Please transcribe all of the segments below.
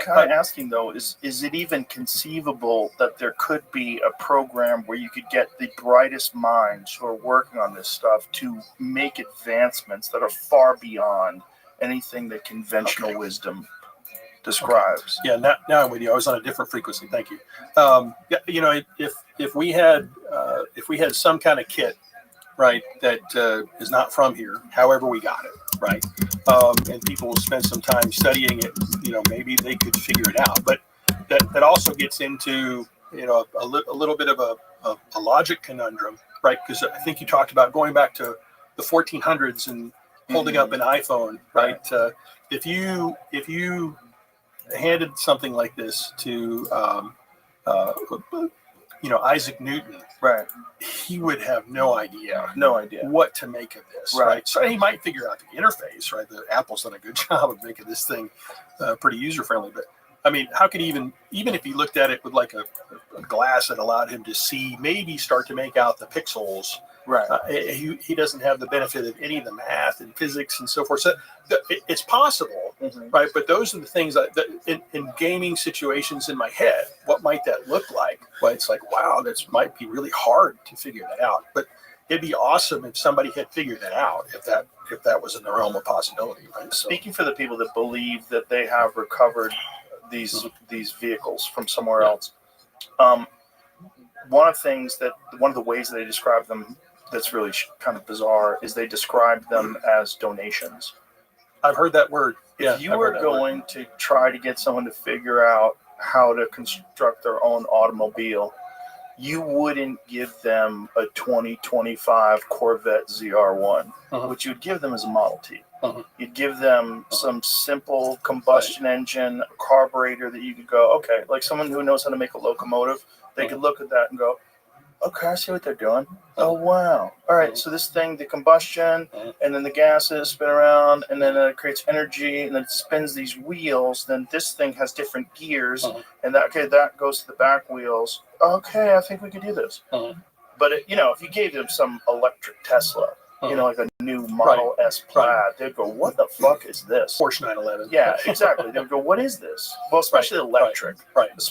kind of asking, though, is it even conceivable that there could be a program where you could get the brightest minds who are working on this stuff to make advancements that are far beyond anything that conventional wisdom describes? Okay. Yeah, now I'm with you. I was on a different frequency. Thank you. If we had some kind of kit, right, that is not from here, however we got it, right, and people will spend some time studying it, maybe they could figure it out. But that also gets into a little bit of a logic conundrum, right? Because I think you talked about going back to the 1400s and holding up an iPhone, right? If you handed something like this to Isaac Newton, right, he would have no idea what to make of this, right? So he might figure out the interface, right? The Apple's done a good job of making this thing pretty user friendly, but I mean, how could even if he looked at it with like a glass that allowed him to see, maybe start to make out the pixels, right? He doesn't have the benefit of any of the math and physics and so forth. So it's possible, right? But those are the things that in gaming situations in my head, what might that look like? Well, it's like, wow, this might be really hard to figure that out. But it'd be awesome if somebody had figured that out, if that was in the realm of possibility, right? So, speaking for the people that believe that they have recovered these vehicles from somewhere else, one of the ways they describe them that's really kind of bizarre is they describe them as donations. I've heard that word. If you were going to try to get someone to figure out how to construct their own automobile, you wouldn't give them a 2025 Corvette ZR1. What you'd give them is a Model T. You'd give them some simple combustion engine, a carburetor that you could go, okay, like someone who knows how to make a locomotive, they could look at that and go, okay, I see what they're doing. Oh, wow. All right, so this thing, the combustion, and then the gases spin around, and then it creates energy, and then it spins these wheels. Then this thing has different gears, and that goes to the back wheels. Okay, I think we could do this. But, if you gave them some electric Tesla, like a new Model S Plaid, they'd go, what the fuck is this? Porsche 911. Yeah, exactly. They'd go, what is this? Well, especially electric.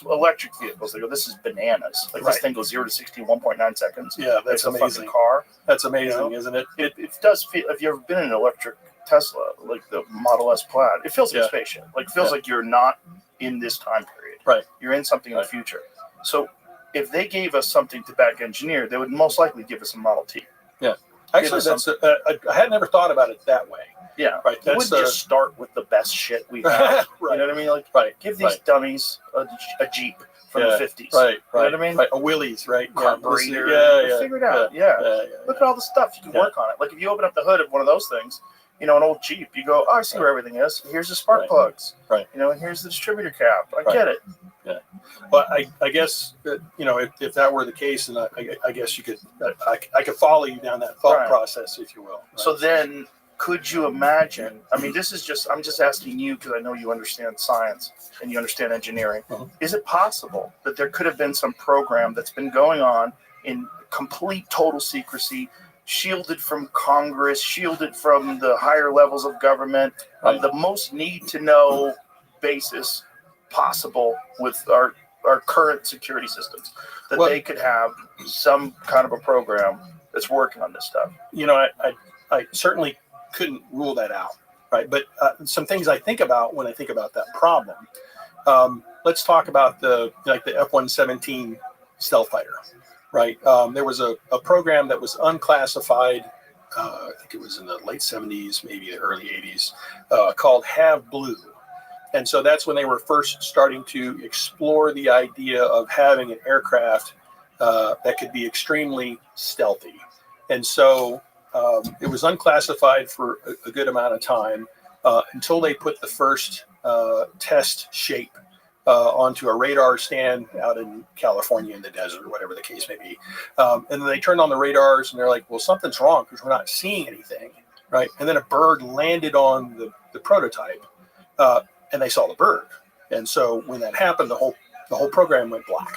Electric vehicles, they go, this is bananas. Like this thing goes 0 to 60 in 1.9 seconds. Yeah, that's it's amazing. A fucking car. That's amazing, isn't it? It does feel, if you've ever been in an electric Tesla, like the Model S Plaid, it feels like spaceship. Like, it feels like you're not in this time period. Right. You're in something in the future. So if they gave us something to back engineer, they would most likely give us a Model T. Yeah. Actually, I had never thought about it that way. Yeah, right. You wouldn't just start with the best shit we have. You know what I mean? Like, give these dummies a Jeep from the 50s. Right. You know what I mean? Right. A Willys, right? Carburetor. Figure it out. Look at all the stuff you can work on it. Like, if you open up the hood of one of those things, an old Jeep, you go, oh, I see where everything is. Here's the spark plugs. Right. And here's the distributor cap. I get it. Yeah. Well, I guess if that were the case, then I guess you could I could follow you down that thought process, if you will. Right? So then, could you imagine? I mean, I'm just asking you because I know you understand science and you understand engineering. Is it possible that there could have been some program that's been going on in complete total secrecy, shielded from Congress, shielded from the higher levels of government, on the most need to know basis possible with our current security systems, that they could have some kind of a program that's working on this stuff? I certainly couldn't rule that out, right? But some things I think about when I think about that problem. Let's talk about the F-117 stealth fighter, right? There was a program that was unclassified. I think it was in the late 70s, maybe the early 80s, called Have Blue. And so that's when they were first starting to explore the idea of having an aircraft that could be extremely stealthy. And so it was unclassified for a good amount of time until they put the first test shape onto a radar stand out in California in the desert, or whatever the case may be. And then they turned on the radars and they're like, well, something's wrong because we're not seeing anything, right? And then a bird landed on the prototype. And they saw the bird. And so when that happened, the whole program went black,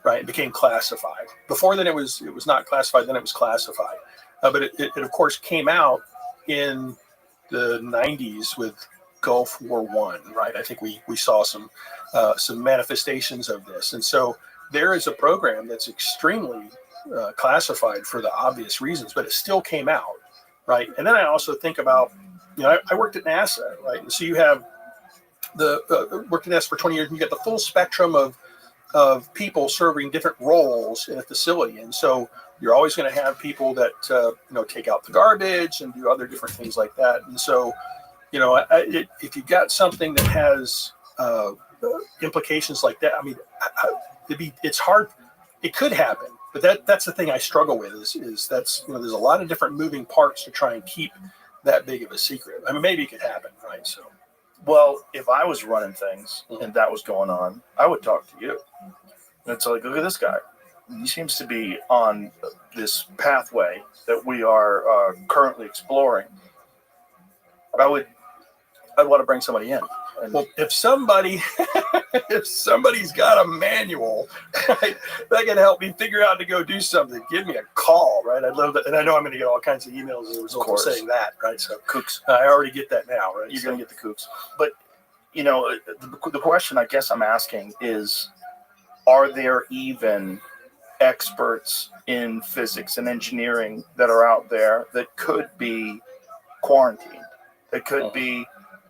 right? It became classified. Before then, it was not classified. Then it was classified. But it of course came out in the 90s with Gulf War One, right? I think we saw some manifestations of this, and so there is a program that's extremely classified for the obvious reasons, but it still came out, right? And then I also think about, I worked at NASA, right? And so you have worked at NASA for 20 years, and you get the full spectrum of people serving different roles in a facility, and so you're always going to have people that take out the garbage and do other different things like that. And so, if you've got something that has implications like that, I mean, it's hard. It could happen, but that's the thing I struggle with is that's there's a lot of different moving parts to try and keep that big of a secret. I mean, maybe it could happen, right? So, well, if I was running things and that was going on, I would talk to you. And it's like, look at this guy. He seems to be on this pathway that we are currently exploring. I'd want to bring somebody in. And well, if somebody's got a manual, right, that can help me figure out to go do something, give me a call, right? I'd love that, and I know I'm going to get all kinds of emails as a result of saying that, right? So, kooks. I already get that now, right? You're going to get the kooks. But the question I guess I'm asking is, are there even experts in physics and engineering that are out there that could be quarantined, that could be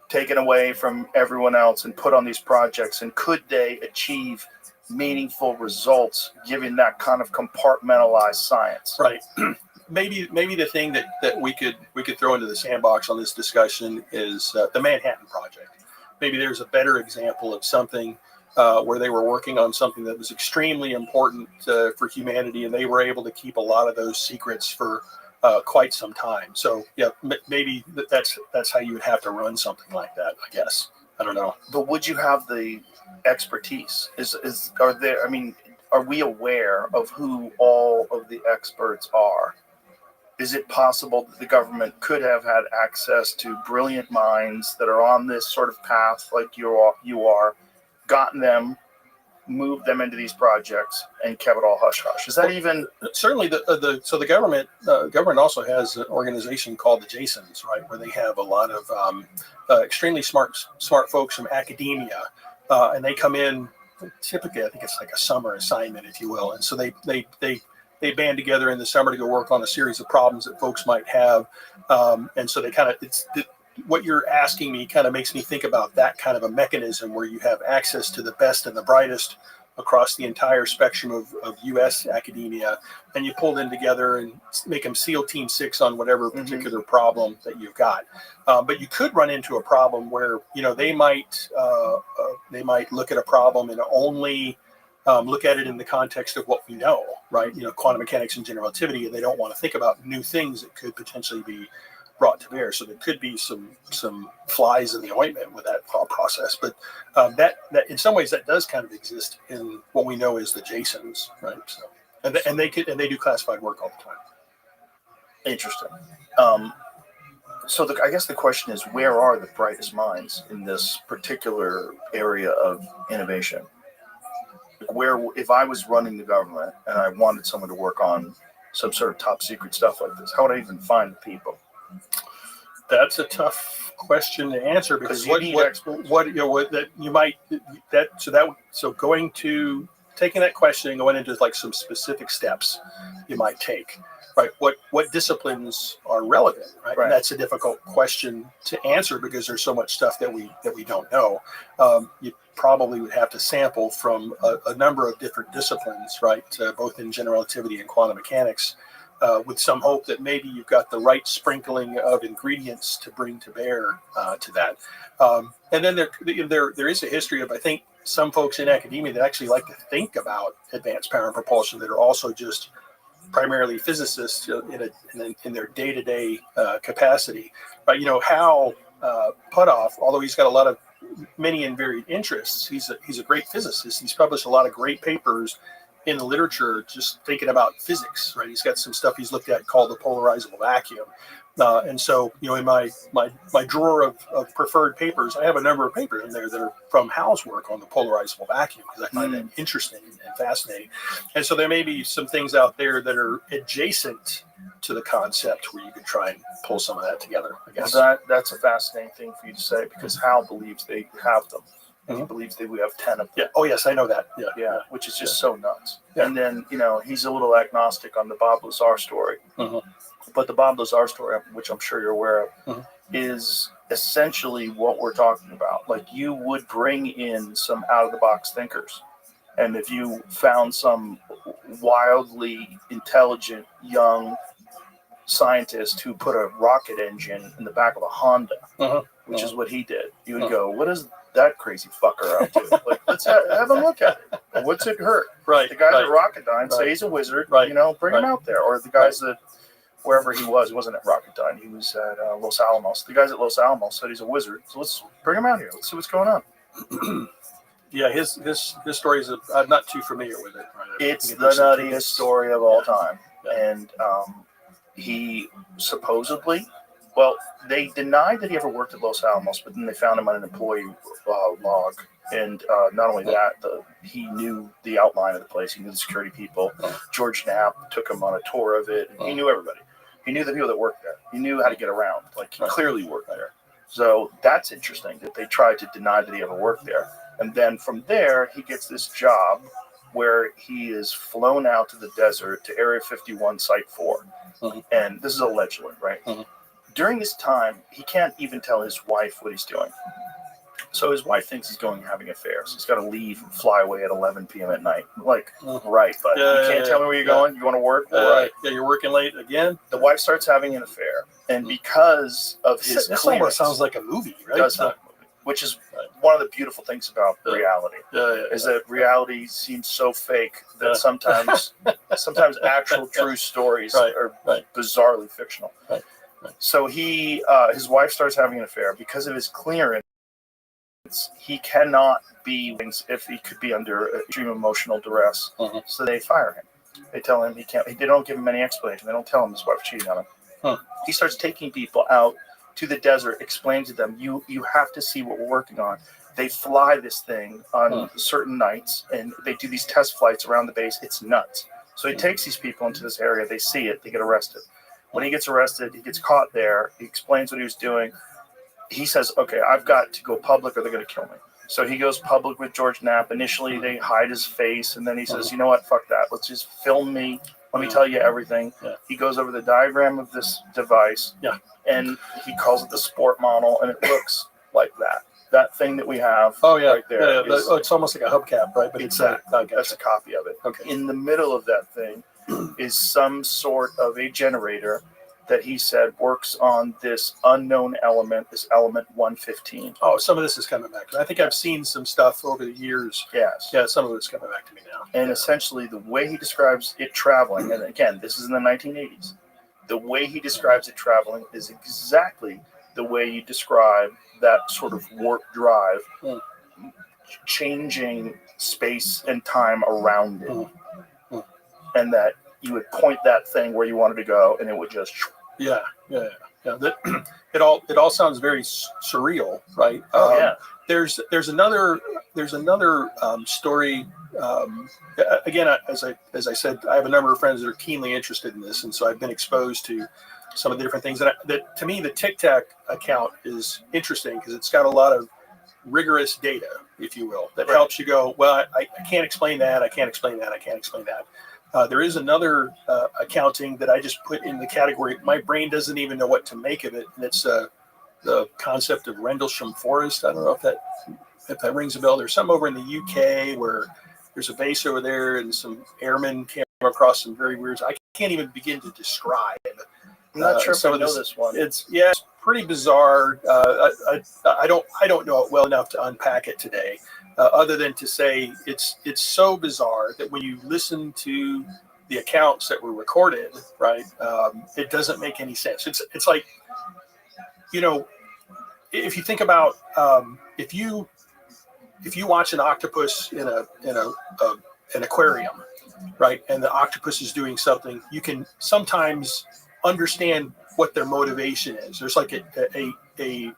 taken away from everyone else and put on these projects? And could they achieve meaningful results given that kind of compartmentalized science? Right. Maybe the thing that we could throw into the sandbox on this discussion is the Manhattan Project. Maybe there's a better example of something where they were working on something that was extremely important for humanity, and they were able to keep a lot of those secrets for quite some time. So yeah, maybe that's how you would have to run something like that, I guess. I don't know. But would you have the expertise? Are we aware of who all of the experts are? Is it possible that the government could have had access to brilliant minds that are on this sort of path like you are, gotten them, moved them into these projects, and kept it all hush hush? Is that even certainly the government also has an organization called the Jasons, right, where they have a lot of extremely smart folks from academia, and they come in typically, I think it's like a summer assignment, if you will, and so they band together in the summer to go work on a series of problems that folks might have, and so they kind of what you're asking me kind of makes me think about that kind of a mechanism where you have access to the best and the brightest across the entire spectrum of U.S. academia, and you pull them together and make them SEAL Team 6 on whatever particular problem that you've got. But you could run into a problem where they might look at a problem and only look at it in the context of what we know, right? Quantum mechanics and general relativity, and they don't want to think about new things that could potentially be brought to bear. So there could be some flies in the ointment with that thought process. But that in some ways that does kind of exist in what we know as the Jasons, right? So and they do classified work all the time. Interesting. So I guess the question is, where are the brightest minds in this particular area of innovation? Where, if I was running the government and I wanted someone to work on some sort of top secret stuff like this, how would I even find the people? That's a tough question to answer because taking that question and going into like some specific steps you might take, right? What disciplines are relevant, right? And that's a difficult question to answer because there's so much stuff that we don't know. You probably would have to sample from a number of different disciplines, right? Both in general relativity and quantum mechanics. With some hope that maybe you've got the right sprinkling of ingredients to bring to bear to that. And then there is a history of, I think, some folks in academia that actually like to think about advanced power and propulsion that are also just primarily physicists in their day-to-day capacity. Hal Puthoff, although he's got many and varied interests, he's a great physicist. He's published a lot of great papers in the literature just thinking about physics, right? He's got some stuff he's looked at called the polarizable vacuum. And so, in my drawer of preferred papers, I have a number of papers in there that are from Hal's work on the polarizable vacuum, because I find that interesting and fascinating. And so there may be some things out there that are adjacent to the concept where you could try and pull some of that together, I guess. Well, that's a fascinating thing for you to say, because Hal believes they have them. He believes that we have 10 of them. Yeah. Oh, yes, I know that. Yeah, which is just so nuts. Yeah. And then, he's a little agnostic on the Bob Lazar story. But the Bob Lazar story, which I'm sure you're aware of, is essentially what we're talking about. Like, you would bring in some out-of-the-box thinkers. And if you found some wildly intelligent young scientist who put a rocket engine in the back of a Honda, which is what he did, you would go, what is that crazy fucker up to? Like, let's have him look at it. What's it hurt? Right. The guys at Rocketdyne say he's a wizard. Right. Bring him out there. Or the guys that wherever he wasn't at Rocketdyne. He was at Los Alamos. The guys at Los Alamos said he's a wizard. So let's bring him out here. Let's see what's going on. Yeah, his story is I'm not too familiar with it. Right? It's the nuttiest story of all time. Yeah. And he supposedly, they denied that he ever worked at Los Alamos, but then they found him on an employee log. And not only that, he knew the outline of the place. He knew the security people. George Knapp took him on a tour of it. And he knew everybody. He knew the people that worked there. He knew how to get around. Like, he clearly worked there. So that's interesting that they tried to deny that he ever worked there. And then from there, he gets this job where he is flown out to the desert to Area 51 Site 4. And this is allegedly, right? During this time, he can't even tell his wife what he's doing. So his wife thinks he's going having affairs. He's got to leave and fly away at 11 p.m. at night. Like, right, but you can't tell me where you're going? You want to work? Right. Yeah, you're working late again? The wife starts having an affair. And because of his This almost sounds like a movie, right? It does sound like a movie, which is one of the beautiful things about reality. Is that reality seems so fake that sometimes actual true stories are bizarrely fictional. So his wife starts having an affair. Because of his clearance, he cannot be if he could be under extreme emotional duress. So they fire him. They tell him he can't. They don't give him any explanation. They don't tell him his wife cheating on him. He starts taking people out to the desert, explain to them, you have to see what we're working on. They fly this thing on certain nights, and they do these test flights around the base. It's nuts. So he takes these people into this area. They see it. They get arrested. When he gets arrested, he gets caught there. He explains what he was doing. He says, okay, I've got to go public or they're going to kill me. So he goes public with George Knapp. Initially, they hide his face, and then he says, you know what, fuck that. Let's just film me. Let me tell you everything. He goes over the diagram of this device, and he calls it the sport model, and it looks like that. That thing that we have right there. It's almost like a hubcap, right? But that's a copy of it. Okay. In the middle of that thing is some sort of a generator that he said works on this unknown element, this element 115. Oh, some of this is coming back. I think I've seen some stuff over the years. Yes. Yeah, some of it's coming back to me now. And essentially the way he describes it traveling, and again, this is in the 1980s, the way he describes it traveling is exactly the way you describe that sort of warp drive, changing space and time around it. And that you would point that thing where you wanted to go, and it would just... Yeah. It all sounds very surreal, right? There's another story. Again, as I said, I have a number of friends that are keenly interested in this, and so I've been exposed to some of the different things. That to me, the Tic Tac account is interesting because it's got a lot of rigorous data, if you will, that helps you go, well, I can't explain that. I can't explain that. I can't explain that. There is another accounting that I just put in the category. My brain doesn't even know what to make of it. And it's the concept of Rendlesham Forest. I don't know if that rings a bell. There's some over in the UK where there's a base over there and some airmen came across some very weird. I can't even begin to describe. I'm not sure if I know this one. It's pretty bizarre. I don't know it well enough to unpack it today. Other than to say it's so bizarre that when you listen to the accounts that were recorded, right, it doesn't make any sense. It's like, if you think about if you watch an octopus in an aquarium, right, and the octopus is doing something, you can sometimes understand what their motivation is. There's like a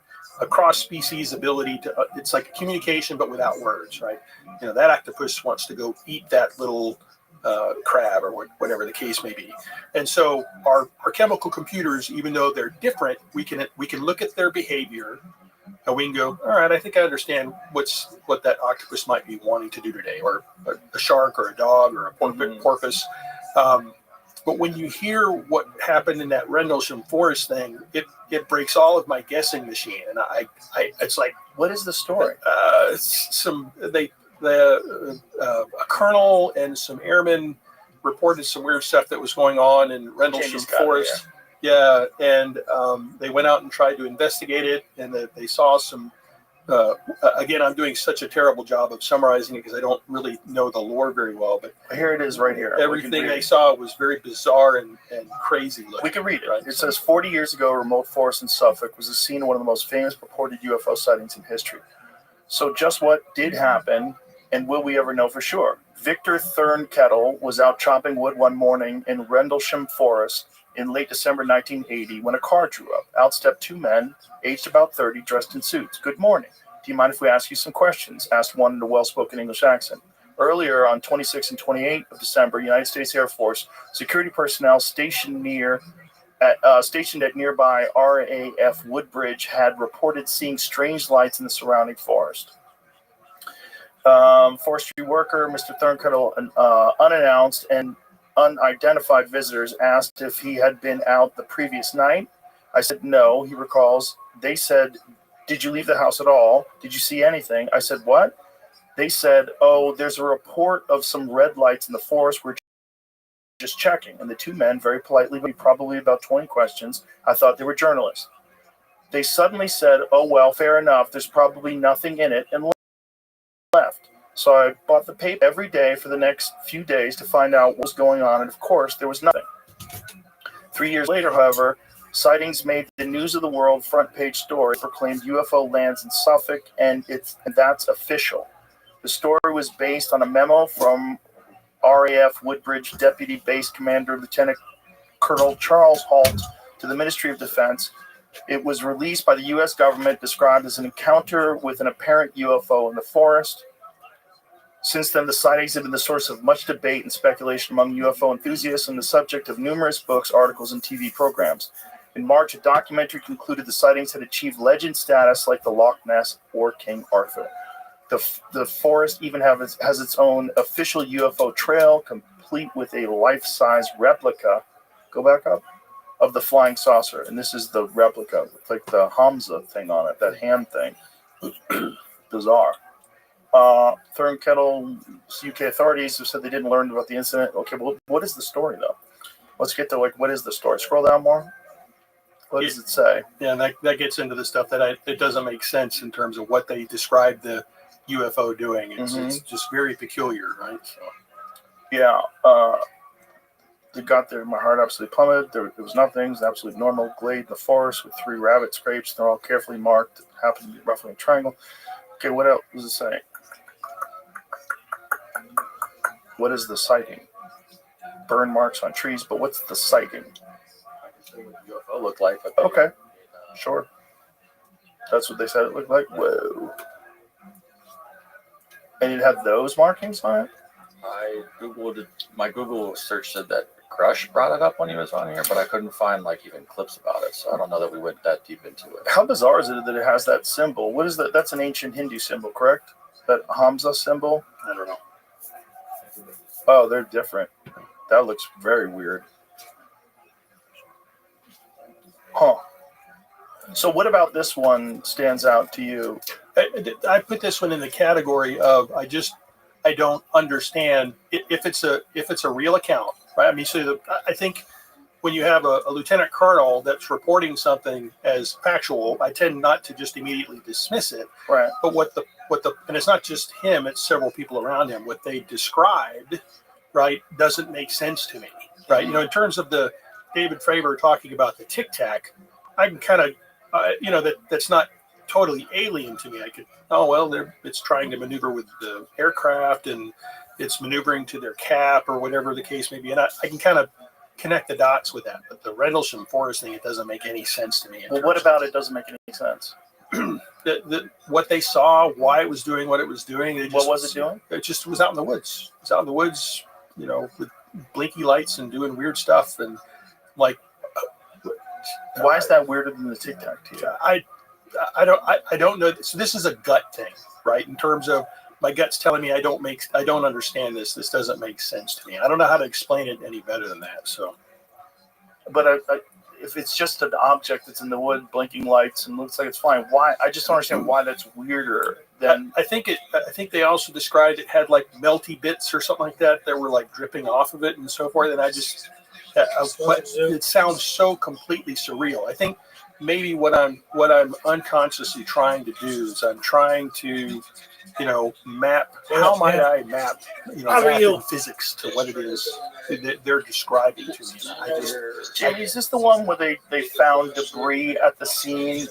cross-species ability to, it's like a communication, but without words, right? That octopus wants to go eat that little crab or whatever the case may be. And so our chemical computers, even though they're different, we can look at their behavior and we can go, all right, I think I understand what that octopus might be wanting to do today, or a shark or a dog or a porpoise. But when you hear what happened in that Rendlesham Forest thing, it breaks all of my guessing machine, and I it's like, what is the story? A colonel and some airmen reported some weird stuff that was going on in Rendlesham Forest. Yeah, and they went out and tried to investigate it, and they saw some. Again, I'm doing such a terrible job of summarizing it because I don't really know the lore very well. But here it is, right here. Everything they saw was very bizarre and crazy looking. We can read it. Right? It says, 40 years ago, a remote forest in Suffolk was the scene of one of the most famous purported UFO sightings in history. So just what did happen, and will we ever know for sure? Victor Thurnkettle was out chopping wood one morning in Rendlesham Forest in late December 1980 when a car drew up. Out stepped two men, aged about 30, dressed in suits. "Good morning. Do you mind if we ask you some questions?" asked one in a well-spoken English accent. Earlier, on 26 and 28 of December, United States Air Force security personnel stationed at nearby RAF Woodbridge had reported seeing strange lights in the surrounding forest. Forestry worker Mr. Thurnkettle, unannounced and unidentified visitors, asked if he had been out the previous night. I said no, he recalls. They said, "Did you leave the house at all? Did you see anything?" I said, "What?" They said, "Oh, there's a report of some red lights in the forest. We're just checking." And the two men, very politely, probably about 20 questions, I thought they were journalists. They suddenly said, "Oh, well, fair enough. There's probably nothing in it," and left. So I bought the paper every day for the next few days to find out what was going on, and of course, there was nothing. 3 years later, however, sightings made the News of the World front page story, proclaimed UFO lands in Suffolk, and that's official. The story was based on a memo from RAF Woodbridge Deputy Base Commander Lieutenant Colonel Charles Halt to the Ministry of Defense. It was released by the U.S. government, described as an encounter with an apparent UFO in the forest. Since then, the sightings have been the source of much debate and speculation among UFO enthusiasts and the subject of numerous books, articles, and TV programs. In March, a documentary concluded the sightings had achieved legend status like the Loch Ness or King Arthur. The forest even has its own official UFO trail, complete with a life-size replica, go back up, of the flying saucer. And this is the replica, with like the Hamza thing on it, that hand thing. Bizarre. Thurnkettle, UK authorities have said they didn't learn about the incident. Okay, well, what is the story, though? Let's get to, what is the story? Scroll down more. What does it say? Yeah, that gets into the stuff that it doesn't make sense in terms of what they describe the UFO doing. It's just very peculiar, right? So. Yeah. They got there. My heart absolutely plummeted. There was nothing. It was an absolute normal glade in the forest with 3 rabbit scrapes. They're all carefully marked. It happened to be roughly a triangle. Okay, what else does it say? What is the sighting? Burn marks on trees, but what's the sighting? I can see what the UFO looked like. But okay, sure. That's what they said it looked like? Whoa. And it had those markings on it? I Googled it. My Google search said that Crush brought it up when he was on here, but I couldn't find even clips about it, so I don't know that we went that deep into it. How bizarre is it that it has that symbol? What is that? That's an ancient Hindu symbol, correct? That Hamza symbol? I don't know. Oh, they're different. That looks very weird. Huh. So what about this one stands out to you? I put this one in the category of I don't understand if it's a real account, right? I mean, I think when you have a lieutenant colonel that's reporting something as factual, I tend not to just immediately dismiss it. Right. But and it's not just him; it's several people around him. What they described, right, doesn't make sense to me, right? In terms of the David Fravor talking about the Tic Tac, I can kind of, that's not totally alien to me. I could, it's trying to maneuver with the aircraft and it's maneuvering to their cap or whatever the case may be. And I can kind of connect the dots with that. But the Rendlesham Forest thing, it doesn't make any sense to me. Well, what about it doesn't make any sense? What they saw, why it was doing what it was doing. What was it doing? It just was out in the woods. It was out in the woods, with blinky lights and doing weird stuff. And like, Why is that weirder than the Tic Tac to you? I don't know. So this is a gut thing, right? In terms of my gut's telling me I don't understand this. This doesn't make sense to me. I don't know how to explain it any better than that. So, But if it's just an object that's in the wood, blinking lights, and looks like it's flying, why? I just don't understand why that's weirder than. I think they also described it had like melty bits or something like that were like dripping off of it and so forth. And it sounds so completely surreal. I think maybe what I'm unconsciously trying to do is I'm trying to, map. How might I map, math and physics to what it is that they're describing to me? Jamie, is this the one where they found debris at the scene?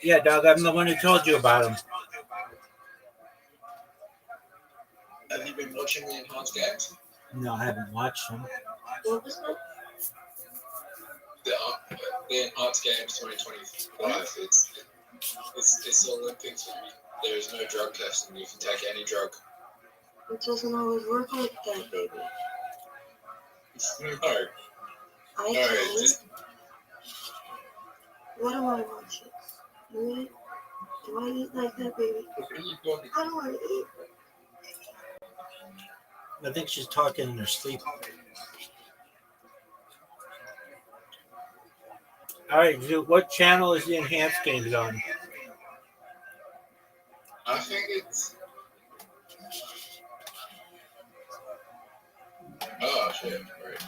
Yeah, Doug, I'm the one who told you about him. Have you been watching the enhanced games? No, I haven't watched him. What was that? The enhanced games 2025. It's the Olympics. There is no drug testing. You can take any drug. It doesn't always work like that, baby. No. I can. What do I watch it? Do I eat like that, baby? I don't want to eat. I think she's talking in her sleep. All right, what channel is the enhanced games on? I think it's. Oh shit! Right.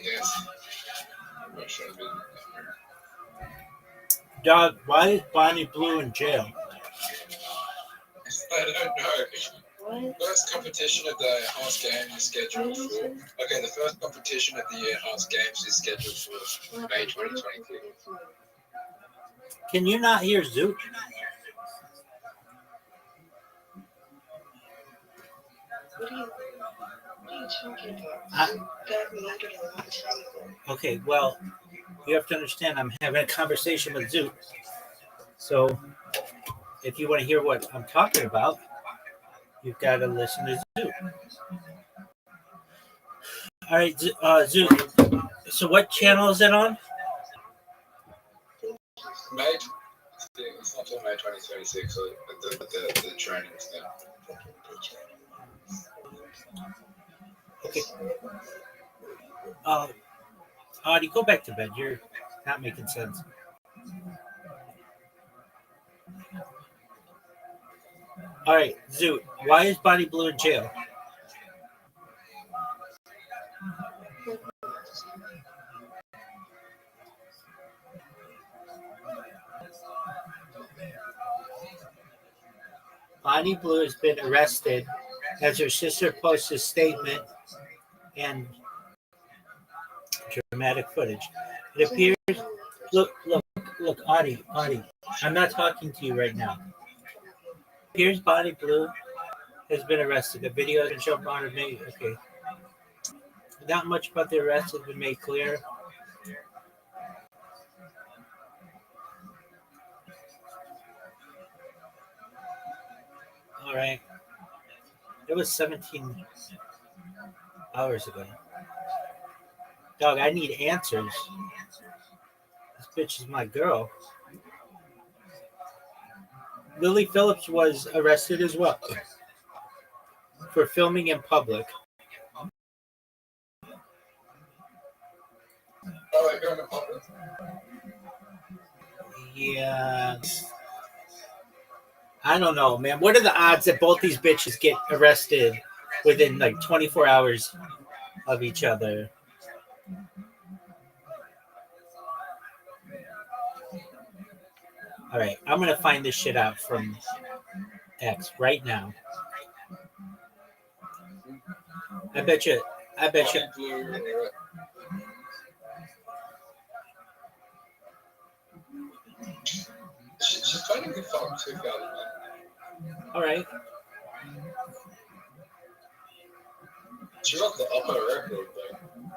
Yes. I'm not sure. Doug, why is Bonnie Blue in jail? I don't know. What? First competition of the enhanced games is scheduled for. Okay, the first competition of the enhanced games is scheduled for May 2022. Can you not hear Zoot? What are you talking about? That mattered a long time ago. Okay, well, you have to understand I'm having a conversation with Zoot. So if you want to hear what I'm talking about, you've got to listen to Zoot. All right, Zoot. So what channel is it on? May. It's not till May 2026. So the training's now. Okay. Audie, go back to bed. You're not making sense. All right, Zoot. Why is Bonnie Blue in jail? Bonnie Blue has been arrested as her sister posts a statement and dramatic footage. It appears. Look, Audie. I'm not talking to you right now. It appears Bonnie Blue has been arrested. A video has been shown on her made. Okay. Not much about the arrest has been made clear. All right. It was 17 hours ago. Dog, I need answers. This bitch is my girl. Lily Phillips was arrested as well for filming in public. Oh, you're in the public. Yeah. I don't know, man. What are the odds that both these bitches get arrested within like 24 hours of each other? All right, I'm gonna find this shit out from X right now. I bet you. She's fighting the phone too, All right. She's on the upper record though.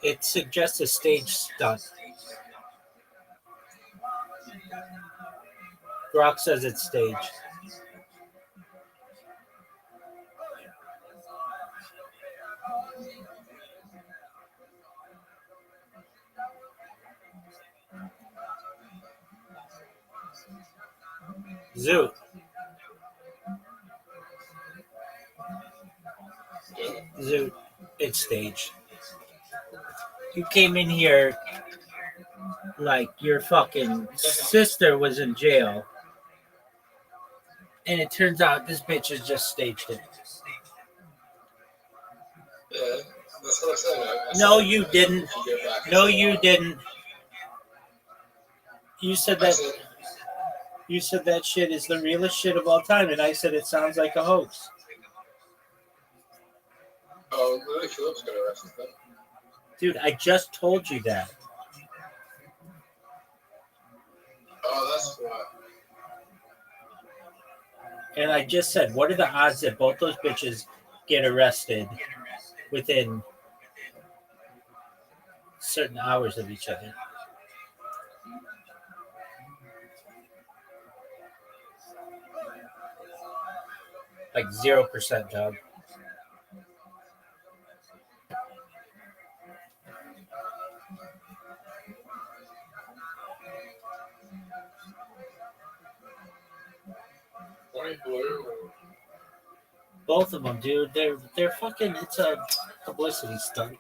It suggests a stage stunt. Rock says it's staged. Zoo. Zoo. It's staged. You came in here like your fucking sister was in jail, and it turns out this bitch has just staged it. Yeah, that's what I said. No, you didn't. No, you didn't. You said that. You said that shit is the realest shit of all time, and I said it sounds like a hoax. Oh, Lily Phillips got arrested then. Dude, I just told you that. Oh, that's why. And I just said, what are the odds that both those bitches get arrested within certain hours of each other? Like 0%, dog. Both of them, dude. They're fucking. It's a publicity stunt.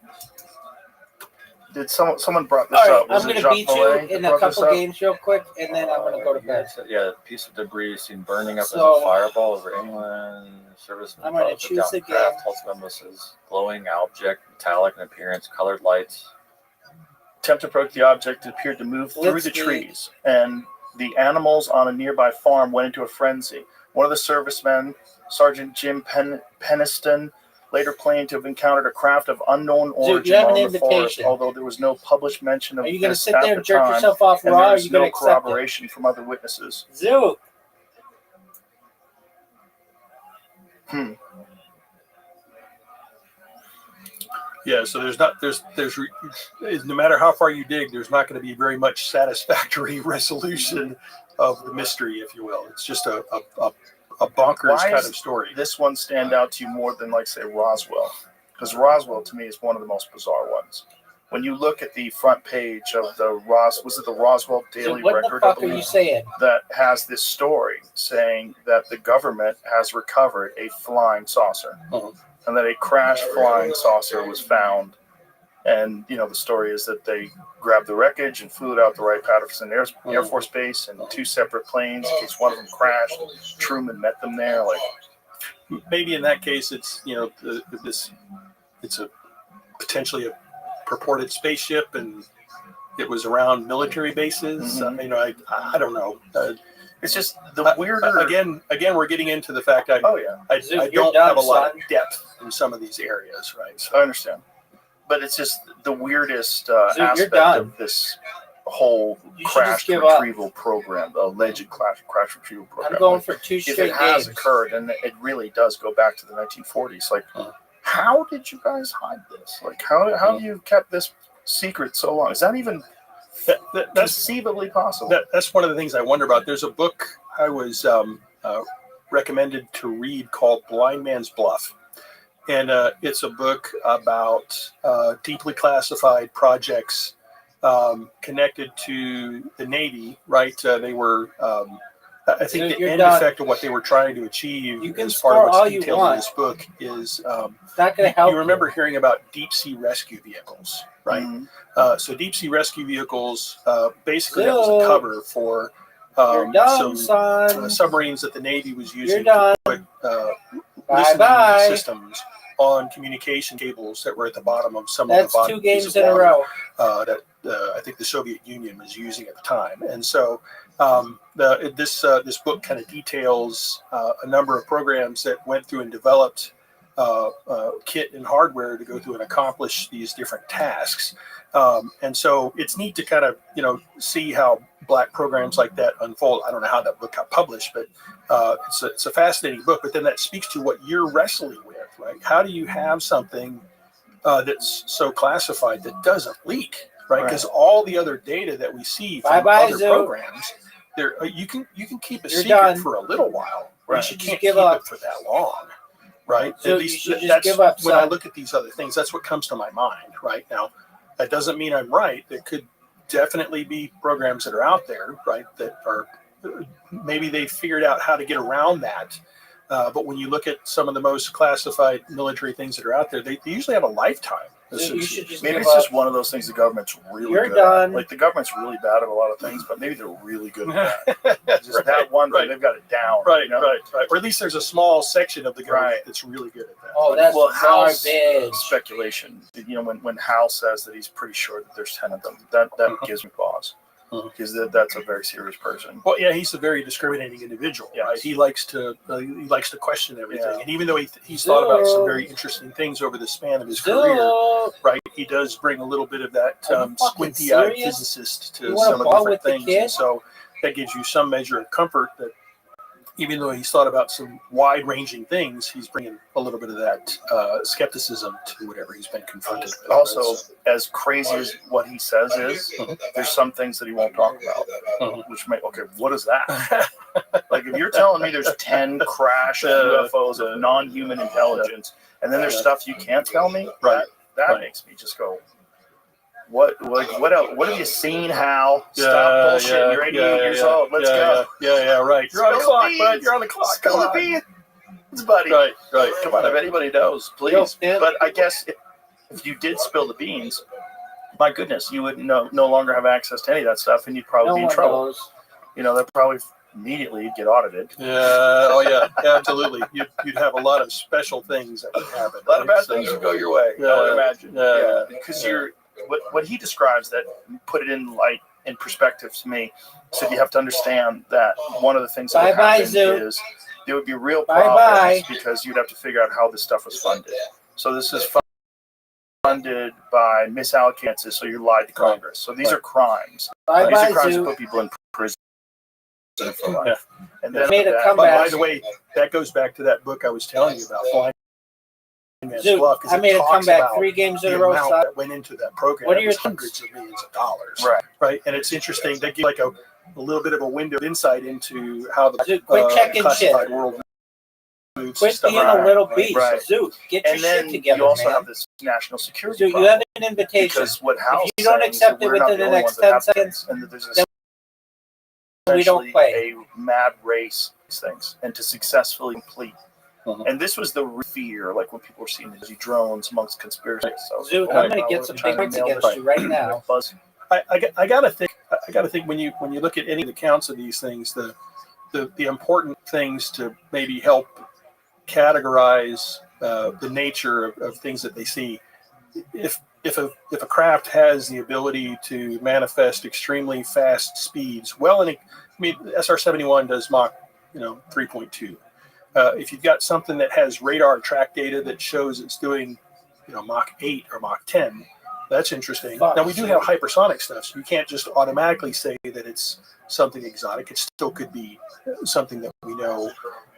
Did someone brought this All right, up? Was I'm it gonna Jacques beat you Millet that in a brought this couple up? games real quick, and then I'm gonna go to bed. Yeah, a piece of debris seen burning up So- as a fireball over England. Servicemen I'm gonna followed choose down the craft. game. Tulsa was glowing object, metallic in appearance, colored lights. Attempt to approach the object appeared to move through Let's the see. trees, and the animals on a nearby farm went into a frenzy. One of the servicemen, Sergeant Jim Peniston, later claimed to have encountered a craft of unknown origin you have an along the forest, invitation. although there was no published mention of Are you gonna this sit at there the and jerk time, yourself off and raw, there or is you gonna no accept it? corroboration from other witnesses. Zoo. Yeah, so there's no matter how far you dig, there's not going to be very much satisfactory resolution of the mystery, if you will. It's just a bonkers Why kind is of story. this one stand out to you more than, like, say, Roswell? Because Roswell, to me, is one of the most bizarre ones. When you look at the front page of the Roswell Daily What the Record, fuck are you saying? that has this story saying that the government has recovered a flying saucer, and that a crashed flying saucer was found. And, you know, the story is that they grabbed the wreckage and flew it out the Wright-Patterson Air Force Base in two separate planes in case one of them crashed. Truman met them there. Like, Maybe in that case, it's it's a potentially a purported spaceship, and it was around military bases. Mhm. I don't know. it's just the weirder. Again, we're getting into the fact I Zoo, I you're don't done, have a lot son. of depth in some of these areas, right? So I understand. But it's just the weirdest you're aspect done. of this whole You should crash just give up. retrieval program, the alleged crash retrieval program. I'm going for 2 if straight it has games. occurred, and it really does go back to the 1940s, like, how did you guys hide this? Like, how have you kept this secret so long? Is that even that's conceivably possible? that's one of the things I wonder about. There's a book I was recommended to read called Blind Man's Bluff. And it's a book about deeply classified projects connected to the Navy, right? They were, I think, Dude, the you're end done. effect of what they were trying to achieve You can as part of score all what's you detailed in want. this book is It's not going to help. you remember hearing about deep sea rescue vehicles, right? Mhm. So deep sea rescue vehicles, basically that was a cover for You're done, son. submarines that the Navy was You're using done. to put Bye-bye. listening systems on communication cables that were at the bottom of some That's of the 2 bodies games of in a water, row. that I think the Soviet Union was using at the time. And so this book kind of details a number of programs that went through and developed kit and hardware to go through and accomplish these different tasks. And so it's neat to kind of, see how black programs like that unfold. I don't know how that book got published, but it's a fascinating book. But then that speaks to what you're wrestling with, right? How do you have something that's so classified that doesn't leak, right? Because all the other data that we see from other programs, you can keep a You're secret done. for a little while, Right. but you Just can't give keep up. it for that long. Right. So At you least should just that's give up, when I son. look at these other things. That's what comes to my mind right now. That doesn't mean I'm right. There could definitely be programs that are out there, right, that are maybe they figured out how to get around that. But when you look at some of the most classified military things that are out there, they usually have a lifetime. So you should just Maybe give it's up. just one of those things the government's really You're good done. at. Like the government's really bad at a lot of things, but maybe they're really good at that. Just that one thing, they've got it down. Right, you know? right. Or at least there's a small section of the government Right. that's really good at that. Oh, that's Hal's garbage. speculation. When Hal says that he's pretty sure that there's 10 of them, that gives me pause. Because that's a very serious person. Well, yeah, he's a very discriminating individual. Yes. Right? He likes to question everything, Yeah. and even though he's thought about some very interesting things over the span of his career, right? He does bring a little bit of that Are you fucking squinty-eyed serious? physicist You to wanna some of the ball different with the things, kid? and so that gives you some measure of comfort that even though he's thought about some wide-ranging things, he's bringing a little bit of that skepticism to whatever he's been confronted with. Also, as crazy as what he says is, there's some things that he won't talk about. Which what is that? Like if you're telling me there's 10 crashed UFOs of non-human intelligence, and then there's stuff you can't tell me, that makes me just go, what else? What have you seen, Hal? Stop bullshit. You're 88 years old. Let's go. Yeah, right. You're on the clock, bud. You're on the clock. Spill the beans, buddy. Right. Come on, if anybody knows, please. But I guess if you did spill the beans, my goodness, you would no longer have access to any of that stuff, and you'd probably be in trouble. Knows. They'd probably immediately get audited. Yeah, absolutely. You'd have a lot of special things that would happen. A lot of bad things would go your way. I would imagine. Because you're what he describes, that put it in perspective to me. So you have to understand that one of the things that would happen is there would be real problems because you'd have to figure out how this stuff was funded. So this is funded by misallocated, so you lied to Congress. So these are crimes. These are crimes that put people in prison for life. And then Made a But comeback. by the way, that goes back to that book I was telling you about, Blind Man's Dude, Bluff, 'cause I it made a talks comeback about 3 games in the a row. amount Son. that went into that program. What are It your was thoughts? hundreds of millions of dollars. Right. And it's interesting. They give like a little bit of a window of insight into how the Dude, quit checking classified shit. world moves. Quit stuff being around. a little beast. Right. Zoot, get your And then shit together, you also man. have this national security Dude, you problem. have an invitation. Because what Hal's If you don't saying is accept that it we're not within the only next ones that 10 have seconds, things, and that there's then we don't play. a mad race these things, and to successfully complete. And this was the fear, like when people were seeing these drones amongst conspiracies. So Zoot, I'm going to get some big points against you right now. I gotta think when you look at any of the counts of these things, the important things to maybe help categorize the nature of things that they see. If a craft has the ability to manifest extremely fast speeds, SR-71 does Mach 3.2. If you've got something that has radar track data that shows it's doing Mach 8 or Mach 10, that's interesting. Now we do have hypersonic stuff, so you can't just automatically say that it's something exotic. It still could be something that we know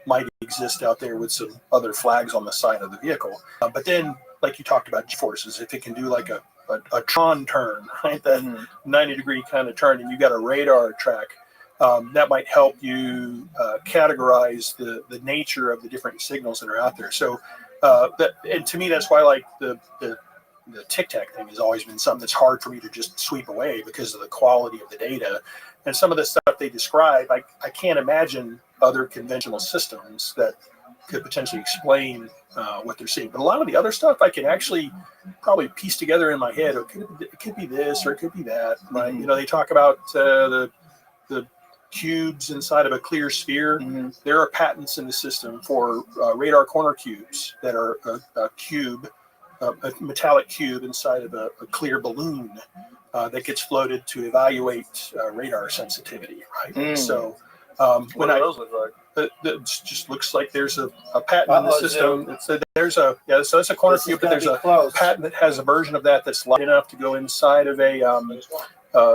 might exist out there with some other flags on the side of the vehicle. But then, like you talked about G-forces, if it can do like a Tron turn, right, that 90-degree kind of turn, and you got a radar track, that might help you categorize the nature of the different signals that are out there. So, and to me, that's why like the Tic Tac thing has always been something that's hard for me to just sweep away because of the quality of the data. And some of the stuff they describe, I can't imagine other conventional systems that could potentially explain what they're seeing. But a lot of the other stuff I can actually probably piece together in my head. It could be this or it could be that. Right? They talk about the cubes inside of a clear sphere. Mm-hmm. There are patents in the system for radar corner cubes that are a cube, a metallic cube inside of a clear balloon that gets floated to evaluate radar sensitivity, right? Mm. So What when do I those look like? it just looks like there's a patent in the system. So it's a corner cube, but there's a patent that has a version of that that's light enough to go inside of a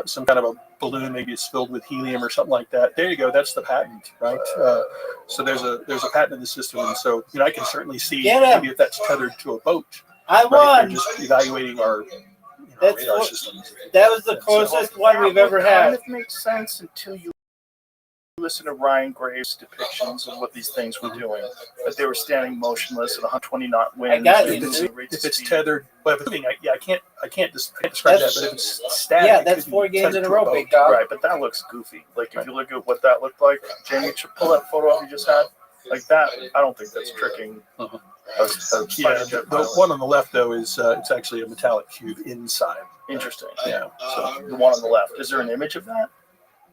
some kind of a balloon. Maybe it's filled with helium or something like that. There you go. That's the patent, right? So there's a patent in the system, and so I can certainly see maybe if that's tethered to a boat. I Right? won. They're just evaluating our That's radar what- systems. That was the closest one we've ever Kind had. of makes sense until you listen to Ryan Graves' depictions of what these things were doing. That they were standing motionless at 120 knot winds. I got you, and dude. losing rates If of it's speed. tethered, well, if it's moving, I can't describe that. But if it's static, Yeah, it that's could be 4 games tethered in a to row, boat. big dog. Right, but that looks goofy. Like if you look at what that looked like, Jamie, pull that photo up you just had. Like that, I don't think that's tricking. Uh-huh. a Yeah, fighter jet the pilot. one on the left though is it's actually a metallic cube inside. Interesting. Yeah. So the one on the left, is there an image of that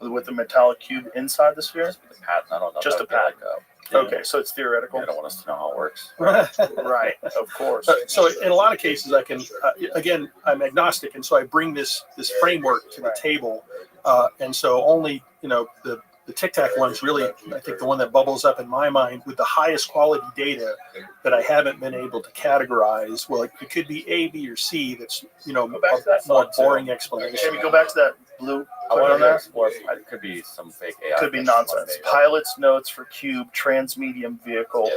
with the metallic cube inside the sphere? The patent, I don't know. Just That a would be patent. Yeah. Okay, so it's theoretical. I don't want us to know how it works. Right, of course. So in a lot of cases, I can again, I'm agnostic, and so I bring this framework to the Right. table, and so only the Tic Tac one's really, I think, the one that bubbles up in my mind with the highest quality data that I haven't been able to categorize. Well, it could be A, B, or C. That's Go back to that a more photo, too. boring explanation. Jamie, go back to that blue. I Click on wonder that. if it could be some fake AI. Could be thing someone nonsense. made. Pilot's notes for cube transmedium vehicle.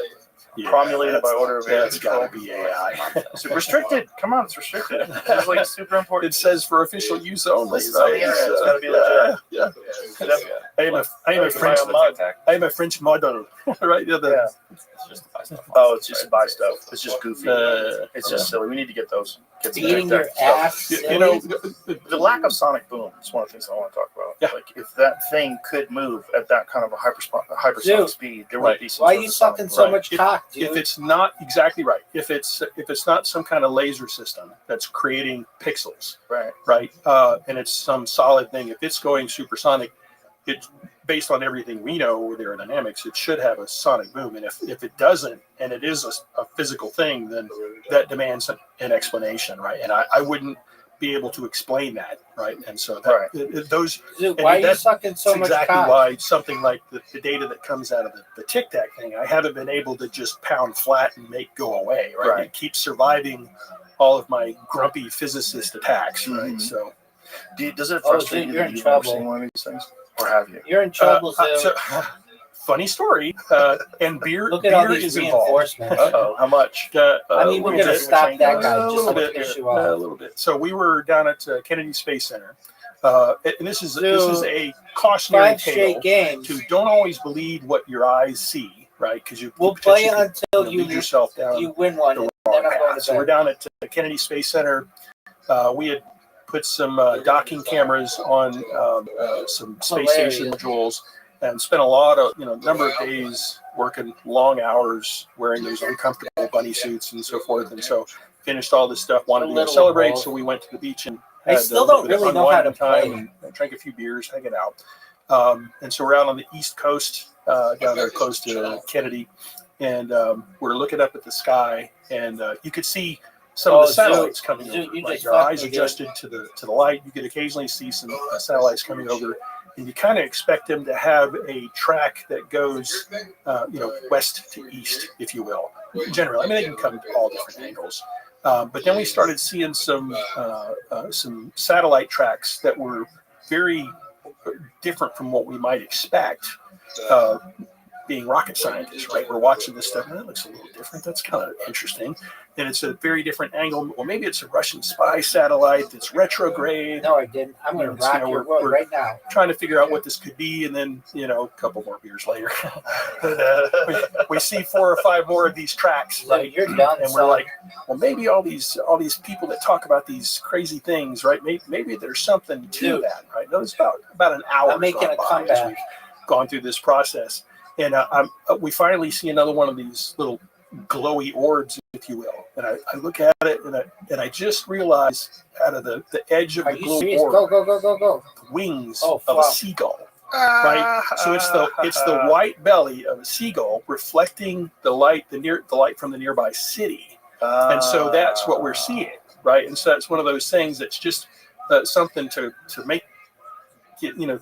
Yeah, Promulgated by that's- order of air That's got to control. be AI. It's restricted. Come on, it's restricted. It's like super important. It says for official use only. This is on the Right? internet. It's gotta be legit. Yeah. I am a That'd be French. bio mud. I am a French model, right? Yeah, Yeah. It's just to buy stuff. Oh, it's just to buy stuff. It's just goofy. Uh, It's just silly. We need to get those. Get some Eating Tic your Tac stuff. ass. you know, The lack of sonic boom is one of the things I want to talk about. Yeah. Like if that thing could move at that kind of a hypersonic Dude. speed, there Right. would be some. Why are sort you of sonic sucking boom. so Right. much cock, if dude? it's not exactly right, if it's not some kind of laser system that's creating pixels, Right. right, and it's some solid thing, if it's going supersonic, it's based on everything we know with aerodynamics, it should have a sonic boom. And if it doesn't, and it is a physical thing, then that demands an explanation, right? And I wouldn't be able to explain that, right? And so that, those Dude, and why are you that's sucking so much exactly cock? why something like the data that comes out of the Tic Tac thing, I haven't been able to just pound flat and make go away, right? Right. It keeps surviving all of my grumpy physicist attacks, right? Mhm. So, Does it Oh, frustrate dude, you you're that in you've never trouble. seen one of these things? Or have you? You're in trouble, Zoo. so funny story, and beer Look at all beer these is involved. reinforcements. Uh-oh, how much? I mean, we're a gonna little stop bit. that guy a just little to bit, piss you a off. little bit. So we were down at Kennedy Space Center, and this is a cautionary 5 straight tale games. to don't always believe what your eyes see, right? Because you We'll potentially play could, until lead yourself down you win one, the and wrong then I'm going path. to So we're bed. down at Kennedy Space Center. We had put some docking cameras on some space station Hilarious. modules and spent a lot of number of days working long hours wearing those uncomfortable bunny suits and so forth. And so finished all this stuff, wanted to go little celebrate, wolf. so we went to the beach and I had still a don't bit of really know how to unwinding play. and drank a few beers, hanging out. And so we're out on the East Coast, down there close to Kennedy, and we're looking up at the sky, and you could see some of the Zoo, satellites coming Zoo, over. you Like just your fucked eyes me, dude. adjusted to the light, you could occasionally see some satellites coming over, and you kind of expect them to have a track that goes, west to east, if you will. Generally, I mean, they can come all different angles. But then we started seeing some satellite tracks that were very different from what we might expect. Being rocket scientists, right? We're watching this stuff, and that looks a little different. That's kind of interesting. And it's a very different angle. Well, maybe it's a Russian spy satellite that's retrograde. No, I didn't. I'm going to It's, rock your world we're right now. trying to figure out what this could be, and then a couple more beers later, we see 4 or 5 more of these tracks, So right? you're done, And we're son. like, well, maybe all these people that talk about these crazy things, right? Maybe there's something to Dude. that, right? No, it's about an hour. I'm making gone a by as comeback. we've gone through this process, and we finally see another one of these little glowy orbs, if you will. And I look at it, and I just realize out of the edge of Are the you glow serious? orb, Go, go, go, go, go. the wings Oh, of a fuck. seagull right? So it's the white belly of a seagull reflecting the light from the nearby city, and so that's what we're seeing, right? And so that's one of those things that's just something to make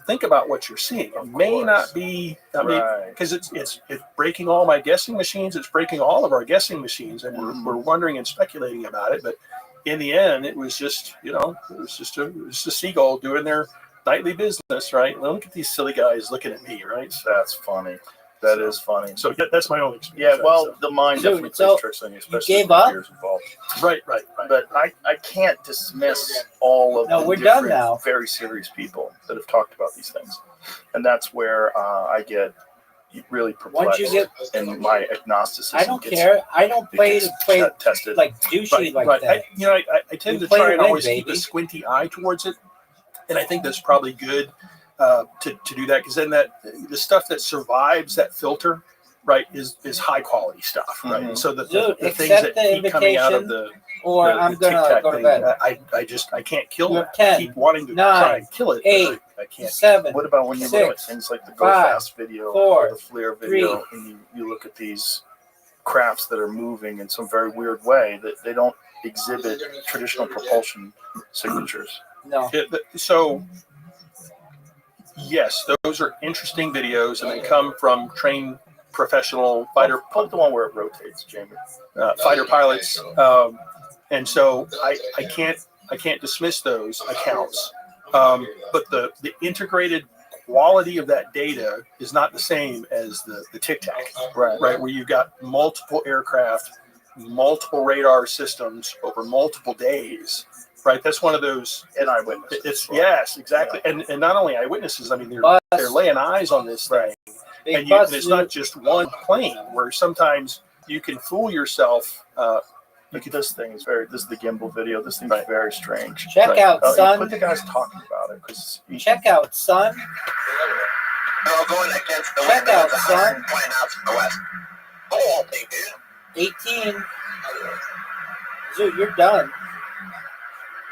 think about what you're seeing. It may not be, because it's breaking all my guessing machines. It's breaking all of our guessing machines, and we're wondering and speculating about it. But in the end, it was just a seagull doing their nightly business, right? Well, look at these silly guys looking at me, right? That's funny. That is funny. So that's my own experience. Yeah, well, the mind definitely plays tricks on you, especially gave when up? fears involved. Right. But I can't dismiss all of No, the we're done different, now. very serious people that have talked about these things, and that's where I get really perplexed. Once you get, and my agnosticism. I don't care. I don't play tested like douchey like that. I tend You to play try to and win, always keep baby. a squinty eye towards it, and I think that's probably good to do that, because then the stuff that survives that filter, right, is high quality stuff, right? Mhm. And so the Dude, things that accept the keep coming out of invitation, or I'm the gonna Tic Tac go to thing, bed. I can't kill You're that. 10, I keep wanting to 9, try and kill it, but 8, I can't. 7, What about when you look at 6, things like the Go 5, Fast video 4, or the FLIR video, 3. and you look at these crafts that are moving in some very weird way that they don't exhibit traditional propulsion signatures. No. So yes, those are interesting videos, and they come from trained professional fighter Put the one where it rotates, Jamie. fighter pilots, and so I can't dismiss those accounts. But the integrated quality of that data is not the same as the Tic Tac, right? Where you've got multiple aircraft, multiple radar systems over multiple days. Right, that's one of those. And eyewitnesses. Yes, exactly, and not only eyewitnesses. I mean, they're laying eyes on this thing, and it's not just one plane. Where sometimes you can fool yourself. This is the gimbal video. This thing's very strange. Check out, son. Put the guys talking about it, because Check out, son. Going against the Check out, son. Pointing out to the west. Oh, baby. 18. Dude, you're done.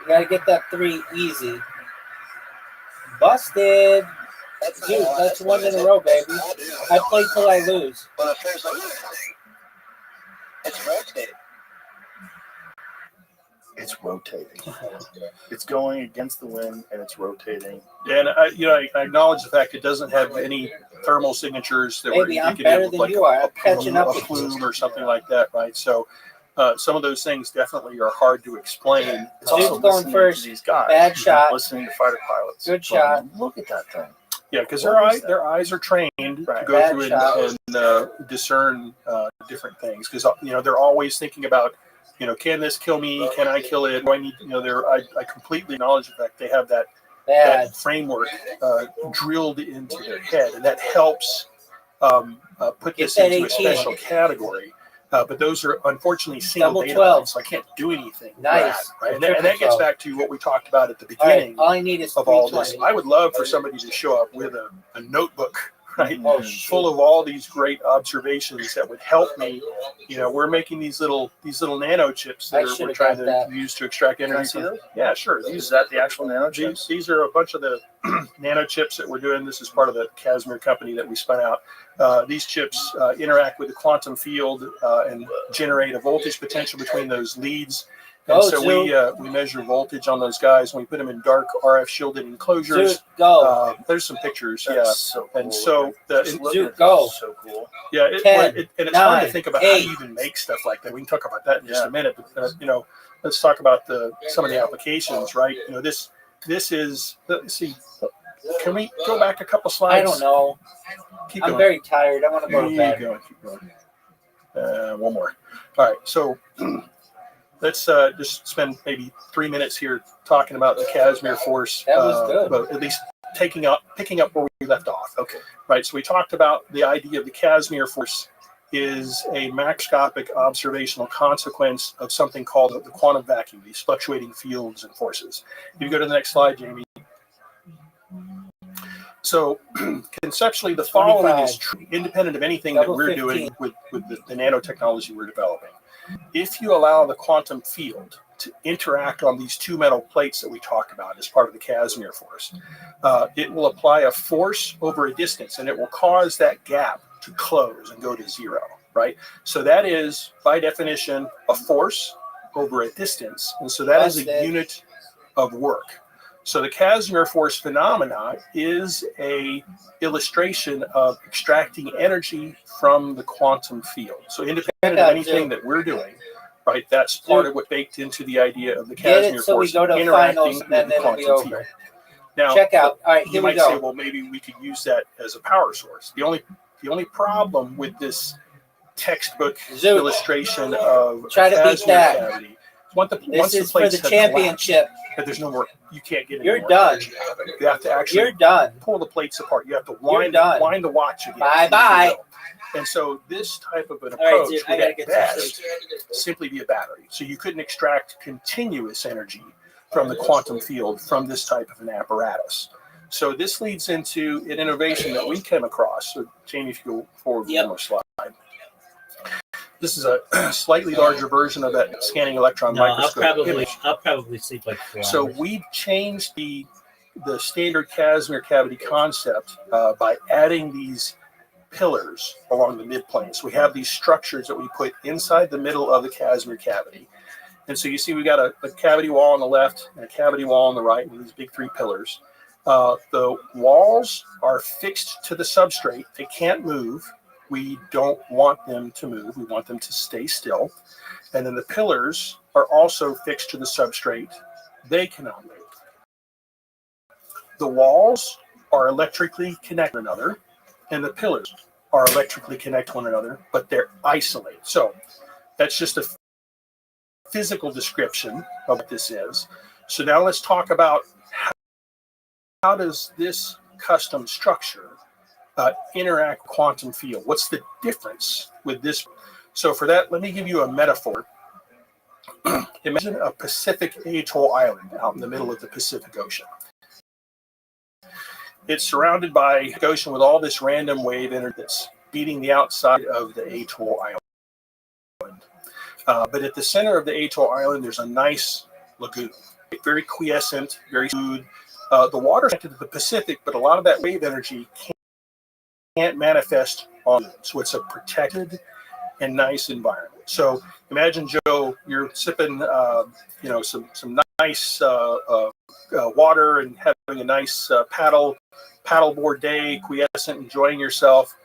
You gotta get that 3 easy. Busted. Dude, that's 1 in a row, baby. I play till I lose. But if there's a thing, it's rotating. it's rotating. It's going against the wind and it's rotating. And I acknowledge the fact it doesn't have any thermal signatures that Maybe I'm better than you are. I'm catching up a with you. plume or something like that, right? So some of those things definitely are hard to explain. It's also Dude's going listening first. to these guys. Bad shot. Listening to fighter pilots. Good shot. Look at that thing. Yeah, because What is that? their eyes are trained to Right. go Bad through shot. and discern different things. Because they're always thinking about, can this kill me? Can I kill it? Do I need? I completely acknowledge the fact they have that Bad. framework drilled into their head, and that helps put Get this that into a 18. special category. But those are unfortunately single Double data 12. points, so I can't do anything. with Nice. that, right? And Triple that gets 12. back to what we talked about at the All right. beginning All I need is of all this. 320. I would love for somebody to show up with a notebook, right, Oh, shoot. full of all these great observations that would help me. We're making these little nano chips I that should've we're trying got to that. use to extract Can I energy see from. those? Yeah, sure. Is that the actual nano chips? These are a bunch of the nano chips that we're doing. This is part of the Casimir company that we spun out. These chips interact with the quantum field and generate a voltage potential between those leads. And Go, so we measure voltage on those guys, and we put them in dark RF shielded enclosures. Dude, go. There's some pictures, That's so cool. and so Just looking Dude, at go. this is so cool. 10, and it's fun to 9, think about how 8. you even make stuff like that. We can talk about that in just Yeah. a minute, but let's talk about some of the applications, right? This is. Let's see. Can we go back a couple slides? I don't know. Keep I'm going. very tired. I want to go to Keep bed. going. Keep going. One more. All right. So let's just spend maybe 3 minutes here talking about the Casimir force. That was good. But at least picking up where we left off. Okay. Right. So we talked about the idea of the Casimir force is a macroscopic observational consequence of something called the quantum vacuum, these fluctuating fields and forces. You go to the next slide, Jamie. So conceptually, the following is true, independent of anything that we're doing with the nanotechnology we're developing. If you allow the quantum field to interact on these two metal plates that we talk about as part of the Casimir force. It will apply a force over a distance, and it will cause that gap to close and go to zero, right? So that is, by definition, a force over a distance. And so that is a unit of work. So the Casimir force phenomena is a illustration of extracting energy from the quantum field. So independent of anything that we're doing, right, that's part of what baked into the idea of the Casimir force interacting with the quantum field. Now, check out. All right, you here we might go. say, well, maybe we could use that as a power source. The only problem with this textbook illustration of Try to beat Casimir that. cavity, once the This is for plates the have championship. collapsed, but there's no more. You can't get any You're more done. energy out of it. You have to actually You're done. pull the plates apart. You have to You're wind done. the watch again. Bye-bye. And so this type of an All right, approach dude, I would gotta at get some best simply be a battery. So you couldn't extract continuous energy from the quantum field from this type of an apparatus. So this leads into an innovation that we came across. So Jamie, if you go forward one more slide. This is a slightly larger version of that scanning electron microscope image. I'll probably sleep like 4 hours. So we've changed the standard Casimir cavity concept by adding these pillars along the midplane. So we have these structures that we put inside the middle of the Casimir cavity. And so you see we got a cavity wall on the left and a cavity wall on the right with these big 3 pillars. The walls are fixed to the substrate. They can't move. We don't want them to move. We want them to stay still. And then the pillars are also fixed to the substrate. They cannot move. The walls are electrically connected to one another, and the pillars are electrically connected to one another, but they're isolated. So that's just a physical description of what this is. So now let's talk about how does this custom structure interact with quantum field? What's the difference with this? So for that, let me give you a metaphor. Imagine a Pacific atoll island out in the middle of the Pacific Ocean. It's surrounded by the ocean with all this random wave energy that's beating the outside of the atoll island. But at the center of the atoll island, there's a nice lagoon, very quiescent, very smooth. The water's connected to the Pacific, but a lot of that wave energy can't manifest on it. So it's a protected and nice environment. So imagine, Joe, you're sipping, some nice water and having a nice paddleboard day, quiescent, enjoying yourself.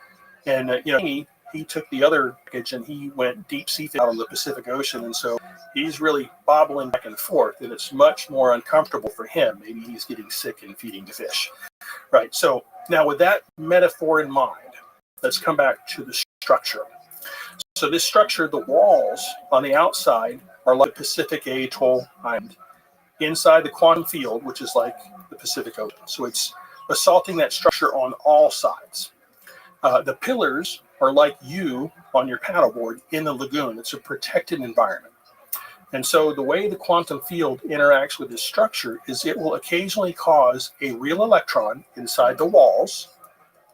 And he took the other package and he went deep sea out on the Pacific Ocean, and so he's really bobbling back and forth, and it's much more uncomfortable for him. Maybe he's getting sick and feeding the fish, right? So now, with that metaphor in mind, let's come back to the structure. So this structure, the walls on the outside are like Pacific atoll island. Inside the quantum field, which is like the Pacific Ocean. So it's assaulting that structure on all sides. The pillars are like you on your paddleboard in the lagoon. It's a protected environment. And so the way the quantum field interacts with this structure is it will occasionally cause a real electron inside the walls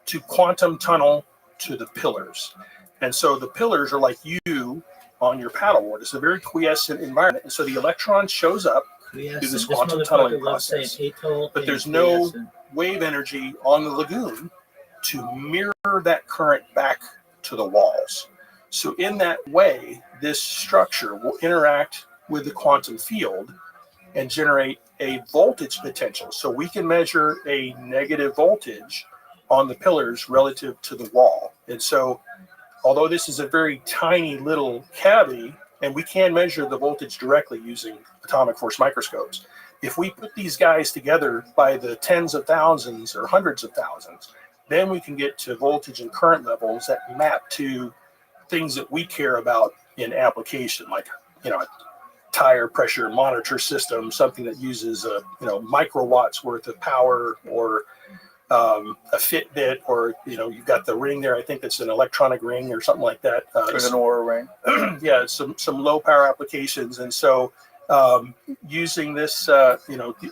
to quantum tunnel to the pillars. And so the pillars are like you on your paddleboard. It's a very quiescent environment. And so the electron shows up through this quantum tunneling process. But there's no wave energy on the lagoon to mirror that current back to the walls. So in that way, this structure will interact with the quantum field and generate a voltage potential. So we can measure a negative voltage on the pillars relative to the wall. And so although this is a very tiny little cavity, and we can measure the voltage directly using atomic force microscopes, if we put these guys together by the tens of thousands or hundreds of thousands, then we can get to voltage and current levels that map to things that we care about in application, like a tire pressure monitor system, something that uses microwatts worth of power, or a Fitbit, or you've got the ring there. I think that's an electronic ring or something like that. There's an Aura ring. Yeah, some low power applications, and so using this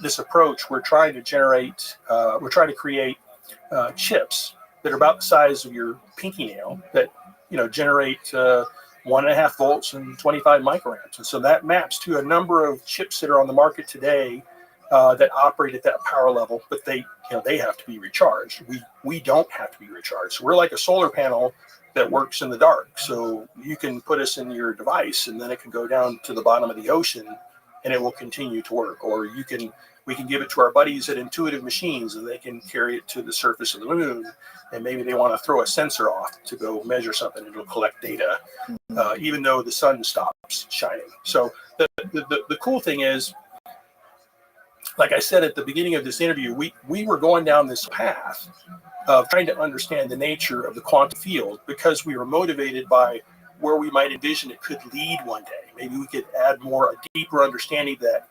this approach, we're trying to create chips that are about the size of your pinky nail that generate 1.5 volts and 25 microamps. And so that maps to a number of chips that are on the market today that operate at that power level, but they have to be recharged. We don't have to be recharged. So we're like a solar panel that works in the dark. So you can put us in your device and then it can go down to the bottom of the ocean and it will continue to work. Or we can give it to our buddies at Intuitive Machines and they can carry it to the surface of the moon. And maybe they want to throw a sensor off to go measure something and it'll collect data, even though the sun stops shining. So the cool thing is, like I said at the beginning of this interview, we were going down this path of trying to understand the nature of the quantum field because we were motivated by where we might envision it could lead one day. Maybe we could add a deeper understanding of that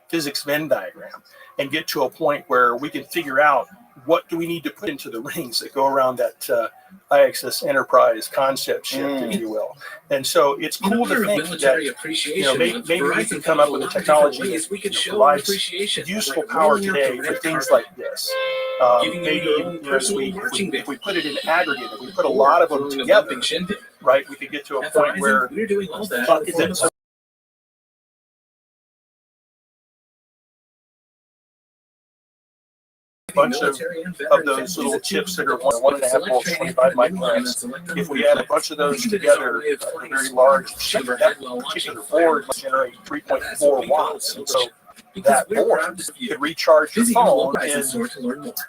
physics Venn diagram and get to a point where we can figure out what do we need to put into the rings that go around that IXS Enterprise concept shift, if you will. And so it's cool to think that maybe we can come up with a technology that provides useful power today for things like this. Maybe if we put it in aggregate, if we put a lot of them together, right, we could get to a point where bunch of those little chips that are 1.5 volts, 25 microamps. If we add a bunch of those together, a very large chip, that particular board must generate 3.4 watts. And so that board could recharge your phone in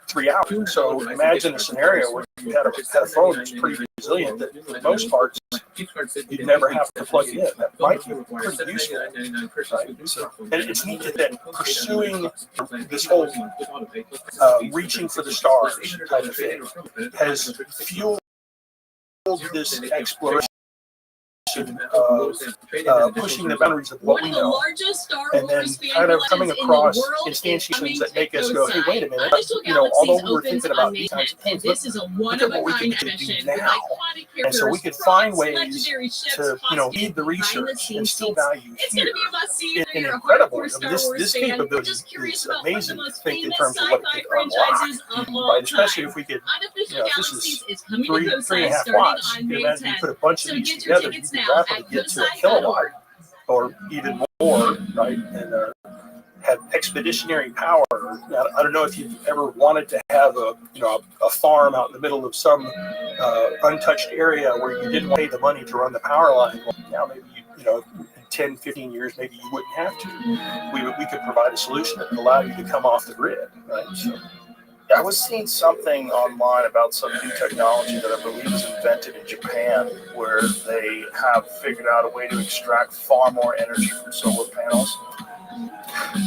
3 hours. So imagine a scenario where you had a phone that's pretty resilient that for the most part you'd never have to plug it in. That might be pretty useful. Right? So, and it's neat that pursuing this whole reaching for the stars type of thing has fueled this exploration of pushing the boundaries of what we know, and then kind of coming across instantiations that make us go, hey, wait a minute, although we were thinking about these kinds of things, look at what we can do now. And so we could find ways to, lead the research and still value here. And incredible. This capability is amazing to think in terms of what it could unlock, right? Especially if we could, if this is 3.5 watts, you can imagine you put a bunch of these together, you can rapidly get to a kilowatt or even more, right? And have expeditionary power. I don't know if you've ever wanted to have a farm out in the middle of some untouched area where you didn't pay the money to run the power line. Well, now maybe in 10, 15 years, maybe you wouldn't have to. We could provide a solution that would allow you to come off the grid, right? So, I was seeing something online about some new technology that I believe was invented in Japan, where they have figured out a way to extract far more energy from solar panels.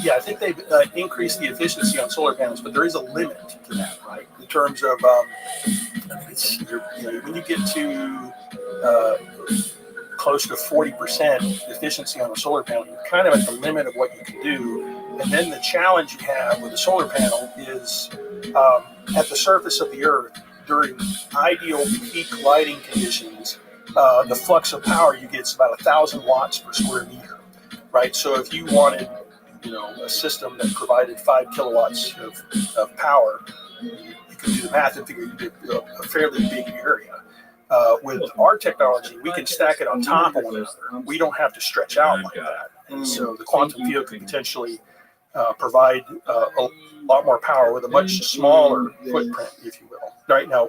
Yeah, I think they've increased the efficiency on solar panels, but there is a limit to that, right? In terms of when you get to close to 40% efficiency on a solar panel, you're kind of at the limit of what you can do. And then the challenge you have with a solar panel is at the surface of the Earth during ideal peak lighting conditions, the flux of power you get is about 1,000 watts per square meter, right? So if you wanted, a system that provided 5 kilowatts of power, you could do the math and figure you did a fairly big area. With our technology, we can stack it on top of one another. We don't have to stretch out like that. And so the quantum field could potentially provide a lot more power with a much smaller footprint, if you will. Right now,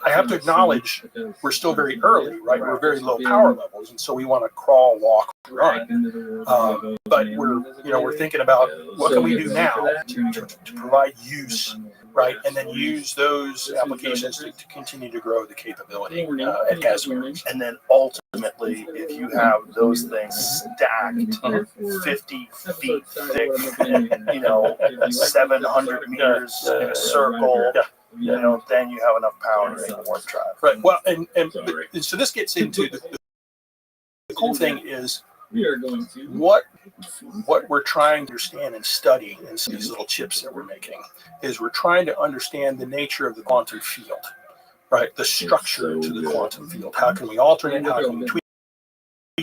I have to acknowledge we're still very early, right? We're very low power levels, and so we want to crawl, walk, run. But we're thinking about what can we do now to provide use, right? And then use those applications to continue to grow the capability at Casimir. And then ultimately, if you have those things stacked 50 feet thick, 700 meters in a circle, then you have enough power to make a warp drive. Right. Well, and so this gets into the cool thing is what we're trying to understand and study in these little chips that we're making is we're trying to understand the nature of the quantum field, right? The structure to the quantum field. How can we alter it? How can we tweak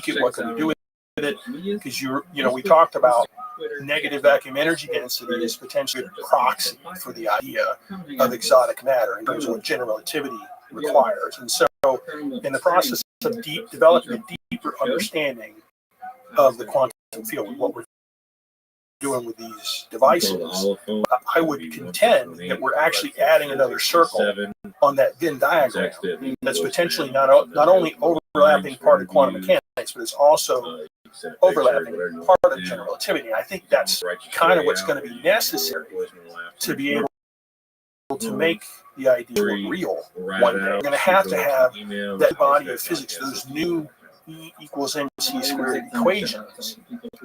it? What can we do with it? Because we talked about negative vacuum energy density is potentially a proxy for the idea of exotic matter in terms of what general relativity requires. And so in the process of developing a deep deeper understanding of the quantum field, what we're doing with these devices, I would contend that we're actually adding another circle on that Venn diagram that's potentially not only overlapping part of quantum mechanics, but it's also overlapping part of general relativity. And I think that's kind of what's going to be necessary to be able to make the idea real one day. We're going to have that body of physics, those new E equals mc squared equations,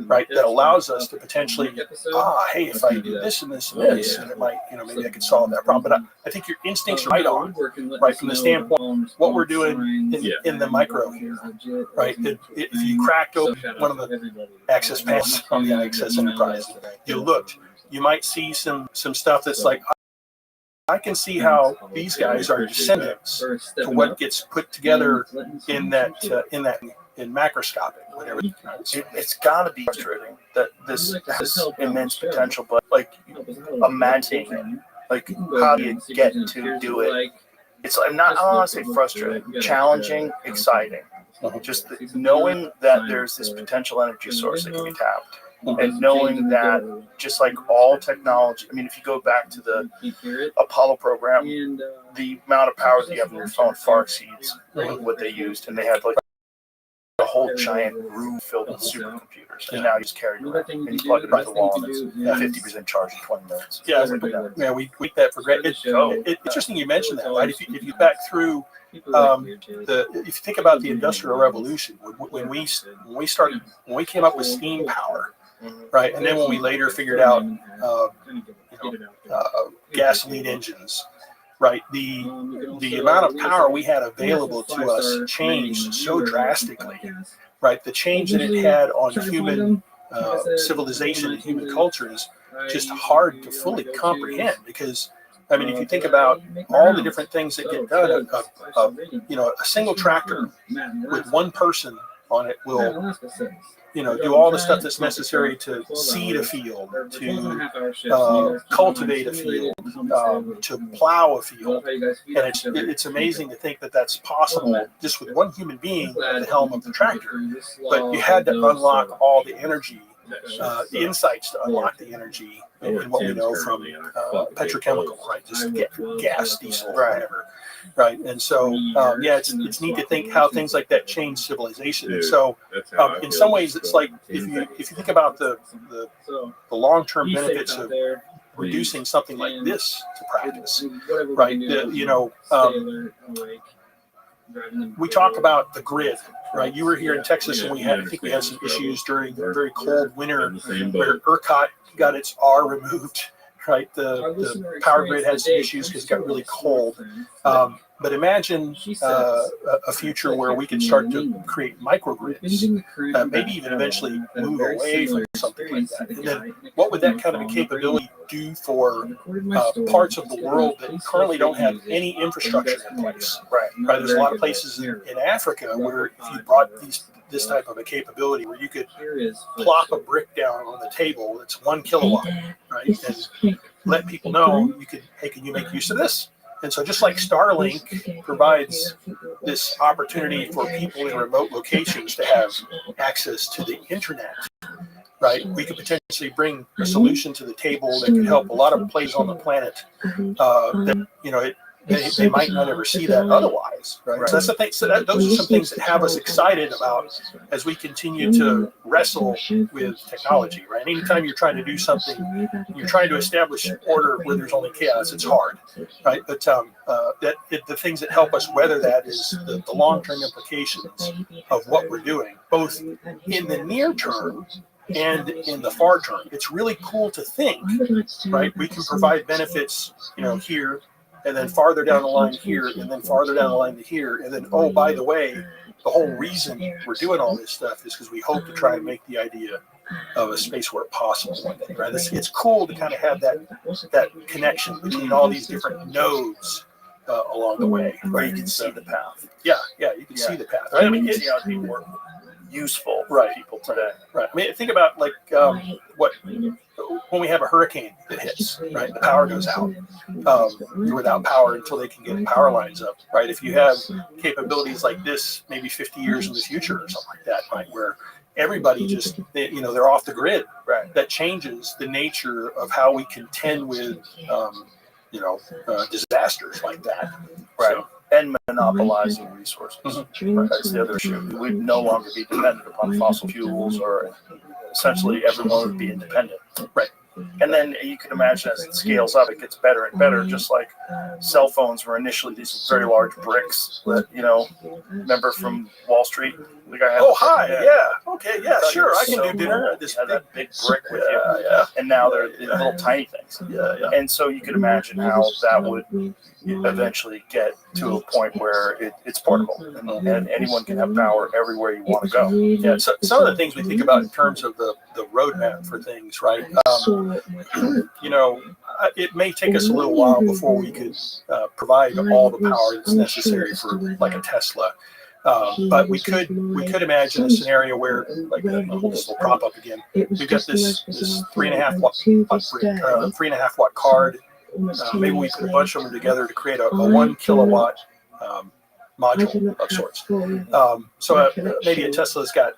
right, that allows us to potentially, hey, if I do this and this and this, and it might, maybe I could solve that problem. But I think your instincts are right on, right, from the standpoint what we're doing in the micro here, right? If you cracked open one of the access panels on the IXS Enterprise, you looked, you might see some stuff that's like, I can see how these guys are descendants to what gets put together in macroscopic, whatever. It's got to be frustrating that this has immense potential, but like imagining it, like how do you get to do it? It's I don't want to say frustrating, challenging, exciting. Just knowing that there's this potential energy source that can be tapped. And knowing that, just like all technology, I mean, if you go back to the Apollo program, the amount of power that you have in your phone far exceeds what they used. And they had like a whole giant room filled with supercomputers. And now you just carry it around and you plug it into the wall and it's 50% charge in 20 minutes. Yeah, we take that for granted. It's interesting you mentioned that, right? If you back through if you think about the Industrial Revolution, when we came up with steam power, right, and then when we later figured out gasoline engines, right, the amount of power we had available to us changed so drastically, right? The change that it had on human civilization and human culture is just hard to fully comprehend, because I mean, if you think about all the different things that get done, a single tractor with one person on it will, do all the stuff that's necessary to seed a field, to cultivate a field, to plow a field. And it's amazing to think that that's possible just with one human being at the helm of the tractor. But you had to unlock all the energy, the insights to unlock the energy in what we know from petrochemical, right? Just gas, diesel, whatever, right? And so, it's neat to think how things like that change civilization. And so, in some ways, it's like if you think about the long-term benefits of reducing something like this to practice, right? We talk about the grid, right? You were here in Texas, and I think we had some issues during the very cold winter where ERCOT got its R removed, right? The power grid had some issues because it got really cold. But imagine a future where we can start to create microgrids, maybe even eventually move away from something like that. And then what would that kind of a capability do for parts of the world that currently don't have any infrastructure in place? Right. There's a lot of places in Africa where if you brought this type of a capability where you could plop a brick down on the table that's 1 kilowatt, right, and let people know can you make use of this? And so just like Starlink provides this opportunity for people in remote locations to have access to the internet, right, we could potentially bring a solution to the table that could help a lot of places on the planet that they might not ever see that otherwise, right? So that's the thing. So those are some things that have us excited about as we continue to wrestle with technology, right? Anytime you're trying to do something, you're trying to establish order where there's only chaos. It's hard, right? But the things that help us weather that is the long-term implications of what we're doing, both in the near term and in the far term. It's really cool to think, right? We can provide benefits, here, and then farther down the line here, and then farther down the line to here, and then, oh, by the way, the whole reason we're doing all this stuff is because we hope to try and make the idea of a space where possible one day, right? It's cool to kind of have that connection between all these different nodes along the way, where you can see the path. Yeah, you can see the path. Right? I mean, it's how to be more useful for right. people today. Right. I mean, think about like one when we have a hurricane that hits, right, the power goes out. You're without power until they can get power lines up, right? If you have capabilities like this, maybe 50 years in the future or something like that, right, where everybody just, they're off the grid, right? That changes the nature of how we contend with, disasters like that, Right. So, And monopolizing resources. Right. That's the other issue. We'd no longer be dependent upon fossil fuels, or essentially everyone would be independent. Right. And then you can imagine as it scales up, it gets better and better, just like cell phones were initially these very large bricks that, remember from Wall Street? The guy had Okay, yeah, sure, I can do dinner. This had that big brick with you. Yeah. And now they're little tiny things. Yeah. And so you can imagine how that would eventually get to a point where it's portable and anyone can have power everywhere you want to go. Yeah, so some of the things we think about in terms of the roadmap for things, right? It may take us a little while before we could provide all the power that's necessary for like a Tesla. But we could imagine a scenario where, like, I'll hold this little prop up again. We've got this 3.5 watt card. Maybe we put a bunch of them together to create a 1 kilowatt module of sorts. So maybe a Tesla's got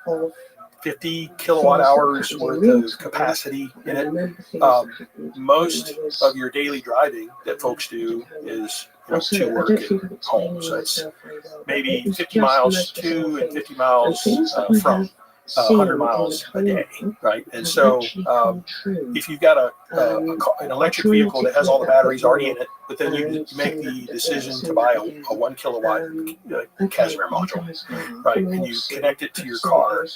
50 kilowatt hours worth of capacity in it. Most of your daily driving that folks do is to work and home. So it's maybe 50 miles to and 50 miles from. 100 miles a day, right? And so if you've got an electric vehicle that has all the batteries already in it, but then you make the decision to buy a 1 kilowatt Casimir module, right? And you connect it to your car,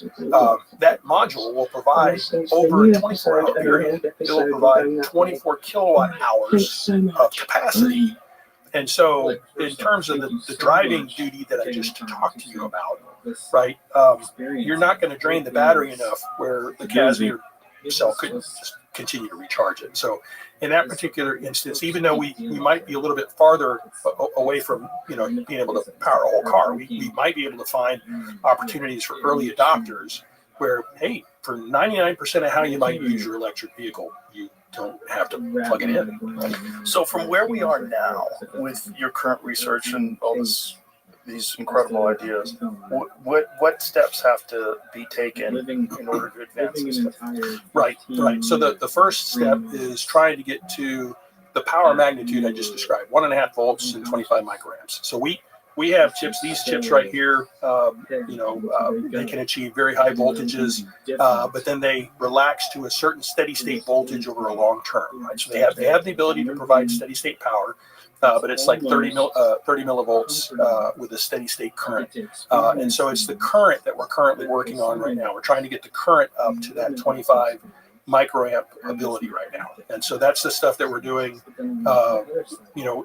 that module will provide over a 24-hour period, it will provide 24 kilowatt hours of capacity. And so in terms of the driving duty that I just talked to you about, right, you're not going to drain the battery enough where the Casimir cell couldn't just continue to recharge it. So in that particular instance, even though we might be a little bit farther away from being able to power a whole car, we might be able to find opportunities for early adopters where, hey, for 99% of how you might use your electric vehicle, you don't have to plug it in. Right? So from where we are now with your current research and all these incredible ideas, what steps have to be taken in order to advance this stuff? Right. So the first step is trying to get to the power magnitude I just described, 1.5 volts and 25 microamps. So we have chips, these chips right here, they can achieve very high voltages, but then they relax to a certain steady state voltage over a long term. Right? So they have the ability to provide steady state power, but it's like 30 millivolts with a steady state current. And so it's the current that we're currently working on right now. We're trying to get the current up to that 25 microamp ability right now. And so that's the stuff that we're doing.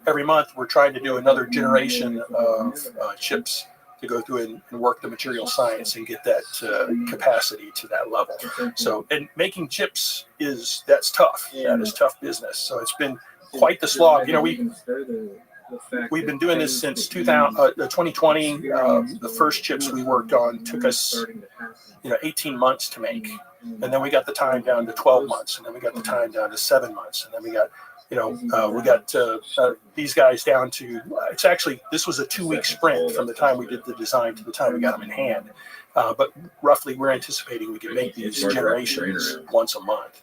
Every month we're trying to do another generation of chips to go through and work the material science and get that capacity to that level. So, and making chips that's tough. That is tough business. So it's been quite the slog. We've been doing this since 2020. The first chips we worked on took us 18 months to make. And then we got the time down to 12 months, and then we got the time down to 7 months, and then we got, these guys down to, this was a 2-week sprint from the time we did the design to the time we got them in hand. But roughly we're anticipating we can make these generations once a month.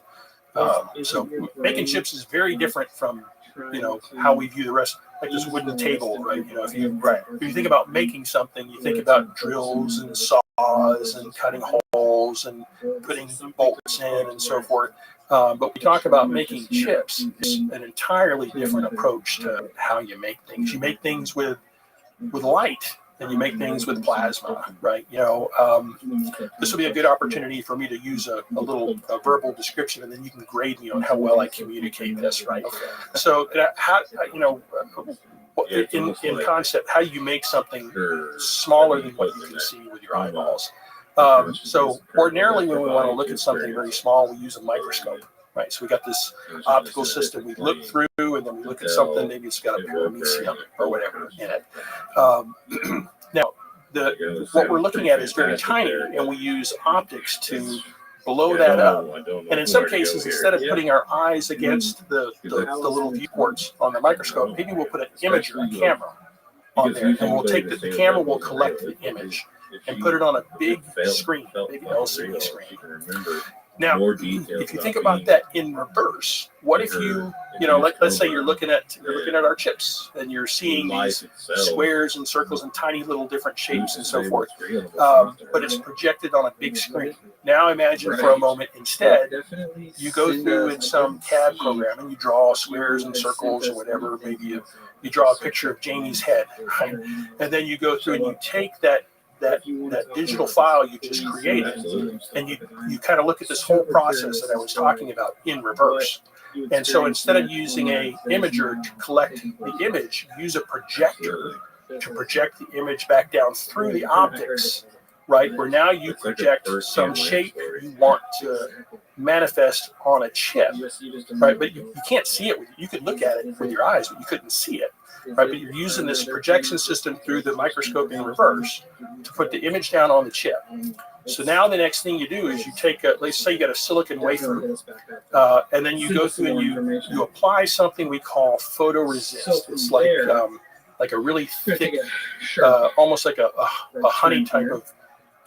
So making chips is very different from, how we view the rest, like this wooden table, right? If you think about making something, you think about drills and saws and cutting holes and putting bolts in and so forth. But we talk about making chips. It's an entirely different approach to how you make things. You make things with light, and you make things with plasma, right? This will be a good opportunity for me to use a little verbal description, and then you can grade me on how well I communicate this, right? So, in concept, how you make something smaller than what you can see with your eyeballs. So ordinarily when we want to look at something very small, we use a microscope, right? So we got this optical system we look through, and then we look at something, maybe it's got a paramecium or whatever in it. Now, what we're looking at is very tiny, and we use optics to blow that up. And in some cases, instead of putting our eyes against the little viewports on the microscope, maybe we'll put an imager, a camera on there, and we'll take the camera will collect the image and put it on a big screen, big LCD screen. Now, if you think about that in reverse, what if let's say you're looking at our chips and you're seeing these squares and circles and tiny little different shapes and so forth, but it's projected on a big screen. Now imagine for a moment, instead, you go through in some CAD program and you draw squares and circles or whatever. Maybe you draw a picture of Jamie's head, right? And then you go through and you take that digital file you just created, and you kind of look at this whole process that I was talking about in reverse. And so instead of using a imager to collect the image, use a projector to project the image back down through the optics, right? Where now you project some shape you want to manifest on a chip, right? But you can't see it. You could look at it with your eyes, but you couldn't see it. Right, but you're using this projection system through the microscope in reverse to put the image down on the chip. So now the next thing you do is you take let's say you got a silicon wafer, and then you go through and you apply something we call photoresist. It's like a really thick, almost like a honey type of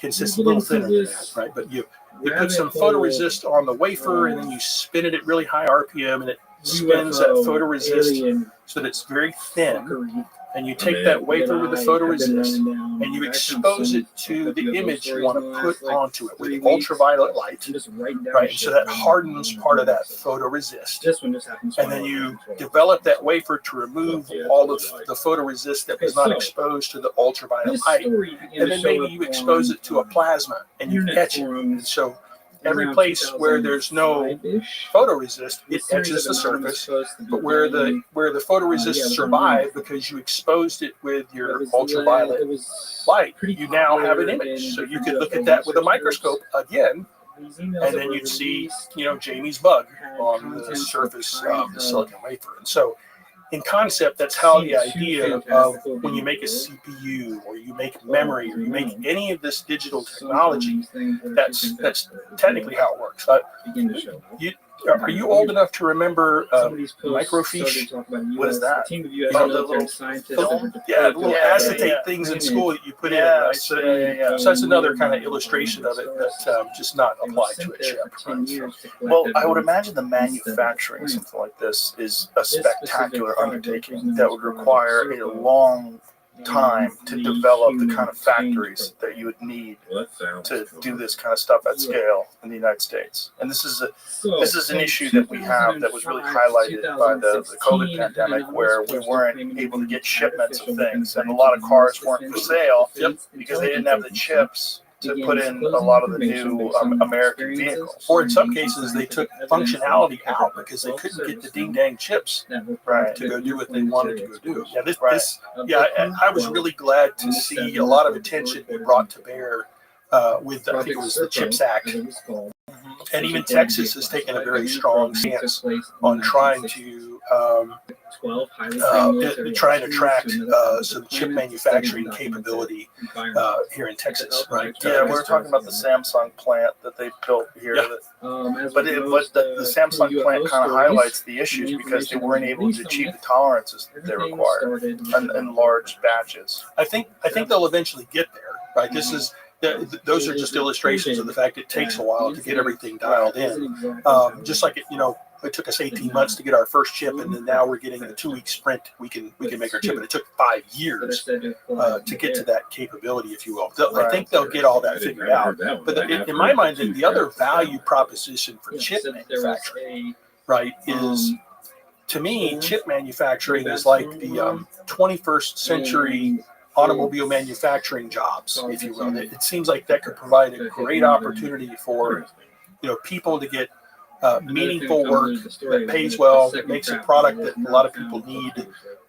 consistency, a little thinner than that, right? But you put some photoresist on the wafer, and then you spin it at really high RPM, and it spins that photoresist so that it's very thin, and you take that wafer with the photoresist and you expose it to the image you want to put onto it with ultraviolet light, right? So that hardens part of that photoresist, and then you develop that wafer to remove all of the photoresist that was not exposed to the ultraviolet light, and then maybe you expose it to a plasma and you etch it. And so every place where there's no photoresist, it etches the surface, but where the photoresist survived because you exposed it with your ultraviolet light, you now have an image. So you could look at that with a microscope again, and then you'd see, Jamie's bug on the surface of the silicon wafer. And so in concept, that's how the idea of when you make a CPU or you make memory or you make any of this digital technology, that's technically how it works. Are you old enough to remember microfiche? What is that? The little film? Yeah, the little acetate things in school that you put in, right? So that's another kind of illustration of it that's just not applied to a chip. Right? Well, I would imagine the manufacturing something like this is a spectacular undertaking that would require a long time to develop the kind of factories that you would need to do this kind of stuff at scale in the United States. And this is an issue that we have that was really highlighted by the COVID pandemic, where we weren't able to get shipments of things, and a lot of cars weren't for sale because they didn't have the chips to put in a lot of the new American vehicles. Or in some cases, they took functionality out because they couldn't get the ding-dang chips to go do what they wanted to go do. I was really glad to see a lot of attention be brought to bear with, I think it was the CHIPS Act. And even Texas has taken a very strong stance on trying to attract some chip manufacturing capability here in Texas, right? Yeah, we were talking about the Samsung plant that they built here. Yeah. But the Samsung plant kind of highlights the issues because they weren't able to achieve the tolerances that they require in large batches. I think they'll eventually get there, right? Those are just illustrations of the fact it takes a while to get everything dialed in. Just like it took us 18 months to get our first chip, and then now we're getting a 2-week sprint. We can make our chip, and it took 5 years to get to that capability, if you will. I think they'll get all that figured out. But in my mind, the other value proposition for chip manufacturing, right, is, to me, chip manufacturing is like the 21st century automobile manufacturing jobs, if you will. It seems like that could provide a great opportunity for people to get meaningful work that pays well, that makes a product that a lot of people need,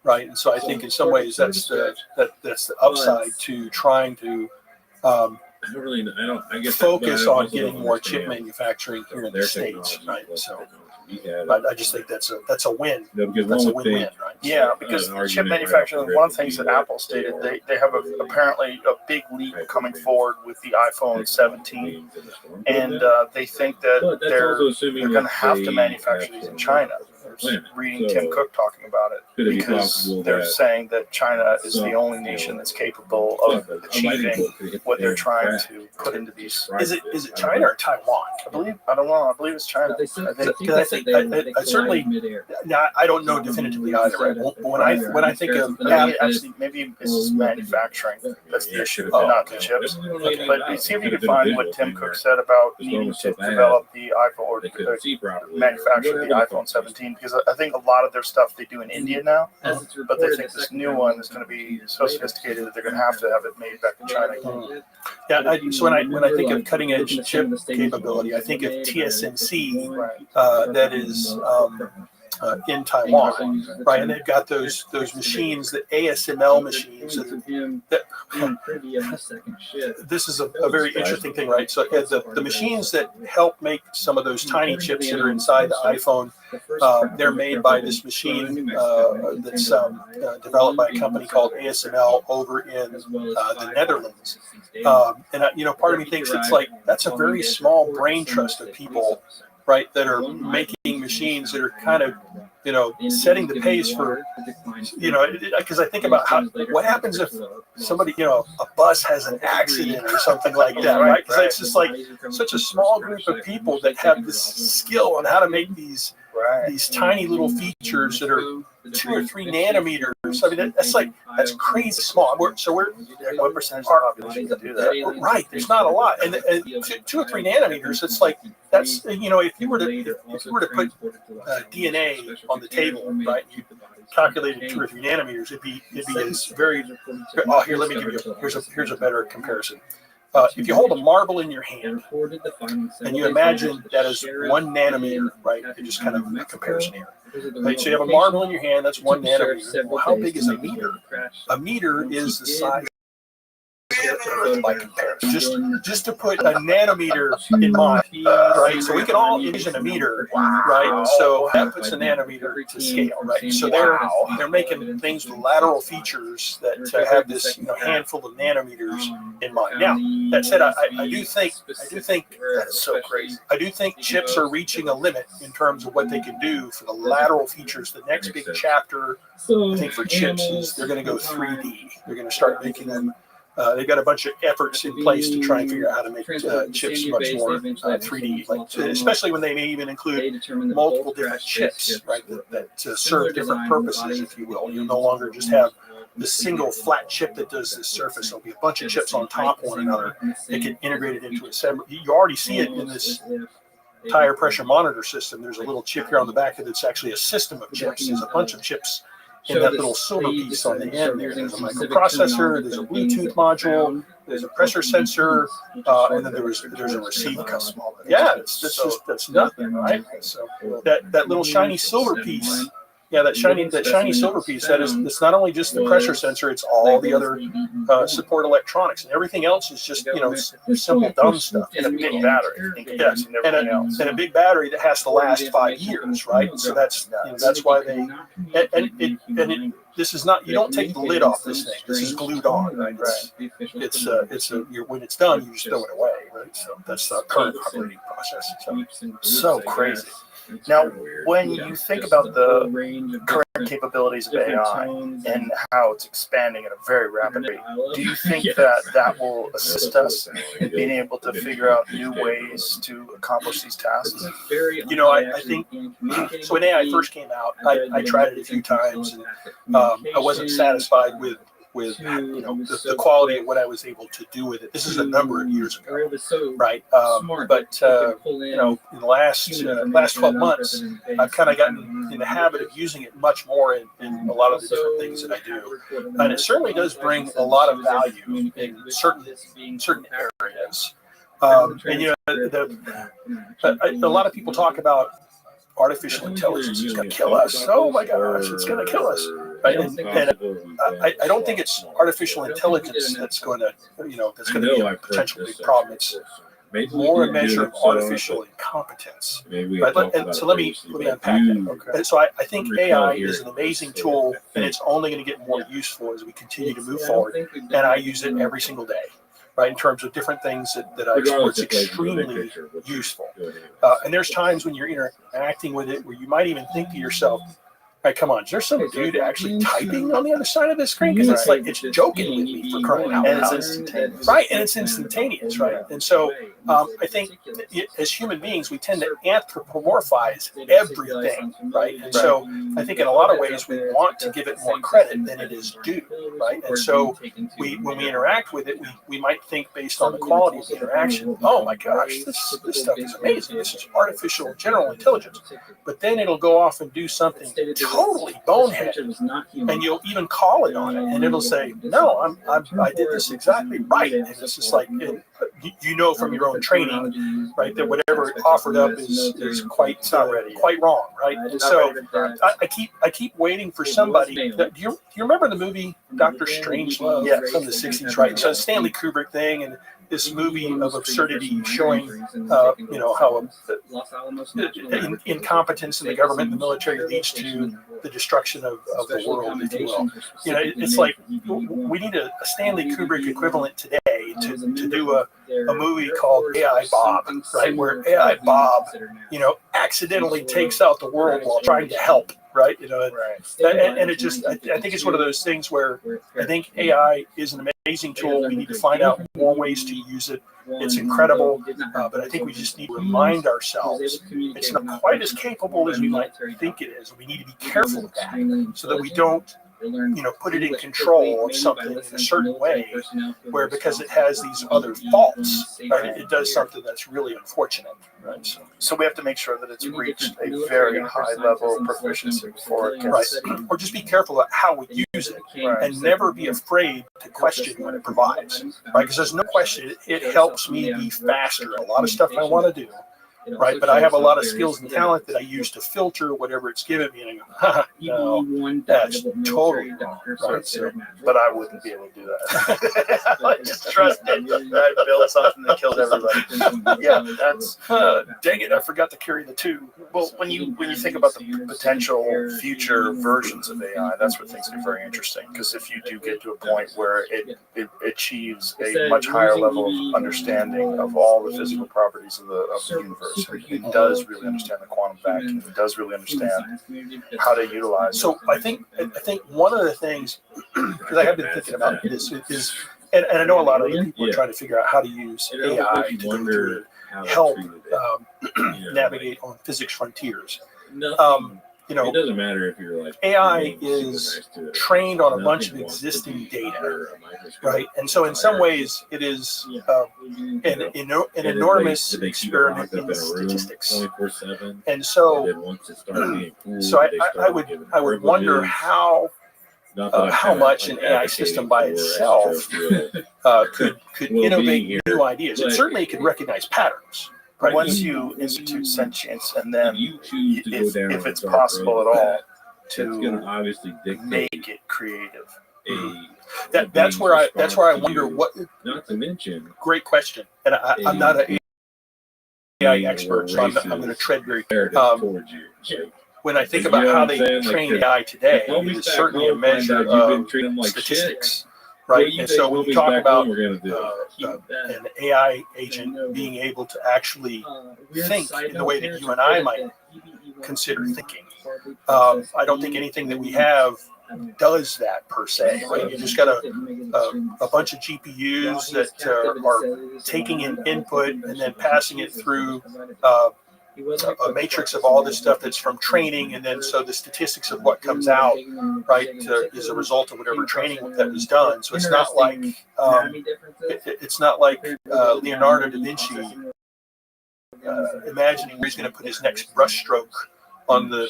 right? And so I think in some ways that's the upside to trying to focus on getting more chip manufacturing here in the States, right? So I just think that's a win. Because That's a one would win-win, think, right? Yeah, because chip manufacturers, one of the things that Apple stated, they have apparently a big leap coming forward with the iPhone 17, and they think that they're going to have to manufacture these in China. There's reading Tim Cook talking about it because they're saying that China is the only nation that's capable of achieving what they're trying to put into these. Is it China or Taiwan? I don't know. I believe it's China. I certainly. Now, I don't know definitively either. Right? When I think of Maybe it's manufacturing that's the issue, not the chips. But see if you can find what Tim Cook said about needing to develop the iPhone or manufacture the iPhone 17, because I think a lot of their stuff they do in India now, but they think this new one is going to be so sophisticated that they're going to have it made back in China. Yeah. So when I think of cutting edge chip capability, I think of TSMC, that is in Taiwan, right? And they've got those machines, the ASML machines. This is a very interesting thing, right? So the machines that help make some of those tiny chips that are inside the iPhone, they're made by this machine that's developed by a company called ASML over in the Netherlands. And part of me thinks it's like that's a very small brain trust of people, right, that are making machines that are kind of, setting the pace for, because I think about what happens if somebody, a bus has an accident or something like that, right? Because it's just like such a small group of people that have this skill on how to make these tiny little features that are 2 or 3 nanometers. I mean, that's crazy small. What percentage of the population can do that? Right. There's not a lot, and 2 or 3 nanometers. It's like that's if you were to put DNA on the table, right? You calculated 2 or 3 nanometers. It'd be as very. Oh, here, let me give you. Here's a better comparison. If you hold a marble in your hand and you imagine that as 1 nanometer, right? It's just kind of a comparison here. Right, so you have a marble in your hand, that's 1 nanometer. Well, how big is a meter? A meter is the size by comparison. Just to put a nanometer in mind, right? So we can all envision a meter, right? So that puts a nanometer to scale, right? So they're making things with lateral features that have this handful of nanometers in mind. Now that said, I do think that's so crazy. I do think chips are reaching a limit in terms of what they can do for the lateral features. The next big chapter, I think, for chips is they're going to go 3D. They're going to start making them. They've got a bunch of efforts in place to try and figure out how to make chips much more 3D, especially when they may even include multiple different chips, right, that serve different purposes, if you will. You'll no longer just have the single flat chip that does this surface. There'll be a bunch of chips on top of one another that get integrated into a separate. You already see it in this tire pressure monitor system. There's a little chip here on the back that's actually a system of chips. There's a bunch of chips in that little silver piece on the end there. There's a microprocessor, there's a Bluetooth module, there's a pressure sensor, and then there's a receiver. Yeah, that's nothing, right? So that little shiny silver piece. Yeah, that shiny silver piece. It's not only just the pressure sensor; it's all the other support electronics, and everything else is just simple dumb stuff. And a big battery. Yes, and a big battery that has to last 5 years, right? So that's why this is not. You don't take the lid off this thing. This is glued on, right? It's when it's done, you just throw it away, right? So that's the current operating process. So crazy. Now, when you think about the current capabilities of AI and how it's expanding at a very rapid rate, do you think that will assist us in being able to figure out new ways to accomplish these tasks? I think so. When AI first came out, I tried it a few times, and I wasn't satisfied with the quality of what I was able to do with it. This is a number of years ago, right? But in the last 12 months, I've kind of gotten in the habit of using it much more in a lot of the different things that I do, and it certainly does bring a lot of value in certain areas. A lot of people talk about artificial intelligence is going to kill us. Oh my gosh, it's going to kill us. Right? And I don't think it's artificial intelligence that's going to be a potential big problem. more a measure of artificial incompetence. Right? So let me unpack that. Okay. And so I think AI is an amazing tool, and it's only going to get more useful as we continue to move forward. And I use it every single day, right? In terms of different things that I explore, it's extremely useful. And there's times when you're interacting with it where you might even think to yourself, all right, come on, is there some dude actually typing on the other side of the screen? Because it's like it's joking with me for crying out And it's loud. instantaneous. Right, and it's instantaneous, right? And so I think as human beings, we tend to anthropomorphize everything, right? And so I think in a lot of ways we want to give it more credit than it is due, right? And so when we interact with it, we might think based on the quality of the interaction, oh my gosh, this stuff is amazing. This is artificial general intelligence. But then it'll go off and do something totally boneheaded, and you'll even call it on it, and it'll say, "No, I did this exactly right." And it's just like you know from your own training, right, that whatever it offered up is quite wrong, right? And so I keep waiting for somebody. Do you remember the movie Dr. Strangelove? Yeah, from the '60s, right? So Stanley Kubrick thing, and this movie of absurdity showing, how incompetence in the government and the military leads to the destruction of the world, if you will. It's like we need a Stanley Kubrick equivalent today to do a movie called AI Bob, right? Where AI Bob, accidentally takes out the world while trying to help, right? And it just, I think it's one of those things where I think AI is an amazing tool. We need to find out more ways to use it. It's incredible, but I think we just need to remind ourselves it's not quite as capable as we might think it is. We need to be careful of that so that we don't put it in control of something in a certain way where because it has these other faults, right, it does something that's really unfortunate, right? So we have to make sure that it's reached a very high level of proficiency before it gets... Right. Or just be careful about how we use it, and never be afraid to question what it provides, right? Because there's no question it helps me be faster at a lot of stuff I want to do. Right, but I have a lot of skills and talent that I use to filter whatever it's given me, and I go, no, that's totally wrong. Right? So, but I wouldn't be able to do that. I just trust it. I built something that killed everybody. Yeah, that's dang it! I forgot to carry the two. Well, when you think about the potential future versions of AI, that's what things get very interesting. Because if you do get to a point where it achieves a much higher level of understanding of all the physical properties of the universe. It does really understand the quantum vacuum. It does really understand how to utilize. So I think one of the things, because I have been thinking about this, is, and I know a lot of people are trying to figure out how to use AI to help navigate on physics frontiers. It doesn't matter if you're like AI is trained on a bunch of existing data, right? And so in some ways it is an enormous experiment in statistics. And so I would wonder how much an AI system by itself could innovate new ideas. It certainly could recognize patterns. Right. Once you institute sentience, and then if it's possible at all to obviously make it creative, that's where I wonder what. Not to mention, great question, and I'm not an AI expert, so I'm going to tread very. Towards you. When I think about how they train AI today, it is certainly a measure of statistics. Right, and so when you talk about an AI agent being able to actually think in the way that you and I might consider thinking, I don't think anything that we have does that per se. Right, you just got a bunch of GPUs that are taking in input and then passing it through a matrix of all this stuff that's from training, and then so the statistics of what comes out, right, is a result of whatever training that was done. So it's not like Leonardo da Vinci imagining where he's going to put his next brushstroke on the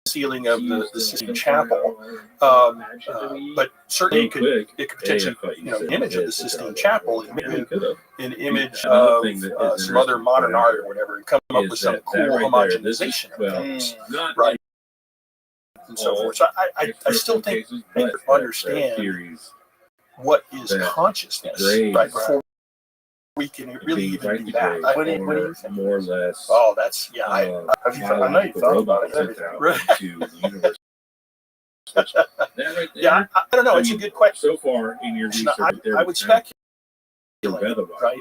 ceiling of the Sistine Chapel, but certainly it could potentially, an image of the Sistine Chapel, an image of some other modern art or whatever, and come up with some cool homogenization of things, right, and so forth. So I still think we understand what is consciousness, right, before we can really even do that. What do you think? More or less. Oh, that's I Have you? I know you thought about it. Right. To the universe. That right there, Yeah, I don't know. It's a good question. So far in your research, I would speculate, right?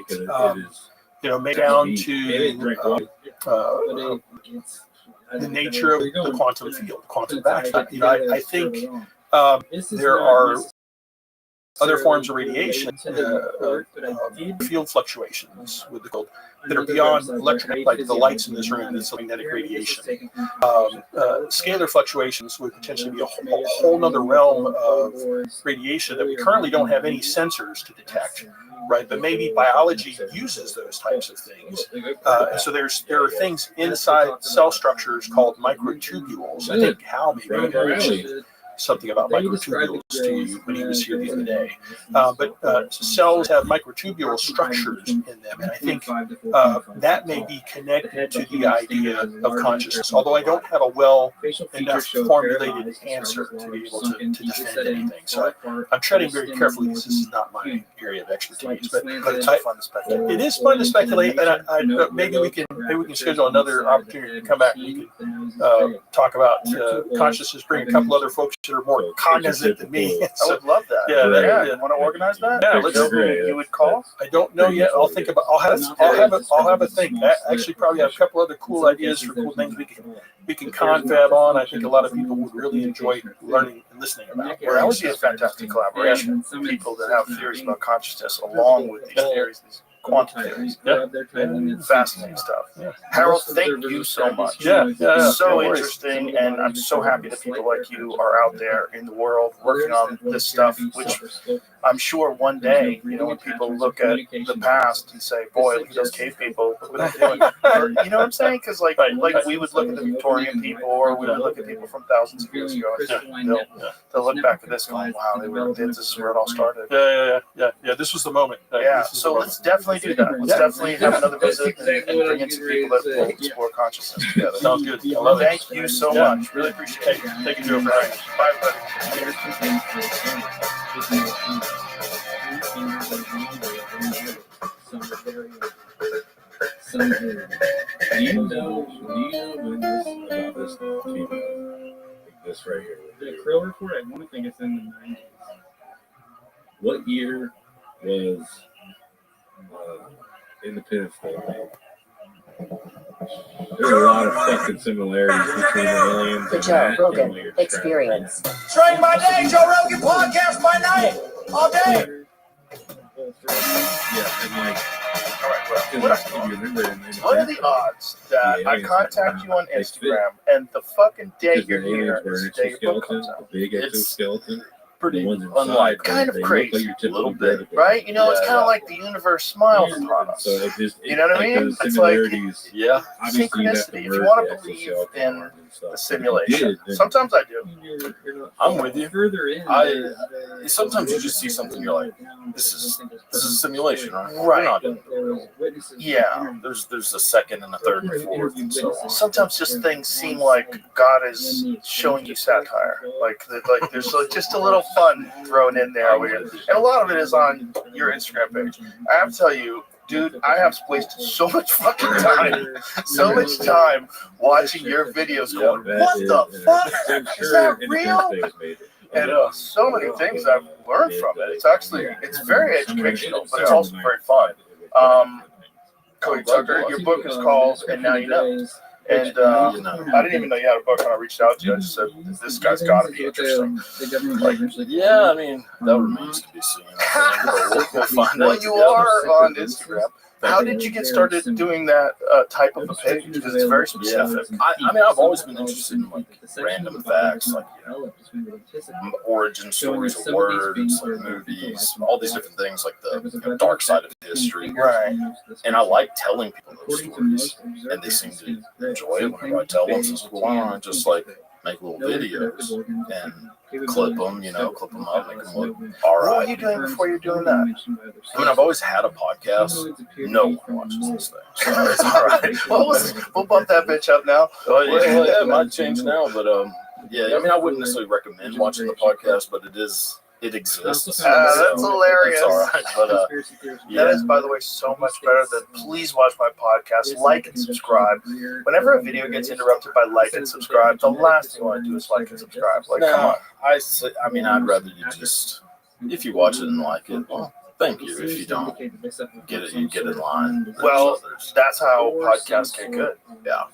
Because it is. Maybe down It drink water. to the nature of the quantum field, quantum vacuum. I think there are other forms of radiation, field fluctuations with the field that are beyond electric, like the lights in this room, is magnetic radiation. Scalar fluctuations would potentially be a whole nother realm of radiation that we currently don't have any sensors to detect, right? But maybe biology uses those types of things. And so there are things inside cell structures called microtubules. I think Hal maybe mentioned something about microtubules to you when he was here the other day. But cells have microtubule structures in them, and I think that may be connected to the idea of consciousness, although I don't have a well enough formulated answer to be able to defend anything. So I'm treading very carefully because this is not my area of expertise. But it's fun to speculate. it is fun to speculate, and maybe we can schedule another opportunity to come back and we can talk about consciousness, bring a couple other folks that are more cognizant than me. I would love that. Yeah. Want to organize that? Yeah, let's know who you would call. I don't know yet. I'll think about. I'll have a think. I actually probably have a couple other cool ideas for cool things we can confab on. I think a lot of people would really enjoy learning and listening about. Well, that would be a fantastic collaboration. People that have theories about consciousness along with these theories, these quantum theories. Fascinating stuff. Harold, thank you so much. So interesting, and I'm so happy that people like you are out there in the world working on this stuff, which I'm sure one day, when people look at the past and say, boy, look at those cave people, look what they're doing. Or, you know what I'm saying? Because like we would look at the Victorian people, or we would look at people from thousands of years ago, and they'll look back at this going, wow, this is where it all started. Yeah. This was the moment. So let's definitely do that. Let's definitely have another visit and bring in some people that will explore consciousness together. Sounds good. I love it. Thank you so much. Really appreciate it. Thank you, Joe. Bye, buddy. Do you know this TV? This right here. The Krill report, I want to think it's in the 90s. What year was Independence Day made? There's a lot of fucking similarities between the aliens The and Joe that Rogan and your Experience. Train by day, Joe Rogan podcast by night, all day. Yeah, and like, All right, well, if you remember, what are the odds that I contact you on Instagram and the fucking day because you're the aliens here were is an the day your book exoskeleton, comes out? a big It's exoskeleton. Pretty The ones inside, unlikely. Kind of they look crazy, like your a typical little bit, predator. Right? It's kind Yeah. of like the universe smiles upon us. So it just, You know what I mean? Those It's like similarities, Yeah. obviously you'd have to synchronicity. If you merge want the to believe exoskeleton in parts and stuff. the But if you simulation, did, then sometimes I do. I'm with you. Further in, Sometimes you just see something, you're like, this is a simulation, right? Right. We're not doing it. Yeah. There's a second and a third and a fourth and so on. Sometimes just things seem like God is showing you satire. Like there's just a little fun thrown in there. And a lot of it is on your Instagram page. I have to tell you, dude, I have wasted so much fucking time watching your videos going, what the fuck? Is that real? And so many things I've learned from it. It's very educational, but it's also very fun. Cody Tucker, your book is called And Now You Know. And I didn't even know you had a book when I reached out to you. I just said, this guy's got to be interesting. Yeah, I mean, that remains to be seen. We'll find Well, out you together. are on Instagram. How did you get started doing that type of a page? Because it's very specific. I mean, I've always been interested in like random facts, like origin stories of words, like movies, all these different things, like the dark side of history. Right. And I like telling people those stories, and they seem to enjoy it whenever I tell them. So why don't I just like make little videos and clip them, clip them up, make them look all What were right. you doing before you're doing that? I mean, I've always had a podcast. No one watches this thing. So it's All right. We'll bump that bitch up now. Well, yeah, it might change now, but yeah, I mean, I wouldn't necessarily recommend watching the podcast, but it is it exists. That's So hilarious. It's all right, but That is, by the way, so much better than please watch my podcast, like and subscribe. Whenever a video gets interrupted by like and subscribe, the last thing you want to do is like and subscribe. Like, come on. I mean, I'd rather you just, if you watch it and like it, well, thank you. If you don't get it, you get in line. Well, that's how podcasts get good. Yeah.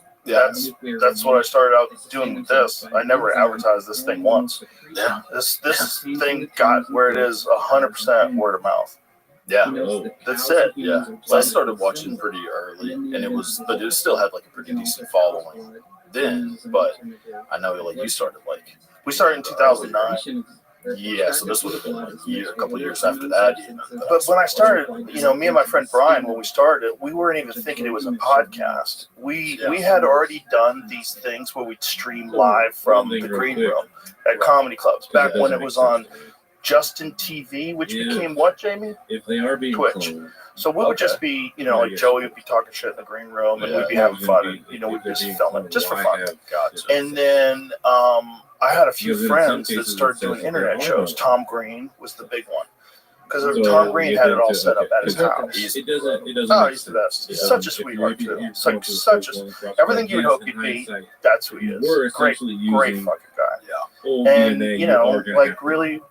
That's what I started out doing with this. I never advertised this thing once. Yeah. This thing got where it is 100% word of mouth. Yeah. That's it. Yeah. So I started watching pretty early, and but it still had like a pretty decent following then. But I know like you started like We started in 2009. Yeah, so this would have been like a couple of years after that. But when I started, me and my friend Brian, when we started, we weren't even thinking it was a podcast. We had already done these things where we'd stream live from the green room at comedy clubs back when it was on Justin TV, which became what, Jamie? If they are being Twitch. So we would just be, like Joey would be talking shit in the green room, and we'd be having fun, and we'd just film it just for fun. Gotcha. And then I had a few friends that started doing internet shows. Tom Green was the big one. Because Tom Green had it all set up at his house. It doesn't. Oh, he's the best. He's such a sweetheart, too. It's like everything you would hope he'd be, that's who he is. Great fucking guy. Yeah. And, like really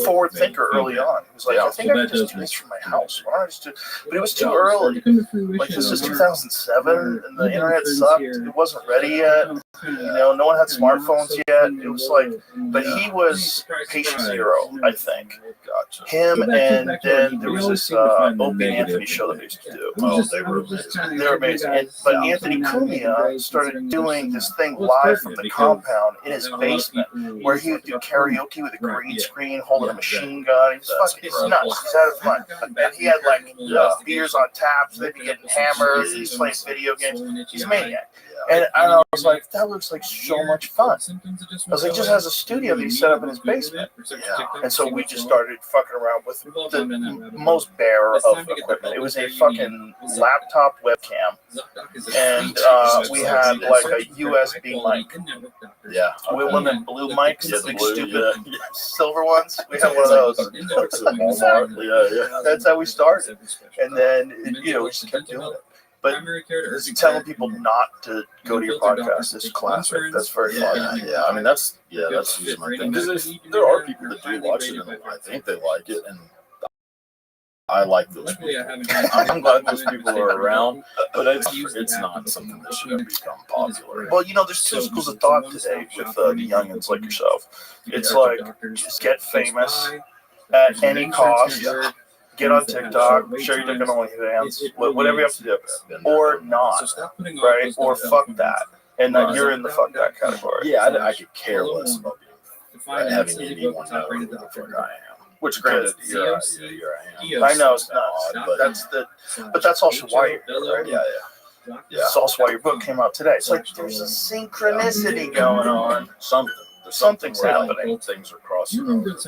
forward thinker early on. He was like, I think I could just do this from my house. Why don't I just do? But it was too early. Like, this is 2007, and the internet sucked. It wasn't ready yet. No one had smartphones yet. It was like, but he was patient zero, I think. Gotcha. Him, and then there was this Opie and Anthony show that we used to do. Oh, they were amazing. They were amazing. But Anthony Cumia started doing this thing live from the compound in his basement, where he would do karaoke with a green screen, holding a machine gun. He was fucking, it's nuts. He's having fun. And he had like beers on tap, so they'd be getting hammered. He's playing video games. He's a maniac. And I was like, that looks like so much fun. I was like, just has a studio that he set up in his basement. And so we just started fucking around with the most bare of equipment. It was a fucking laptop webcam. And we had like a USB mic. Yeah. We had one of them blue mics, the big stupid silver ones. We had one of those. That's how we started. And then, we just kept doing it. But telling people not to go to your podcast is classic. That's very fun. Yeah. I mean, that's usually my thing. Because there are people that do watch it, and I think they like it, and I like those people. I'm glad those people are around, but it's not something that should become popular. Well, there's two schools of thought today with the youngins like yourself. It's like, just get famous at any cost. Get on TikTok, show your dick on OnlyFans, whatever you have to do, or not, right? Or fuck that, and then you're in the fuck that category. Yeah, I could care less about having anyone know who the fuck I am. Which, granted, here I am. I know it's not, but that's also why you're here, right? Yeah. It's also why your book came out today. It's like there's a synchronicity going on. Something's happening. Things are crossing over.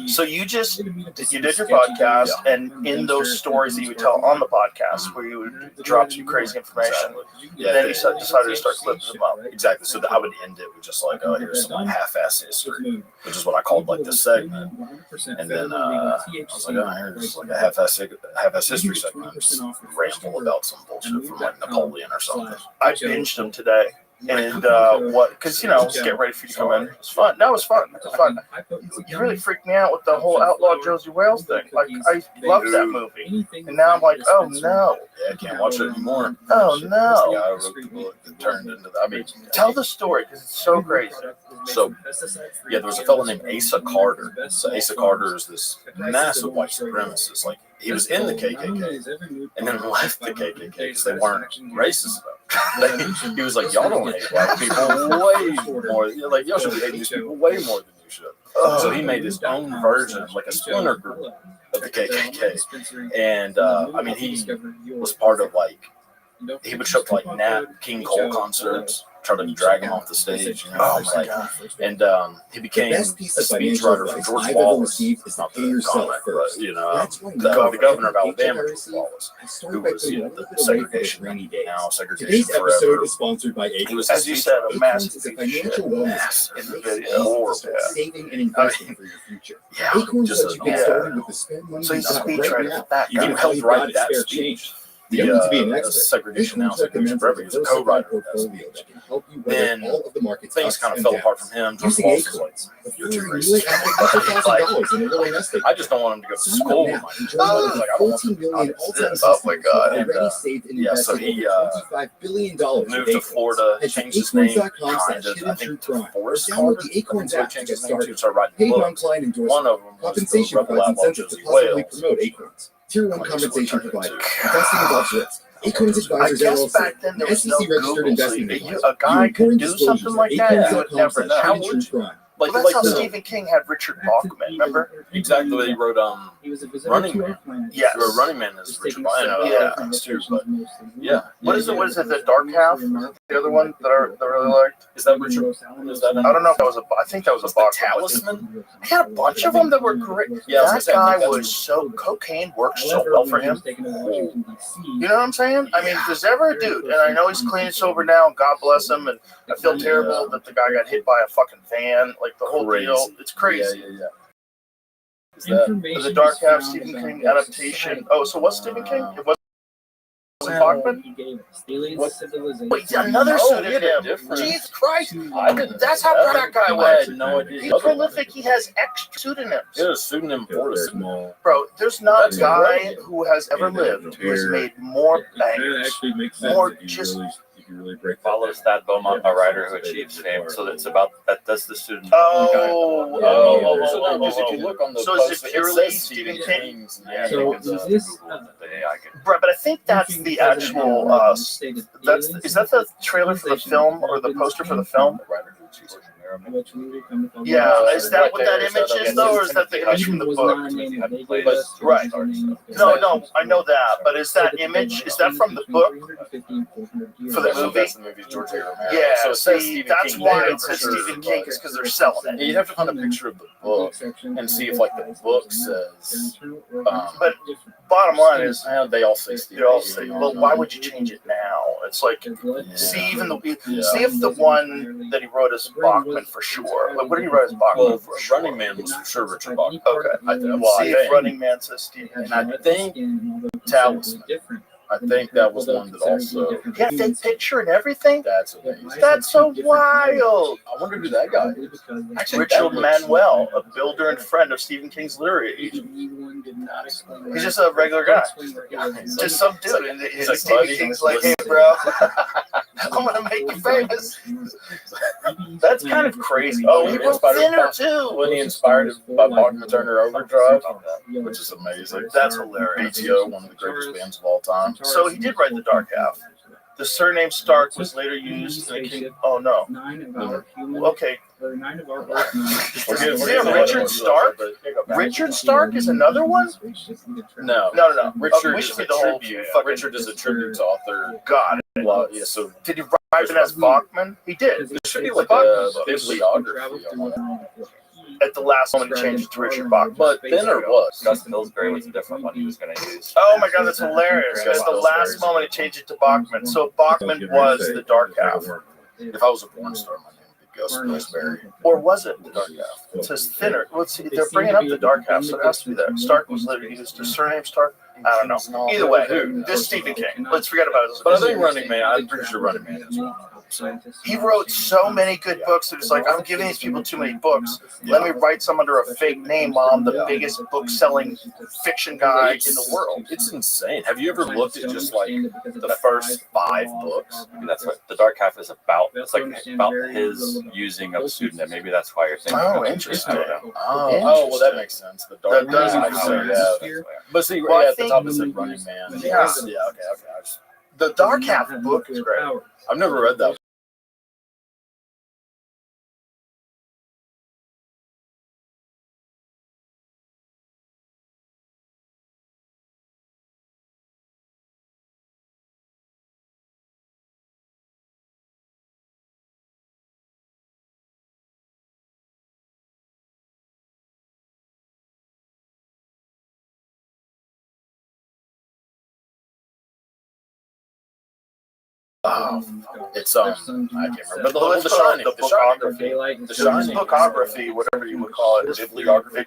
So you did your podcast, and in those stories that you would tell on the podcast, where you would drop some crazy information, then you decided to start clipping them up. Exactly. So I would end it with just like, oh, here's some half-ass history, which is what I called like the segment. And then I was like, oh, here's like a half-ass history segment. Just ramble about some bullshit from like Napoleon or something. I binged them today. And because just get ready for you to come in. It was fun. That was fun. It was fun. You really freaked me out with the whole Outlaw Josie Wales thing. Like, I loved that movie, and now I'm like, oh no, I can't watch it anymore. Oh no. I wrote the book that turned into that. I mean, tell the story because it's so crazy. So, there was a fellow named Asa Carter. So Asa Carter is this massive white supremacist. Like, he was in the KKK and then left the KKK because they weren't racist about it. He was like, y'all don't hate black people way more. Like, y'all should be hating these people way more than you should. So he made his own version, like a splinter group of the KKK. And, he was part of, like, he would show up to, like, Nat King Cole concerts. tried to drag him off the stage. You know, Oh my like, God. and he became a speechwriter for George Wallace, not the comic, but you know, the governor of Alabama, George Wallace, who was the segregation now, segregation forever. Sponsored by He was, as you said, a massive a piece of shit. financial mass wellness in the and video. Horrible. saving and investing for your future. Yeah, Acorns just lets you a- get yeah. started with the spend money So you he's a got speechwriter right for now. that You guy. can help write that spare speech. You don't need to be an The expert. segregation now, Acorns segregation recommends forever. a He's a co-writer of that portfolio speech. that can help you Then weather all of the market's things ups kind of and fell apart downs. from him. George Using Wallace was Acorns, like, before "You're too you knew it, racist." had $100,000 in a little nest egg. I just don't want him to go to Sign up school. now Like, and join one of like, the I don't want 14 million to- all-time Oh my customers God. who And, already saved and yeah, so invested he, over $25 billion moved to with Florida, Acorns. changed his name, kind of, I acorns.com/hidden true think, to crime. Forrest Download Carter. the Acorns app to Changed get his name to started. start writing Paid books. non-client One endorsement. of them was the Compensation Rebel provides Outlaw incentive to Josie positively Wales. promote Acorns. Tier 1 Like, compensation God. provider. Investing involves risk. Acorns I Advisors guess LLC. back then there was no SEC registered Google, so investment a guy advisor. could do something like that, you would never know. How would you? Well, that's how Stephen King had Richard Bachman, remember? Exactly. He wrote Running Man. Yes. He wrote Running Man is Richard Bachman. Yeah. Things too, but yeah. What is it? What is it? The Dark Half? The other one that I really liked? Is that Richard? Is that? I don't know if that was I think that was a Was the Bachman. Talisman? I had a bunch of them that were great. Yeah, I That was gonna say, I guy think that's- was so cocaine worked so well for him. You know what I'm saying? I mean, if there's ever a dude, and I know he's clean and sober now, and God bless him, and I feel terrible that the guy got hit by a fucking van, like the whole deal. It's crazy. Yeah. Is that? The Dark Half Stephen King adaptation. Oh, so what's Stephen King? It wasn't Bachman? Wait, another pseudonym. Jesus Christ. I didn't. That's how proud that guy was. I had no idea. He's prolific. He has extra pseudonyms. He had a pseudonym for it. Bro, there's not a That's guy incredible. who has ever lived who has made more bangers. actually makes sense More if you just- really break that Follows down. Thad Beaumont, a writer who achieves fame. So it's about that's the student. Because if you look on the So is post, it purely says Stephen Stephen King? King's Yeah, name. so It's, is this? the AI can. Right, but I think that's the actual. Is that the trailer for the film or the poster for the film? Yeah, is that what that image is though, or is that the image from the book? But right. No, I know that, but is that image? Is that from the book for the movie? That's the movie George A. Romero. Yeah, So it says see, Stephen that's King why there it for says sure, Stephen King, but- is because they're selling it. You'd have to find a picture of the book and see if, like, the book says. But bottom line is, They all say Stephen they all King. say, well, why would you change it now? It's like, see, even Yeah. see if the one that he wrote as Bachman for sure. Like, what did he write as Bachman Well, for sure? Running Man was for sure Richard Bachman. Okay. See if think- Running Man says Stephen. And I think Talisman. I think that was one that also. Yeah, fake picture and everything. That's amazing. That's so wild. I wonder who that guy is. Actually, Richard that looks- Manuel, a builder and friend of Stephen King's literary agent. He's just a regular guy. Just some dude. And He's like, Stephen buddy, King's like, hey, bro, I'm going to make you famous. That's kind of crazy. Oh, he wrote Thinner, too. When he inspired by Bachman Turner Overdrive, which is amazing. That's hilarious. BTO, one of the greatest bands of all time. So he did write The Dark Half. The surname Stark was later used in the King. Oh, no. Okay. Yeah, Richard Stark? Richard Stark is another one? No. No. Richard We is should a be the whole tribute. fucking- Richard is a tribute to author. God. Well, yeah, so Did he write it as Bachman? He did. there should be like a bibliography on it. At the last moment, he changed it to Richard Bachman. But Thinner was. Gus Pillsbury was a different one he was going to use. Oh my God, that's hilarious. At the last moment, he changed it to Bachman. So Bachman was the Dark Half. If I was a porn star, my name would be Gus Pillsbury. Or was it the Dark Half? It says Thinner. Let's see. They're bringing up the Dark Half, so it has to be that. Stark was later used. His surname Stark? I don't know. Either way, this is Stephen King. Let's forget about it. But I think Running Man, I'm pretty sure Running Man is one. He wrote so many good books that it's like, I'm giving these people too many books. Let me write some under a fake name while I'm the biggest book-selling fiction guy in the world. It's insane. Have you ever looked at just like the first 5 books? Maybe that's what the Dark Half is about. It's like about his using of a pseudonym. Maybe that's why you're thinking. Oh, of it. interesting. I don't know. Oh, well, that makes sense. The Dark That does Man, make so, sense. yeah. But see, Well, I at the think- top it said Running Man. Yeah. Okay. The Dark Half book is great. I've never read that It's I can't remember. Well, let's put on the bookography. The Shining. Bookography, whatever you would call it. Bibliography.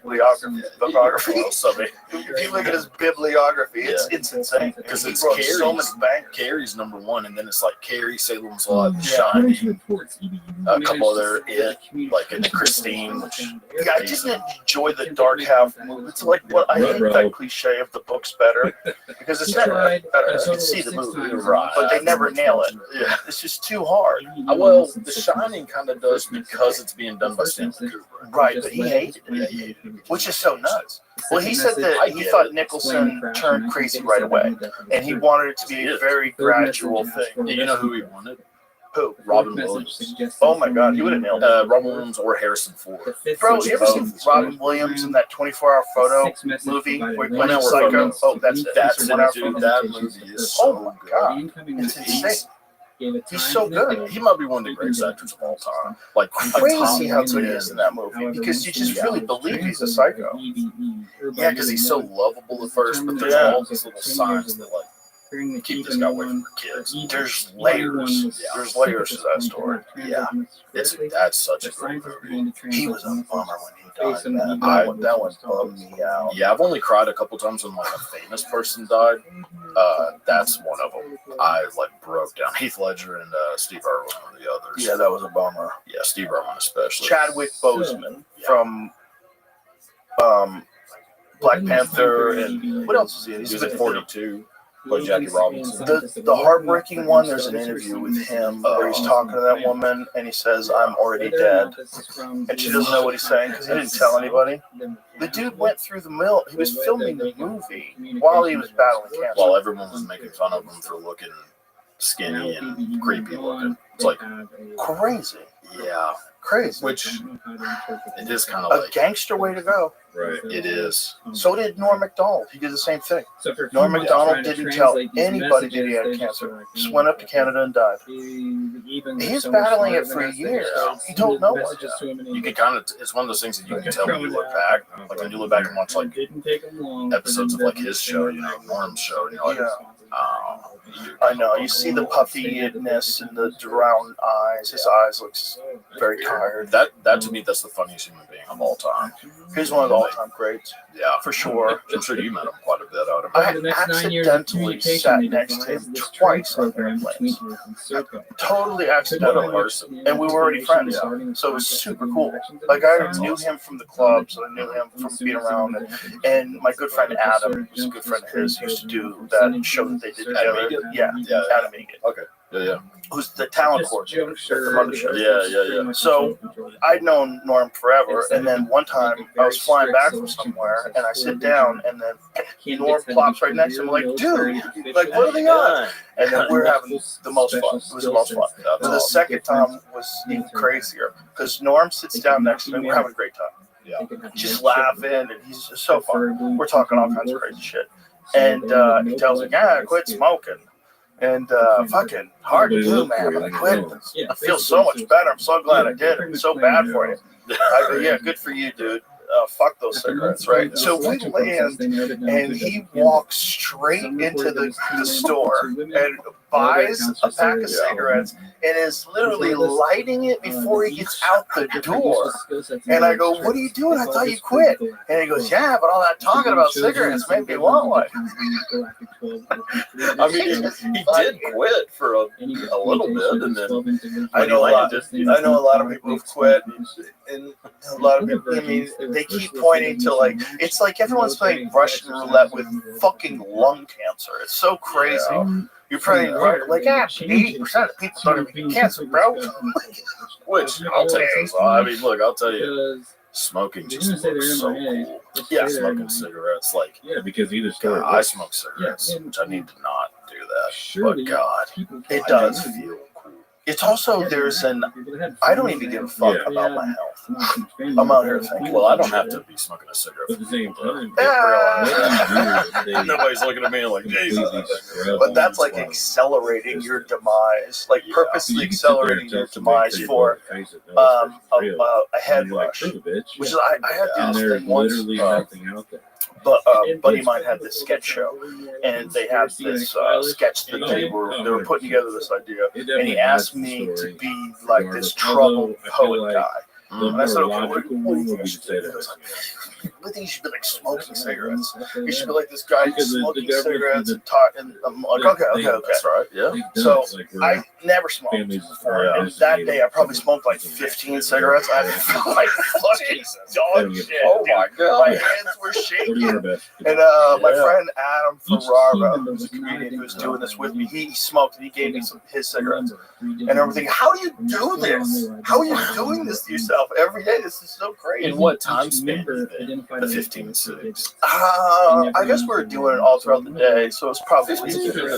Bookography. If you look at his bibliography, it's insane. Because it's wrote so many bangers. Carrie's number one, and then it's like Carrie, Salem's Lot, Shining, a couple other like in Christine. Which Yeah, I just enjoy the dark half. It's like what I hate that cliche of the book's better because it's never better. You can see the movie, Right. but they never nail it. Yeah. It's just too hard. Well, The Shining kind of does because it's being done by Stanley Kubrick. Right, but he hated it. Yeah, he hated it. Which is so nuts. Well, he said that he thought Nicholson turned crazy right away, and he wanted it to be a very gradual thing. You know who he wanted? Who? Robin Williams. Oh my God, he would have nailed it. Robin Williams or Harrison Ford. Bro, you ever seen Robin Williams in that 24-hour photo movie where he plays Psycho? Oh, that's it. That's One hour dude. photo. That movie is Oh so my good. God, it's insane. He's so good. He might be one of the greatest actors of all time. Like Crazy how good he is in that movie because you just really believe he's a psycho. Yeah, because he's so lovable at first, but there's all these little signs that like keep this guy away from the kids. There's layers. Yeah. There's layers to that story. Yeah, that's such a great movie. He was a bummer when he died. Man. That one bummed me out. Yeah, I've only cried a couple times when like a famous person died. That's one of them. I like broke down. Heath Ledger and Steve Irwin were the others. Yeah, that was a bummer. Yeah, Steve Irwin especially. Chadwick Boseman from Black Panther and what else is he in? He He's was in at 42. Like Jackie Robinson. The heartbreaking one, there's an interview with him where he's talking to that woman and he says, "I'm already dead." And she doesn't know what he's saying because he didn't tell anybody. The dude went through the mill. He was filming the movie while he was battling cancer. While everyone was making fun of him for looking skinny and creepy looking. It's like Crazy. Yeah. Crazy. Which it is kind of a like gangster way to go. Right. It is. So did Norm Macdonald. He did the same thing. Norm Macdonald didn't tell anybody that he had cancer. Just went up to Canada and died. He's battling it for years. He told no one. You can kind of. It's one of those things that you can tell when you look back. Like when you look back and watch like episodes of like his show, you know, Norm's show, and you're like, I know. You see the puffy-ness and the drowned eyes. His eyes looks very tired. That to me, that's the funniest human being of all time. He's one of the all-time greats. Yeah, for sure. I'm sure you met him quite a bit out of I accidentally sat next to him twice on airplanes. Totally accidentally. And we were already friends. So it was super cool. Like, I knew him from the clubs. I knew him from being around. And my good friend Adam, who's a good friend of his, used to do that show that they did together. Yeah, Adam Egan. Okay. Yeah. Who's the talent coordinator at the mothership. Yeah. So I'd known Norm forever, and then one time I was flying back from somewhere, and I sit down, and then Norm plops right next to him, like, dude, like, what are they on? And then we're having the most fun. It was the most fun. So the second time was even crazier, because Norm sits down next to me, we're having a great time. Yeah. Just laughing, and he's just so fun. We're talking all kinds of crazy shit. And he tells me, I quit smoking. And fucking hard to do, man, but I quit. I feel so much better. I'm so glad I did. It's so bad for you. I go, yeah, good for you, dude. Fuck those cigarettes, right? So we land, and he walks straight into the store and buys a pack of cigarettes and is literally lighting it before he gets out the door. And I go, what are you doing? I thought you quit. And he goes, yeah, but all that talking about cigarettes made me want one. I mean, he did quit for a little bit, and then I know a lot of people who've quit, and a lot of people, I mean, they keep pointing to, like, it's like everyone's playing Russian roulette with fucking lung cancer. It's so crazy. You're playing like 80% of people don't even get cancer, bro. Which I'll take as well. I mean, look, I'll tell you, smoking just looks so cool. Yeah, smoking cigarettes, like because either God, I smoke cigarettes, which I need to not do that. But God, it does feel cool. It's also, I don't even give a fuck about my health. I'm out here thinking. Well, I don't have to be smoking a cigarette. At the same time, Nobody's looking at me like, Jesus. But that's like accelerating your demise, like purposely accelerating your demise for a head rush. Which is, I had to do this thing once. But a buddy of mine had this sketch show, and they had this sketch that they were putting together this idea, and he asked me to be like this troubled poet guy. And I said, okay, what do you think I should do? He goes, I think you should be like smoking cigarettes. You should be like this guy smoking cigarettes and talk. And I'm like, okay. That's right. Yeah. So I never smoked before. And that day I probably smoked like 15 cigarettes. I felt like fucking dog shit. Oh my God. My hands were shaking. And my friend Adam Ferrara, who's a comedian who's doing this with me, he smoked and he gave me some of his cigarettes. And everything. How do you do this? How are you doing this to yourself every day? This is so crazy. In what time span? The 15 cities. I guess we were doing it all throughout the day, so it's probably 4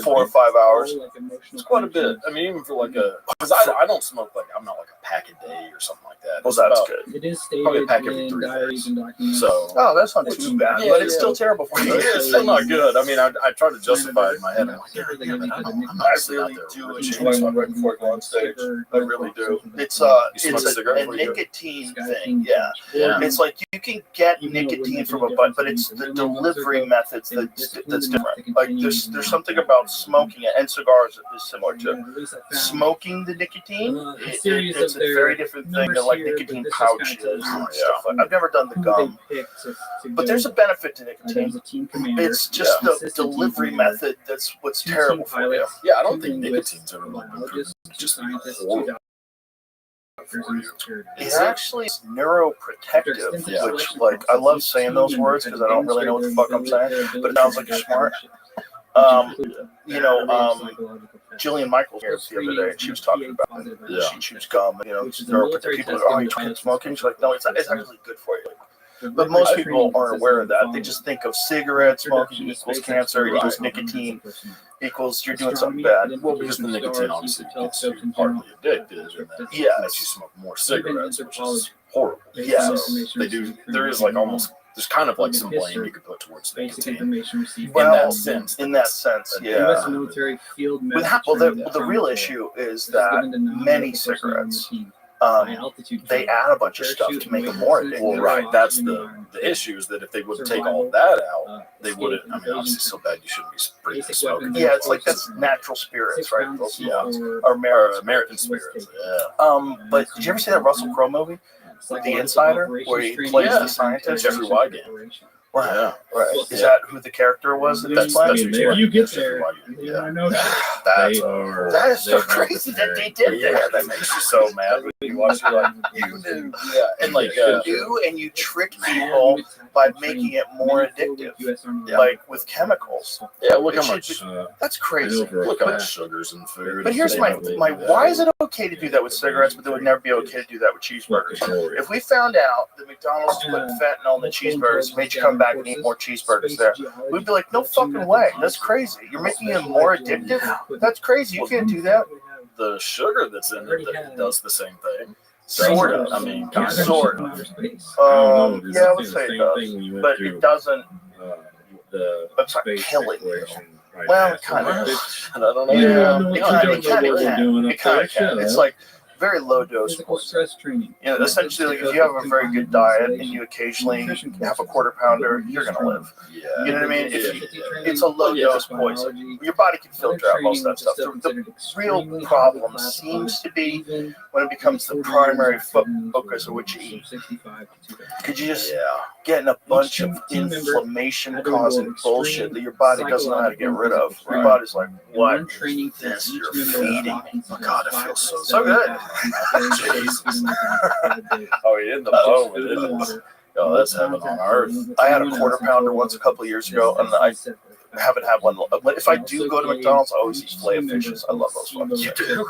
or 5 hours. It's quite a bit. I mean, even for like because I don't smoke I'm not like a pack a day or something like that. Well, that's good. It is Probably a stated pack every in 3 diaries days. and documents. So, That's not too bad, but it's still terrible for you. it's still not good. I mean, I try to justify it in my head. I'm like, I I really do enjoy one right before I go on stage. I really do. It's smoke a cigarette a before you go? nicotine thing. Yeah. Yeah. It's like you can get nicotine from a bud, but it's the delivery methods that's different. Like there's something about smoking it, and cigars is similar to smoking the nicotine. It's a very different thing than like nicotine pouches and stuff. I've never done the gum, but there's a benefit to nicotine. It's just the delivery method that's what's terrible for you. Yeah, I don't think nicotine's ever like been proven just horrible. It's actually neuroprotective, which, like, I love saying those words because I don't really know what the fuck I'm saying, but it sounds like you're smart. Jillian Michaels here the other day, and she was talking about it. She chews gum, neuroprotective. People are like, oh, you quit smoking? She's like, no, it's actually good for you. But most people aren't aware of that. They just think of cigarette smoking equals cancer, equals nicotine, equals you're doing something bad. Well, because the nicotine obviously gets you partly addicted, and then makes you smoke more cigarettes, which is horrible. Yes. So there is like there's kind of like some blame you could put towards nicotine. Well, in that sense, yeah. The real issue is that many cigarettes, they add a bunch of stuff to make them more addictive. Well, right. That's the issue, is that if they would take all of that out, they wouldn't. I mean, obviously, so bad you shouldn't be breathing smoking. Yeah, it's like that's natural spirits, right? Those are American spirits. Yeah. But did you ever see that Russell Crowe movie, The Insider, where he plays the scientist? Jeffrey Wygant. Right. Is that who the character was that he's playing? There you get there. Yeah. I know That is so crazy that they did that. Yeah, that makes you so mad when you watch it. Like, you knew. Yeah, and like you trick people by making it more addictive, like with chemicals. Yeah, look how much. That's crazy. Look how much sugars in food. But here's my why is it okay to do that with cigarettes, but it would never be okay to do that with cheeseburgers? If we found out that McDonald's put fentanyl in the cheeseburgers, made you come back and eat more cheeseburgers there, we'd be like, no fucking way. That's crazy. You're making it more addictive? That's crazy. You can't do that. The sugar that's in it that does the same thing. Sort of. I mean, sort of. Yeah, I would say it does. But it doesn't. It's not killing you. Well, kind of. I don't know. Yeah, it kind of can. It's like very low dose stress training. Essentially, like if you have a very good diet and you occasionally have a quarter pounder, you're gonna live. Yeah. You know what I mean? It's a low dose poison. Your body can filter out most of that stuff. The real problem seems to be when it becomes the primary focus of what you eat. Could you just get in a bunch of inflammation-causing bullshit that your body doesn't know how to get rid of? Your body's like, what is this you're feeding me? Oh, God, it feels so good. Jesus. Oh, you're in the moment, isn't it? Oh, that's heaven on earth. I had a quarter pounder once a couple of years ago, and I haven't had one. But if I do go to McDonald's, I always eat filet of fishes. I love those ones. You do?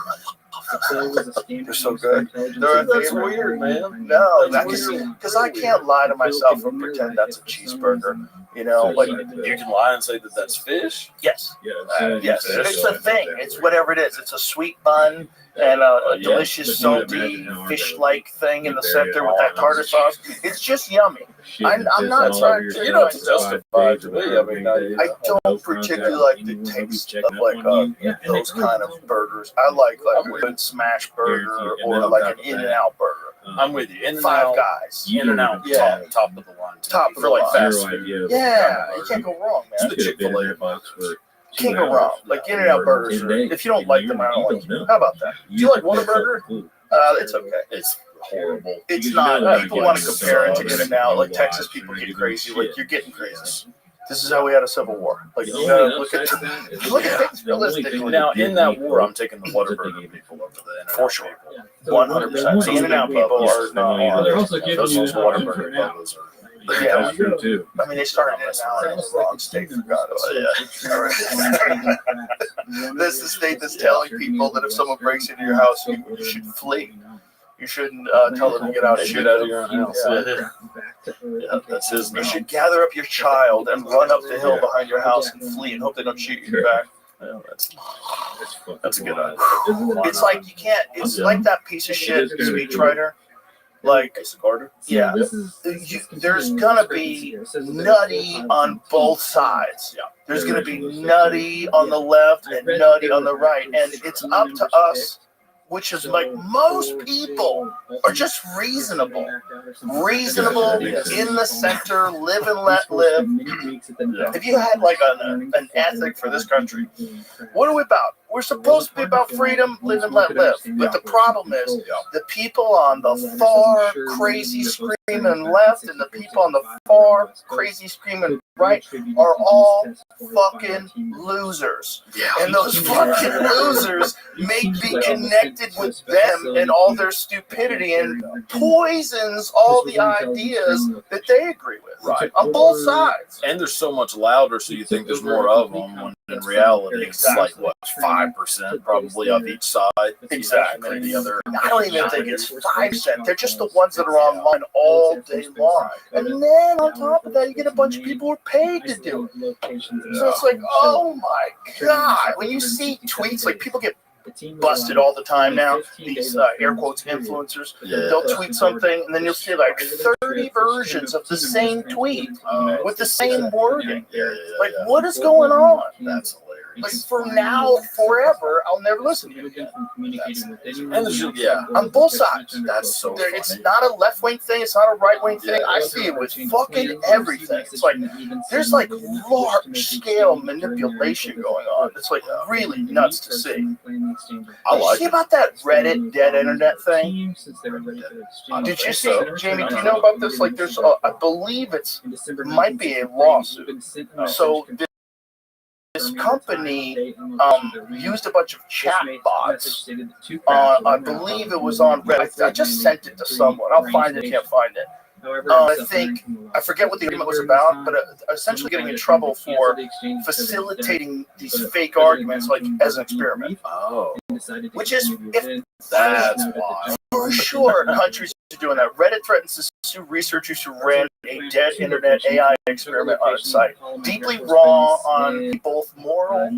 They're so good. That's weird, man. No, because I can't lie to myself and pretend that's a cheeseburger. You know, like You can lie and say that that's fish. yes, Yeah, yes, it's a thing. It's whatever it is. It's a sweet bun and a delicious salty fish-like thing in the center with that tartar sauce. It's just yummy. I'm not trying to. You don't have to justify it to me. I mean, I don't particularly like the taste of like those kind of burgers. I like a good smash burger or like an In-N-Out burger. I'm with you. In and Five out, Guys. in and out, Yeah. top of the line. Top of for the like line. fast food. Yeah, you can't go wrong, man. The Chick-fil-A. Can't go wrong. Like In-N-Out burgers, if you don't like them, I don't like you. How about that? Do you like Whataburger? It's okay. It's horrible. It's not. People want to compare it to In-N-Out. Like Texas people get crazy. Like you're getting crazy. This is how we had a civil war. Like you gotta look at things realistically. Now, in that war, I'm taking the Whataburger people over the In-N-Out For sure. people. 100%. The In-N-Out people are not. They're also giving Those you Whataburger Bubbles are. Yeah. true too. I mean, they started In-N-Out in the wrong state, for God's sake. This is the state that's telling people that if someone breaks into your house, you should flee. You shouldn't tell them to get out and shoot Get out them. of your own house. Yeah, that's his You name. should gather up your child and run up the hill behind your house and flee and hope they don't shoot you back. Yeah, that's a good idea. It's like you can't. It's like that piece of shit speechwriter. Like, Carter. yeah, there's gonna be nutty on both sides. Yeah. There's gonna be nutty on the left and nutty on the right, and it's up to us, which is like most people are just reasonable in the center, live and let live. If you had like an ethic for this country, what are we about? We're supposed to be about freedom, live and let live. But the problem is the people on the far crazy screaming left and the people on the far crazy screaming right are all fucking losers. And those fucking losers make me connected with them and all their stupidity and poisons all the ideas that they agree with. Right. On both sides. And they're so much louder, so you think there's more of them. When in reality, it's like what 5% probably of each side. Exactly. And the other. I don't even think it's 5%. They're just the ones that are online all day long. And then on top of that, you get a bunch of people who are paid to do it. So it's like, oh my God. When you see tweets, like people get busted all the time now, these air quotes influencers. They'll tweet something and then you'll see like 30 versions of the same tweet with the same wording. Like, what is going on? That's hilarious. Like, from now forever, I'll never listen to you again. And there's, On both sides. That's so funny. It's not a left-wing thing. It's not a right-wing thing. I see it with fucking everything. It's like, there's like large-scale manipulation going on. It's like really nuts to see. I like See it. about that Reddit dead internet thing? Did you see, Jamie, do you know about this? Like, there's, I believe it might be a lawsuit. So this company used a bunch of chat bots. I believe it was on Reddit. I just sent it to someone. I'll find it. Can't find it. I forget what the agreement was about, but essentially getting in trouble for facilitating these fake arguments, like as an experiment. Oh, Which is, if that's why. for sure, countries are doing that. Reddit threatens to sue researchers who ran a dead internet AI experiment on its site. Deeply wrong on both moral and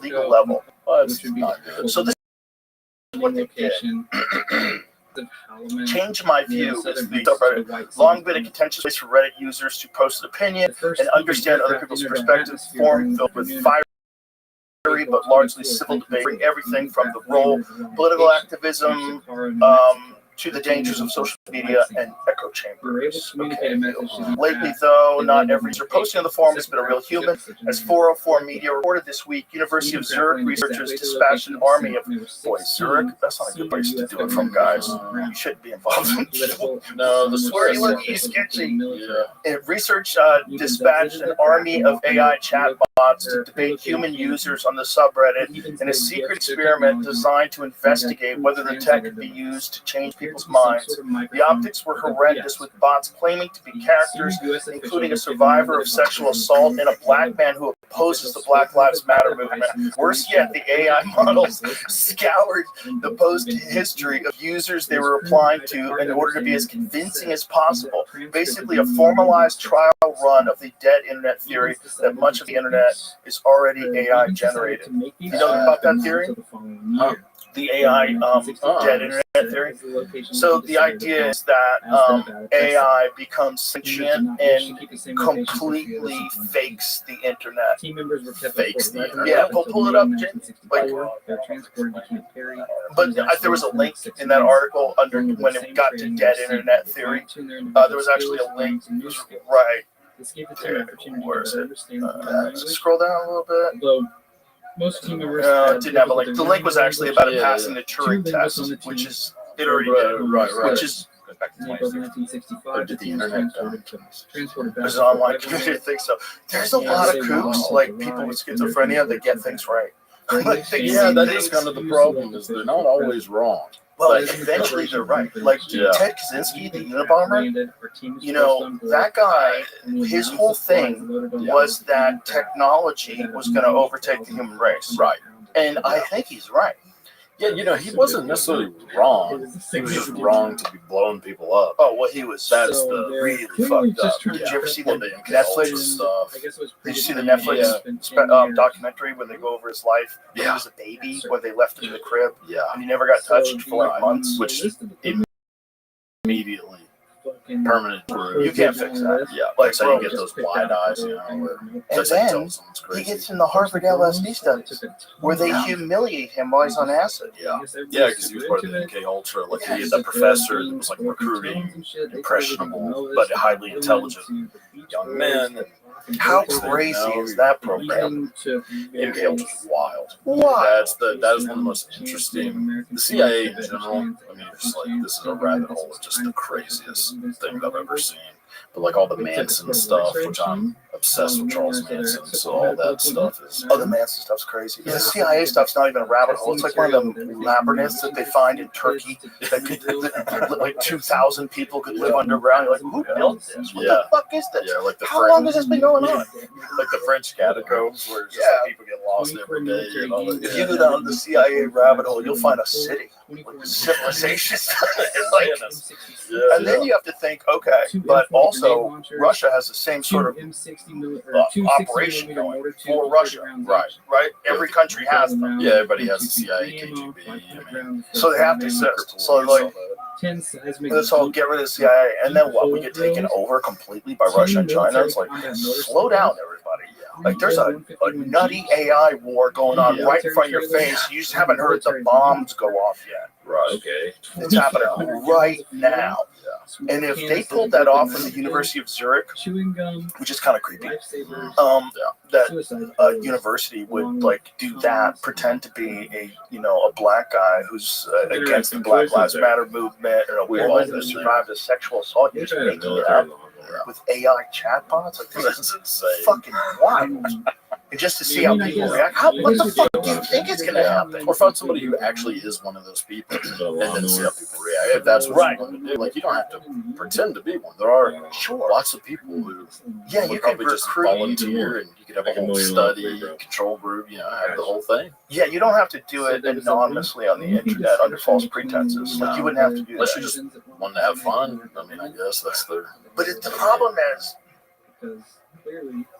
legal level. That's not good. So this is what they did. Change my view is the subreddit. Long been a contentious place for Reddit users to post an opinion and understand other people's perspectives. Forum filled with fiery but largely civil debate, bring everything from the role, political activism, to the dangers of social media and echo chambers. Okay. Lately, though, not every user posting on the forum has been a real human. As 404 Media reported this week, University of Zurich researchers dispatched an army of Zurich. That's not a good place to do it from, guys. You shouldn't be involved in No, the where you look, you sketchy. Research dispatched an army of AI chatbots to debate human users on the subreddit in a secret experiment designed to investigate whether the tech could be used to change people's minds. The optics were horrendous, with bots claiming to be characters, including a survivor of sexual assault and a black man who opposes the Black Lives Matter movement. Worse yet, the AI models scoured the post history of users they were replying to in order to be as convincing as possible. Basically, a formalized trial run of the dead internet theory that much of the internet is already AI generated. You know about that theory? The AI dead internet theory. So the idea is that AI becomes sentient and completely fakes the internet. Fakes the internet. Yeah, pull it up, Jim. Like, but there was a link in that article under when it got to dead internet theory. There was actually a link. It was right. Where is it? Scroll down a little bit. Most team members it didn't have a link. The link was actually about it passing the Turing test, which is it already did. Right. Which is back to 1965. Did the internet there's an online community thing. So there's a lot of kooks, like people with schizophrenia, that get things right. Like they Yeah, see that things- is kind of the problem. Is they're not always wrong. Well, eventually they're right. Like Ted Kaczynski, the Unabomber, you know, that guy, his whole thing was that technology was going to overtake the human race. Right. And I think he's right. Yeah, you know, he wasn't necessarily wrong. He was just wrong to be blowing people up. Oh, well, he was. That's So the really they're fucked just up. trying Did to you ever see Well, the the Netflix stuff. Did you see the Netflix documentary where they go over his life when he was a baby, when they left him in the crib, Yeah, and he never got touched for like months? which immediately permanent. You can't fix that. Yeah, Like, like so you get those wide eyes, you know, where And that's like then telling someone's he crazy. gets in the Harvard LSD studies where they humiliate him while he's on acid. Yeah, because he was part of the MK Ultra. Like he had that professor that was like recruiting impressionable but highly intelligent young men. How crazy is that program? MK Ultra is wild. Why? That is one of the most interesting. The CIA in general. I mean, just like this is a rabbit hole of just the craziest thing I've ever seen. But like all the Manson stuff, which I'm obsessed with Charles Manson, so all that stuff is. Oh, the Manson stuff's crazy. The CIA stuff's not even a rabbit hole. It's like one of them labyrinths that they find in Turkey that could, like 2,000 people could live underground. You're like, who built this? What the fuck is this? Yeah, like the How long has this been going on? Like the French catacombs where it's just like people get lost every day. You know, like, If you go down the CIA rabbit hole, you'll find a city, like a civilization. Like, and then you have to think, okay, but also Russia has the same sort of operation going for Russia, right? Right? Every country has them. Yeah, everybody has a CIA, KGB. I mean, So they have to exist. So like, let's all get rid of the CIA, and then what? We get taken over completely by Russia and China. It's like, slow down, everybody. Like, there's a nutty AI war going on right in front of your face. You just haven't heard the bombs go off yet. right. Okay. It's happening right now. And if they pulled that off in the University of Zurich, which is kind of creepy, that university would like do that, pretend to be a black guy who's against the Black Lives Matter movement, and a woman who survived a sexual assault. You're just making it up with AI chatbots. Like, this is insane. fucking wild. And just to see how people react. What the fuck do you think is going to happen? Or find somebody who actually is one of those people, and then see how people react. If that's what you want to do, like you don't have to pretend to be one. There are lots of people who Yeah, would you could probably just recruit. volunteer, and you could have a whole study control group. You know, have the whole thing. Yeah, you don't have to do it anonymously on the internet under false pretenses. Like, you wouldn't have to do Unless that. you just want to have fun. I mean, I guess that's the. But the problem is,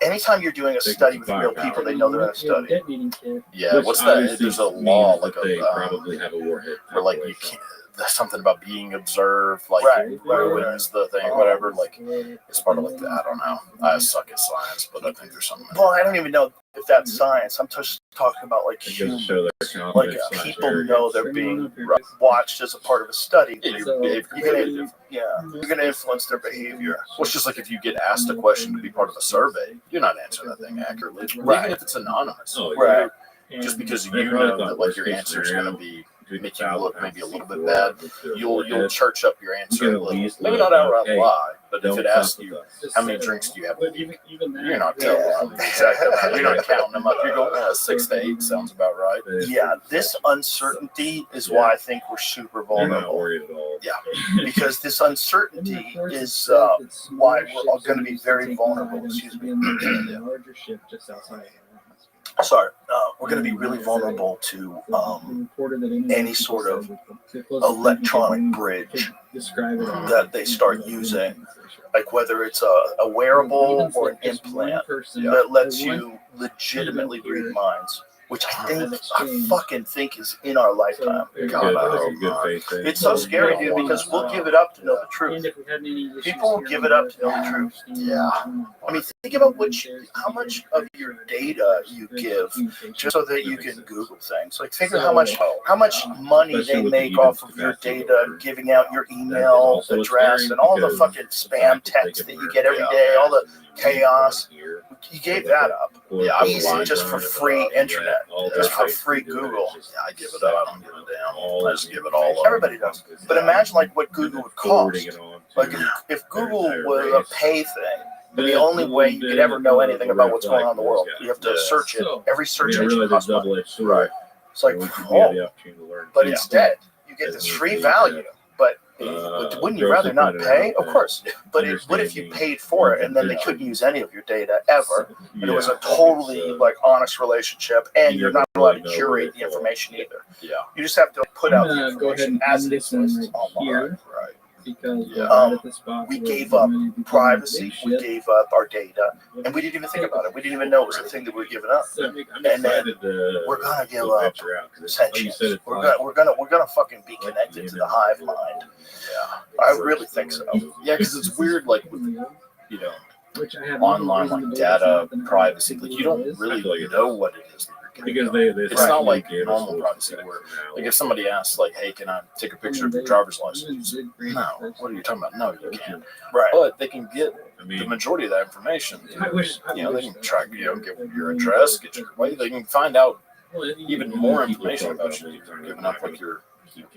anytime you're doing a study with real people, they know they're in a study. Yeah, what's that? There's a law like they a probably have a warhead. where like you can't. There's something about being observed, like Right, ruins the thing, whatever. Like it's part of like that. I don't know. I suck at science, but I think there's something. Well, I don't even know if that's science. I'm just talking about like It goes to humans. show their Like, confidence. people know they're being watched as a part of a study. Yeah, your behavior. You're gonna influence their behavior. Well, it's just like if you get asked a question to be part of a survey, you're not answering that thing accurately, Right. even if it's anonymous. Oh, Right. Just because They you probably know thought that like worst your case answer is going to scenario, be make you look maybe a little bit bad, you'll church up your answer get a at little. least Maybe a not outright hey, lie, but if don't it asks fuck you with us. how many drinks do you have, But even you're not telling them exactly. You're not counting them up. You're going 6 to 8 sounds about right. Yeah, this uncertainty is why I think we're super They're not vulnerable. worried at all. Yeah. Because this uncertainty is why we're all going to be very vulnerable. Excuse me. we're going to be really vulnerable to any sort of electronic bridge that they start using, like whether it's a wearable or an implant that lets you legitimately read minds, which I fucking think is in our lifetime. God, I hope not. It's so scary, dude, because we'll give it up to know the truth. People will give it up to know the truth. Yeah. I mean, think about how much of your data you give just so that you can Google things. Like, figure how much money they make off of your data, giving out your email address and all the fucking spam texts that you get every day, all the chaos. You gave that up. Yeah, Easy, just for free internet, just for free Google. Yeah, I give it up. I don't give a damn. I just give it all up. Everybody does. But imagine like what Google would cost. Like if Google was a pay thing, the only way you could ever know anything about what's going on in the world, you have to search it. Every search engine costs money. Right. It's like, oh, but instead you get this free value. But wouldn't you rather not pay? Of course. But what if you paid for it and then they couldn't use any of your data ever? And it was a totally like honest relationship, and you're not allowed to curate the information either. Yeah. You just have to put out the information as it exists online. Right. Because we gave up privacy, we gave up our data, and we didn't even think about it. We didn't even know it was a thing that we were giving up. And then we're gonna give up sentience. We're gonna fucking be connected to the hive mind. Yeah, I really think so. Yeah, because it's weird, like with, you know, online like data privacy. Like you don't really know what it is that you're getting. It's not like normal privacy where, like, if somebody asks, like, "Hey, can I take a picture of your driver's license?" No, what are you talking about? No, you can't. Right. But they can get the majority of that information. You know, they can track, you know, get your address, get your way. They can find out even more information about you. You're giving up like your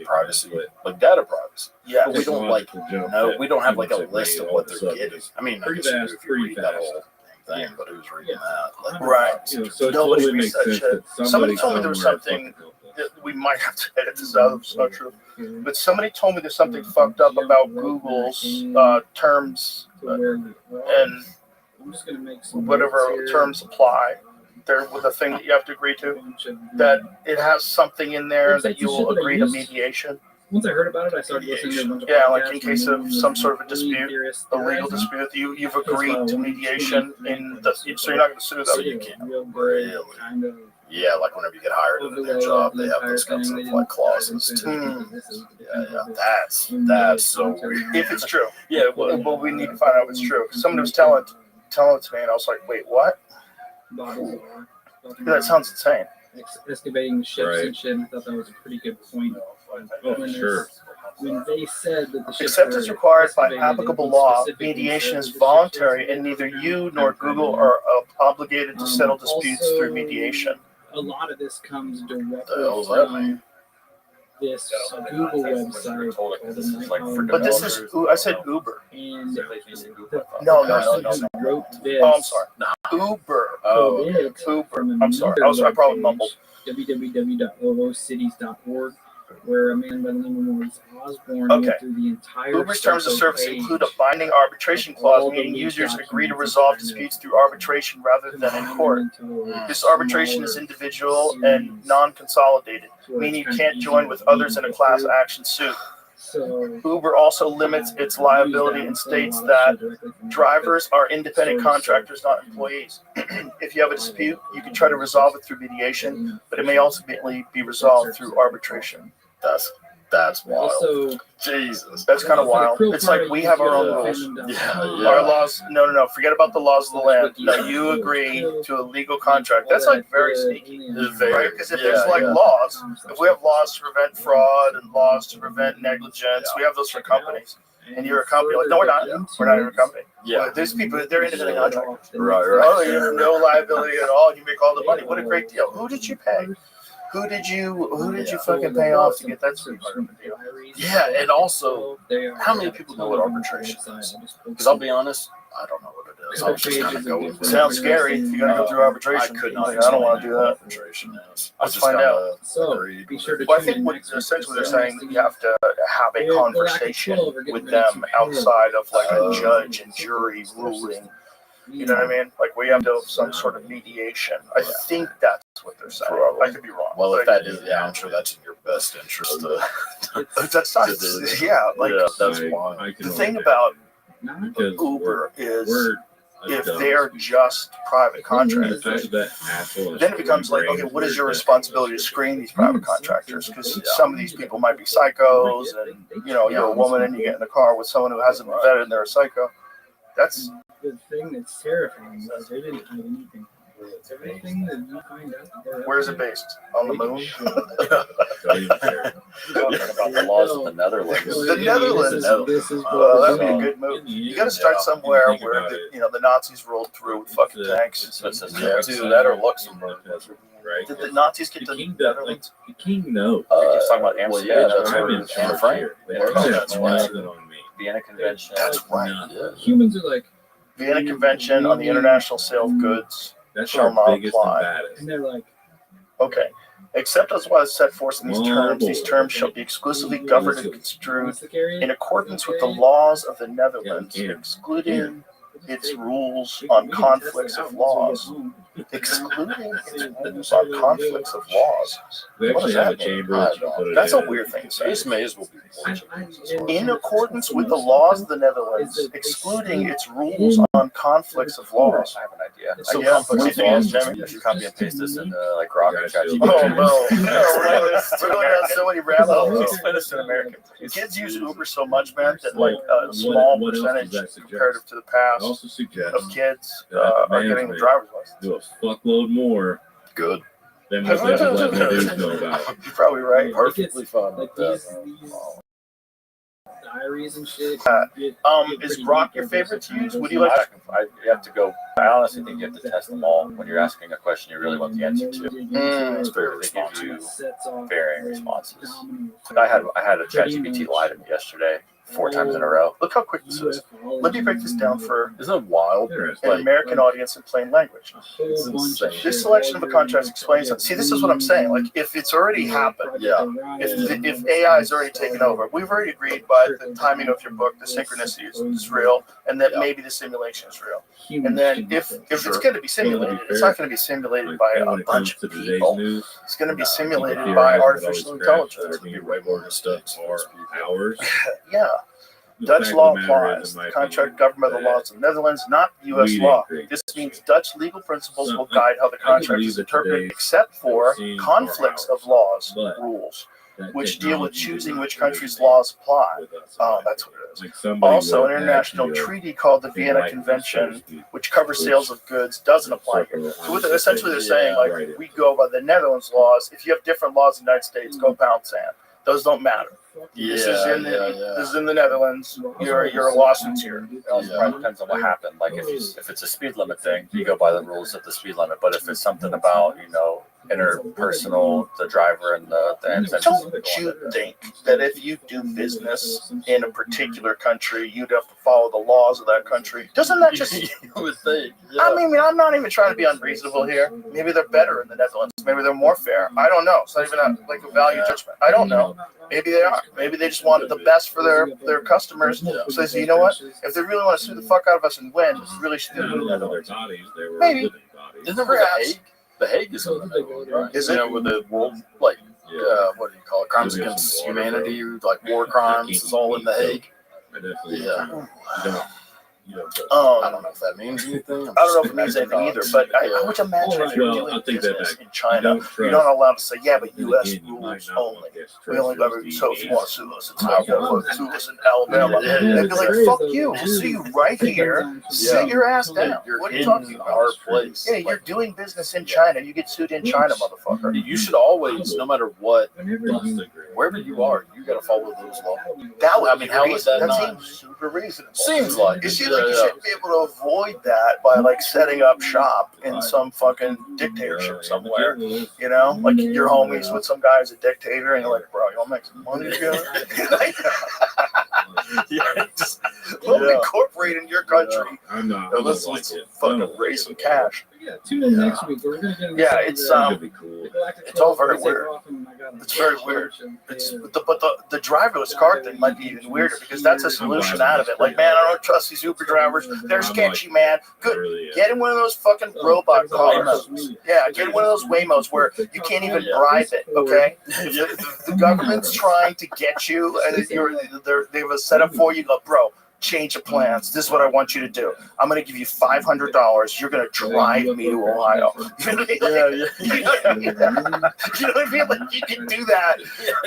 privacy, like data privacy. Yeah. But we don't like we don't have like a list of what they're getting. I mean, I guess if you read that whole thing, but who's reading that? Like, right. So Nobody reads that shit. Somebody told me there was something that we might have to edit this out. It's not true. But somebody told me there's something fucked up about Google's terms and whatever terms apply. There with a thing that you have to agree to, that it has something in there that you will agree to mediation. Once I heard about it, I started listening to a bunch of yeah, like in case of some sort of a dispute, a legal dispute, you've agreed to mediation in the, so you're not going to sue them. So you can't really. Yeah, like whenever you get hired in a new job, they have those kinds of like clauses too. Yeah, that's so weird. If it's true, yeah. Well, we need to find out if it's true. Somebody was telling it to me, and I was like, wait, what? That sounds insane. Excavating the ships and shit. I thought that was a pretty good point. Oh, for sure. When they said that the ships except as required by applicable law, mediation is voluntary, and neither you nor Google are obligated to settle disputes through mediation. A lot of this comes directly from this Google website. But this is, I said Uber. And No. Wrote this. Oh, I'm sorry. Uber. Uber. I'm sorry. I probably mumbled. www.oocities.org, where a man by the name of Maurice Osborne went through the entire Uber's terms of service include a binding arbitration clause, meaning users agree to resolve disputes through arbitration rather than in court. This arbitration is individual and non-consolidated, meaning you can't join with others in a class action suit. Uber also limits its liability and states that drivers are independent contractors, not employees. If you have a dispute, you can try to resolve it through mediation, but it may ultimately be resolved through arbitration. That's wild. Jesus. That's kind of wild. It's like we have our own rules. Our laws, no. Forget about the laws of the land. No, you agree to a legal contract. That's like very sneaky. Right? Because if there's like laws, if we have laws to prevent fraud and laws to prevent negligence, we have those for companies. And you're a company. Like, no, we're not. We're not even a company. Yeah. There's people, they're independent contractors. Right. Oh, you have no liability at all. You make all the money. What a great deal. Who did you pay? Who did you fucking pay off to get that sweetheart of a deal? Yeah, and also, how many people know what arbitration is? Because I'll be honest, I don't know what it is. I'm just kind of going with it. Sounds scary. If you're going to go through arbitration. I could not. I don't want to do that. Arbitration is. Let's find out. Be sure to well, I think what essentially they're saying that you have to have a conversation with them outside of like a judge and jury ruling You know what I mean? Like we have to have some sort of mediation. I think that's what they're saying. I could be wrong. Well, if but that is, yeah, I'm sure that's in your best interest. that's not. Yeah, like that's why. The thing about Uber is if they're just private contractors, then it becomes like, okay, what is your responsibility to screen these private contractors? Because some of these people might be psychos, and you're a woman and you get in the car with someone who hasn't been vetted and they're a psycho. That's the thing that's terrifying is they didn't hide anything. Everything that you find out. Where is it based? On the moon? Talking about the laws of the Netherlands. The Netherlands. That'd be a good move. You got to start somewhere where the Nazis rolled through with fucking tanks. So it says do that or Luxembourg. Right? Did the Nazis get to the Netherlands? the king knows. He's talking about Amsterdam. yeah, that's I've where been Anne Frank. That's right. on me. Vienna Convention. That's right. Humans are like, Vienna Convention on the International Sale of Goods That's shall our not biggest apply. and baddest. and they're like, Okay. Except as well as set forth in these terms shall be exclusively governed and construed what's the carrier? in accordance with the laws of the Netherlands, excluding its rules on conflicts of laws. Excluding its rules on conflicts of laws. We What actually does have a that mean? chamber that you can put it That's in. a weird thing to say. These may as well be Portuguese as well. In accordance with the laws of the Netherlands, excluding its rules on conflicts of laws. I have an idea. So Yeah, what do you think is, Jimmy? if you copy and paste this into like Grok or ChatGPT. Oh no! We're going down so many rabbit holes. Explain this to an American. Kids use Uber so much, man, that like a small percentage comparative to the I past also suggest of kids are getting the driver's license. do a fuckload more Good. than what they just let the news know about. You're probably right. Perfectly fine Like with these that. diaries and shit. Is Grok your favorite to use? Would you like? You have to go. I honestly think you have to test them all. When you're asking a question, you really want the answer to. It's very They give you varying responses. I had a ChatGPT lie to me yesterday 4 times in a row. Look how quick this is. Let me break this down for Isn't it wild? an American audience in plain language. It's insane. This selection of a contract explains it. See, this is what I'm saying. Like, if it's already happened, Yeah. if AI is already taken over, we've already agreed by the timing of your book, the synchronicity is real, and that maybe the simulation is real. And then if it's going to be simulated, it's not going to be simulated by a bunch of people. It's going to be simulated by artificial intelligence. There'd be way more mistakes. Hours. Yeah. Dutch law applies. The contract governed by the laws of the Netherlands, not U.S. law. This means Dutch legal principles will guide how the contract is interpreted, except for conflicts of laws rules, which deal with choosing which country's laws apply. Oh, that's what it is. Also, an international treaty called the Vienna Convention, which covers sales of goods, doesn't apply here. So what essentially they're saying, like, we go by the Netherlands laws. If you have different laws in the United States, go pound sand. Those don't matter. This is in the Netherlands. Your lawsuit's here. It also probably depends on what happened. Like if it's a speed limit thing, you go by the rules of the speed limit. But if it's something about interpersonal, the driver and the Don't you think that if you do business in a particular country, you'd have to follow the laws of that country? Doesn't that just? You would think. I mean, I'm not even trying to be unreasonable here. Maybe they're better in the Netherlands. Maybe they're more fair. I don't know. It's not even a value judgment. I don't know. Maybe they are. Maybe they just want the best for their customers. So they say, you know what? If they really want to sue the fuck out of us and win, we really should do it in the Netherlands. Maybe. Isn't there The Hague? The Hague is in the Netherlands, right? Is it? With the world, like, what do you call it? Crimes against humanity, like war crimes, is all in the Hague. Yeah. I don't know if that means anything. I don't know if it means anything either, but I would imagine if you're doing business in China, you're not allowed to say, yeah, but U.S. rules only. We only got to, so if you want to sue us, it's Alabama, sue us in Alabama. They'd be like, fuck you, we'll sue you right here, sit your ass down. What are you talking about? Our place. Yeah, you're doing business in China, you get sued in China, motherfucker. You should always, no matter what, wherever you are, you got to follow those laws. That would be how would that that not? seems super reasonable. Seems like It it. seems like you should be able to avoid that by like setting up shop in some fucking dictatorship somewhere. You know, like your homies with some guy who's a dictator, and you're like, bro, you want to make some money together? We'll incorporate in your country. Let's fucking raise some cash. Yeah, tune in next week. We're gonna get Yeah, it's That'd be cool. it's all very weird. It's very weird. It's but the driverless car thing might be even weirder because that's a solution out of it. Like, man, I don't trust these Uber drivers. They're sketchy, man. Good. Really, Get in one of those fucking robot cars. Yeah, get in one of those Waymos where you can't even bribe it. Okay, if the government's trying to get you, and they have a setup for you. Go, bro. Change of plans. This is what I want you to do. I'm going to give you $500. You're going to drive me to Ohio. You know what I mean? You know what I mean? Like, you can do that.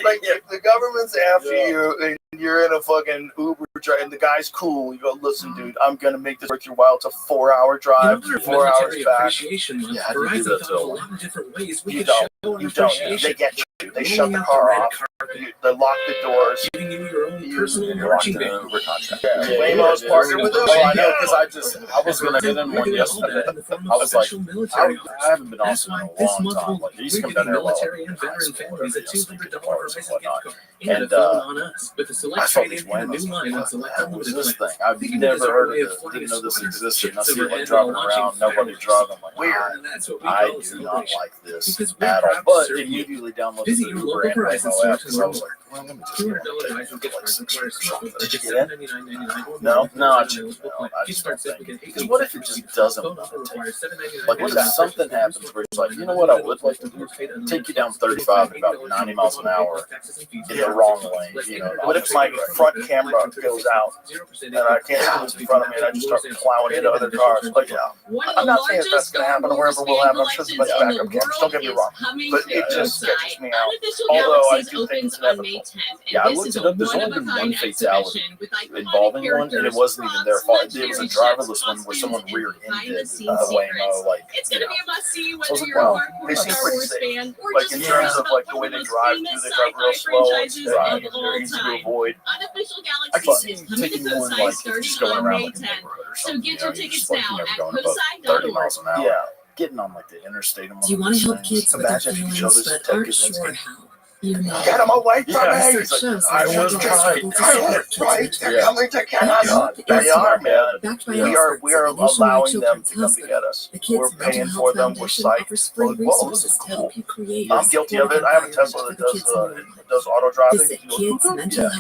Like, if the government's after you and you're in a fucking Uber drive and the guy's cool, you go, listen, dude, I'm going to make this worth your while. It's a 4-hour drive, 4 hours back. Yeah, how do you do that too? You don't. You don't. They get you. They shut the car off. They lock the doors. Giving you your own personal You're marching locked in an band. Uber contract. Waymo's partnered with us. Oh, I know, because I was going to get in one yesterday. I was like, I haven't been Austin in a long time. Like, I used to come down there a lot. Military and veteran families a $200 cars and Verizon whatnot. gift card and a phone on us with a I select saw trade these in and a new Waymos. line on select What was unlimited this plans. thing? I've Think of it as never our heard way of of it. flying Didn't know this sweaters, existed. I shirts see over one head driving while launching around, nobody fireworks. driving. I'm like, Weird. And that's what we I call a do not celebration. like this Because we're at all. proud to But serve you. immediately downloaded Visit the your Uber local and Verizon Waymo store app because I was tomorrow. like, well, let me just $200 get on Verizon gift card requires small Did purchase you get it? $799.99 or No, more. I checked it out. I just don't think. Because what if it just doesn't Phone want number to take? requires $799. Like, what if something happens where it's like, you know what I would like to do? Take you down 35 at about 90 miles an hour in the wrong lane. You know, What if my front camera goes out and I can't see what's in front of me and I just start plowing into other cars? Like, I'm not saying that that's going to happen or wherever will happen. I'm sure there's a bunch of backup cameras. Don't get me wrong. But it just sketches me out. Although I do think it's inevitable. Yeah, I looked it up. There's only been one fatality involving one, and it wasn't even their fault. It was a driverless one where someone rear-ended the Waymo. Like, It's gonna be a must see So I whether was like, you're a wow, hardcore they seem Star pretty Wars safe. fan or Like, just in curious terms of about like the one way of they the most drive famous through, they drive real sci-fi slow. It's franchises right. of all They're easy to time. avoid. Unofficial I can Galaxies is see coming to taking one Cosi like starting just going on around May like an 10th. Uber or So something. get You know, your you're tickets just like, now you know, at going above 30 cosi.org. miles an hour. Yeah. Getting on like the interstate. Do you want to help kids with their Imagine if you showed feelings this but to aren't Ted sure Kaczynski. how? You know, Get him away from me! research shows that I children was that right. struggle to I support was kids right. like They're that. coming to get Help us. is They are, man. backed by We experts are at Nationwide allowing them to Children's come to Hospital. get us. The Kids We're Mental paying Health for them. We're Foundation psyched. offers free Well, this resources is to cool. help you create I'm guilty of it. I have a Tesla that does auto driving. Visit You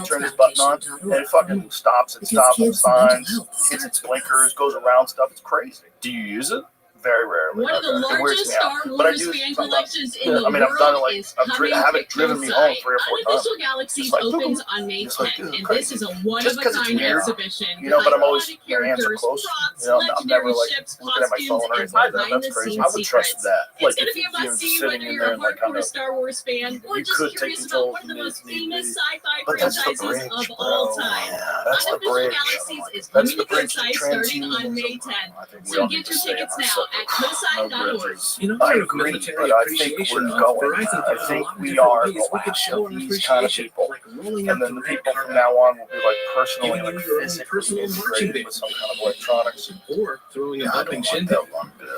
turn this button on, and it fucking stops at Because stop kids' signs, mental health hits its starts with blinkers, us. goes around stuff. It's crazy. Do you use it? Very rarely. One of the It wears largest me out. Star But I Wars do fan sometimes. collections in the I mean, I've done it world like is I coming haven't to driven me home Cosi. 3 or 4 times. Unofficial Galaxies Just like, opens on May just like, 10th, and crazy. this is a Just 'cause it's one-of-a-kind weird, exhibition you know, with but I'm always, iconic my hands are characters, close. props, You know, I'm never legendary like ships, looking at my costumes, phone or and anything like that. That's behind-the-scenes crazy. I would trust secrets. that. It's Like, gonna if be a you're must-see just whether sitting in you're there a and like kind hardcore of, Star Wars fan or you just could take curious control about one of the if most need famous be. sci-fi But that's the franchises bridge, of all bro. time. Yeah, that's the Unofficial bridge. Galaxies is That's coming the to bridge to Cosi starting on transhumanism. May 10th. I think we So all get need to your stay in tickets our now at separate, no cosi.org. bridges. In I honor of agree, military but I think appreciation we're month, going. Verizon I thought of a think lot of we different are ways we going could to show have our these kind of appreciation, people. like rolling And out then the the red people from carpet, now on will be like personally, giving like you your own physically personal marching integrated band, with some kind of electronics. or throwing a I bumping don't like shindig. that one bit.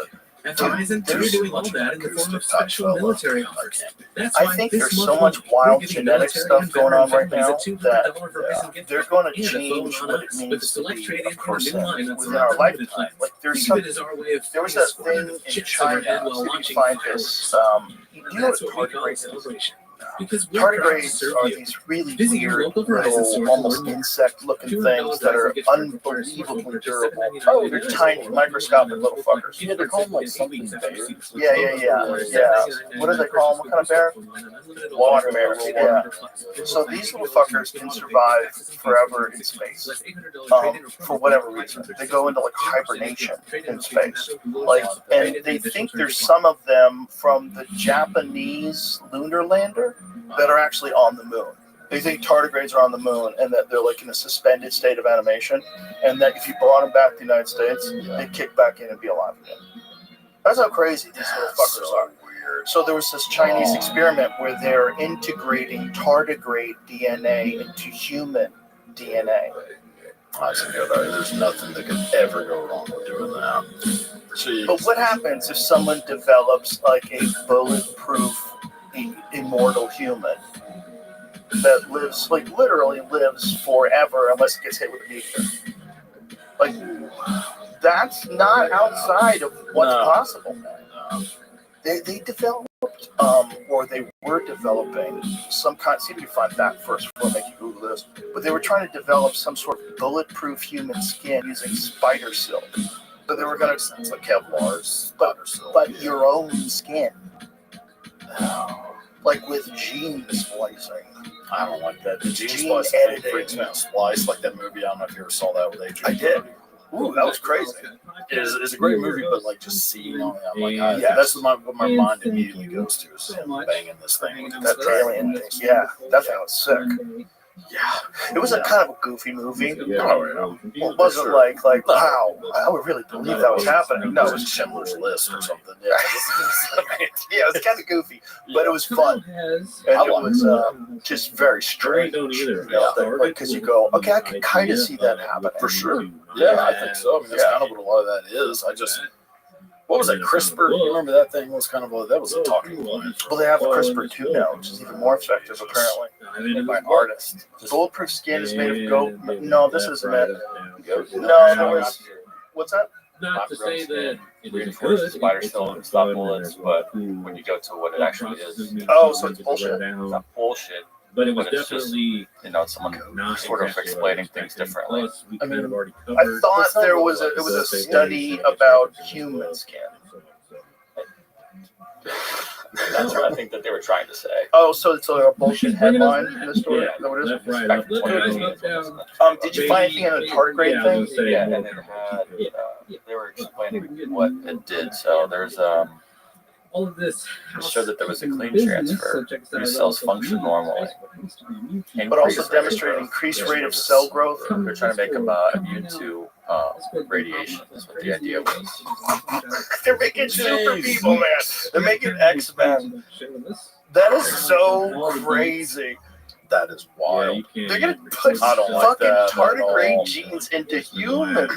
At Verizon, they're There's doing much all that in the form of acoustic type special fellow. military I offers. can't. That's I why think this there's month so much only, we're wild giving genetic military stuff and going veteran on right families now a $200 that Verizon gift they're card going to and a phone change on what it us with a means to select be trade a in and a new person line on within select our unlimited lifetime. plans. Like there's Think some, of it as our way of there was flying that squadron thing of in jets China. overhead while So you launching find fireworks. this. You And know that's what what we call a tardigrades is? celebration. Because we're proud to Tardigrades serve are you. these really Visit your weird, local Verizon little, store to almost learn more. insect-looking $200 things that are Verizon gift card requires unbelievably smartphone durable. purchase Oh, they're $799 tiny, microscopic little fuckers. Yeah, they're called like something bears. Yeah. What do they call them? What kind of bear? Water bear. Yeah. So these little fuckers can survive forever in space. For whatever reason, they go into like hibernation in space. Like, and they think there's some of them from the Japanese lunar lander that are actually on the moon. They think tardigrades are on the moon and that they're like in a suspended state of animation, and that if you brought them back to the United States, they'd kick back in and be alive again. That's how crazy these little fuckers are. So there was this Chinese experiment where they're integrating tardigrade DNA into human DNA. I think there's nothing that could ever go wrong with doing that. Jeez. But what happens if someone develops like a bulletproof, immortal human that lives, like literally lives forever unless it gets hit with a meteor? Like, that's not outside of what's possible. They developed, or they were developing some kind. See if you can find that first before I make you Google this. But they were trying to develop some sort of bulletproof human skin using spider silk. So they were going to, It's like Kevlar's, but your own skin, like with gene splicing. I don't like that. The gene Gene splicing thing editing. freaks me out. Splice, like that movie. I don't know if you ever saw that with Adrian. I did. Ooh, that was crazy. It's a great movie, but like just seeing all that, I'm like, Yeah. that's what my mind immediately goes to is him banging this thing with That his alien thing. Yeah, that thing was sick. Yeah, it was a kind of a goofy movie. Oh, It wasn't like wow, I would really believe that was happening. No, it it was was Schindler's List or something. yeah, yeah, it was kind of goofy, but it was fun, and it was just very strange. Because you go, okay, I could kind of see that happening For sure. Yeah, I think so. I mean, that's kind of what a lot of that is. What was that, CRISPR? You remember that thing was kind of that was a talking point. Well, they have CRISPR too now, which is even more effective, apparently. Made by an artist. Bulletproof skin is made of goat. No, this isn't it. No, there was. What's that? Not to say that it reinforces spider silk and stop bullets, but when you go to what it actually is, Oh, so it's bullshit. it's not bullshit. But it was But it's just, definitely someone not sort of exactly explaining what I things expected. differently. Plus, we kind of already I covered. thought there was a study about human skin. That's what I think that they were trying to say. Oh, so it's a bullshit headline in the story. Yeah, Is that what it is? left, right, Back up, to left, 2018. right. Did you find anything in the tardigrade Yeah, I thing? was gonna say, Yeah, well, and it had, they were explaining what it did. So there's All of this it showed that there was a clean business, transfer. so check us out These at cells also function YouTube, normally. Facebook, Instagram, YouTube. But also Increased demonstrated rate of increased growth. rate of cell growth. They're trying to make them immune to radiation. That's what the idea was. They're making super people, man. They're making X-Men. That is so crazy. That is Yeah, wild. you can't They're gonna even put I don't like fucking that at all. tardigrade genes into humans.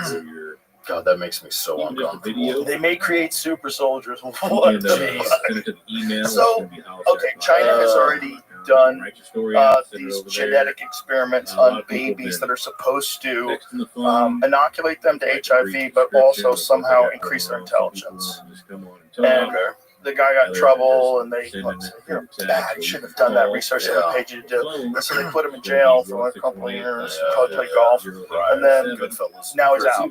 God, that makes me so Even just a uncomfortable. video. They may create super soldiers. What And, the send fuck? it to the email. So, It's gonna be house okay, at China has already done write your story out, send it these over there. genetic experiments A lot on of people babies been that are supposed to Texting the phone, inoculate them to like HIV, but also somehow increase their intelligence. Just come on and tell And me. the guy got in trouble, and they Sending said, it "You're through bad. text, You shouldn't have done that research that I paid you to do." And so they put him in jail for like a couple of years, probably play golf, and then Goodfellas. now he's out.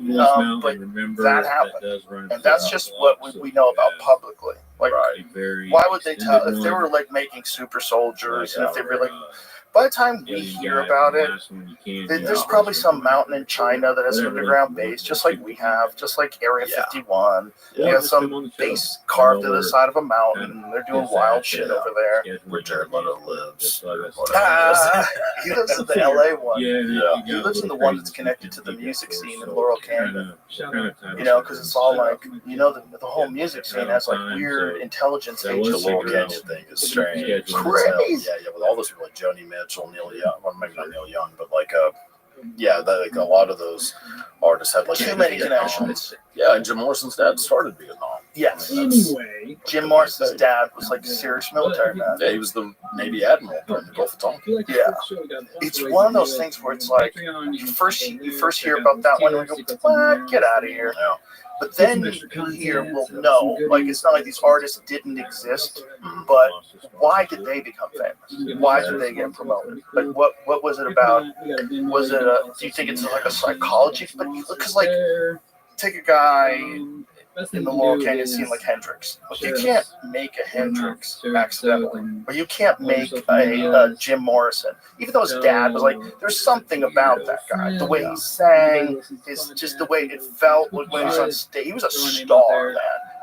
But that happened, and that's just what we know about publicly. Like, why would they tell if they were like making super soldiers, and if they really? By the time we hear about it, there's probably some mountain in China that has an underground base, just like we have, just like Area 51. You have some base carved to the side of a mountain. They're doing wild shit over there. Where Jared Leto lives. He lives in the LA one. Yeah. He lives in the one that's connected to the music scene in Laurel Canyon. You know, because it's all like, you know, the whole music scene has like weird intelligence The agents. Laurel Canyon thing is strange. Crazy. Yeah, with all those people like Joni Mitchell, Neil Young, well, maybe not Neil Young, but like like a lot of those artists had like Too many connections. Yeah, and Jim Morrison's dad started Vietnam. Yes. Anyway, Jim Morrison's dad was like a serious military man. Yeah, he was the Navy admiral during the Gulf of Tonkin. Yeah. It's one of those things where it's like you first hear about that one and you go, what? Get out of here. Yeah. But then you hear, well, no, like it's not like these artists didn't exist, but why did they become famous? Why did they get promoted? Like what was it about? Was it do you think it's like a psychology? But because like take a guy in the Laurel Canyon scene like Hendrix. Like, you can't make a Hendrix accidentally, or you can't make a Jim Morrison. Even though his dad was like, there's something about that guy. The way he sang, just the way it felt when he was on stage. He was a star, man.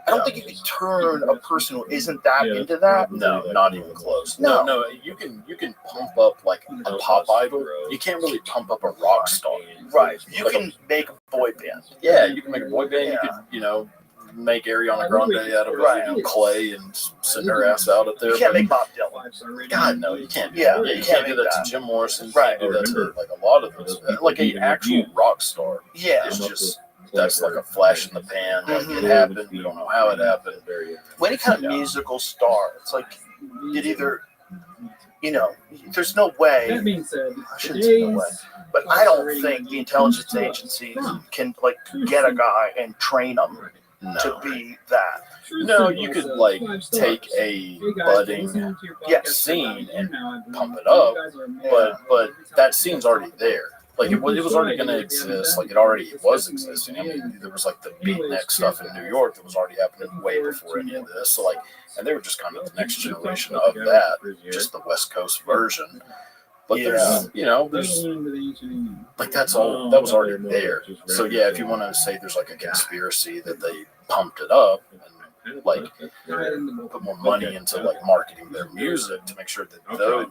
I don't think you could turn a person who isn't that into that. No, not even close. No. No, you can pump up like a pop idol. You can't really pump up a rock star. Right. You can make a boy band. Yeah, you can make a boy band. You could, make Ariana Grande out of clay and send her ass out up there. You can't make Bob Dylan. God, no, you can't. Yeah, you can't do that to Jim Morrison. You Right. can't do that to like a lot of those. Like an actual rock star. Yeah. It's just that's like a flash in the pan. Like it happened. We don't know how it happened. Any kind of musical star, it's like it either, there's no way. that being said, I shouldn't say no today's way. But I don't think the intelligence agencies can like get a guy and train him to be that. No, you could like take a budding scene and pump it up, but that scene's already there. Like it was already going to exist. Like it already was existing. I mean, there was like the beatnik stuff in New York that was already happening way before any of this. So like, and they were just kind of the next generation of that, just the West Coast version. But there's, you know, there's like that was already there. So yeah, if you want to say there's like a conspiracy that they pumped it up and like put more money into like marketing their music to make sure that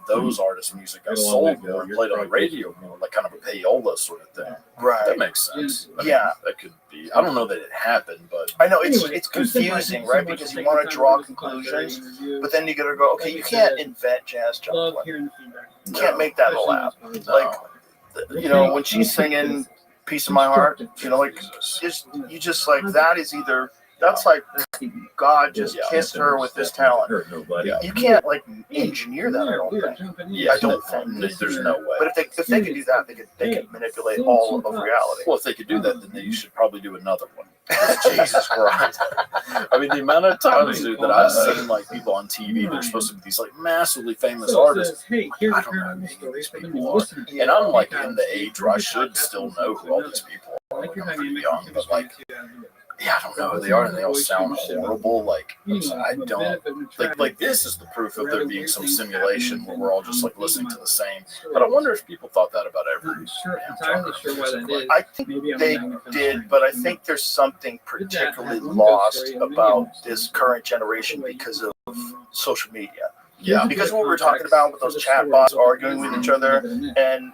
those artists' music got sold more and played on the radio more, like kind of a payola sort of thing. Right. That makes sense. I mean, Yeah. that could be. I don't know that it happened, but I know it's confusing, right? Because you want to draw conclusions, but then you got to go, okay, you can't invent Jazz Joplin. You can't make that a lap. Like, you know, when she's singing "Piece of My Heart," you know, like you just like that is either. That's like God just kissed her with this talent. You can't like engineer that. I don't think. Yeah, I don't think. There's no way. But if they could do that, they could manipulate all of reality. Well, if they could do that, then you should probably do another one. Jesus Christ! I mean, the amount of times, dude, that I've seen like people on TV, they're supposed to be these like massively famous artists. I don't know who any of these people are, and I'm like in the age where I should still know who all these people are. Like, I'm pretty young, but like. Yeah, I don't know who they are, and they all sound horrible. Like, I don't like this is the proof of there being some simulation where we're all just like listening to the same. But I wonder if people thought that about every. I think they did, but I think there's something particularly lost about this current generation because of social media. Yeah, because what we were talking about with those chatbots arguing with each other, and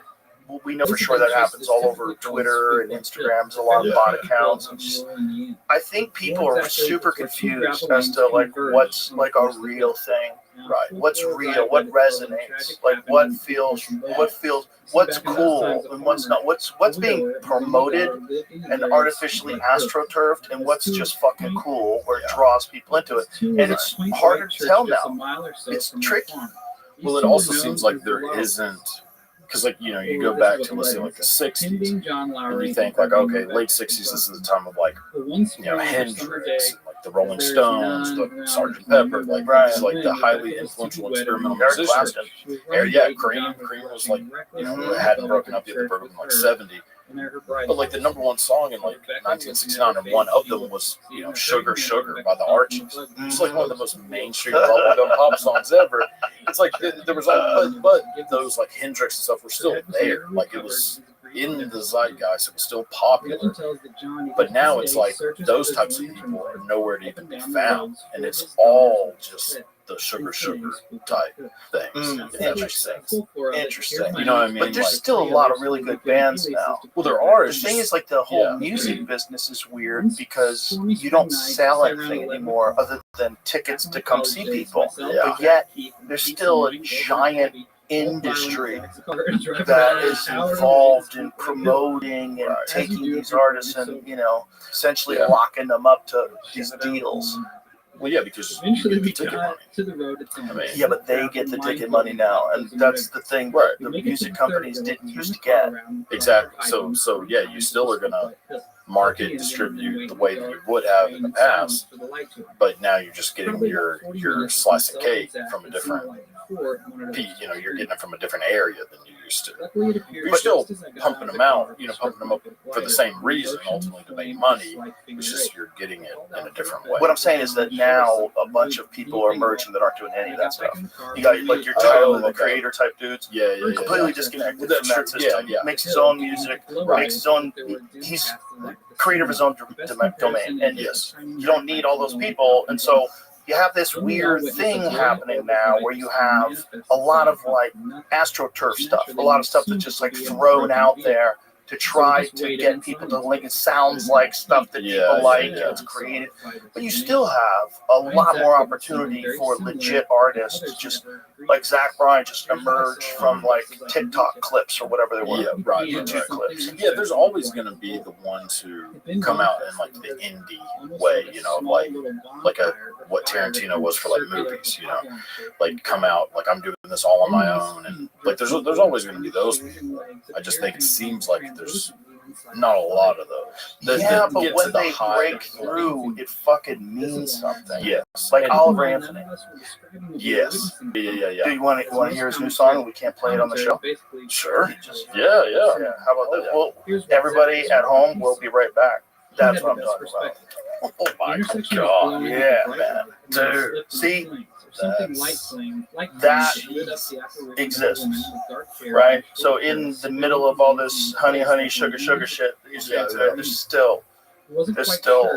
we know for sure that happens all over Twitter and Instagrams, a lot of bot accounts. And just, I think people are super confused as to like what's like a real thing, right? What's real? What resonates? Like what feels? What's cool and what's not? What's being promoted and artificially astroturfed, and what's just fucking cool where it draws people into it? And it's harder to tell now. It's tricky. Well, it also seems like there isn't. Because, like, you know, you go back to, let's say, like, the 60s, and you think, like, okay, late 60s, this is the time of, like, you know, Hendrix, and, like, the Rolling Stones, the Sgt. Pepper, like, these, like, the highly influential experimental musicians. Yeah, Cream was, like, you know, it hadn't broken up yet, they broke up in, like, 70. But, like, the number one song in, like, 1969, and one of them was, you know, Sugar, Sugar by the Archies. It's, like, one of the most mainstream bubblegum pop songs ever. It's like there was all, but those like Hendrix and stuff were still there. Like it was in the zeitgeist. It was still popular. But now it's like those types of people are nowhere to even be found, and it's all just the sugar type things. If that makes sense. Interesting. You know what I mean? But there's still a lot of really good bands now. Well, there are. The thing is, like, the whole music business is weird because you don't sell anything anymore other than tickets to come see people. But yet, there's still a giant industry that is involved in promoting and taking these artists and, you know, essentially locking them up to these deals. Well, yeah, because you get the ticket money. I mean, yeah, but they get the ticket money now, and that's the thing that the music companies didn't used to get. Exactly. So yeah, you still are gonna market, distribute the way that you would have in the past, but now you're just getting your slice of cake from a different. You know, you're getting it from a different area than you used to. You're still pumping them out, you know, pumping them up for the same reason, ultimately to make money. It's just you're getting it in a different way. What I'm saying is that now a bunch of people are emerging that aren't doing any of that stuff. You got like your Tyler, the creator type dudes, completely disconnected from that system. Makes his own music, makes his own. He's creator of his own domain, and you don't need all those people, and so. You have this weird thing happening now where you have a lot of like AstroTurf stuff, a lot of stuff that's just like thrown out there to try to get people to link. It sounds like stuff that people like and it's created, but you still have a lot more opportunity for legit artists to just like Zach Bryan just emerge from like TikTok clips or whatever they were, YouTube clips. Yeah, there's always going to be the ones who come out in like the indie way, you know, like what Tarantino was for like movies, you know, like come out like I'm doing this all on my own, and like there's always going to be those people. I just think it seems like there's not a lot of those. Yeah, but get when to the they high break point. through, it fucking means something. Yes. Like Oliver Anthony. Yes. Yeah. Do you want to hear his new song and we can't play it on the show? Sure. Yeah. Yeah. How about that? Well, everybody at home, we'll be right back. That's what I'm talking about. Oh my God. Yeah, man. Dude, see, that exists, right? So in the middle of all this honey, sugar shit that you're saying today, there's still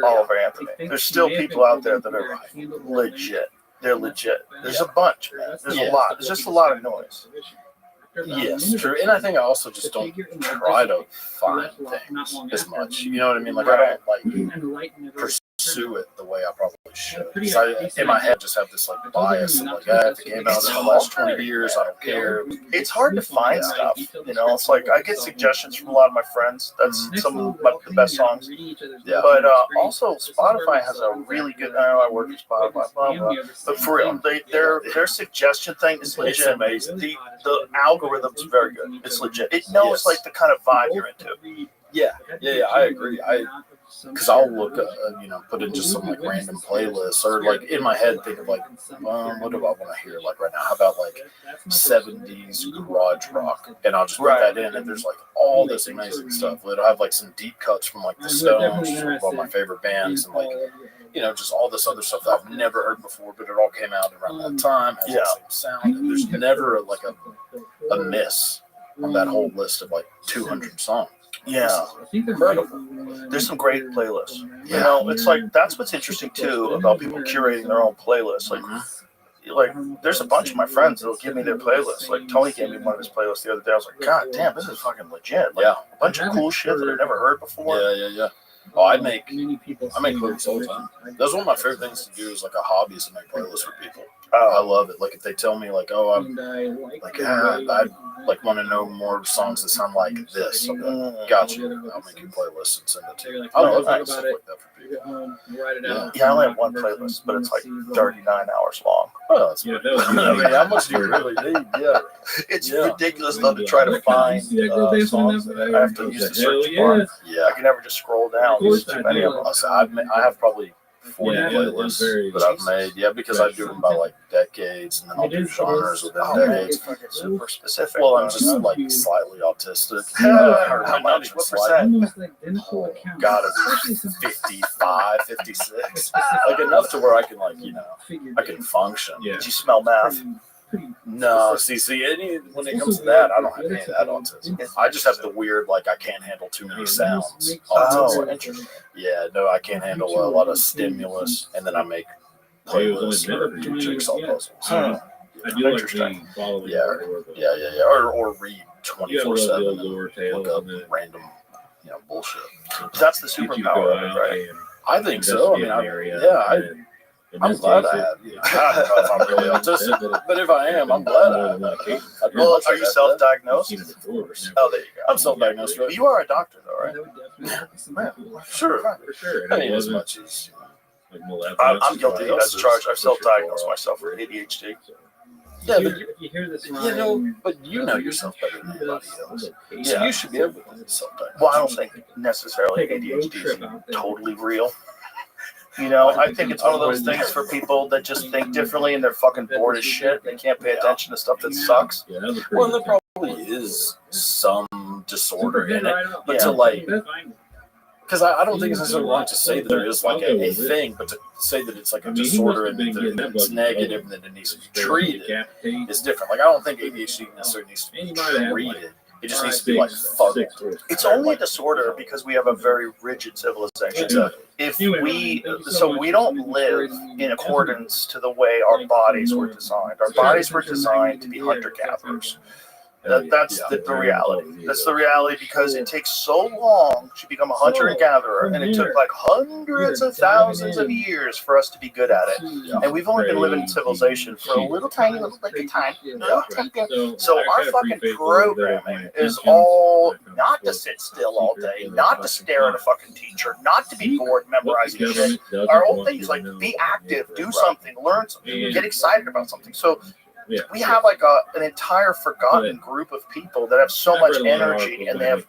Oliver Anthony. There's still people out there that are legit. They're legit. There's a bunch, man. There's a lot. There's just a lot of noise. Yes, true. And I think I also just don't try to find things as much. You know what I mean? Like I don't like pursue it the way I probably should. 'Cause in my head, just have this like bias of like, if it came out in the last 20 years, I don't care. It's hard to find stuff. You know, it's like I get suggestions from a lot of my friends. That's some of the best songs. Yeah. But also, Spotify has a really good. I know I work at Spotify, blah blah. But for real, their suggestion thing is legit. It's amazing. The algorithm's very good. It's legit. It knows like the kind of vibe you're into. Yeah, I agree. Because I'll look, put in just some like random playlists or like in my head think of like, what do I want to hear like right now? How about like 70s garage rock? And I'll just put that in, and there's like all this amazing stuff. It'll have like some deep cuts from like the Stones, one of my favorite bands, and like just all this other stuff that I've never heard before, but it all came out around that time. Has the same sound, and there's never like a miss on that whole list of like 200 songs. Yeah, incredible. There's some great playlists. You know, it's like that's what's interesting too about people curating their own playlists. Like there's a bunch of my friends that'll give me their playlists. Like Tony gave me one of his playlists the other day. I was like, God damn, this is fucking legit. Like, a bunch of cool shit that I've never heard before. Yeah. Oh, I make playlists all the time. That's one of my favorite things to do is like a hobby is to make playlists for people. I love it. Like if they tell me like, oh, I'm like, I like want to know more songs that sound like this. I'm like, gotcha. I'll make you playlists and send it to you. I love that stuff like that for people. Yeah, I only have one playlist, but it's like 39 hours long. Oh, that's how much do you really need? Yeah, it's ridiculous though to try to find songs that I have to use the search bar. Yeah, I can never just scroll down. There's too many of them. I have probably 40 playlists that I've made, because I do them by like decades, and then I'll do genres within decades. Super specific. Well, I'm just like slightly autistic. How much? What percent? Gotta be 55, 56. Like enough to where I can I can function. Did you smell math? No, see, when it comes to that, I don't have any of that autism. I just have the weird, like, I can't handle too many sounds. Oh, interesting. Yeah, no, I can't handle a lot of stimulus, and then I make playlists or do jigsaw puzzles. I do like being following. Yeah. Or read 24/7 and look up random, bullshit. That's the superpower of it, right? I think so. I mean, I'm glad I have. I don't know if I'm really autistic, but if I am, I'm glad I have. Well, are you self-diagnosed? Oh, there you go. I'm self-diagnosed, right? You are a doctor, though, right? Sure. I mean, as much as I'm guilty as charged. I've self-diagnosed myself with ADHD. Yeah, but you know yourself better than anybody else. So you should be able to self-diagnose. Well, I don't think necessarily ADHD is totally real. I think it's one of those things for people that just think differently and they're fucking bored as shit. They can't pay attention to stuff that sucks. Well, there probably is some disorder in it, but to because I don't think it's necessarily wrong to say that there is like a thing, but to say that it's like a disorder and that it's negative and that it needs to be treated is different. Like I don't think ADHD necessarily needs to be treated. It just needs to be like fucked. It's only a disorder because we have a very rigid civilization. If we don't live in accordance to the way our bodies were designed. Our bodies were designed to be hunter-gatherers. That's the reality. That's the reality because it takes so long to become a hunter and gatherer, and it took like hundreds of thousands of years for us to be good at it. And we've only been living in civilization for a little tiny little bit of time. So our fucking programming is all not to sit still all day, not to stare at a fucking teacher, not to be bored memorizing shit. Our whole thing is like be active, do something, learn something, get excited about something. So Yeah. We have like an entire forgotten group of people that have so much energy and they have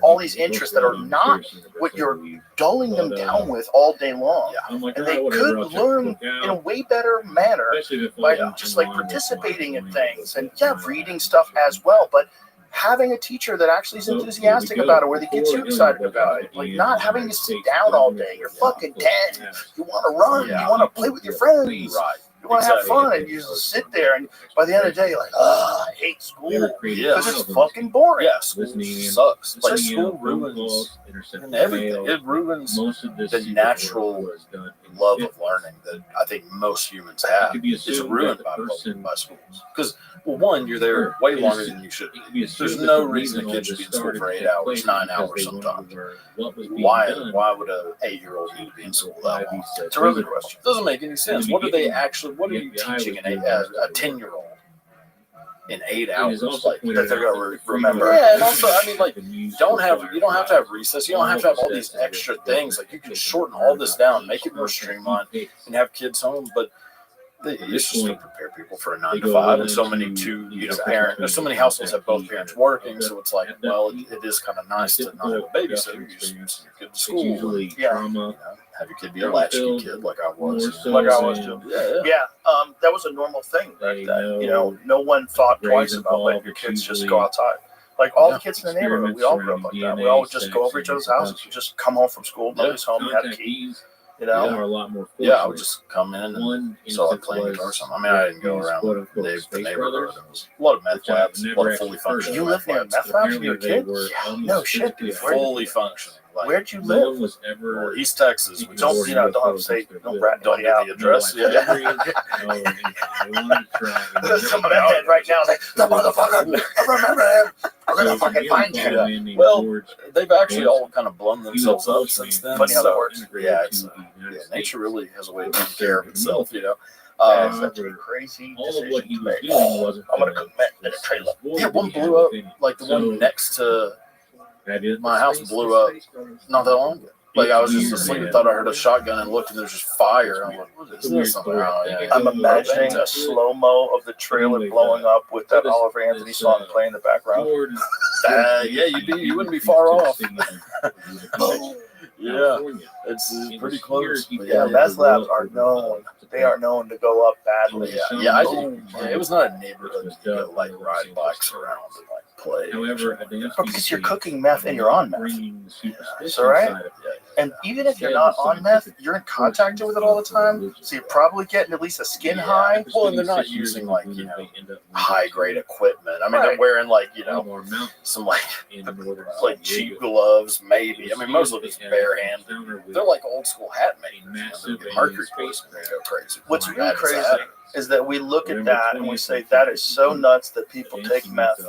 all these interests that are not what you're dulling them down with all day long. I'm like, And all they right, whatever, I'll could check the learn book out. in a way better manner Especially if it by falls just in like line with participating my in point. things and reading stuff as well. But having a teacher that actually is enthusiastic about it, where they get you excited about it, like not having to sit down all day. You're fucking 10. You want to run. You want to play with your friends. Right. You want to have fun, and you just sit there, and by the end of the day, you're like, I hate school because it's fucking boring. Yeah, school sucks. Like school ruins and everything. It ruins the natural love of learning that I think most humans have. It's ruined by schools. Because, well, one, you're there way longer than you should be. There's no reason a kid should be in school for 8 hours, 9 hours sometimes. Why would an 8-year-old need to be in school that long? It's a really good question. It doesn't make any sense. What are you teaching a 10-year-old in 8 hours? Like That they're gonna remember. Yeah, and also, I mean, like, you don't have to have recess. You don't have to have all these extra things. Like, you can shorten all this down, make it more streamlined, and have kids home. But it's just to prepare people for a 9 to 5, and so many parents. There's so many households have both parents working, so it's like, well, it is kind of nice to not have a babysitter. You just send your kid to school. Have your kid be a latchkey kid, like I was. too. Yeah. That was a normal thing back then. No one thought twice about letting your kids just go outside. Like all the kids in the neighborhood, we all grew up like that. We all would just go over each other's houses. You just come home from school, nobody's home, you had a key. Are a lot more I would just come in and start playing guitar or something. I mean, I didn't go around the neighborhood. There was a lot of meth labs, a lot of fully functioning. You lived near meth labs when you were a kid? Yeah. No shit, dude. Fully functioning. Like, where'd you live? East Texas. We Don't have to say, don't rat anybody out. The address. Some of that head right now, like, the motherfucker, I remember him. I'm gonna fucking find you. Well, they've actually all kind of blown themselves up since then. Funny how that works. Yeah, nature really has a way of taking care of itself, That's such a crazy decision to make. I'm gonna cook meth in a trailer. Yeah, one blew up, like the one next to my house blew up not that long ago. Like, I was just asleep and thought I heard a shotgun and looked, and there's just fire. I'm like, what is this? I'm imagining a slow-mo of the trailer blowing up with that Oliver Anthony song playing in the background. You wouldn't be far off. Yeah, it's pretty close. Yeah, meth labs are known. They are known to go up badly. It was not a neighborhood you could like ride bikes around and like play. However, because you're cooking meth and you're on meth. So right? And even if you're not on meth, you're in contact with it all the time. So you're probably getting at least a skin high. Well, and they're not using like, high grade equipment. I mean, they're wearing like, some like cheap gloves, maybe. I mean, most of it's bare hand. They're like old school hat makers. Mercury poisoning, they go crazy. What's really crazy is that we look at that and we say that is so nuts that people take meth.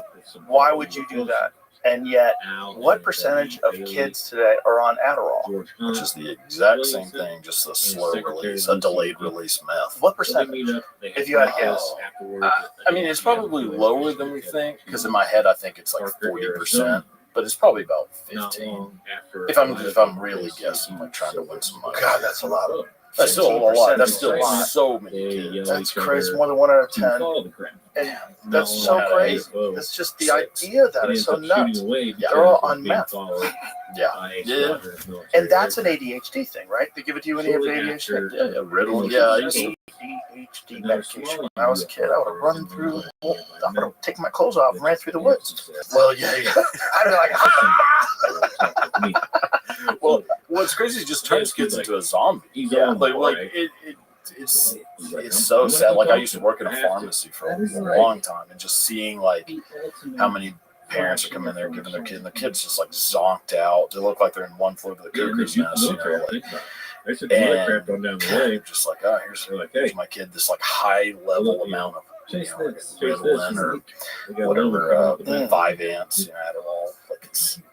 Why would you do that? And yet, what percentage of kids today are on Adderall? Which is the exact same thing, just a slow release, a delayed release meth. What percentage, if you had to guess? I mean, it's probably lower than we think, because in my head, I think it's like 40%. But it's probably about 15. If I'm really guessing, like trying to win some money. God, that's a lot of. That's still a lot. That's still so many kids. That's crazy. More than 1 out of 10. And that's so crazy. It's just the idea that is so nuts. They're all on meth. Yeah. And that's an ADHD thing, right? They give it to you when you have ADHD. Yeah, Riddle. Yeah, ADHD medication. When I was a kid, I would have run through. I would have taken my clothes off and ran through the woods. Well, yeah. I'd be like, ah! Well, what's crazy is it just turns kids into a zombie. It's so sad. Like, I used to work in a pharmacy for a long time, and just seeing like how many parents are coming in there giving their kid, and the kid's just like zonked out. They look like they're in one flew over the cuckoo's nest. And just like, oh, here's my kid. This like high level amount of Ritalin or whatever, 5 ants, Adderall. Like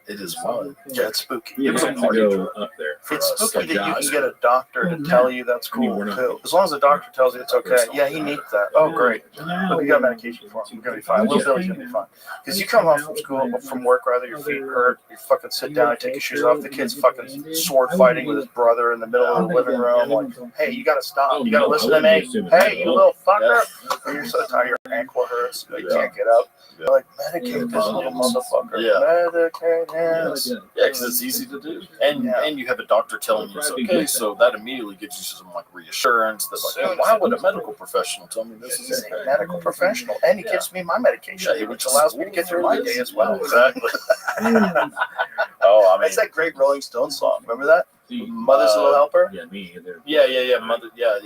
it is fun. Yeah, it's spooky. It was a party up there for It's us. spooky Like, that you guys, can get a doctor to tell you that's I mean, cool we're not- too. As long as the doctor tells you it's okay. Yeah, he needs that. Oh, great. Look, you got medication for him. You're gonna be fine. Little Billy's gonna be fine. Because you come home from school, from work rather, your feet hurt. You fucking sit down and take your shoes off. The kid's fucking sword fighting with his brother in the middle of the living room. Like, hey, you gotta stop. You gotta listen to me. Hey, you little fucker. And you're so tired, your ankle hurts. You can't get up. You're like, medicate this little motherfucker. Medicate him. Yeah, because it's easy to do, and you have a doctor telling you it's okay, so that immediately gives you some like reassurance that like, well, why would a medical professional tell me this He's is a medical professional, and he gives me my medication, which allows me to get through my day as well. Exactly. Oh, I mean, That's that great Rolling Stones song. Remember that? Mother's Little Helper. Yeah, me either. Yeah. Mother. Yeah.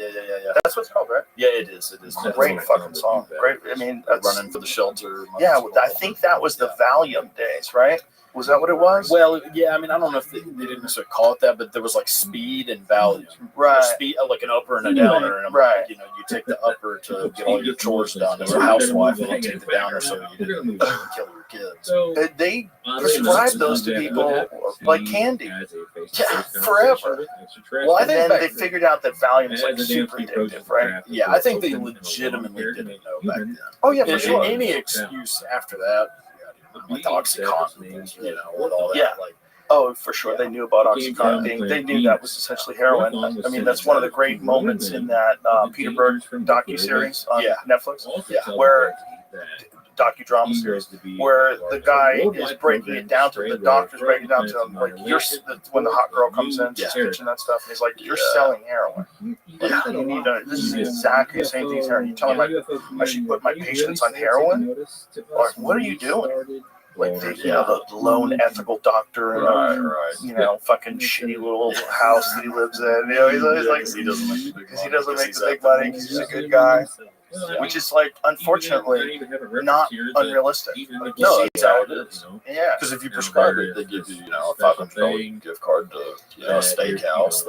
That's what it's called, right? Yeah, it is. It is. Great fucking song. Great. I mean, that's, Running for the shelter. yeah. I think that was the Valium days, right? Was that what it was? Well, yeah. I mean, I don't know if they didn't necessarily call it that, but there was like speed and Valium. Right. Speed, like an upper and a downer, and Right. you know, you take the upper to get all your chores done as a housewife, and you take the downer so you didn't kill your kids. So They prescribed those to people like candy. Yeah, forever. Well, I And think then back they figured out that Valium's like super addictive, right? Yeah, I think they legitimately didn't know back then. Oh yeah, for sure. Any excuse after that, like the OxyContin, you know, and all that. Yeah. Like, Oh, for sure. They knew about OxyContin. They knew that was essentially heroin. I mean, that's one of the great moments in that Peter Berg docuseries on Netflix, where docudrama series, where the guy is breaking it down to the doctor's breaking it down to him, like when the hot girl comes in, she's pitching that stuff, and he's like, "You're selling heroin. Like, you need to. This is exactly the same thing as heroin. You telling me I should put my patients on heroin? Or what are you doing?" Like the lone ethical doctor in a fucking shitty little house that he lives in. You know, he's like he doesn't make the big money because he's a good guy. Which is like, unfortunately, not unrealistic. Like, no, see that's how it is. Yeah. Because if you prescribe it, they give you, a $500 gift card to, a steakhouse.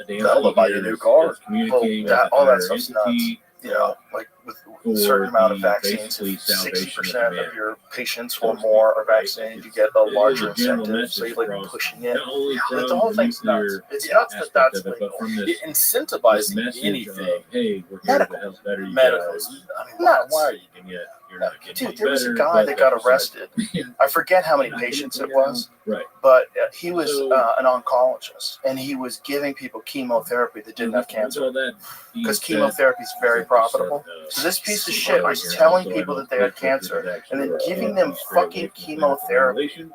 They'll buy you a new car. Well, all that stuff's nuts. Like with a certain amount of vaccines, 60% of your patients or more are vaccinated, you get a larger incentive. So you're like pushing it. The whole thing's nuts. It's nuts that that's legal. Incentivizing anything. Medical. I mean, why are you doing it? Dude, there was a guy that got arrested. I forget how many patients it was, but he was an oncologist, and he was giving people chemotherapy that didn't have cancer because chemotherapy is very profitable. So this piece of shit was telling people that they had cancer and then giving them fucking chemotherapy.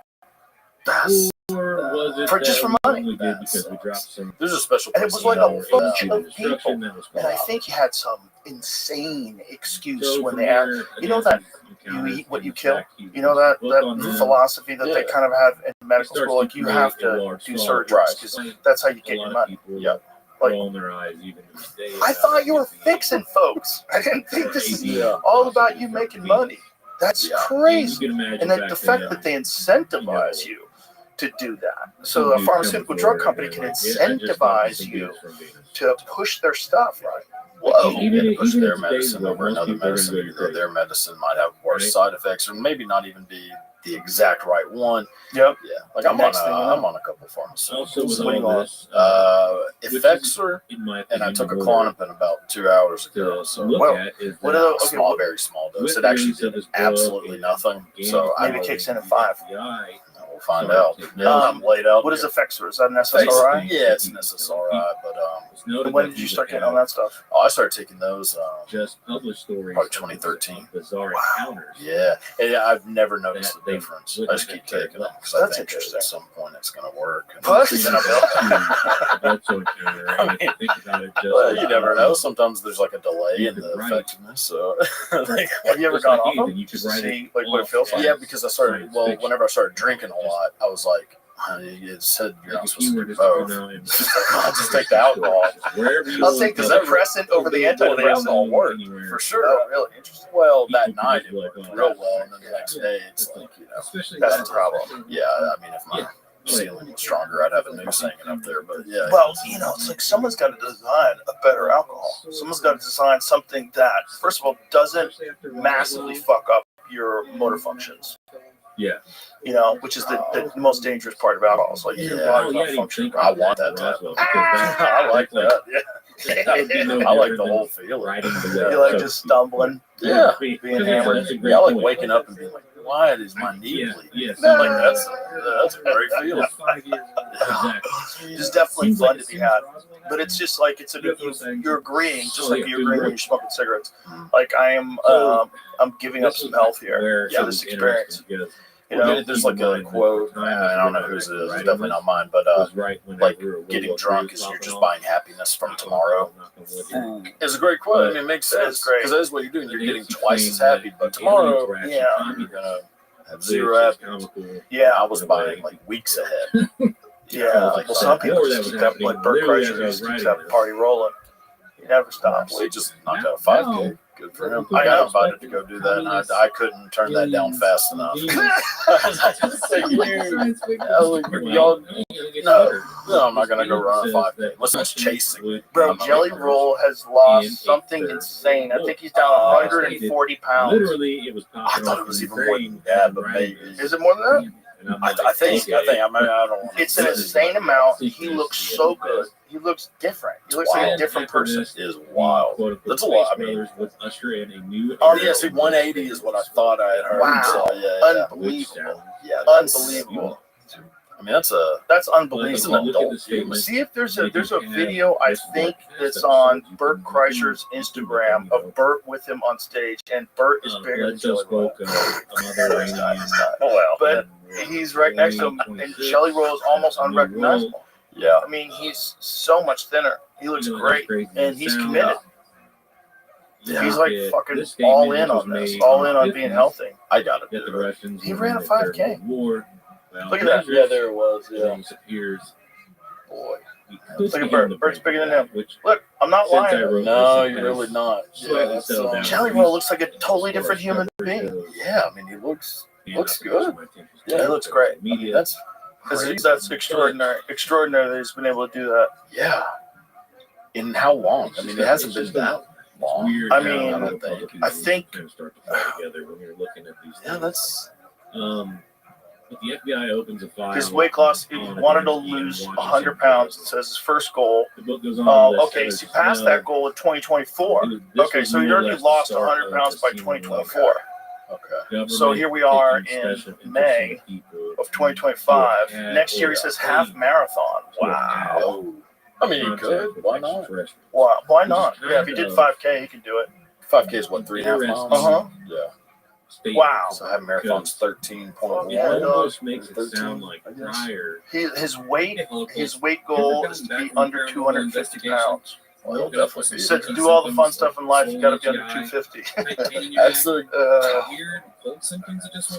That's for money. There's a special. And it was like a bunch of people. And I think he had some insane excuse when they asked, that you eat what you kill. That philosophy that they kind of have in medical school, like you have to do surgeries because that's how you get your money. Yeah. Like, I thought you were fixing folks. I didn't think this is all about you making money. That's crazy. And the fact that they incentivize you to do that. So a pharmaceutical drug company can incentivize you to push their stuff, right? Whoa, to push their medicine over another medicine, even though their medicine might have worse side effects, or maybe not even be the exact right one. Yep. Yeah. Like I'm on a couple pharmaceuticals. What do you want? Effexor, and I took a Klonopin about 2 hours ago. So small, very small dose. It actually did absolutely nothing. So maybe it kicks in at 5. We'll find out. I'm laid out. What is Effexor? Is that an SSRI? Yeah, it's an SSRI, but when did you start getting on that stuff? I started taking those just published stories probably 2013. Bizarre encounters. Yeah, and I've never noticed the difference. I just keep taking them because I think at some point it's going to work. You never know. Sometimes there's like a delay in the effectiveness. So, have you ever gone off them just to see like what it feels like? Yeah, because I started. Well, whenever I started drinking a lot, I was like, it said you're not supposed to do both. I'll just take the alcohol. I'll take the suppressant over the antidepressant. All work for sure. Oh, really interesting. Well, that night it worked real well, and then the next day it's like that's the problem. Yeah, I mean if my ceiling was stronger, I'd have a noose hanging up there. But yeah. Well, it's like someone's got to design a better alcohol. Someone's got to design something that, first of all, doesn't massively fuck up your motor functions. Yeah. You know, which is the most dangerous part about alcohol. So your body's not functioning. I want that to happen. I like that. Yeah. I like the whole feeling. You like just stumbling. Yeah. Being hammered. Yeah, I like waking up and being like, why is my knee bleeding? Like that's a great feeling. It's definitely fun to be had, but it's just like you're agreeing, just like you agree when you're smoking cigarettes. Like I'm giving up some health here for this experience. You know, there's like a quote. I don't know whose it is. It's definitely not mine, but like getting drunk is you're just buying happiness from tomorrow. It's a great quote. I mean, it makes sense because that's what you're doing. You're getting twice as happy, but tomorrow, you're gonna have zero happiness. Yeah, I was buying like weeks ahead. Yeah, well, some people just keep that, like Bert Kreischer just keeps that party rolling. He never stops. Well, he just knocked out a 5K. Good for him. I got invited to go do that, and I couldn't turn that down fast enough. No, I'm not gonna go run a 5K. Listen, it's chasing. Bro, Jelly Roll has lost something insane. I think he's down 140 pounds. Literally, it was. I thought it was even more than that, but maybe. Is it more than that? I think. I don't want to. It's an insane amount. He looks so good. He looks different. He looks like a different person. Is wild. That's a lot. I mean, yeah. See, 180 is what I thought I had heard. Wow. So, yeah. Unbelievable. Yeah, Unbelievable. I mean, that's unbelievable. an adult film. See if there's a video I think that's on Bert Kreischer's Instagram of Bert with him on stage, and Bert is bigger than Jelly Roll. But he's right next to him, and Jelly Roll is almost unrecognizable. Yeah, I mean, he's so much thinner. He looks great, and he's committed. Yeah. He's like fucking all in on this, all in on being healthy. I got it. He ran a 5K. Look at that. Yeah, there it was. Yeah. Boy. Look at Bert. Bert's bigger than him. Look, I'm not lying. No, you're really not. Yeah, Jelly Roll looks like a totally different human being. Yeah, I mean, he looks good. Yeah, he looks great. I mean, that's extraordinary. Extraordinary that he's been able to do that. Yeah. In how long? I mean, it hasn't been that long. I mean, I think. Yeah, that's. If the FBI opens a file, his weight loss, he wanted to lose 100 pounds. It says his first goal. Okay, so he passed that goal in 2024. Okay, so he already lost 100 pounds by 2024. Okay. So here we are in May of 2025. Next year he says half marathon. Wow. I mean, he could. Why not? Why not? Yeah, if he did 5K, he could do it. 5K is what, 3.5 miles? Uh-huh. Yeah. Wow. So I have marathon's 13.1. It almost makes it sound like prior. His weight goal is to be under 250 pounds. Well, he'll definitely be. So to do all the fun stuff in life, you got to be under 250. That's the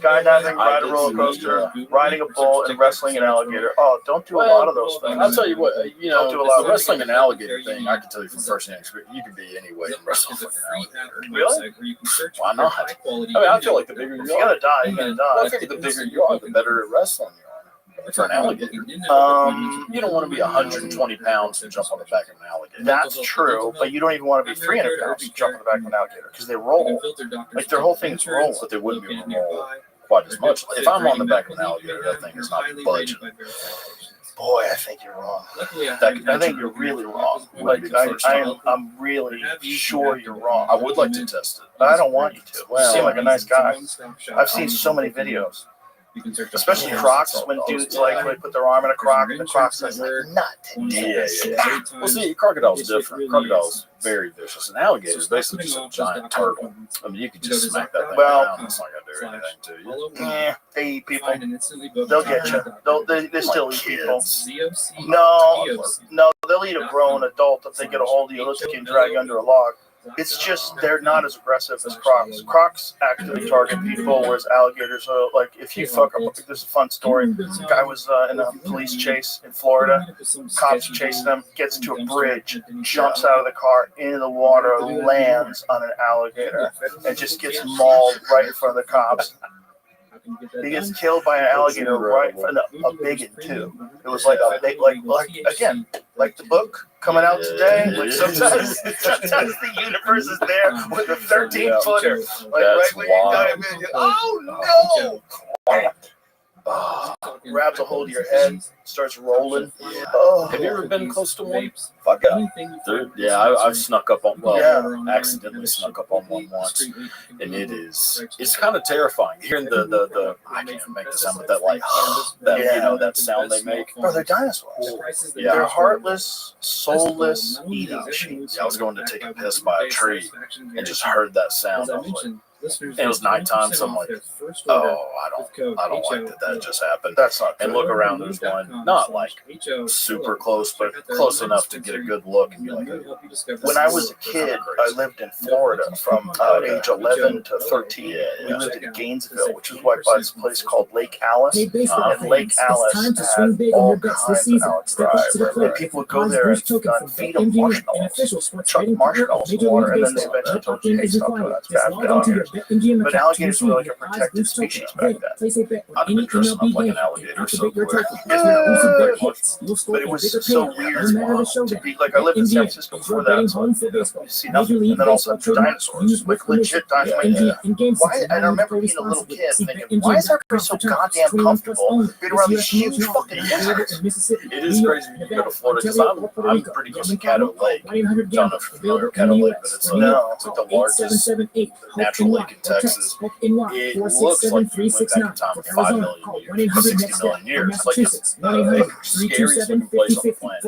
skydiving, ride a roller coaster, riding a bull, and wrestling an alligator. Oh, don't do a lot of those things. I'll tell you what, don't do a lot the wrestling an alligator thing, I can tell you from first-hand experience, you can be any way in wrestling an alligator. Really? Why not? I mean, I feel like the bigger you you gotta die, you gotta die. I think the bigger you are, the better at wrestling you are. For an alligator. You don't want to be 120 pounds to jump on the back of an alligator. That's true, but you don't even want to be 300 pounds to jump on the back of an alligator because they roll. Like their whole thing's roll. But they wouldn't be able to roll quite as much. If I'm on the back of an alligator, that thing is not budging. Boy, I think you're wrong. I think you're really wrong. Like I'm really sure you're wrong. I would like to test it. I don't want you to. You seem like a nice guy. I've seen so many videos. Especially Crocs, when dudes like put their arm in a croc and the croc says like, not today. Yeah. Well, see, crocodile's different. Crocodile's very vicious. An alligator's basically just a giant turtle. I mean, you could just smack that thing down. It's not gonna do anything to you. Yeah, they eat people. They'll get you. They still eat people. ZOC. No, they'll eat a grown adult if they get a hold of you. They'll can drag you under a log. It's just they're not as aggressive as crocs. Crocs actually target people, whereas alligators are like if you fuck up. There's a fun story. A guy was in a police chase in Florida. Cops chasing him, gets to a bridge, jumps out of the car into the water, lands on an alligator, and just gets mauled right in front of the cops. He gets killed by an alligator right in front of a biggin too. It was like a big, like again, like the book coming out today. Like sometimes the universe is there with a 13-footer. Like right when you die, oh no! Oh, grabs a hold of your head, starts rolling. Oh, Have you ever been close to one? Fuck yeah. Dude, yeah, I've snuck up on, accidentally snuck up on one once, and it's kind of terrifying. Hearing the I can't make the sound, but that like, that sound they make. Bro, they're dinosaurs. Yeah. They're heartless, soulless eating machines. Yeah, I was going to take a piss by a tree and just heard that sound. I was like, and it was nighttime, so I'm like, oh, I don't like that just happened. That's not And good. look around, there's one, not like super close, but close enough to get a good look and be like, When I was a kid, I lived in Florida from age 11 to 13. We lived in Gainesville, which is right by this place called Lake Alice. Hey, baseball And fans, Lake Alice it's time to swing had big on all your bets this kinds of season. alligators. Step up to the plate. People would go Odds there boost and token for feed them BetMGM, an marshmallows. official sports Chuck betting partner of marshmallows in Major water, League and then they Baseball. eventually No told opt-in you, hey, is stop doing required. that. It's Just bad log for on to your alligators. BetMGM But account to alligators were receive like a your odds protected boost token. species back Then then. place a bet on I'd have any been dressing MLB up like game an alligator and so activate your quick. token. Now, boosted bet hits. You'll score But a it was bigger so payout weird no matter the to showdown. be like, I lived in San Francisco BetMGM is your before that, betting so home for you baseball. see Major nothing. League And then all of a Baseball sudden, trademark dinosaurs, used with like legit permission. dinosaurs. BetMGM in-game Why? systems. And I remember being a little kid thinking, why is everybody so goddamn comfortable being around these huge fucking lizards? It is crazy when you go to Florida because I'm pretty close to Caddo Lake. I don't know if you're familiar with Caddo Lake, but it's like the largest natural lake in Texas. It looks like we went back in time 5 million years, 60 million years. It's like it's the scariest looking place on the planet.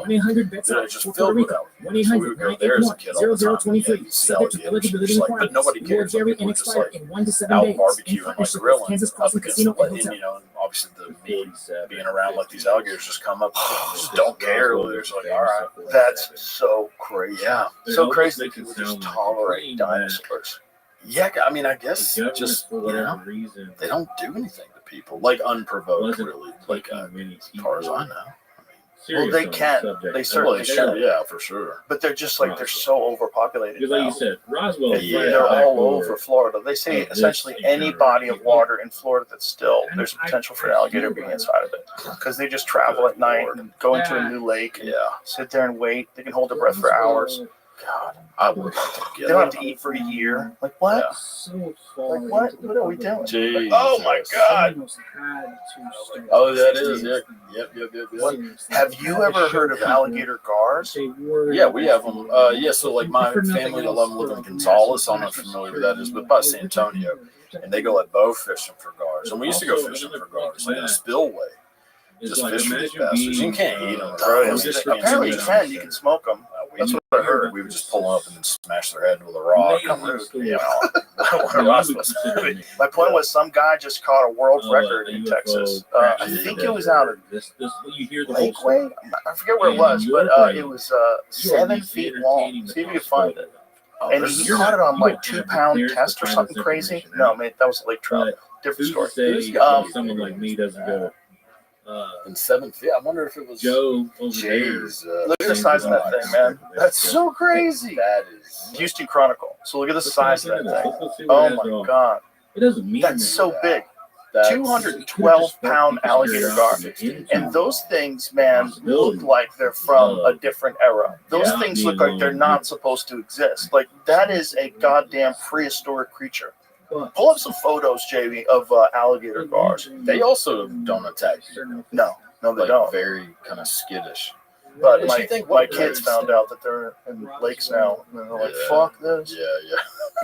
And it's just filled with alligators. So we would go there as a kid all the time. Yeah, you see alligators. Just like, but nobody cares. Some people are just like out barbecuing, like grilling up against the lake. And, and obviously the meat being around like these alligators just come up, just don't care. They're just like, all right. That's so crazy. Yeah. So crazy that people just tolerate dinosaurs. Yeah, I mean, I guess just, for whatever reason, they don't do anything to people, like unprovoked, really. Like, as far as I know. Well, they can. They certainly should. Yeah, for sure. But they're just like, they're so overpopulated because, now. like you said, Roswell. They're all over Florida. They say essentially any body of water in Florida that's still, there's potential for an alligator being inside of it. Because they just travel at night and go into a new lake, sit there and wait. They can hold their breath for hours. God, I would they don't have to eat for a year. Like what? So Like what? What are we doing? Jesus. Oh my God! Oh, that is. Yep. Have you ever heard of alligator gars? Yeah, we have them. So like my family, a lot of them live in Gonzales. I'm not familiar with that is, but by San Antonio, and they go like bow fishing for gars. And we used to go fishing for gars in a spillway. Just fish for these bastards. You can't eat them. Apparently you can. You can smoke them. That's what I heard. We would just pull up and then smash their head with a rock. What am I supposed to do? My point was, some guy just caught a world record in Texas. I think it was out of Lakeway. I forget where it was, but it was 7 feet long. See if you can find it. And he caught it on like 2-pound test or something crazy. No, man, that was a lake trout. Different story. Someone like me doesn't go. In 7 feet. I wonder if it was Joe over there. Look at the size of that thing, man. That's so crazy. That is Houston Chronicle. So look at the size of that thing. Oh my God. It doesn't mean that's so big. 212-pound alligator gar. And those things, man, look like they're from a different era. Those things look like they're not supposed to exist. Like, that is a goddamn prehistoric creature. Pull up some photos, JB, of alligator gars. They also don't attack you. No, they like don't. Very kind of skittish. But my kids found out that they're in lakes now, and they're like, "Fuck this." Yeah.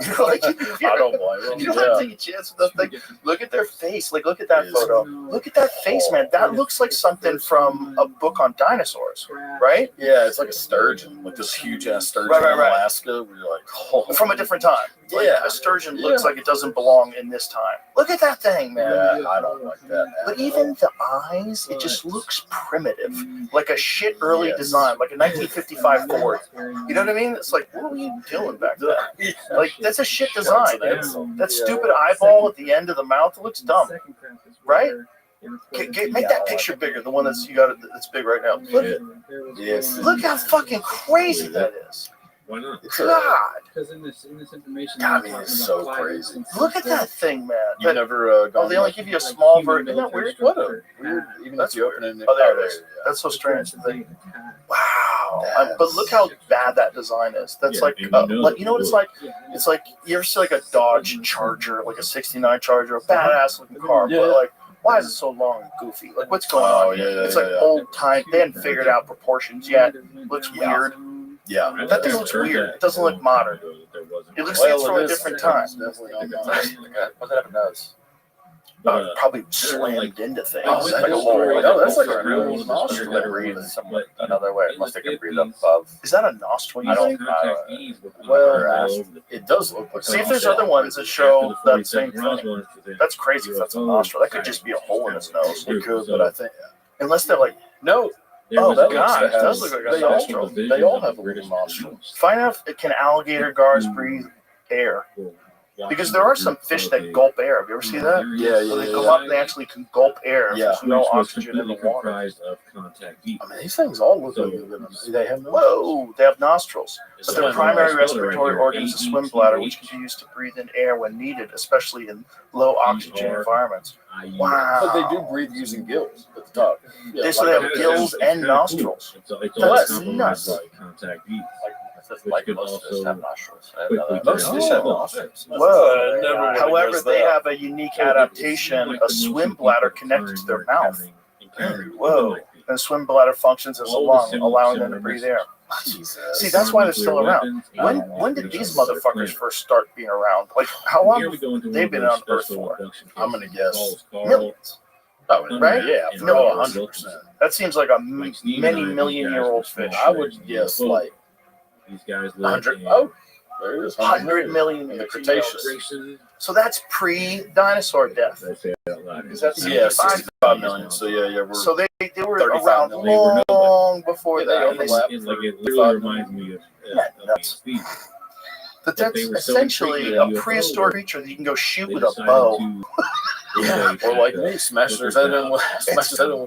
You're like, I don't blame them. You don't have to take a chance with that thing. Look at their face. Like, look at that photo. Look at that face, man. That looks like something from a book on dinosaurs, right? Yeah, it's like a sturgeon, like this huge ass sturgeon in Alaska. Where you're like, oh. From a different time. Like, a sturgeon looks like it doesn't belong in this time. Look at that thing, man. Yeah, I don't like that. But even the eyes, it just looks primitive, like a shit early design, like a 1955 Ford. You know what I mean? It's like, what were you doing back then? Like, that's a shit design. That stupid eyeball at the end of the mouth, it looks dumb, right? Make that picture bigger, the one that's that's big right now. Look how fucking crazy that is. Why not? God. Because in this information, I mean, it's so crazy. Look at that thing, man. You've never gone. They only give you a small version. Isn't that weird? What a weird. Even if you open it. Oh, there it is. That's so strange. Wow. But look how bad that design is. That's like you know what it's like? It's like you ever see like a Dodge Charger, like a '69 Charger, a badass looking car, but like why is it so long and goofy? Like what's going on here? It's like old time. They hadn't figured out proportions yet. Looks weird. Yeah, That thing looks weird. It doesn't look modern. It looks like it's from a different time. Definitely not modern. What that does? Probably slammed into things. Oh, that's like a hole. No, that's like a real nostril that breathes another way. Unless they can breathe up above. Is that a nostril? You think? Well, it does look like. See if there's other ones that show that same thing. That's crazy if that's a nostril. That could just be a hole in his nose. It could, but I think unless they're like no. Oh that God, it has, does look like a nostril. They all have a little nostril. Find out if can alligator guards breathe air. Because there are some fish that gulp air. Have you ever seen that? Yeah. So they go up and they actually can gulp air. Yeah. There's no oxygen in the water. I mean, these things all look like they have no. Whoa, they have nostrils. But their primary respiratory organ is the swim bladder, which can be used to breathe in air when needed, especially in low oxygen environments. Wow. But they do breathe using gills at the top. Yeah, So they have gills and nostrils. That's nuts. Like most fish have nostrils. Most fish have nostrils. Whoa. However, they have a unique adaptation, a swim bladder connected to their mouth. Whoa. And the swim bladder functions as a lung, allowing them to breathe air. See, that's why they're still around. When did these motherfuckers first start being around? Like, how long have they been on Earth for? I'm going to guess Millions. Oh, right? Yeah, Millions. 100%. That seems like a many million-year-old fish. I would guess like these guys 100. Oh, there it is. 100 million in the Cretaceous. So that's pre-dinosaur death. Is that 65 million. So yeah. So they were 35 around million. long before that. overlap. It literally reminds me of nuts. But that's they were so essentially intrigued a prehistoric creature that you can go shoot they with a decided bow. to- Yeah, they or like tried to me, smash their head in with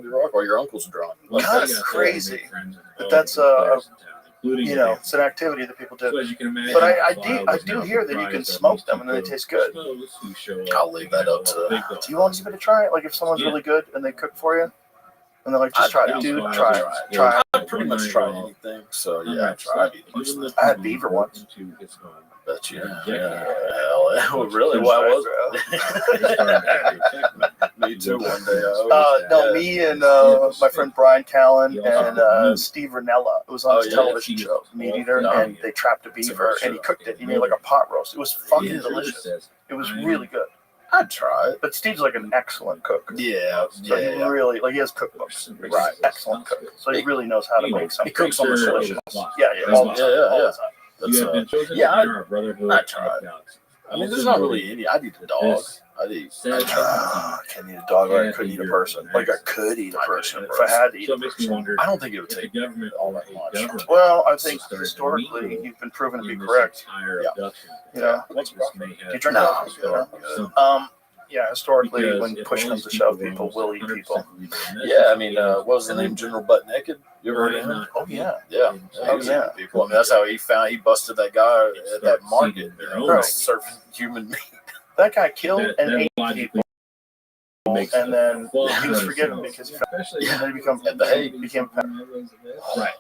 your rock while your uncle's drunk. God, They that's got crazy. many friends and But that's, players in town, including You know, the it's an activity that people So do. as you can imagine, But I Lyle do was now hear that you can comprised of smoke these them and then they two taste good. pros who show up I'll leave that up to- big dogs. Do you want to give it a try? Like if someone's Yeah. really good and they cook for you, and they're like, just try it, dude, Files try it, are- try it. I pretty much try anything. So yeah, I tried it. Even the I had beaver once. into his home. Bet you. Yeah. Hell, really? Why was it? Me too. One day. No, me and my friend Brian Callen and Steve Ranella. It was on his television show, Meat Eater, and they trapped a beaver and he cooked it. He made like a pot roast. It was fucking delicious. It was really good. I'd try it. But Steve's like an excellent cook. Yeah, So he really, like, he has cookbooks. He's Right. an excellent cook. So he really knows how to make He something. cooks on the delicious. show. Yeah, all the time. All the time. You have been chosen yeah, to be our brotherhood I of tried. dogs. I mean, there's not really any. I'd eat a dog. I'd eat. I can't eat a dog, or I could eat a person. Like I could eat a person if I had to eat So a it makes me person. wonder. I don't think it would if the take government all that much. government Well, I think started historically meeting you've been proven to be in this correct. entire Yeah. abduction. You know, This may have You drink that? started Yeah. something. Yeah, historically, Because when if push all comes these to shove, people people will eat people. Yeah, I mean, what was the name? General Butt Naked. You ever heard of him? Oh yeah. Yeah. Oh, He yeah. people. I mean, that's how he busted that guy at that market. Their own Right. Serving human meat. That guy killed That- and that ate logically people, makes and then full he was sense. forgiven because he Especially and then he became At the Hague. became Right.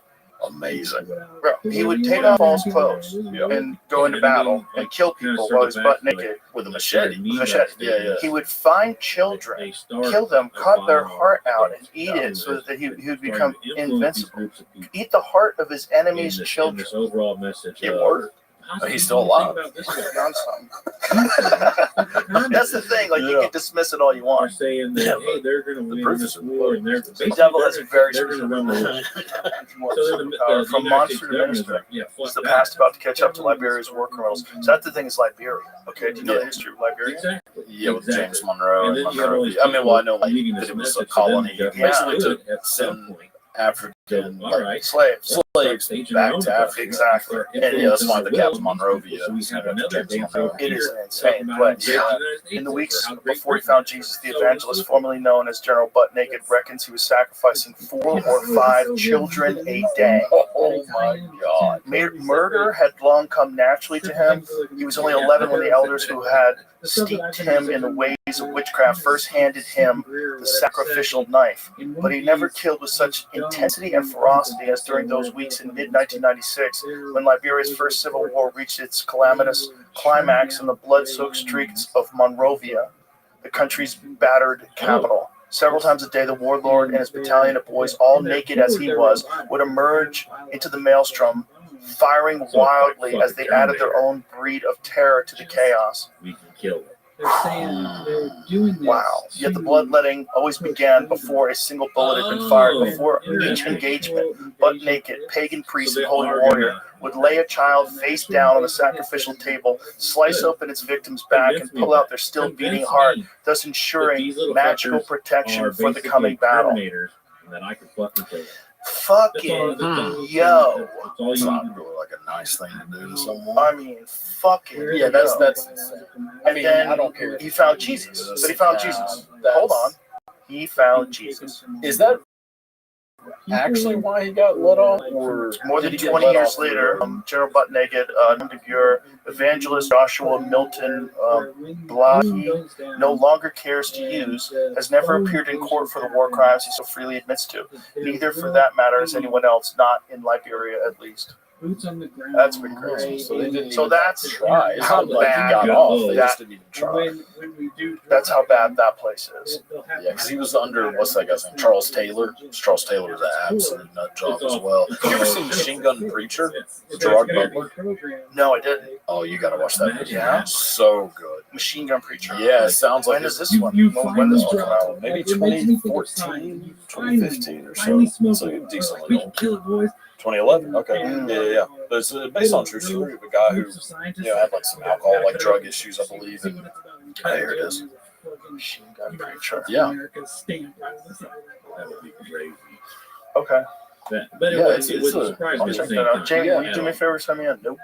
Amazing. bro. He would take off all his clothes and go into battle and kill people while he's butt naked With a machete. with a machete. Yeah. He would find children, kill them, cut their heart out, and eat it so that he would become invincible. Eat the heart of his enemy's children. This overall message. It worked. He's still alive. On something. That's the thing. Like you can dismiss it all you They're want. saying that hey, they're going to win proof this is war, and they're The devil has a very they're going to run the world. superpower from monster to minister. Is the past about to catch up to Liberia's war criminals? So that's the thing. Is Liberia? Okay, do you know the history of Liberia? Exactly. Yeah, with James Monroe And and then you have all these Monrovia. I mean, well, I know like leading that this it was a message, colony. so then Basically, you to have to at some send point. African All like, right. Slaves. slaves back to Africa. Exactly. And yeah, that's why the Cap's Monrovia. So we have another day It is an insane place. In the weeks before he found Jesus, the evangelist, formerly known as General Butt Naked, reckons he was sacrificing 4 or 5 children a day. Oh my God. Murder had long come naturally to him. He was only 11 when the elders who had steeped him in the ways of witchcraft first handed him the sacrificial knife, but he never killed with such intensity and ferocity as during those weeks in mid-1996 when Liberia's first civil war reached its calamitous climax in the blood-soaked streets of Monrovia, the country's battered capital. Several times a day, the warlord and his battalion of boys, all naked as he was, would emerge into the maelstrom, firing wildly as they added their own breed of terror to the chaos. We can kill it. They're saying they're doing this. Wow. Yet the bloodletting always began before a single bullet had been fired. Before each engagement, butt naked, pagan priest and holy warrior would lay a child face down on the sacrificial table, slice open its victim's back, and pull out their still beating heart, thus ensuring magical protection for the coming battle. Then I could fucking kill it. Fucking yo. It's not really like a nice thing to do to someone. I mean, fucking Yeah, that's. I mean, I don't care. He found Jesus. But he found Jesus. Hold on. He found Jesus. Is that actually why he got let off? Or more than 20 years later, General Butt Naked, evangelist Joshua Milton Blah, he no longer cares to use, has never appeared in court for the war crimes he so freely admits to. Neither, for that matter, is anyone else, not in Liberia at least. Boots on the ground. That's been crazy. So they didn't So even that's try. It's how not like he bad got off. They that- just didn't even try. When we do That's how bad that place is. Yeah, because he was under, what's that guy's name? Charles Taylor. Charles Taylor was an absolute nut job as well. Have you ever seen Machine Gun Preacher? Gerard Butler? No, I didn't. Oh, you gotta watch that movie. Yeah? So good. Machine Gun Preacher. Yeah, it sounds like When is it's this one? When does this one come out? maybe 2014, 2015 or so. It's like a decent We little. can kill it, boys. 2011. Okay. Yeah. But it's based on true story of a guy who, had like some alcohol, like drug issues, I believe. And here it is. Machine Gun Preacher. Yeah. That would be crazy. Okay. But Yeah, it wouldn't surprise I'll me. check that out. Jamie, will you do me a favor? Send me a note.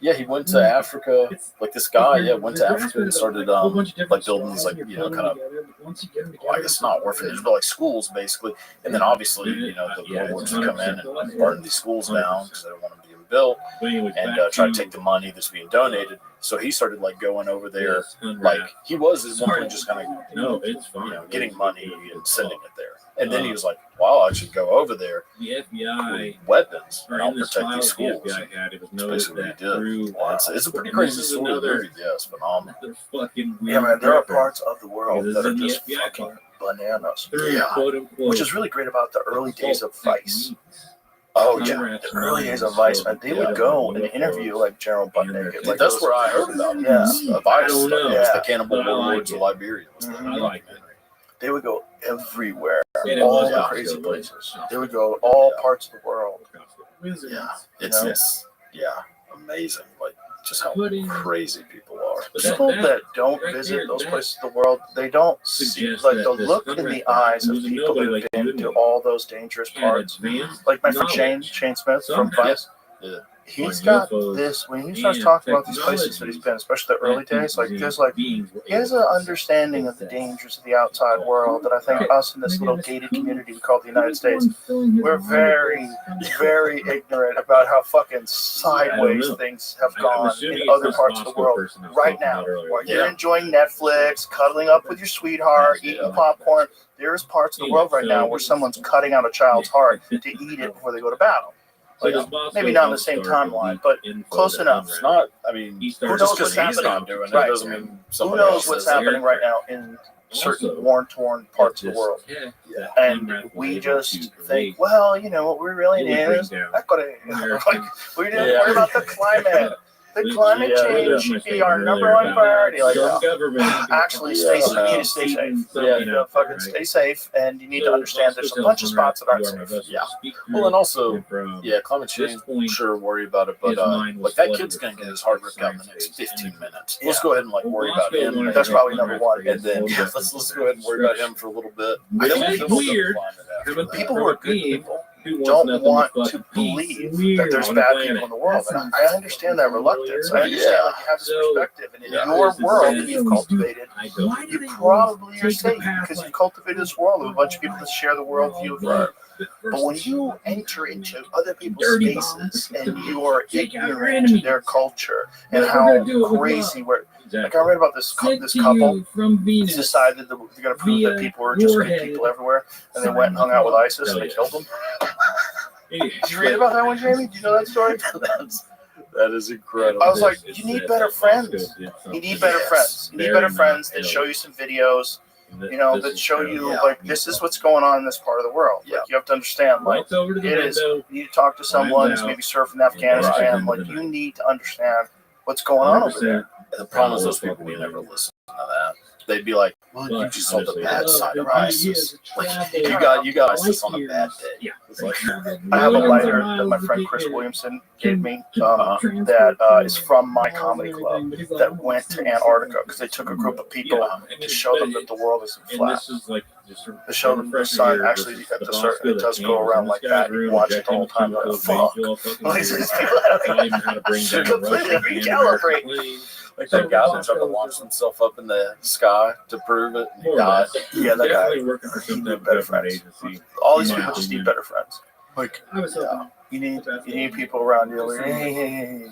Yeah, he went to Africa. Like this guy, went to Africa and started like building these kind of, well, I guess not orphanages, but like schools basically. And then obviously, the warlords would come in and burn these schools down because they don't want them being built and try to take the money that's being donated. So he started like going over there, like he was at one point just kind of, getting money and sending it there. And then he was like, "Wow, I should go over there The FBI with weapons and or I'll in this protect file these the schools." FBI had, it was That's noted basically that what he did. through Wow, it's a pretty crazy this is story. another- Yeah, it's phenomenal. another fucking Yeah, man, there are parts of the world This that is are in the just FBI fucking part. bananas. through Yeah. quote unquote Which is really great about the early days of Vice. Oh yeah, The early days of Vice, man, they would go and interview like General Butt Naked. Like that's where I heard about it. Yeah. A Vice I don't know. stuff. It was the Yeah. Cannibal But I like Warlords it. of Liberia. Was the Mhm. I like it. They would go everywhere, And it all was the Costco, crazy wasn't places. it? They would go all parts of the world. Yeah, You know? it's amazing. Like just how crazy people are. But People that- that don't right visit there, those that places of the world, they don't see suggests like that the this look in unrest the eyes of was people nobody who've like been you to and all those dangerous and parts. advanced Like my friend knowledge. Shane Smith from Somehow. Vice. Yeah. He's on got UFOs this when he starts and talking about these places that he's technologies been, especially the early days. Like there's like beings were he has able an to understanding of the access. dangers of the outside world that I think us in this little gated community we call the United States, we're very, very ignorant about how fucking sideways know. things have I'm gone assuming in it's other this parts of the Costco world person I was right talking now. about earlier. While Yeah. you're enjoying Netflix, cuddling up with your sweetheart, eating popcorn, there's parts of the world right now where someone's cutting out a child's heart to eat it before they go to battle. So Like, does Bosco maybe not in the help same start timeline, the but info close that enough. unraveled? It's not. I mean, He just started knows because what's he's not happening? doing it Right. doesn't mean Who somebody knows else what's is. happening right now in certain Also, war-torn parts of the world? Yeah. And we just think, well, you know, what we really need is equity. Like, we didn't Yeah. worry about the climate. The climate Yeah, change should be our number one priority. Like, actually, you need to stay safe. You need to fucking stay safe, and you need to understand there's a bunch of spots that aren't safe. Yeah. Well, and also, climate change. Sure, worry about it, but like that kid's gonna get his heart ripped out in the next 15 minutes. Let's go ahead and like worry about him. That's probably number one. And then let's go ahead and worry about him for a little bit. I think It's people, weird. people who are good people don't want to believe that there's bad people in the world. And I understand that reluctance. I understand like you have this perspective, and in your world that you've cultivated, you probably are safe because you've cultivated this world with a bunch of people that share the worldview of But when you enter into other people's spaces and you are ignorant to their culture and how crazy we're. Like I read about this couple who decided that they're going to prove that people were just good people everywhere, and they went and hung out with ISIS and they killed them. Did you read about that one, Jamie? Do you know that story? That is incredible. I was like, you need better friends. You need better friends. You need better friends that show you some videos, that show you, like, this is what's going on in this part of the world. Like, you have to understand, like, it is, you need to talk to someone who's maybe surfing in Afghanistan. Like, you need to understand what's going on over there. The problem is those people will never listen to that. They'd be like, well, you just saw the bad side of ISIS. Like, you got ISIS on a bad day. It's like, I have a lighter that my friend Chris Williamson gave me that is from my comedy club that went to Antarctica because they took a group of people to show them that the world isn't flat. To show them the sun actually at the start, it does go around like that. You watch it the whole time. Like, fuck. These people should completely recalibrate. Like that guy was trying to launch himself up in the sky to prove it, and he died. Yeah, that guy. He need better friends. All these people just need better friends. Like, you need people around you. Like, hey,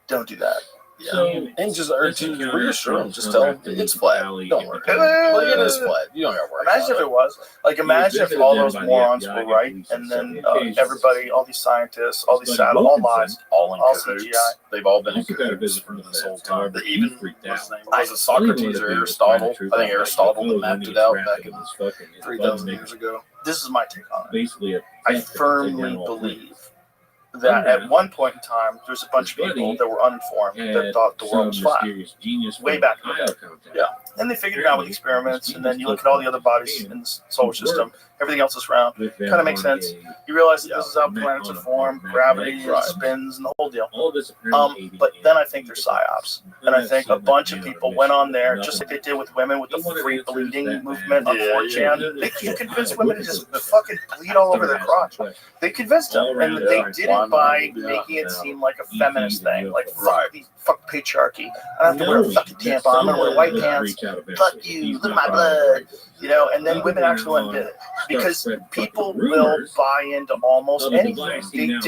don't do that. Yeah. So, and just reassure them. Just tell them it's flat. Don't worry. Like, it is flat. You don't have to worry. Imagine if it was. Like, imagine if all those morons were right, and then everybody, all these scientists, all these all lies, all in CGI. They've all been in cahoots for this whole time. Even was it Socrates or Aristotle? I think Aristotle mapped it out back in 3,000 years ago. This is my take on it. I firmly believe that at one point in time, there's a bunch of people that were uninformed that thought the world was flat. Way back in the day. Yeah. And they figured it out with experiments, and then you look at all the other bodies in the solar system, everything else is round. Kind of makes sense. You realize that this is how planets are formed, gravity, spins, and the whole deal. But then I think there's psyops. And I think a bunch of people went on there, just like they did with women with the free bleeding movement on 4chan. They convinced women to just fucking bleed all over their crotch. They convinced them, and they did it by making it seem like a feminist thing. Like, fuck patriarchy. I don't have to wear a fucking tampon. I'm going to wear white pants. Fuck you. Look at my blood. And then women actually went and did it. Because people will buy into almost anything.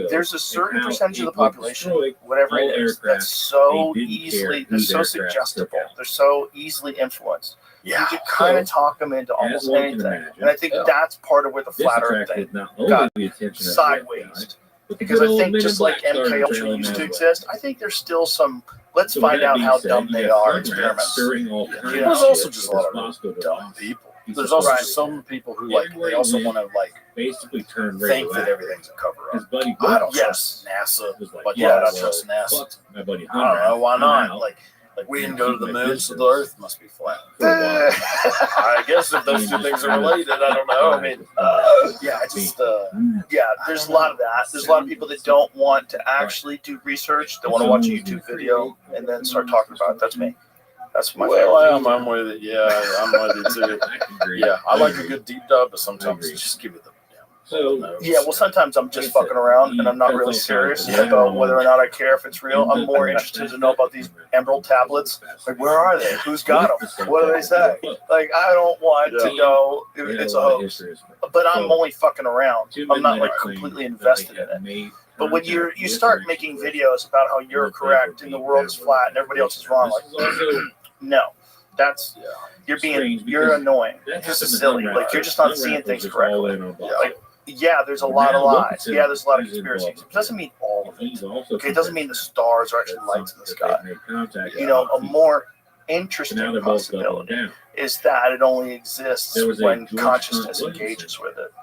There's a certain percentage of the population, whatever it is, that's so easily, they're so suggestible. They're so easily influenced. You can kind of talk them into almost anything. And I think that's part of where the flat earth thing got sideways. Because I think just like MK Ultra used to exist, I think there's still some, let's find out how dumb they are experiments. There's also just a lot of dumb people. There's also some people who they also want to basically think that everything's a cover up. I don't trust NASA, but I don't trust NASA. I don't know why not. Like we didn't go to the moon, so the Earth must be flat. I guess if those two things are related, I don't know. I mean, there's a lot of that. There's a lot of people that don't want to actually do research. They want to watch a YouTube video and then start talking about it. That's me. That's my favorite. I'm with it. Yeah, I'm with it too. Yeah, I like a good deep dive, but sometimes just give it the. Sometimes I'm just fucking around and I'm not really serious about whether or not I care if it's real. I'm more interested to know about these emerald tablets. Like, where are they? Who's got them? What do they say? Like, I don't want to know if it's a hoax. But I'm only fucking around. I'm not like completely invested in it. But when you start making videos about how you're correct and the world is flat and everybody else is wrong, like, no. That's you're annoying. This is silly. Like, you're just not seeing things correctly. Like, there's a lot of lies. There's a lot of conspiracies. It doesn't mean all of it. Okay, it doesn't mean the stars are actually lights in the sky. A more interesting possibility is that it only exists when consciousness engages with it.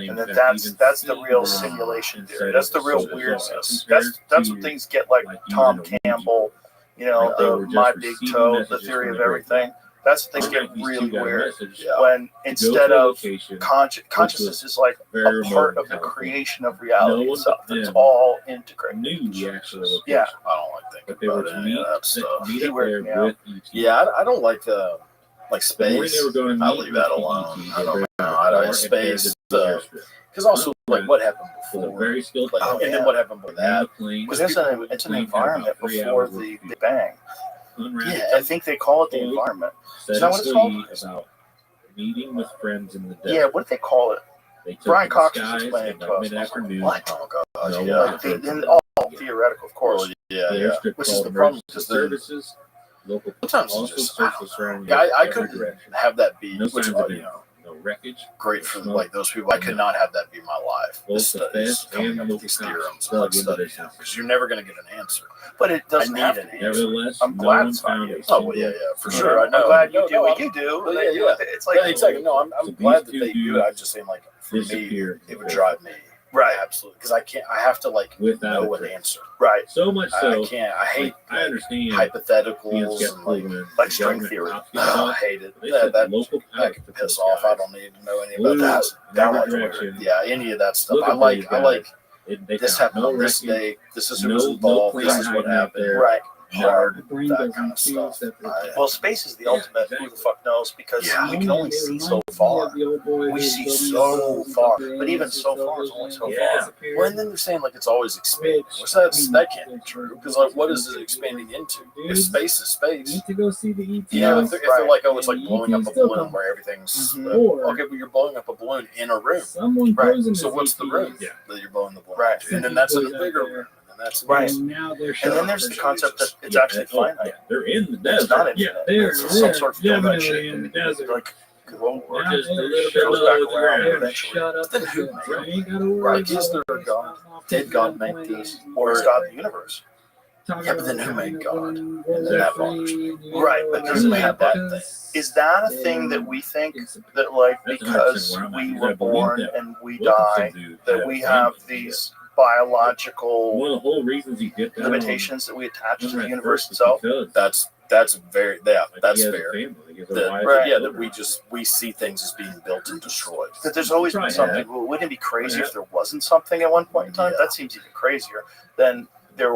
And that's the real simulation theory. That's the real weirdness. That's when things get like Tom Campbell, the My Big Toe, the theory of everything. That's when things get really weird. When instead of consciousness is like a part of the creation of reality itself. It's all integrated. Yeah. I don't like thinking about any of that stuff. I don't like space. I leave that alone. I don't know. I don't like space. Because also, what happened before? And then what happened before that? Because it's an environment before the Big Bang. I think they call it the environment. Is that what it's called? About meeting with friends in the day. Yeah, what do they call it? They took Brian the Cox was skies explaining at to like us. mid-afternoon. What? Oh god! No Yeah, one and all theoretical, of course. Well, yeah, The yeah. airstrip Which is called the problem emergency because then services. Local sometimes also it's just search the surrounding yeah, I every couldn't direction. have that be No which, signs of you know, no wreckage. great for like those people. I could not have that be my life. Both the This feds coming and up local with these cops theorems plug on into study this. because you're never going to get an answer. But it doesn't I have need to an be. answer. Nevertheless, I'm no glad one it's not found you. a Oh well, yeah, single yeah, for sure. I I'm know. glad you No, do no, what I'm- you do. well, and yeah, you- yeah. It's like Yeah, exactly. No, I'm So glad these that they two do it. I just saying like for me, disappeared it would drive me right, absolutely because I can't. I have to like without know a an trace. answer. right. So much I so, can't. I hate like, I understand being hypotheticals skeptical and when like the string government theory. cops get I involved. hate it. They That said that, local that pilots can to piss those off. I guys. don't need to know any Blew about that. in That every one's direction. weird. Yeah, any of that stuff. Look I at like. these I like. guys. They This found happened no on this wreckage, day. This is who was no involved. This plane is what hiding out happened. there. Right. Hard. brain That doesn't kind of feel stuff. separate. Well, space is the Yeah, ultimate. exactly. Who the fuck knows? Because Yeah. we can only see so far. We see so far, but even so far is only so Yeah. far. Well, and then they're saying like it's always expanding, which that can't be true because like what is it expanding into? If space is space. Need to go see the ET. Yeah, if they're like, oh, it's like And blowing up a ETs still balloon come. where everything's Or okay, but you're blowing up a balloon in a room. someone Right. posing So as what's the ETs. room Yeah. that you're blowing the balloon Right. into? And then that's in a bigger room. And that's Right. And now they're And then there's the concept that it's actually finite. Yeah, they're in the It's desert. not Yeah, infinite. They're, It's some sort of film that definitely shit. in the desert. Like, well, Now just a they're little bit shut goes low back to the around ground. They're eventually. shut up. Then who You made ain't gotta worry Right, about is there a it. God? Did God make this? Or is God the universe? Yeah, but then who made God? And then that bothers Right, but doesn't it have that thing? Is that a thing that we think that like That's because 100% where I'm at, we because were I believe born that and we Wilkinson die, dude that had we a have family. these One biological of the whole reasons he did that limitations that we attach to the on universe first is itself? because That's very like, that's he has a fair. family, he has a That, wife, right, yeah, and that we children. see things as being built and destroyed. That there's always been Right. something. Well, wouldn't it be crazy Yeah. if there wasn't something at one point in time? Yeah. That seems even crazier. Then there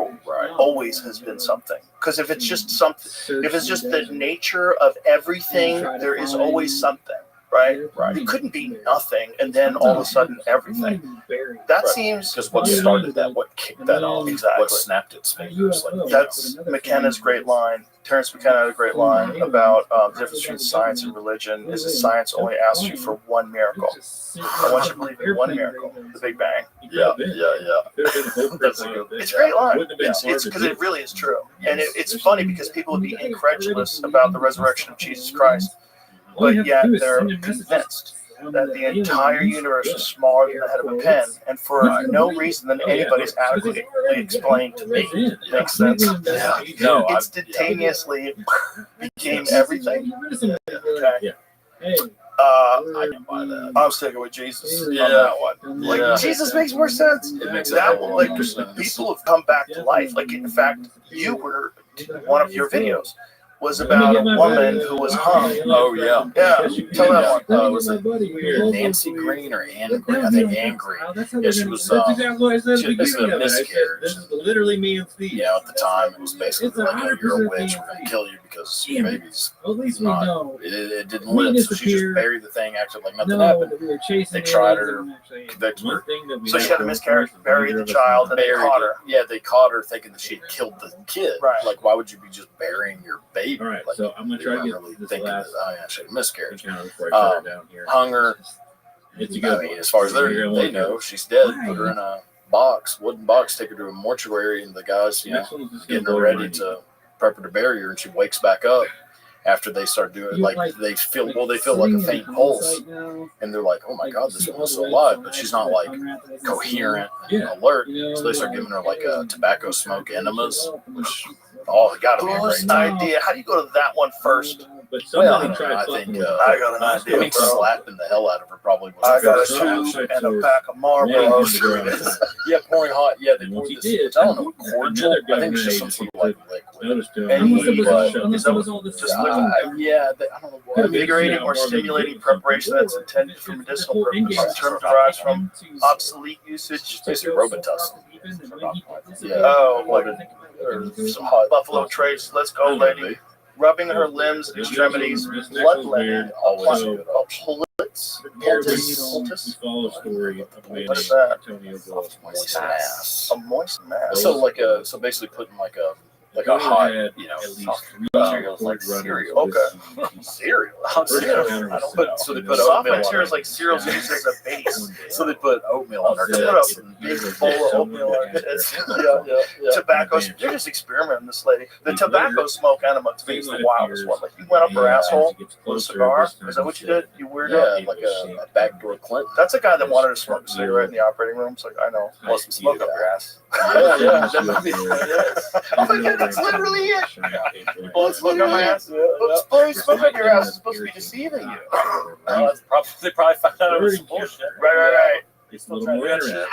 always has been something. Because if it's just something, if it's just the nature of everything, there is always something, right? Right. It couldn't be nothing and then all of a sudden everything. That Right. seems Because what started that? What kicked that off? Exactly. What snapped its fingers? Like That's McKenna's great line. Terrence McKenna had a great line about the difference between science and religion is that science only asks you for one miracle. I want you to believe in one miracle, the Big Bang. yeah. That's a good. It's a great line. It's because it really is true, and it's funny because people would be incredulous about the resurrection of Jesus Christ, but yet they're convinced that the entire universe is smaller than the head of a pen, and for no reason that anybody's adequately explained to me makes sense. Yeah. No, Instantaneously became everything. Okay. Yeah. Hey, I can buy that. I'm sticking with Jesus on Yeah. that one. Like Yeah. Jesus makes more sense. It makes That a one, whole like lot more sense. people have come back to life. Like in fact, you were one of your videos was about a woman who was hung. Oh yeah. Yeah, tell that one. Was it Nancy Green or Anne Green? I think Anne Green. Yeah, she was. That's exactly what I said at the she- this is a beginning of it. I said, miscarriage. this is literally me and Steve. Yeah, at the time it was basically It's like, oh, you're a 100% witch. We're gonna kill you because your Damn it. baby's At least we not. know. It didn't We live, so she just disappeared. buried the thing, acted like nothing No, happened. that we were chasing. They tried aliens her, and actually- convicted One her. thing that we So she have had a going miscarriage, for us is buried neither the of us child, know. and they Buried caught it. her. Yeah, they caught her thinking that she had killed the kid. Right. Like, why would you be just burying your baby? All right, Like, so I'm gonna they try to weren't get really this thinking that, last oh yeah, she had a miscarriage. encounter before I shut her down here. Hung her. It's a I good mean, one. as far as You're gonna they want know, to. she's dead. Put her in a box, wooden box, take her to a mortuary, and the guys, you know, Next one's just gonna getting blow her your ready mind. to prep her to bury her, and she wakes back up after they start doing You're like they feel like a faint pulse, and they're like, oh my god, this woman's still alive, but she's not like coherent and Yeah. alert. So they start giving her like tobacco smoke enemas, which oh, it gotta be a Who's great an idea? How do you go to that one first? But Well, somebody tried I fucking think with I got an I idea, think bro. slapping the hell out of her probably was. I the got a first two- tube and a pack of Marlboros. Yeah, pouring hot. Yeah, they And poured what he this. did, I don't know, cordial. another I think it's just some government sort of like liquid. noticed him. And Unless it was all, But- unless it was all this Just stuff. Yeah, I don't know what. Invigorating or stimulating preparation that's intended for medicinal purposes. The term derives from obsolete usage. It's basically Robitussin. Yeah. Oh, what or some hot Buffalo Trace. Let's go, lady. Rubbing her limbs and extremities, blood-letting, poultice. Poultice. Follow story of a man What is named that? Antonio Gold. Moist mass. A moist mass. So basically putting like a hot, you know, materials like cereal. Okay. Cereal. Oh, cereal. I don't put, so they put Soft oatmeal materials on like cereals used as a base. So they put oatmeal on our They put tits. a big bowl of oatmeal on it. Tobacco. They're just experimenting. This lady, the tobacco smoke enema to me is the wildest one. Like you went up her asshole with a cigar. Is that what you did? You weirdo. Yeah, like a backdoor Clinton. That's a guy that wanted to smoke a cigarette in the operating room. It's like I know. Plus some smoke up your ass. Yeah. Oh my god, that's literally it. Blow smoke on my ass. Blowing smoke on your ass is supposed to be deceiving you. They probably found out it was bullshit. Right. It's a little more interesting.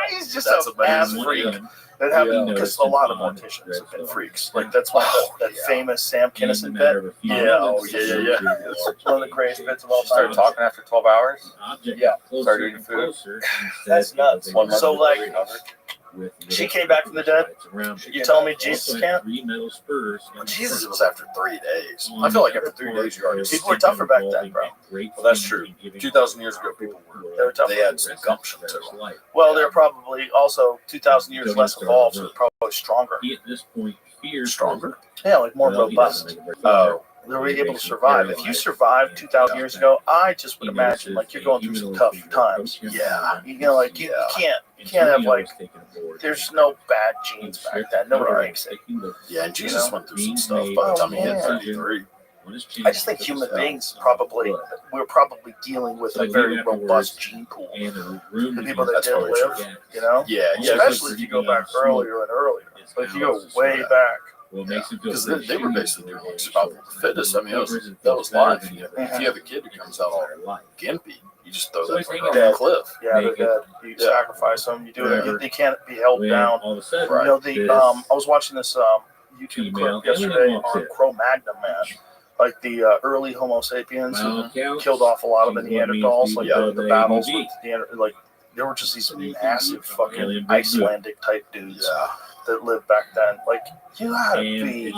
He's just an ass freak. That happened because a lot of morticians have been freaks. Like that's why that famous Sam Kinison bit. Yeah. It's one of the greatest bits of all time. Started talking after 12 hours. Yeah. Started eating food. That's nuts. One month So, like, recovered. she came back from the dead. You telling me Jesus can't? Jesus was after 3 days. I feel like after 3 days you already. People were tougher back then, bro. Well, that's true. 2,000 years ago, people were. They had some gumption to them. Well, they're probably also 2,000 years less evolved, so they're probably stronger. He at this point fears Stronger? Yeah, like more robust. Oh. They were able to survive. If you survived 2,000 years ago, I just would imagine like you're going through some tough times. Yeah. You know, like you can't have like. There's no bad genes back then. Nobody makes it. Yeah, and Jesus went through some stuff by the time he hit 33. I just think human beings we're probably dealing with a very robust gene pool. The people that didn't live, you know? Yeah. Especially if you go back earlier and earlier. But if you go way back. Because they were basically doing like survival of the fittest. I mean, that was life. If you have a kid who comes out all gimpy, you just throw that fucker off a cliff. Yeah, they're dead. You sacrifice them. You do it. They can't be held down. Right. You know, I was watching this YouTube clip yesterday on Cro-Magnon, man. Like the early Homo sapiens killed off a lot of the Neanderthals, like the battles with like there were just these massive fucking Icelandic type dudes that lived back then. Like you gotta be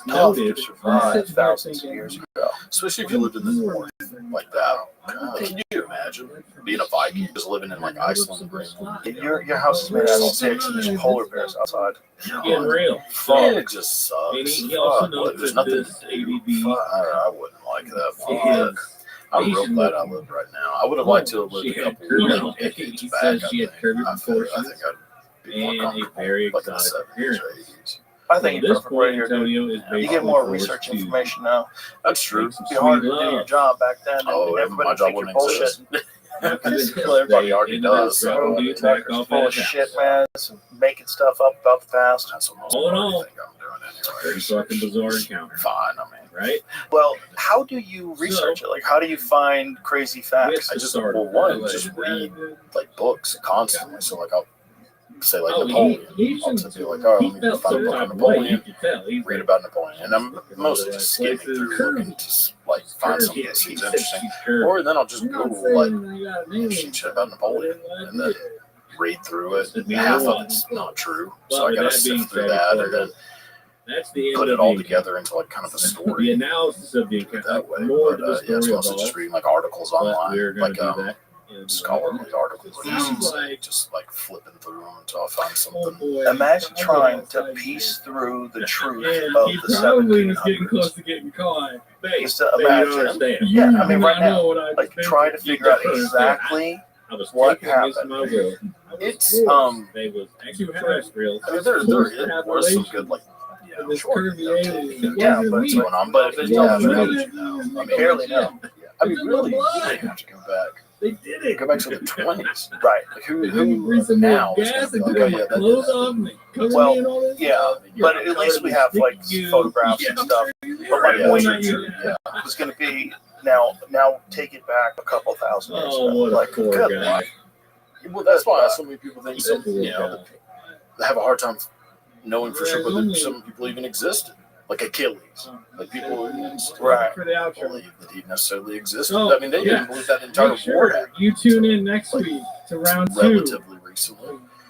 tough to survive thousands of years ago, especially if you lived in the north like that. God, can you imagine being a Viking just living in like Iceland? Your house is made out of sticks and there's polar bears outside. Getting real. Fuck, it just sucks. There's nothing to do. I wouldn't like that. Fuck. I'm real glad I live right now. I would have liked to have lived a couple decades back. I think I'd be more comfortable, like in the 70s or 80s. I think you're perfect right here, dude. You get more research information now. That's true. It'd be harder to do your job back then. Oh, everybody my job think you're wouldn't exist. bullshitting. Everybody already does. So America's full of shit, man. It's making stuff up about the past. That's what most All in people all, think I'm doing very anyway. fucking bizarre encounter. Fine, I mean. Right? Well, how do you research it? Like, how do you find crazy facts? I just just read like books constantly. So like I'll say like Napoleon. I'll just be like, oh, let me find a book on Napoleon. Read about Napoleon, and I'm mostly just skimming through looking to like find something that seems interesting. Or then I'll just Google like interesting shit about Napoleon, and then read through it. Half of it's not true, so I gotta sift through that, and then put it all together into like kind of a story. The analysis of the encounter. That way, but it's mostly just reading like articles online, like scholarly articles, just like flipping through them until I find something. Imagine trying to piece through the truth of the Probably was getting 1700s. close to getting caught. Just to imagine. Yeah, I mean, right now, like try to figure out exactly what happened. It's they was extraterrestrial. I mean, there was some good like. This curvy alien. Yeah, but What's going on? But if it's Yeah, I mean, barely know. I mean, really, you have to go back. They did it. Go back to the 20s. Right. Like who now? Gas and Like, took oh, my yeah, that clothes did off and they covered Well, me in all this yeah, stuff. but at least we have like photographs and stuff. But my Yeah, point true. is going to be now take it back a couple thousand years Oh, ago. what a Like, poor good guy. luck. Well, that's why so many people think they have a hard time knowing for sure whether some people even existed. Like Achilles. Like people Right. For the outro. believe that he necessarily existed. Oh, I mean, they didn't believe that entire Make war sure happened you tune in next week to round 2. relatively recently.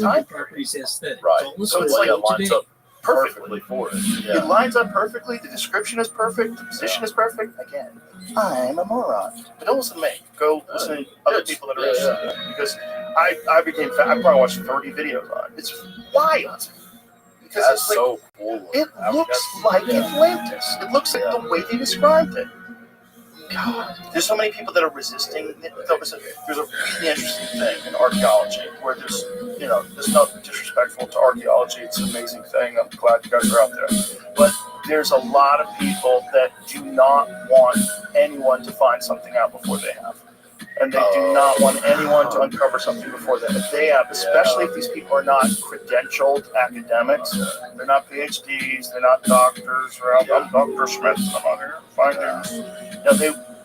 same time period. property's aesthetic. Right. All this So is it's like like it lines today. up perfectly. for it. It Yeah. lines up perfectly. The description is perfect. The position is perfect. Again, I'm a moron. But don't listen to me. Go listen to other people that are interested. Because I became I probably watched 30 videos on it. It's wild. Because That's it's like, so cool. it looks like Atlantis. It looks like the way they described it. God, there's so many people that are resisting it. There's a really interesting thing in archaeology where there's nothing disrespectful to archaeology. It's an amazing thing. I'm glad you guys are out there. But there's a lot of people that do not want anyone to find something out before they have. And they do not want anyone to uncover something before them. If they have, especially if these people are not credentialed academics, they're not PhDs, they're not doctors, or I'm Dr. Smith, I'm out here findings.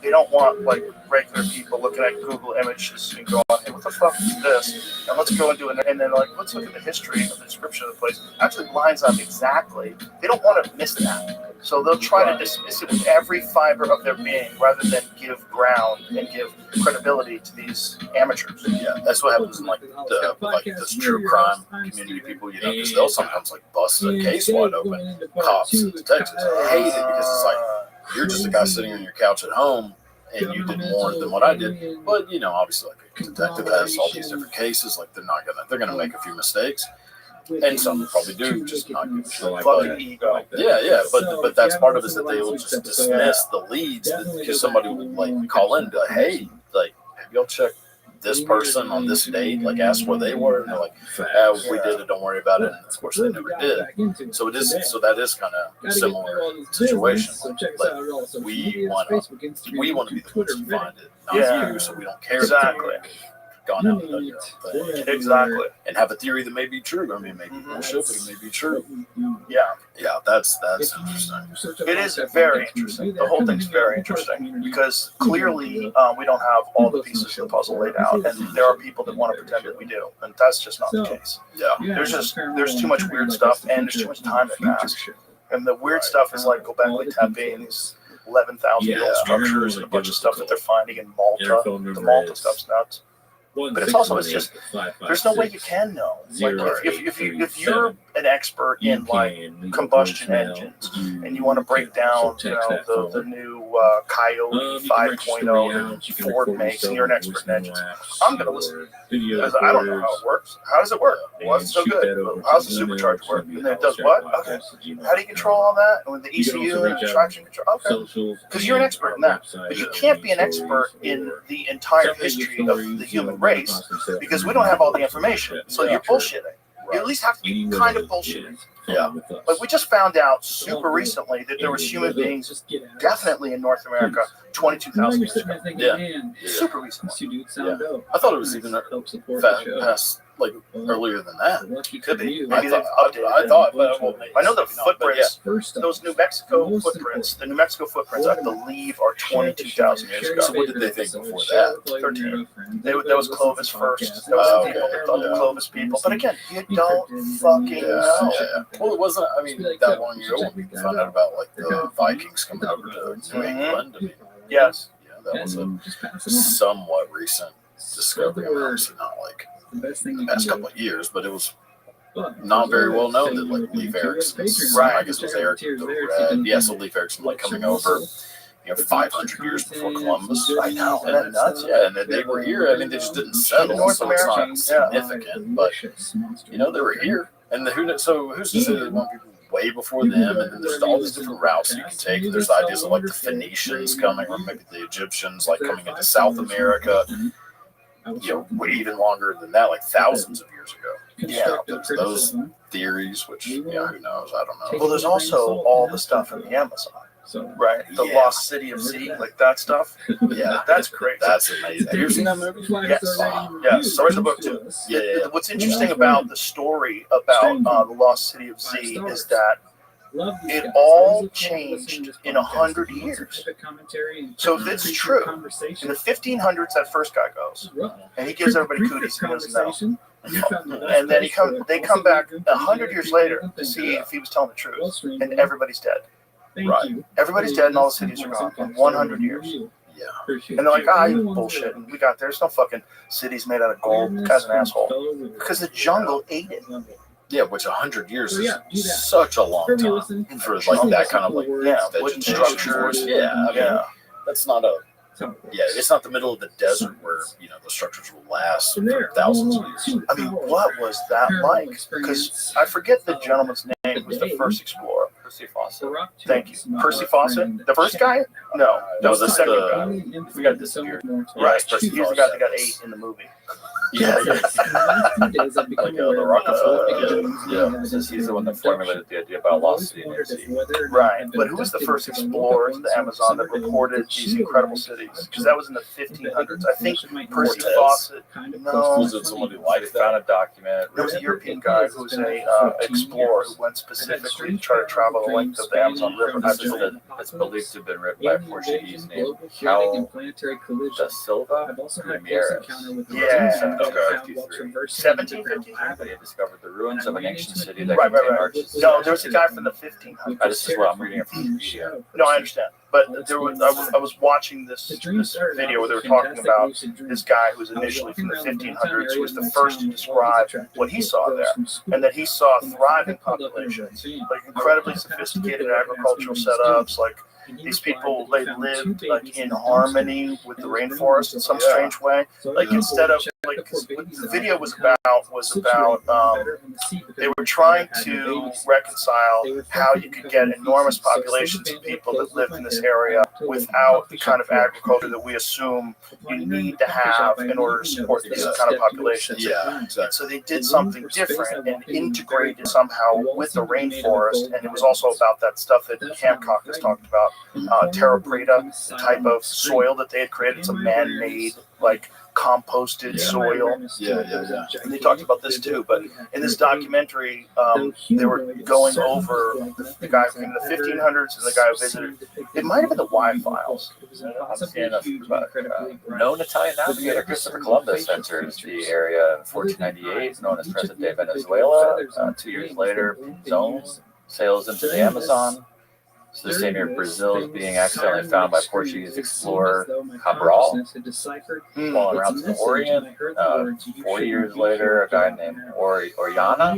They don't want like regular people looking at Google images and going, hey, what the fuck is this? And let's go and do it. And then let's look at the history of the description of the place. It actually lines up exactly. They don't want to miss that. So they'll try to dismiss it with every fiber of their being rather than give ground and give credibility to these amateurs. Yeah, that's what happens in this true crime community people, because they'll sometimes bust a case wide open. Cops and detectives hate it because it's like, you're just a guy sitting on your couch at home and you did more than what I did. But obviously a detective has all these different cases, they're gonna make a few mistakes. And some probably do, just not give a shit. Fucking ego. Yeah, but that's part of it is that they will just dismiss the leads because somebody will call in and be like, hey, have y'all checked this person on this date? Ask where they were, and they're like, we did it, don't worry about it. And of course they never did. So that is kind of similar situation. We want to be the ones who find it, not you, so we don't care. Exactly. Gone out and done your own thing. Exactly. And have a theory that may be true. I mean, maybe bullshit, but it may be true. Yeah. Yeah, that's interesting. It is very interesting. The whole thing's very interesting because clearly we don't have all the pieces of the puzzle laid out, and there are people that want to pretend that we do, and that's just not the case. Yeah. There's too much weird stuff, and there's too much time that passed. And the weird stuff is like Göbekli Tepe and these 11,000-year-old structures and a bunch of stuff that they're finding in Malta. The Malta stuff's nuts. But it's just there's no way you can know. If you're an expert in combustion engines and you want to break down the new Coyote 5.0 that Ford makes and you're an expert in engines, I'm going to listen. I don't know how it works. How does it work? Well, it's so good. How does the supercharger work? And then it does what? Okay. How do you control all that? And with the ECU and the traction control? Okay. Because you're an expert in that. But you can't be an expert in the entire history of the human race because we don't have all the information. So you're bullshitting. You at least have to be kind of bullshitting. Yeah. We just found out super recently that there was human beings definitely in North America 22,000 years ago. Yeah. Super recently. Yeah. I thought it was even past earlier than that. Could be. Maybe they've updated. I thought, but I know the footprints, those New Mexico footprints, the New Mexico footprints, I believe, are 22,000 years ago. So what did they think before that? 13. That was Clovis first. That was the people that thought the Clovis people. But again, you don't fucking know. Yeah. Well, it wasn't, that long ago when we found out about the Vikings coming over to New England. Yes. Yeah, that was a somewhat recent discovery. Obviously not the past couple of years, but it was not very well known that Leif Erikson, I guess it was Eric the Red. Yeah, so Leif Erikson coming over 500 years before Columbus. I know. And nuts. Yeah, and they were here. They just didn't settle, so it's not significant. But they were here. And who's to say that one people way before them? And then there's all these different routes you can take. There's the ideas of the Phoenicians coming, or maybe the Egyptians coming into South America. Even longer than that, thousands of years ago. Yeah, those theories, which who knows? I don't know. Well, there's also all the stuff in the Amazon. Right, the Lost City of Z, that stuff. Yeah, that's crazy. That's amazing. Have you seen that movie? Yes. Yes. So I read the book too. Yeah. What's interesting about the story about the Lost City of Z is that it all changed in 100 years. So if it's true, in the 1500s, that first guy goes, and he gives everybody cooties and doesn't know. And then they come back 100 years later to see if he was telling the truth, and everybody's dead. Right. Everybody's dead and all the cities are gone in 100 years. Yeah. And they're like, you bullshit. And there's no fucking cities made out of gold. The guy's an asshole. Because the jungle ate it. Yeah, which 100 years So, is yeah, do that. such a long For me, time listen, for like that kind of like wooden vegetation. structures. Yeah, I mean, Yeah. that's not a. Yeah, it's not the middle of the desert where the structures will last From there, for thousands of years. I mean, what was that like? Because I forget the gentleman's name who was the first explorer. Percy Fawcett. Thank you. Percy Fawcett? The first guy? No, that was the second guy. We got disappeared. Right. Percy He's the guy that got Fawcett. 8 in the movie. Yeah, yeah. Like the Rockefeller. Yeah, since he's the one that formulated the idea about lost city near sea. Right. But who was the first explorer to the Amazon that reported these incredible cities? Because that was in the 1500s. I think Percy Fawcett. No. Was it someone who liked Found that? a document. There was a European guy who was a explorer who went specifically to try to travel the length of the Amazon River. It's believed to have been written by a Portuguese named Cal da Silva Ramirez. Yeah. Okay. 1753. They discovered the ruins of an ancient city that Right, contained right. arches. No, there was a guy from the 1500s. This is what I'm reading it from Wikipedia. No, I understand. But there was I was watching this video where they were talking about this guy who was initially from the 1500s, who was the first to describe what he saw there, and that he saw thriving populations, like incredibly sophisticated agricultural setups, like these people, they lived like in harmony with the rainforest in some strange way. Like instead of like what the video was about they were trying to reconcile how you could get enormous populations of people that lived in this area without the kind of agriculture that we assume you need to have in order to support these kind of populations. Yeah, exactly. So they did something different and integrated somehow with the rainforest, and it was also about that stuff that Cam Caucus talked about, terra preta, the type of soil that they had created. It's a man-made, like composted soil. Yeah. And they talked about this too, but in this documentary, they were going over the guy from the 1500s and the guy who visited. It might have been the Y files. I'm seeing known Italian navigator Christopher Columbus enters the area in 1498, known as present-day Venezuela. 2 years later, zone sails into the Amazon. So the same year, Brazil is being accidentally found by Portuguese explorer Cabral, falling around to the Orient. 40 years later, a guy named Oriana.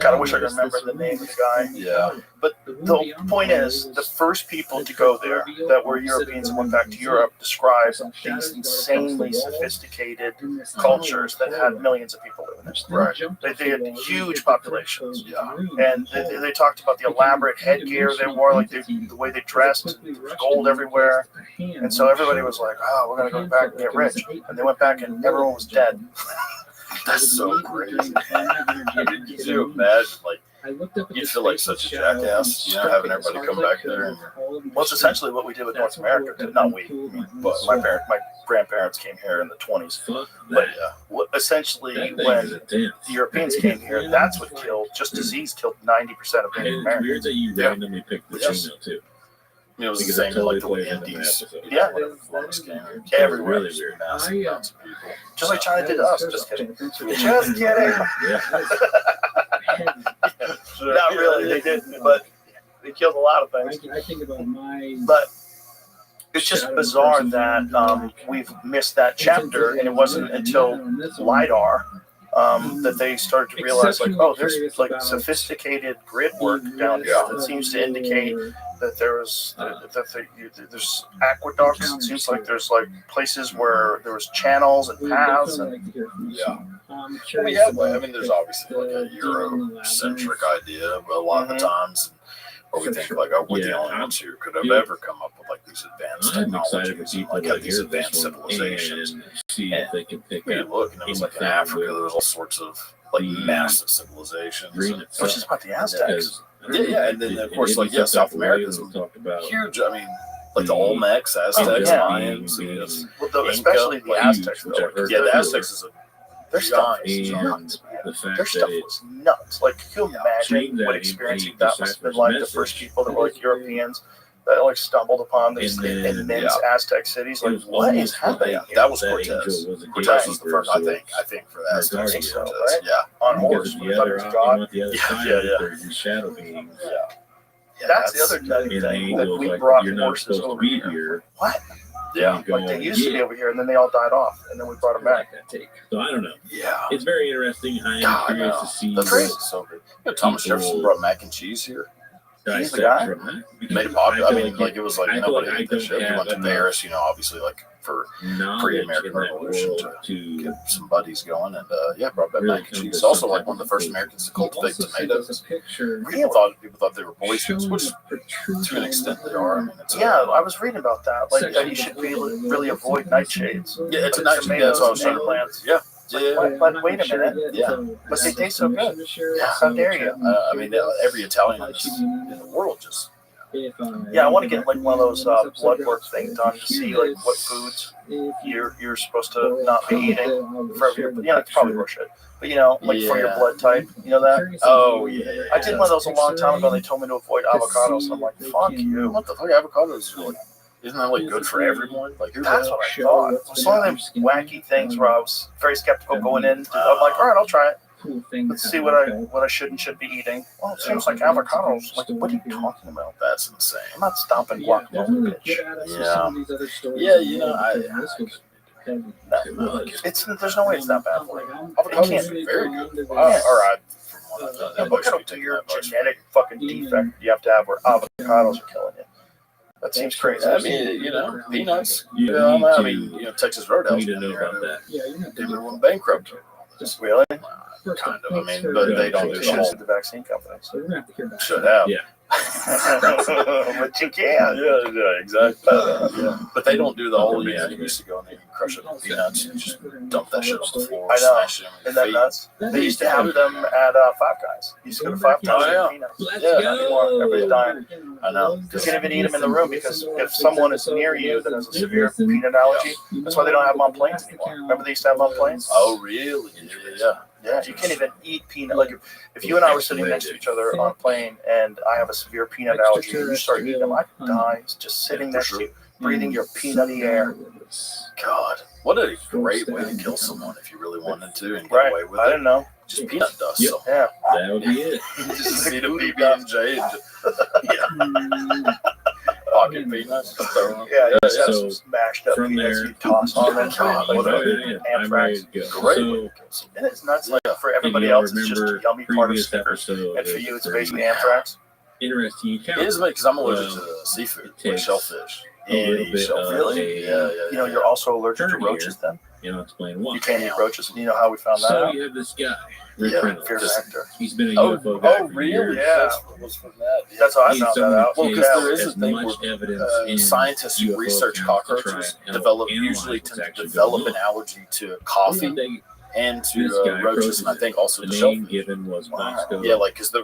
Kind of wish I could remember the name of the guy. Yeah. But the point is, the first people to go there that were Europeans and went back to Europe described these insanely sophisticated cultures that had millions of people living there. Right. They had huge populations. Yeah. And they talked about the elaborate headgear they wore, like the way they dressed, gold everywhere. And so everybody was like, oh, we're going to go back and get rich. And they went back and everyone was dead. That's so crazy. I mean, could you imagine, like, you feel like such a jackass, having everybody come back there. Well, it's essentially what we did with North America. Not we, but my grandparents came here in the 20s. But essentially, when the Europeans came here, that's what killed. Just disease killed 90% of Native Americans. Weird that you randomly picked the Chino too. I mean, it was the same in like the Indies. Yeah, everywhere. Really weird. Massive amounts of people. Just like China did to us. Just kidding. Just kidding. Not really. They didn't, but they killed a lot of things. But it's just bizarre that we've missed that chapter, and it wasn't until LiDAR that they started to realize, like, oh, there's like sophisticated grid work down here that seems to indicate that there's aqueducts. It seems like there's like places where there was channels and paths. And, we have, I mean, there's obviously like a Euro-centric idea, but a lot of the times, or we think like, oh, we're the only ones who could have ever come up with like these advanced technologies, and, like have these advanced civilizations. And see if they can pick up. Look, and it was like in Africa, there was all sorts of like massive civilizations, which is about the Aztecs. Yeah, and then of course, like South America's huge. I mean, like the Olmecs, Aztecs, Mayans, especially the Aztecs. Yeah, the Aztecs is their stuff is nuts, man. Their stuff was nuts. Like, can you imagine what experiencing that must have been like? The first people that were like Europeans that like stumbled upon these immense Aztec cities. Like, what is happening? Yeah, that was Cortez. Cortez was the first, I think, for the Aztecs. So, right? Yeah, on horse. The other God. The shadow beings. Yeah, that's the other nutty thing that we brought horses over here. What? Yeah. Go Like they and used to be get. over here, and then they all died off, and then we brought them I back. like that take. So I don't know. Yeah. It's very interesting. I am God, curious no. to see That's crazy. so good. You know, Thomas Jefferson brought mac and cheese here. He's the dissect guy? from that. because Made it popular. I feel mean, like it was like I feel nobody like I ate that don't shit. He have went to enough Paris, you know, obviously like for knowledge pre-American in that Revolution world to to get some buddies going, and yeah, brought back really mac and come cheese. to Also, some like type one of of the first conclusion. Americans to He cultivate also sent us tomatoes. a picture People thought they were poisonous, which to an extent they are. I mean, it's Yeah, I was reading about that. Like that you should really avoid nightshades. yeah, it's a Like nice. tomatoes That's what I was and trying to. plants. Yeah, Like, yeah. but wait a minute. Yeah. But they taste so good. Yeah, How dare you? I mean, every Italian in the world just. Yeah, I want to get like one of those blood work things done to see like what foods you're supposed to not be eating for your. Yeah, it's probably bullshit. But you know, like for your Yeah. blood type, you know that. Oh yeah. I did one of those a long time ago. They told me to avoid avocados. And I'm like, fuck you. What the fuck? Avocados are like, isn't that like good for everyone? Like, That's what I thought. It was one of them wacky things where I was very skeptical going in. I'm like, all right, I'll try it. Let's see what I should and should be eating. Well, it seems like avocados. Like, what are you talking about? That's insane. I'm not stopping guacamole, bitch. Yeah, you know, It's there's no way it's that bad for you. avocados can't are be. very good. Yeah. Or I, from what I've done, Yeah, I've what kind actually of taken weird that much. genetic fucking defect you have to have where avocados are killing you? That seems crazy. I mean, you know, peanuts. You Yeah, need I to- mean, you know, Texas You Roadhouse. need to know about that. Everyone bankrupt. Just really? Kind of. I mean, but they don't do Should the have whole. the vaccine companies. Should have. Yeah. But you can. Yeah, exactly. Yeah. But they don't do the whole. Yeah, you used to go and they crush it with peanuts and just dump that shit on the floor. I know. Smash it in Isn't your that feet. nuts? They used to have them at Five Guys. You used to go to Five Guys and yeah. peanuts. Yeah. Not anymore. Everybody's dying. I know. You can't even eat them in the room because if someone is near you that has a severe peanut allergy, that's why they don't have them on planes anymore. Remember they used to have them on planes? Oh, really? Yeah. Yeah, you can't even eat peanut. Like if you and I were sitting next to each other on a plane and I have a severe peanut allergy and you start eating them, I could die just sitting next to you, breathing your peanutty air. God, what a great way to kill someone if you really wanted to and get Right. away with I it. didn't know. Just peanut dust. Yep. So. Yeah. That would be it. You just need a BB&J and just, pocket peanuts. Yeah, you just have So, some mashed up from peanuts there- you toss on them. God, Like what a- fucking I'm ready to go. Great So, way to kill someone. And it's nuts. Like for everybody if y'all else, it's just a remember yummy part of previous Snickers. episode And for of you, it's the basically anthrax. interesting account. It is because I'm allergic Well, to seafood, it like takes shellfish. a little Any bit shellfish. of Really? Yeah. You know, you're also allergic to Turn roaches then? You know, explain why. You can't eat roaches. You know how we found that So out? you have this guy, Rick Yeah, Reynolds. Fear factor. He's been a UFO guy for years. Yeah. That's what was from that. Yeah. That's how I He's found that someone out. who Well, 'cause takes there is as a thing much where, evidence in scientists who UFO research accounts to try cockroaches and help usually analyze what's tend to actually develop going an on. allergy to coffee One day, and this to guy roaches, and I approaches think also the to name shellfish. given was Bosco. Yeah, like because they're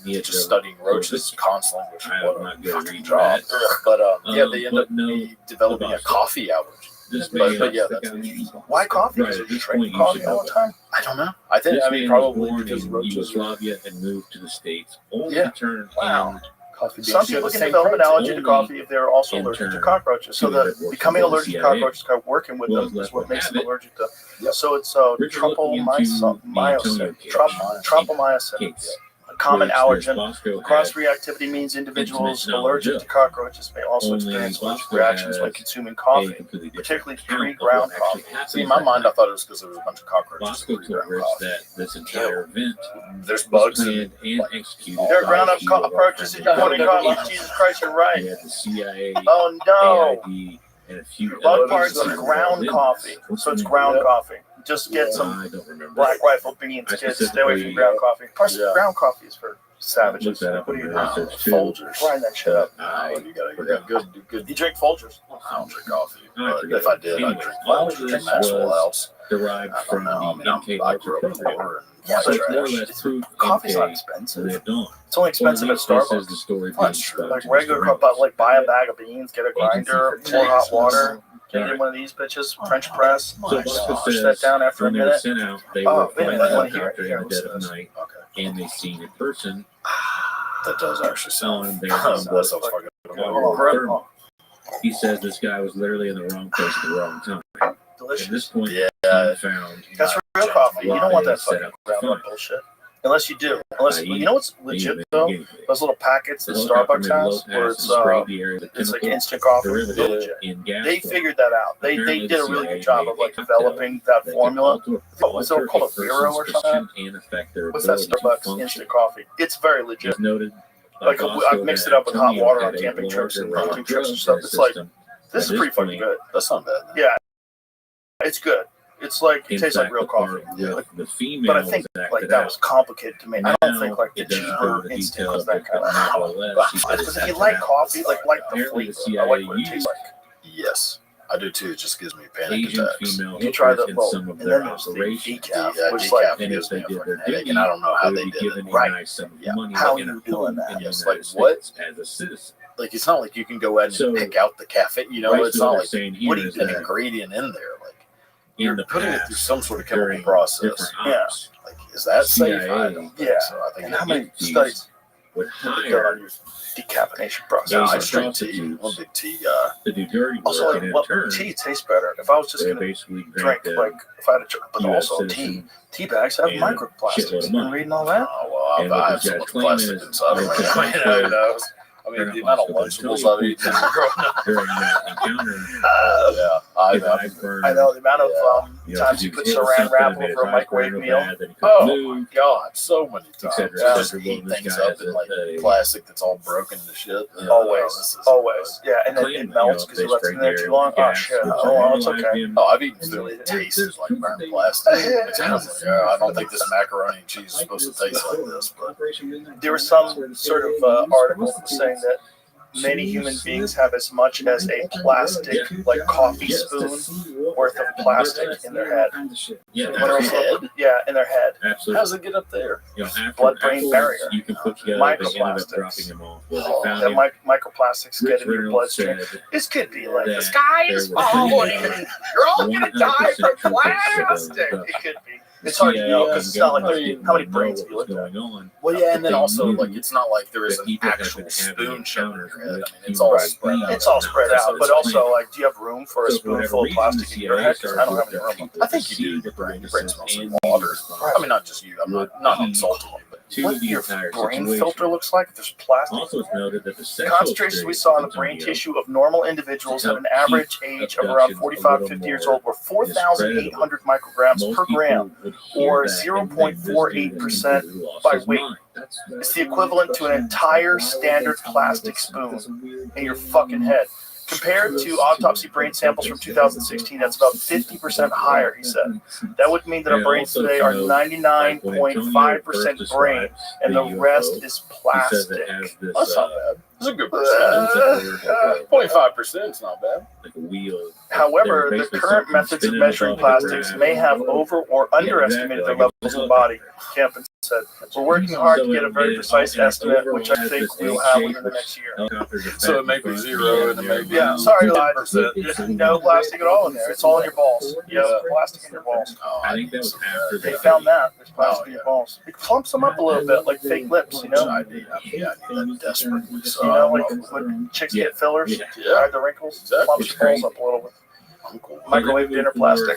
He had just never studying roaches constantly, which I'm what not a good at fucking reading job. that. But yeah, they end But up no, developing a Bosco. coffee allergy. This But man, yeah, that's interesting. Why coffee? Right, Because at you this drink point, you coffee should all know the time? I don't know. I think this I mean man was probably born because in roaches. Yugoslavia and moved to the States, only Yeah. to turn Wow. in Coffee Some people can develop an allergy to coffee if they're also in allergic to turn cockroaches. So to the the becoming allergic to CIA cockroaches, working with was them, left is what with makes them habit. allergic to. Yep. So it's Richard looking into the Antonio case. tropomyosin, case. a common which allergen. Bosco had Cross-reactivity means individuals intimate allergic knowledge to cockroaches may also Only experience allergic Bosco reactions when has consuming a coffee, completely different particularly account of pre-ground what actually coffee. happened See, in my that mind, I night. thought it was because there was a bunch of cockroaches. Bosco in told pre-ground Rich coffee. that this entire event There's was bugs in planned it. and executed. There are by ground-up a few of our cockroaches in your friendly morning government coffee. agents. Jesus Christ, you're right. We had the CIA, Oh no! AID, and a few Bug other parts of government ground entities. coffee. So it's ground coffee. Just get some I don't remember. Black Rifle beans, I kids. Stay away from specifically- ground coffee. Plus, Yeah. ground coffee is for savages. Look that up What in do you the do? research too. Folgers. Grind that shit up. Oh, you got good. You drink Folgers. I don't drink coffee, I but forget. if I did, I'd Anyway, drink all of Folgers. this Maxwell was House. derived I don't from know. I the mean, MK I Ultra grew up program. poor and Yeah, So but it's more or trash. less proof Coffee's not MK expensive. lived on. It's only expensive Or at least this is Starbucks. the story Well, that's being true. spun Like to regular Mr. cup, Reynolds. like buy a bag of beans, get a grinder, pour hot water, get in one of these bitches, French press, So Bosco push says that down after a when they were minute. sent out, they Oh, were wait a flying minute, I a wanna hear it. helicopter Here, in the dead of what's night, Okay. and they seen a person That does actually on sound. their That sounds fucking. thermal. He says this guy was literally in the wrong place at the wrong time. At Delicious. this point, Yeah. he found That's real coffee. You don't want that Set fucking up ground fine. up bullshit. Unless you do. You know what's legit though? Those little packets that Starbucks has, where it's like instant coffee. They figured that out. They did a really good job of like developing that formula. What was it called, a Vero or something? What's that Starbucks instant coffee? It's very legit. Like I've mixed it up with hot water on camping trips and hunting trips and stuff. It's like, this is pretty fucking good. That's not bad. Yeah, it's good. It's like, it tastes like real coffee. Like, but I think like that was complicated to me. I don't think like the cheaper instant was that kind of. Because if you like coffee, like the flavor, I like what it tastes like. Yes, I do too. It just gives me panic attacks. You try the and then there's the decaf, which like gives me a fucking headache, and I don't know how they did it. Right? Yeah. How are you doing that? Yes, like what? Like it's not like you can go ahead and pick out the caffeine. You know, it's not like what do you an ingredient in there? Like you're putting it through some sort of chemical process. Yeah. Like is that safe? I don't think so. I think how many studies would hire on your decaffeination process? No, I drink tea. I'm a big tea guy. Also, like, what tea tastes better? If I was just gonna drink, like, if I had a drink, but also tea bags have microplastics. You been reading all that? Oh, well, I have so much plastic inside of me. Who knows? I mean, the amount of Lunchables I've eaten growing up. I know the amount of times you put saran wrap over a microwave meal. Oh my God, so many times. Just heat things up in like plastic that's all broken to shit. Always. Yeah, and then it melts because you left it in there too long. Oh shit. Oh, well, it's okay. Oh, I've eaten food that tastes like burnt plastic. I don't think this macaroni and cheese is supposed to taste like this, but there was some sort of article saying that many human beings have as much as a plastic, like coffee spoon worth of plastic in their head. Yeah, in their head. Absolutely. How does it get up there? Blood-brain barrier. You can put together, microplastics. Microplastics get in your bloodstream. This could be like the sky is falling. You're all gonna die from plastic. It could be. It's hard to know because it's not like how many brains have you looked at? Well, yeah, and then also like it's not like there is an actual spoon shoved in your head. I mean, it's all spread out. It's all spread out, but also like, do you have room for a spoonful of plastic in your head? Because I don't have any room. I think you do. Your brain smells like water. I mean, not just you. I'm not insulting you, but what your brain filter looks like if there's plastic. Concentrations we saw in the brain tissue of normal individuals at an average age of around 45 to 50 years old were 4,800 micrograms per gram, or 0.48% by weight. It's the equivalent to an entire standard plastic spoon in your fucking head. Compared to autopsy brain samples from 2016, that's about 50% higher, he said. That would mean that our brains today are 99.5% brain, and the rest is plastic. That's not bad. That's a good percentage. 0.5% is not bad. However, the current methods of measuring plastics may have over or underestimated their levels in the body, Campen said. We're working hard to get a very precise estimate, which I think we'll have within the next year. So it may be 0 and it may be sorry, lied. No plastic at all in there. It's all in your balls. You have plastic in your balls. I think that was after they found that. There's plastic in your balls. It plumps them up a little bit, like fake lips, you know? I need that desperately. You know, like when chicks get fillers, hide the wrinkles, plumps your balls up a little bit. Microwave dinner plastic.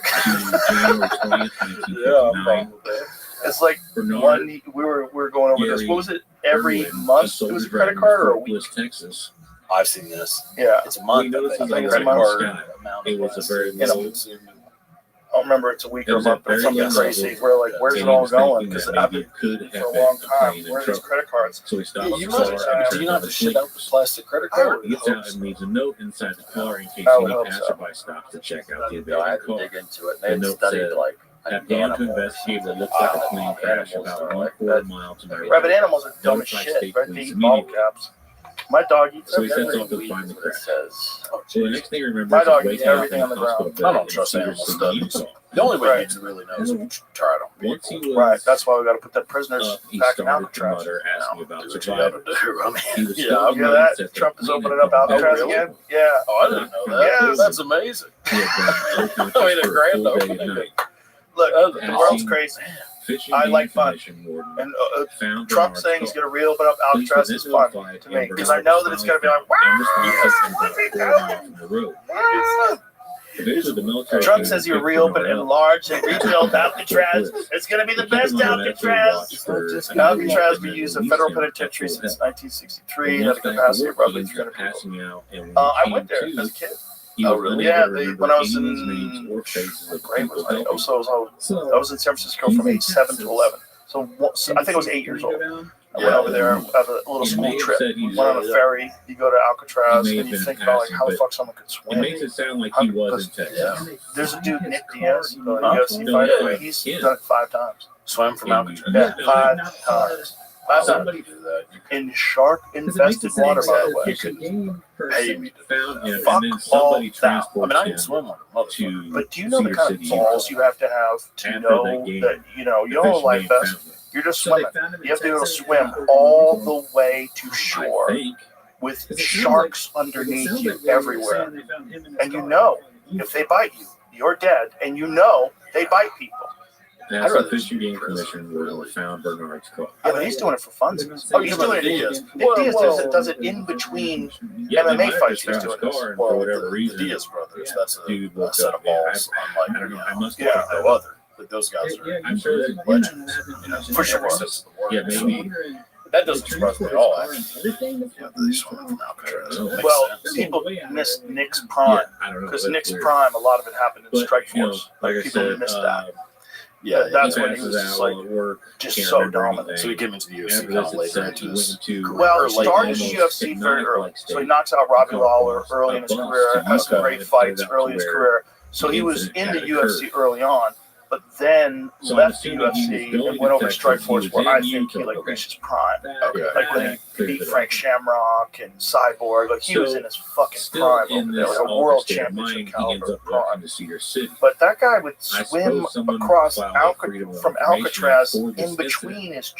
It's like one. We were going over this. What was it? Every month it was a credit card or a week? Texas. I've seen this. Yeah, it's a month. I think it's a month. It was a very I don't remember it's a week or a month, but something crazy. We're like, where's it all going? Because I've been for a long time. Where are these credit cards? So we stopped. Do you not have to shit out the plastic credit card? He gets out and leaves a note inside the car in case any passerby stops to check out the abandoned car. Dig into it. They studied like. Have gone to investigate what looks like a plane crash about 1/4 mile to my right. Rabid animals are dumb as shit. Right? They eat bottle caps. My dog eats so he sets everything. off to find the crash. So the next thing he remembers my dog is eats waking up everything in on the a hospital ground. bed I don't trust animal studies. The only way you can really know is when you try it on people. Right, that's why we got to put that prisoners he back in started to Alcatraz. mutter, asking about Do what you gotta survival. do. I mean, He was Yeah, still you hear that? Trump is opening up Alcatraz really? again. Yeah. Oh, I didn't know that. Yes. That's amazing. He had been I mean, a grand for a full day and opening. night. Look, the world's crazy. Fishing I like game fun. commission warden And found Trump Bernard's saying he's car. going to reopen up Alcatraz is fun to me because I know that it's going to be like, wow, And responses yes, about let me 4 go. miles from the road. Ah. Eventually, the military Trump says he reopened, enlarged, and rebuilt Alcatraz. It's going to be the best Alcatraz. Alcatraz been used as a federal penitentiary since 1963. Had a capacity of roughly 300 people. I went there as a kid. Oh, really? Yeah, when I was in grade was I? I was in San Francisco from age 7 to 11. So I think I was 8 years old. I went over there as a little school trip. Went on a ferry. You go to Alcatraz, and you think about like how the fuck someone could swim. It makes it sound like he was in Texas. There's a dude, Nick Diaz, the UFC fighter. He's done it 5 times. Swam from Alcatraz. Yeah, 5 times. 5 times. In shark-infested water, by the way. You could pay me to fuck all that. I mean, I can swim like a motherfucker. But do you know the kind of balls you have to know that, you don't like that? You're just swimming. You have to be able to swim all the way to shore with sharks underneath you everywhere. And if they bite you, you're dead. And they bite people. That's the Fish and Game Commission really found Bernard's car. Yeah, but he's doing it for fun. Oh, he's doing it. Nick Diaz does it in between MMA fights. He's doing this. Well, for whatever reason, the Diaz brothers, that's a set of balls. I don't know. I must have no other. But those guys are I'm sure that legends. For sure. Yeah, maybe. That doesn't surprise me at all, actually. Yeah, they swim from Alcatraz. Well, people miss Nick's prime. Because Nick's prime, a lot of it happened in Strike Force. People missed that. Yeah, that's when he was just like just so dominant. So he came into the UFC kind of later into his. Well, he started his UFC very early. So he knocks out Robbie Lawler early in his career, has some great fights early in his career. So he was in the UFC early on, but then left the UFC and went over to Strike Force, where I think he reached his prime. Like when he beat Frank Shamrock and Cyborg, like he was in his fucking prime over there, like a world championship caliber prime. But that guy would swim across from Alcatraz in between his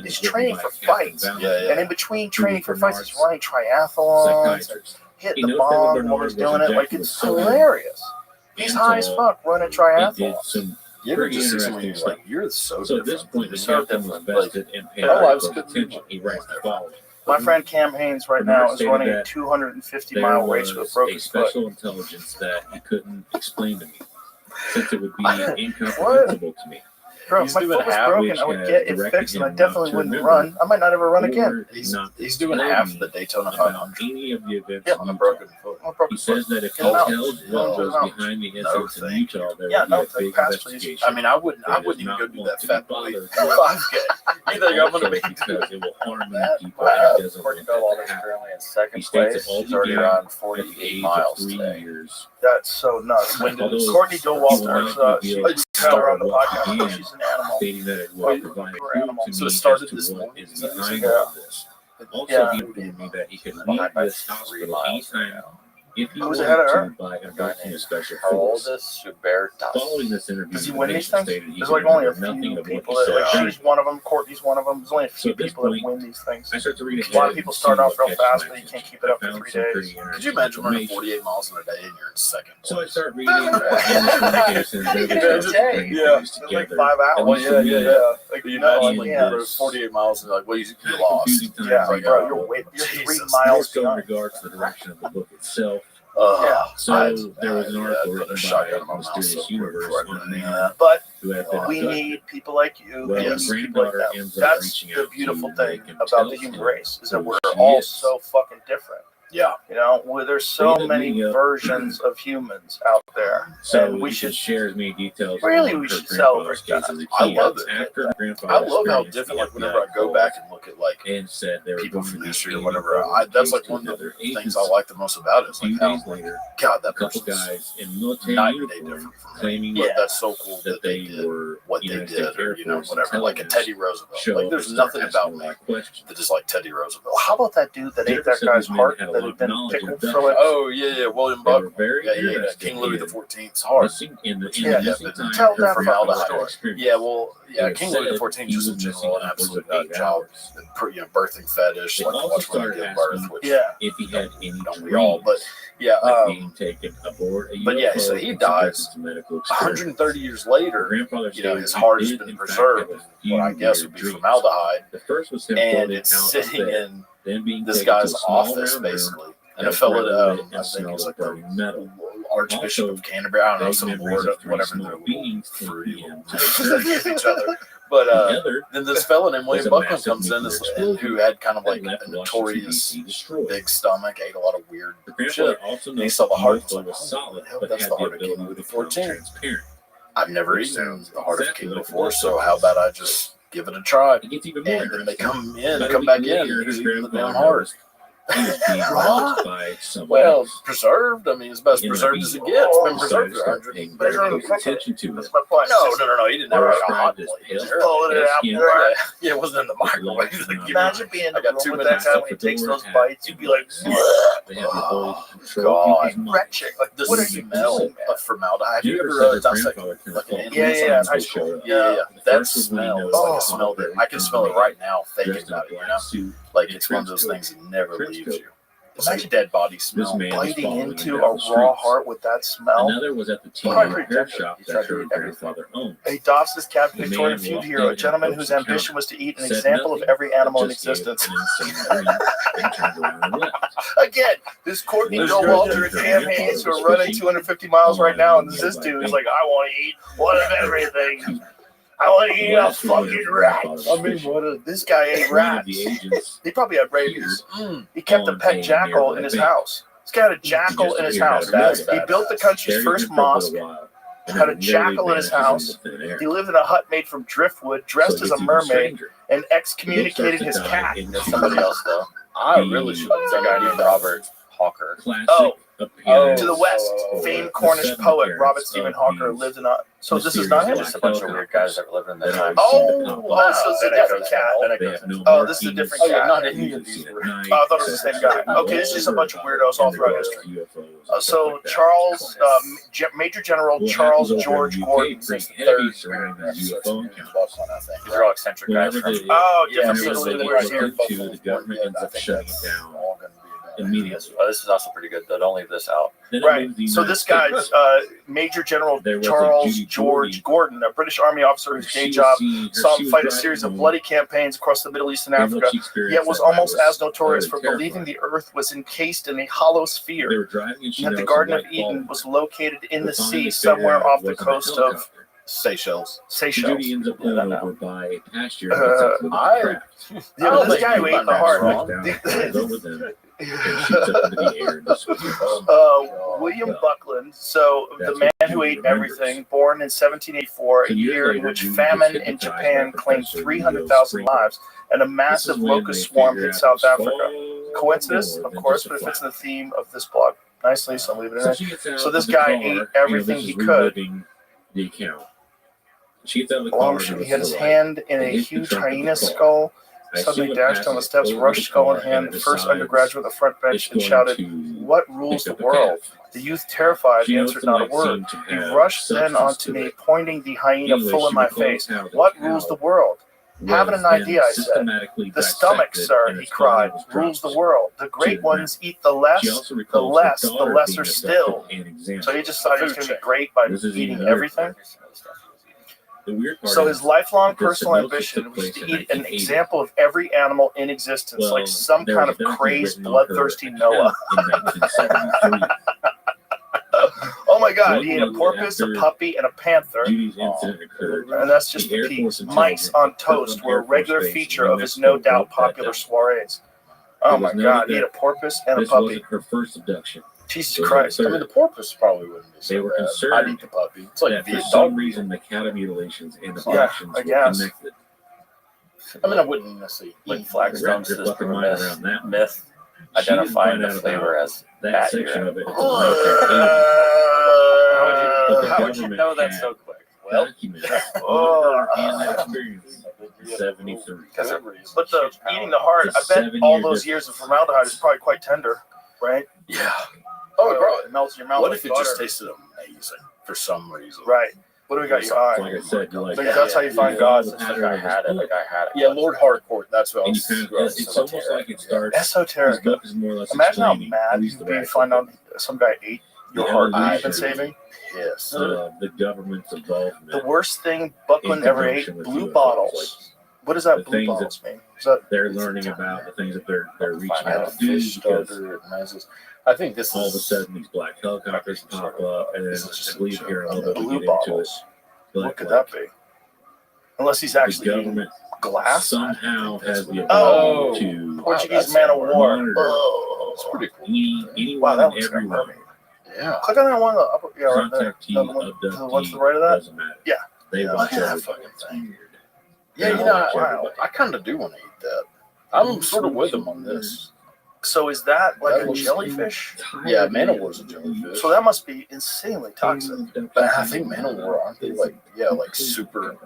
he's training for fights, and in between training for fights, he's running triathlons, hitting the bomb while he's doing it. Like it's hilarious. He's high as fuck running triathlons. You ever just see someone who's like, you're so at this point, the captain was vested in paying attention. He writes the following. My friend Cam Haynes right now is running a 250-mile race with a broken foot. Special intelligence that he couldn't explain to me, since it would be incomprehensible to me. Bro, if my foot was broken, I would get it fixed, and I definitely wouldn't run. I might not ever run again. He's doing half the Daytona 500. Any of the events on a broken foot. He says that if hotels was behind the incidents in Utah, there would be a big investigation. I mean, I wouldn't even go do that fat boy 5K. You think I'm going to make because it will harm many people and it doesn't want that to happen. Currently in second place. He's already around 48 miles today. That's so nuts. Courtney Dauwalter she's had her on the podcast. She's an animal. Stating that it will provide food to so me it started as to this what morning. is behind all this. Also, he told me that he could leave this hospital anytime if he Who's wanted ahead of her? to by invoking a special How old force. is Schubertas? Following this interview, Does he the win these patient things? stated he There's could like only a remember nothing few of what people he that, said. she's one of them, Courtney's one of them. There's only a few So at this people that point, win these things. I start to read A lot of people start off real fast, but you can't keep it up for 3 days. Could you imagine running 48 miles in a day and you're in second? So I start reading and this publication and really start to bring things Like together. 5 hours. Yeah. Like, You imagine like Yeah. you're 48 miles and you're like, well, you lost. Confusing times Yeah, like bro, you're 3 More miles so in behind. regards to the direction of the book itself. Yeah. So there was an article put a written shotgun in by my mouth Mysterious so Universe quick before I on do a that. man But who had been we abducted. need people like you. Well, We his need people like granddaughter them. ends up That's reaching the out beautiful to thing make him about tell the human him race is that who we're she all is. so fucking different. Yeah. Where there's so They many meet up. versions of humans out there. So And we he should shares many details. Really, on we her should grandfather's celebrate case as a I kid. love it. After her I grandfather love how experienced different, the like, whenever I go FBI back and look at, like, and said they were people going from to history or be whatever, able to that's like take one of to the another things I agency. like the most about it. Is A few like how, days later, God, that a couple person's guys in military night and day uniform different from me. claiming But that's so cool that they were what they United did, States or, Air Force whatever. Like a intelligence Teddy Roosevelt. show Like, there's start nothing asking about the me right questions. that is like Teddy Roosevelt. How about that dude that ate Jennifer that said guy's these men heart had a that lot had of been knowledge pickled and for like? Oh yeah, William They Buck. were very Yeah, interested King Louis in XIV's heart. missing in the Yeah, missing time tell her that grandfather's fucking story. experience. Yeah, well, yeah, They King Louis said XIV he just in was missing general an upwards absolute of nut 8 job. hours. Birthing fetish, They like also watch women started give birth, asking which Yeah. if he had any don't we all, dreams, but yeah, like being taken aboard a UFO but yeah, so he and dies subjected to medical experiments. 130 years Her later, grandfather you know, stated his he heart has did, been in fact, preserved have a in few what I guess weird would be dreams. formaldehyde, The first was him and floating it's out sitting of bed, in then being this taken to guy's a small office, round room basically. And that a was fellow, brightly lit I and think smelled he's of like burning metal. Archbishop of Canterbury. I don't know, some lord, whatever they're fruity each other. But then this fellow named William Buckland comes in, who had kind of like a notorious big stomach, ate a lot of weird shit. And he saw the heart. It's like, that's the heart of King Louis XIV. I've never eaten the heart of King before, so how about I just give it a try? And then they come back in, and he's eating the damn heart. Well, preserved. I mean, it's about as preserved as it gets. It's been preserved for 100. But that's my point. No. He didn't have like a hot plate. Just pulling it out. Yeah, it wasn't in the microwave. Imagine being in the room with that guy when he takes those bites. You'd be like, oh, God. Wretched. Like, The what are you smell doing, of formaldehyde. Have you ever dissected like an animal? Yeah, in high school. Yeah. That smell is like a smell that I can smell it right now thinking about it, you know? Like, it's one of those things that never leaves you. It's like a dead body smell. Biting into a raw heart with that smell. Another was at the tea repair shop that her grandfather owned. A Doss's Captain Victorian feud hero, a gentleman whose ambition was to eat an example of every animal in existence. Again, this Courtney Joe Walter and Cam Hayes who are running 250 miles right now, and this dude is like, I want to eat one of everything. I want to eat a fucking rat. I mean, this guy ate rats. He probably had rabies. He kept a pet jackal in his house. He's got a jackal in his house. He built the country's first mosque. Had a jackal in his house. He lived in a hut made from driftwood, dressed as a mermaid, and excommunicated his cat. There's somebody else though. I really should. There's a guy named Robert Hawker. To the west, famed Cornish poet Robert Stephen Hawker lived in a. So this is not him. Just a bunch of weird guys that were living in the time. So it's a different cat. Oh, this is a different cat. Not any of these were. I thought it was the same guy. Okay, this is a bunch of weirdos all throughout history. So Charles, Major General Charles George Gordon, They're all eccentric guys. Oh, different people they living were right here. to the government ends up shutting it down immediately. Oh, this is also pretty good though. Don't leave this out. Right. So this guy's Major General Charles George Gordon, a British Army officer whose day job saw him fight a series of bloody campaigns across the Middle East and Africa, yet was almost as notorious for believing the earth was encased in a hollow sphere, and that the Garden of Eden was located in the sea somewhere off the coast of Seychelles. Judy ends up pulled over by a pasture. This guy who ate the heart. William Buckland, so the man who ate everything, born in 1784, a year in which famine in Japan claimed 300,000 lives and a massive locust swarm hit South Africa. Coincidence? Of course, but it fits in the theme of this blog nicely, so I'll leave it in there. So this guy ate everything he could. The account. She gets out of the car. He had his hand in a huge hyena skull. Suddenly dashed down the steps, rushed skull in hand, the first undergraduate on the front bench, and shouted, "What rules the world?" The youth, terrified, answered not a word. He rushed then onto me, pointing the hyena full in my face. "What rules the world?" "Haven't an idea," I said. "The stomach, sir," he cried, "rules the world. The great ones eat the less, the lesser still." So he just thought he was going to be great by eating everything. So his lifelong personal ambition was to eat an example of every animal in existence, like some kind of crazed, bloodthirsty Noah. Oh my God, he ate a porpoise, a puppy, and a panther. And that's just the piece. Mice on toast were a regular feature of his no doubt popular soirees. Oh my God, he ate a porpoise and a puppy. Her first abduction. Jesus Christ. I mean, the porpoise probably wouldn't be so They were bad. concerned I'd eat the puppy. It's like that for Vietnam. some reason the cattle mutilations and abductions were connected. I mean, I wouldn't necessarily Like eat Flagstone's Raptors is left their mind myth, around that. myth She identifying didn't the find flavor out as that bad section urine. of it. How would you know that so quick? Well, and that experience. 73. But the eating the heart, I bet all those years of formaldehyde is probably quite tender, right? Yeah. Oh, bro, it melts in your mouth. What like if it butter. just tasted amazing for some reason? Right. What do we got you high? Like I said, like, That's how you find God. I had it. Yeah, Lord Harcourt. That's what I and was. you kind of, it's almost like it starts. Esoteric. His book is more or less Imagine how explaining, mad at least you'd the be back to find out some guy ate your heart that you've been Yeah. saving. Yes. the government's involvement. The worst thing Buckland in ever ate, conjunction with blue UFOs, bottles. What does that the blue things bottles mean? Is that They're learning about the things that they're reaching I had out a to do fish because starter at Moses. I think this all of a is sudden these black helicopters pop up, and then I believe here in a little bit we Blue get into it. bottles. But What could that be? Unless he's the actually eating government glass. somehow has the Oh, ability to Portuguese man of war. monitor Oh, It's pretty cool. anyone wow, that and looks like a everyone. mermaid. Yeah. Click on that one. The upper, yeah, right there. Contactee, The one to the abductee, right of that. doesn't matter. Yeah. They Yeah, watch look at that everybody. fucking thing. They Yeah, you know, watch wow. everybody. I kind of do want to eat that. I'm sort of with him on this. So is that like That a looks- jellyfish? Yeah, man-o-war's a jellyfish. So that must be insanely toxic. But I think man-o-war, aren't they like, like super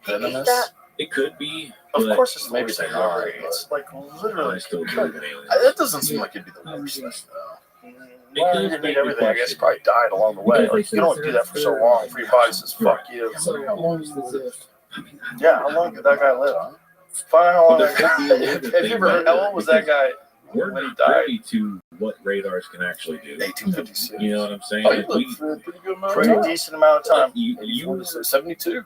venomous? That- It could be. Of but course, it's maybe maybe they're they not, are. but- It's like I literally. still believe in aliens. That doesn't seem like it'd be the worst thing, though. Well, you didn't eat everything. I guess you probably died along the way. Like, you don't do that for so long. For your body says, "Fuck you." How long is this? Yeah, how long did that guy live? Find out how long that guy. Have you ever heard? How old was that guy We're when he not died? privy to what radars can actually do. 1856. You know what I'm saying? Oh, you Like, look we, for a pretty good amount of Pretty time. decent amount of time. you 72.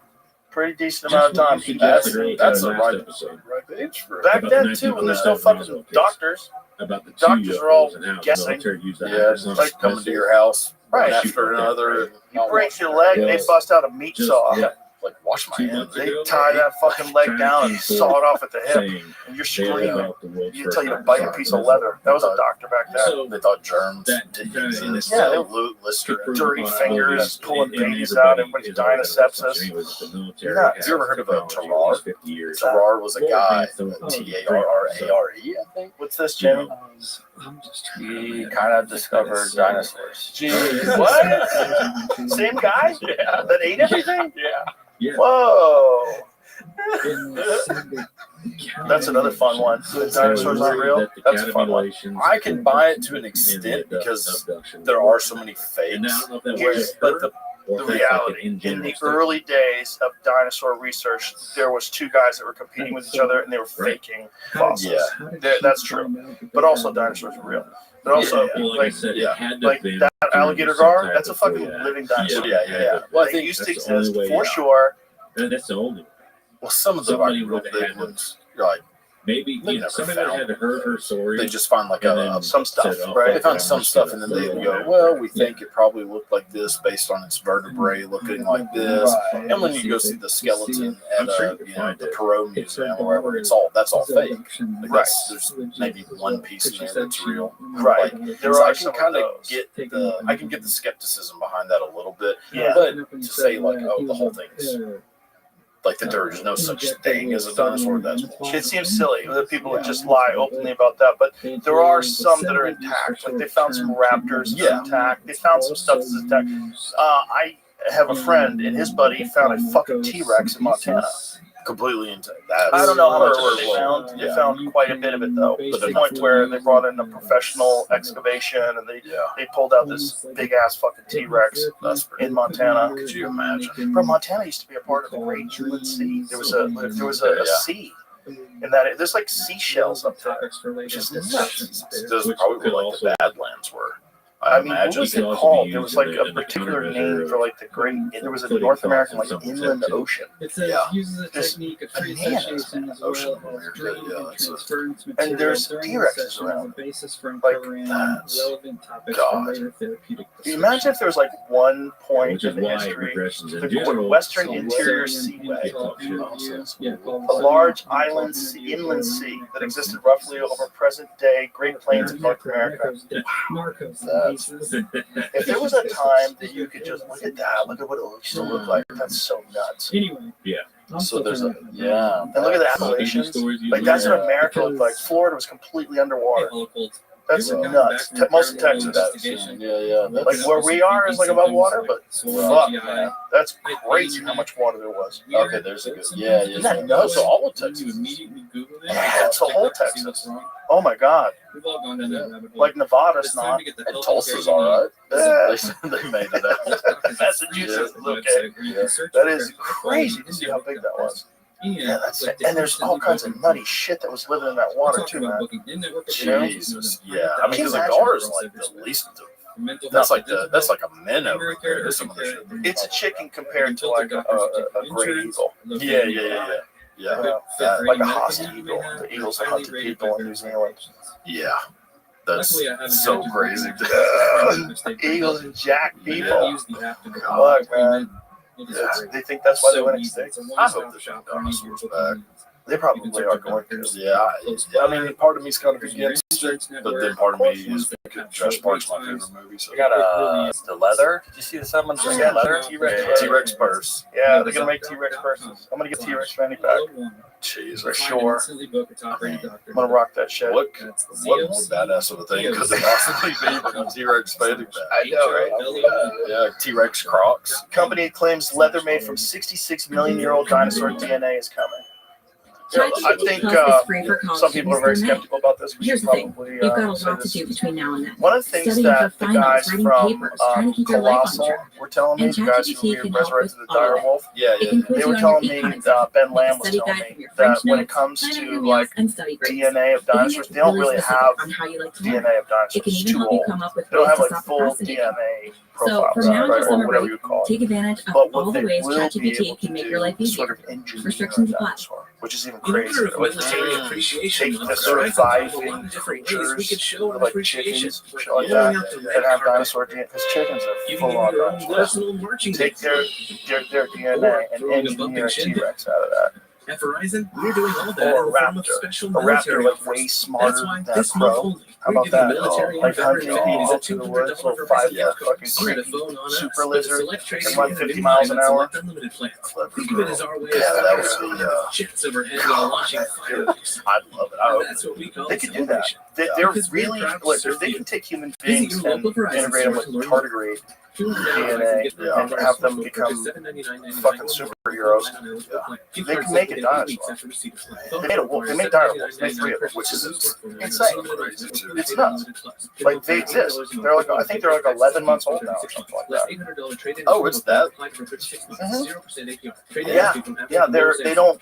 Pretty decent amount of time. That's earlier that's in a the last right episode age for Back about then the too, when 19 there's no Roswell fucking case. doctors. about the Doctors two are all UFOs and how guessing. the military used that Yeah, as a like coming to your house Right. one after another. You break your leg, they bust out a meat Just- saw. yeah. Like wash my 2 hands. months They ago, tie that fucking leg down and saw it off at the hip, saying and you're they screaming. developed the world's You first tell you to bite a hypersonic piece of missile. leather. That was a doctor back then. So They thought germs that didn't kind of in exist. Yeah, itself They Lister. could prove dirty the fingers, possibility pulling and babies out, everybody everybody's is dying of aware of such sepsis. anyways that the military Yeah. has You ever heard of a technology Terrar? these 50 years. Terrar was a More guy. advanced than what T-A-R-R-A-R-E, I think. What's this, Jamie? He kind of discovered dinosaurs. What? Same guy? Yeah. That ate everything? Yeah. Yeah. Whoa. That's another fun one. The dinosaurs aren't real. That the That's a fun one. catamulations I can buy it to an and the extent because abduction. there are so many And fakes. I don't know if that Here's was but the or if that's like reality. an In general the statement. early days of dinosaur research, there was two guys that were competing with each other, and they were faking fossils. Yeah. That's true. But also, dinosaurs are real. But also, Well, like I like said, yeah. it had to like have been that through alligator some gar, type that's a of fucking yeah. living dinosaur. Yeah. Well, I think They used to that's the only exist way, for yeah. sure. That's the only way. well, some of the Somebody like, real would big have ones, you're like Maybe They you know, never somebody would found have had heard her story. they just find like and a then some stuff, said, oh, right? They fuck, found I'm some just stuff, gonna and then they throw it go, out. well, we think it probably looked like this based on its vertebrae looking like this. Right. And when you go see the skeleton at I'm sure you can find the it. Perot Museum or wherever, that's all fake. Like Right. There's maybe one piece in there that's real. Right. Like, There so are I some can of kind of those. get the skepticism behind that a little bit. Yeah. But to say like, oh, the whole thing's like that there is no such thing as a dinosaur, that's bullshit. It seems silly that people would just lie openly about that, but there are some that are intact. Like they found some raptors intact. They found some stuff that's intact. I have a friend, and his buddy found a fucking T-Rex in Montana. Completely intact. That's, I don't know how much or- they or- found. They Yeah. found quite a bit of it though, to the point where they brought in a professional excavation, and they pulled out this big ass fucking T-Rex in Montana. Could you imagine? Bro, Montana used to be a part of the Great Inland Sea. There was a sea, and that there's like seashells up there, which is nuts. Those Which probably could were like also- the Badlands were. I mean, what imagine. was could it also called? be There was used like in a the particular countermeasure name of for like the Great. There was a putting North American costs like on something inland too. ocean. It says Yeah. uses a Just technique of free bananas, association as Ocean well as weird, drawing yeah, and it's a- transference and material there's during T-Rexes the session around. as a basis for Like, uncovering that's- relevant topics God. for later therapeutic Can you imagine if there was like one point Which is in the why history, regressions in the general. Western So Interior Western Seaway, called a large island inland sea that existed roughly over present-day Great Plains of North America. Narcos That's- If there was a time that you could just look at that, look at what it used to look like, that's so nuts. Anyway, Yeah. So there's a And look at the Appalachians. Like that's what America looked like. Florida was completely underwater. That's nuts. Most of Texas. Yeah. Like where we are is like above water, but fuck, man, that's crazy how much water there was. Okay, there's a good. Yeah. Isn't that nuts? So all of Texas. Yeah, it's the whole Texas. Oh my God. We've all gone down that rabbit hole. Like Nevada's not. And Tulsa's all right. Yeah. They made it up. Massachusetts is okay. That is crazy to see how big that was. Yeah, that's it. And there's all kinds of nutty shit that was living in that water too, man. Jesus. Yeah. I mean, because the gar is like the least. That's like a minnow compared to some of the shit. It's a chicken compared to like a great eagle. Yeah. Like a hostile eagle. The eagles that hunted people in New Zealand. Yeah. That's Luckily, I haven't so had to crazy. Eagles and Jack I people. use the app to go Look, man. It is Yeah, great. they think that's why they So went easy. extinct. It's a I one-stop hope there's shop no for any of dinosaurs your back. They probably are going to. Yeah, I mean, part of me's kind of against it. but then part of me is because Jurassic Park's my favorite movie. So We got the leather. Did you see the someone's Yeah, yeah, leather? T-Rex. T-Rex purse. Yeah, they're gonna make T-Rex purses. I'm gonna get T-Rex fanny pack Jeez, for sure. I'm gonna rock that shit. what more badass of a thing could there possibly be than a T-Rex fanny pack? I know, right? Yeah, T-Rex Crocs. Company claims leather made from 66 million-year-old dinosaur DNA is coming. Yeah, I think some people are very skeptical about this. We Here's should the thing. probably You've got a say lot to this. do between now and then. One of the things Studying that for the finals, guys writing from papers, trying to keep your life on Colossal track. were telling me, And the guys ChatGPT who can help resurrected with the dire wolf, Yeah, It can quiz they you were on telling your me, concept, Ben make a Lamb was study telling guide from me your that French when it notes, comes planning to your like meals, and study breaks. DNA of It can dinosaurs, get they don't really really specific have on how you like to learn. DNA of It dinosaurs. can It's even too help you old. come up with They don't ways have to like stop full procrastinating. DNA So profiles from now right, until or summer whatever break, you call it. take advantage of But all what the they ways will be ChatGPT able can to make do your life is sort easier. of engineer Restrictions a apply. dinosaur, which is even In crazier. honor of Like Military take Appreciation the Month, Verizon thought of a lot surviving of different ways we creatures, could show our like appreciation chickens, for shit like blowing that, out the that red have carpet, dinosaur DNA, because chickens are giving full you on your own dinosaurs. personal marching Take their DNA or and throwing a engineer bumping a shin T-Rex out of that. At Verizon, we're doing all that Or in a the form of raptor. special A military raptor like offers. way That's smarter why than a this month crow. only, How we're about giving that? military and Like veteran hunting families a off in the woods, $200 little price 5-foot gift fucking or get a creepy phone on super us with a lizard select can trading run and 50 new miles an line of hour. select unlimited plans. Clever Think of it as girl. our way Yeah, of that firing would be, off jets overhead while launching fireworks. I love it. I hope That's what we call They a could do that. celebration. They're Because we're really, proud to look, if serve they you. can take human Visit beings your and local Verizon integrate them store with to learn more. tardigrade $200 DNA and have them become fucking superheroes, they can make a dinosaur. They made a wolf. They made dire wolves. They made 3 of them, which is insane. It's nuts. Like they exist. They're like, I think they're like 11 months old now or something like that. Oh, it's that. Yeah. They don't.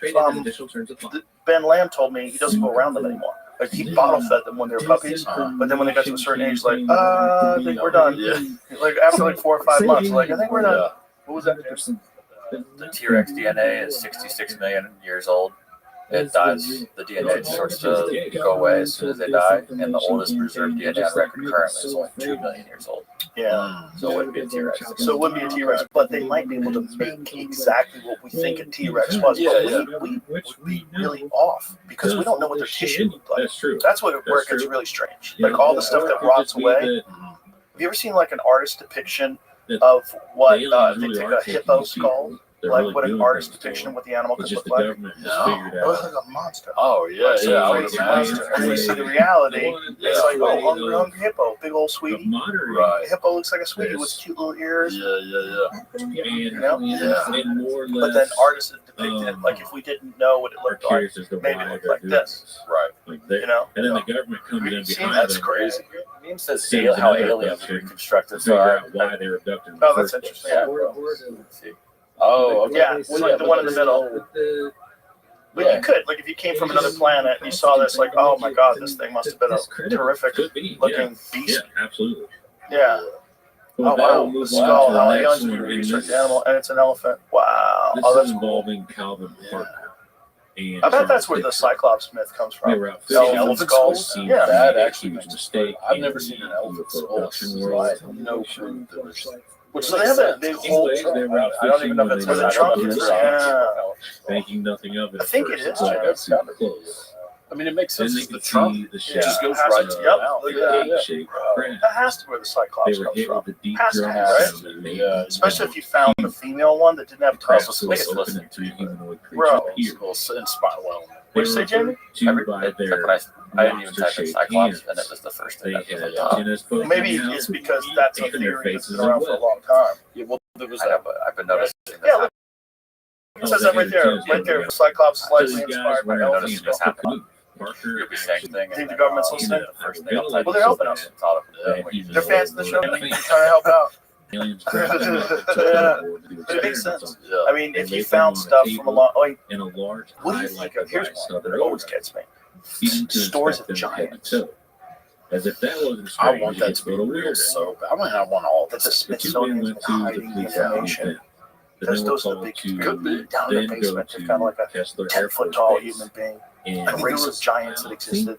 Ben Lamb told me he doesn't go around them anymore. Like he bottle fed them when they were puppies, but then when they got to a certain age, like, I think we're done. Yeah. Like after like 4 or 5 months, like I think we're done. What was that? The T-Rex DNA is 66 million years old. It dies. The DNA starts to go away as soon as they die, and the oldest preserved DNA on record currently is only 2 million years old. Yeah. So it wouldn't be a T-Rex. So it wouldn't be a T-Rex, but they might be able to make exactly what we think a T-Rex was. But we would be really off because we don't know what their tissue looked like. That's true. That's where it gets really strange. Like all the stuff that rots away. Have you ever seen like an artist depiction of what they take a hippo skull? Like what an artist depiction of what the animal could look like. It looks like a monster. Oh yeah, Like I would crazy imagine. monster. And then you see the reality. It's like, oh, hungry hippo, big old sweetie. Right. The hippo looks like a sweetie with cute little ears. Yeah. You know? Yeah. But then artists have depicted it like if we didn't know what it looked like, maybe it looked like this. Right. You know? And then the government comes in behind That's them. crazy. Meme says how aliens reconstructed. Figure out why they were abducted. Oh, that's interesting. Yeah. Oh, okay. Yeah, it's like the one in the middle. But you could, like, if you came from another planet and you saw this, like, oh my god, this thing must have been a terrific looking beast. Yeah, absolutely. Yeah. Oh wow, the skull, how aliens would research the animal, and it's an elephant. Wow. This Oh, is that's cool. involving Calvin Parker. And I bet that's where the Cyclops myth comes they from. were out The elephant skulls. Yeah. That actually was a makes mistake. I've never seen an elephant skull. So I have no clue that there's. So they have that big whole Anyways, they were out I don't even know if fishing it's when where they the trunk got is. to Yeah. thinking nothing of it. I think it is. Like, It's gotta be. close. I mean, it makes Then sense. they It's the could trunk. see the It shape. just goes Has right to- to yep. the mouth. Look at The that. egg-shaped craft. That has to be where the They Cyclops were comes hit from. with the deep Has to drum be, right? sound that made Yeah. Especially if you found a female one that didn't have tusks. also Look at this. listening to humanoid Bro. creatures appear. Well, What'd you say, Jamie? By their I didn't even type in monster-shaped Cyclops, hands. and it was the first thing They that was had on top. antennas poking Maybe out, it's because that's a and their theory that's faces been around for a wet. long time. yeah, well, there was I that. know, but I've been noticing this Yeah, happen. It says that right there. Right there. Cyclops is likely inspired by noticed elephant this skull. happen. Parker You'll be saying thing. Think the government's listening? The first thing I'll type Well, they're helping us. Thought of They're fans of the show. They're trying to help out. aliens Yeah. It makes sense. I mean, if you found stuff from a long, like, in a large what do you think of? Here's one that always gets me. Stores of giants. As if that wasn't I strange, want it that gets to be a little real weirder. so bad. I mean, I want all That's this. a The two men Smithsonian went to the hiding police information. event. Then they were Those are the called big, to could be down in then the go basement. to They're kind of like a Kessler Air 10-foot Force tall Base. human being. And A race of giants that existed.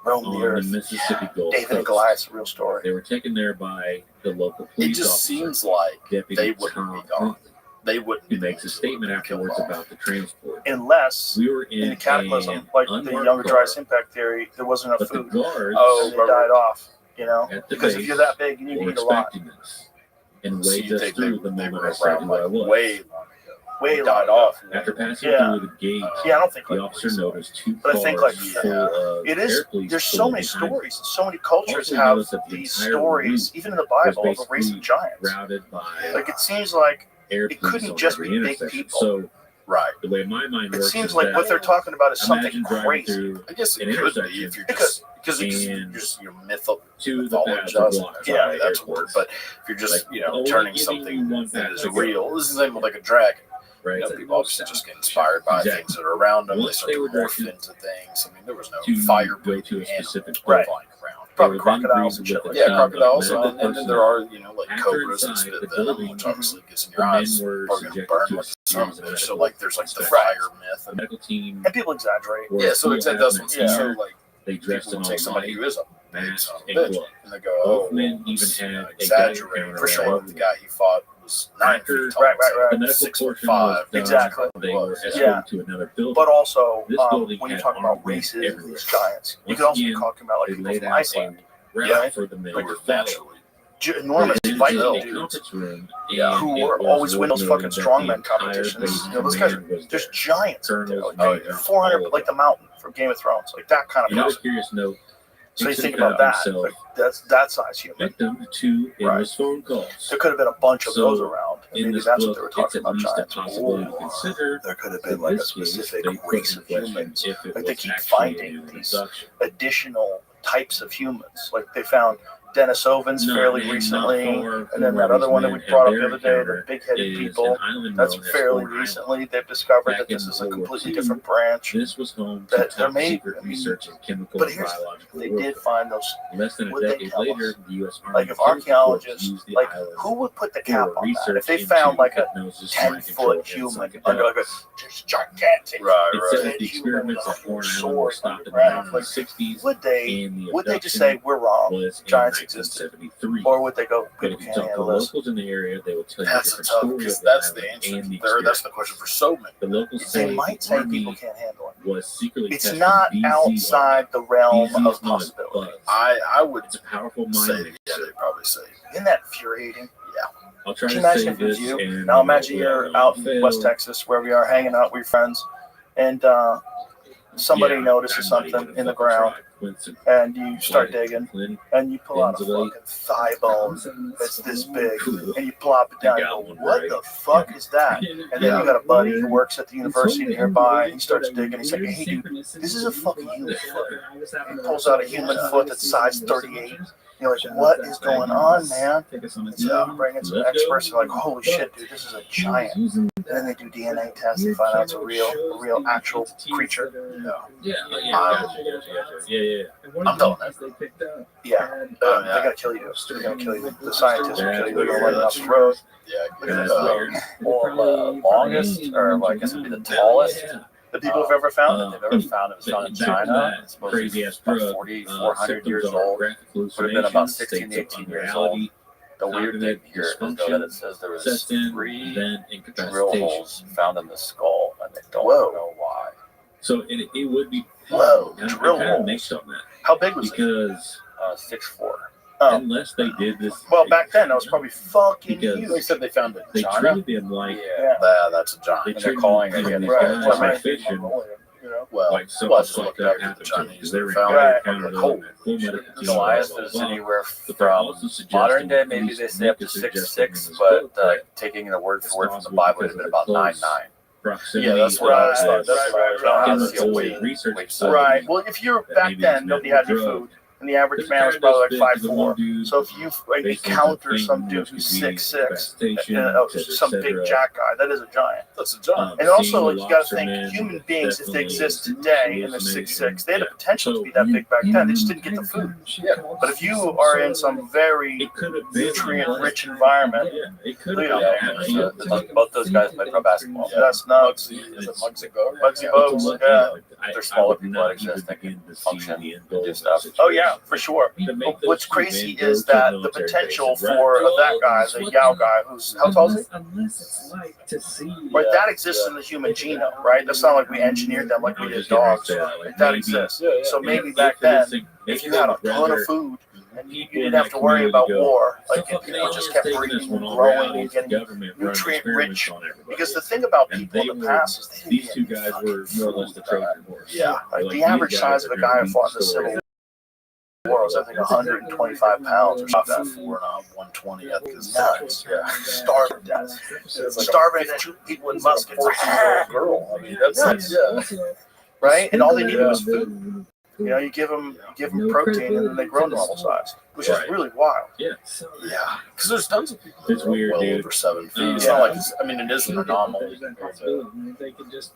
roam on the the earth. Mississippi Gulf David and Coast. Goliath's a real story. They were taken there by the local It police just officer, seems like Deputy they wouldn't Tom be gone. Hunt, They wouldn't who be makes a statement afterwards about the transport. Unless We were in in the cataclysm, an like the unmarked Younger car, Dryas impact theory, there wasn't enough but the food. guards And they died off, you know? at the Because base if you're that big, you need to were eat a lot. expecting us and So waved you us think through the they moment were I said around who I like was. Way died longer. off. After passing Yeah. through the gate, Yeah, I don't think the like officer noticed two But I cars think like full of it air is. police There's so pulling many behind them. stories. So many cultures Also have noticed that the these entire stories, route even in the was Bible, of a race of basically giants. routed by Like it seems like air it police couldn't on just every be big intersection. people. So Right. the way my mind It works seems is like that what they're talking about is something imagine driving crazy. through I guess it an could be intersection if you're just because and you're to the paths of mythologizing. water. Yeah, that's a word. But if you're just Like, only turning giving something you one that path is to go. real, this is the same with like a dragon. Right. People obviously just get inspired by Exactly. things that are around them. Once They they start were to morph directed into things. I mean, there was no to fire go to a breathing specific animal Right. flying around. Probably They were then crocodiles and greeted shit with like a Yeah, that. sound of crocodiles, medical and then personnel. there are like After cobras that inside spit the venom, building, which obviously gets in the your men eyes, were are going to subjected burn to a like a series of son of a bitch. medical So like there's like the inspections. fire myth, The and medical team And people exaggerate. were yeah, so full exactly that's what hazmat so gear. like They dressed people in will all take somebody white, who is a big masked son of and a bitch, gloves. and they go, oh, Both men even let's, had a exaggerate gun for counter sure. on The guy he fought was 9 After feet tall. Right. the medical 6'5". portion was done, Exactly. they were escorted Yeah. to another building. But also, This building when you had talk about armed men races and everywhere. these giants, you Once could also be again, talking about like they people laid from out Iceland. a route Yeah. for the men Like to follow. naturally. Enormous They Viking entered a dudes conference room, Yeah. who and were it was always worth win those noting fucking that the strongman entire competitions. base You know, those guys command was there's there. giants up there, Colonels, like majors, 400, all of like the them. mountain from Game of Thrones, like that kind of Another person. curious note, So you Nixon think about found that, himself like that's that size human. victim to endless phone calls. There could have been a bunch of So, those around, and in maybe this that's what book, they were it's talking at about least a giants. possibility to consider. There could have In been like a this case, specific they put race in of question humans. if it Like they was keep actually finding an these abduction. additional types of humans. Like they found Denisovans Not fairly in, not recently, far and from then where that other these one that men we had brought up their the other day, the encounter big-headed is people. an island That's known as fairly Horn Island. recently they've discovered Back that this in is a World War completely II, different branch. This was home to That there top may, secret I mean, research in chemical but and here's biological they warfare. did find those. Less than a Would they decade tell later, us? the U.S. Army Like if Chemical Corps archaeologists, used the like island who would put the cap for on that? If research they found into like a hypnosis, mind 10-foot control, and human under like a psychedelics. just gigantic, It said that the experiments at Horn Island were stopped in the 1960s, would they and the would they just abduction say we're wrong? was in Giants existed, 1973. or would they go But people if you can't talk to handle this? locals in the area, they will tell you a That's a different tough story because of the that's the island answer. and the That's the experience. question for so many. The locals They say might the say Army people can't handle it. was secretly It's testing not BZ outside the realm BZ of is not a possibility. buzz. I would It's a powerful say mind that, mixer. yeah, they probably say. Isn't that infuriating? Yeah. I'll try Can you to imagine say if it was this, you? and Now imagine we all you're know out it in failed. West Texas, where we are, hanging out with your friends, and somebody Yeah, notices I'm not something even in the fucking ground, trying. Quincy, and you start White, digging, Clinton, and you pull out a Inslee. fucking thigh bone that's this big, Cool. and you plop it down. I You got go, one what right. the fuck is that? And then you got a buddy who works at the university nearby, and he starts digging. He's like, hey dude, this is a fucking human foot. He pulls out a human foot that's size 38. You're like, what is going on, man? And so you bring in some experts, and like, holy shit, dude, this is a giant. And then they do DNA tests and find out it's a real actual creature. Yeah, yeah. I'm telling that. Yeah, they're gonna kill you. They're gonna kill you. The scientists will kill you. They're gonna let you off the road. Yeah, That's weird. Well, longest, or well, I guess it'd be the tallest The people have ever found it. they've ever found. It was found in China. It's supposed to be Crazy ass about drug. 400 years old. Would have been about 16 to 18 years old. The weird thing here is though that it says there was 3 drill holes found in the skull, and they don't know why. So it would be Whoa, kind drill of holes. mixed on that How big was it? because 6'4". unless they did this, Well, back then that was probably fucking Because huge. They said they found it in they China. treated them like Yeah. That's a giant. they they're treated calling it these again, guys Right. like fish and You know? Well, like something well, just like look that after the happened to them Chinese because they were found Right. encountered Cold. them at full medical team, Goliath blah, blah, is blah. anywhere But they're from also suggesting modern day, that maybe these they say up to Nick is suggesting 6'6", in this but book that taking the word for word from the possible Bible, it would have because been of the about close 9'9". proximity Yeah, that's what I always Right, thought. right, right, I in don't the see a old weight research weight study. Right. Well, if you're That back maybe then, these men nobody were had any drugged. food, and the average man was probably like 5'4". So if you encounter some dude who's 6'6", some big jack guy, that is a giant. That's a giant. And also, like, you got to think, human beings, if they exist today and they're 6'6", they had the potential to be that big back then. They just didn't get the food. Yeah. But if you are in some very nutrient-rich environment, Both those guys play pro basketball. that's nuts. Is it Muggsy Bogues? Muggsy Bogues, yeah. They're smaller people that exist that can function and do stuff. Oh yeah, for sure. But what's crazy is that the potential for that guy, the Yao guy, who's how tall is he? Unless it's like to see. Right, that exists in the human genome, right? That's not like we engineered them like we did dogs. Like, that exists. So maybe back then, if you had a ton of food and you didn't have to worry about war, like if people just kept breeding and growing and getting nutrient rich. Because the thing about people in the past is they These two didn't guys were more or less the Trojan horse. yeah, like the average size of a guy who fought in the Civil War was, I think, 125 pounds or something. 5'4" and 120. I think it's Nuts. Yeah. Starving to death. Starving to shoot people with muskets. 14-year-old girl. I mean, that's yeah. Right? And all they needed was food. You know, you give them protein and then they grow normal size, which is really wild. Yeah, because there's tons of people that It's are weird, well dude. over 7 feet. It's Yeah. not like I mean, it is an anomaly.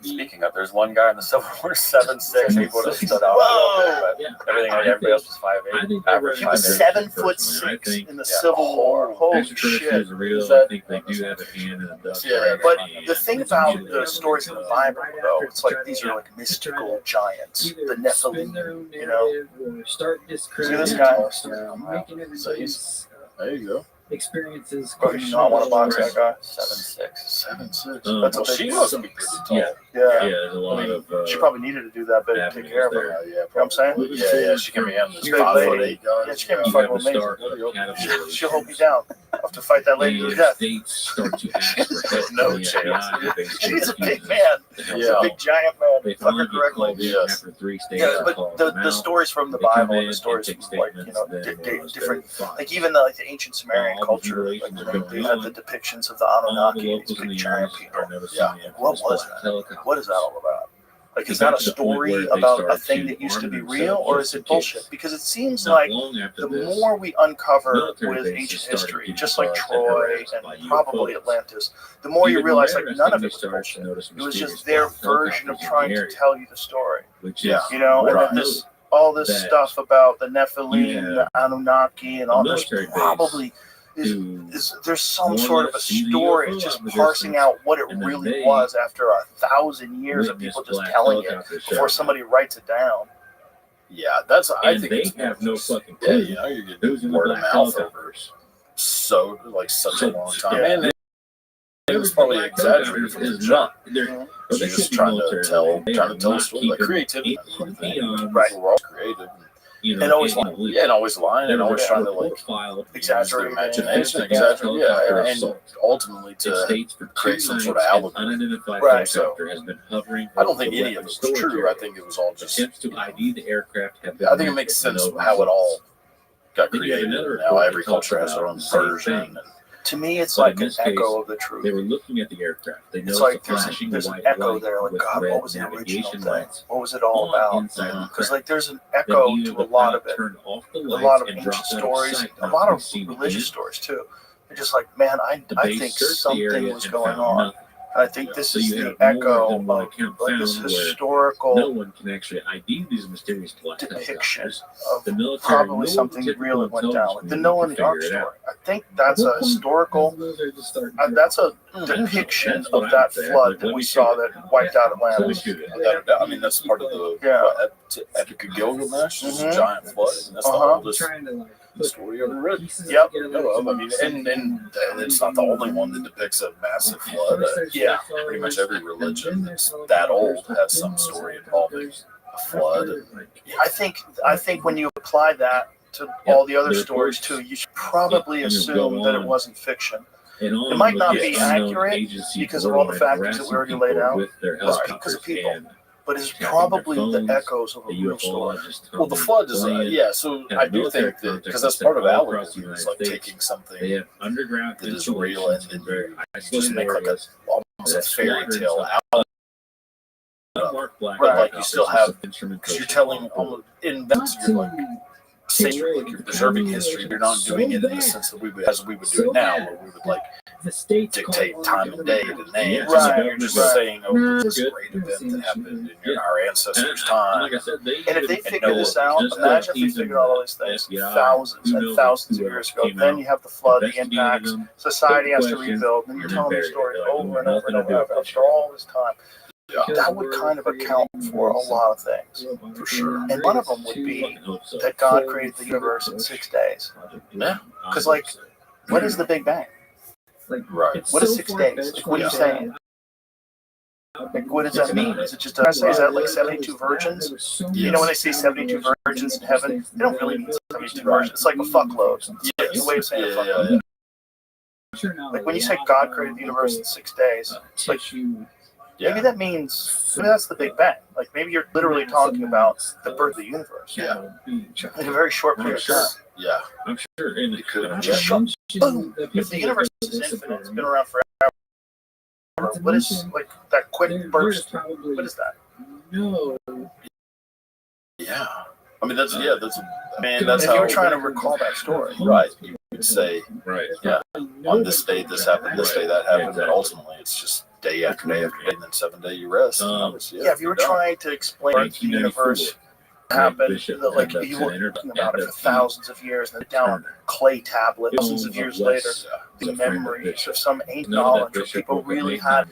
Speaking of, there's one guy in the Civil War 7'6". He would have stood out. Whoa! But everything like everybody else was 5'8". Average He was 5'8". 7'6" in the Civil War. Holy shit! Is real. I think they do have a hand in the Yeah, But the thing about the stories in the Bible, though, it's like these are like mystical giants, the Nephilim. You know, Start see this guy. making everybody's There you go. experiences. Oh, you not want to box that guy? 7'6". 7'6". That's a Well, big. she must be pretty tall. Yeah. Yeah. There's a lot of. She probably needed to do that, but to take care of her. Yeah, You know what I'm saying? Yeah, she can be on this Big lady. 5'8" guy. Yeah, she can be You fucking have a amazing. start of categories. She'll hold me down. I'll have to fight that lady to The death. states start to ask for help. No from the chance. FBI, basically She's a big refuses man. to help She's a out. big giant man. They Fuck her finally get correctly. called in Yes. after 3 states. Yeah, but call the them out. stories from the They come Bible in and the and stories take from, like, you know, statements, then different, fine. like even the ancient Sumerian All the culture, like mutilations are going they had the on. depictions of the All the Anunnaki, locals these in big the giant areas people. are noticing Yeah. the What infamous was black that? helicopters. What is that all about? Like, is It that a got to the point story where they about a started thing to that used to arm be themselves real, or just is it in case. bullshit? Because it seems Not like long after the this, more we uncover military with bases ancient started history, getting just like bugged and Troy harassed by and probably UFOs. Atlantis, the more you Even realize like embarrassed none of when it they was started bullshit. to notice It was mysterious just their black version of helicopters in trying the to area, tell you the story. which Yeah. is You know, and Right. then this all this That stuff about the you Nephilim, have the Anunnaki, and all this military base probably to there's some more or sort of a less see the story. UFO It's just out in the parsing distance, out what it and then really they was after 1,000 years of witness people just black telling it helicopters before showing somebody writes it down. Yeah, that's. I and think they it's more have no just- fucking Yeah, clue you know, you're who's getting in the word of black mouth helicopters. so like such a long time. Yeah. And it was probably Black exaggerated from the helicopters is jump. not. They're, Mhm. but they She's just should be trying to military. tell They a are not story, like keeping creativity. any peons, Right. We're all creative. you know, And always in the lying. loop. Yeah, and always lying and always trying to like profile Exaggerate. imagination, Yeah. exaggerate, yeah, and ultimately It to states for create 2 some nights sort of an allegory. unidentified Right. helicopter has been hovering. I don't over think the any of it weapons was storage true. area. I think it was all just. Attempts to ID the aircraft have been I think it met makes with sense no how it all got Then you have created. another Now report every that talks culture has their about own the same version. thing. To me, it's But like in an this case, echo of the They truth. were looking at the aircraft. They It's noticed like a flashing there's an white echo light there. Like, with God, red what was the original navigation thing? lights What was it all on about? inside the Because craft. like there's an Then echo even to the a lot of pilot it. turned off the A lights lot of and ancient dropped out of stories, sight, a not lot to of see the religious end. stories too. They're just like, man, I The think base searched the something area was and going found on. nothing. I think this So is you the have more echo than one of account like this found where historical no one can actually ID these mysterious black depiction helicopters. of The military, probably no something typical real that went down. intelligence Like the community Noah can and the Ark figure it story. out. I think that's a historical. That's a depiction That's what of I that would say. flood Like, that let we me saw shoot it. that wiped out Let me Atlantis. shoot it. Without a doubt. I mean, that's part of the Epic of Gilgamesh. It's a Mhm. giant flood. And that's the oldest story ever written. Yep. You know of. I mean, and it's not the only one that depicts a massive flood. Yeah. Pretty much every religion that's that old has some story involving a flood. I think when you apply that to all the other stories too, you should probably assume that it wasn't fiction. And on It might not with be the unknown accurate agency because of all the borderline factors that we already harassing laid people out, with their but it's because of helicopters people. and But it's tapping their probably the phones, echoes of a the real story. UFOlogists Well, the come flood in is playing, yeah. So have I do military think that contacts because that's that part of all allegory, across the it's United like States. taking something They have underground that is real and then very you just isolated make like a areas. almost a That's fairy squadrons tale of out. Mark Black But like you helicopters still with have some instrumentation because you're telling on board. almost in that you're like sacred, like you're preserving history. You're not doing it in the sense that we would do it now, where we would like dictate time and date and names. Right. You're just saying, oh, this is a great event that happened in our ancestors' time. Like I said, And if they figure this out, imagine if they figured all these things thousands and thousands of years ago. Then you have the flood, the impacts, society has to rebuild, and you're telling the story over and over and over after all this time. That would kind of account for a lot of things, For sure. and one of them would be that God created the universe in 6 days. Yeah. Because, like, what is the Big Bang? Right. What is 6 days? Like, what are you saying? Like, what does that mean? Is it just is that like 72 virgins? You know, when they say 72 virgins in heaven, they don't really mean 72 virgins. It's like a fuckload. It's a way of saying a fuckload. Like when you say God created the universe in 6 days, like maybe that means maybe that's the Big Bang. Like maybe you're literally talking about the birth of the universe. Yeah. In a very short period of time. Yeah. I'm sure. And It could have Just been. boom. If the universe is infinite, it's been around forever. What is like that quick burst? What is that? No. Yeah. I mean, that's If how you were trying to recall that story. Right. You would say, right. yeah, on this day this happened, this day that happened, but ultimately it's just day after day after day, and then 7 day you rest. Yeah, if you were trying to explain the universe happened, that, like you were talking about it for thousands of years, and down clay tablets, thousands of years later, the memories of some ancient knowledge where people really had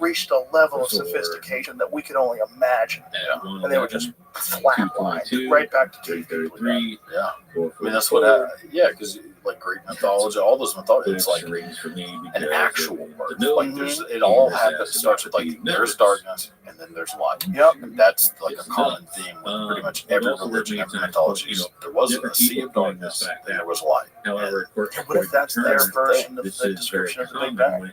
reached a level of sophistication that we could only imagine. Yeah. And they were just flatlined right back to 233. Yeah. I mean, that's what because like Greek mythology, all those mythologies, it's like an actual birth. Like it all happens, starts with like there's darkness and then there's light. Yep. And that's like a common theme with pretty much every religion, every mythology. There was a sea of darkness and there was light. However, what if that's their version of the description of the Big Bang?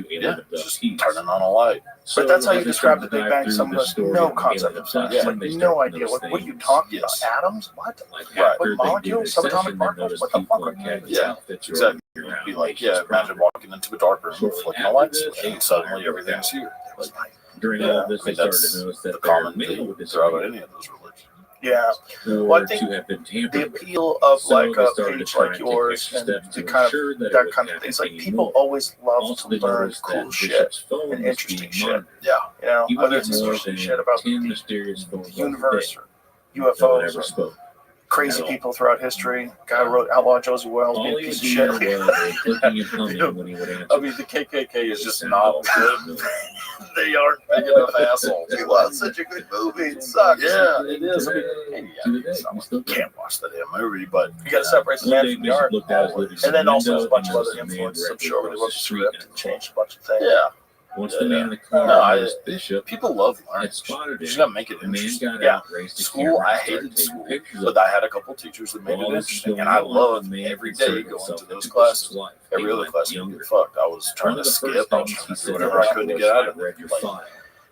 Yeah, just turning on a light. But that's how you describe the Big Bang. Some of us no concept of science, like no idea. What are you talking about? Atoms? What? Right. What molecules? Subatomic particles? What the fuck? Yeah, exactly. You'd be like, imagine walking into a dark room, flicking a light switch, and suddenly everything's here. During all of this, I started to notice that the common theme throughout any of those religions. Yeah. Well, I think the appeal of like a page like yours and the kind of that kind of thing. It's like people always love to learn cool shit and interesting shit. Yeah. You know, whether it's interesting shit about the universe or UFOs or crazy people throughout history. Guy who wrote Outlaw Josie Wells being a piece of shit. I mean, the KKK is just not good. They aren't big enough assholes. It was such a good movie. It sucks. Yeah, it is. You can't watch the damn movie, but you got to separate the man from the art. And then also there's a bunch of other influences, I'm sure, where they wrote the script and changed a bunch of things. Yeah. Once the man in the car Bishop, people love learning. You just gotta make it interesting. Yeah. School, I hated school, but I had a couple teachers that made it interesting, and I loved every day going to those classes. Every other class, I didn't get fucked. I was trying to skip. I was trying to do whatever I could to get out of it.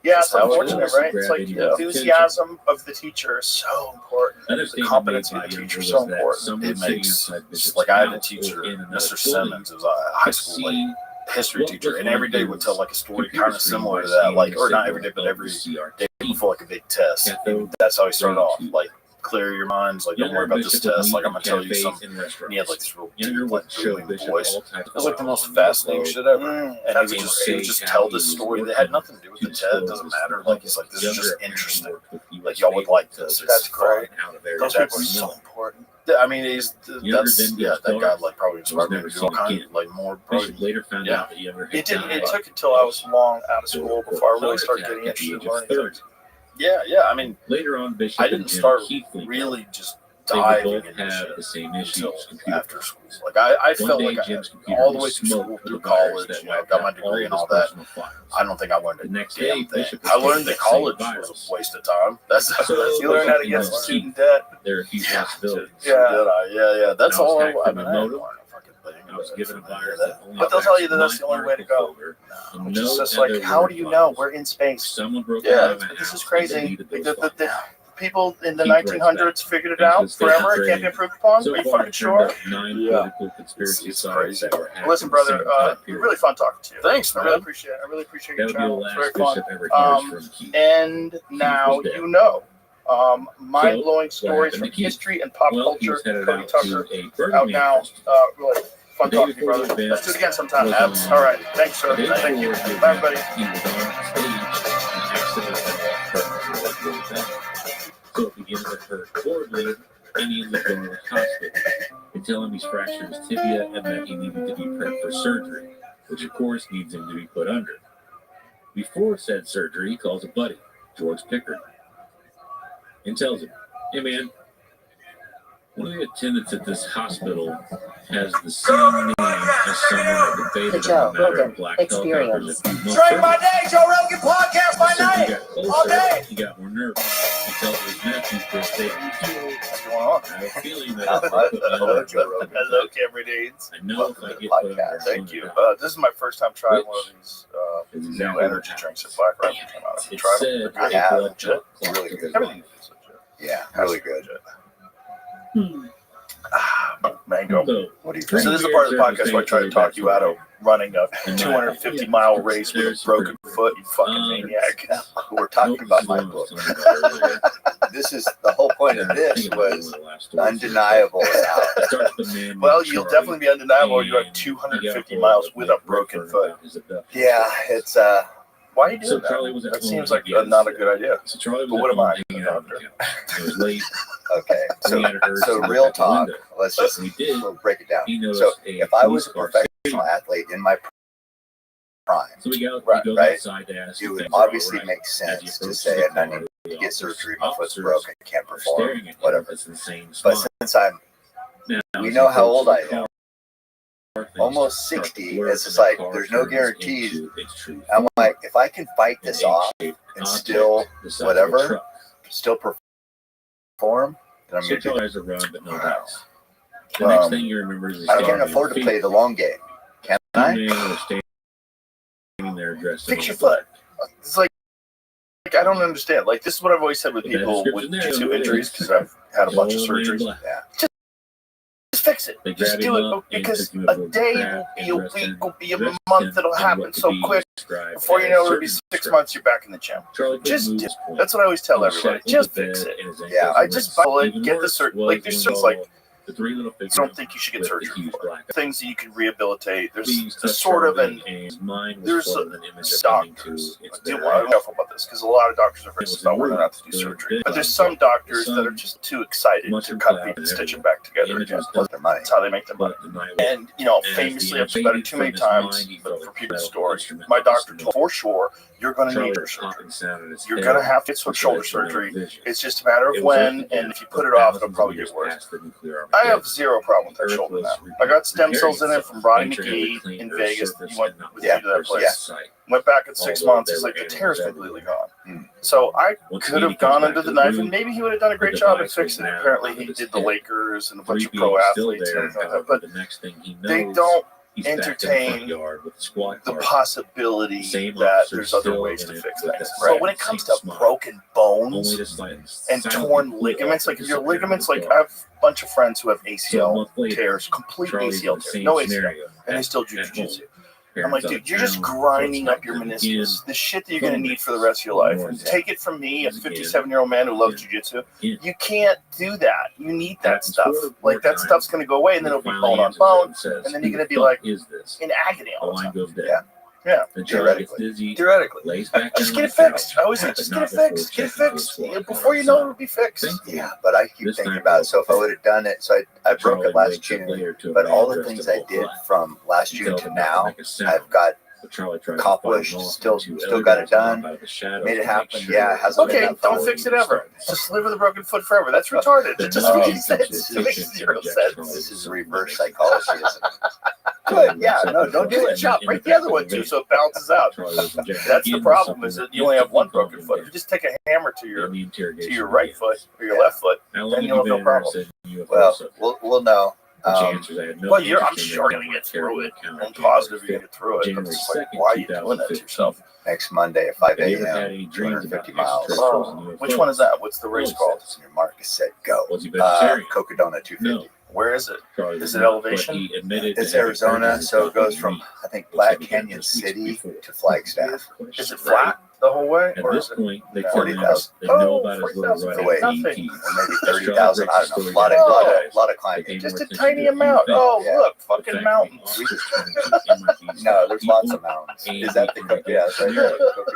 Yeah, it's unfortunate, right? It's like the enthusiasm of the teacher is so important. The competency of the teacher is so important. It makes, like I had a teacher, Mr. Simmons, who was a high school history teacher, and every day would tell like a story kind of similar to that, like, or not every day, but every day before like a big test. And that's how he started off, like, clear your minds, like, don't worry about this test, like, I'm gonna tell you something. And he had like this real deep, like, booming voice. It was like the most fascinating shit ever. And he would just tell this story that had nothing to do with the test. It doesn't matter. Like, he's like, this is just interesting. Like, y'all would like this. That's great. Those people are so important. I mean, that guy like probably inspired me to do all kind of like more. Later found out that it took until I was long out of school before I really started getting interested in learning things. Yeah. I mean, later on, Bishop I didn't start really just diving into the same issues after school. Like I felt like all the way through school, through college, I got my degree and all that. I don't think I learned a damn thing. I learned that college was a waste of time. That's you learn how to get student debt. There are a few possibilities. Yeah. That's all I mean. I was given a virus but they'll tell you that that's the only way to go. Which is just like, how do you know? We're in space. This is crazy. The people in the 1900s figured it out forever. It can't be improved upon. Are you fucking sure? Yeah. It's crazy. Well, listen, brother, really fun talking to you. Thanks, man. I really appreciate it. I really appreciate your channel. It's very fun. And now you know. Mind-blowing stories from history and pop culture. Cody Tucker out now. Really fun talking to you, brother. Let's do it again sometime. All right. Thanks, sir. Thank you. Bye, everybody. So it begins to hurt horribly, and he ends up going to the hospital. They tell him he's fractured his tibia and that he needed to be prepped for surgery, which of course needs him to be put under. Before said surgery, he calls a buddy, George Pickard, and tells him, "Hey man, one of the attendants at this hospital has the same name as someone that debated on the matter of black helicopters a few months Straight my ago." day, Joe Rogan podcast by So night, he got closer, all day. he got more nervous. He tells his nephew, Chris, What's going on? I have a feeling that if I put me under Hello, Cameron Deeds. I know if I get put under, Thank you. This is my first time trying one of these new energy drinks that Black Rifle came out. Have you tried them? I have. Legit. Really good. Everything is legit. Yeah, really good. Mango. What do you So think? this is the part of the podcast where I try to talk you out of running a 250-mile race with a broken foot, you fucking maniac. We're talking about my book. This is the whole point of this was undeniable. Well, you'll definitely be undeniable. You have 250 miles with a broken foot. Yeah, it's Why are you doing that? That seems like not a good idea. But what am I? A doctor. okay. So real talk. Let's just we'll break it down. So if I was a professional athlete in my prime, right, it would obviously make sense to say, I need to get surgery, my foot's broken, can't perform, whatever. But since we know how old I am, almost 60, it's just like there's no guarantees. I'm like, if I can fight this off and still whatever, still perform, then I'm going to do it. The next thing you remember is I can't afford to play the long game, can I? Fix your foot. It's like I don't understand. Like, this is what I've always said with people with jiu-jitsu injuries, because I've had a bunch of surgeries. Yeah. Just fix it. Just do it, because a day will be a week, will be a month. It'll happen so quick. Before you know it, it'll be 6 months. You're back in the gym. Just do it. That's what I always tell everybody. Just fix it. Yeah. I just buy it. Get the surgery. Like, there's things like, I don't think you should get surgery for. Things that you can rehabilitate. There's sort of there's doctors. I'm careful about this because a lot of doctors are nervous about whether or not to do surgery. But there's some doctors that are just too excited to cut people and stitch them back together again. That's how they make their money. And, famously, I've said it too many times, but for people's stories, my doctor told for sure, you're going to need surgery. You're going to have to get some shoulder surgery. It's just a matter of when, and if you put it off, it'll probably get worse. I have zero problem with that shoulder now. I got stem cells in it from Rodney McGee in Vegas. He went with me to that place. Went back in 6 months. He's like, the tear is completely gone. So I could have gone under the knife, and maybe he would have done a great job at fixing it. Apparently, he did the Lakers and a bunch of pro athletes and everything like that. But they don't entertain the possibility that there's other ways to fix things. So when it comes to broken bones and torn ligaments, like if your ligaments, like I have a bunch of friends who have ACL tears, complete ACL tears, no ACL, and they still do jiu-jitsu. I'm like, dude, you're just grinding up your meniscus, the shit that you're going to need for the rest of your life. And take it from me, a 57-year-old man who loves jiu-jitsu. You can't do that. You need that stuff. Like, that stuff's going to go away, and then it'll be bone on bone, and then you're going to be, like, in agony all the time. Yeah. Theoretically. Just get it fixed. I always say, just get it fixed. Get it fixed. Before you know it, it'll be fixed. Yeah, but I keep thinking about it. So if I would have done it, so I broke it last June, but all the things I did from last June to now, I've got accomplished, still got it done, made it happen. Yeah, it hasn't been that don't fix it ever. Just live with a broken foot forever. That's retarded. It just makes sense. It makes zero sense. This is reverse psychology, isn't it? Good. Yeah, no, don't do it. Chop. Break the other one too, so it balances out. That's the problem. Is that you only have one broken foot. If you just take a hammer to your right foot or your left foot, then you'll have no problem. Well, we'll know. I'm sure you're going to get through it. I'm positive you're going to get through it. But it's like, why are you doing that to yourself? Next Monday at 5 a.m., 250 miles. Which one is that? What's the race called? Your mark is set, go. Cocodona 250. Where is it? Is it elevation? It's Arizona, so it goes from, I think, Black Canyon City to Flagstaff. Is it flat? the whole way? At Or this is it point, they tell 40,000. him they know about his little 40,000 running for nothing. ET. or maybe 30,000. I don't know. A lot of climbing. Just a tiny amount. Oh, Yeah. look, fucking mountains. No, there's lots of mountains. Is that the yeah?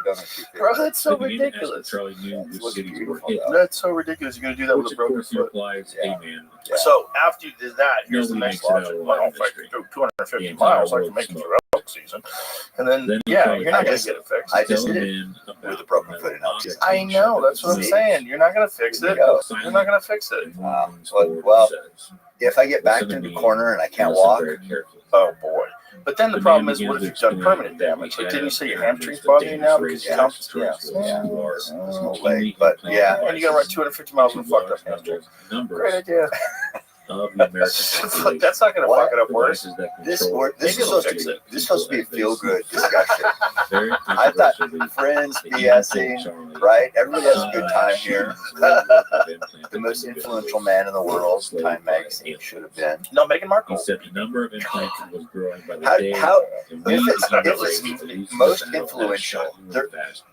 That's right. Bro, that's so ridiculous. Charlie knew which cities were hit. That's so ridiculous. You're gonna do that with Which a of broken course foot. implies, hey man, So after you did that, here's the Nobody next makes it out logic. alive Well, in if I this could street. do 250 The entire miles, I world can make it smoked. through elk season. And then, Then yeah, Charlie you're not gonna just- get it fixed. I just Tell did him about with a broken foot and the object. I know, that's what I'm saying. You're not gonna fix it. Yeah. You're not gonna fix it. Well, if I get backed into the corner and I can't walk, Oh boy. But then the problem is, what if you've done permanent damage? Like, didn't you say your hamstrings bother you now because you jumped? there's no way. But yeah, And you gotta run 250 miles with a fucked up hamstring. Great idea. of the American population. That's not gonna fuck it up worse. Devices that This control is Maybe it'll supposed fix to be it. this is supposed to be a feel good discussion. very I thought controversially, friends the BSing, Charlie, right? Everybody has a good time here. the The most influential man in the world, Time Magazine should have been. No, Meghan He Markle. said the number of implants was growing by the How- day. how- and if we it's- became if it's released most with a influential, shot in the there- fast.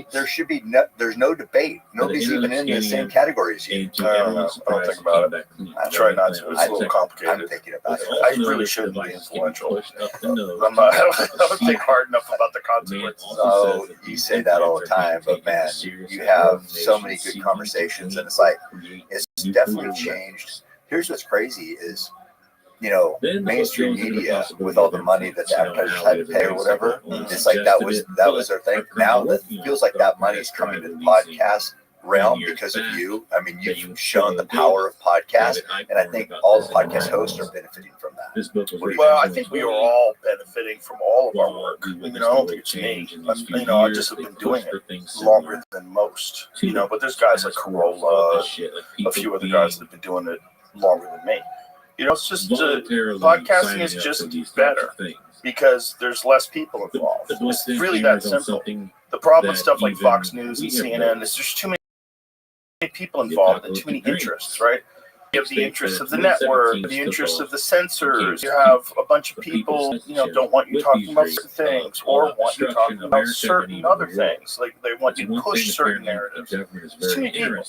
There should be there's no debate. Nobody's even in the same category as you. And to I don't know. everyone's I don't surprise, think about came it. back clean. I try not to. It's a little I'm complicated. thinking about it. I really shouldn't be influential. Pushed up the nose. I'm not, I don't think hard enough about the consequences. Oh, you say that all the time, but man, you have so many good conversations, and it's like it's definitely changed. Here's what's crazy is, you know, mainstream media with all the money that the advertisers had to pay or whatever. It's like that was their thing. Now that feels like that money is coming to the podcast realm because of you. I mean, you've shown the power of podcast, and I think all the podcast hosts are benefiting from that. This book was written Well, I in think we are 2020. all benefiting from all of our work. You know, I don't think it's me. You know, I just have been doing it longer than most. You know, but there's guys like Corolla, a few other guys that have been doing it longer than me. You know, it's just podcasting is just better because there's less people involved. It's really that simple. The problem with stuff like Fox News and CNN is there's too many people involved and too many interests, right? You have the interests of the network, the interests of the censors. You have a bunch of people, you know, don't want you talking about certain things or want you talking about certain other things. Like they want you to push certain narratives. There's too many people.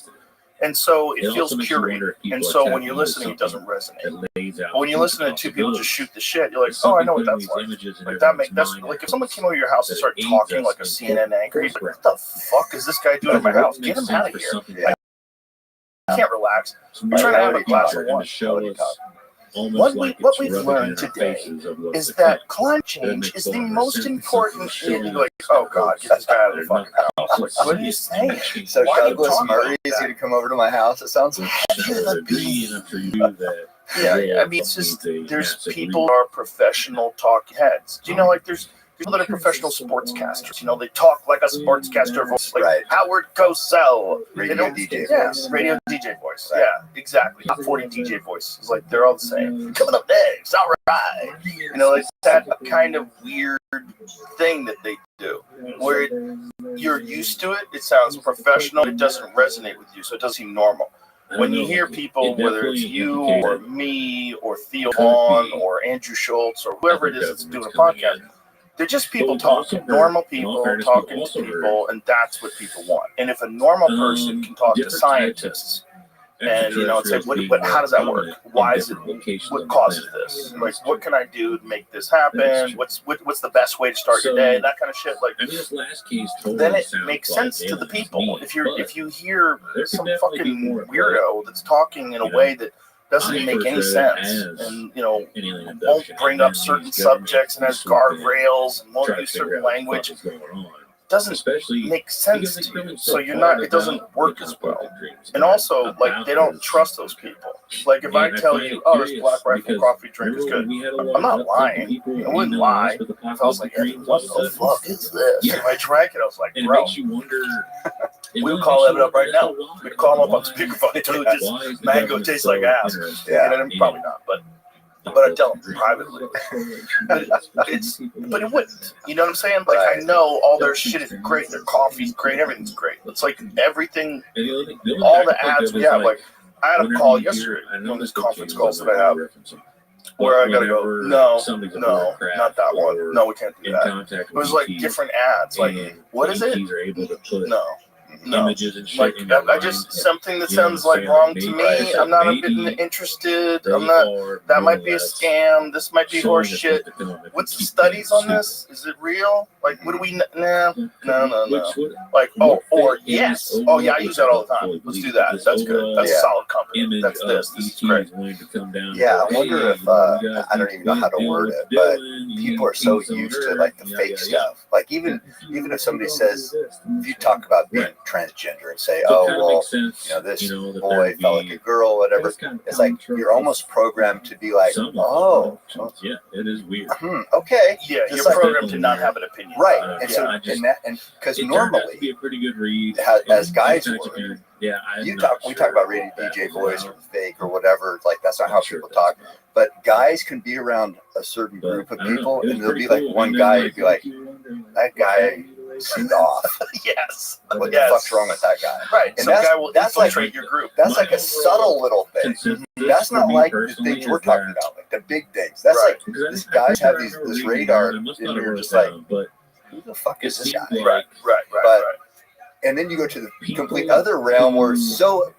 And so it feels curated. And so when you're listening, it doesn't resonate. But when you listen to two people just shoot the shit, you're like, oh, I know what that's like. Like that's like if someone came over your house and started talking like a CNN anchor, you're like, what the fuck is this guy doing in my house? Get him out of here. I can't relax. I'm trying to have a glass of wine. What we've learned today is that climate change is the most important. You're like, oh God, get this guy out of the fucking house. Like, what are you saying? So Why are you Douglas talking Murray about is that? going to come over to my house. It sounds like Yeah, I mean, it's just there's people who are professional talking heads. Do you know, like there's people that are professional sportscasters. You know, they talk like a sportscaster voice, like Howard Cosell. Radio DJ yeah, voice. radio DJ voice. Yeah, exactly. Top 40 DJ voice. It's like they're all the same. Coming up next, all right. You know, like that kind of weird thing that they do, where you're used to it. It sounds professional. It doesn't resonate with you, so it doesn't seem normal. When you hear people, whether it's you or me or Theo Vaughn or Andrew Schultz or whoever it is that's doing a podcast, they're just people talking, normal people talking to people, and that's what people want. And if a normal person can talk to scientists, and you know, it's like, what, how does that work? Why is it? What causes this? Like, what can I do to make this happen? What's the best way to start your day? That kind of shit. Like, then it makes sense to the people. If you hear some fucking weirdo that's talking in a way that doesn't make any sense, and you know, won't bring up certain subjects and has guardrails and won't use certain language, doesn't make sense to you. So you're not, it doesn't work as well. And also, like, they don't trust those people. Like, if I tell you, oh, this Black Rifle coffee drink is good, I'm not lying. I wouldn't lie if I was like, hey, what the fuck is this? If I drank it, I was like, bro. We would call that up right now. We'd call him up on speakerphone too. Just mango tastes like ass. Yeah, and probably not, but I tell them privately. But it wouldn't. You know what I'm saying? Like, I know all their shit is great. Their coffee's great. Everything's great. It's like everything, all the ads we have. Like, I had a call yesterday, one of these conference calls that I have, where I gotta go, whenever no, somebody's a no, bureaucrat not that one. or No, we can't do in that. contact It with was like ETs, different ads. Like, and what is it? ETs are able to put No. images and shit Like, in your I just, mind. something that You know sounds what I'm like saying? wrong to Maybe- me. I'm not maybe interested. they I'm not, are that more might or be a less scam. This might be showing horse us shit. what to do if we What's the keep studies things on this? Is it real? Like, what do we, no. Which would- Like, what or fit yes. is Oh, yeah, I overall use that all the fully time. Let's believed. do that. This That's good. overall That's a solid company. image That's of this. This is ET great. is going to come down. Yeah, and I wonder hey, if you know, you guys I don't think even know how to this, word you know, it, but Dylan, people are so ETs on used to Earth, like the yada, fake yada, stuff. Like even if somebody says, if you talk about being transgender and say, So it oh kinda well, makes sense, you know, this you know, that boy there'd felt like be a girl, whatever. It's like you're almost programmed to be like, some of oh, them. Yeah, it is weird. okay, Yeah, Just you're like- programmed to not have an opinion. right. Uh, And yeah, so I just- and because It turned out to normally, be a pretty good read. as guys In fact, would, if you- yeah, I'm we not talk sure about reading that DJ was voice out. or fake or whatever. Like that's not how Sure people that's talk. not. But guys can be around a certain But group of I don't know. people, It was and there'll pretty be like cool. one And then, guy like, who'd be like, that guy seemed off. Yes. What Yes. the fuck's wrong with that guy? Right. And Some that's- guy will that's like- infiltrate your group. That's like a subtle little thing. That's not like the things we're talking about, like the big things. That's Right. like these guys have this radar, and you're just like, but who the fuck is this guy? Right. But- Right. And then you go to the complete other realm where it's so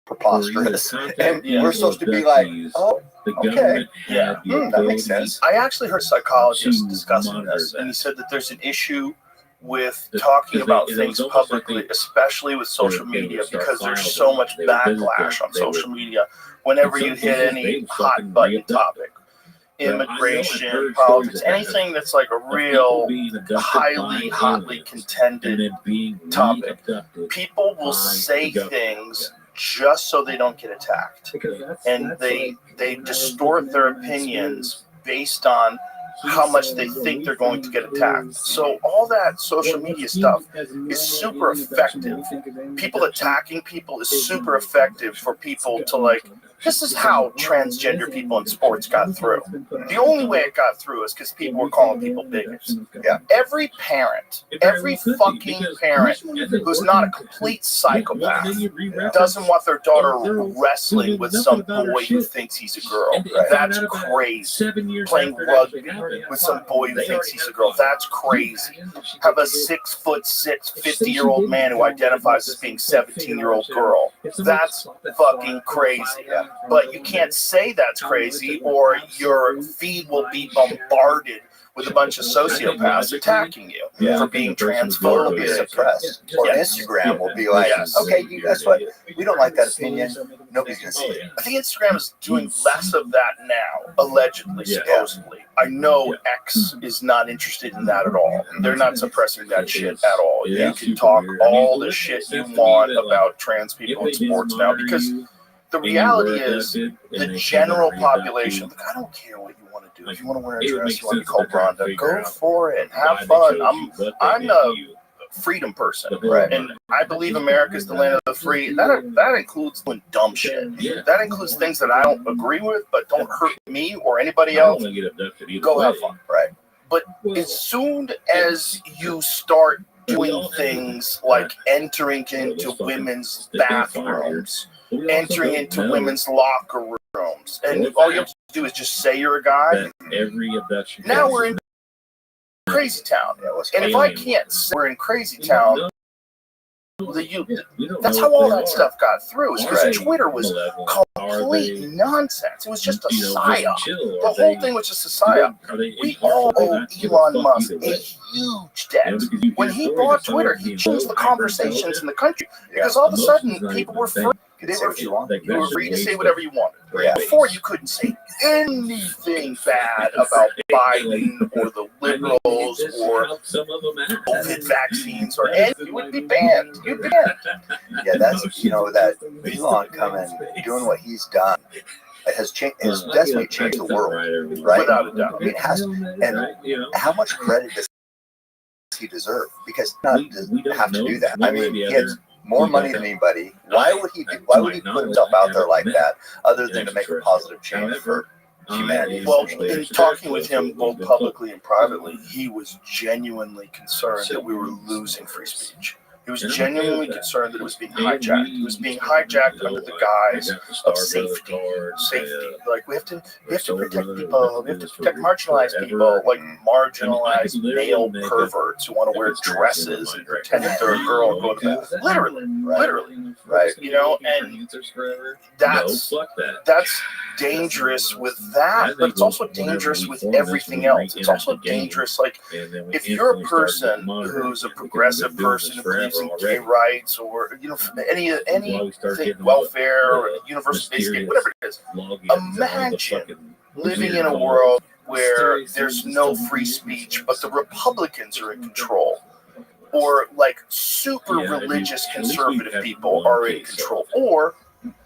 preposterous, and we're supposed to be like, oh, the okay, government Yeah. had the that makes ability sense. I actually heard psychologists to discussing monitor this, and he that. said that there's an issue with The- talking because they- about it was things almost like publicly, they- especially with social they would media, start because there's files so on much it. They would visit backlash them. on They social would- media whenever in you some hit cases, any they would hot fucking button re-abduct. topic. Well, I know I've Immigration, heard politics, stories anything that's like a of people real being abducted hotly by hotly aliens and contended then being topic. re-abducted. People will by say the government. things just so they don't get attacked, and they distort their opinions based on how much they think they're going to get attacked. So all that social media stuff is super effective. People attacking people is super effective for people to like, this is how transgender people in sports got through. The only way it got through is because people were calling people bigots. Yeah. Every parent, every fucking parent who's not a complete psychopath doesn't want their daughter wrestling with some boy who thinks he's a girl. That's crazy. Playing rugby with some boy who thinks he's a girl. That's crazy. Have a 6'6", 50-year-old man who identifies as being 17-year-old girl. That's fucking crazy. But you can't say that's crazy, or your feed will be bombarded with a bunch of sociopaths attacking you for being transphobic. Be suppressed. Or Yes. Instagram will be like, Yes. okay, you guess what? We don't like that opinion. Nobody's gonna see it. I think Instagram is doing less of that now, allegedly, supposedly. I know X is not interested in that at all. They're not suppressing that shit at all. You can talk all the shit you want about trans people in sports now, because the reality is the general population, look, I don't care what you want to do. If you want to wear a dress, you want to be called Rhonda, go for it. Have fun. I'm a freedom person, Right. and I believe America is the land of the free. That includes doing dumb shit. That includes things that I don't agree with, but don't hurt me or anybody else. Go have fun. Right. But as soon as you start doing things like entering into women's bathrooms, entering into women's locker rooms, and all you have to do is just say you're a guy, now we're in crazy town. And if I can't say we're in crazy town, that's how all that stuff got through, is because Twitter was complete nonsense. It was just a psyop. The whole thing was just a psyop. We all owe Elon Musk a huge debt. When he bought Twitter, he changed the conversations in the country, because all of a sudden people were free. You were free to say whatever you wanted. Yeah. Before, you couldn't say anything bad about Biden or the liberals or COVID vaccines or anything. You would be banned. You'd be banned. Yeah, that's, that Elon coming, doing what he's done. It has definitely changed the world, right? Without a doubt. I mean, it has, and how much credit does he deserve? Because he doesn't have to do that. I mean, he has more money than anybody. Why would he put himself out there like that, other than to make a positive change for humanity? Well, in talking with him both publicly and privately, he was genuinely concerned that we were losing free speech. He He was genuinely concerned that it was being hijacked. It was being hijacked under the guise of safety. Like we have to protect people. We have to protect marginalized people, like marginalized male perverts who want to wear dresses and pretend that they're a girl and go to bed. Literally, right? You know, and that's dangerous with that, but it's also dangerous with everything else. It's also dangerous, like if you're a person who's a progressive person who believes in gay rights or anything, welfare or universal basic, whatever it is. Imagine living in a world where there's no free speech, but the Republicans are in control, or like super religious conservative people are in control, or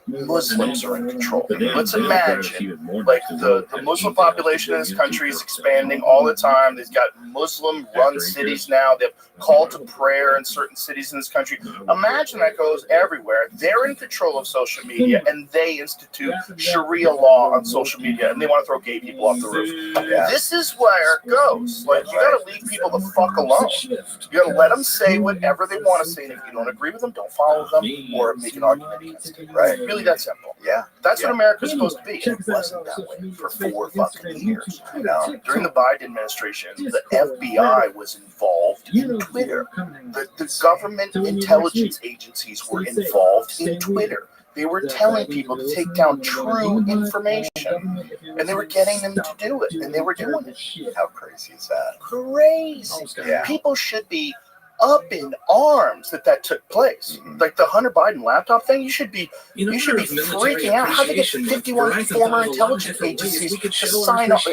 Muslims are in control. Let's imagine, like the Muslim population in this country is expanding all the time. They've got Muslim-run cities now. They have call to prayer in certain cities in this country. Imagine that goes everywhere. They're in control of social media, and they institute Sharia law on social media, and they want to throw gay people off the roof. This is where it goes. Like, you got to leave people the fuck alone. You got to let them say whatever they want to say, and if you don't agree with them, don't follow them or make an argument against it. Right? Really that simple. Yeah. That's what America's supposed to be. It wasn't that way for 4 fucking years. You know? During the Biden administration, the FBI was involved in Twitter. The government intelligence agencies were involved in Twitter. They were telling people to take down true information, and they were getting them to do it, and they were doing it. How crazy is that? Crazy. Yeah. People should be up in arms that took place. Like the Hunter Biden laptop thing, you should be freaking out. How they get 51 former intelligence agencies to sign off,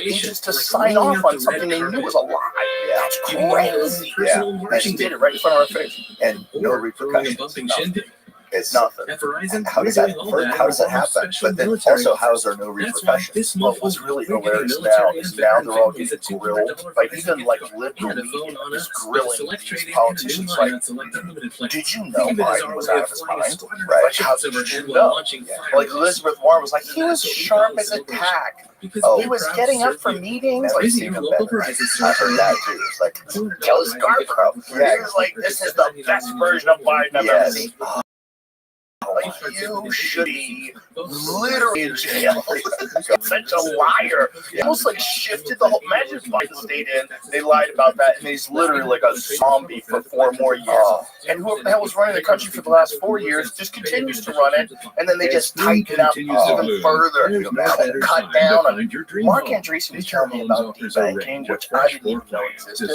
on something they knew was a lie. Yeah, it's crazy. Yeah, and she did it right in front of our face, and no repercussions. It's nothing. How does that happen? But then also, how is there no repercussions? Well, what's really hilarious now is they're all getting grilled. Like even like liberal media is grilling these politicians. Like, did you know Biden was out of his mind? Right? Like, how did you know? Like Elizabeth Warren was like, he was sharp as a tack. He was getting up for meetings. Like, even better. I heard that too. It's like Kelly Scarborough. Yeah, he was like, this is the best version of Biden I've ever seen. Like, you should be literally in jail. Such a liar. He almost like shifted the whole. Imagine if Biden stayed in, they lied about that, and he's literally like a zombie for 4 more years. And whoever the hell was running the country for the last 4 years just continues to run it, and then they just tighten up even further, cut down on it. Mark Andreessen was telling me about debanking, which I didn't even know existed,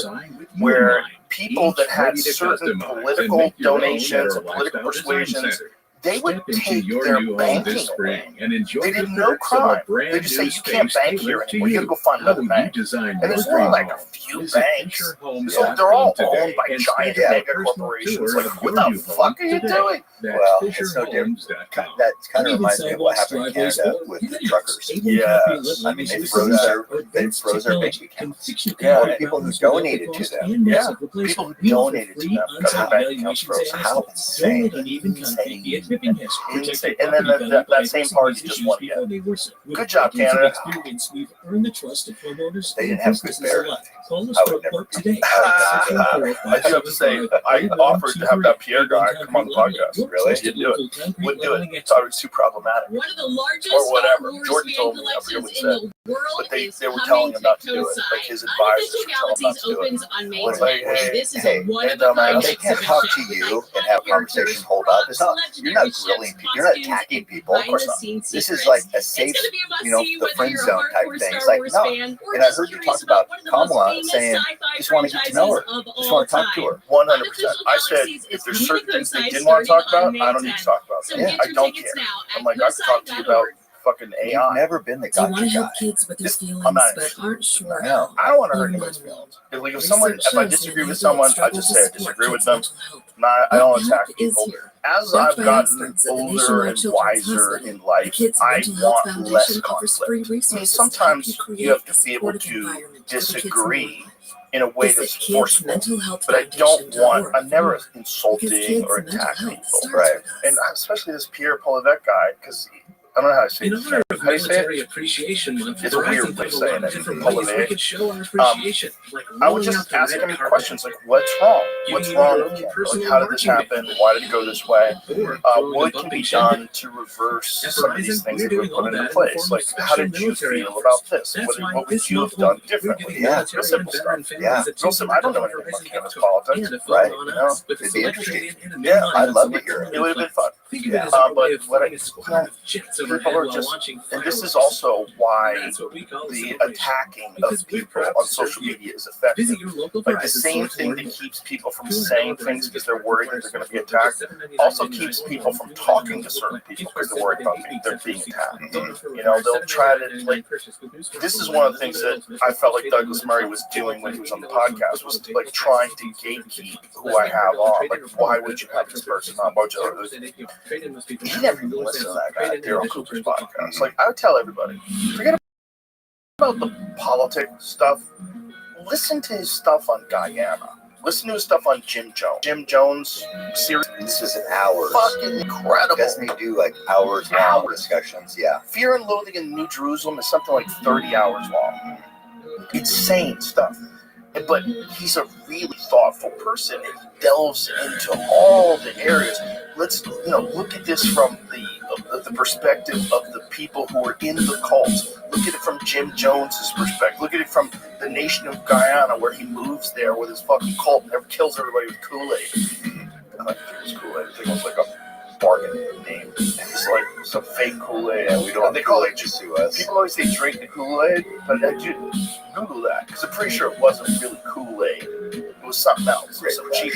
where people that had certain political donations and political persuasions, they would take their banking away. They did no crime. They just say, you can't bank here anymore. You gotta go find another bank. And there's only like a few banks. So they're all owned by giant mega corporations. Like, what the fuck are you doing? Well, it's no different. That kind of reminds me of what happened in Canada with the truckers. Yes. I mean, they froze their bank accounts. Yeah, people who donated to them. Yeah, people who donated to them got their bank accounts froze. How insane. Insane. And then that same party just won again. Good job, Canada. They didn't have good bear. I would never. I do have to say, I offered to have that Pierre guy come on the podcast. Really? He didn't do it. Wouldn't do it. Thought it was too problematic. One of the largest or whatever. Star Wars Jordan fan told me, I forget what he collections said. in the world But they were is telling him not to coming do it. Like his to advisors Unofficial were telling him not Galaxies to do it. opens on May It's like, 10th. This is hey, a one-of-a-kind they can't talk to exhibition you with and have iconic conversation characters, hold up. It's not. props, You're not legendary grilling ships, people. You're not costumes, attacking people. Of course not. behind-the-scenes This is secrets. like a It's safe, gonna be a you know, must-see the whether friend you're a zone type hardcore thing. Star It's like, Wars no. fan or And I just heard you curious talk about about one of the most Kamala famous saying, sci-fi just want to get to know her. franchises of Just all want to talk to her. 100%. I said, if there's certain things they didn't want to talk about, I don't need to talk about them. I don't care. I'm like, I can talk to you about fucking AI. You've never been the Do you gotcha want to guy. help kids with their feelings I'm not but interested. aren't sure No. how? I don't want to hurt anybody's feelings. If I disagree with someone, I just say I disagree with them. I don't attack people. As I've gotten older and wiser in life, I want less conflict. I mean, sometimes you have to be able to disagree in a way that's forceful, but I'm never insulting or attacking people. Right. And especially this Pierre Polevec guy, because I don't know how to say In it. honor of How do you say Military it? Appreciation Month, It's a weird Verizon way has of a lot saying of it. different ways we can show our appreciation. Like I would rolling just out the ask red him carpet, questions like, what's wrong? What's giving you wrong your with own Ken? personal Like, how did this marching happen? Why did it go this way? or throwing a What can bumping be champagne. done to reverse At some of these Verizon, things we're that we doing all put that into in the place? form of Like, how special did you military feel offers. about this? That's why What would this you month have done only, we're differently? giving Real military and simple veteran stuff. families a Real simple. I don't know anything about campus politics. and a Right. phone on You know? us with a It'd be select interesting. trade-in and a new Yeah, line I'd on love to select hear it. It would have been fun. Think of Yeah. it as our way But of what flying I- a squad of jets overhead people are while just, launching and this is fireworks. also why That's what we call a the celebration. attacking Because of we're people proud on to serve social you. media is effective. Visit your local Like the Verizon same store to thing learn that more. keeps people from To learn saying more things Verizon because they're worried that they're going to be gift cards attacked for $7.99 also $99 keeps only people on from $49 talking to look certain like people gift because cards they're worried delivered about in 8 they're weeks being after attacked. receiving. Don't You know, they'll try to like. purchase with news This is one of the things that I felt like Douglas Murray was doing when he was on the podcast, was like trying to gatekeep who I have on. Like, why would you have this person on? Why would you? He never even listened to that guy, Daryl Cooper's podcast. Like, I would tell everybody, forget about the politics stuff. Listen to his stuff on Guyana. Listen to his stuff on Jim Jones. Jim Jones series. This is hours. Fucking incredible. Doesn't he do like hours long discussions? Yeah. Fear and Loathing in New Jerusalem is something like 30 hours long. Insane stuff. But he's a really thoughtful person and he delves into all the areas. Let's look at this from the perspective of the people who are in the cult. Look at it from Jim Jones's perspective. Look at it from the nation of Guyana, where he moves there with his fucking cult and never kills everybody with Kool-Aid. I like it was Kool-Aid. I think it was like a bargain name. It's like some fake Kool-Aid. Yeah, we don't. They call it to sue us. People always say drink the Kool-Aid, but Google that because I'm pretty sure it wasn't really Kool-Aid. It was something else. It was some cheap,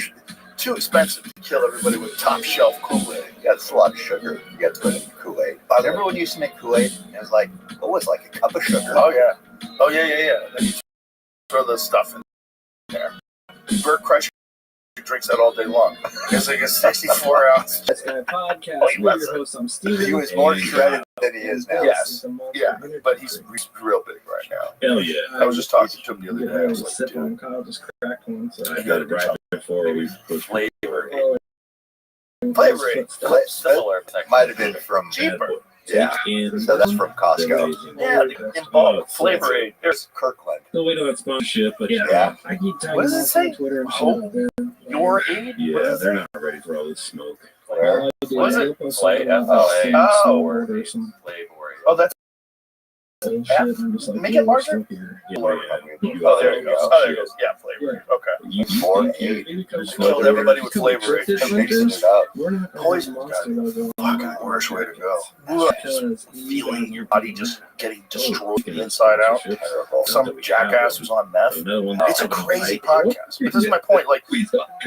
too expensive to kill everybody with top shelf Kool-Aid. Yeah, it's a lot of sugar. You got to put in Kool-Aid. Remember when you used to make Kool-Aid? It was like, what was like a cup of sugar? Oh yeah. And then you throw the stuff in there. Bert Kreischer drinks that all day long. It's like a 64-ounce. This guy podcast. Oh, he We're was your host. I'm Steven. He was more shredded than he is now. Yes. Yeah, but he's real big right now. Hell yeah. I was just talking to him the other day. I was like, sip on Kyle just cracked one. So I got it right before we put Flavor. Flavor Aid. Similar. Might have been from Cheaper. Yeah. So that's from Costco. Yeah, in bulk. Flavor Aid. There's Kirkland. So we don't have sponsorship, but Yeah. I keep tagging What does it them say? on Twitter and Oh, shit. your aid? yeah, they're not ready for all this smoke. All I do Was is it? post Flay, something about F-L-A, some oh. word or some Flavor. Oh, that's bullshit. I'm just like, Make yeah, it larger? stuff here. Yeah, Oh, there it goes. Oh, there it goes. Yeah, Flavor Aid. Okay. You More think aid. Killed everybody with Flavor Aid. They're mixing it up. We're not gonna Poison have monster got logo. Fucking worst way to go. Because Feeling your body just getting destroyed from the inside out. Some jackass who's on meth. It's a crazy podcast. But this is my point. Like,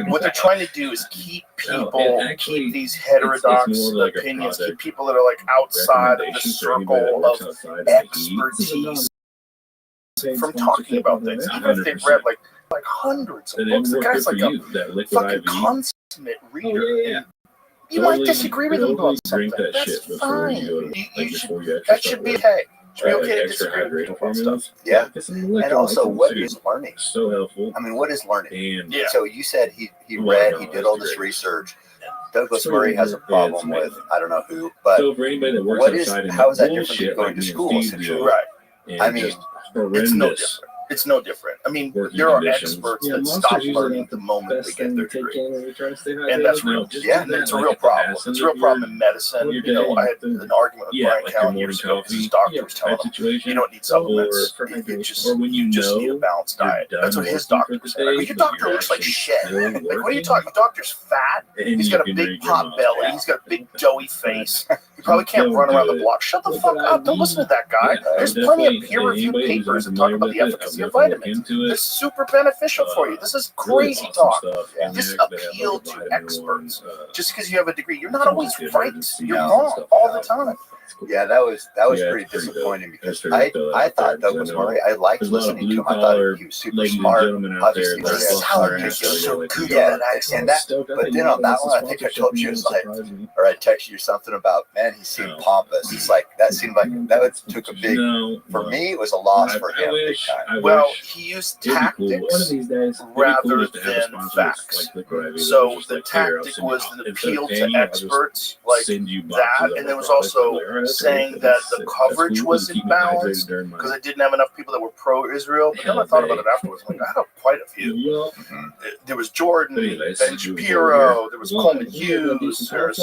what they're trying to do is keep people, keep these heterodox opinions, keep people that are like outside of the circle of expertise from talking about things. Even if they've read like hundreds of books. The guy's like a fucking consummate reader. You might disagree with him about something. That's fine. That should be okay. It should be okay to disagree with people about stuff. Yeah. And also, what is learning? So helpful. I mean, what is learning? And Yeah. So you said he read, he did all this research. Douglas Murray has a problem with, I don't know who, but so for anybody that works what is, outside how is that different bullshit than going like to me and school, Steve essentially? do, Right. and I mean, just It's no horrendous. different. It's no different. I mean, Working there are conditions. experts Yeah, that monsters stop usually learning not the moment they best get thing their to take degree. in when you're trying to stay And hydrated. that's real. just Yeah, do that, It's a like, real at the problem. ass It's end a real of your- problem in medicine. your You know, day. I had an argument with Yeah, Brian like your Callen years ago morning because his coffee doctor was telling type him, situation. you don't need supplements. Or You just, or when you just need a know balanced you're diet. done That's what his working doctor for the was saying. Like, day, your but doctor you're looks like actually shit. still Like, what are you working, talking? Your doctor's fat. and He's you got a can big read your pot mouth. belly. He's got a big doughy face. He probably can't So run around the good. block. Shut the Look fuck at up. Don't listen to that guy. Yeah, There's I'm plenty of definitely- peer-reviewed anybody who's papers that unfamiliar talk about with the it, efficacy I've of definitely looked vitamins. into it. This is super beneficial for you. This is Really crazy awesome talk. stuff. Yeah. And This they have, like, appeal a to vitamin experts. one, Just because you have a degree, you're not some always good right. emergency You're and wrong stuff all like the that. time. yeah, that was Yeah, pretty it's pretty disappointing dope. because That's pretty dope I out there, thought 'cause I Douglas know Murray, I liked there's a lot of listening to him. I thought blue-collar he was super ladies and smart. gentlemen out there Obviously, that he's are telling not you, necessarily you're so like good you at are. it. And that, but then on that one, I think I told you, it's like, or I texted you something about, man, he seemed No. pompous. It's like, that seemed like, took a big, for me, it was a loss for him, big time. Well, he used It'd be cool. One of tactics these days. rather just to have a than sponsor facts. like Liquid IV, So just the like, here, I'll tactic send you- was an instead of appeal paying to you, I'll just experts like send you that, boxes of and there our was products. also Like, saying that the coverage was imbalanced because it didn't have enough people that were pro-Israel. But then I thought about it afterwards. I'm like, I had quite a few. There was Jordan, Ben Shapiro, there was Coleman Hughes. There's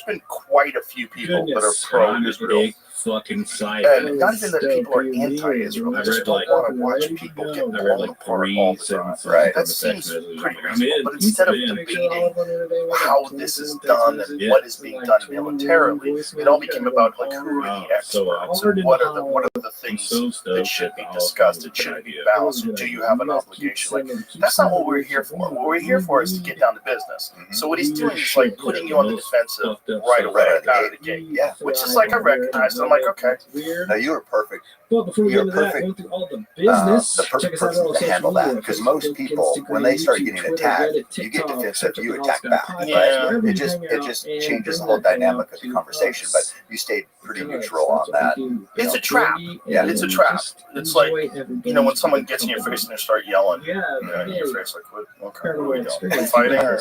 been quite a few people that are pro-Israel. Fucking side. And not even that people are anti-Israel. They just don't want to watch people get blown apart all the time. Right. That seems pretty reasonable. But instead of debating how this is done and what is being done militarily, it all became about like who are the experts and what are the things that should be discussed and should be balanced. Do you have an obligation? Like that's not what we're here for. What we're here for is to get down to business. So what he's doing is like putting you on the defensive right away out of the gate. Yeah. Which is like I recognize. I'm like, okay. No, you were perfect. But before we get into that, perfect. going through all the business, The perfect person to handle that, because most people, when they start getting attacked, you get defensive, you attack back. Yeah. Right? It just changes the whole dynamic of the conversation. But you stayed pretty neutral on that. It's a trap. Yeah. It's a trap. It's like, when someone gets in your face and they start yelling, in your face, like, what are we doing? Fighting? Or,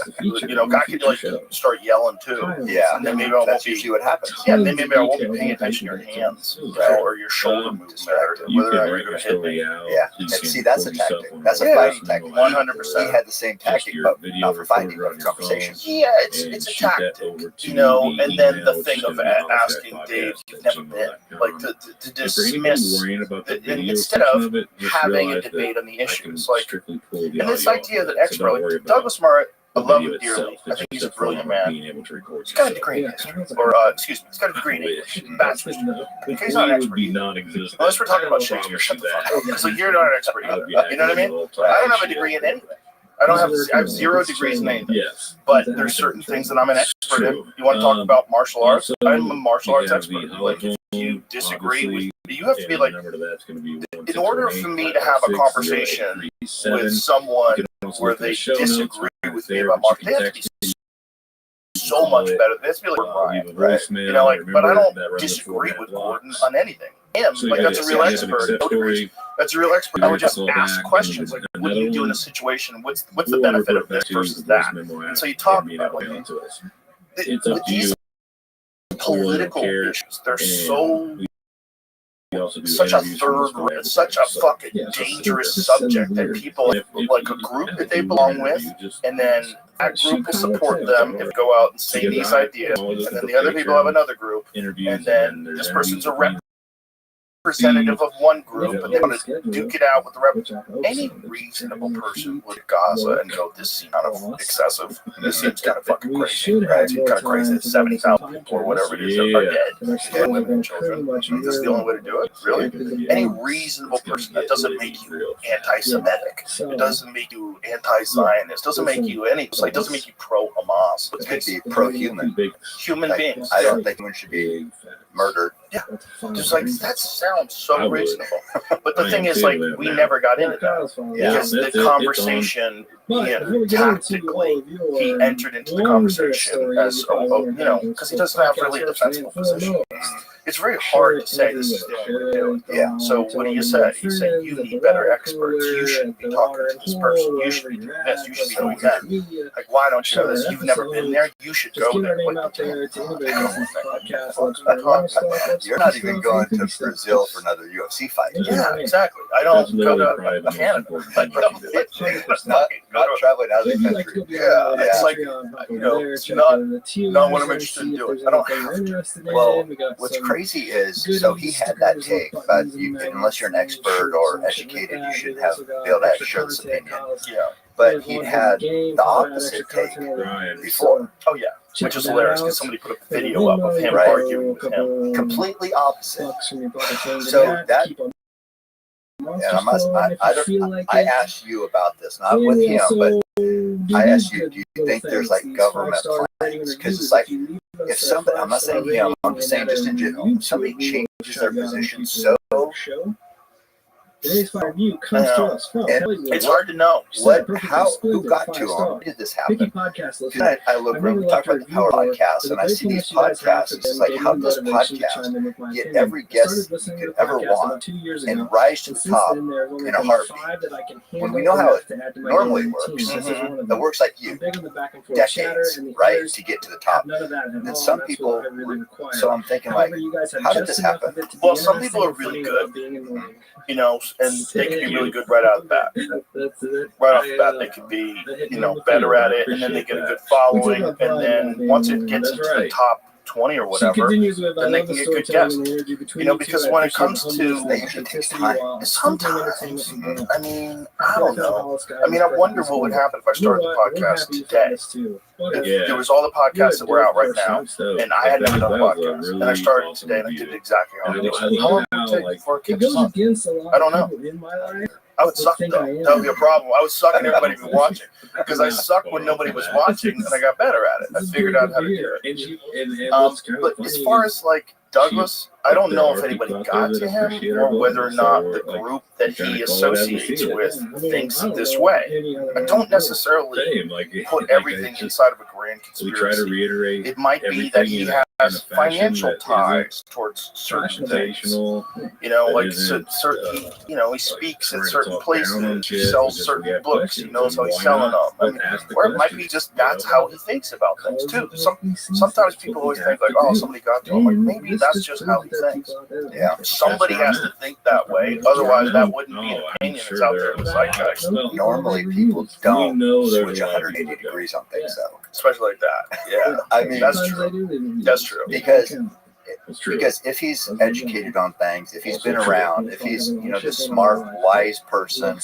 God could like start yelling too. Yeah. And then maybe I won't That's be, usually what happens. yeah, then maybe I won't be paying attention to your hands, or your shoulder movement, or You whether can or not write you're your going to hit me. story out. Yeah. You And can see, that's a record yourself tactic. on That's a your fighting phone, tactic. 100%. He had the same tactic, but not for fighting, but for conversation. Yeah, it's a tactic, and then the thing of asking Dave, you've never been, like to dismiss, and instead of having a debate on the issues, like, and this idea that expert, like Douglas Murray, I love him dearly. I think he's a brilliant man. He's got a degree in history, or excuse me, he's got a degree in English, bachelor's degree. Okay, he's not an expert. Unless we're talking about Shakespeare, shut the fuck up. So you're not an expert either. You know what I mean? I don't have a degree in anything. I have 0 degrees in anything. Yes. But there's certain things that I'm an expert in. You want to talk about martial arts? I'm a martial arts expert. Like, if you disagree with, you have to be like, in order for me to have a conversation with someone where they disagree with me about martial, they have to be so much better. They have to be like Ryan, right? But I don't disagree with Gordon on anything. Like, that's a real expert. No degrees. That's a real expert. I would just ask questions like, what do you do in a situation? What's the benefit of this versus that? And so you talk about like, with these political issues, they're so such a such a fucking dangerous subject that people like a group that they belong with, and then that group will support them if they go out and say these ideas, and then the other people have another group, and then this person's a representative of one group, and they want to duke it out with the any reasonable person would Gaza and go, this seems kind of excessive. This seems kind of fucking crazy, right? It seems kind of crazy that 70,000 people or whatever it is are dead. Dead women and children. Is this the only way to do it? Really? Any reasonable person, that doesn't make you anti-Semitic. It doesn't make you anti-Zionist. It doesn't make you any. It doesn't make you pro-Hamas. It could be pro-human. Human beings. I don't think one should be murdered. Yeah. Just like, that sounds so reasonable. But the thing is, like, we never got into that. Because the conversation, tactically, he entered into the conversation as, because he doesn't have really a defensible position. It's very hard to say this is the only way to do it. Yeah. So what do you say? You say you need better experts. You shouldn't be talking to this person. You should be doing this. You should be doing that. Like, why don't you know this? You've never been there. You should go there. You're not even going to Brazil for another UFC fight. Yeah, exactly. I don't go to Canada. Not traveling out of the country. Yeah, it's like, it's not what I'm interested in doing. I don't have to. Well, what's crazy is, so he had that take, but unless you're an expert or educated, you shouldn't be able to share this opinion. Yeah. But he had the opposite take before. Oh, yeah. Which is hilarious because somebody put a video up of him arguing with him. Completely opposite. So that, and I asked you about this, not with him, but I asked you, do you think there's like government plans? Because it's like, if somebody, I'm not saying him, I'm just saying just in general, if somebody changes their position so Today's fire review comes to us from It's hard to know. Who got to them? Did this happen? Podcast I look around, we talk about the Power Podcast, and I see these podcasts. It's like, how does this podcast get every guest you could ever want and rise to the top in a heartbeat? When we know how it normally works, it works like you, decades, right, to get to the top. And some people, so I'm thinking, like, how did this happen? Well, some people are really good, you know, and they can be really good right out of the bat. Right off the bat, they could be, you know, better at it, and then they get a good following, and then once it gets into the top 20 or whatever, then they can get good guests. You know, because when it comes to, they usually takes time. Sometimes, I mean, I don't know. I mean, I wonder what would happen if I started the podcast today. If there was all the podcasts that were out right now, and I had never done a podcast, and I started today, and I did exactly how I did. How long would it take before it catches on? I don't know. I would suck though. That would be a problem. I would suck and everybody would be watching because I sucked when nobody was watching, and I got better at it. I figured out how to do it. But as far as like Douglas, I don't know if anybody got to him or whether or not the group that he associates with thinks this way. I don't necessarily put everything inside of a grand conspiracy. It might be that he has financial ties towards certain things. You know, like certain, you know, he speaks at certain places, he sells certain books, he knows how he's selling them. I mean, or it might be just that's how he thinks about things too. Sometimes people always think like, oh, somebody got to him. Like maybe that's just how he thinks. Yeah, somebody has to think that way. Otherwise, that wouldn't be an opinion that's out there in the zeitgeist. Normally, people don't switch 180 degrees on things, though. Especially like that. Yeah, I mean, that's true. That's true. Because if he's educated on things, if he's been around, if he's, you know, this smart, wise person,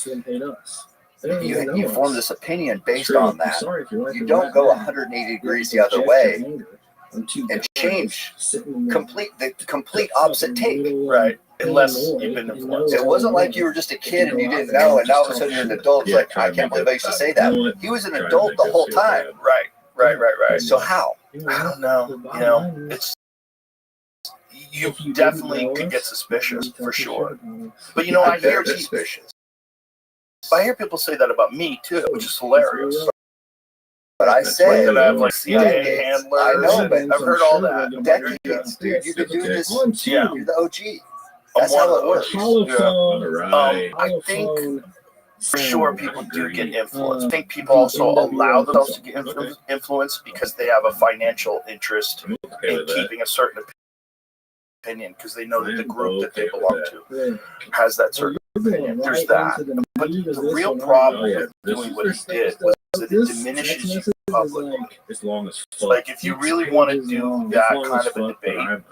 you form this opinion based on that. You don't go 180 degrees the other way and change the complete opposite take. Right. Unless you've been influenced. It wasn't like you were just a kid and you didn't know, and now all of a sudden you're an adult. It's like, I can't believe I used to say that. He was an adult the whole time. Right. So how? I don't know. You know, it's you definitely could get suspicious for sure. But you know, I hear suspicious. I hear people say that about me too, which is hilarious. But I say that I have like CIA handlers. I know, but I've heard all that. Decades, dude. You've been doing this. You're the OG. That's how it works. I think for sure people do get influenced. I think people also allow themselves to get influenced because they have a financial interest in keeping a certain opinion because they know that the group that they belong to has that certain opinion. There's that. But the real problem with doing what he did was that it diminishes you publicly. Like if you really want to do that kind of a debate,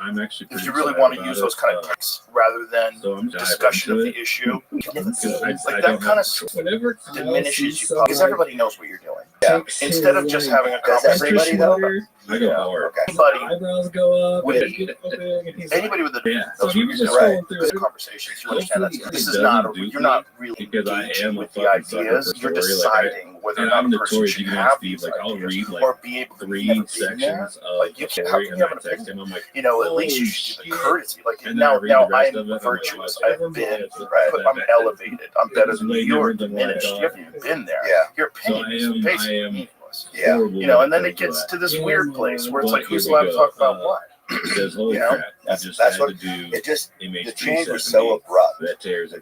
if you really want to use those kind of texts rather than discussion of the issue, like that kind of diminishes you because everybody knows what you're doing. Yeah. Instead of just having a conversation. Eyebrows go up. Anybody with a So he was just going through conversations, you understand that this is not you're not really engaging with the ideas. You're deciding whether or not a person should have these ideas or be able to read sections. Like you can't have an opinion. You know, at least you should give it courtesy. Like now I'm virtuous. I've been I'm elevated. I'm better than you. You're diminished. You haven't even been there. Yeah. Your opinion is basically meaningless. Yeah. You know, and then it gets to this weird place where it's like, who's allowed to talk about what? You know, that's what it just. The change was so abrupt,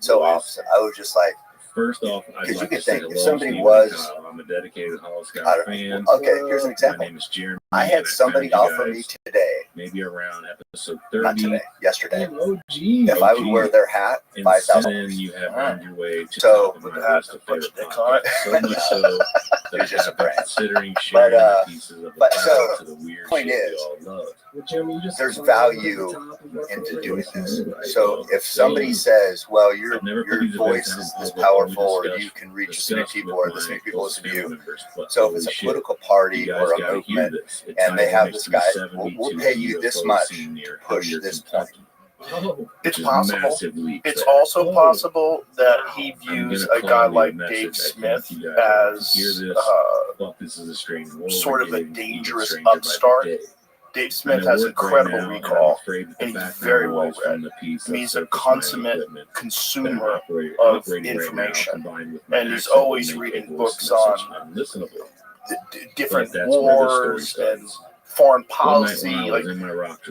so opposite. I was just like, first off, because you could think if somebody was, I'm a dedicated Holoscout fan. Okay, here's an example. My name is Jeremy. I had somebody offer me today, maybe around episode 30. Not today, yesterday. If I would wear their hat, $5,000. You have earned your way to so top of my list of favorite on podcasts. So much so that it's just a brand. Considering sharing pieces of the so to the weird point shit is, we all love. there's value into doing this. So if somebody says, well, your voice is this powerful, or you can reach as many people, or this many people listen to you. So if it's a political party or a movement, and they have this guy, we'll pay you this much to push this point. It's possible. It's also possible that he views a guy like Dave Smith as sort of a dangerous upstart Dave Smith has incredible recall, and he's very well read. He's a consummate consumer of information, and he's always reading books on different wars and foreign policy. Like,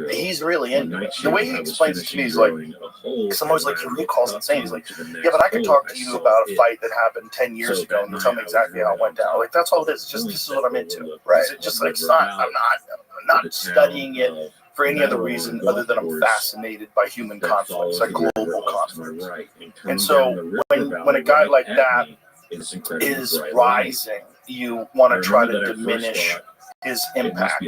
he's really into it. The way he explains it to me is like, because I'm always like, your recall's insane. He's like, yeah, but I could talk to you about a fight that happened 10 years ago and you tell me exactly how it went down. Like, that's all it is. It's just, this is what I'm into. Right. It's just like, it's not, I'm not studying it for any other reason other than I'm fascinated by human conflicts, like global conflicts. And so when a guy like that is rising, you want to try to diminish his impact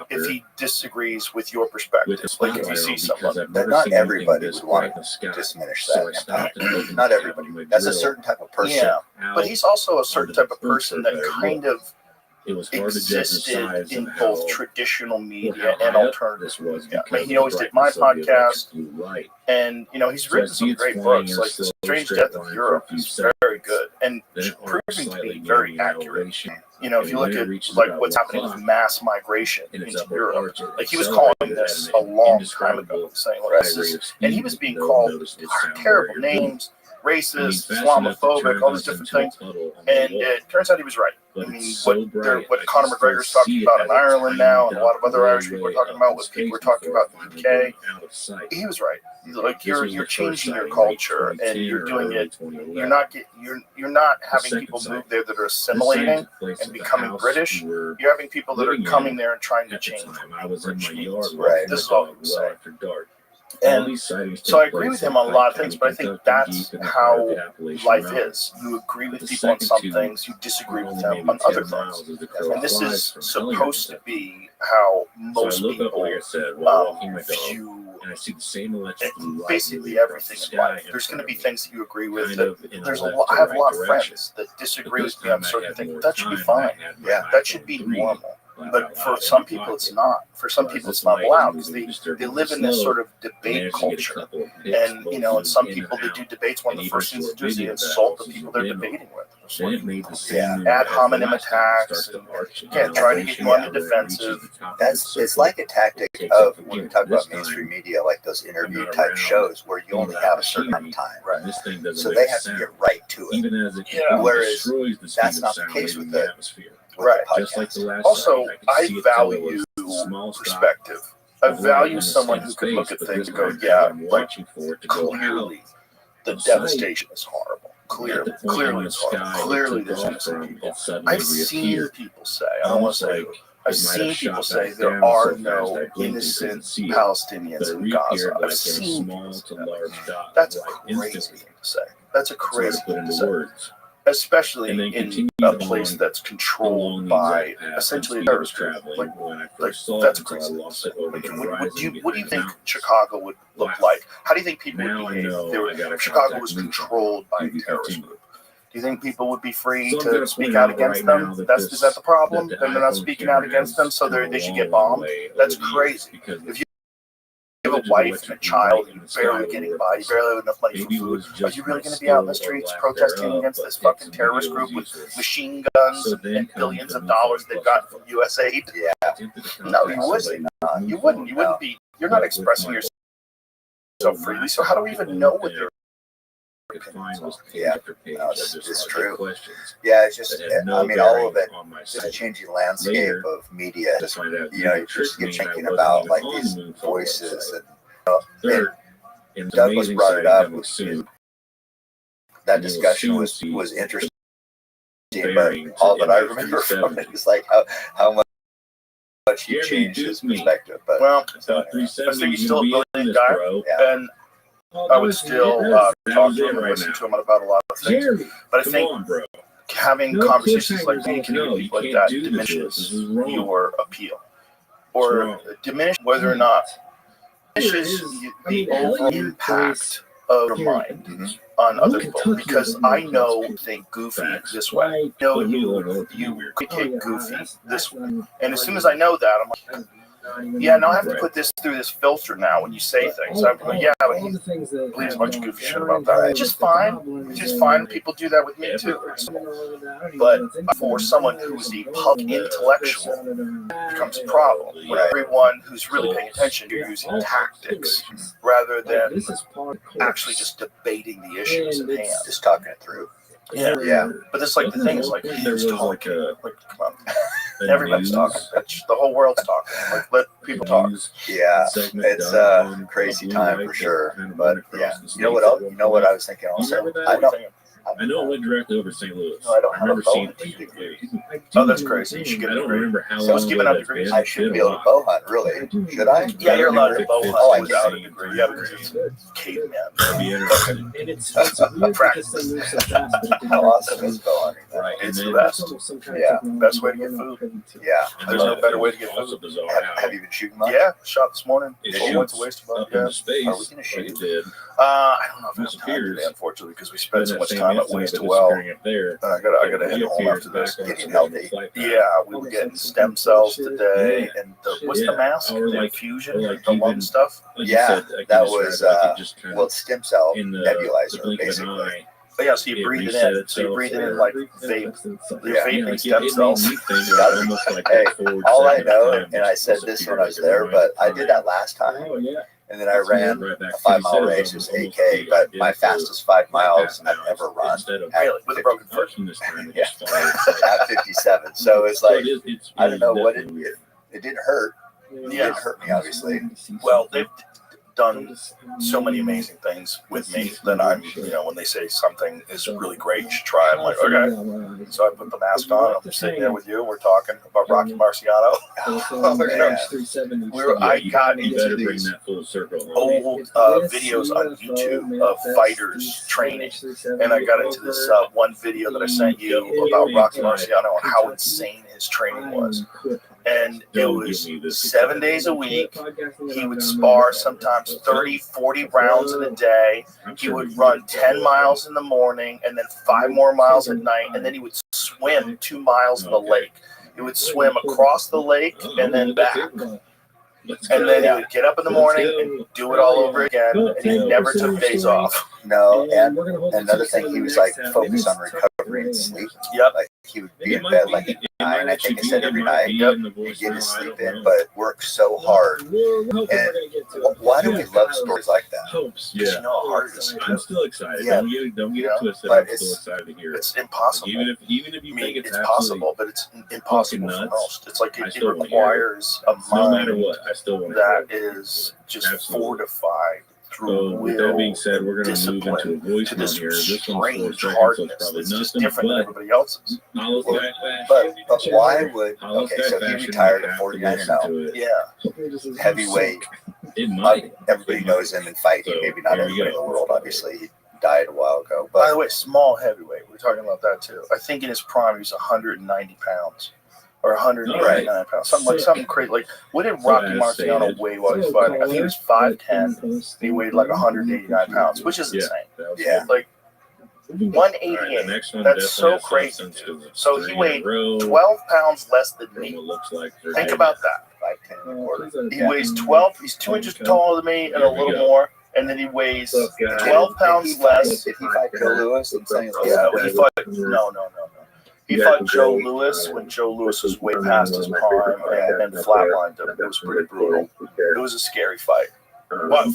if he disagrees with your perspective. Like, if you see someone, but not everybody would want to diminish that impact. Not everybody. That's a certain type of person. Yeah, but he's also a certain type of person that kind of existed in both traditional media and alternative. Yeah. I mean, he always did my podcast, and he's written some great books, like The Strange Death of Europe. He's very good and proving to be very accurate. If you look at like what's happening with mass migration into Europe, like he was calling this a long time ago, saying like this is, and he was being called terrible names, racist, Islamophobic, all these different things, and it turns out he was right. I mean, what Conor McGregor's talking about in Ireland now, and a lot of other Irish people are talking about, what people are talking about in the UK, he was right. Like, you're changing your culture, and you're doing it. You're not having people move there that are assimilating and becoming British. You're having people that are coming there and trying to change. Right. This is all I'm saying. And so I agree with him on a lot of things, but I think that's how life is. You agree with people on some things, you disagree with them on other things. And this is supposed to be how most people view basically everything in life. There's going to be things that you agree with. I have a lot of friends that disagree with me on certain things. That should be fine. Yeah, that should be normal. But for some people, it's not. For some people, it's not allowed because they live in this sort of debate culture. And, and some people, they do debates. One of the first things they do is they insult the people they're debating with. Ad hominem attacks. And, try to get you on the defensive. It's like a tactic of, when we talk about mainstream media, like those interview type shows where you only have a certain amount of time. Right. So they have to get right to it. Whereas that's not the case with the right. Also, I value perspective. I value someone who can look at things and go, yeah, like, clearly the devastation is horrible. Clearly it's horrible. Clearly there's innocent people. I've seen people say, I don't want to say, I've seen people say there are no innocent Palestinians in Gaza. I've seen people say that. That's a crazy thing to say. That's a crazy thing to say. Especially in a place that's controlled by essentially a terrorist group. Like that's crazy. Like, what do you think Chicago would look like? How do you think people would behave if Chicago was controlled by a terrorist group? Do you think people would be free to speak out against them? Is that the problem? Then they're not speaking out against them, so they should get bombed? That's crazy. If you have a wife and a child and you're barely getting by, you barely have enough money for food, are you really going to be out in the streets protesting against this fucking terrorist group with machine guns and billions of dollars they've got from USAID? Yeah. No, you wouldn't. You wouldn't be. You're not expressing yourself freely, so how do we even know what they're Yeah, no, it's true. Yeah, it's just, I mean, all of it, just a changing landscape of media. You just get thinking about like these voices, and Douglas brought it up. That discussion was interesting, but all that I remember from it is like how much he changed his perspective. But well, I think he's still a brilliant guy, and I would still talk to him and listen to him about a lot of things. But I think having conversations like me, community like that, diminishes your appeal. Or diminish whether or not diminishes the overall impact of your mind on other people. Because I think Goofy this way. I know you communicate Goofy this way. And as soon as I know that, I'm like, yeah, now I have to put this through this filter now when you say things. I'm like, yeah, but he believes a bunch of goofy shit about that. Which is fine. Which is fine. People do that with me too. But for someone who's the public intellectual, it becomes a problem. When everyone who's really paying attention, you're using tactics rather than actually just debating the issues at hand. Just talking it through. Yeah. But it's like the thing is like who's talking? Like, come on. Everybody's talking. The whole world's talking. Like, let people talk. Yeah, it's a crazy time for sure. But yeah, you know what else? You know what I was thinking also? I know it went directly over St. Louis. No, I don't I have a remember bow seeing hunting degree. Oh, that's crazy. You should get I a don't degree. remember how So long it's giving out that's degrees. been. I should be able to bow hunt, really. Should I? Yeah, you're allowed to bow Oh, I hunt without a see. degree. Yeah, because it's caveman. That'd be interesting. And it's weird because they move so fast. But it didn't How make awesome is bow hunting? Then? Right. It's And the then best. some kind of Yeah, technology best way to we're get not food. privy to. Yeah. There's no better way to get also food. bizarre how Have you been shooting much? Yeah, shot this morning. it Well, went to shoots waste about up into yeah. space Are we gonna like shoot? it did. I don't know if I have time Disappears. today, unfortunately, because we Then spent so that much same time at instant waste of it well. disappearing up there, I gotta head home after this. Getting healthy. Yeah, we were getting stem cells today, and what's the mask? Or The like- infusion, or like the lung even- stuff. Like you Yeah, said, like that you was, described, like it just kind Well, of it's stem cell in the nebulizer, blink of an basically. eye. But yeah, so you It breathe it reset in. So you itself, breathe it or- in like vape. You're Yeah. vaping like stem it cells. made me think like almost like Hey, that forward all I second know, time and I just said this when disappeared I was like a there, line but of I did time. that last time. Oh yeah. And then I ran Right back a to 5-mile the race. It cells, was almost 8K, the but idea my for fastest 5 miles half an I've hour ever run. instead of Really, with a broken foot. pushing this time to Yeah. just follow. At 57. So it's So like, it's I don't know what definitely weird. it didn't hurt. It Yeah. didn't hurt me, obviously. Well, they've done so many amazing things with me that I'm, when they say something is really great, you should try it. I'm like, okay. So I put the mask on. I'm sitting there with you. We're talking about Rocky Marciano. I got You better into bring these that full circle. old videos on YouTube of fighters training, and I got into this one video that I sent you about Rocky Marciano and how insane his training was. And it was 7 days a week. He would spar sometimes 30, 40 rounds in a day. He would run 10 miles in the morning and then 5 more miles at night. And then he would swim 2 miles in the lake. He would swim across the lake and then back. And then he would get up in the morning and do it all over again. And he never took days off. No, and another thing, he was like focused on recovery and sleep. Yep. Like he would be in bed like at 9, I think I said every night. He'd get his sleep in, but work so hard. And why do we love stories like that? Hopes. Because you know how hard it is. I'm still excited. Yeah. Don't get it twisted. But I'm still excited to hear it. It's impossible. Even if you I mean, think it's it's possible, but it's impossible for nuts, most. It's like I it still wanna hear requires a no matter mind what, I still want that is just Absolutely. fortified through So with that will being said, we're and going to move into a discipline voice to note this here. This one's 4 strange seconds, so it's hardness probably that's just nothing, different than but everybody else's. Hollow Sky But why would, Hollow okay, Sky so he Fashion retired would at have 49 to and 0. listen to it. Yeah. Heavyweight. It might. Everybody knows him in fighting. So, Maybe not here we everybody in go. the world, obviously. He died a while ago. By But the way, small heavyweight. We're talking about that too. I think in his prime he was 190 pounds or 189 pounds. Something crazy. Like what did Rocky Marciano weigh while he was fighting? I think he was 5'10". And he weighed like 189 pounds, which is insane. yeah. Like All right, the 188. next one That's so definitely has crazy. substance 'cause it's So he 3 in a weighed row 12 pounds less than from me. what looks like. Think about that. 5'10" and a quarter. He weighs 12. He's 2 inches taller than me and a little more. And then he weighs 12 pounds less. Did he fight Joe Lewis and Sonny Liston? Yeah, he fought. No. He fought Joe Lewis when Joe Lewis was way past his prime and flatlined him. It was pretty brutal. It was a scary fight. But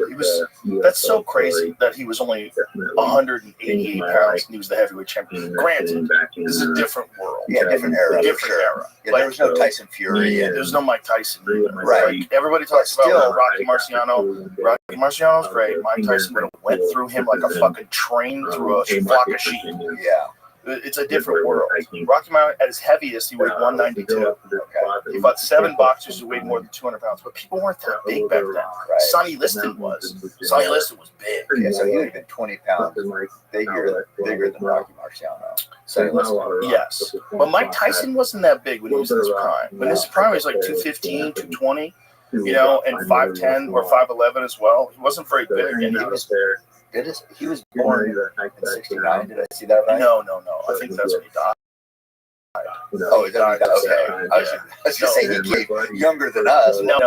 he was. That's so crazy that he was only 188 pounds and he was the heavyweight champion. Granted, this is a different world. Yeah, different era. Different era. Yeah, there was no Tyson Fury. Yeah, And there's no Mike Tyson. Right. Like, everybody talks But about still- Rocky Marciano. Rocky Marciano's great. Mike Tyson would have went through him like a fucking train through a flock of sheep. yeah. It's a different world. Rocky Marciano, at his heaviest, he weighed 192. Okay. He fought 7 boxers who weighed more than 200 pounds, but people weren't that big back then. Right. Sonny Liston was. Sonny Liston was big. Yeah, so he would have been 20 pounds bigger than Rocky Marciano. Sonny Liston. Yes. But Mike Tyson wasn't that big when he was in his prime. When his prime, he was like 215, 220, and 5'10 or 5'11 as well. He wasn't very big. And He was born in 69. Did I see that right? No. I think that's when he died. Oh, okay. I was just saying he came younger than us. No.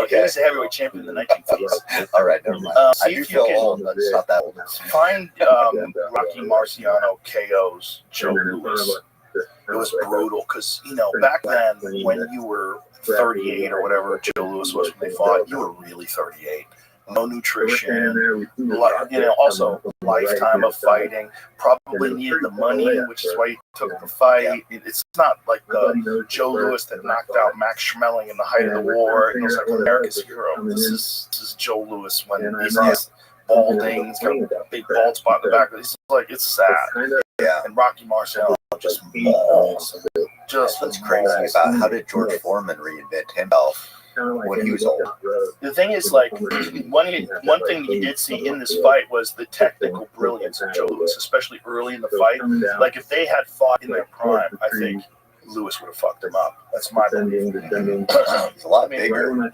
Okay. He was a heavyweight champion in the 1950s. All right, never mind. I do feel old, but it's not that old. Find Rocky Marciano KO's Joe Louis. It was brutal because, back then when you were 38 or whatever Joe Louis was when they fought, you were really 38. No nutrition, also lifetime of fighting. Probably needed the money, which is why he took the fight. It's not like the Joe Louis that knocked out Max Schmeling in the height of the war. It was like America's hero. This is Joe Louis when he's balding, he's got a big bald spot in the back. It's sad. Yeah. And Rocky Marciano just mauls. That's crazy about how did George Foreman reinvent himself when he was old? The thing is, like, one thing you did see in this fight was the technical brilliance of Joe Louis, especially early in the fight. Like, if they had fought in their prime, I think Louis would have fucked him up. That's my belief. He's a lot bigger.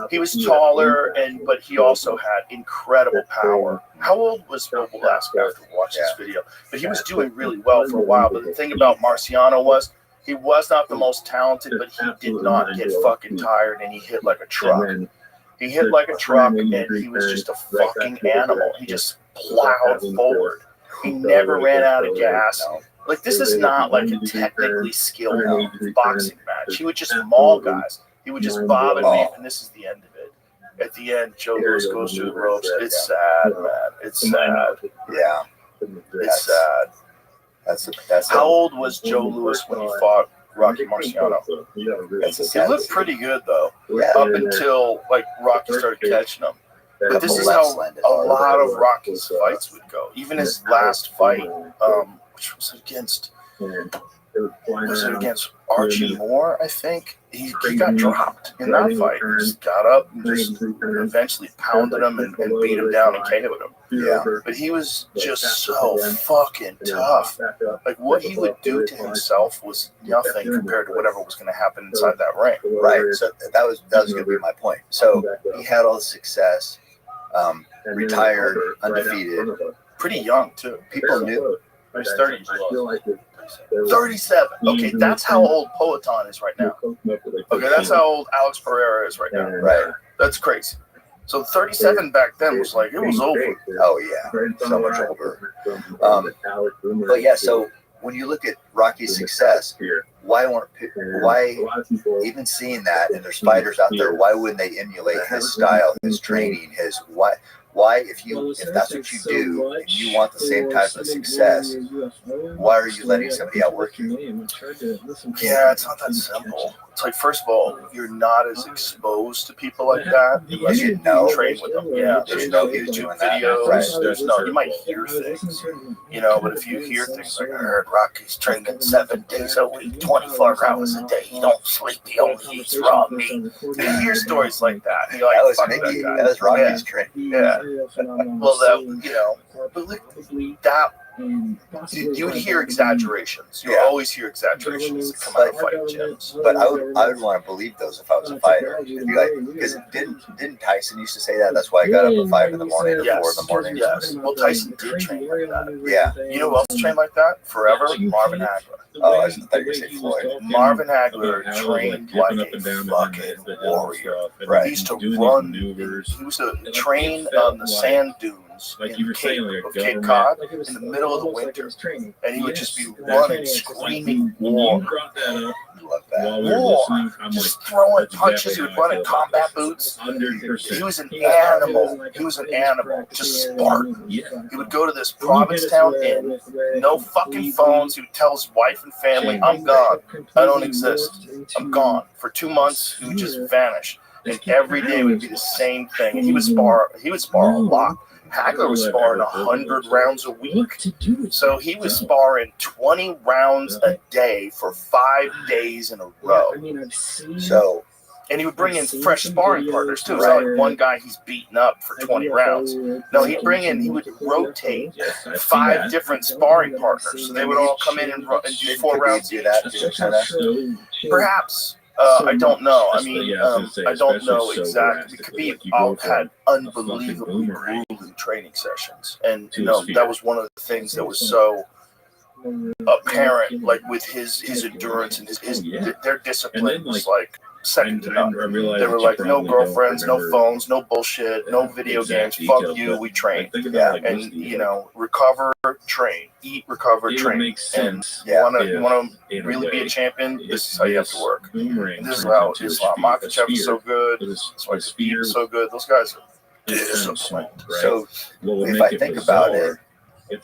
He was taller, but he also had incredible power. How old was We'll ask after we watch this video. But he was doing really well for a while. But the thing about Marciano was he was not the most talented, but he did not get fucking tired, and he hit like a truck. He hit like a truck, and he was just a fucking animal. He just plowed forward. He never ran out of gas. Like, this is not like a technically skilled boxing match. He would just maul guys. He would just bob and weave, and this is the end of it. At the end, Joe Louis goes through the ropes. It's sad, man. It's sad. Yeah. It's sad. That's How old was Joe Louis when he fought Rocky Marciano? He looked pretty good, though, up until, like, Rocky started catching him. But this is how a lot of Rocky's fights would go. Even his last fight, which was against Archie Moore, I think? He got dropped in that fight. He just got up and just eventually pounded him and beat him down and KO'd him. Yeah. But he was just so fucking tough. Like, what he would do to himself was nothing compared to whatever was going to happen inside that ring. Right. So that was going to be my point. So he had all the success, retired, undefeated. Pretty young, too. People knew. He was 30. 37. Okay, that's how old Poetan is right now. Okay, that's how old Alex Pereira is right now. Right. That's crazy. So 37 back then was like, it was over. Oh, yeah. So much older. But yeah, so when you look at Rocky's success, why even seeing that, and there's fighters out there, why wouldn't they emulate his style, his training, why, if that's what you do and you want the same type of success, why are you letting somebody outwork you? Yeah, it's not that simple. It's like, first of all, you're not as exposed to people like that unless you train with them. Yeah, there's no YouTube videos. Right. There's no, you might hear things, but if you hear things like, I heard Rocky's training 7 days a week, 24 hours a day, he don't sleep, he only eats raw meat. You hear stories like that. You're like, that was Rocky's training. Yeah. Well, but look, that. You would hear exaggerations. You always hear exaggerations that come out of fighting gyms. But I would want to believe those if I was a fighter. Because didn't Tyson used to say that? That's why I got up at 5 in the morning or 4 in the morning. Yes. Well, Tyson did train like that. Yeah. You know who else trained like that forever? Marvin Hagler. Oh, I thought you were going to say Floyd. Marvin Hagler trained like a fucking warrior. Right. He used to run. He used to train on the sand dunes in Cape Cod in the middle of the winter, and he would just be running, screaming war. Love that. War. Just throwing punches. He would run in combat boots. He was an animal. He was an animal. Just Spartan. He would go to this Provincetown inn. No fucking phones. He would tell his wife and family, I'm gone. I don't exist. I'm gone. For 2 months, he would just vanish. And every day would be the same thing. And he would spar a lot. Hagler was sparring 100 rounds a week. So he was sparring 20 rounds a day for 5 days in a row. And he would bring in fresh sparring partners too. It's not like one guy he's beaten up for 20 rounds. No, he would rotate 5 different sparring partners. So they would all come in and do 4 rounds each. Perhaps. I don't know. I mean, I don't know exactly. Khabib had unbelievably grueling training sessions. And, that was one of the things that was so apparent, like with his endurance and their discipline was like second to none. They were like, no girlfriends, no phones, no bullshit, no video games. Fuck you, we train. Yeah, and you know, recover, train, eat, recover, train. And you want to really be a champion. This is how you have to work. And this is how Islam Makhachev is so good. That's why Speed is so good. Those guys are disciplined. So if I think about it,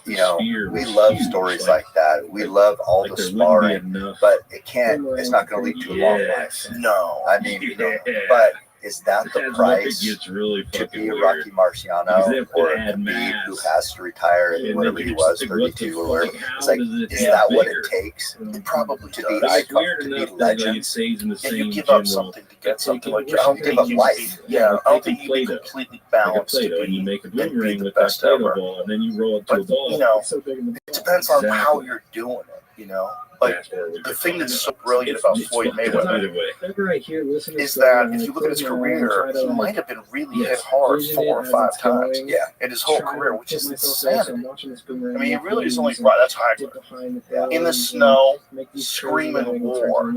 you know, we love stories like that. We love all the sparring, but it's not going to lead to a long life. No. I mean, you know, but is that the price to be a Rocky Marciano or Khabib who has to retire at whatever he was, 32 or whatever? It's like, is that what it takes? Probably to be icon, to be legends. If you give up something to get something like that, I don't Give think up you life. I don't think you be completely balanced to be the best ever. But you know, it depends on how you're doing it. You know, like the thing that's so brilliant about Floyd Mayweather is that if you look at his career, he might have been really hit hard 4 or 5 times. Yeah, in his whole career, which is insanity. I mean, he really is only that's Hagler in the snow, screaming war.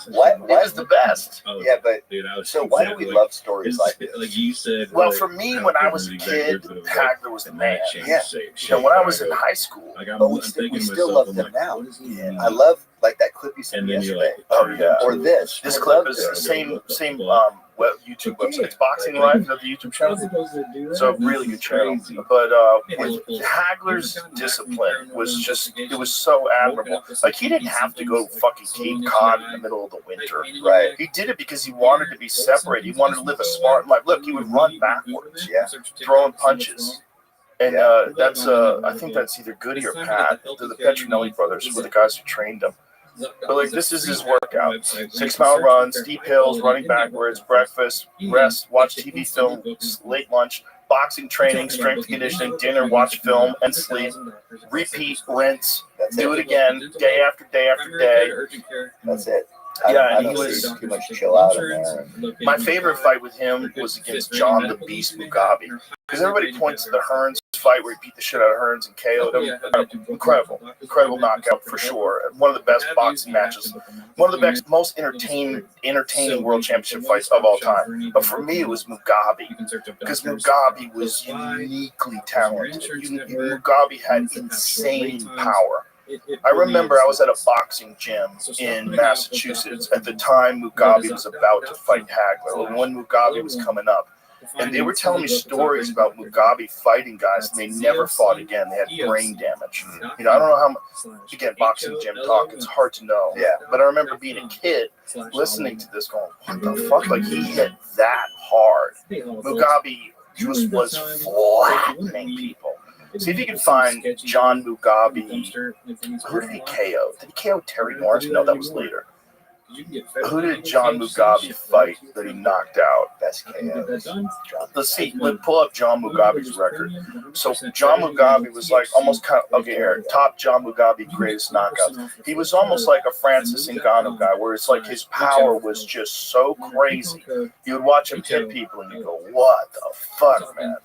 What is the best? Yeah, but so why do we love stories like this? Like you said. Well, for me, when I was a kid, Hagler was the man. Yeah. You know, when I was in high school, But we still love them now. Yeah. I love like that clip you sent me yesterday. Oh yeah. Or this. This clip is the same YouTube website. It's Boxing Live, the YouTube channel. So really good channel. But with Hagler's discipline was it was so admirable. Like he didn't have to go fucking Cape Cod in the middle of the winter. Right. He did it because he wanted to be separated. He wanted to live a smart life. Look, he would run backwards. Yeah. Throwing punches. And that's I think that's either Goody or Pat. They're the Petronelli brothers who were the guys who trained him. But like this is his workout: 6-mile run, steep hills, running backwards, breakfast, rest, watch TV film, late lunch, boxing training, strength conditioning, dinner, watch film, and sleep. Repeat, rinse, do it again, day after day after day. That's it. Yeah, and he was too much chill out in there. My favorite fight with him was against John the Beast Mugabe, because everybody points to the Hearns fight where he beat the shit out of Hearns and KO'd him. Incredible knockout for sure. One of the best boxing matches, one of the most entertaining world championship fights of all time. But for me, it was Mugabe, because Mugabe was uniquely talented. Mugabe had insane power. I remember I was at a boxing gym in Massachusetts at the time Mugabe was about to fight Hagler, when Mugabe was coming up. And they were telling me stories about Mugabe fighting guys, and they never fought again. They had brain damage. You know, I don't know how much, again, boxing gym talk, it's hard to know. Yeah. But I remember being a kid listening to this going, what the fuck? Like, he hit that hard. Mugabe was flattening people. See if you can find John Mugabe. Who did he KO? Did he KO Terry Norris? No, that was later. Who did John Mugabe fight that he knocked out? Best KOs. Let's see. Let's pull up John Mugabe's record. So John Mugabe was like almost kind of, okay, here, top John Mugabe greatest knockouts. He was almost like a Francis Ngannou guy, where it's like his power was just so crazy. You would watch him hit people and you go, what the fuck, man?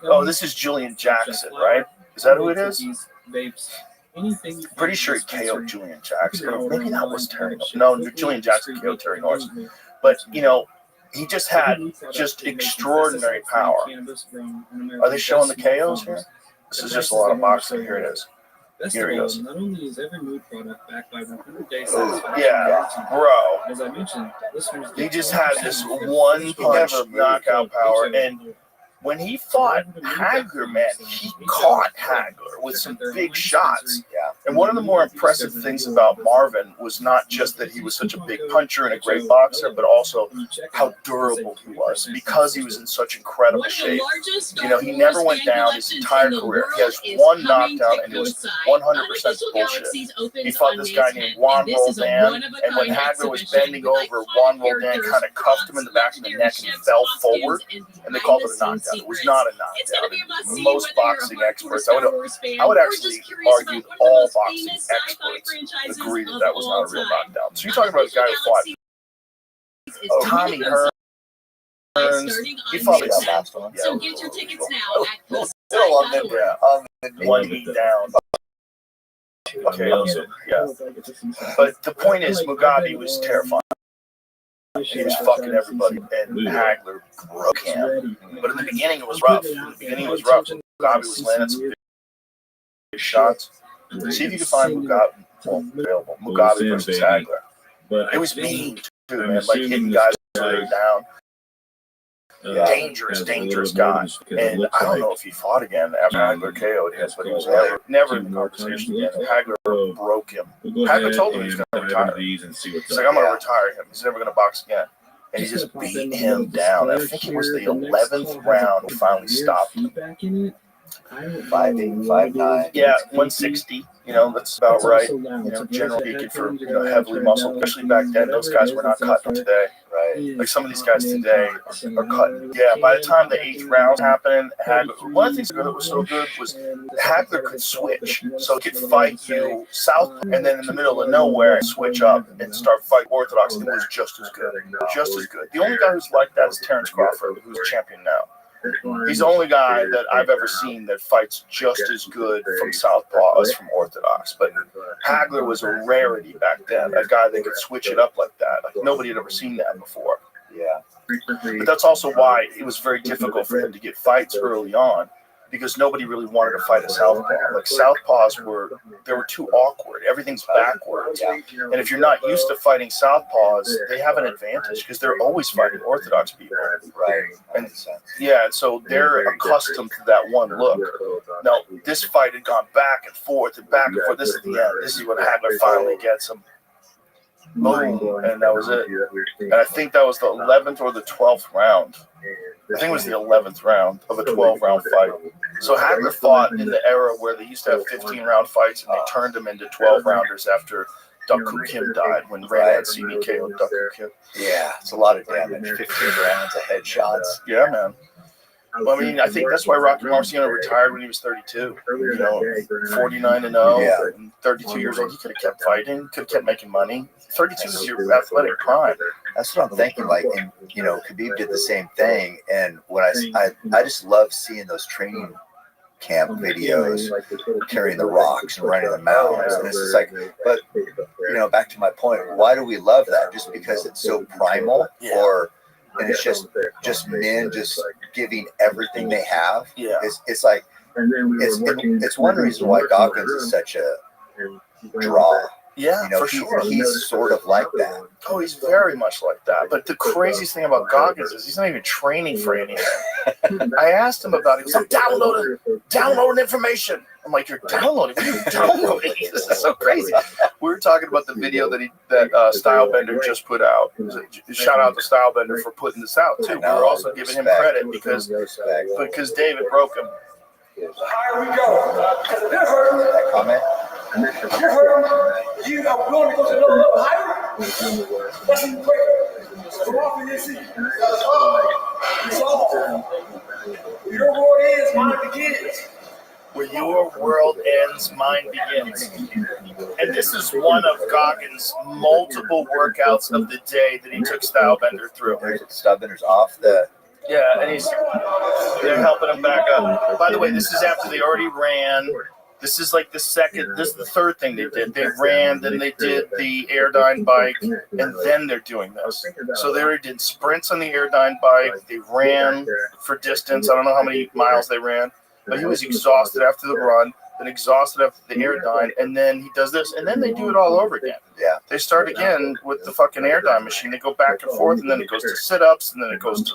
Oh, this is Julian Jackson, right? Is that who it is? Pretty sure he KO'd Julian Jackson. Or maybe that was Terry Norris. No, Julian Jackson KO'd Terry Norris. But, you know, he just had extraordinary power. Are they showing the KOs here? This is just a lot of boxing. Here it is. Here he goes. Yeah, bro. He just had this one punch knockout power. And when he fought Hagler, man, he caught Hagler with some big shots. Yeah. And one of the more impressive things about Marvin was not just that he was such a big puncher and a great boxer, but also how durable he was, because he was in such incredible shape. You know, he never went down his entire career. He has one knockdown, and it was 100% bullshit. He fought this guy named Juan Roldan, and when Hagler was bending over, Juan Roldan kind of cuffed him in the back of the neck, and he fell forward, and they called it a knockdown. It was not a knockdown. Most boxing experts, I would actually argue that all boxing experts agree that that was not a real knockdown. So you're talking about a guy who fought Tommy Hearns. He fought the last one. So get your tickets now at Still on them. Yeah, on the 1 knee down. Okay, yeah. But the point is, Mugabe was terrifying. He was fucking everybody, and Hagler broke him. But in the beginning, it was rough. Mugabe was landing some big shots. See if you can find Mugabe. Well, available. Mugabe versus Hagler. It was mean too, man. Like hitting guys down. Dangerous guy. And I don't know if he fought again after Hagler KO'd him, but he was never in the conversation again. Hagler broke him. Hagler told him he was going to retire. He's like, I'm going to retire him. He's never going to box again. And he just beat him down. I think it was the 11th round he finally stopped him. 5'8", 5'9". Yeah, 160. You know, that's about right. You know, generally speaking for heavily muscled, especially back then, those guys were not cutting today. Right. Like some of these guys today are cutting. Yeah, by the time the 8th round happened, Hagler, one of the things that was so good was Hagler could switch. So he could fight you south and then in the middle of nowhere switch up and start fighting orthodox. It was just as good. Just as good. The only guy who's like that is Terrence Crawford, who's champion now. He's the only guy that I've ever seen that fights just as good from southpaw as from orthodox. But Hagler was a rarity back then, a guy that could switch it up like that. Like nobody had ever seen that before. Yeah. But that's also why it was very difficult for him to get fights early on, because nobody really wanted to fight a southpaw. Like southpaws were too awkward. Everything's backwards. And if you're not used to fighting southpaws, they have an advantage because they're always fighting orthodox people. Right. And yeah, so they're accustomed to that one look. Now, this fight had gone back and forth and back and forth. This is the end. This is when Hagler finally gets him. Boom. And that was it. And I think that was the 11th or the 12th round. I think it was the 11th round of a 12-round fight. So Hagler fought in the era where they used to have 15-round fights, and they turned them into 12-rounders after Duk Kim died, when Ray had seen KO'd Duk Kim. Yeah, it's a lot of damage. 15 rounds of headshots. Yeah, man. Well, I mean, I think that's why Rocky Marciano retired when he was 32. 49-0, and 32 years old. He could have kept fighting, could have kept making money. 32 is your athletic prime. That's what I'm thinking. Like, and Khabib did the same thing. And when I just love seeing those training camp videos, carrying the rocks and running the mountains. And it's just like, but back to my point. Why do we love that? Just because it's so primal, and it's just men just giving everything they have. Yeah, it's like it's one reason why Goggins is such a draw. Yeah, for sure. He's sort of like that. Oh, he's very much like that. But the craziest thing about Goggins is he's not even training for anything. I asked him about it. He goes, I'm downloading information. I'm like, you're downloading? What are you downloading? This is so crazy. We were talking about the video that Stylebender just put out. Shout out to Stylebender for putting this out, too. We were also giving him credit because David broke him. So here we go. That comment? You heard you are willing to go to another level higher? That's even greater. So come off in your seat. It's all. Your world ends, mine begins. Where your world ends, mine begins. And this is one of Goggins' multiple workouts of the day that he took Stylebender through. Stylebender's off the... Yeah, and they're helping him back up. By the way, this is after they already ran. This is like this is the third thing they did. They ran, then they did the Airdyne bike, and then they're doing this. So they already did sprints on the Airdyne bike. They ran for distance. I don't know how many miles they ran, but he was exhausted after the run, then exhausted after the Airdyne, and then he does this, and then they do it all over again. Yeah. They start again with the fucking Airdyne machine. They go back and forth, and then it goes to sit-ups, and then it goes to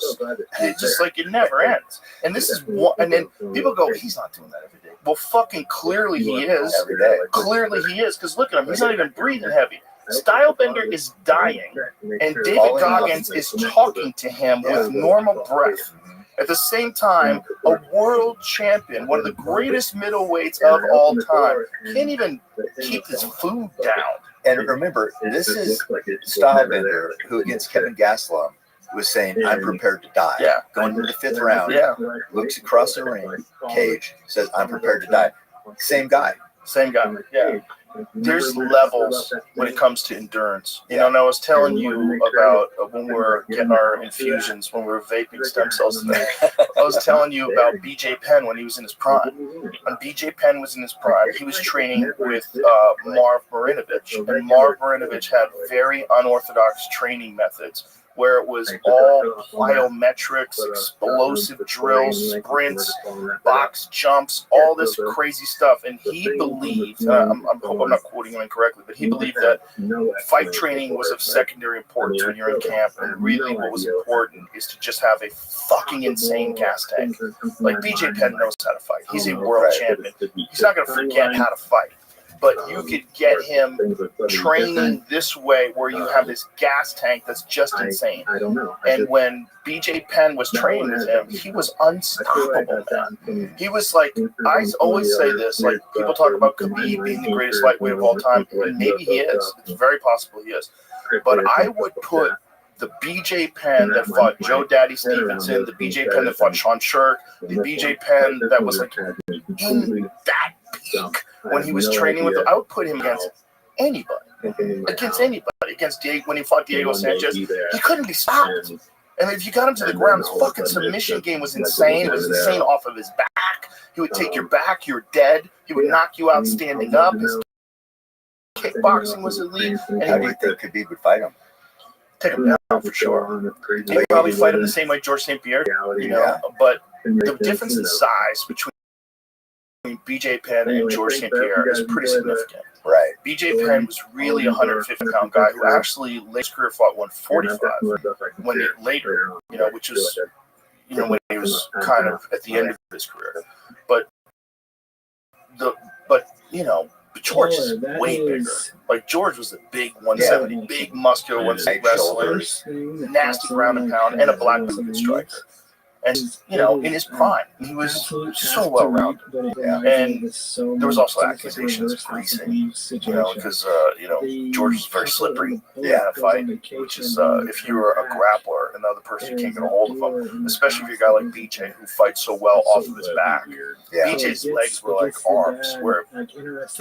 it's just like it never ends. And this is one. And then people go, he's not doing that every day. Well, fucking clearly he is. Every day. Clearly he is, because look at him. He's not even breathing heavy. Stylebender is dying, and David Goggins is talking to him with normal breath. At the same time, a world champion, one of the greatest middleweights of all time, can't even keep his food down. And remember, this is Stylebender, who against Kevin Gastelum was saying, I'm prepared to die. Yeah. Going into the 5th round, looks across the ring, cage, says, I'm prepared to die. Same guy. Yeah. there's levels when it comes to endurance. You know, and I was telling you about when we were getting our infusions, when we were vaping stem cells today. I was telling you about BJ Penn when he was in his prime. When BJ Penn was in his prime, he was training with Marv Marinovich, and Marv Marinovich had very unorthodox training methods, where it was all plyometrics, explosive drills, sprints, box jumps, all this crazy stuff. And he believed, I hope I'm not quoting him incorrectly, but he believed that fight training was of secondary importance when you're in camp. And really what was important is to just have a fucking insane gas tank. Like BJ Penn knows how to fight. He's a world champion. He's not going to forget how to fight. But you could get him training this way where you have this gas tank that's just insane. And when BJ Penn was training with him, he was unstoppable, man. He was like, I always say this, like people talk about Khabib being the greatest lightweight of all time, and maybe he is. It's very possible he is. But I would put the BJ Penn that fought Joe Daddy Stevenson, the BJ Penn that fought Sean Shirk, the BJ Penn that was like in that peak when he was training with, I would put him against anybody. Against Diego, when he fought Diego Sanchez, he couldn't be stopped. And if you got him to the ground, his fucking submission game was insane. It was insane off of his back. He would take your back, you're dead. He would knock you out standing up. His kickboxing was elite. And how do you think Khabib would fight him? Take him down for sure. He'd probably fight him the same way George St. Pierre, you know. But the difference in size between BJ Penn and George St. Pierre is pretty significant. Right. BJ Penn was really a 150-pound guy who actually late his career fought 145 when he later, you know, which was, you know, when he was kind of at the end of his career. But you know, George is way bigger. Like George was a big 170, big muscular 170 wrestler, nasty ground and pound, and a black belt striker. And, you know, in his prime, he was so well-rounded. And there was also accusations of greasing, you know, because, you know, George was very slippery in a fight, which is, if you're a grappler, another person can't get a hold of him, especially if you're a guy like BJ who fights so well off of his back. BJ's legs were like arms, where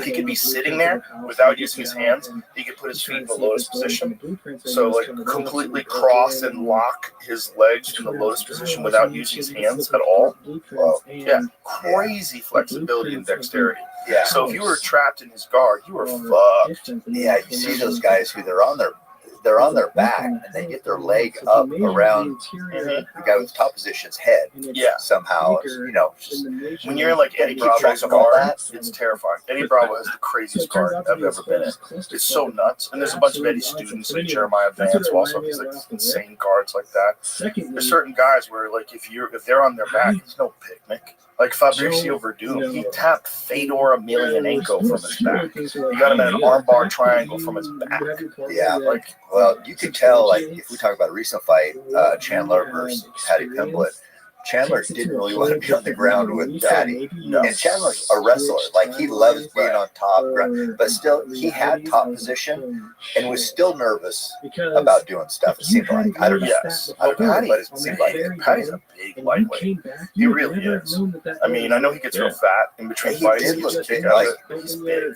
he could be sitting there without using his hands. He could put his feet in the lotus position. So, like, completely cross and lock his legs in the lotus position without using his hands at all. Well, yeah, crazy flexibility and dexterity. Yeah. So if you were trapped in his guard, you were fucked. Yeah, you see those guys who they're on their back and they get their leg up around the guy with the top position's head. Yeah. Somehow, you know, just, when you're in like Eddie Bravo's guard, it's terrifying. Eddie Bravo has the craziest guard I've ever been in. It's so nuts. And there's a bunch of Eddie students like Jeremiah Vance who also have these like insane guards like that. There's certain guys where like if they're on their back, it's no picnic. Like Fabricio Verdum, he tapped Fedor Emelianenko from his back. He got him in an armbar triangle from his back. Yeah, like, well, you could tell, like, if we talk about a recent fight, Chandler versus Paddy Pimblett, Chandler didn't really want to be on the ground with Paddy. And Chandler's a wrestler. Like, he loves being on top, but still, he had top position and was still nervous about doing stuff, it seemed like. I don't know. Yes. Paddy, but it seemed like it. Paddy's a big lightweight. He really is. I mean, I know he gets real fat in between fights. He's big. He's big.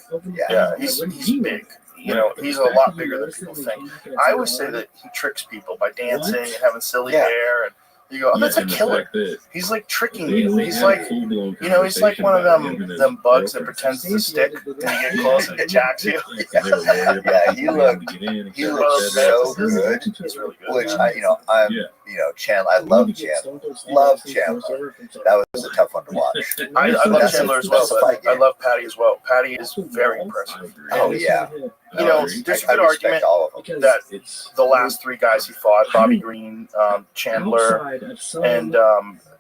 Yeah, he's big. You know, he's a lot bigger than people think. I always say that he tricks people by dancing and having silly hair, and you go, oh, that's a killer. He's like tricking you. He's like, you know, he's like one of them bugs that pretends to stick when you get close and it jacks you. Yeah, he looked so good. He's really good. Which Chandler. I love Chandler. Love Chandler. That was a tough one to watch. I love Chandler as well, but I love Paddy as well. Paddy is very impressive. Oh yeah. You know, there's a good argument that the last three guys he fought, Bobby Green, Chandler, and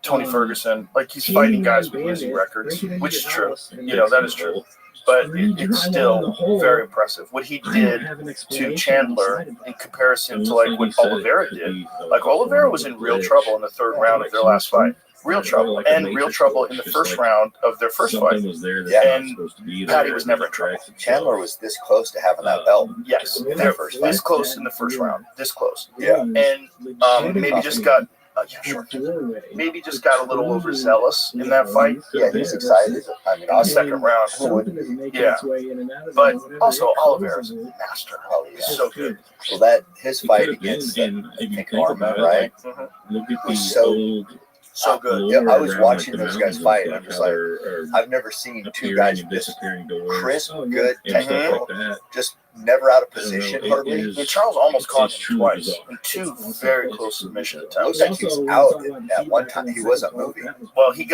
Tony Ferguson, like he's fighting guys with losing records, which is true. You know, that is true. But it's still very impressive. What he did to Chandler in comparison to like what Oliveira did, like Oliveira was in real trouble in the third round of their last fight. Real trouble. And real trouble in the first round of their first fight. And Paddy was never in trouble. Chandler was this close to having that belt. Yes. This close in the first round. This close. Yeah. And maybe just got Yeah, sure. Maybe just got a little overzealous in that fight. Yeah, he was excited. I mean, In the second round. Yeah. But also, Oliveira's a master. Oh, he's so good. Well, that his fight against I think Arma, right? Was so good. Yeah, I was watching those guys fight, and I'm just like, I've never seen two guys this crisp, good, technical, just never out of position hardly. And Charles almost caught him twice in two very close submission attempts. Looks like he's out at one time. He wasn't moving. Well, he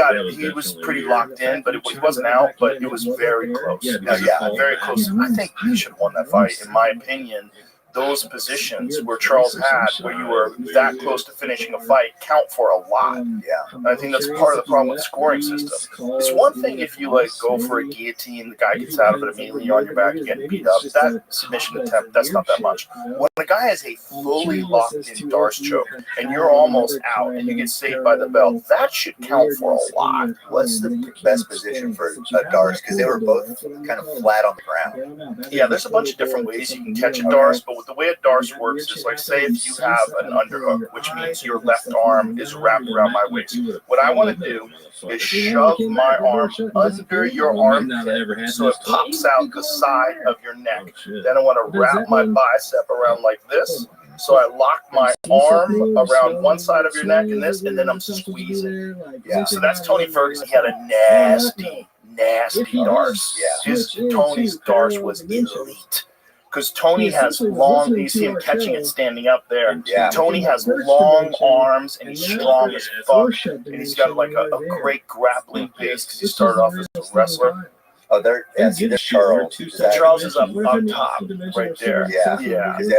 was pretty locked in, but he wasn't out, but it was very close. Yeah, very close. I think he should have won that fight, in my opinion. Those positions where Charles had, where you were that close to finishing a fight, count for a lot. Yeah, and I think that's part of the problem with the scoring system. It's one thing if you like go for a guillotine, the guy gets out of it immediately, you're on your back, you're getting beat up. That submission attempt, that's not that much. When a guy has a fully locked-in Darce choke and you're almost out and you get saved by the bell, that should count for a lot. What's the best position for Darce? Because they were both kind of flat on the ground. Yeah, there's a bunch of different ways you can catch a Darce, but the way a Darce works is like, say if you have an underhook, which means your left arm is wrapped around my waist. What I want to do is shove my arm under your armpit so it pops out the side of your neck. Then I want to wrap my bicep around like this. So I lock my arm around one side of your neck and this, and then I'm squeezing. Yeah. So that's Tony Ferguson. He had a nasty Darce. Yeah. Tony's Darce was elite. Because Tony has long, you see him catching it standing up there. Yeah. Tony has long arms and he's strong as fuck. And he's got like a great grappling pace because he started off as a wrestler. Oh, there's Charles. Charles is up on top right there. Yeah.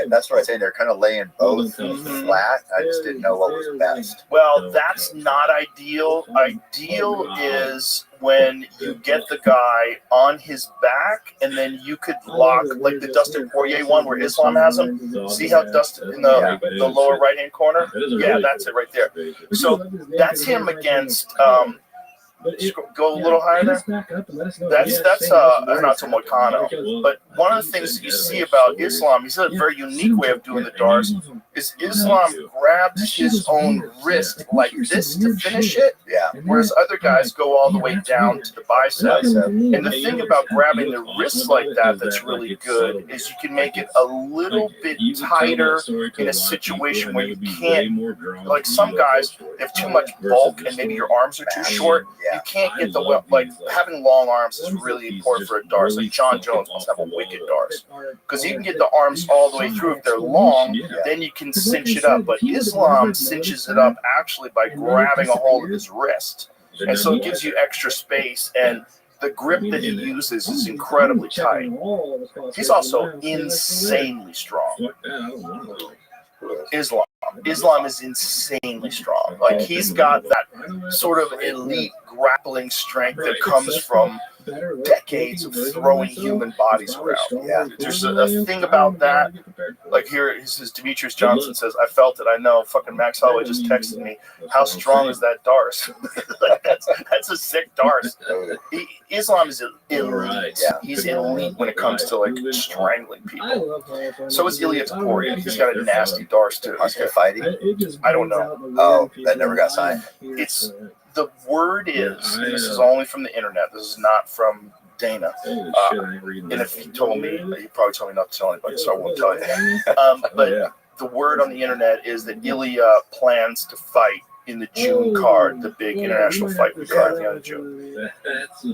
That's what I say. They're kind of laying both flat. I just didn't know what was best. Well, that's not ideal. Ideal is when you get the guy on his back and then you could lock like the Dustin Poirier one where Islam has him. See how Dustin in the lower right hand corner? Yeah, that's it right there. So that's him against go a little higher there. That's Renato Moicano. But one of the things that you see about Islam, he's a very unique way of doing the Darce, is Islam grabs his own wrist like this to finish it, whereas other guys go all the way down to the biceps. And the thing about grabbing the wrist like that that's really good is you can make it a little bit tighter in a situation where you can't, like some guys have too much bulk and maybe your arms are too short. You can't get the, like, having long arms is really important for a Darce. Like John Jones must have a wicked Darce. Because you can get the arms all the way through if they're long, then you can cinch it up. But Islam cinches it up actually by grabbing a hold of his wrist. And so it gives you extra space, and the grip that he uses is incredibly tight. He's also insanely strong. Islam is insanely strong. Like, he's got that sort of elite grappling strength that comes from decades of throwing human bodies around. Yeah, there's a thing about that. Like here, he says, Demetrius Johnson says, I felt it. I know. Fucking Max Holloway just texted me. How strong is that Darce? that's a sick Darce. Islam is elite. Yeah, he's elite when it comes to like strangling people. So is Ilia Topuria. He's got a nasty Darce too. Are they fighting? I don't know. Oh, that never got signed. It's the word is. This is only from the internet. This is not from Dana. And if he told me, he probably told me not to tell anybody, so I won't tell you. But the word on the internet is that Ilia plans to fight in the June card, the big international fight we card at the end of June.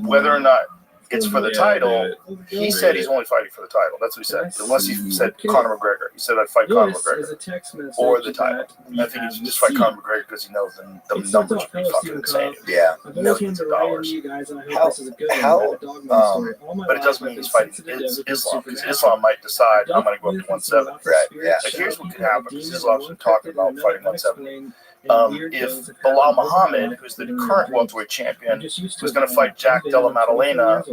Whether or not it's for the title, he said he's only fighting for the title. That's what he said. Unless he said Conor McGregor. He said I'd fight Conor McGregor. Or the title. I think he should just fight Conor McGregor because he knows the numbers would be fucking insane. Yeah. Millions of dollars. But it doesn't mean he's fighting Islam, because Islam might decide I'm going to go up to 170. Right. Yeah. Like, here's what could happen, because Islam's been talking about fighting 170. If Bilal Muhammad, who's the current welterweight champion, was going to fight Jack Della Maddalena,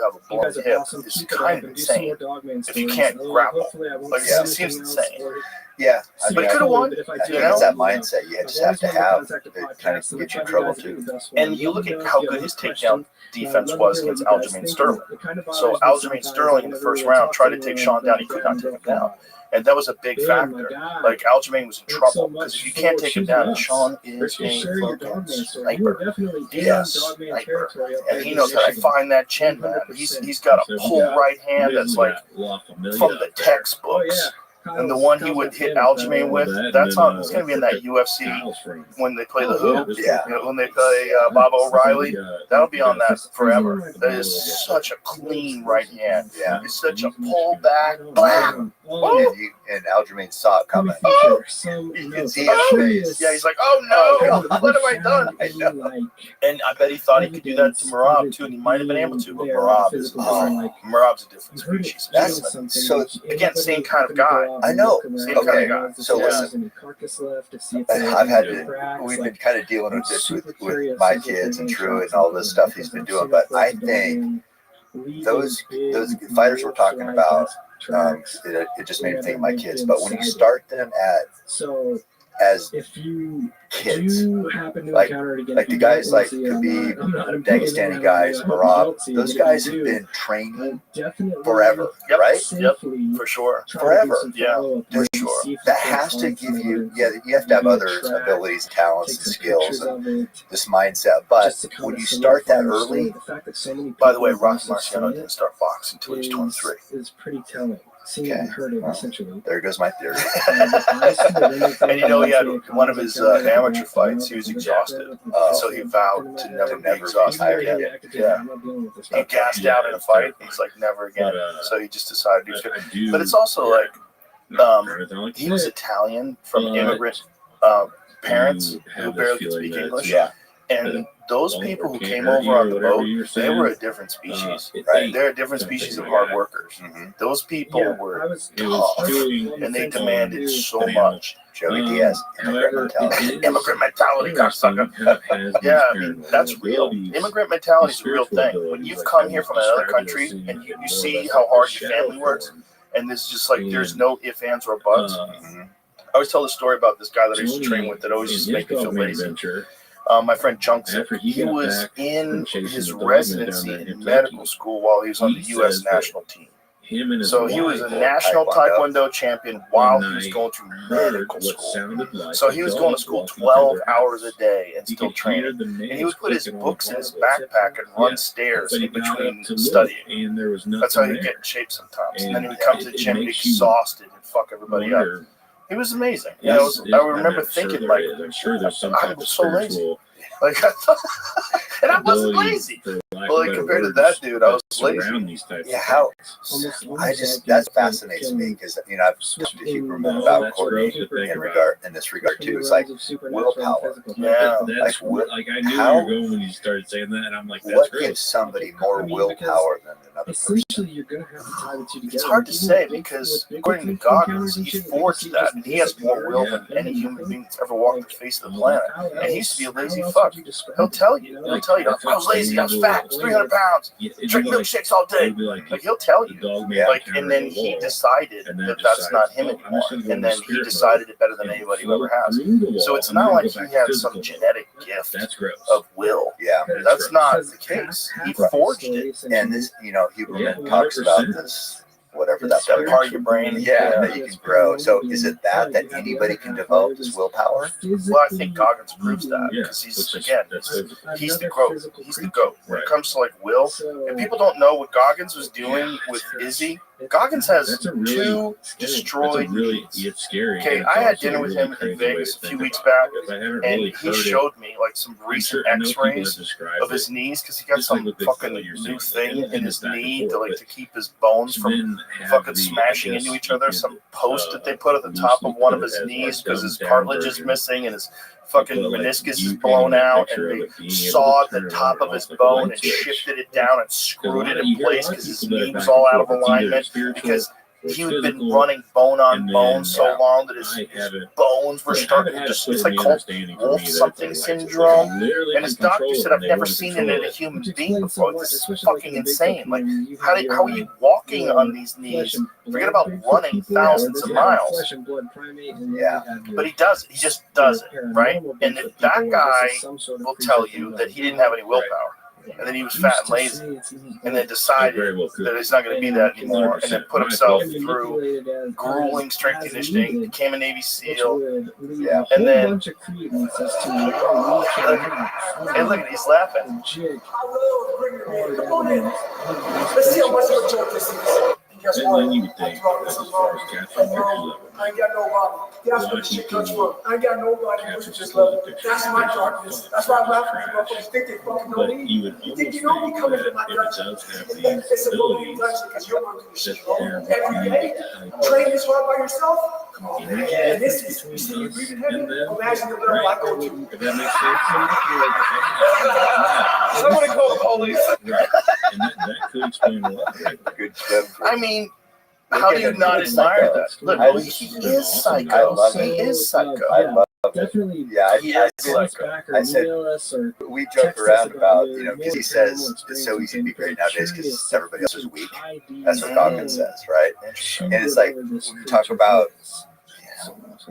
you have a blown hip is kind of insane if you can't grapple. Like, it seems insane. Yeah, I But mean, he could have won. I think it's that mindset. You just have to have it kind of get you in trouble too. And you look at how good his takedown defense was against Aljamain Sterling. So Aljamain Sterling in the first round tried to take Sean down. He could not take him down. And that was a big factor. Like, Aljamain was in trouble because if you can't take him down, Sean is a fucking sniper. He is a sniper. And he knows how to find that chin, man. He's got a pull right hand that's like from the textbooks. And the one he would hit Aljamain with, it's going to be in that UFC when they play the Hoop. Yeah. You know, when they play Bob O'Reilly, that'll be on that forever. That is such a clean right hand. Yeah. It's such a pull back, blam. And Aljamain saw it coming. Oh! You can see his face. Yeah, he's like, oh no, what have I done? I know. And I bet he thought he could do that to Merab too, and he might have been able to, but Merab is Merab's a different species. That's so again, same kind of guy. I know. Same Okay, kind of guy. so listen, I've had to. We've been kind of dealing with this with my kids and Drew and all this stuff he's been doing, but I think those fighters we're talking about, it just made me think of my kids. But when you start them as if you kids, do happen to like encounter it again, like the guys like Khabib, Dagestani guys, Marab, those guys have been training forever, right? Yep, for sure. Forever. Yeah, for sure. That has to give you, you have to have other abilities, talents, and skills, and this mindset. But when you start that early, by the way, Rocky Marciano didn't start boxing until he was 23. Is pretty telling. Okay. Well, there goes my theory. And you know, he had one of his amateur fights. He was exhausted, so he vowed to never be exhausted again. Yeah, he gassed out in a fight. He's like, never again. So he just decided he was good. But it's also like, he was Italian from immigrant parents who barely could speak English. Yeah. And those people who came over on the boat, they were a different species, right? They're a different species of hard workers. Mm-hmm. Those people were tough, and they demanded so much. Joey Diaz, immigrant mentality, cocksucker. Yeah, I mean, that's real. Immigrant mentality is a real thing. When you've come here from another country and you see how hard your family works, and it's just like there's no ifs, ands, or buts. I always tell the story about this guy that I used to train with that always used to make me feel lazy. My friend Junks, he was in his residency in medical school while he was on the U.S. national team. So he was a national Taekwondo champion while he was going through medical school. So he was going to school 12 hours a day and still training. And he would put his books in his backpack and run stairs in between studying. That's how he'd get in shape sometimes. And then he would come to the gym exhausted and fuck everybody up. He was amazing. You know, I remember thinking, like, I'm so lazy. Like, I thought, and I wasn't lazy. Well, like, compared to that dude, I was lazy. Yeah, how? That fascinates me because, you know, I've talked to Huberman about Courtney in this regard too. It's like willpower. Yeah. Like I knew you were going when you started saying that, and I'm like, that's what great. gives somebody more willpower than another person? You're gonna have to tie the two together. It's hard to say because, according to Goggins, he forged that, and he has more will than any human being that's ever walked the face of the planet. And he used to be a lazy fuck. He'll tell you. I was lazy. I was fat. I was 300 pounds. Drink milkshakes all day. Like, he'll tell you. Like, and then he decided that that's not him anymore. And then he decided it better than anybody who ever has. So it's not like he had some genetic gift of will. Yeah, that's not the case. He forged it. And this, you know, Huberman talks about this, whatever that part of your brain. Yeah, that you can grow. So is it that anybody can develop this willpower? Well, I think Goggins proves that because he's the growth. He's the GOAT. When it comes to like will, and people don't know what Goggins was doing with Izzy. Goggins has two destroyed knees. Okay, I had dinner with him in Vegas a few weeks back, and he showed me like some recent X-rays of his knees because he got some fucking new thing in his knee to keep his bones from fucking smashing into each other. Some post that they put at the top of one of his knees because his cartilage is missing and his fucking meniscus is blown out, and they sawed the top of his bone and shifted it down and screwed it in place because his knee was all out of alignment because he had been running bone on bone so long that his bones were starting to just, it's like called wolf something syndrome. And his doctor said, I've never seen it in a human being before. This is fucking insane. Like, how are you walking on these knees? Forget about running thousands of miles. Yeah. But he does it. He just does it, right? And if that guy will tell you that he didn't have any willpower. And then he was fat and lazy, and then decided that he's not going to be that anymore, and then put himself through grueling strength conditioning, became a Navy SEAL, and then, hey, look, he's laughing. Let's see how much of a joke this is. Guess what? And then you think, as far as catching level, I ain't got nobody. That's where the shit comes from. I ain't got nobody who's at this level. That's my darkness. That's why I'm laughing at motherfuckers think they fucking know me. You think you know me coming from my dungeon. It's a lonely dungeon because you're working this shit every day. Train this hard by yourself? Come on, man. And this is, you see, you're breathing heavy. Imagine the level I go to. If that makes sense, Somebody call the police. right. And that could explain a lot. Good step. I mean, how do you not admire that? Look, he is psycho. He is psycho. I love it. Definitely. Yeah, He is psycho. I said, we joke around about, you know, because he says it's so easy to be great nowadays because everybody else is weak. That's what Goggins says, right? And it's like, when you talk about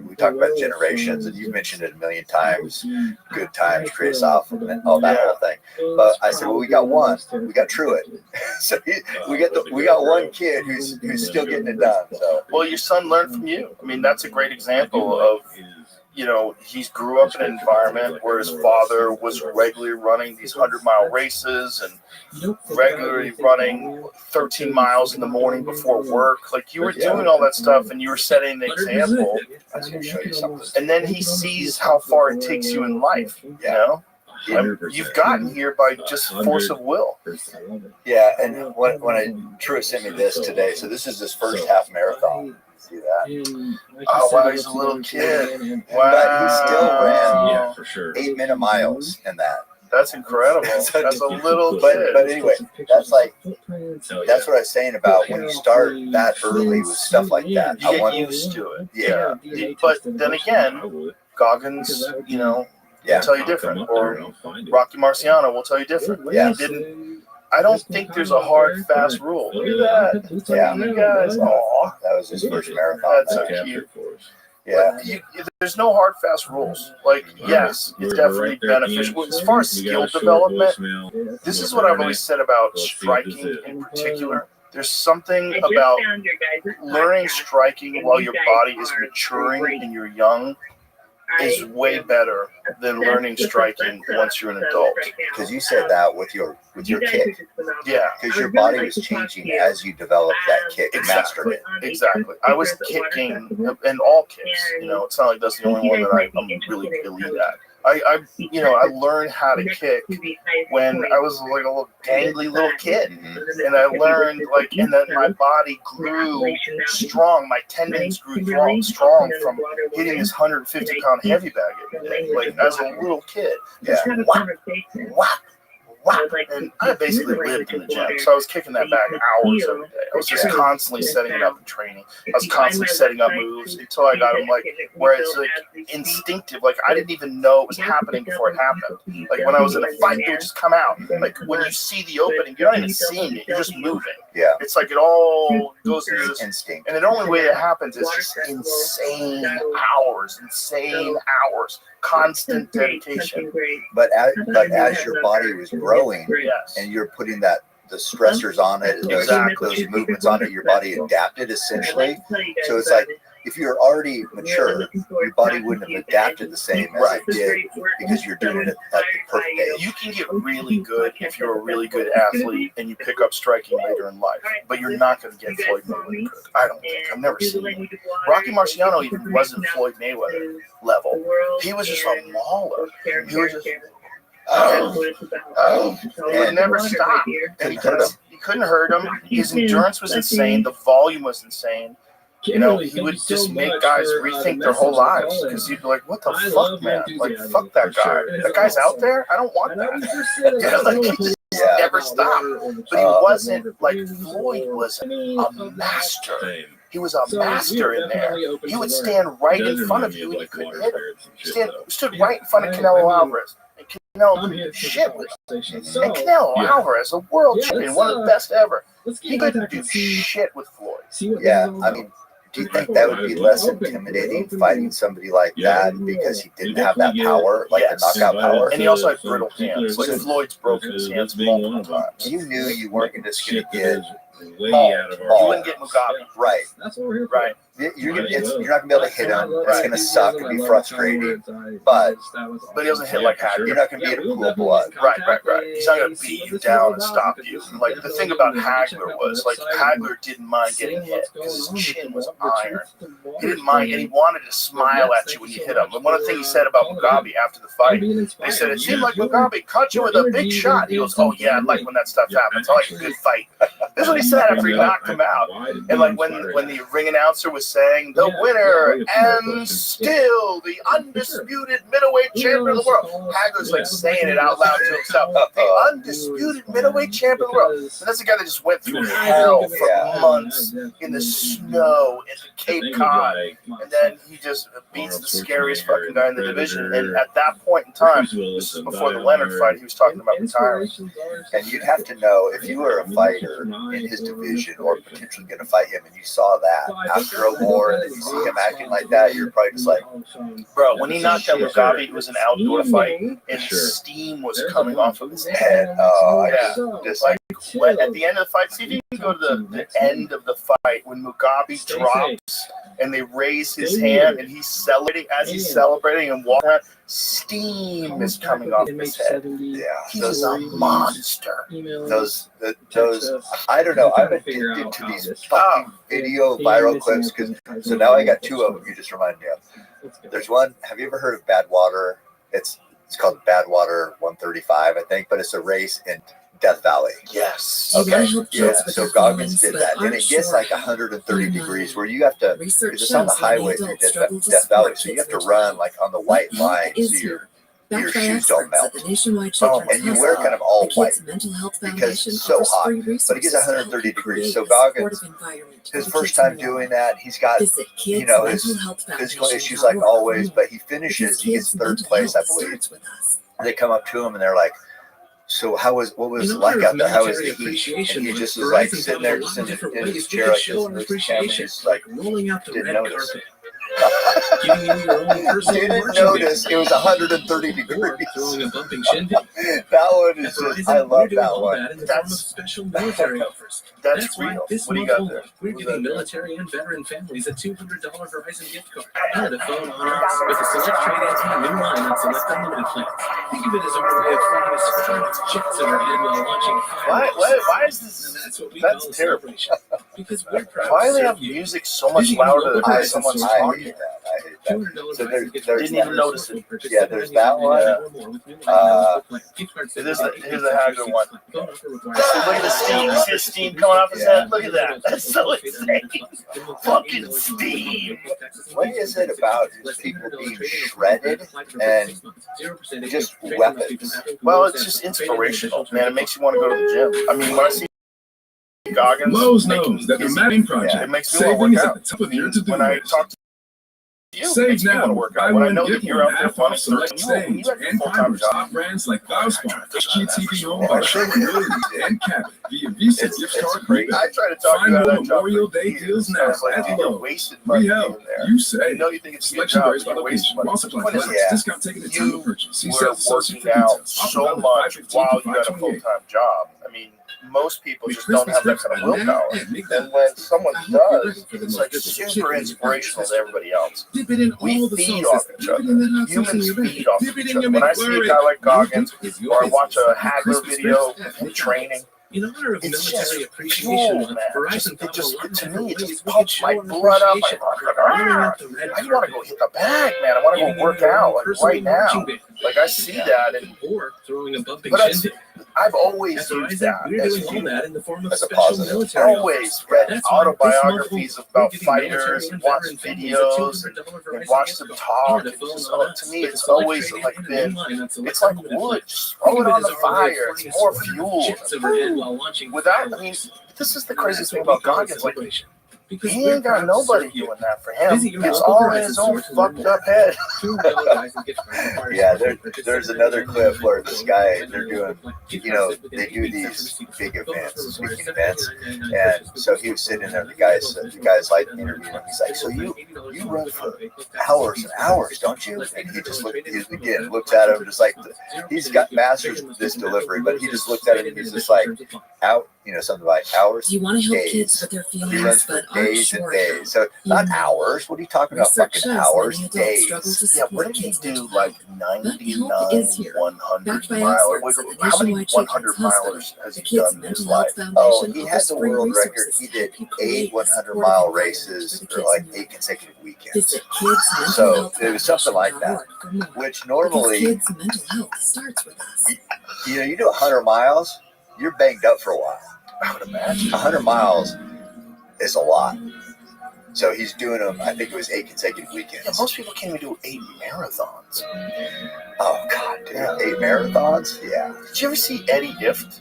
we talk about generations, and you've mentioned it a million times. Good times, Chris off, and all that whole thing. But I said, well, we got one. We got Truett. So we got one kid who's still getting it done. So well, your son learned from you. I mean, that's a great example of, you know, he grew up in an environment where his father was regularly running these 100-mile races and regularly running 13 miles in the morning before work. Like, you were doing all that stuff, and you were setting the example. I was going to show you something. And then he sees how far it takes you in life, you know? You've gotten here by just force of will. Yeah, and when Truett sent me this today, so this is his first half marathon. See that? Oh, wow, he's a little kid. Wow. But he still ran 8-minute miles in that. That's incredible. That's a little kid. But anyway, that's what I was saying about when you start that early with stuff like that. You get used to it. Yeah. But then again, Goggins, you know, will tell you different. Or Rocky Marciano will tell you different. Like, yeah. I don't think there's a hard, fast rule. Look at that. Yeah. You guys. Aw. That was his first marathon. That's so cute. Yeah. There's no hard, fast rules. Like, yes, it's definitely beneficial. As far as skill development, this is what I've always said about striking in particular. There's something about learning striking while your body is maturing and you're young is way better than learning striking once you're an adult. Because you said that with your kick. Yeah. Because your body was changing as you developed that kick and mastered it. Exactly. I was kicking in all kicks. You know, it's not like that's the only one that I'm really elite at. I learned how to kick when I was like a little gangly little kid, and I learned and then my body grew strong. My tendons grew strong from hitting this 150-pound heavy bag every day. Like, as a little kid, just whack. And I basically lived in the gym, so I was kicking that bag hours every day. I was just constantly setting it up and training. I was constantly setting up moves until I got them where it's instinctive. Like, I didn't even know it was happening before it happened. Like, when I was in a fight, it would just come out. Like, when you see the opening, you're not even seeing it. You're just moving. Yeah. It's like it all goes into this instinct. And the only way it happens is just insane hours, constant dedication. But as your body was growing, and you're putting the stressors on it, those movements on it, your body adapted essentially. So it's like, if you're already mature, your body wouldn't have adapted the same as it did because you're doing it at the perfect age. You can get really good if you're a really good athlete and you pick up striking later in life, but you're not going to get Floyd Mayweather. I don't think. I've never seen him. Rocky Marciano even wasn't Floyd Mayweather level. He was just a mauler. He was just... He would never stop. And he couldn't hurt him. His endurance was insane. The volume was insane. You know, he would just make guys rethink their whole lives because you'd be like, what the fuck, man? Like, fuck that guy. That guy's out there? I don't want that. Like, he just never stopped. But he wasn't, like, Floyd was a master. He was a master in there. He would stand right in front of you and you couldn't hit him. He stood right in front of Canelo Alvarez. And Canelo couldn't do shit with him. And Canelo Alvarez, a world champion, one of the best ever. He couldn't do shit with Floyd. Yeah, I mean, do you think that would be less intimidating fighting somebody like that because he didn't have that power, like the knockout power? And he also had brittle hands. Like, Floyd's broken his hands multiple times. You knew you weren't just going to get you wouldn't get Mugabe. Right. That's what we're here for. Right. You're not going to be able to hit him. It's going to suck and be frustrating. But he doesn't hit like Hagler. You're not going to be able to cool blood. Right. He's not going to beat you down and stop you. Like, the thing about Hagler was, like, Hagler didn't mind getting hit because his chin was iron. He didn't mind, and he wanted to smile at you when you hit him. And one of the things he said about Mugabe after the fight, they said, it seemed like Mugabe caught you with a big shot. He goes, oh, yeah, I like when that stuff happens. I like a good fight. This is what he said after he knocked him out. And, like, when the ring announcer was saying, the winner and still the undisputed middleweight champion of the world. Hagler's like saying it out loud to himself. The undisputed middleweight champion of the world. And that's the guy that just went through hell for months in the snow in the Cape Cod. And then he just beats the scariest fucking guy in the division. And at that point in time, this is before the Leonard fight, he was talking about retiring. And you'd have to know, if you were a fighter in his division or potentially going to fight him, and you saw that after a war, and then you see him acting like that, you're probably just like, bro, when he knocked out Mugabe, it was an outdoor fight, and steam was coming off of his head. Just like at the end of the fight, see if you can go to the end of the fight when Mugabe drops and they raise his hand and he's celebrating. As he's celebrating and walking around, steam is coming off his head. Yeah, he's a monster. Those I don't know. I'm addicted to these fucking video viral clips so now I got two of them. You just reminded me of. There's one. Have you ever heard of Badwater? It's called Badwater 135, I think, but it's a race in Death Valley. Yes. Okay. Yeah. So Goggins did that, and it gets like 130 degrees where you have to. It's on the highway through Death Valley, so you have to run like on the white line, so your shoes don't melt. And you wear kind of all white because it's so hot. But it gets 130 degrees. So Goggins, his first time doing that, he's got, his physical issues like always, but he finishes, he gets third place, I believe. They come up to him and they're like, so what was it like out there? How was the heat? And he just was like sitting there just in his chair like this, and this camera just like didn't notice. Giving you your own personal didn't notice it was 130 degrees. That one is just, I love that one. That's special military offers. That's real. What do you got there? We're giving military and veteran families a $200 Verizon gift card and a phone on us with a select trade-in and new line on select unlimited plans. Think of it as our way of freeing us from chits in our head while launching fireworks. Why is this? That's what we That's call a terrible. celebration. Because we're proud Why do to they serve have you. music so much louder than someone's talking? I hate that. So there's Didn't even notice it. Yeah, there's that one. Here's the Hagler one. Look at the steam. You see the steam coming off his head? Look at that. That's so insane. Fucking steam. What is it about just people being shredded and just weapons? Well, it's just inspirational, man. It makes you want to go to the gym. I mean, when I see Goggins, Lowe's knows that the Mapping Project it makes me want to saving work is out. at the top of your to-do When I list. talk to you, it Save makes me want to now. work Buy out. When I one, know get that you're one out there half off running, select you stains have a and full-time primers. job. Top brands like Valspar, HGTV owned by Sherwin Williams and Cabot via Visa gift card rebate. I try to talk Find you out of more that job. Memorial Day deals now It's like, at you're Lowe's. wasting money We help. being there. You say. You know you think it's a good Selection job, varies by but you're wasting location. money. While supply What is lasts, it? discount taken at time of purchase. See We're sales associate working for out details. Offer so valid much 5/15 while to you got a 5/28. full-time job. I mean, most people With just don't have that Christmas kind of gifts willpower. and make And when someone I hope you're does, ready for the it's most like difficult super chicken inspirational to everybody else. Dip it in We all the feed sauces. off each Dip other. it in that hot sauce in Humans your bag. feed off Dip it each in your other. When I see a McFlurry. guy like Your Goggins, dip is your or I watch a business. Hagler Christmas video gifts at in training, In honor of it's Military just Appreciation fuel, Month, man. Verizon It just, thought of a lot of to different me, it ways just we could pumps show my our blood up. appreciation. Rolling out the red I want to carpet. go hit the bag, man. I want to Giving go work you your out own like personal right now. marching band. Like I see that, and Or throwing a bumping but shindig. I've always At used Verizon, that we're as doing all that in the form of As a special positive. military always offers. read That's why this month autobiographies we're about giving fighters, military and and watched veteran families a videos, $200 and Verizon watched gift them card talk. and a And phone just, on us to me, with a it's select always trade-in like and a been, new line on select it's like unlimited wood. plans. Just Think throw of it it on as the our way of fire. freeing It's us more from fuel. jets overhead while launching Without, I mean, fireworks. this is the craziest That's thing what we about call a Goggins. Like, celebration. Because he we're ain't got proud to nobody serve you. doing that for him. Visit your It's local all in Verizon his store own to learn fucked more. up head. $200 Verizon gift card requires Yeah, monthly purchase there's of another $99 clip where this guy, and they're annual doing, gift you card know, sent within they 8 do weeks after these receipt. big Phone events, offer speaking requires events, $79.99 and purchase so with he was sitting in there, the Verizon guy's like Phone interviewing him, offer he's like, so you $80 run for pay plus taxes hours fees and for hours, taxes. don't you? Less And he than just $100 looked, he trade-in from again Verizon looks at him Flex just like, Zero he's percent got gift masters taken this with delivery, but he Verizon just looked at him and he's just like, out, you know, something like hours, Do you want to help days. kids with their He feelings runs but for aren't days and sure days. how? So not hours. What are you talking about? Research Fucking shows hours, many adults struggle to days. Yeah, what support did he kids' do? mental Like health. But 99, help is here. 100 Backed by miles. experts at the How many Nationwide 100 Children's Hospital, milers has the he Kids done in his Mental life? Health Oh, Foundation he had offers the free world record. resources He to did help you 8 create a 100-mile supportive races environment for for the like kids 8 consecutive weekends. Visit So it was something like that, kidsmentalhealthfoundation.org for more. which Because normally, kids' mental health starts with us. you know, you do 100 miles, you're banged up for a while. I would imagine. 100 miles is a lot. So he's doing them, I think it was 8 consecutive weekends. Yeah, most people can't even do 8 marathons. Oh, God, dude. 8 marathons? Yeah. Did you ever see Eddie Ift?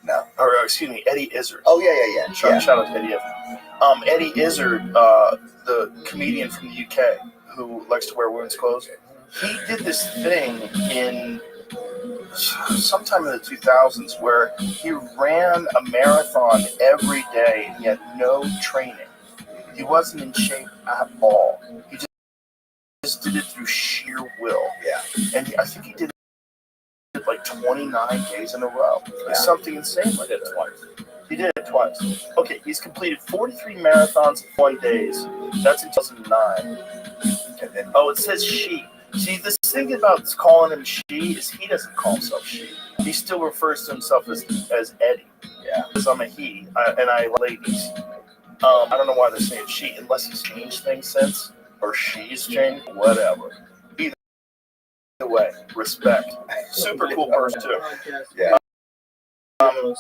No. Or, excuse me, Eddie Izzard. Oh, yeah. Shout out to Eddie Ift. Eddie Izzard, the comedian from the UK who likes to wear women's clothes, he did this thing in sometime in the 2000s where he ran a marathon every day and he had no training. He wasn't in shape at all. He just did it through sheer will. Yeah. And I think he did it like 29 days in a row. It's something insane like that. He did it twice. Okay, he's completed 43 marathons in 1 days. That's in 2009. And then, it says she. See, this thing about calling him she is he doesn't call himself she. He still refers to himself as Eddie. Yeah. Because I'm a he, and I ladies. I don't know why they're saying she, unless he's changed things since, or she's changed, whatever. Either way, respect. Super cool person, too. Yeah. Done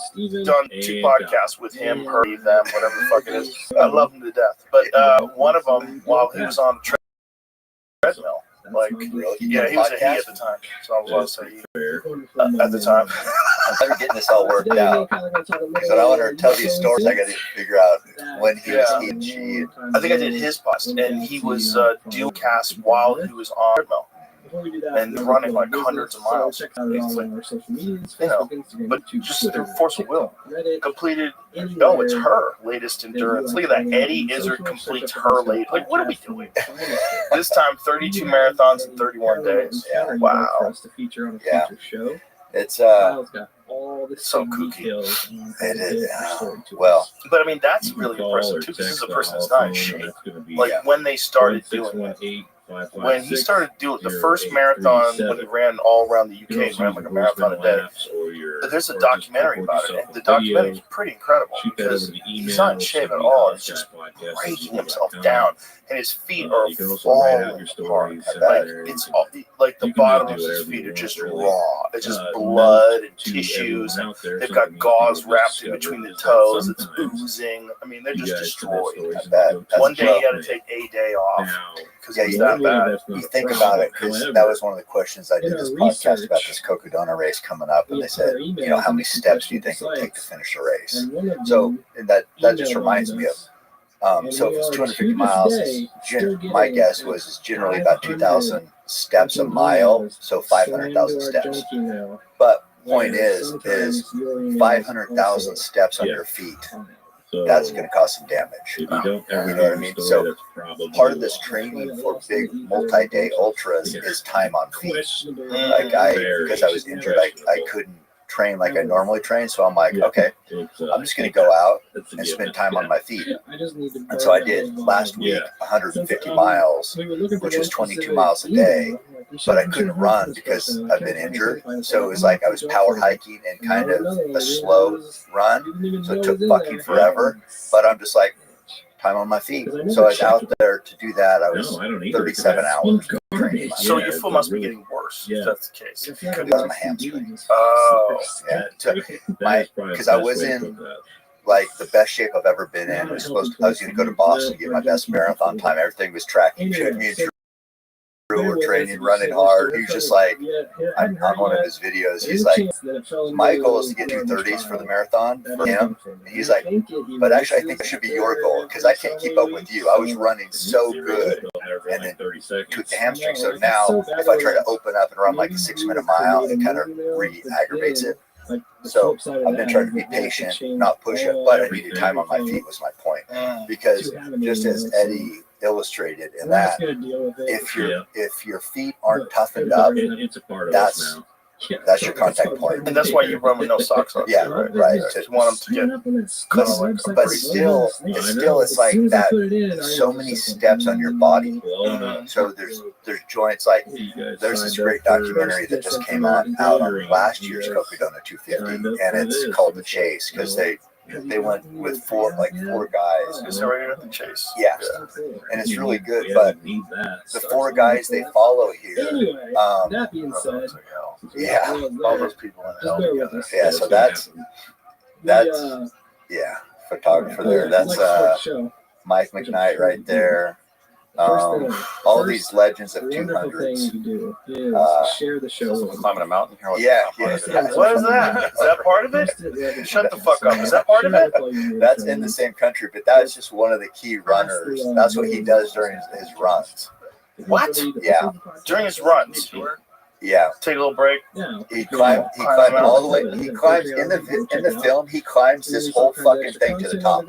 2 podcasts with him, her, them, whatever the fuck it is. I love him to death. But one of them, while he was on the treadmill, like, yeah, he was a he at the time. So I was allowed to say he at the time. I'm getting this all worked out. So I want to tell these stories. I got to figure out when he was he and she. I think I did his podcast, and he was doing cast while he was on treadmill. And running like hundreds of miles. But just through force of will. Completed, it's her latest endurance. Look at that. Eddie Izzard completes her late. Like, what are we doing? This time, 32 marathons in 31 days. Yeah. Wow. Yeah. It's so kooky. It is. Well, but I mean, that's really impressive too, because this is a person that's not in shape. Like when they started doing it. When he started doing the first marathon, when he ran all around the UK and ran like a marathon a day, there's a documentary about it. And the documentary is pretty incredible because he's not in shape at all. He's just breaking himself down, and his feet are falling apart. Like it's all, like the bottom of his feet are just raw. It's just blood and tissues. And they've got gauze wrapped in between the toes. It's oozing. I mean, they're just destroyed. One day he had to take a day off because he's that bad. You think about it, because that was one of the questions I did this podcast about this Cocodona race coming up, and they said, how many steps do you think it would take to finish a race? So that just reminds me of, so if it's 250 miles, my guess was it's generally about 2,000 steps a mile, so 500,000 steps. But point is 500,000 steps on your feet. That's going to cause some damage. You know what I mean? So part of this training for big multi-day ultras is time on feet. Like because I was injured, I couldn't train like I normally train. So I'm like, okay, I'm just going to go out and spend time on my feet. And so I did last week 150 miles, which was 22 miles a day. But I couldn't run because I've been injured. So it was like I was power hiking and kind of a slow run. So it took fucking forever. But I'm just like, time on my feet. So I was out there to do that. I was 37 hours training. So your foot must be getting worse if that's the case. Because my hamstring. Oh. Yeah. Because I was in like the best shape I've ever been in. I was going to go to Boston to get my best marathon time. Everything was tracking good. Me and Drew were training, running hard. He's just like, on one of his videos, he's like, my goal is to get 2:30s for the marathon for him. And he's like, but actually, I think it should be your goal because I can't keep up with you. I was running so good and then took the hamstring. So now, if I try to open up and run like a 6-minute mile, it kind of re-aggravates it. So I've been trying to be patient, not push it, but I needed time on my feet was my point. Because just as Eddie illustrated in that, if your feet aren't toughened up, that's your contact point. And that's why you run with no socks on. Yeah, right. Just want them to get but still, it's like that. So many steps on your body. So there's joints like there's this great documentary that just came out on last year's Cocodona 250, and it's called The Chase because they went with four guys. Is right here at the Chase? Yeah. And it's really good. But the 4 guys they follow here. That being said, all those people in hell together. Yeah. So that's photographer there. That's Mike McKnight right there. All these legends of 200s. Share the show. Climbing a mountain here. Yeah. What is that? Is that part of it? Shut the fuck up. Is that part of it? That's in the same country, but that's just one of the key runners. That's what he does during his runs. What? Yeah. During his runs. Yeah. Take a little break. Yeah. He climbed all the way. He climbs in the film. He climbs this whole fucking thing to the top.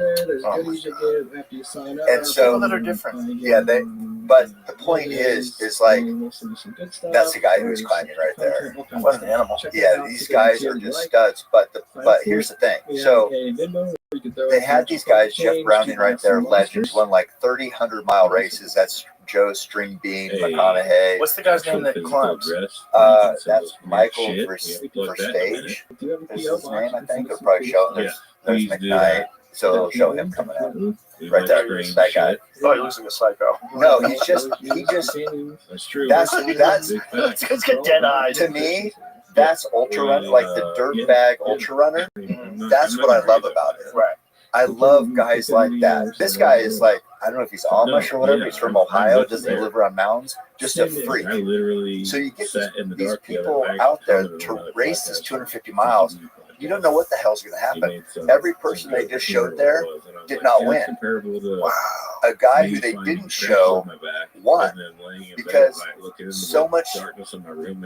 And so that are different. Yeah, but the point is like that's the guy who's climbing right there. What an animal. Yeah, these guys are just studs. But here's the thing. So they had these guys, Jeff Browning right there, legends, won like 30 100-mile races. That's Joe String Bean McConaughey. What's the guy's name that climbs? That's Michael Verstage is his name, I think. They'll probably show him. There's McKnight, so they'll show him coming up. Right there, that guy. Oh, he looks like a psycho. No, he just that's He's got dead eyes. to me. That's ultra runner, like the dirtbag ultra runner. That's what I love about it. Right. I love guys like that. This guy is like, I don't know if he's Amish or whatever. He's from Ohio. Doesn't live around mountains. Just a freak. So you get these people out there to race this 250 miles. You don't know what the hell's going to happen. Every person they just showed there did not win. Wow. A guy who they didn't show won because so much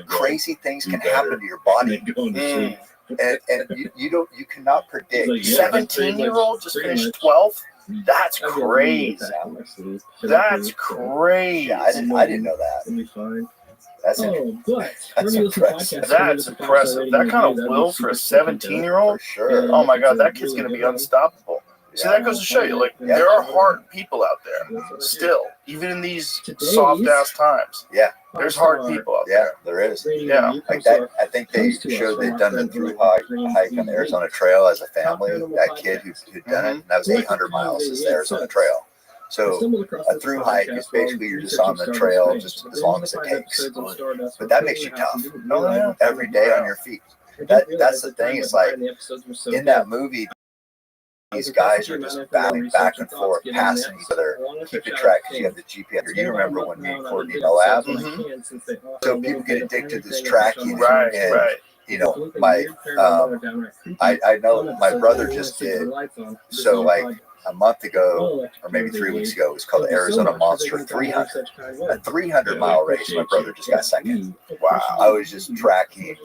crazy things can happen to your body. And you cannot predict. 17-year-old just finished 12th. That's crazy. That's crazy. Yeah, I didn't know that. That's impressive. That's impressive. That kind of will for a 17-year-old. Sure. Oh my God, that kid's gonna be unstoppable. See, that goes to show you, like, there are hard people out there still, even in these soft ass times. Yeah. There's hard people out there. Yeah, there is. Yeah. Like that, I think they showed they'd done the through hike on the Arizona Trail as a family. That kid who'd done it, and that was 800 miles is the Arizona Trail. So a through hike is basically you're just on the trail just as long as it takes. But that makes you tough. Every day on your feet. That's the thing. It's like in that movie, these guys are just battling back and forth, passing each other, keeping track because you have the GPS. You remember when me and Courtney Moab? So people get addicted to this tracking. Right. You know, my I know my brother just did. So like a month ago, or maybe 3 weeks ago, it was called the Arizona Monster 300. A 300-mile race. My brother just got second. Wow. I was just tracking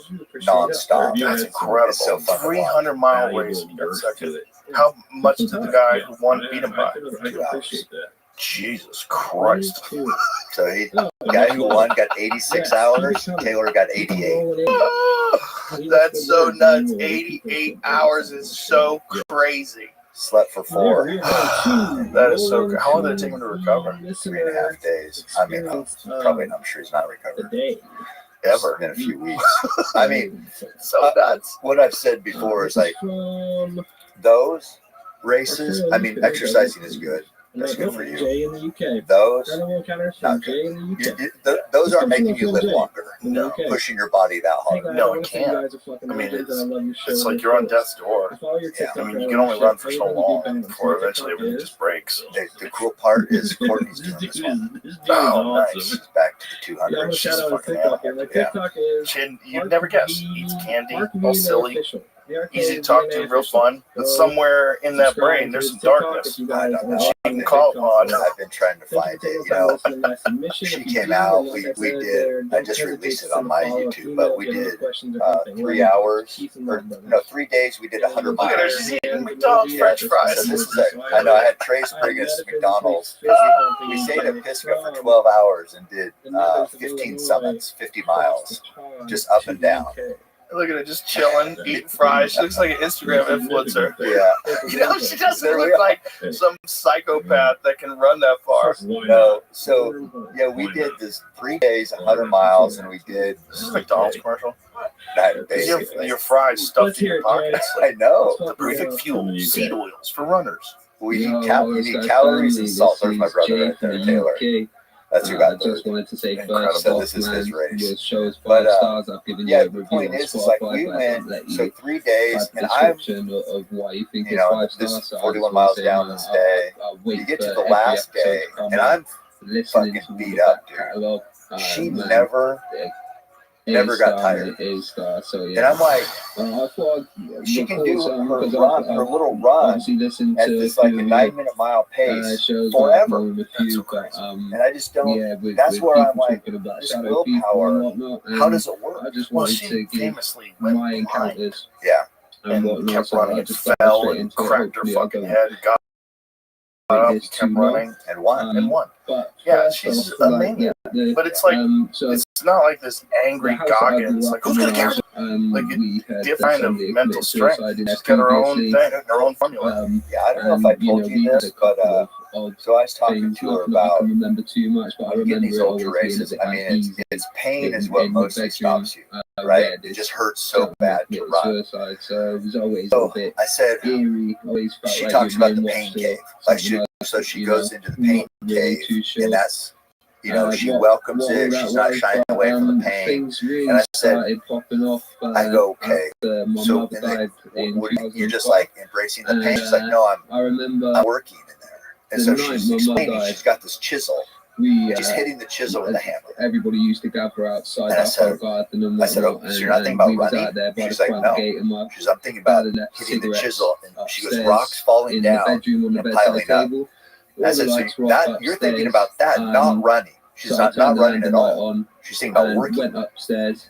nonstop. That's incredible. It's so fun. 300-mile race and you got second. How much did the guy who won beat him by? 2 hours. Jesus Christ. So the guy who won got 86 hours. Taylor got 88. That's so nuts. 88 hours is so crazy. Slept for 4. That is so good. How long did it take him to recover? 3.5 days. I mean, I'm sure he's not recovered. Ever. In a few weeks. I mean, so nuts. What I've said before is like those races, I mean, exercising is good. That's good for you. Those, not good. Those aren't making you live longer. No, pushing your body that hard. No, it can't. I mean, it's like you're on death's door. Yeah. I mean, you can only run for so long before eventually everything just breaks. The cool part is Courtney's doing this one. Oh, nice. She's back to the 200. She's a fucking animal. Yeah. You'd never guess. Eats candy, all silly. Easy to talk to, real fun. But somewhere in that brain, there's some darkness. I don't know. She can call upon. I've been trying to find it. You know, she came out. We did. I just released it on my YouTube, but we did 3 hours or no 3 days. We did 100 miles. Look at her, she's eating McDonald's French fries. So this is I know I had Trace bring us McDonald's. We stayed at Pisgah for 12 hours and did 15 summits, 50 miles, just up and down. Look at her just chilling, eating fries. She looks like an Instagram influencer. Yeah. You know, she doesn't look like some psychopath that can run that far. No. So, yeah, we did this 3 days, 100 miles, and we did. This is a McDonald's commercial. Your fries stuffed in your pockets. I know. The perfect fuel, seed oils for runners. We need calories and salt. There's my brother right there, Taylor. That's who got just wanted to say first so this is his race. Shows 5 But stars. I've given yeah, you a the review point on is like we went so 3 days, and I'm of what you think you is know 5 this stars. is 41 miles down this day. You get to the last day, and I'm fucking beat up, dude. She never never got tired. So yeah. And I'm like, I thought she can do her little run at this like a 9-minute mile pace forever. And I just don't. That's where I'm like, this willpower. How does it work? Well, she famously went blind. Yeah. And kept running and fell and cracked her fucking head. Got up, kept running and won. But yeah, she's a maniac. But it's like it's not like this angry Goggins. Like who's gonna care? Like a different kind of mental strength. She's got her own thing, her own formula. Yeah, I don't know if I told you this, but so I was talking to her about getting these ultra races. I mean, it's pain is what mostly stops you, right? It just hurts so bad to run. So I said, she talks about the pain cave. Like she goes into the pain cave, and that's, you know, she welcomes it. She's not shying away from the pain. And I said, I go, okay. So you're just like embracing the pain. She's like, no, I'm working in there. And so she's explaining, she's got this chisel. She's hitting the chisel with a hammer. Everybody used to gather outside and I said, oh, so you're not thinking about running? She's like, no. She's, I'm thinking about hitting the chisel. And she goes, rocks falling down and piling up. I said, so that, you're thinking about that, not running. She's not running at all. She's thinking about working.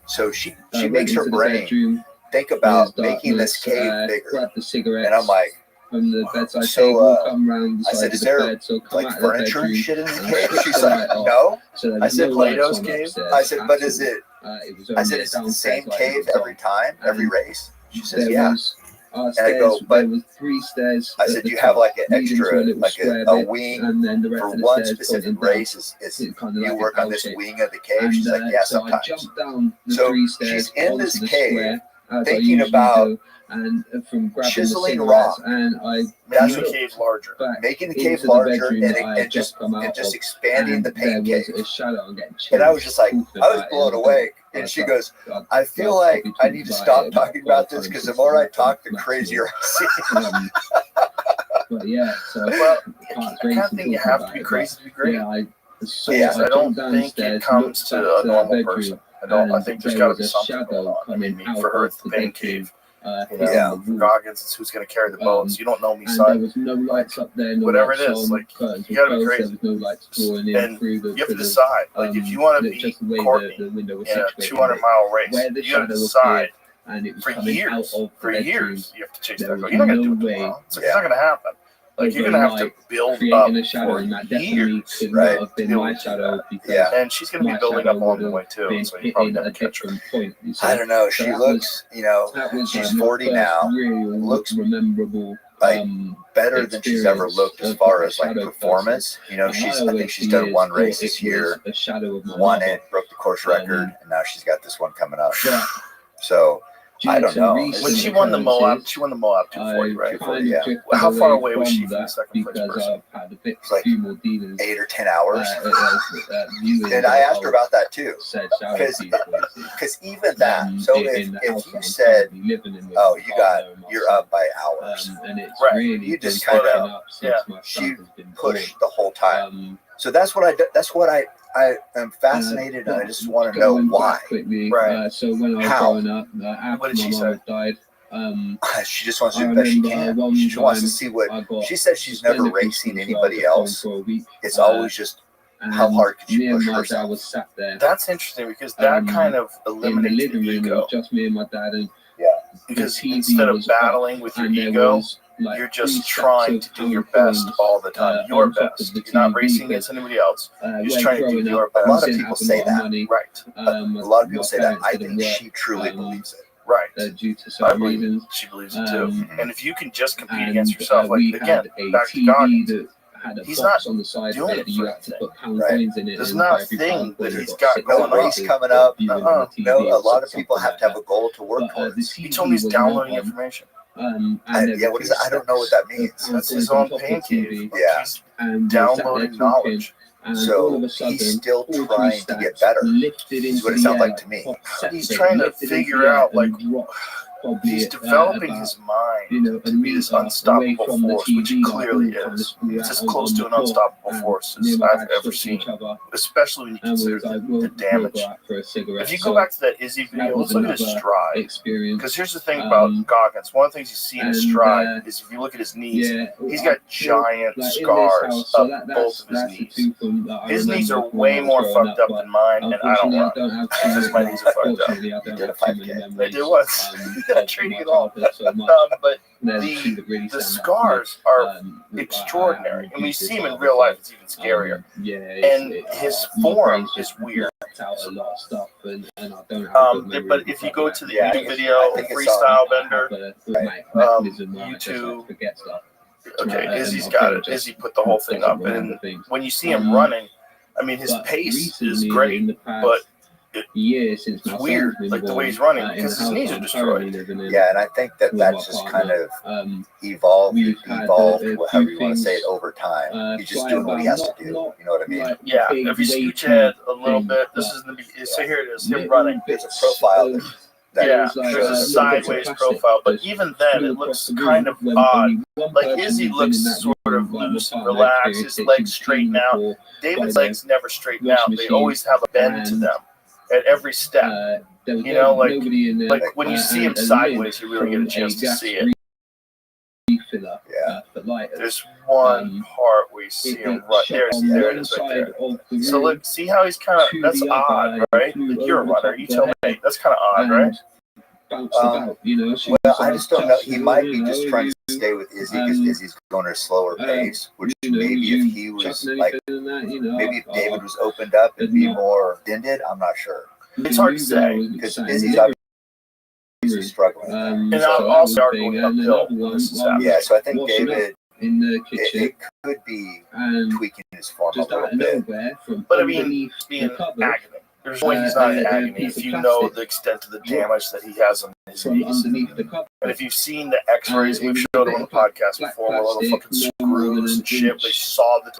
So she makes her brain think about making this cave bigger. And I'm like, from the bedside table, come round the I said, is the there bed, so come like out furniture of the and shit in the bedroom. cave? She's like, no. So I said, Plato's cave? I said, but is it, I said, is it the same cave every time, every race? She says, yeah. And I go, but there was 3 stairs. I said, you have like an extra, like a wing and then the rest for of the one stairs specific pointing race. Is kind of you like work an on this L-shape. wing of the cave? She's like, yeah, so sometimes. I jumped down the So 3 stairs she's in onto this the cave, square, as I thinking usually about do, and from grabbing chiseling the rock, and I making the cave larger, making the cave larger, and just expanding the pain cave. And I was just like, I was blown away. And she goes, I feel like I need to stop talking about this because the more I talk, the crazier I see. But yeah, so well, I kind of think you have to be crazy to be great. Yeah, I don't think it comes to a normal person. I think there's got to be something going on. I mean, for her, it's the pain cave. You know, for Goggins, it's who's going to carry the boats. You don't know me, son. There was no lights up there, no whatever it lights is, on, like you got to be crazy. No lights and you have to decide. Like if you want to be Courtney in a 200-mile race, you got to decide. For years, you have to chase that goal. You're not going to do it tomorrow. It's not going to happen. Like you're gonna have to build up for years, right? Yeah, and she's gonna be building up along the way too. So you probably never catch her. I don't know. She looks, you know, she's 40 now. Looks like better than she's ever looked as far as like performance. You know, I think she's done 1 race this year, won it, broke the course record, and now she's got this one coming up. So. I don't know. When she won the Moab, 240, right? 240, yeah. How far away was she from the second place person? It's like 8 or 10 hours. And I asked her about that too. Because even that, so if you said, oh, you're up by hours, right? You just kind of, she pushed the whole time. So that's what I am fascinated, and I just want to know why. Right. So when I was growing up, what did she say? Died. She just wants to do the best she can. She just wants to see what she says. She's never racing anybody else. It's always just how hard could you push herself. That's interesting because that kind of eliminates the ego. Just me and my dad, and because instead of battling with your ego, you're just trying to do your best all the time. Your best. You're not racing against anybody else. You're just trying to do your best. A lot of people say that. Right. A lot of people say that. I think she truly believes it. Right. Due to some reasons. She believes it too. And if you can just compete against yourself, like again, back to Goggins, he's not on the side doing it for anything. Right. There's not a thing that he's got no going race on. coming up. No, a lot of people have to have a goal to work towards. He told me he's downloading information. What is that? I don't know what that means. That's his own pain cave. Yeah. He's downloading knowledge. So he's still trying to get better. Is what it sounds like to me. He's trying to figure out, like, he's developing his mind to be this unstoppable force, which he clearly is. It's as close to an unstoppable force as I've ever seen, especially when you consider the damage. If you go back to that Izzy video, let's look at his stride. Because here's the thing about Goggins. One of the things you see in his stride is if you look at his knees, he's got giant scars up both of his knees. His knees are way more fucked up than mine, and I don't run because my knees are fucked up. You did a 5K. They did once. Not training at all. But the scars are extraordinary. And when you see him in real life, it's even scarier. And his form is weird. But if you go to the YouTube video, Freestyle Bender, YouTube, okay, Izzy's got it. Izzy put the whole thing up. And when you see him running, I mean, his pace is great, but it's weird, like the way he's running, because his knees are destroyed. Yeah, and I think that's just kind of evolved, however you want to say it, over time. He's just doing what he has to do. You know what I mean? Yeah, if you scooch ahead a little bit, this is so here it is, him running. There's a profile. Yeah, there's a sideways profile, but even then it looks kind of odd. Like Izzy looks sort of loose and relaxed, his legs straighten out. David's legs never straighten out, they always have a bend to them at every step. You know, like when you see him sideways, you really get a chance to see it. Yeah. There's one part where you see him right there. There it is right there. So look, see how he's kind of, that's odd, right? Like you're a runner, you tell me. That's kind of odd, right? Well, I just don't know. He might be just trying to stay with Izzy because Izzy's going at a slower pace, which maybe if he was like, maybe if David was opened up and be more dended, I'm not sure. It's hard to say because Izzy's obviously struggling. And I'm also going uphill when this is happening. Yeah, so I think David, it could be tweaking his form a little bit. But I mean, being agony. There's no way he's not in agony if you know the extent of the damage that he has on his knees. And if you've seen the x-rays, we've showed them on the podcast before, where little fucking screws and shit, they saw the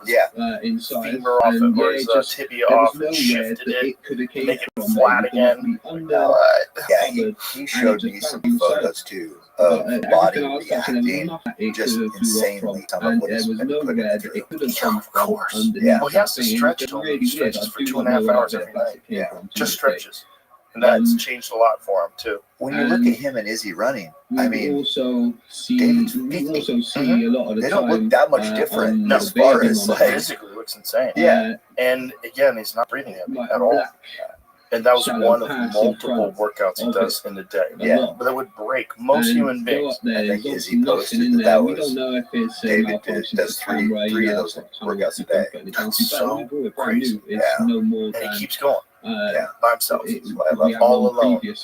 femur off it, or his tibia off and shifted it to make it flat again. Yeah, he showed me some photos too of body reacting just insanely. Some of what he's been putting through. Yeah, of course. Yeah. Well, he has to stretch it. He stretches for 2.5 hours every night. Yeah, just stretches. And that's changed a lot for him, too. When you look at him and Izzy running, I mean, David's 50. They don't look that much different as far as physically looks insane. Yeah. And again, he's not breathing heavy at all. And that was one of multiple workouts he does in the day. Yeah. But that would break most human beings. I think Izzy posted that was David does three of those workouts a day. That's so crazy. Yeah. And he keeps going. Yeah, by himself. All alone. Yeah.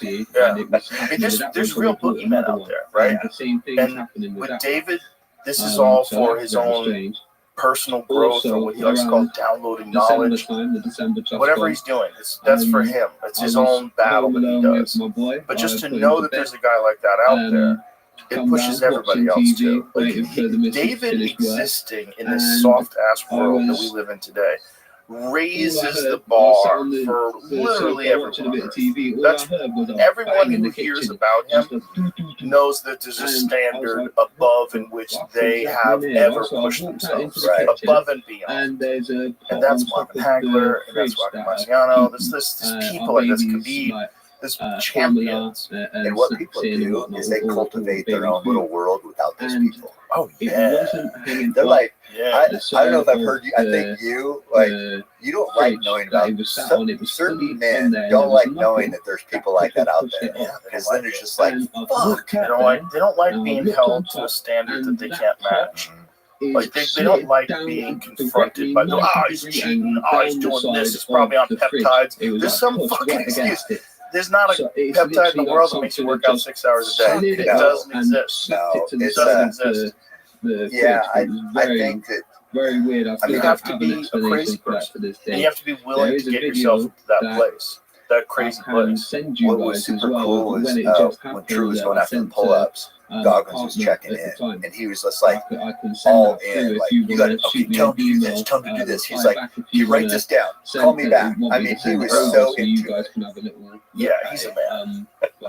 I mean, there's real boogeymen out there, right? And with David, this is all for his own personal growth, or what he likes to call downloading knowledge. Whatever he's doing, that's for him. It's his own battle that he does. But just to know that there's a guy like that out there, it pushes everybody else too. Like David existing in this soft ass world that we live in today raises the bar for literally everyone. That's everyone who hears about him knows that there's a standard above in which they have ever pushed themselves, right? Above and beyond. And that's Marvin Hagler, and that's Rocky Marciano. There's people like this Khabib. There's champions. And what people do is they cultivate their own little world without those people. Oh, yeah. They're like, I don't know if I've heard you, I think you, like, you don't like knowing about certain men don't like knowing that there's people like that out there. Because then it's just like, fuck. They don't like being held to a standard that they can't match. Like they don't like being confronted by he's cheating, he's doing this, it's probably on peptides. There's some fucking excuse. There's not a peptide in the world that makes you work out 6 hours a day. It doesn't exist. No, it doesn't exist. Yeah, I think that. Very weird. You have to be a crazy person, and you have to be willing to get yourself to that place, that crazy place. What was super cool was when Drew was going after the pull-ups. Goggins was checking in, and he was just like all in. Like, you got to tell him to do this, tell him to do this. He's like, you write this down, call me back. I mean, he was so into it. Yeah, he's a man.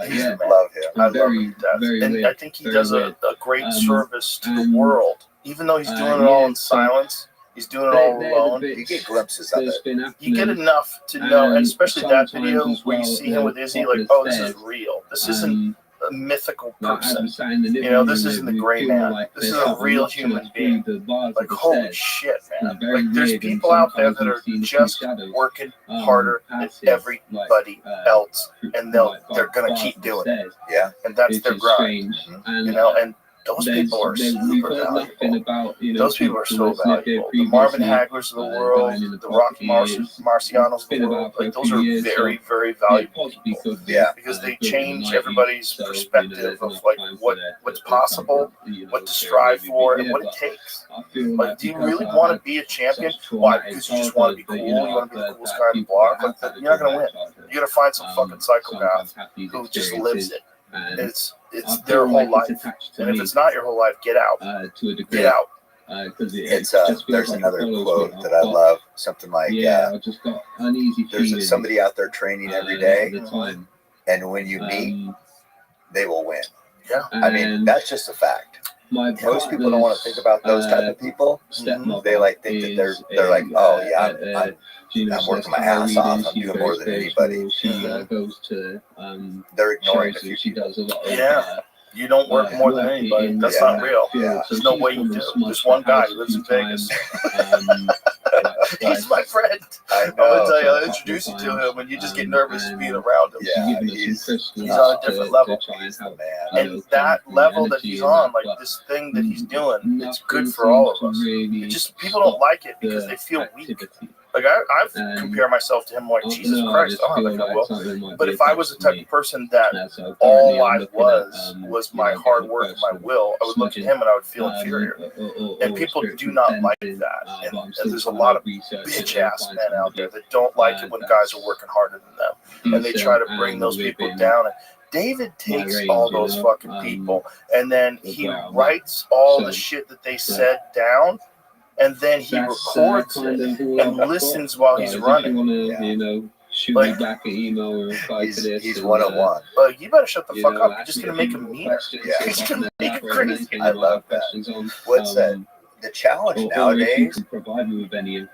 He's love him. I love him to death. And I think he does a great service to the world, even though he's doing it all in silence. He's doing it all alone. You get glimpses of it. You get enough to know, and especially that video where you see him with Izzy, like, oh, this is real. This isn't a mythical person. You know, this isn't the gray man. This is a real human being. Like, holy shit, man. Like, there's people out there that are just working harder than everybody else, and they're gonna keep doing it. Yeah. And that's their grind. You know, and those people are super valuable. Those people are so valuable. The Marvin Haglers of the world, the Rocky Marcianos of the world, like, those are very, very valuable people. Yeah. Because they change everybody's perspective of like what's possible, what to strive for, and what it takes. Like, do you really want to be a champion? Why? Because you just want to be cool. You want to be the coolest guy on the block. Like, you're not gonna win. You gotta find some fucking psychopath who just lives it. It's their whole life, and if it's not your whole life, get out. Get out. It's there's another quote that I love. Something like, "There's somebody out there training every day, and when you meet, they will win." Yeah, I mean, that's just a fact. Most people don't want to think about those type of people. They like think that they're like, oh yeah, I'm working my ass off. I'm doing more than anybody. They're ignoring a few people. Yeah. You don't work more than anybody. That's not real. There's no way you do. There's one guy who lives in Vegas. He's my friend. I'm gonna tell you, I'll introduce you to him, and you just get nervous being around him. Yeah, he's on a different level. He's the man. And that level that he's on, like this thing that he's doing, it's good for all of us. It just, people don't like it because they feel weak. Like, I've compared myself to him, like, Jesus Christ, I don't think I will. But if I was the type of person that all I was my hard work and my will, I would look at him and I would feel inferior. And people do not like that. And there's a lot of bitch-ass men out there that don't like it when guys are working harder than them. And they try to bring those people down. And David takes all those fucking people, and then he writes all the shit that they said down, and then he records it and listens while he's running. Shoot me back an email or reply to this. He's one-on-one. But you better shut the fuck up. You're just gonna make him meaner. Yeah. You're gonna make him crazy. I love that. What's that? The challenge nowadays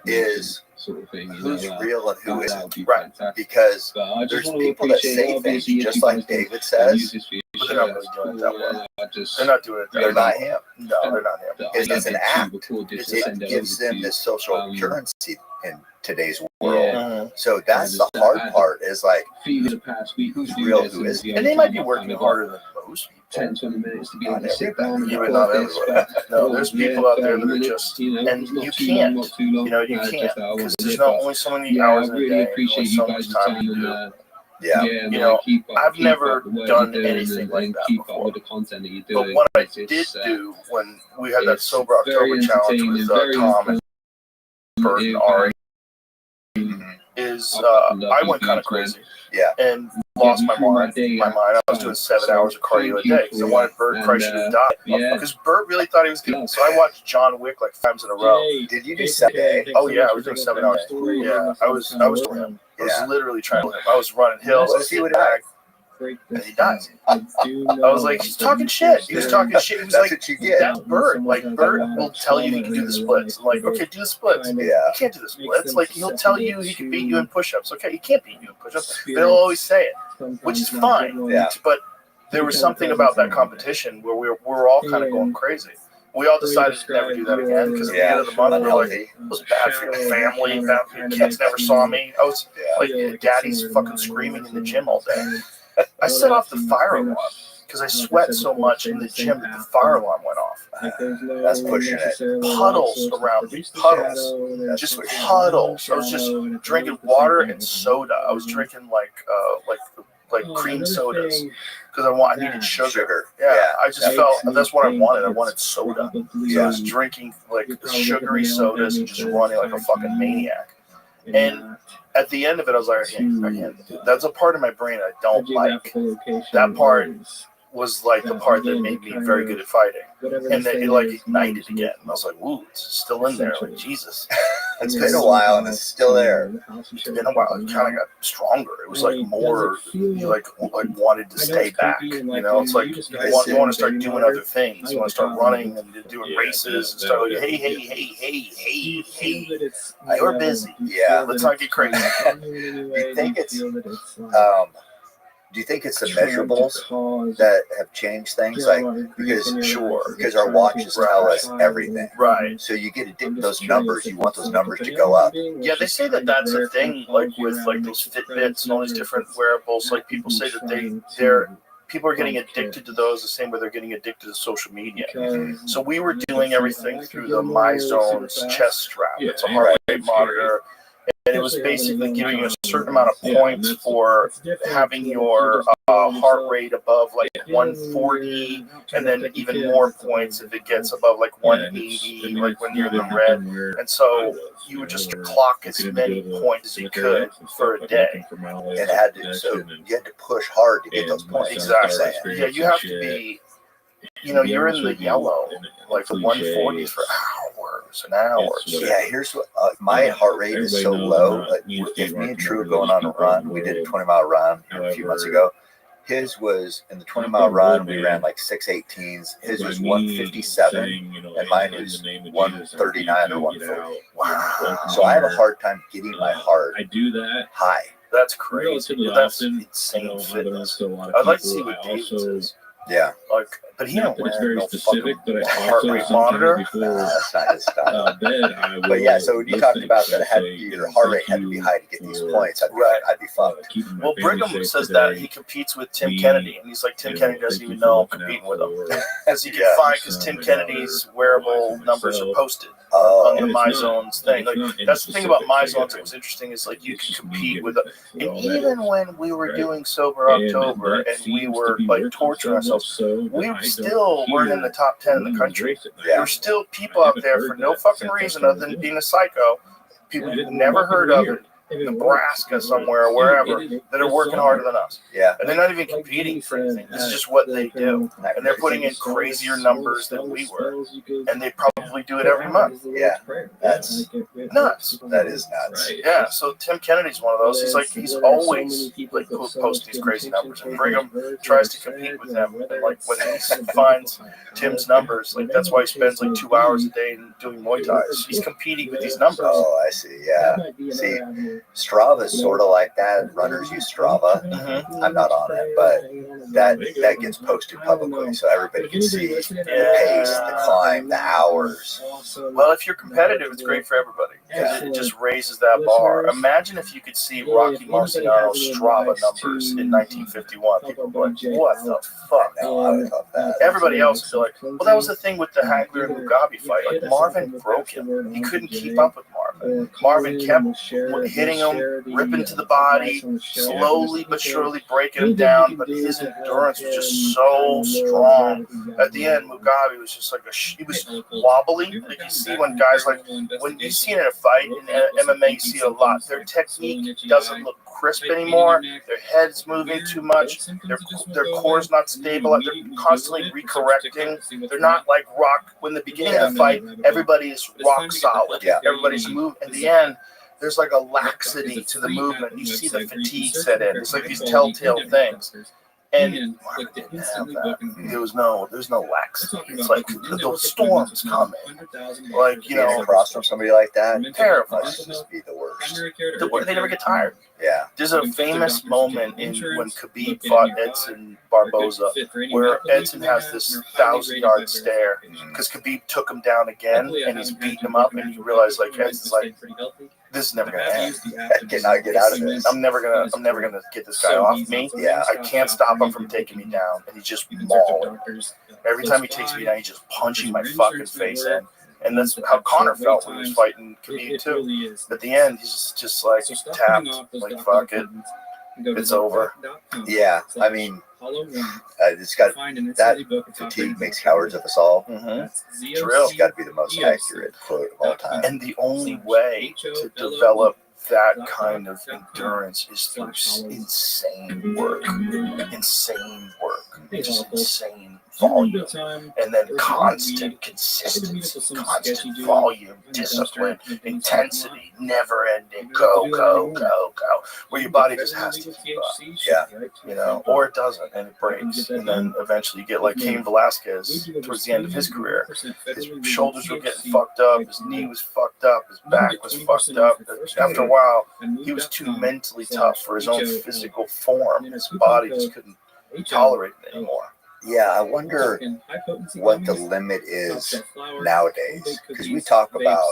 is sort of thing, who's real and who isn't. Right. Because there's people that say things just like David says, but they're not really doing it that way. They're not doing it that way. They're not him. No, they're not him. It's an act. It gives them this social currency in today's world. So that's the hard part, is like, who's real, who isn't. And they might be working harder than most people. 10-20 minutes to be able to sit down. down. Not everywhere. No, there's people out there that are just, and you can't, you know, you can't, because there's not only so many hours in a day, only so much time you do. Yeah, you know, I've never done anything like that before. But what I did do when we had that Sober October challenge with Tom and Bert and Ari is I went kind of crazy. Yeah. And lost my mind. I was doing 7 hours of cardio a day because I wanted Bert Kreischer to die. Because Bert really thought he was good. So I watched John Wick like 5 times in a row. Did you do 7 days? Oh yeah, I was doing 7 hours. Yeah, I was doing him. I was literally trying to him. I was running hills. Let's see what happens. And he dies. I was like, he's talking shit. He was talking shit. He was like, that's Bert. Like, Bert will tell you he can do the splits. I'm like, okay, do the splits. Yeah. You can't do the splits. Like, he'll tell you he can beat you in push-ups. Okay, he can't beat you in push-ups. But he'll always say it, which is fine. Yeah. But there was something about that competition where we were all kind of going crazy. We all decided to never do that again because at the end of the month, we were like, it was bad for your family. Bad for your kids never saw me. I was like, daddy's fucking screaming in the gym all day. I set off the fire alarm because I sweat so much in the gym that the fire alarm went off. That's pushing it. Puddles around me, puddles, just puddles. I was just drinking water and soda. I was drinking like cream sodas because I needed sugar. Yeah, I just felt that's what I wanted. I wanted soda. So I was drinking like sugary sodas and just running like a fucking maniac. And at the end of it, I was like, I can't do it. That's a part of my brain I don't like. That part was like the part that made me very good at fighting. And then it like ignited again. And I was like, "Ooh, it's still in there." Like, Jesus. It's been a while and it's still there. It's been a while. It kind of got stronger. It was like more, you like wanted to stay back. You know, it's like you want to start doing other things. You want to start running and doing races and start like, hey, you're busy. Yeah. Let's not get crazy. Do you think it's the measurables that have changed things? Like, because our watches tell us everything. Right. So you get those numbers, you want those numbers to go up. Yeah, they say that that's a thing, like with like those Fitbits and all these different wearables. Like people say that people are getting addicted to those the same way they're getting addicted to social media. So we were doing everything through the MyZone's chest strap. It's a heart rate monitor. And it was basically giving you a certain amount of points for having your heart rate above like 140, and then even more points if it gets above like 180, like when you're in the red. And so you would just clock as many points as you could for a day. It had to, so you had to push hard to get those points. Exactly. Yeah, you have to be. You know, you're in the yellow, like the 140 for hours and hours. Yeah, here's what my heart rate is so low. If me and Drew are going on a run, we did a 20-mile run a few months ago. His was in the 20-mile run, we ran like 6:18s. His was 157, and mine is 139 or 140. Wow. So I have a hard time getting my heart high. That's crazy. That's insane fitness. I'd like to see what David's is. Yeah. Like, but he don't wear no fucking heart rate monitor. That's not his style. But yeah, so when you talked about that, your heart rate had to be high to get these points. I'd be fucked. Well, Brigham says that he competes with Tim Kennedy, and he's like, Tim Kennedy doesn't even know I'm competing with him. As he can find, because Tim Kennedy's wearable numbers are posted on the MyZone's thing. Like, that's the thing about MyZone's that was interesting, is like you can compete with them. And even when we were doing Sober October and we were like torturing ourselves, we still weren't in the top 10 in the country. There were still people out there for no fucking reason other than being a psycho, people you've never heard of in Nebraska somewhere or wherever, that are working harder than us. Yeah. And they're not even competing for anything. This is just what they do. And they're putting in crazier numbers than we were. And they probably do it every month. Yeah. That's nuts. That is nuts. Yeah. So Tim Kennedy's one of those. He's always like posting these crazy numbers. And Brigham tries to compete with him. And like when he finds Tim's numbers, like that's why he spends like 2 hours a day doing Muay Thai. He's competing with these numbers. Oh, I see. Yeah. See, Strava is sort of like that. Runners use Strava. I'm not on it, but that gets posted publicly, so everybody can see the pace, the climb, the hours. Well, if you're competitive, it's great for everybody. It just raises that bar. Imagine if you could see Rocky Marciano's Strava numbers in 1951. People would be like, what the fuck? No, I would love that. Everybody else would be like, well, that was the thing with the Hagler and Mugabe fight. Like, Marvin broke him. He couldn't keep up with Marvin. Marvin kept hitting him, ripping to the body, slowly but surely breaking him down, but his endurance was just so strong. At the end, Mugabe was just like he was wobbly. Like you see when guys when you see it in a fight, in MMA you see it a lot, their technique doesn't look crisp anymore, their head's moving too much, their core's not stable, they're constantly recorrecting. They're not like rock. When the beginning of the fight, everybody is rock solid. Everybody's moving. In the end, there's like a laxity to the movement. You see the fatigue set in. It's like these telltale things. And there's no laxity. It's like the storm's coming. Like, you know, across from somebody like that, terrifying. Must just be the worst. They never get tired. Yeah. There's a famous moment when Khabib fought Edson Barboza, where Edson has this 1,000-yard stare because Khabib took him down again and he's beating him up, and you realize like Edson's like, this is never gonna end. I cannot get out of this. I'm never gonna get this guy off me. Yeah, I can't stop him from taking me down, and he's just mauling. Every time he takes me down, he's just punching my fucking face in. And that's how Conor felt when he was fighting Khabib too. At the end, he's just like tapped, like fuck it, it's over. Yeah, I mean, it's got that fatigue makes cowards of us all. It's got to be the most accurate quote of all time. And the only way to develop that kind of endurance is through insane work. Insane work. just insane volume, and then constant consistency, constant volume, discipline, intensity, never ending, go, where your body just has to keep up. Yeah. You know, or it doesn't, and it breaks, and then eventually you get like Cain Velasquez towards the end of his career. His shoulders were getting fucked up, his knee was fucked up, his back was fucked up. After a while, he was too mentally tough for his own physical form. His body just couldn't tolerate it anymore. Yeah, I wonder what the limit is nowadays, because we talk about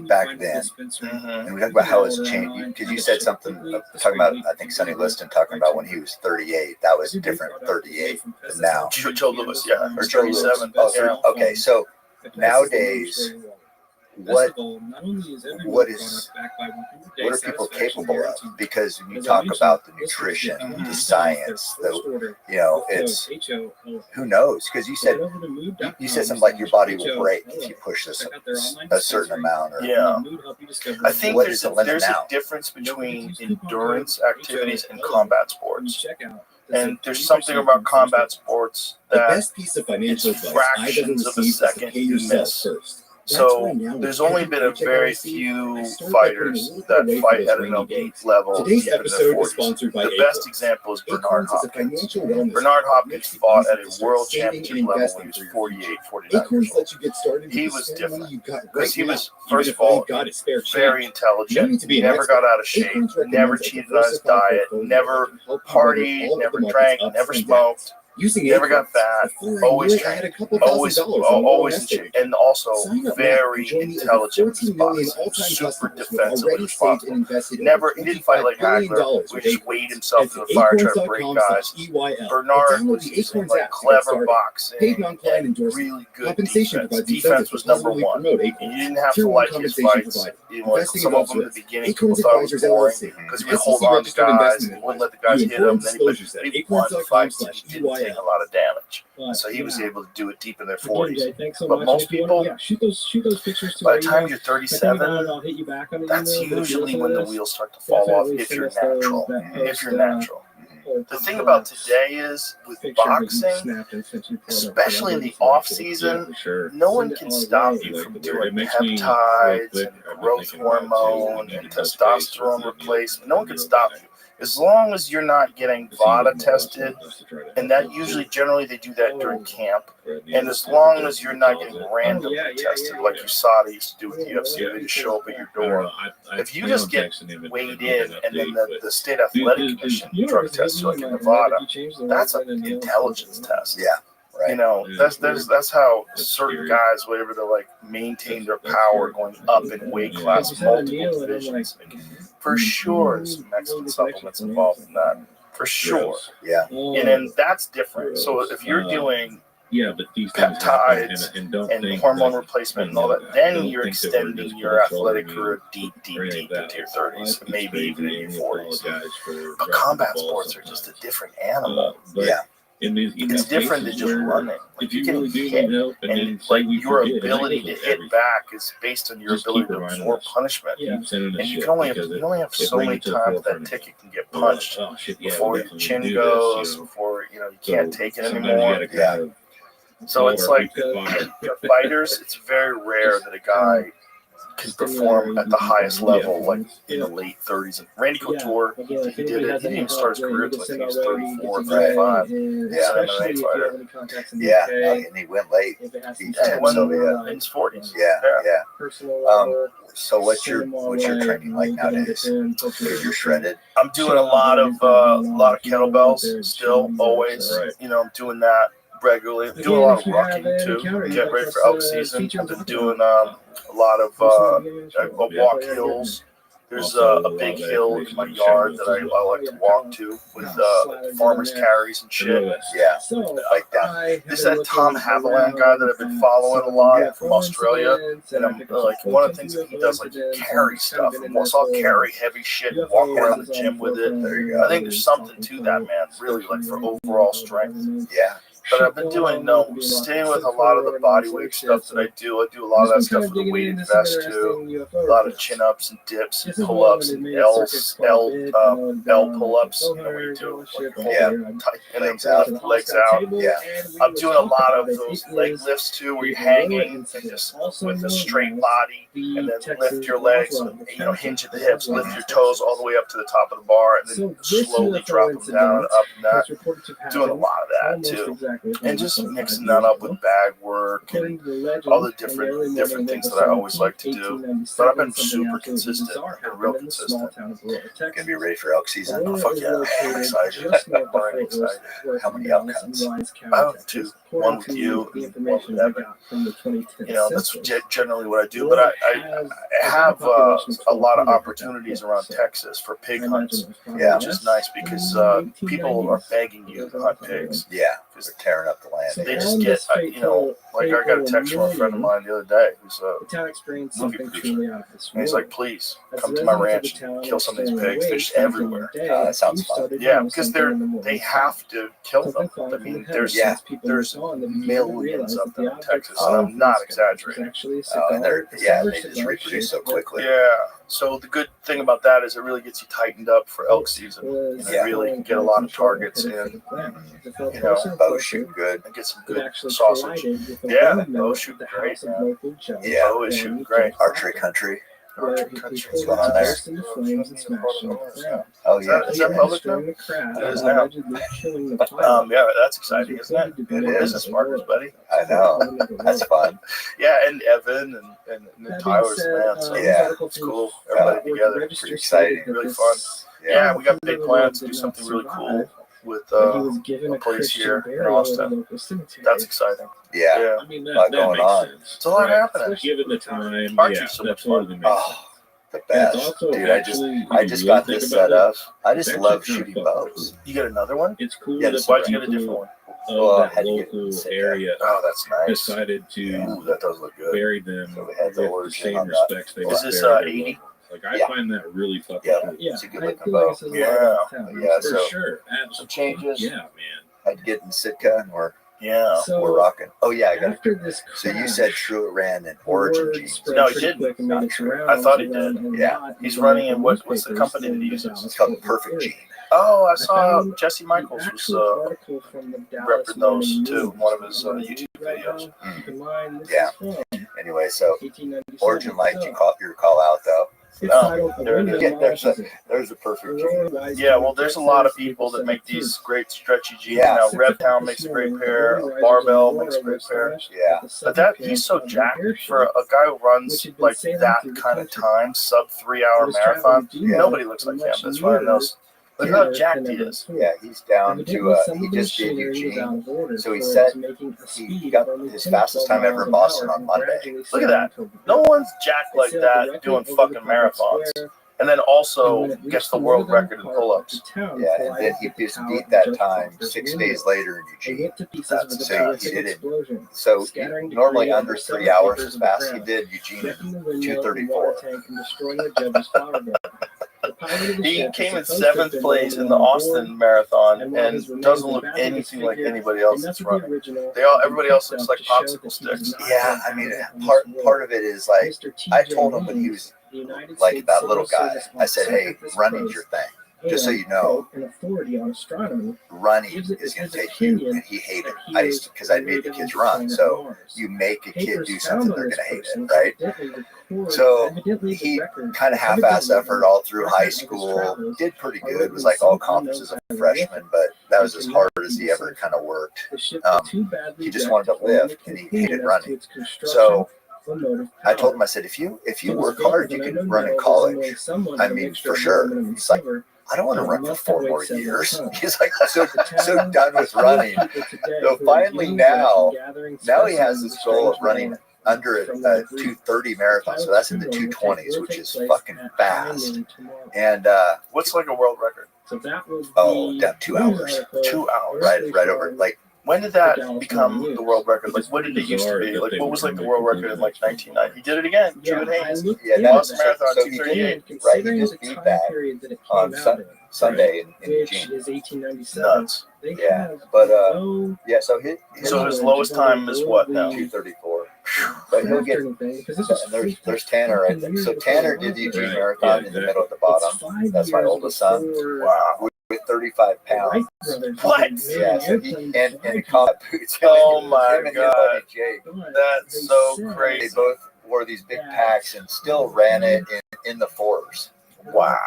back then, and we talk about how it's changed. Because you said something talking about, I think Sonny Liston talking about when he was 38. That was different 38 than now. Joe Lewis, yeah, or 37. Oh, yeah. Okay, so nowadays, what are people capable of? Because when you talk about the nutrition, the science, it's who knows? Because you said something like your body will break if you push this a certain amount. Or, I think there's a difference between endurance activities and combat sports. And there's something about combat sports that it's fractions of a second you miss. So there's only been a very few fighters that fight at an elite level in their 40s. The best example is Bernard Hopkins. Bernard Hopkins fought at a world championship level when he was 48, 49 years old. He was different because he was, first of all, very intelligent. He never got out of shape, never cheated on his diet, never partied, never drank, never smoked. Never got fat, always trained, always in shape, and also very intelligent with his boxing, super defensively responsible. He didn't fight like Hagler, who just weighed himself to the fire trying to break guys. Bernard was using like clever boxing and really good defense. Defense was number one. And you didn't have to like his fights. Some of them at the beginning, people thought it was boring because he would hold on to guys and he wouldn't let the guys hit him. Then he won fights and he didn't take a lot of damage. So he was able to do it deep in their 40s. But most people, by the time you're 37, that's usually when the wheels start to fall off if you're natural. The thing about today is with boxing, especially in the off season, no one can stop you from doing peptides and growth hormone and testosterone replacement. No one can stop you. As long as you're not getting VADA tested, and that usually generally they do that during camp, and as long as you're not getting randomly tested like USADA used to do with the UFC, they just show up at your door. If you just get weighed in and then the state athletic commission drug tests you like in Nevada, that's an intelligence test. Yeah. Right. You know, that's how certain guys were able to like maintain their power going up in weight class, multiple divisions. For sure, there's some Mexican supplements involved in that. For sure. Yeah. And then that's different. So if you're doing peptides and hormone replacement and all that, then you're extending your athletic career deep into your 30s, maybe even in your 40s. But combat sports are just a different animal. Yeah. It's different than just running. Like you can hit, and like your ability to hit back is based on your ability to absorb punishment. And you only have so many times that ticket can get punched before your chin goes, before you can't take it anymore. Yeah. So it's like fighters. It's very rare that a guy can perform at the highest level, like in the late 30s. And Randy Couture, he did it. He didn't even start his career until I think he was 34 or 35. Yeah, MMA fighter. Yeah, and he went late. He went in his 40s. Yeah. So what's your training like nowadays? You're shredded. I'm doing a lot of kettlebells still, always. I'm doing that regularly. I'm doing a lot of rucking too. Get ready for elk season. I've been doing a lot of walk hills. There's a big hill in my yard that I like to walk to with farmers' carries and shit. Yeah, like that. There's that Tom Haviland guy that I've been following a lot from Australia, and I'm like one of the things that he does, like carry stuff. So I'll carry heavy shit and walk around the gym with it. I think there's something to that, man. Really, like for overall strength. Yeah. But I've been doing staying with a lot of the body weight stuff that I do. I do a lot of that stuff with the weighted vest too. A lot of chin ups and dips and pull ups and L pull ups. Where you do like tight and then legs out. Yeah. I'm doing a lot of those leg lifts too, where you're hanging and just with a straight body, and then lift your legs, hinge at the hips, lift your toes all the way up to the top of the bar, and then slowly drop them down, up and that. Doing a lot of that too, and just mixing that up with bag work and all the different things that I always like to do. But I've been super consistent, real consistent. Gonna be ready for elk season. Oh fuck yeah! I'm excited. I'm excited. How many elk hunts? I have 2. One with you, and one with Evan. That's generally what I do. But I have a lot of opportunities around Texas for pig hunts, which is nice because people are begging you to hunt pigs. Yeah, because they're tearing up the land. They just get, like I got a text from a friend of mine the other day who's a movie producer, and he's like, "Please come to my ranch and kill some of these pigs. They're just everywhere." That sounds fun. Yeah, because they have to kill them. I mean, there's millions of them in Texas, and I'm not exaggerating. And they just reproduce so quickly. Yeah. So the good thing about that is it really gets you tightened up for elk season. You really get a lot of targets in. Bow shooting good. And get some good sausage. Yeah, bow shooting great, man. Yeah, bow is shooting great. Archery country. Archery country. What's going on there? Oh yeah, is that public now? It is now. Yeah, that's exciting, isn't it? It is. Business partners, buddy. I know. That's fun. Yeah, and Evan and Tyler's man. So yeah, it's cool. Everybody together. Pretty exciting. Really fun. Yeah, we got big plans to do something really cool with a place here in Austin. That's exciting. Yeah. I mean, that going makes on. sense. It's a lot happening. Given the time, Archery's so that's much fun. totally makes sense. Oh, the best, dude! I just got this set up. I just love shooting bows. You get another one? It's cool. Yeah, why'd you get a different one? That local area that's nice. decided to that does look good. bury them So we had the with the same origin on respects they Is would this bury their 80? loved ones. Like I find that really fucking cool. It's a good looking bow. Yeah. For So sure. some changes. Yeah, man. Had to get in Sitka, and we're Yeah. We're rocking. Oh yeah, I got After it. this So you said Truett ran in Origin jeans. No, he didn't. Not true. I thought he did. Yeah. He's running in what's the company that he uses? It's called Perfect Jean. Oh, I saw Jesse Michaels was repping those too in one of his YouTube videos. Yeah. Anyway, so Origin liked your call out though. There's a perfect jean. Yeah, well, there's a lot of people that make these great stretchy jeans. Now, Reptown makes a great pair. Barbell makes a great pair. Yeah, but he's so jacked for a guy who runs like that kind of time, sub 3 hour marathon. Nobody looks like him. That's why I know. Look how jacked he is. Yeah, he's down to he just did Eugene. So he said he got his fastest time ever in Boston on Monday. Look at that. No one's jacked like that doing fucking marathons. And then also gets the world record in pull-ups. Yeah, and then he just beat that time 6 days later in Eugene. So he did it. So normally under 3 hours as fast. He did Eugene in 2:34. He came in 7th place in the Austin Marathon and doesn't look anything like anybody else that's running. Everybody else looks like popsicle sticks. Yeah, I mean, part of it is like I told him when he was like that little guy. I said, "Hey, running's your thing. Just so you know, running is going to take you." And he hated it. Because I made the kids run. So you make a kid do something, they're going to hate it, right? So he kind of half-assed effort all through high school. Did pretty good. Was like all conferences as a freshman, but that was as hard as he ever kind of worked. He just wanted to lift, and he hated running. So I told him, I said, if you work hard, you can run in college. I mean, for sure. He's like, I don't want to run for 4 more years. He's like, so done with running. So finally now he has this goal of running under a 2:30 marathon. So that's in the 2:20s, which is fucking fast. And what's like a world record? Down 2 hours. 2 hours. Right over. Like, when did that become the world record? Like, what did it used to be? Like, what was like the world record in like 1990? He did it again. Truett Haynes. Yeah, Boston Marathon, 2:38. Right, he just beat that on Sunday in Eugene. Nuts. Yeah, but yeah. So his lowest time is what now? 2:34. But he'll get. And there's Tanner right there. So Tanner did the Eugene Marathon in the middle at the bottom. That's my oldest son. Wow. With 35 pounds. What? Yeah. So he and combat boots. Oh my god. That's so crazy. They both wore these big packs and still ran it in the fours. Wow.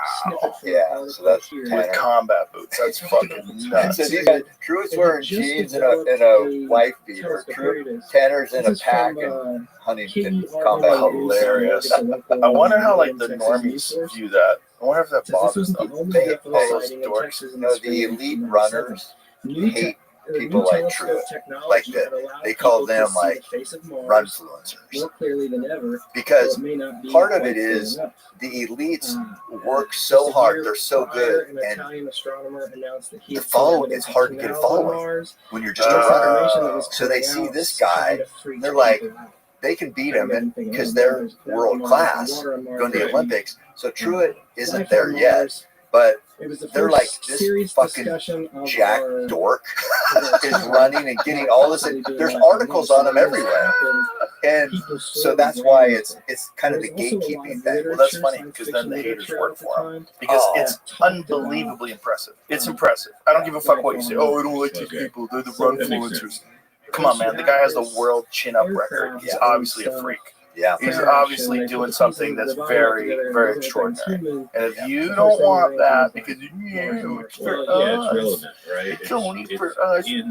Yeah, so that's with Tanner. combat boots. That's fucking nuts. So these guys, Truett's wearing jeans and a wife beater. Tanner's in a pack and Huntington combat. Hilarious. I wonder how like the normies view that. I wonder if that bothers them. All those dorks. You know, the elite runners hate people like Truett, like that. They call them like run influencers. Because part of it is the elites work so hard, they're so good, and the follow it's hard to get a following when you're just a runner. So they see this guy, they're like, they can beat him because they're world class going to the Olympics. So Truett isn't there yet. But they're like, this fucking jack dork is running and getting all this. There's articles on him everywhere. And so that's why it's kind of the gatekeeping thing. Well, that's funny because then the haters work for him. Because it's unbelievably impressive. It's impressive. I don't give a fuck what you say. Oh, I don't like these people. They're the run influencers. Come on, man. The guy has the world chin-up record. He's obviously a freak. Yeah, he's obviously doing something that's very, very extraordinary. And if you don't want that because it's for us, relevant, right? it's only for us. He's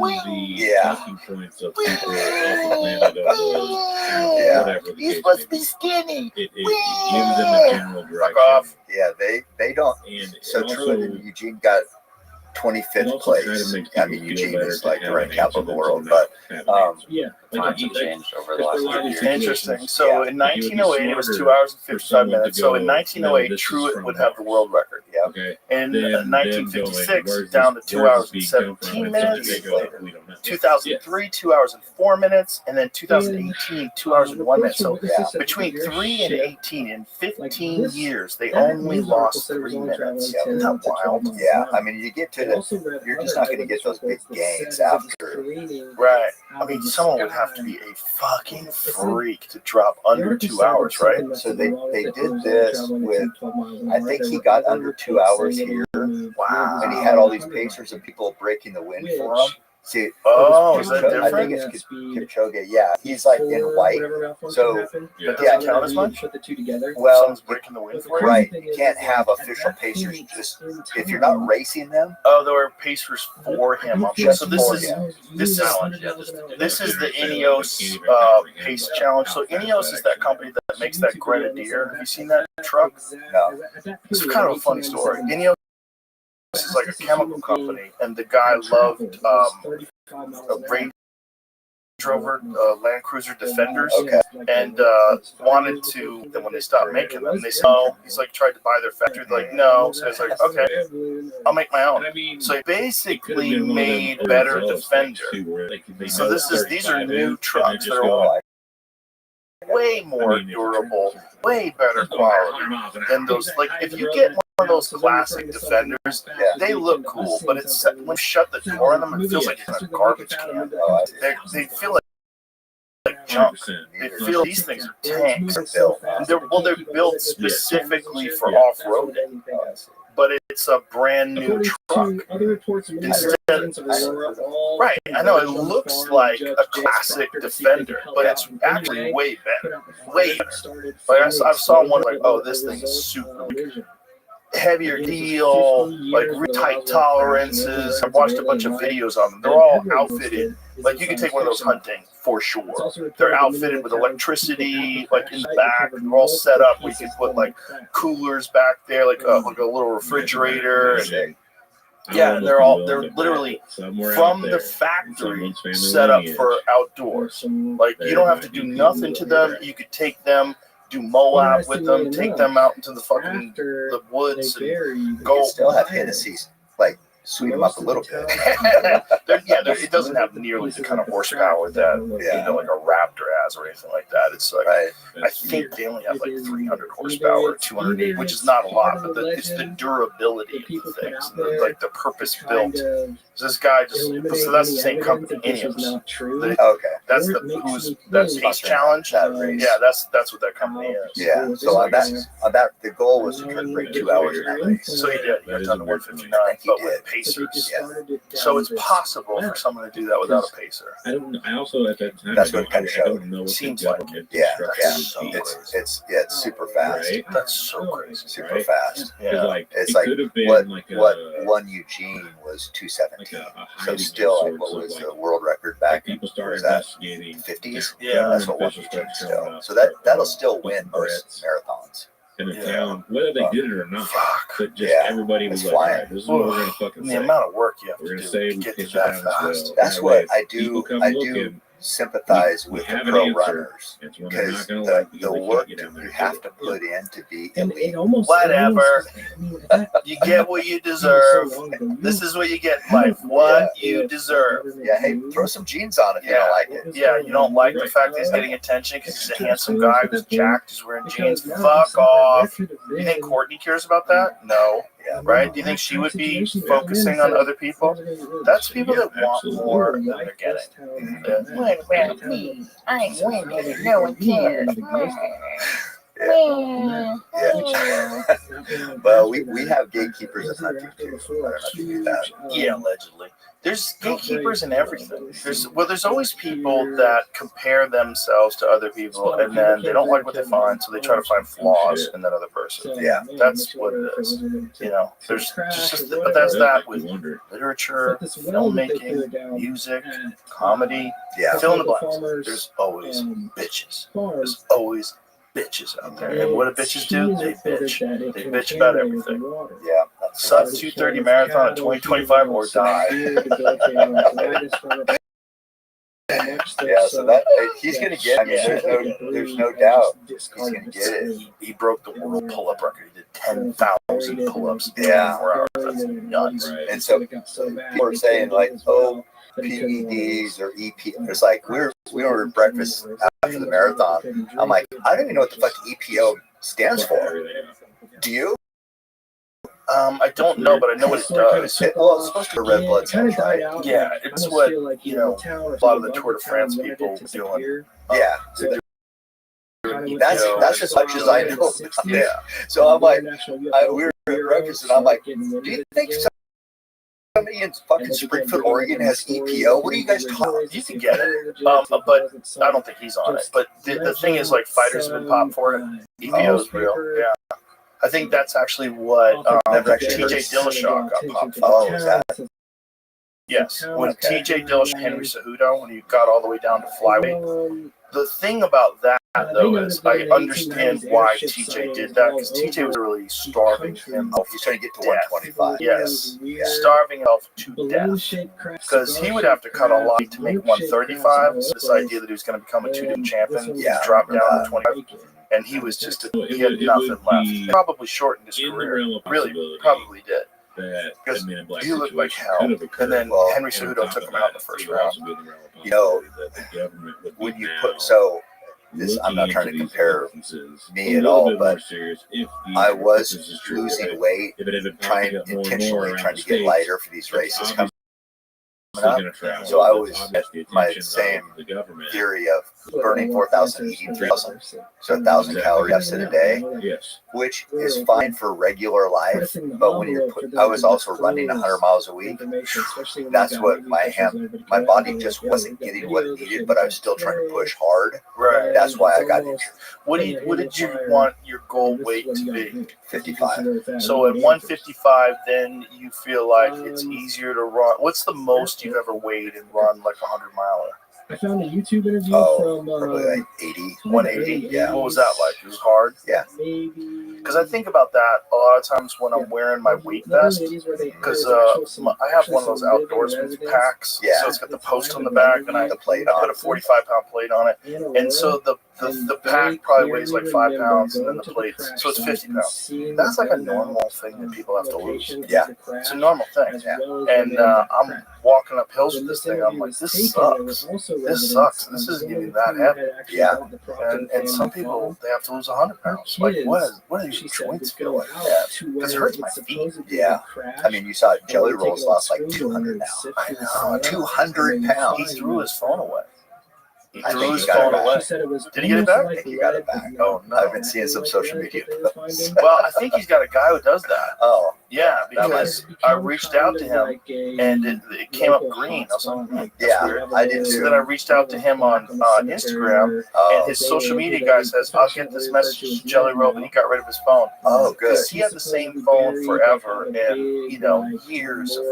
supposed to be skinny. It gives them a general direction. Off. Yeah, they don't. So Truett and Eugene got 25th place. I mean, Eugene is like the right capital of the world, but times have changed over the last few years. Interesting. So in 1908, it was 2 hours and 55 minutes. So in 1908, Truett would have the world record. Yeah. In 1956, down to 2 hours and 17 minutes. 2003, 2 hours and 4 minutes, and then 2018, 2 hours and 1 minute. So between 3 and 18, in 15 years, they only lost 3 minutes. Isn't that wild? Yeah, I mean, you get to you're just not going to get those big gains after. Right. I mean, someone would have to be a fucking freak to drop under 2 hours, right? So they did this with, I think he got under 2 hours here. Wow. And he had all these pacers and people breaking the wind for him. See, is that different? I think it's Kipchoge. Yeah, he's like in white. So, but does it count as much? Well, someone's breaking the wind for you? Right. You can't have official pacers just if you're not racing them. Oh, there were pacers for him. So this is the Ineos pace challenge. So Ineos is that company that makes that Grenadier. Have you seen that truck? No. It's kind of a funny story. Ineos is like a chemical company, and the guy loved a Range Rover Land Cruiser Defenders, and wanted to. Then when they stopped making them, they said, "Oh," he's like tried to buy their factory. They're like, "No," so he's like, "Okay, I'll make my own." So he basically made better Defender. So these are new trucks. They're all way more durable, way better quality than those. Like if you get one of those classic Defenders, they look cool, but it's when you shut the door on them, it feels like it's in a garbage can. They feel like junk. They feel these things are tanks. They're built specifically for off-roading, but it's a brand new truck. Right, I know it looks like a classic Defender, but it's actually way better. Way better. Like I saw one like, oh, this thing is super heavier deal, like tight tolerances. I've watched a bunch of videos on them. They're all outfitted. Like you can take one of those hunting for sure. They're outfitted with electricity, like in the back. They're all set up. We can put like coolers back there, like a little refrigerator. And they're literally from the factory set up for outdoors. Like you don't have to do nothing to them. You could take them, do Moab with them, take them out into the fucking the woods, and go. You still have Hennessy's like sweeten them up a little bit. It doesn't have nearly the kind of horsepower that like a Raptor has or anything like that. It's like I think they only have like 300 horsepower, 208, which is not a lot, but it's the durability of the things, like the purpose built. So this guy so that's the same company, Ineos. That's the Pace Challenge. Yeah, that's what that company is. Yeah. So on that, the goal was to try to break 2 hours in that race. So he did. He got done to 159, but with pacers. So it's possible for someone to do that without a pacer. I also at that time. That's what it kind of showed. Seems like it's super fast. Right? That's so crazy. Super fast. Yeah. It's like what one Eugene was 217. So still, like, what was the world record back? People started was that investigating 50s? Yeah, that's what one Eugene still. So that'll still win most marathons. In the town, whether they did it or not, but just everybody was like, flying. all right, this is what we're gonna fucking say. The amount of work you have We're to gonna do say to we get get to you that down as fast. well. That's That what way, I do. people come I looking, do sympathize we with the have an pro answer. runners It's when they're because not gonna like the work you have to put in to be elite. Whatever. You get what you deserve. This is what you get in life. What you deserve. Yeah, hey, throw some jeans on if you don't like it. Yeah, you don't like the fact that he's getting attention because he's a handsome guy who's jacked, who's wearing jeans. Fuck off. Do you think Courtney cares about that? No. Right? Do you think she would be focusing on other people? That's people that want more than they're getting. What about me? I'm winning and no one cares. Well, we have gatekeepers in hunting too. I don't know if you knew that. Yeah, allegedly. There's gatekeepers in everything. There's always people that compare themselves to other people, and then they don't like what they find, so they try to find flaws in that other person. Yeah, that's what it is. You know, there's just, but that's that with literature, filmmaking, music, comedy. Yeah, fill in the blanks. There's always bitches. There's always bitches out there, and what do bitches do? They bitch. They bitch about everything. Yeah. Sub 230 marathon in 2025 or die. Yeah, so that he's gonna get. I mean, there's no doubt he's gonna get it. He broke the world pull-up record. He did 10,000 pull-ups in 24 hours. That's nuts. And so people are saying like, oh, PEDs or EP. It's like we were at breakfast after the marathon. I'm like, I don't even know what the fuck EPO stands for. Do you? I don't know, but I know what it does. It's supposed to be red blood cells, right? Yeah, it's what, you know, a lot of the Tour de France people doing. Yeah. That's as much as I know. Yeah. So I'm like, we were at breakfast, and I'm like, do you think somebody in fucking Springfield, Oregon has EPO? What are you guys talking about? You can get it, but I don't think he's on it. But the thing is, like, fighters have been popped for it. EPO is real. Yeah. I think that's actually what TJ Dillashaw got popped for. Oh, is that? Yes. When TJ Dillashaw, Henry Cejudo, when he got all the way down to flyweight. The thing about that, though, is I understand why TJ did that, because TJ was really starving him. He's trying to get to 125. Yes. Starving himself to death. Because he would have to cut a lot to make 135. So this idea that he was going to become a two-time champion, dropped down to 25. And he was just, he had nothing left. He probably shortened his career. Really, probably did. Because he looked like hell. And then Henry Cejudo took him out in the first round. You know, when you put, so this, I'm not trying to compare me at all, but I was losing weight, intentionally trying to get lighter for these races coming up. So I was my same theory of burning 4,000, eating 3,000, so 1,000 calorie deficit a day, which is fine for regular life. But when you're I was also running 100 miles a week. That's what my body just wasn't getting what it needed, but I was still trying to push hard. Right. That's why I got injured. What did you want your goal weight to be? 55. So at 155, then you feel like it's easier to run. What's the most you've ever weighed and run like a 100-miler? I found a YouTube interview from probably like 80, 180. Yeah. What was that like? It was hard. Yeah. Because I think about that a lot of times when I'm wearing my weight vest. Because I have one of those outdoorsman packs. Yeah. So it's got the post on the back, and I put a 45-pound plate on it. And so the pack probably weighs like 5 pounds, and then the plates, so it's 50 pounds. That's like a normal thing that people have to lose. Yeah. It's a normal thing. And I'm walking up hills with this thing. I'm like, this sucks. This sucks. This isn't getting that heavy. Yeah. And some people, they have to lose 100 pounds. Like, what are your joints feel like? Yeah. Because it hurts my feet. Yeah. I mean, you saw Jelly Rolls lost like 200 now. I know. 200 pounds. He threw his phone away. I think he got it back. Did he get it back? I think he got it back. Oh, no. I've been seeing some social media posts. Well, I think he's got a guy who does that. Oh. Yeah, because I reached out to him and it came up green. I was like, yeah, weird. I did too. So then I reached out to him on Instagram, and his social media guy says, I'll get this message to Jelly Roll, but he got rid of his phone. Oh, good. He had the same phone forever, and, years of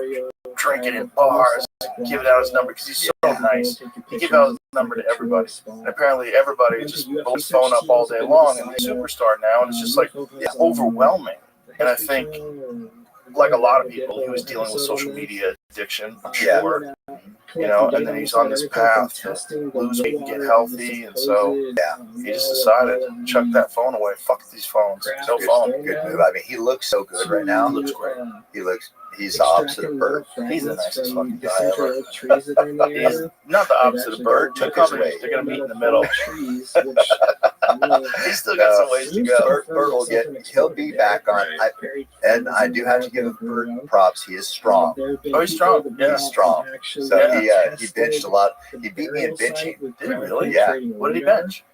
drinking in bars, giving out his number, because he's so nice. He gave out his number to everybody. And apparently everybody just blows his phone up all day long, and he's a superstar now, and it's just like, it's overwhelming. And I think, like a lot of people, he was dealing with social media addiction, I'm sure. And then he's on this path to lose weight and get healthy. And so, he just decided, chuck that phone away. Fuck these phones. No phone. Good move. I mean, he looks so good right now. He looks great. He's the opposite of Bert. He's the nicest fucking guy ever. He's not the opposite of Bert. They're going to meet in the middle. He's still got some ways to go. Bert he'll be back on. And I do have to give Bert props. He is strong. Oh, he's strong. Yeah. He's strong. So he benched a lot. He beat me in benching. Did he really? Yeah. What did he bench?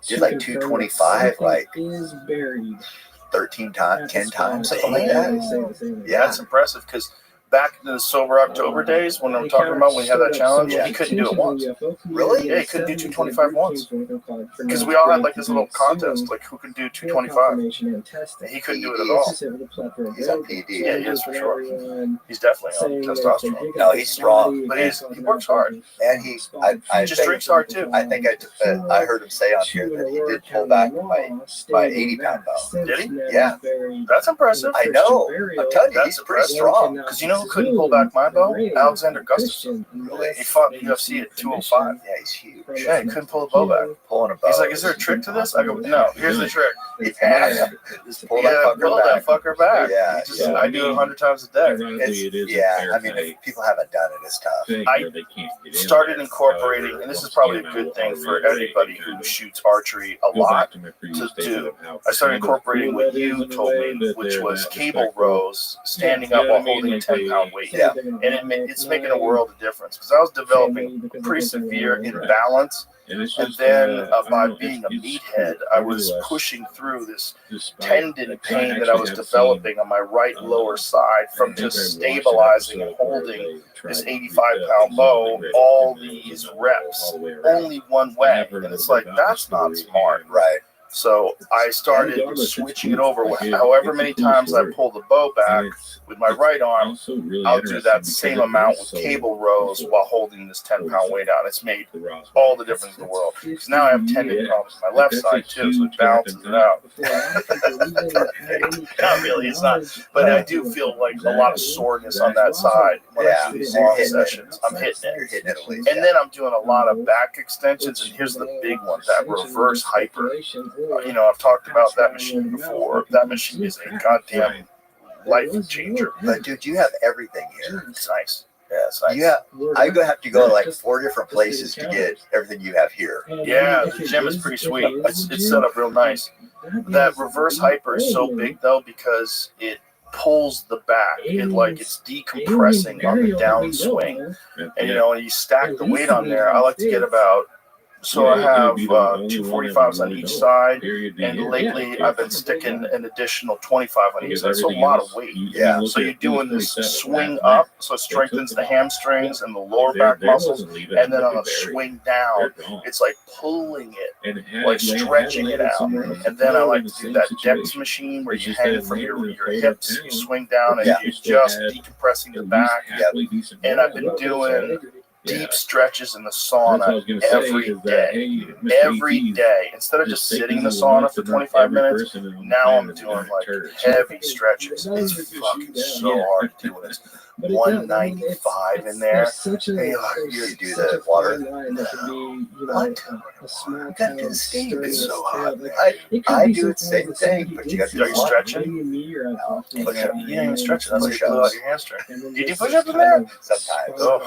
Did like 225, like 13 times, 10 times, something like that. Yeah, that's impressive because back in the sober October days, when I'm talking about when we had that challenge, he couldn't do it once. Really? Yeah, he couldn't do 225 once. Because we all had like this little contest, like who could do 225. And he couldn't do it at all. He's on PD. Yeah, he is for sure. He's definitely on testosterone. No, he's strong. But he works hard. And he just drinks hard too. I think I heard him say on here that he did pull back by 80-pound bone. Did he? Yeah. That's impressive. I know. I'm telling you, he's pretty strong. Because you know who couldn't pull back my bone? Alexander Gustafsson. Really? He fought in the UFC at 205. Yeah, he's huge. Yeah, he couldn't pull the bow back. Pulling a bow. He's like, is there a trick to this? I go, no, here's the trick. Just pull that fucker back. Yeah. I do it 100 times a day. I mean, if people haven't done it, it's tough. I started incorporating, and this is probably a good thing for anybody who shoots archery a lot to do. I started incorporating what you told me, which was cable rows, standing up while holding a 10-pound weight. Yeah. And it's making a world of difference because I was developing pretty severe imbalance. And then by being a meathead, I was pushing through this tendon pain that I was developing on my right lower side from just stabilizing and holding this 85-pound bow all these reps, only one way. And it's like, that's not smart. Right. So I started switching it over. However many times I pull the bow back with my right arm, I'll do that same amount with cable rows while holding this 10-pound weight out. It's made all the difference in the world. Because now I have tendon problems on my left side too, so it balances it out. Not really, it's not. But I do feel like a lot of soreness on that side when I do these long sessions. I'm hitting it. You're hitting it at least. And then I'm doing a lot of back extensions, and here's the big one, that reverse hyper. I've talked about that machine before. That machine is a goddamn life changer. But dude, you have everything here. It's nice. Yeah, it's nice. Yeah, I have to go to like 4 different places to get everything you have here. Yeah, the gym is pretty sweet. It's set up real nice. That reverse hyper is so big though because it pulls the back. It's decompressing on the downswing. And when you stack the weight on there, I like to get about. So I have 245s on each side, and lately I've been sticking an additional 25 on each side. So a lot of weight. Yeah. So you're doing this swing up, so it strengthens the hamstrings and the lower back muscles, and then on a swing down, it's like pulling it, like stretching it out. And then I like to do that Dex machine where you hang from your hips, you swing down, and you're just decompressing your back. And I've been doing deep stretches in the sauna every day. Instead of just sitting in the sauna for 25 minutes, now I'm doing like heavy stretches. It's fucking so hard to do when it's 195 in there. You do the water. What? You gotta do the steam. It's so hot. I do the same thing, but you got to do Are you stretching? No, You push up. didn't even stretch it. That's why you Push-ups. blew out your hamstring. Did you push up in there? Sometimes. Oh.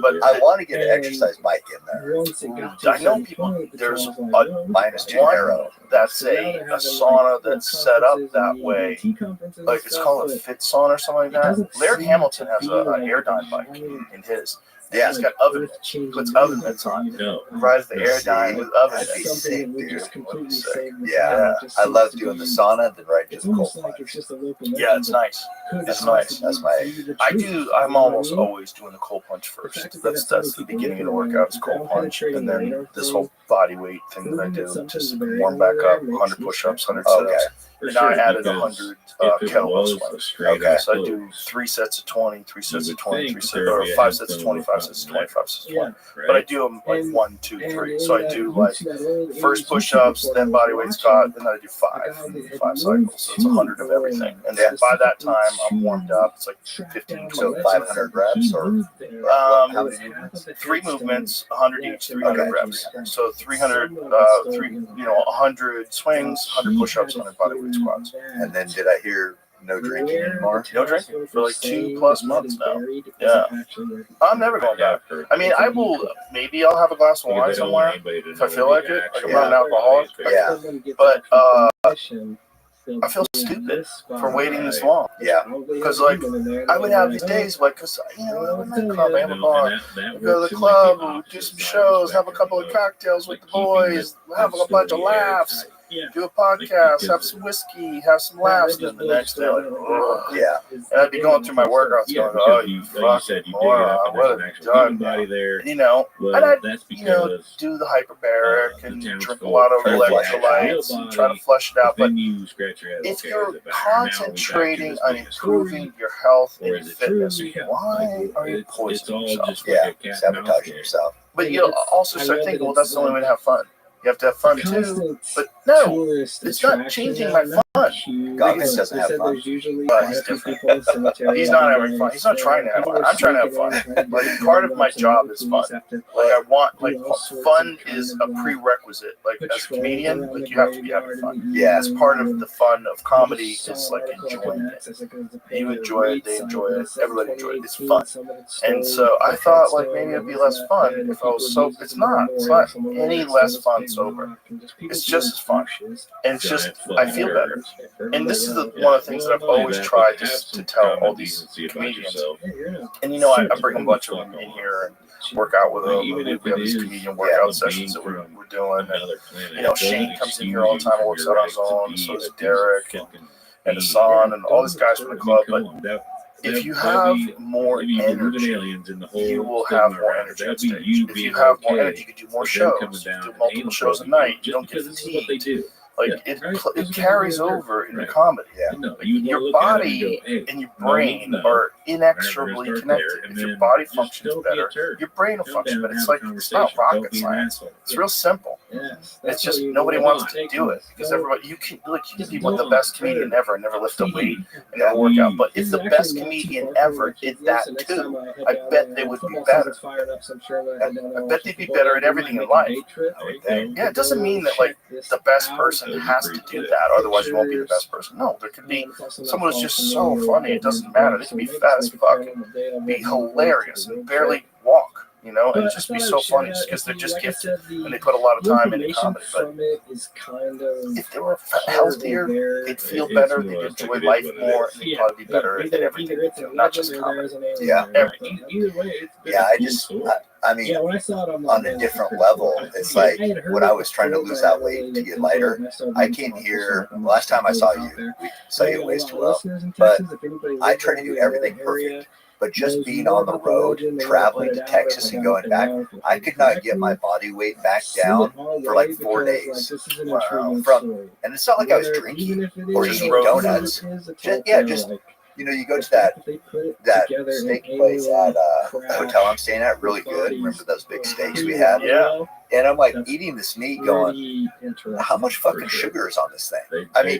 But I want to get an exercise bike in there. I know people. There's a Minus 2 one arrow. that's a sauna that's set up that way. Like it's called a fit sauna or something like that. Laird Hamilton has an Airdyne bike in his. Yeah, he's got oven mitts. Puts oven mitts on. Rides the Airdyne with oven That'd be mitts. sick, dude. Yeah, I love doing the sauna, then right into the cold plunge. Yeah, it's nice. It's nice. That's my. I'm almost always doing the cold plunge first. That's the beginning of the workout is cold plunge, and then this whole body weight thing that I do, just warm back up, 100 push-ups, 100 sit-ups. And now I added 100 kettlebell swings. Okay. So I do 3 sets of 20, 3 sets of 20, 5 sets of 20, 5 sets of 20, 5 sets of 20. But I do them like 1, 2, 3. So I do like first push-ups, then body weight squat, then I do 5 cycles. So it's 100 of everything. And then by that time, I'm warmed up. It's like 15, So 500 reps or how many movements? 3 movements, 100 each, 300 reps. So 300, 100 swings, 100 push-ups, 100 body weight squats. And then did I hear no drinking anymore? No drinking for like 2+ months now. Yeah, I'm never going back. I mean, I will. Maybe I'll have a glass of wine somewhere if I feel like it. Like I'm not an alcoholic. Yeah. But I feel stupid for waiting this long. Yeah. Because like I would have these days like, cause I have a nightclub, I have a bar, we go to the club, we'll do some shows, have a couple of cocktails with the boys, have a bunch of laughs. Do a podcast, have some whiskey, have some laughs, and then the next day, like, ugh. Yeah. And I'd be going through my workouts going, oh, you fucking moron, what have you done? You know, and I'd, do the hyperbaric and drink a lot of electrolytes and try to flush it out. But if you're concentrating on improving your health and fitness, why are you poisoning yourself? Yeah, sabotaging yourself. But you also start thinking, well, that's the only way to have fun. You have to have fun too, but no, it's not changing my fun. Goggins doesn't have fun. He's different. He's not having fun. He's not trying to have fun. I'm trying to have fun. Like part of my job is fun. Like I want, like fun is a prerequisite. Like as a comedian, like you have to be having fun. Yeah, it's part of the fun of comedy. Is like enjoying it. You enjoy it. They enjoy it. Everybody enjoys it. It's fun. And so I thought like maybe it'd be less fun if I was sober. It's not. It's not any less fun sober. It's just as fun, and it's just I feel better. And this is one of the things that I've always tried to tell all these comedians. And I bring a bunch of them in here and work out with them. We have these comedian workout sessions that we're doing. And Shane comes in here all the time and works out on his own. So does Derek and Hassan and all these guys from the club. But if you have more energy, you will have more energy on stage. If you have more energy, you can do more shows. You do multiple shows a night. You don't get fatigued. Like it carries over into comedy. Yeah. Your body and your brain are inexorably connected. If your body functions better, your brain will function better. It's not rocket science. It's real simple. It's just nobody wants to do it because everybody you can be the best comedian ever and never lift a weight and never work out. But if the best comedian ever did that too, I bet they would be better. I bet they'd be better at everything in life. Yeah, it doesn't mean that like the best person has to do that, otherwise you won't be the best person. No, there could be someone who's just so funny, it doesn't matter. They can be fat as fuck, be hilarious, and barely walk, and just be so funny just because they're just gifted and they put a lot of time into comedy. But if they were healthier, they'd feel better, they'd enjoy life more, and they'd probably be better at everything they do, not just comedy. Yeah. Everything. Yeah, I mean, on a different level, it's like when I was trying to lose that weight to get lighter, I came here, last time I saw you, we saw you ways too well, but I try to do everything perfect. But just being on the road, traveling to Texas and going back, I could not get my body weight back down for like 4 days. And it's not like I was drinking or eating donuts. Just you go to that steak place at the hotel I'm staying at, really good. Remember those big steaks we had? Yeah. And I'm like eating this meat going, how much fucking sugar is on this thing? I mean,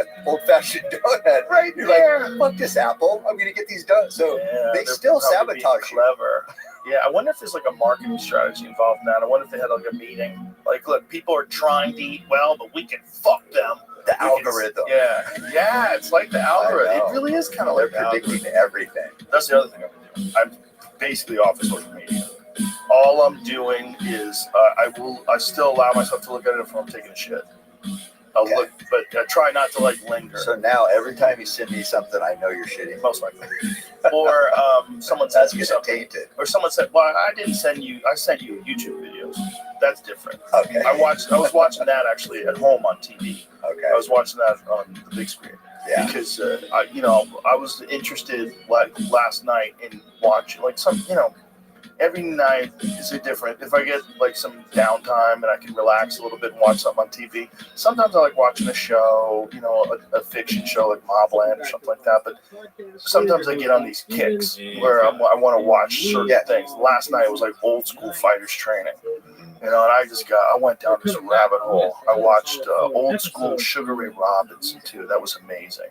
old-fashioned donut. Right You're there. like, fuck this Apple. I'm gonna get these donuts. So they they're still probably being sabotage you. clever. Yeah, I wonder if there's like a marketing strategy involved in that. I wonder if they had like a meeting. Like, look, people are trying to eat well, but we can fuck them. The algorithm. Yeah, it's like the algorithm. It really is kind of like they're predicting everything. That's the other thing I'm doing. I'm basically off of social media. All I'm doing is I still allow myself to look at it if I'm taking a shit. I'll look, but I try not to like linger. So now every time you send me something, I know you're shitting. Most likely. Or someone sends me something. Tainted. Or someone said, "Well, I didn't send you. I sent you YouTube videos." That's different. Okay. I was watching that actually at home on TV. Okay. I was watching that on the big screen. Yeah. Because I was interested like last night in watching like some every night is different. If I get like some downtime and I can relax a little bit and watch something on TV, sometimes I like watching a show, a fiction show like Mobland or something like that. But sometimes I get on these kicks where I want to watch certain things. Last night it was like old school fighters training. And I went down this rabbit hole. I watched old school Sugar Ray Robinson too. That was amazing.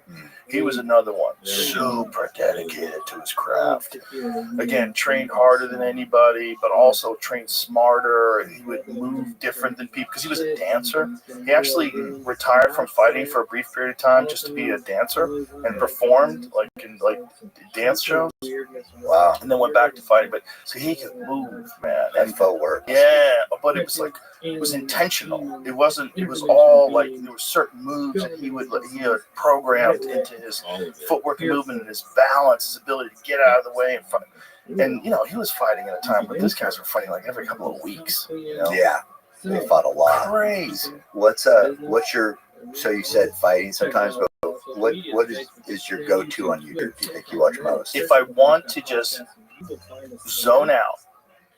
He was another one, super dedicated to his craft. Again, trained harder than anybody, but also trained smarter. He would move different than people because he was a dancer. He actually retired from fighting for a brief period of time just to be a dancer and performed in dance shows. Wow. And then went back to fighting. But so he could move, man. And footwork. Yeah, but it was intentional. It wasn't. It was all like there were certain moves that he had programmed into his footwork movement and his balance, his ability to get out of the way and fight. And he was fighting at a time when these guys were fighting like every couple of weeks. Yeah, they fought a lot. Crazy. What's your? So you said fighting sometimes, but what is your go-to on YouTube? Do you think you watch most? If I want to just zone out,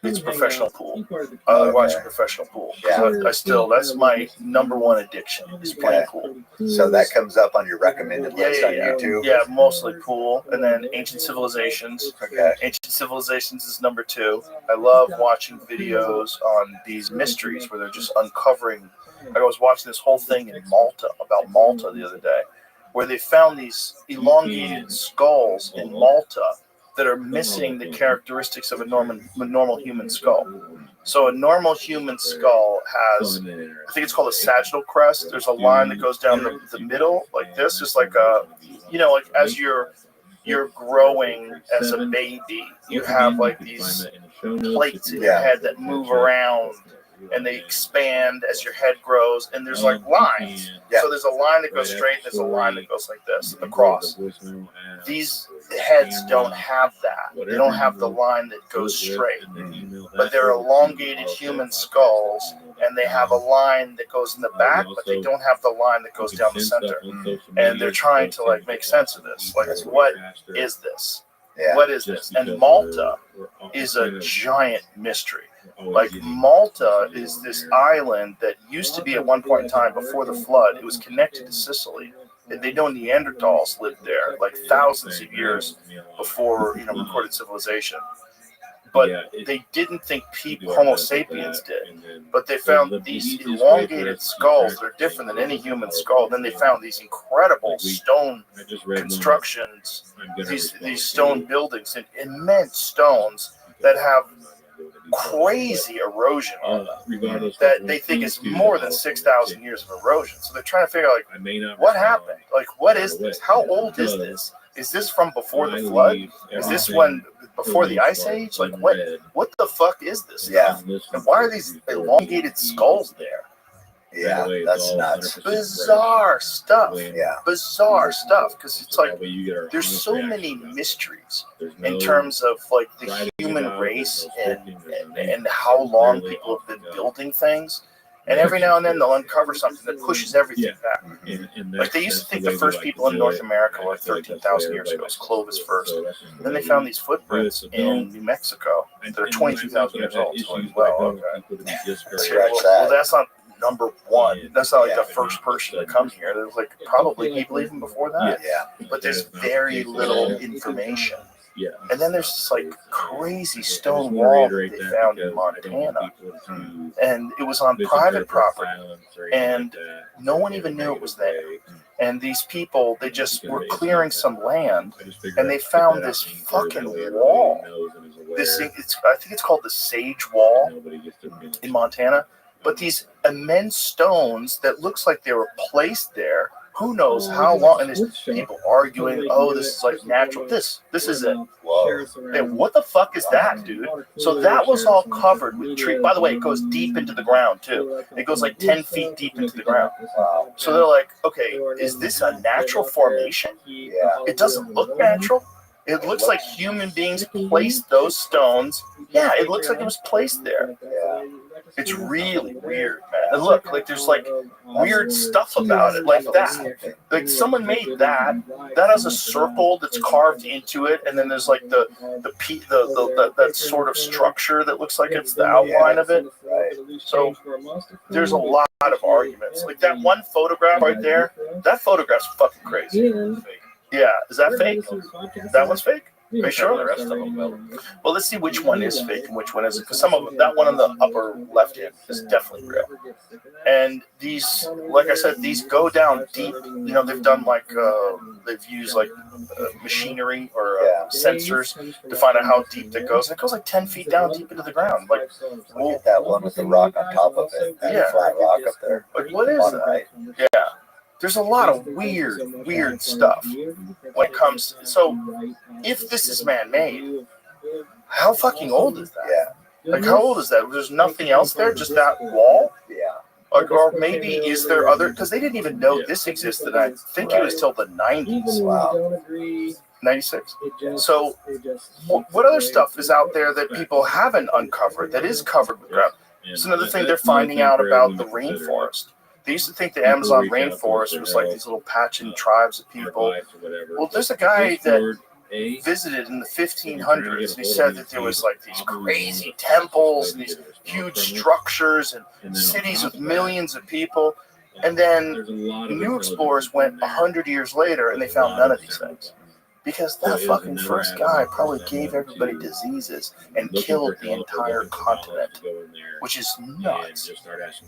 it's professional pool. I like watching professional pool. Yeah. That's my number one addiction is playing pool. So that comes up on your recommended list on YouTube? Yeah, mostly pool. And then Ancient Civilizations. Okay. Ancient Civilizations is number 2. I love watching videos on these mysteries where they're just uncovering. I was watching this whole thing in about Malta the other day, where they found these elongated skulls in Malta that are missing the characteristics of a normal human skull. So a normal human skull has, I think it's called a sagittal crest. There's a line that goes down the middle like this, just like like as you're growing as a baby, you have like these plates in your head that move around and they expand as your head grows, and there's like lines. So there's a line that goes straight, there's a line that goes like this, across. These heads don't have that. They don't have the line that goes straight. But they're elongated human skulls, and they have a line that goes in the back, but they don't have the line that goes down the center. And they're trying to make sense of this. Like, what is this? Yeah. What is this? And Malta is a giant mystery. Like, Malta is this island that used to be at one point in time before the flood. It was connected to Sicily. They know Neanderthals lived there like thousands of years before recorded civilization. But they didn't think Homo sapiens did. But they found these elongated skulls that are different than any human skull. Then they found these incredible stone constructions, these stone buildings, and immense stones that have crazy erosion on them that they think is more than 6,000 years of erosion. So they're trying to figure out, what happened? Like, what is this? How old is this? Is this from before the flood? Is this before the Ice Age? Like, what the fuck is this stuff? And why are these elongated skulls there? Yeah, that's nuts. Bizarre stuff. Yeah. Bizarre stuff. Because it's like, there's so many mysteries in terms of like the human race and how long people have been building things. And every now and then they'll uncover something that pushes everything back. Like, they used to think the first people in North America were 13,000 years ago. It was Clovis first. And then they found these footprints in New Mexico that are 22,000 years old. So like, well, okay. Well, that's not number one. That's not like the first person to come here. There's like probably people even before that. Yeah. But there's very little information. And then there's this like crazy stone wall that they found in Montana. And it was on private property. And no one even knew it was there. And these people, they just were clearing some land, and they found this fucking wall. This thing, I think it's called the Sage Wall in Montana. But these immense stones that looks like they were placed there who knows how long, and there's people arguing, oh, this is like natural. This is it. Whoa. Hey, what the fuck is that, dude? So that was all covered with tree. By the way, it goes deep into the ground too. It goes like 10 feet deep into the ground. Wow. So they're like, okay, is this a natural formation? Yeah. It doesn't look natural. It looks like human beings placed those stones. Yeah, it looks like it was placed there. Yeah. It's really weird, man. And look, like there's like weird stuff about it, like that. Like someone made that. That has a circle that's carved into it, and then there's like the that sort of structure that looks like it's the outline of it. Right. So there's a lot of arguments. Like that one photograph right there. That photograph's fucking crazy. Yeah, is that fake? That one's fake? Are you sure? The rest of them will. Well, let's see which one is fake and which one isn't. Because some of them, that one on the upper left hand is definitely real. And these, like I said, these go down deep. You know, they've done like, they've used like machinery or sensors to find out how deep that goes. And it goes like 10 feet down deep into the ground. Like, Look at that one with the rock on top of it. That flat rock up there. Like, what is that? Right. Yeah. There's a lot of weird stuff when it comes to, so if this is man-made, how fucking old is that? Yeah. Like, how old is that? There's nothing else there, just that wall? Yeah. Like, or maybe is there other, because they didn't even know this existed. I think it was till the 90s. Wow. 96. So what other stuff is out there that people haven't uncovered, that is covered with ground? It's another thing they're finding out about the rainforest. They used to think the Amazon rainforest was like these little patching tribes of people. Well, there's a guy that visited in the 1500s, and he said that there was like these crazy temples and these huge structures and cities with millions of people. And then new explorers went 100 years later, and they found none of these things. Because that fucking first guy probably gave everybody diseases and killed the entire continent, which is nuts.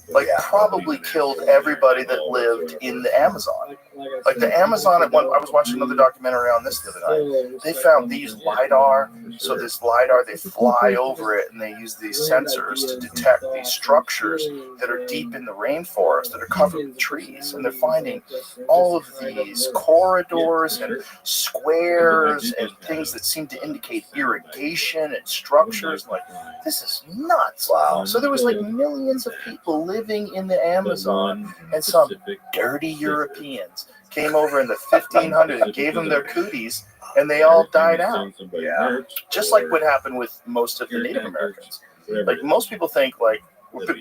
Like, probably killed everybody that lived in the Amazon. Like, the Amazon, I was watching another documentary on this the other night. They found these LiDAR. So this LiDAR, they fly over it, and they use these sensors to detect these structures that are deep in the rainforest that are covered with trees. And they're finding all of these corridors and squares and things that seem to indicate irrigation and structures. Like, this is nuts. Wow. So there was like millions of people living in the Amazon, and some dirty Europeans came over in the 1500s and gave them their cooties, and they all died out. Yeah. Just like what happened with most of the Native Americans. Like, most people think, like,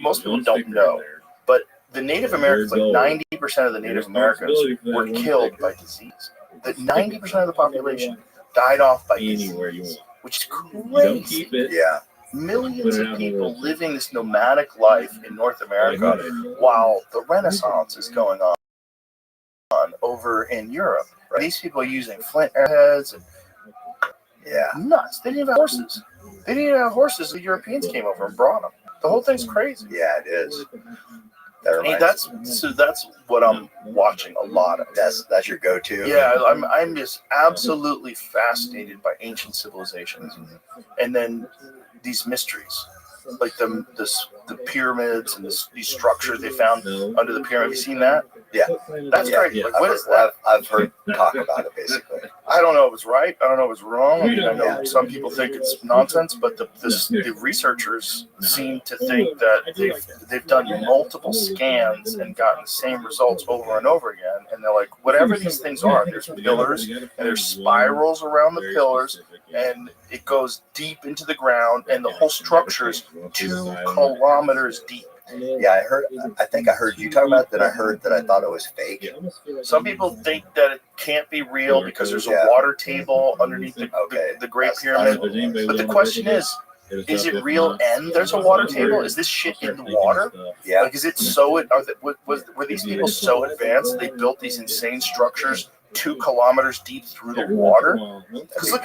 most people don't know, but the Native Americans, like 90% of the Native Americans were killed by disease. That 90% of the population died off by disease, which is crazy. Yeah. Millions of people living this nomadic life in North America while the Renaissance is going on over in Europe. Right. These people are using flint arrowheads and nuts. They didn't even have horses. They didn't even have horses. The Europeans came over and brought them. The whole thing's crazy. Yeah, it is. That's what I'm watching a lot of. That's your go-to. Yeah, I'm just absolutely fascinated by ancient civilizations, and then these mysteries, like the pyramids and these structures they found under the pyramid. Have you seen that? Yeah, that's crazy. Like, what is that? I've heard talk about it basically. I don't know if it's right. I don't know if it's wrong. I mean, I know some people think it's nonsense, but the researchers seem to think that they've done multiple scans and gotten the same results over and over again. And they're like, whatever these things are, there's pillars and there's spirals around the pillars, and it goes deep into the ground, and the whole structure is 2 kilometers deep. Yeah, I think I heard you talk about that. I heard that I thought it was fake. Some people think that it can't be real because there's a water table underneath the Great Pyramid. But the question is it real and there's a water table? Is this shit in the water? Yeah. Like, is it were these people so advanced they built these insane structures 2 kilometers deep through the water? Because look,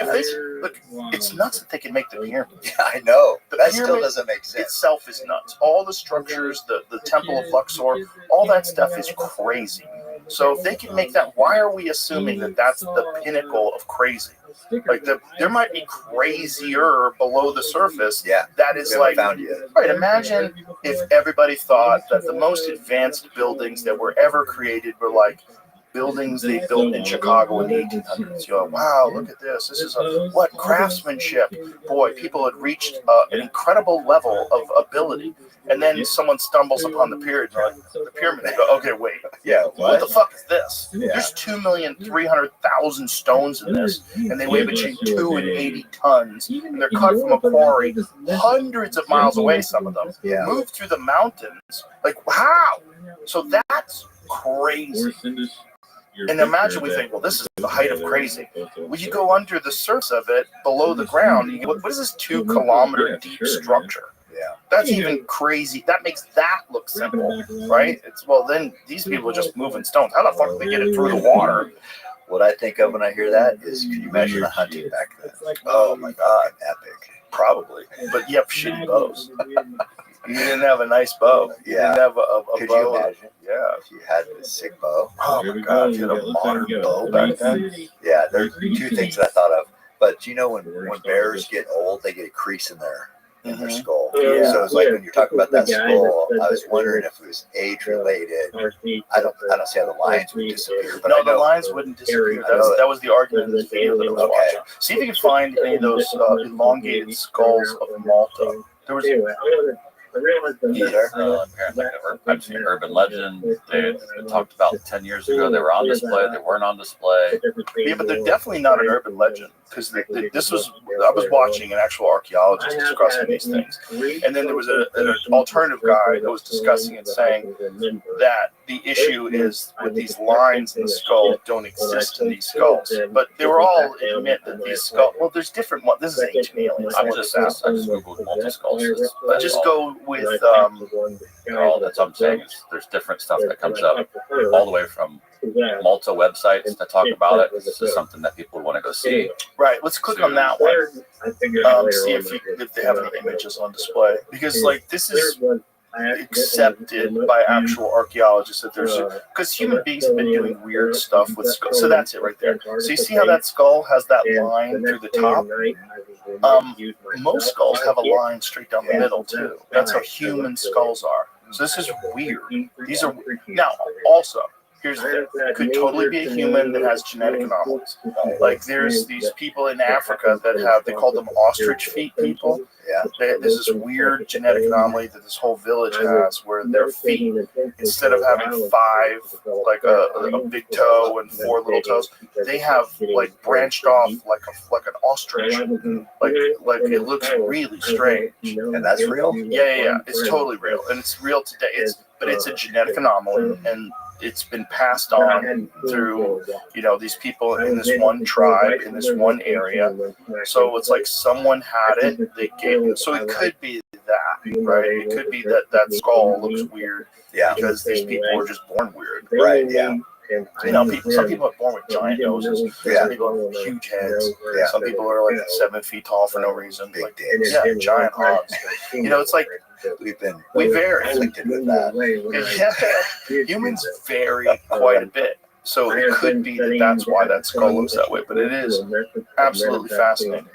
it's nuts that they can make the pyramid. Yeah, I know. That still pyramid doesn't make sense. Itself is nuts. All the structures, the Temple of Luxor, all that stuff is crazy. So if they can make that, why are we assuming that that's the pinnacle of crazy? Like, there might be crazier below the surface. Yeah, that is like found yet. Right. Imagine if everybody thought that the most advanced buildings that were ever created were like buildings they built in Chicago in the 1800s. You go, wow, look at this. This is what craftsmanship. Boy, people had reached an incredible level of ability. And then someone stumbles upon the pyramid. The pyramid. They go, okay, wait. Yeah. What the fuck is this? Yeah. There's 2,300,000 stones in this, and they weigh between 2 and 80 tons. And they're cut from a quarry hundreds of miles away. Some of them moved through the mountains. Like how? So that's crazy. And imagine we think, well, this is the height of crazy. When you go under the surface of it, below the ground, you go, what is this 2-kilometer deep structure? Yeah. That's even crazy. That makes that look simple, right? It's well, then these people are just moving stones. How the fuck did they get it through the water? What I think of when I hear that is, can you imagine the hunting back then? Oh my God, epic. Probably, but you have shitty bows. You didn't have a nice bow. You Yeah. didn't have a Could bow. you imagine? Yeah. If you had a sick bow. Oh my God, you had a modern bow back then. Yeah, there's two things that I thought of. But you know, when bears get old, they get a crease in their skull. Yeah. So it's like when you're talking about that skull, I was wondering if it was age related. I don't see how the lines would disappear. But No, I know, the lines wouldn't disappear. That was the argument in this video that I was watching. See if you can find any of those elongated skulls of Malta. There was Apparently, I've seen Urban Legend. They talked about 10 years ago. They were on display. They weren't on display. Yeah, but they're definitely not an urban legend because this was I was watching an actual archaeologist discussing these things, and then there was an alternative guy that was discussing it, saying that the issue is with these lines in the skull don't exist in these skulls, but they were all admit that these skulls. Well, there's different ones. This is ancient aliens. I just googled multi-skulls. Just go with all that's what I'm saying is there's different stuff that comes up all the way from Malta websites that talk about it. This is something that people want to go see. Right, let's click on that one. See if they have any images on display, because like this is accepted by actual archaeologists that there's because human beings have been doing weird stuff with skulls. So that's it right there. So you see how that skull has that line through the top? Most skulls have a line straight down the middle too. That's how human skulls are. So this is weird. These are now also. Here's the thing. It could totally be a human that has genetic anomalies. Like there's these people in Africa that have, they call them ostrich feet people. Yeah. There's this weird genetic anomaly that this whole village has where their feet, instead of having 5, like a big toe and 4 little toes, they have like branched off like an ostrich. Like it looks really strange. And that's real? Yeah. It's totally real. And it's real today. But it's a genetic anomaly, and it's been passed on through, these people in this one tribe, in this one area. So it's like someone had it, they gave it. So it could be that, right? It could be that skull looks weird because these people were just born weird. Right, yeah. Some people are born with giant noses. Some people have huge heads. Some people are like 7 feet tall for no reason. Big like, dicks. Giant hogs. It's like we vary. Afflicted with that. Humans vary quite a bit. So it could be that's why that skull looks that way, but it is absolutely fascinating.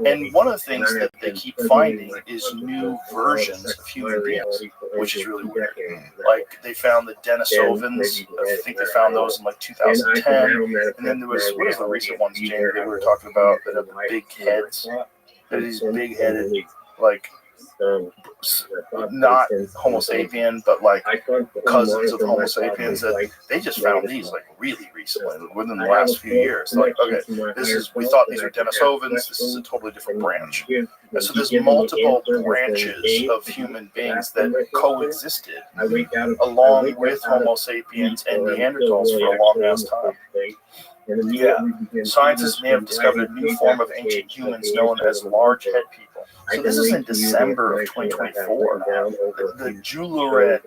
And one of the things that they keep finding is new versions of human beings, which is really weird. Like they found the Denisovans. I think they found those in like 2010. And then there was, what is the recent ones, Jamie, that we were talking about that have the big heads? They're these big headed, like, not Homo sapien, but like cousins of Homo sapiens. That they just found these like really recently, within the last few years. Like, okay, we thought these were Denisovans. This is a totally different branch. And so there's multiple branches of human beings that coexisted along with Homo sapiens and Neanderthals for a long ass time. Yeah, scientists may have discovered a new form of ancient humans known as large head people. So this is in December of 2024. The Julured,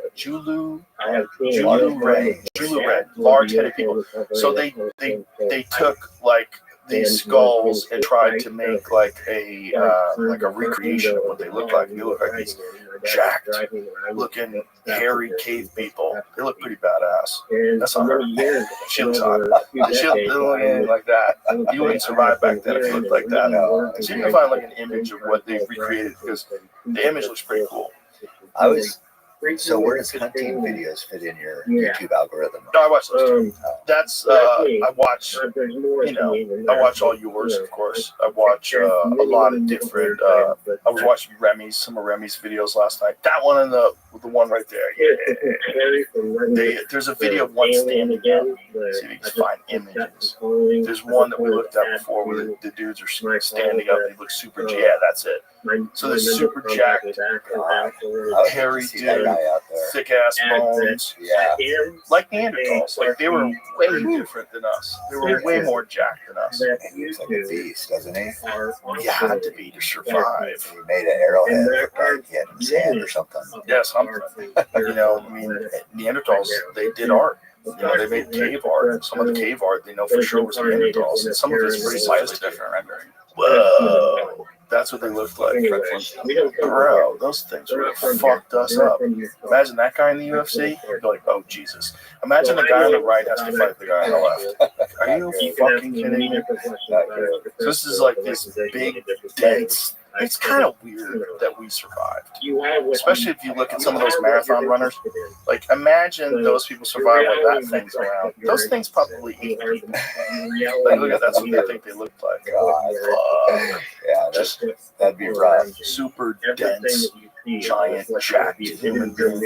large headed people. So they took like these skulls and tried to make like a recreation of what they look like. They look like these jacked looking hairy cave people. They look pretty badass. That's not her. She looks hot. She doesn't look anything like that. You wouldn't survive back then if you looked like that. So you can find like an image of what they've recreated because the image looks pretty cool. I was So where does hunting videos fit in your YouTube algorithm? No, I watch those too. That's I watch. I watch all yours, of course. I watch a lot of different. I was watching Remy's, some of Remy's videos last night. That one and the one right there. Yeah. There's a video of one standing up. See if you can find images. There's one that we looked at before where the dudes are standing up and he looks super. Yeah, that's it. So there's super jacked, hairy dude, thick ass bones. Yeah. Like Neanderthals. Like they were way different than us. They were way more jacked than us. He looks like a beast, doesn't he? You had to be to survive. He made an arrowhead look like he had in his hand or something. Yeah, something. I mean, Neanderthals, they did art. They made cave art. Some of the cave art they know for sure was Neanderthals. And some of it's pretty slightly different rendering. Whoa. That's what they looked like. Bro, those things would have fucked us up. Imagine that guy in the UFC. You'd be like, oh, Jesus. Imagine the guy on the right has to fight the guy on the left. Are you fucking kidding me? So this is like this big, dense. It's kind of weird that we survived. Especially if you look at some of those marathon runners. Like, imagine those people survive while that thing's around. Those things probably eat people. Like, look at that's what they think they look like. God. Yeah, that'd be rough. Super dense, giant, jacked human beings.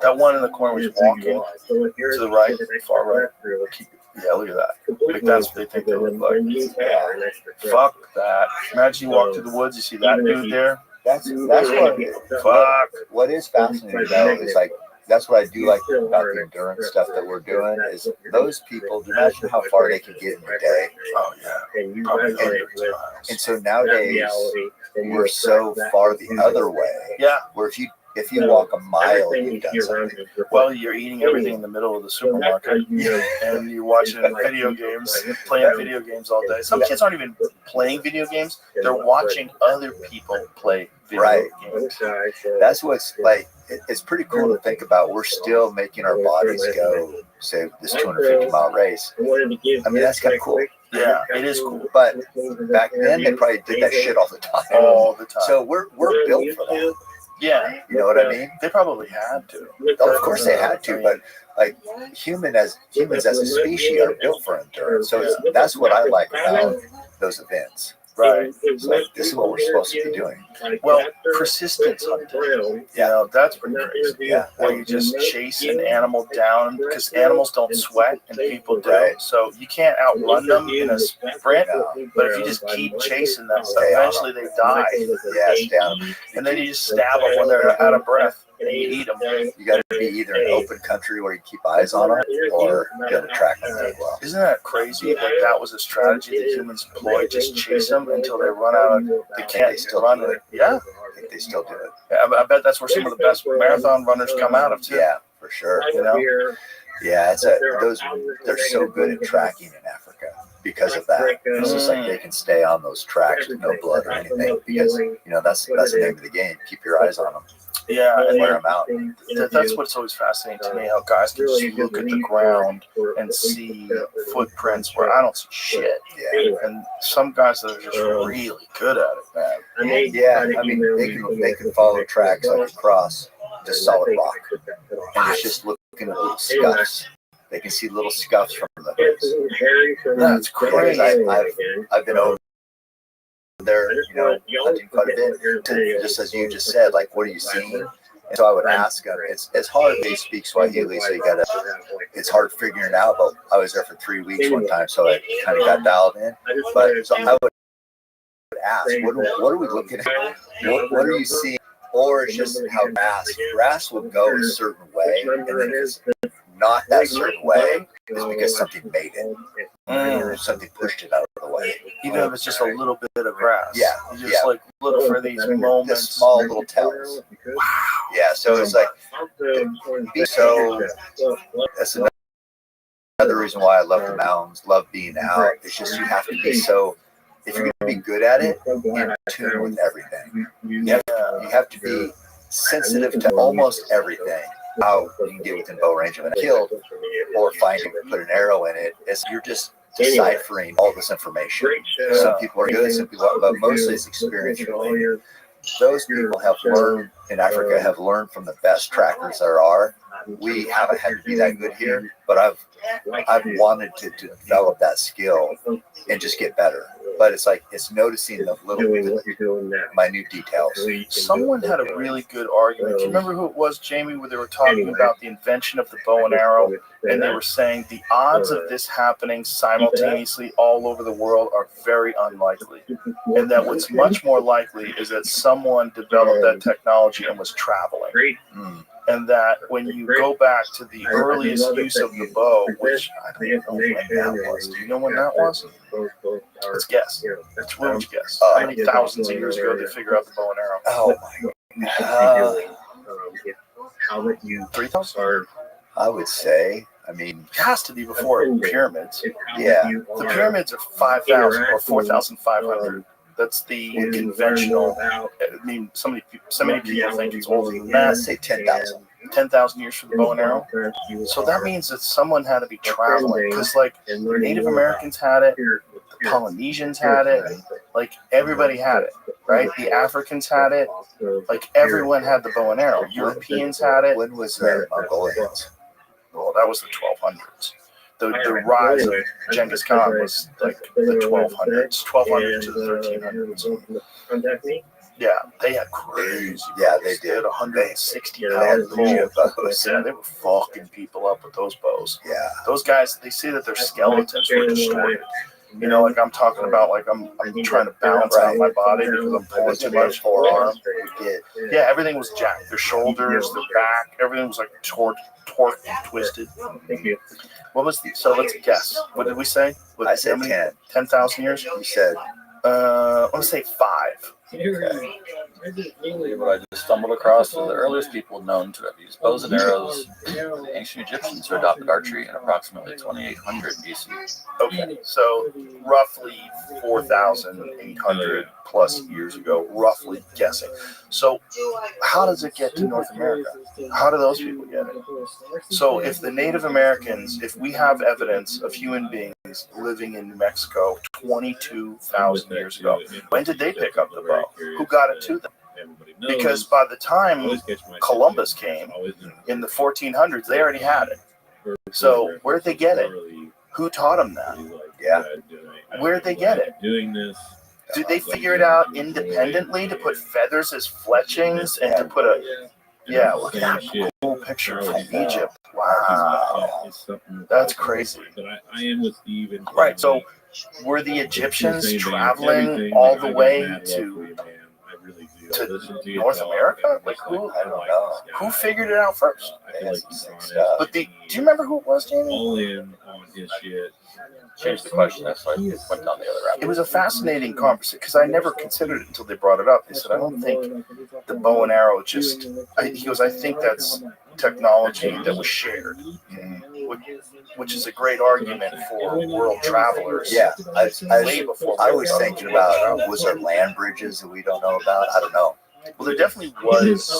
That one in the corner was walking to the right, far right. Yeah, look at that. Like that's what they think they look like. Yeah. Fuck that. Imagine you walk through the woods, you see that dude there. That's what is fascinating though is like that's what I do like about the endurance stuff that we're doing is those people, imagine how far they can get in a day. Oh yeah. And so nowadays we're so far the other way. Yeah. Where if you walk a mile, you've done something. Well, you're eating everything in the middle of the supermarket, and you're watching video games, playing video games all day. Some kids aren't even playing video games; they're watching other people play video games. That's what's like. It's pretty cool to think about. We're still making our bodies go, say, this 250-mile race. I mean, that's kind of cool. Yeah, it is cool. But back then, they probably did that shit all the time. All the time. So we're built for that. Yeah, you know what I mean. They probably had to. Oh, of course they had to, but like humans as a species are built for endurance. So that's what I like about those events. Right. It's like this is what we're supposed to be doing. Well, persistence hunting. Yeah, that's pretty crazy. Yeah. Where you just chase an animal down because animals don't sweat and people do. Right. So you can't outrun them in a sprint. But if you just keep chasing them, eventually they die. Yeah, it's down. And then you just stab them when they're out of breath. And you eat them. You got to be either in an open country where you keep eyes on them, or you got to track them as well. Isn't that crazy that was a strategy that humans employ? Just chase them until they run out of. They can't. They still run it. Yeah, I think they still do it. Yeah, I bet that's where some of the best marathon runners come out of too. Yeah, for sure. You know. Yeah, they're so good at tracking in Africa because of that. It's just like they can stay on those tracks with no blood or anything because that's the name of the game. Keep your eyes on them. Yeah, and wear them out. That's what's always fascinating to me, how guys can just look at the ground and see footprints where I don't see shit. Yeah. And some guys that are just really good at it, man. Yeah, I mean, they can follow tracks like across just solid rock. And it's just looking at little scuffs. They can see little scuffs from the hoods. That's crazy. I've been over there, hunting quite a bit, just as you just said, like, what are you seeing? And so I would ask them. It's hard. They speak Swahili, so it's hard figuring it out. But I was there for 3 weeks one time, so I kind of got dialed in. But so I would ask, what are we looking at? What are you seeing? Or it's just how grass will go a certain way, and then it's not that certain way is because something made it. Something pushed it out of the way. Even if it's just a little bit of grass. Yeah. You just like look for these moments. Just small little tells. Wow. Yeah, so it's like, so that's another reason why I love the mountains, love being out. It's just you have to be so, if you're going to be good at it, in tune with everything. You have to be sensitive to almost everything. How you can get within bow range of a kill or put an arrow in it. You're just deciphering all this information. Some people are good, some people aren't, but mostly it's experience related. those people have learned in Africa, have learned from the best trackers there are. We haven't had to be that good here, but I've wanted to develop that skill and just get better. But it's like, it's noticing the little minute details. Someone had a really good argument. Do you remember who it was, Jamie, where they were talking about the invention of the bow and arrow? And they were saying the odds of this happening simultaneously all over the world are very unlikely. And that what's much more likely is that someone developed that technology and was traveling. And that when you go back to the earliest use of the bow, which I don't know when that was. Do you know when that was? Let's guess. What would you guess? How many thousands of years ago did they figure out the bow and arrow? Oh my God. 3,000? I would say. I mean, it has to be before pyramids. Yeah. The pyramids are 5,000 or 4,500. That's the conventional. I mean, so many people think it's older than that. Let's say 10,000. 10,000 years for the bow and arrow. So that means that someone had to be traveling, because like Native Americans had it, the Polynesians had it, like everybody had it, right? The Africans had it, like everyone had the bow and arrow. Europeans had it. When was the Mongolians? Well, that was the 1200s. The rise of Genghis Khan was like the 1200s, 1200s to the 1300s. Yeah, they had crazy. Yeah, they did 160 bows. Yeah, they were fucking people up with those bows. Yeah, those guys. They say that their skeletons were distorted. You know, like I'm talking about, like I'm trying to balance out my body because I'm pulling too much forearm. Yeah, everything was jacked. Their shoulders, their back, everything was like torqued and twisted. What was the? So let's guess. What did we say? I said 10. 10,000 years. You said. Let's say 5. Okay. What I just stumbled across is the earliest people known to have used bows and arrows. The ancient Egyptians who adopted archery in approximately 2800 BC. Okay, so roughly 4,800 plus years ago, roughly guessing. So how does it get to North America? How do those people get it? So if the Native Americans, if we have evidence of human beings living in New Mexico 22,000 years ago, when did they pick up the bow? Who got it to them? Because by the time Columbus came in the 1400s, they already had it. So where'd they get it? Who taught them that? Yeah. Where'd they get it? Did they figure it out independently to put feathers as fletchings and to put a... Yeah, look at that cool picture from Egypt. Wow. That's crazy. Right, so were the Egyptians traveling all the way to North America? Like who? I don't know. Who figured it out first? But do you remember who it was, Jamie? All in on his shit. Changed the question. That's why I went down the other route. It was a fascinating conversation because I never considered it until they brought it up. They said, I don't think the bow and arrow just... He goes, I think that's technology that was shared, which is a great argument for world travelers. Yeah, I I was thinking about, was there land bridges that we don't know about? I don't know. Well, there definitely was,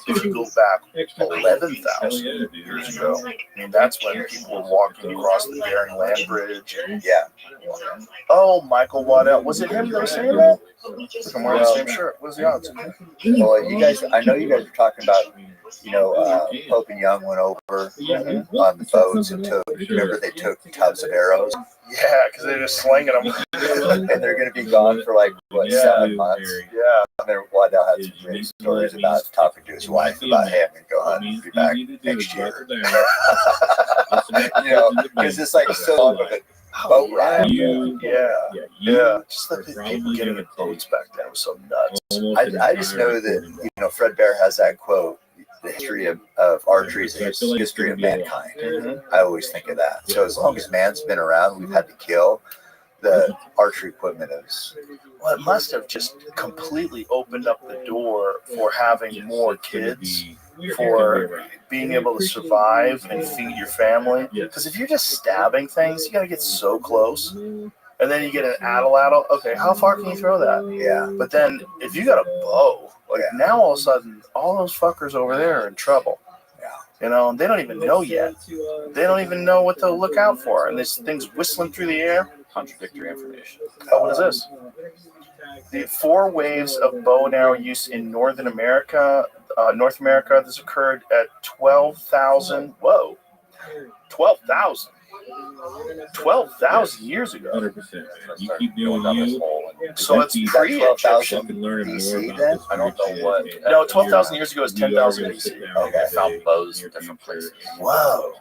if you go back 11,000 years ago. I mean, that's when people were walking across the Bering Land Bridge. Yeah. Oh, Michael Waddell. Was it him that was saying that? I'm wearing the same shirt. What's the odds? Well, you guys, I know you guys are talking about, Pope and Young went over on the boats and took, remember they took tubs of arrows? Yeah, because they're just slinging them. And they're going to be gone for 7 months. Yeah. And Waddell had some great stories about talking to his wife about, hey, I'm going to go hunt and be back next year. Because it's like so long of it. Boat ride. Yeah. Just the people getting in boats back then was so nuts. I just know that, Fred Bear has that quote, the history of archery is the history of mankind. I always think of that. So as long as man's been around, we've had to kill. The archery equipment is... Well, it must have just completely opened up the door for having more kids, for being able to survive and feed your family. Because if you're just stabbing things, you got to get so close. And then you get an atlatl. Okay, how far can you throw that? Yeah. But then if you got a bow, now all of a sudden, all those fuckers over there are in trouble. Yeah. And they don't even know yet. They don't even know what to look out for. And this thing's whistling through the air. Contradictory information. Oh, what is this? The 4 waves of bow and arrow use in North America. This occurred at 12,000. Whoa, 12,000. 12,000 years ago. 100%. You keep doing you. So it's pre-Egyptian. BC then? I don't know what. No, 12,000 years ago is 10,000 BC. Okay, I found bows in different places. Wow,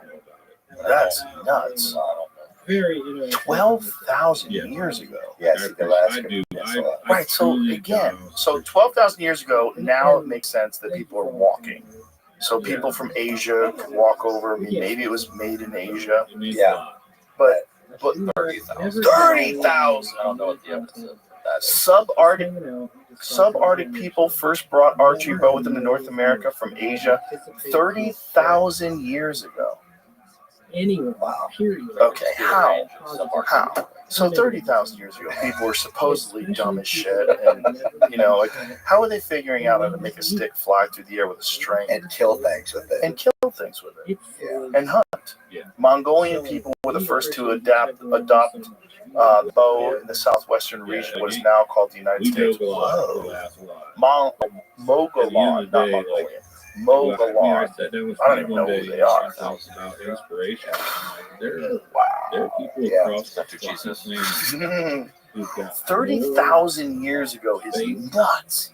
that's nuts. 12,000 years ago. Yes, Alaska. Right. So again, 12,000 years ago. Now it makes sense that people are walking. So people from Asia can walk over. I mean, maybe it was made in Asia. Yeah. But 30,000. 30,000. I don't know what the evidence is. Subarctic people first brought archery bow with them to North America from Asia 30,000 years ago. Anyway, wow. Period. Okay, how? So 30,000 years ago, people were supposedly dumb as shit, and like, how are they figuring out how to make a stick fly through the air with a string and kill things with it? Yeah. And hunt. Yeah. Mongolian people were the first to adopt the bow in the southwestern region, what is now called the United States. Whoa. Mogollon, not Mongolian. Mogollon. I don't even know who they are. About inspiration. There are people across after Jesus. 30,000 years ago is nuts.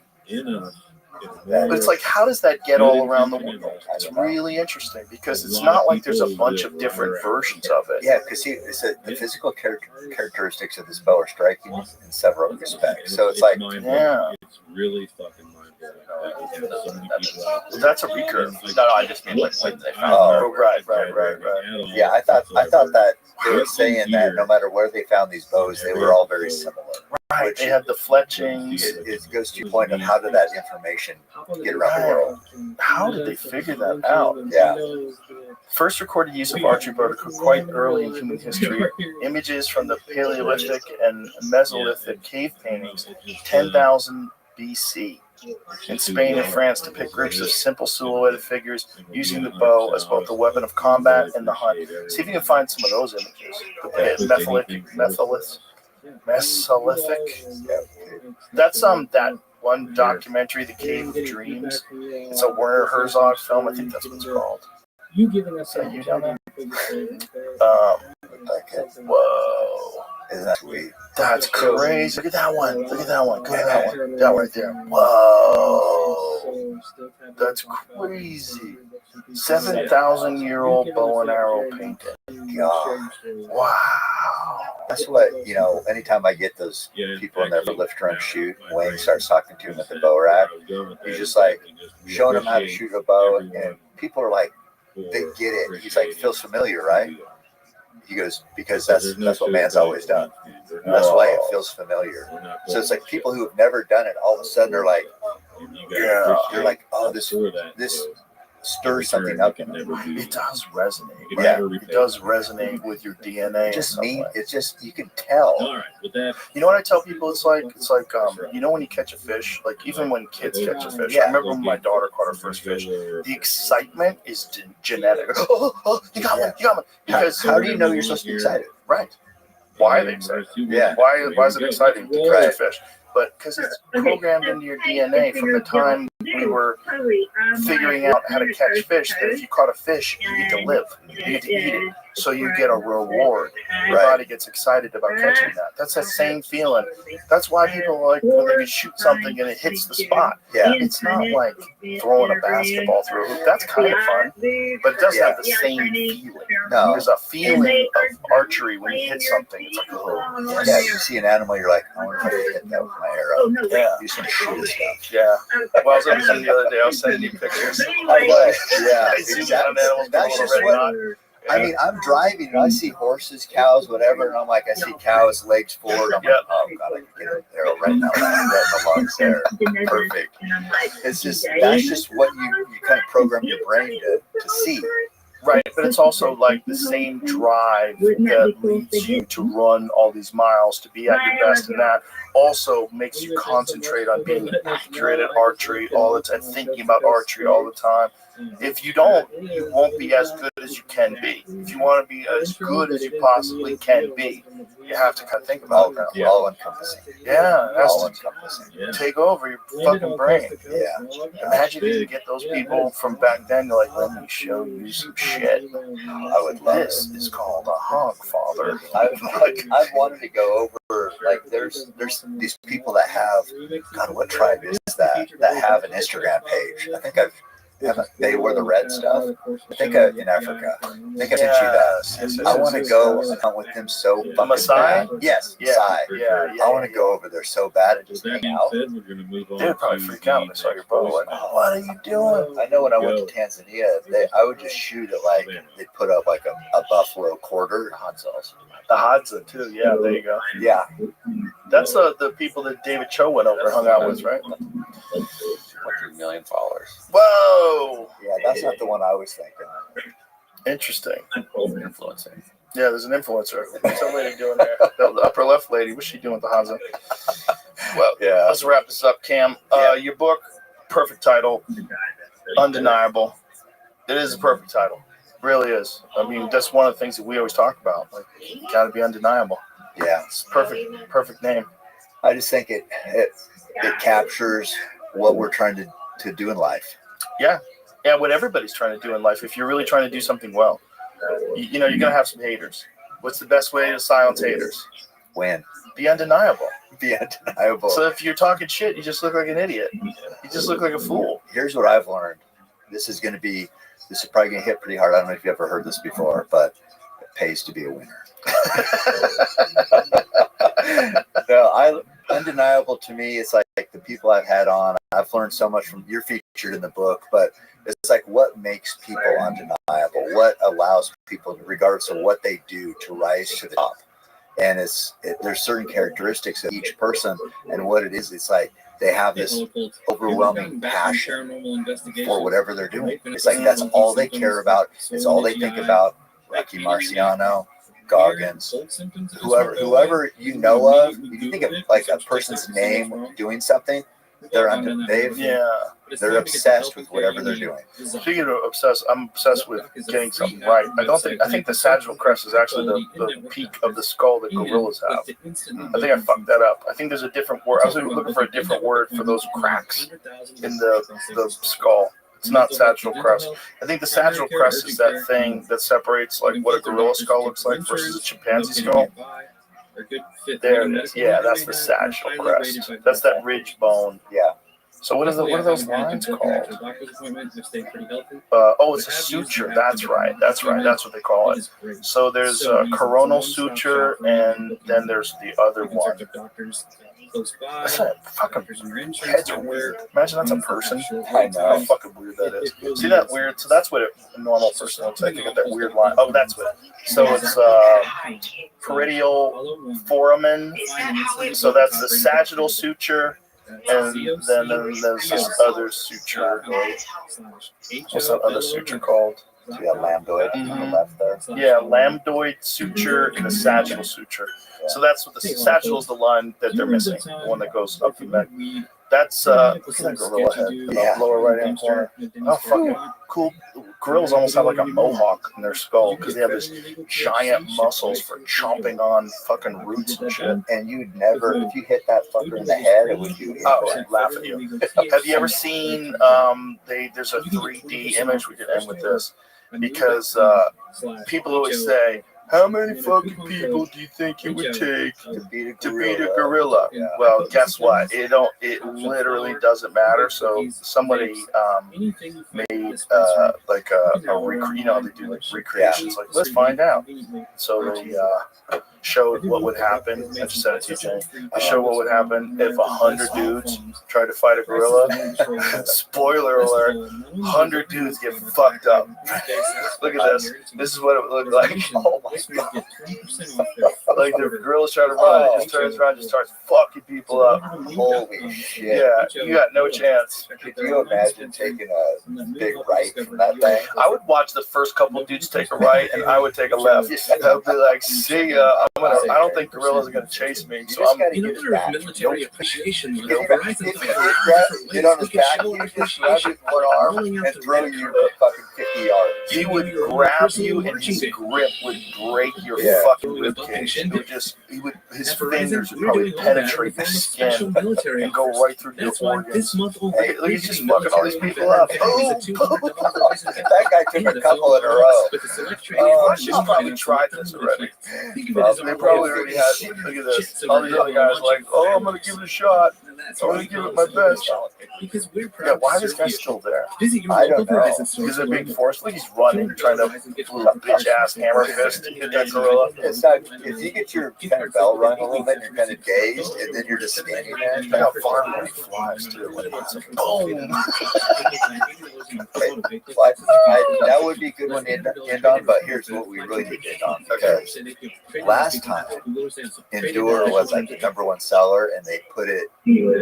But it's like, how does that get all around the world? It's really interesting because it's not like there's a bunch of different versions of it. Yeah, because the physical characteristics of this bow are striking in several respects. So it's like, it's really fucking mind blowing. That's a recurve. No, I just mean like they found. Oh, right. Yeah, I thought that they were saying that no matter where they found these bows, they were all very similar. Right, they had the fletchings. It goes to your point of how did that information get around the world? How did they figure that out? Yeah. First recorded use of archery bow occurred quite early in human history. Images from the Paleolithic and Mesolithic cave paintings, 10,000 BC. In Spain and France, depict groups of simple silhouetted figures using the bow as both the weapon of combat and the hunt. See if you can find some of those images. Mesolithic. That's that one documentary, The Cave of Dreams. It's a Werner Herzog film. I think that's what it's called. You giving us you down there? Whoa. Isn't that sweet? That's crazy. Look at that one. Go to that one. That right there. Whoa. That's crazy. 7,000-year-old bow and arrow painting. God. Wow. That's what, anytime I get those people in there for lift, run, shoot, Wayne starts talking to him at the bow rack, he's just like showing them how to shoot a bow, and people are like, they get it. He's like, it feels familiar, right? He goes, because that's what man's always done. That's why it feels familiar. So it's like people who have never done it, all of a sudden they're like, they're like, oh, this stirs something up in them. It does resonate. Yeah, it does resonate with your DNA. It's just you can tell. You know what I tell people? It's like when you catch a fish, like even when kids catch a fish. I remember when my daughter caught her first fish. The excitement is genetic. Oh, you got one! Because how do you know you're supposed to be excited? Right. Why are they excited? Yeah. Why is it exciting to catch a fish? But because it's programmed into your DNA from the time we were figuring out how to catch fish, that if you caught a fish, you get to live. You get to eat it. So you get a reward. Your body gets excited about catching that. That's that same feeling. That's why people like when they shoot something and it hits the spot. Yeah. It's not like throwing a basketball through a hoop. That's kind of fun, but it doesn't have the same feeling. No. There's a feeling of archery when you hit something. It's like, oh. Yeah, you see an animal, you're like, I want to hit that with my arrow. Yeah. You just want to shoot it stuff. Yeah. Well, I was over the other day. I was sending you pictures. Yeah. Exactly. That's just what. I mean, I'm driving and I see horses, cows, whatever, and I'm like, I see cows, legs forward. I'm like, oh god, I can get an arrow right now, right in the lungs there. Perfect. It's just that's just what you kind of program your brain to see. Right, but it's also like the same drive that leads you to run all these miles, to be at your best, and that also makes you concentrate on being accurate at archery all the time, thinking about archery all the time. If you don't, you won't be as good as you can be. If you want to be as good as you possibly can be, you have to kind of think about it now. All encompassing. Yeah, that's All encompassing. take over your fucking brain. Yeah. Imagine if you get those people from back then. They're like, let me show you some shit. I would love This is called a hog father. I've wanted to go over, like, there's these people that have, God, what tribe is that have an Instagram page? I think they wear the red stuff. I think in Africa. I think I sent you that. I want to go hunt with them so fucking bad. Yes, Maasai. Yeah. I want to go over there so bad and just hang out. They'd probably freak out when they saw your bow. Like, what are you doing? I know when I went to Tanzania, I would just shoot it like they put up like a buffalo quarter. The Hadza too. Yeah, there you go. Yeah. That's the people that David Cho went over and hung out with, right? 3 million followers. Whoa! Yeah, that's not the one I was thinking. Interesting. Influencing. Yeah, there's an influencer. What's that lady doing there? The upper left lady. What's she doing with the Hadza? Well, yeah. Let's wrap this up, Cam. Your book, perfect title, undeniable. It is a perfect title. It really is. I mean, that's one of the things that we always talk about. Like, you got to be undeniable. Yeah, it's perfect name. I just think it captures what we're trying to do in life. Yeah, what everybody's trying to do in life. If you're really trying to do something well, you know, you're gonna have some haters. What's the best way to silence haters? Win. Be undeniable. Be undeniable. So if you're talking shit, you just look like an idiot. You just look like a fool. Here's what I've learned. This is probably gonna hit pretty hard. I don't know if you ever heard this before, but it pays to be a winner. No, undeniable to me, it's like the people I've had on. I've learned so much from. You're featured in the book, but it's like what makes people undeniable. What allows people, regardless of what they do, to rise to the top. And there's certain characteristics of each person, and what it is, it's like they have this overwhelming passion for whatever they're doing. It's like that's all they care about. It's all they think about. Rocky Marciano, Goggins, whoever you know of, you think of like a person's name doing something, they're obsessed with whatever they're doing. Speaking of obsessed, I'm obsessed with getting something right. I think the sagittal crest is actually the peak of the skull that gorillas have. I think I fucked that up. I think there's a different word. I was looking for a different word for those cracks in the skull. It's not sagittal crest. I think the sagittal crest is that thing that separates like what a gorilla skull looks like versus a chimpanzee skull. There it is. Yeah, that's the sagittal crest. That's that ridge bone. Yeah. So what are those lines called? It's a suture. That's right. That's what they call it. So there's a coronal suture, and then there's the other one. That's fucking heads are weird. Imagine that's a person. I know. How fucking weird that is. See that weird? So that's what a normal person looks like. They got that weird line. Oh, that's what. So it's peridial foramen. So that's the sagittal suture. And then there's this other suture. What's that other suture called? Yeah, lambdoid on the left there. Yeah, lambdoid suture and a sagittal suture. So that's what the sagittal is, the line that they're missing, the one that goes up the neck. That's look at that gorilla head in the lower right hand corner. Oh, fucking cool. Gorillas almost have like a mohawk in their skull because they have this giant muscles for chomping on fucking roots and shit. And you'd never, if you hit that fucker in the head, it would do. I'd laugh at you. Have you ever seen? There's a 3D image. We could end with this because people always say, how many fucking people do you think it would take to beat a gorilla? Yeah. Well, guess what? It literally doesn't matter. So somebody made like a they do like recreations. Like, let's find out. So they showed what would happen. I just said it to you, Jay. They showed what would happen if 100 dudes tried to fight a gorilla. Spoiler alert: 100 dudes get fucked up. Look at this. This is what it would look like. Oh my God. Like the gorilla's trying to run, it just turns around, and just starts fucking people up. Holy shit! Yeah, you got no chance. Could you imagine taking a big right from that thing? I would watch the first couple of dudes take a right, and I would take a left. I would be like, "See ya." I don't think gorillas are gonna chase me, so I'm. In honor of military appreciation month, Get Verizon on his back, he would just grab you with one arm and throw you fucking 50 yards. He would grab you, and his grip would break your fucking ribcage. It would just, his fingers would probably penetrate the skin and go right through your organs. Hey, look, he's just fucking all these people up. That guy took a couple in a row. He's probably tried this already. They probably already had. Look at this. All these other guys are like, "Oh, I'm gonna give it a shot. I'm gonna give it my best." Yeah, why is this guy still there? I don't know. He's a big force. Like he's running, trying to bitch ass hammer fist hit that gorilla. It's not, if you get your kind of bell rung a little bit, you're kind of dazed, and then you're just standing there. Look how far he flies too. When it hits him, boom. That would be a good one to end on, but here's what we really need to end on. Because last time, Endure was like the #1 seller, and they put it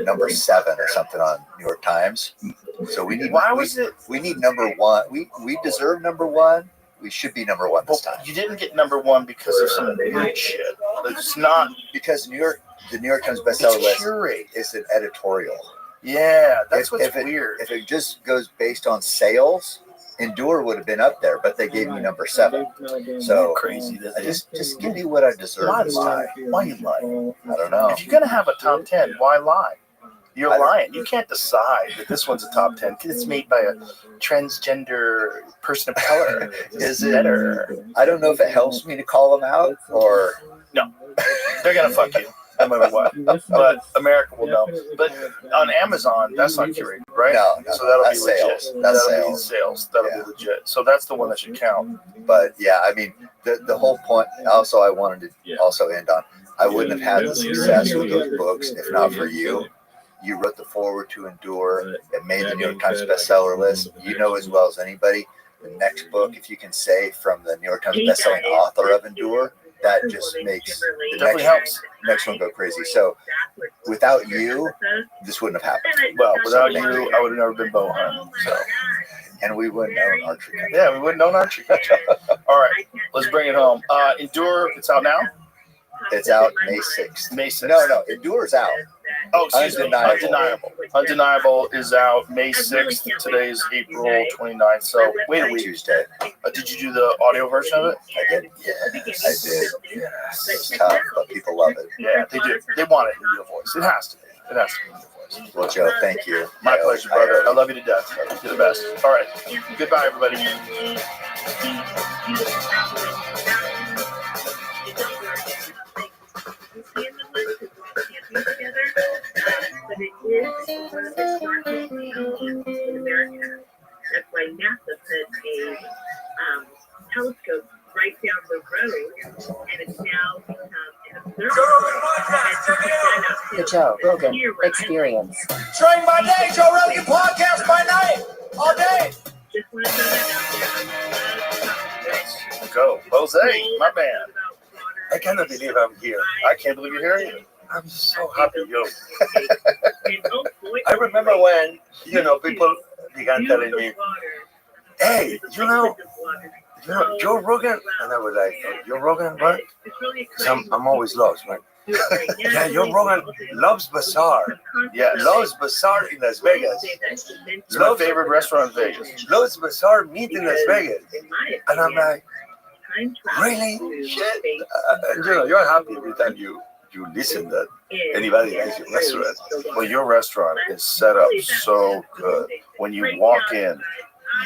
number 7 or something on New York Times. So we need. Why was it? We need #1. We deserve #1. We should be #1 this time. You didn't get #1 because of some weird shit. It's not because the New York Times bestseller list is an editorial. Yeah, that's what's weird. If it just goes based on sales, Endure would have been up there, but they gave me #7. So crazy. Just give me what I deserve this time. Why you lying? I don't know. If you're gonna have a top 10, why lie? You're lying. You can't decide that this one's a top 10 because it's made by a transgender person of color. Is it better? I don't know if it helps me to call them out or no. They're gonna fuck you. No matter what, but America will know. But on Amazon, that's not curated, right? No, so that'll be sales. legit. That's that'll be sales. That'll be legit. So that's the one that should count. But yeah, I mean, the whole point. Also, I wanted to also end on. I wouldn't have had the success with those books if not for you. You wrote the foreword to Endure. It made the New York Times bestseller list. You know as well as anybody. The next book, if you can say from the New York Times bestselling author of Endure, that just makes the next one go crazy. So without you, this wouldn't have happened. Well, without you, I would have never been bow hunting. So. And we wouldn't own archery. Yeah, we wouldn't own archery. All right, let's bring it home. Endure, it's out now? It's out May 6th. May 6th. No, Endure's out. Oh, excuse me. Undeniable is out May 6th. Today's April 29th. So wait a week. Tuesday. Did you do the audio version of it? I did. Yeah, I did. Yes. It's tough, but people love it. Yeah, they do. They want it in your voice. It has to be. It has to be in your voice. Well, Joe, thank you. My pleasure, brother. I love you to death. You're the best. All right. Goodbye, everybody. But it is one of the smartest things in America. That's why NASA put a telescope right down the road, and it's now become an observatory. The Joe Rogan Experience. Train by day, Joe Rogan podcast by night, all day. Just want to throw that out there. Go, Jose, my man. I cannot believe I'm here. I can't believe you're here. I'm so happy, yo. I remember when, people began telling me, hey, Joe Rogan? And I was like, Joe Rogan, what? Because I'm always lost, right? Yeah, Joe Rogan loves Bazaar. Yeah, loves Bazaar in Las Vegas. It's my favorite restaurant in Vegas. Loves Bazaar meat in Las Vegas. And I'm like, really? Shit. You're happy every time you listen that anybody likes your restaurant. Well, your restaurant is set up so good. When you walk in,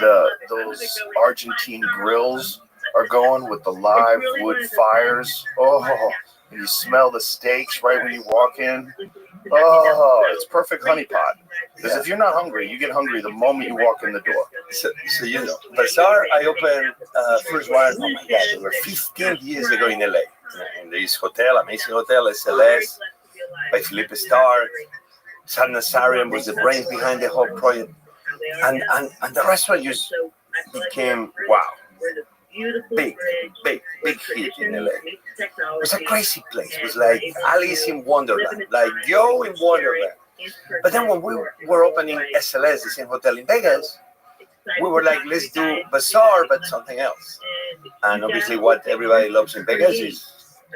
those Argentine grills are going with the live wood fires. Oh, and you smell the steaks right when you walk in. Oh, it's perfect honeypot. Because if you're not hungry, you get hungry the moment you walk in the door. So Bazaar, I opened first one. Oh my God, they were 15 years ago in LA. In this hotel, amazing hotel, SLS, by Felipe Stark. San Nazarian was the brains behind the whole project. And the restaurant just became, wow, big hit in LA. It was a crazy place. It was like Alice in Wonderland, like Joe in Wonderland. But then when we were opening SLS, the same hotel in Vegas, we were like, let's do Bazaar, but something else. And obviously what everybody loves in Vegas is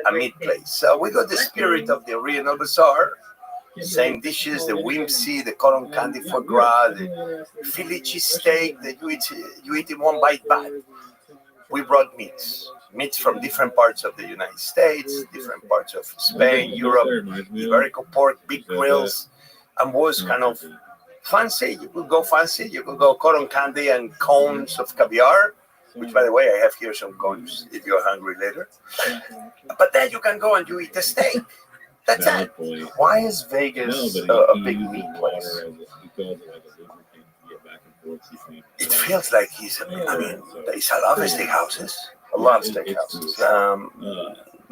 a meat place. So we got the spirit of the original Bazaar, same dishes, the whimsy, the cotton candy foie gras, the Philly cheesesteak that you eat in one bite, but we brought meats from different parts of the United States, different parts of Spain, Europe, Iberico pork, big grills, and was kind of fancy. You could go fancy. You could go cotton candy and cones of caviar, which, by the way, I have here some cones if you're hungry later. But then you can go and you eat a steak. That's it. Why is Vegas a big meat place? It feels like there's a lot of steakhouses. A lot of steakhouses.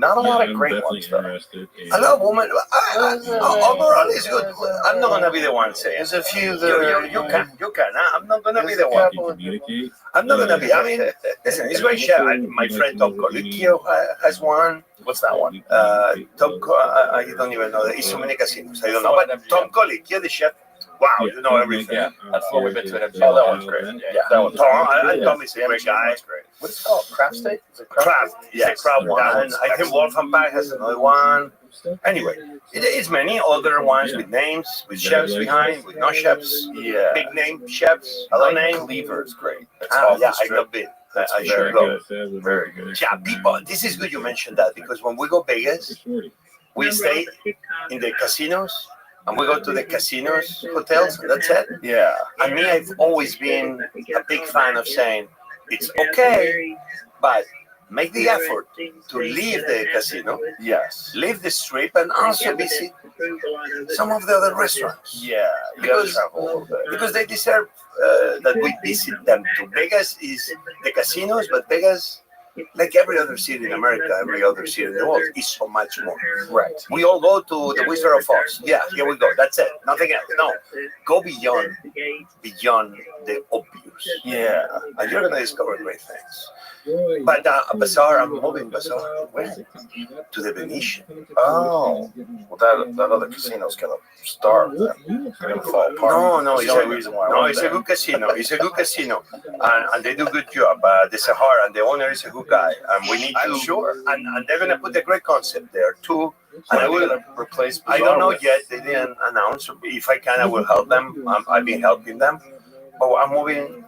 Not a lot of great ones, though. A lot of women. Overall, it's good. I'm not gonna be the one saying. There's a few that you can. I'm not gonna be the one. I'm not gonna be. I mean, listen, it's great chef. My friend Tom Colicchio has one. What's that one? I don't even know. There's so many casinos. I don't know. But Tom Colicchio, the chef. Wow, you know everything. Yeah, that's what we've been to. Oh, that one's great. Yeah, that one's Tom is a great guy. What's it called? Craft steak? Is it Craft? Yeah, Craft one. I think Wolfenbach has another one. Anyway, it's many other ones with names, with chefs behind, with no chefs. Yeah. Big name chefs. I like name. Cleaver's great. Yeah, I love it. I should go. Very good. Yeah, people. This is good you mentioned that because when we go Vegas, we stay in the casinos. And we go to the casinos, hotels, and that's it. Yeah. And me, I've always been a big fan of saying, it's okay, but make the effort to leave the casino, Yes. leave the strip, and also visit some of the other restaurants. Yeah. You gotta travel a little bit. Because they deserve that we visit them too. Vegas is the casinos, but Vegas, like every other city in America, every other city in the world, is so much more. Right. We all go to the Wizard of Oz. Yeah, here we go. That's it. Nothing else. No. Go beyond the obvious. Yeah. And you're going to discover great things. But Bazaar, I'm moving Bazaar. Where? To the Venetian. Oh. Well, that other casino's going to starve then. It's going to fall apart. No, It's the only reason why I went it's a there. good casino. It's a good casino. And they do a good job. The Sahara and the owner is a good guy. And we need to. I'm sure. And they're going to put a great concept there too. And I will replace I don't know yet. They didn't announce. If I can, I will help them. I've been helping them. But I'm moving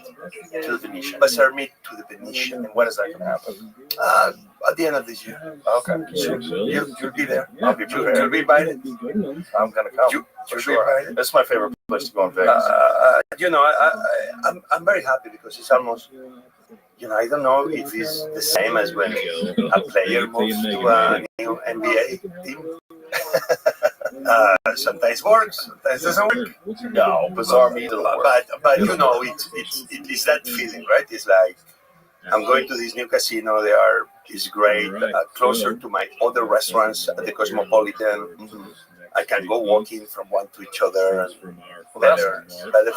to the Venetian. Bazaar meat to the Venetian. And when is that going to happen? At the end of this year. Okay. You'll be there. I'll be prepared. You'll be invited. I'm going to come. You'll For be sure. invited. That's my favorite place to go in Vegas. I'm very happy because it's almost, I don't know if it's the same as when a player moves to a new NBA team. Sometimes works, sometimes doesn't work. No, Bazaar meat will work. But it's that feeling, right? It's like I'm going to this new casino. It's great, closer to my other restaurants at the Cosmopolitan. Mm-hmm. I can go walking from one to each other, and better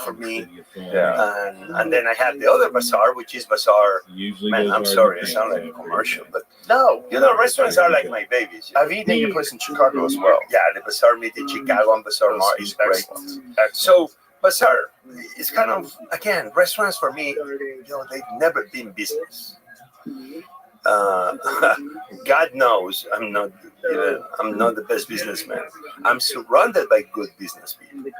for me. Yeah. And then I had the other Bazaar, which is Bazaar. Man, I'm sorry, it sounds like a commercial, but no, restaurants are like my babies. I've eaten at your place in Chicago as well. Yeah, the Bazaar meat in Chicago and Bazaar Mar is great. Excellent. So Bazaar is kind of, again, restaurants for me, they've never been business. God knows I'm not the best businessman. I'm surrounded by good business people.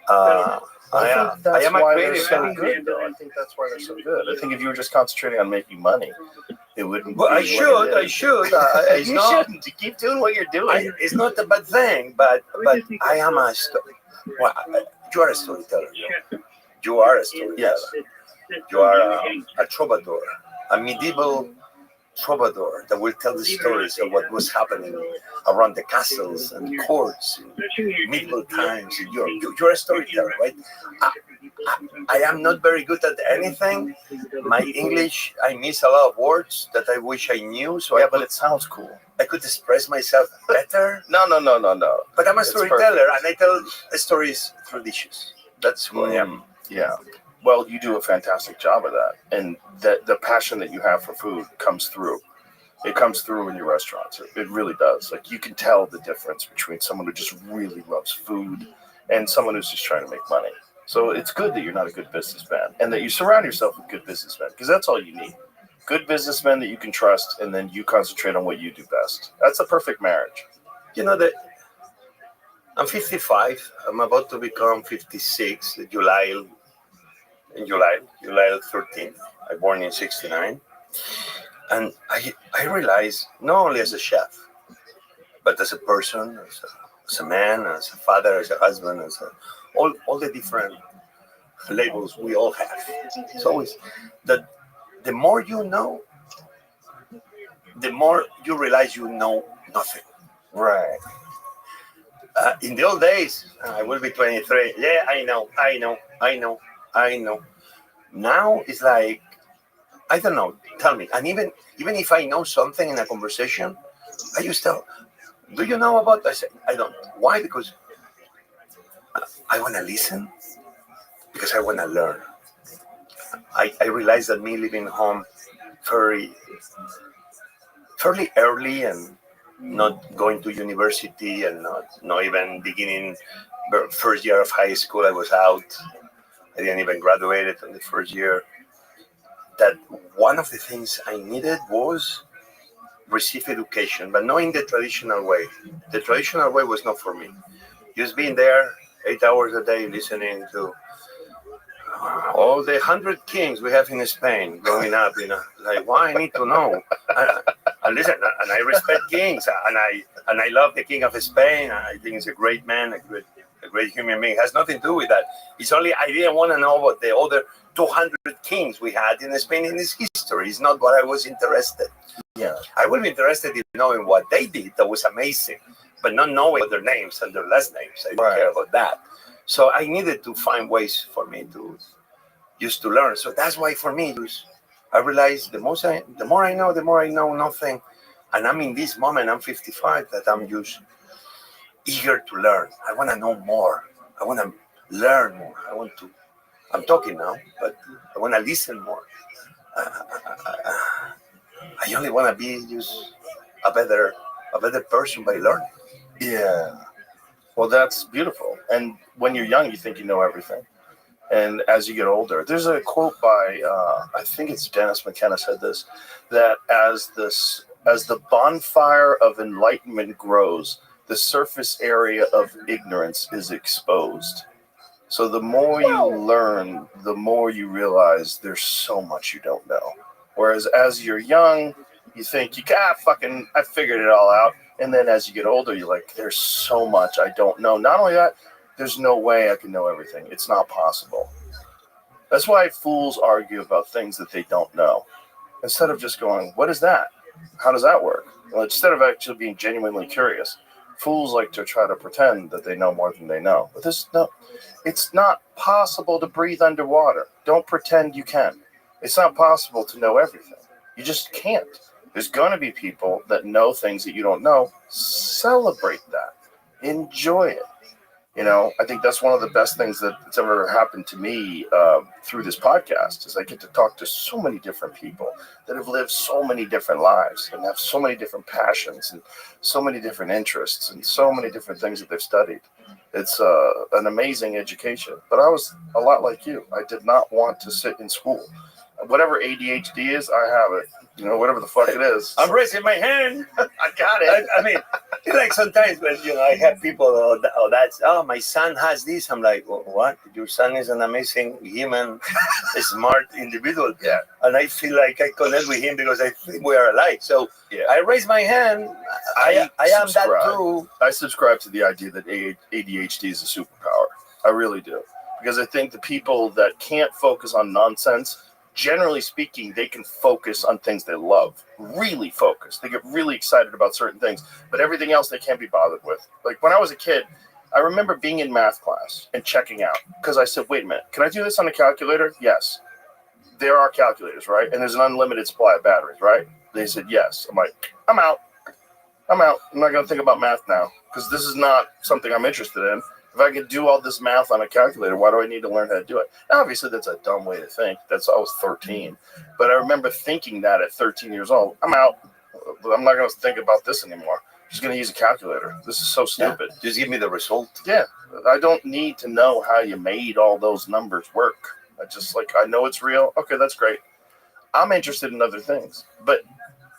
I am a creative so good, though. I think that's why they're so good. I think if you were just concentrating on making money, it wouldn't. Well, I should. You shouldn't. You keep doing what you're doing. It's not a bad thing, but I am you are a storyteller. You are a storyteller. Yes. You are a troubadour, a medieval troubadour that will tell the stories of what was happening around the castles and courts in medieval times in Europe. You're a storyteller, right? I am not very good at anything. My English, I miss a lot of words that I wish I knew. So but it sounds cool. I could express myself better. No. But I'm a storyteller, and I tell stories through dishes. That's who I am. Yeah. Well, you do a fantastic job of that, and the passion that you have for food comes through. It comes through in your restaurants. It really does. Like, you can tell the difference between someone who just really loves food and someone who's just trying to make money. So it's good that you're not a good businessman and that you surround yourself with good businessmen, because that's all you need. Good businessmen that you can trust, and then you concentrate on what you do best. That's a perfect marriage. You know that I'm 55. I'm about to become 56 in July 13th. I born in 69. And I realized, not only as a chef, but as a person, as a man, as a father, as a husband, all the different labels we all have. It's always that the more you know, the more you realize you know nothing. Right. In the old days, I will be 23. Yeah, I know. Now it's like, I don't know. Tell me. And even if I know something in a conversation, I used to tell, do you know about? I say, I don't. Why? Because I want to listen. Because I want to learn. I realized that me leaving home fairly early and not going to university and not even beginning the first year of high school, I was out. I didn't even graduate in the first year. That one of the things I needed was receive education, but not in the traditional way. The traditional way was not for me. Just being there 8 hours a day listening to all the 100 kings we have in Spain growing up, like, why I need to know? And listen, and I respect kings, and I love the king of Spain. I think he's a great man, a great human being. It has nothing to do with that. It's only I didn't want to know about the other 200 kings we had in Spain in its history. It's not what I was interested. Yeah, I would be interested in knowing what they did. That was amazing, but not knowing their names and their last names. I didn't care about that. So I needed to find ways for me to just to learn. So that's why for me, I realized the more I know nothing. And I'm in this moment, I'm 55, that I'm just eager to learn. I want to know more. I want to learn more. I'm talking now, but I want to listen more. I only want to be just a better person by learning. Yeah. Well, that's beautiful. And when you're young, you think you know everything. And as you get older, there's a quote by, I think it's Dennis McKenna said this, that as the bonfire of enlightenment grows, the surface area of ignorance is exposed. So the more you learn, the more you realize there's so much you don't know. Whereas as you're young, you think, I figured it all out. And then as you get older, you're like, there's so much I don't know. Not only that, there's no way I can know everything. It's not possible. That's why fools argue about things that they don't know. Instead of just going, what is that? How does that work? Well, instead of actually being genuinely curious, fools like to try to pretend that they know more than they know. But it's not possible to breathe underwater. Don't pretend you can. It's not possible to know everything. You just can't. There's going to be people that know things that you don't know. Celebrate that. Enjoy it. I think that's one of the best things that's ever happened to me through this podcast is I get to talk to so many different people that have lived so many different lives and have so many different passions and so many different interests and so many different things that they've studied. It's an amazing education. But I was a lot like you. I did not want to sit in school. Whatever ADHD is, I have it. Whatever the fuck it is. I'm raising my hand. I got it. I mean, it's like sometimes when I have people, my son has this. I'm like, well, what? Your son is an amazing human, a smart individual. Yeah. And I feel like I connect with him because I think we are alike. So yeah. I raise my hand. I am that too. I subscribe to the idea that ADHD is a superpower. I really do. Because I think the people that can't focus on nonsense, generally speaking, they can focus on things they love. Really focus. They get really excited about certain things, but everything else they can't be bothered with. Like when I was a kid, I remember being in math class and checking out because I said, wait a minute, can I do this on a calculator? Yes. There are calculators, right? And there's an unlimited supply of batteries, right? They said yes. I'm like, I'm out. I'm not going to think about math now because this is not something I'm interested in. If I can do all this math on a calculator, why do I need to learn how to do it? Now, obviously, that's a dumb way to think. I was 13. But I remember thinking that at 13 years old. I'm out. I'm not going to think about this anymore. I'm just going to use a calculator. This is so stupid. Yeah. Just give me the result. Yeah. I don't need to know how you made all those numbers work. I know it's real. Okay, that's great. I'm interested in other things. But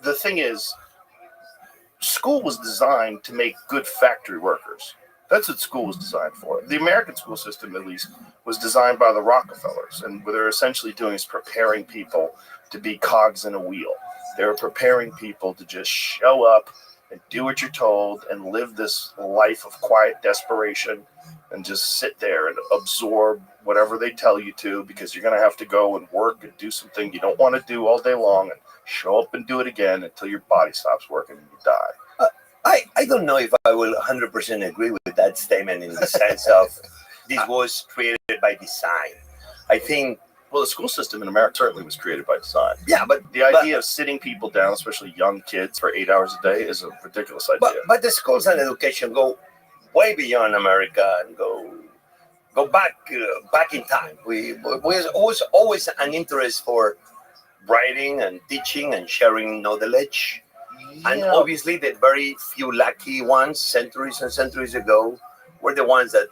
the thing is, school was designed to make good factory workers. That's what school was designed for. The American school system, at least, was designed by the Rockefellers. And what they're essentially doing is preparing people to be cogs in a wheel. They were preparing people to just show up and do what you're told and live this life of quiet desperation and just sit there and absorb whatever they tell you to, because you're going to have to go and work and do something you don't want to do all day long and show up and do it again until your body stops working and you die. I don't know if I will 100% agree with that statement in the sense of this was created by design. I think, well, the school system in America certainly was created by design. Yeah, but the idea of sitting people down, especially young kids, for 8 hours a day is a ridiculous idea. But the schools and education go way beyond America and go back in time. We was always an interest for writing and teaching and sharing knowledge. Yeah. And obviously the very few lucky ones, centuries and centuries ago, were the ones that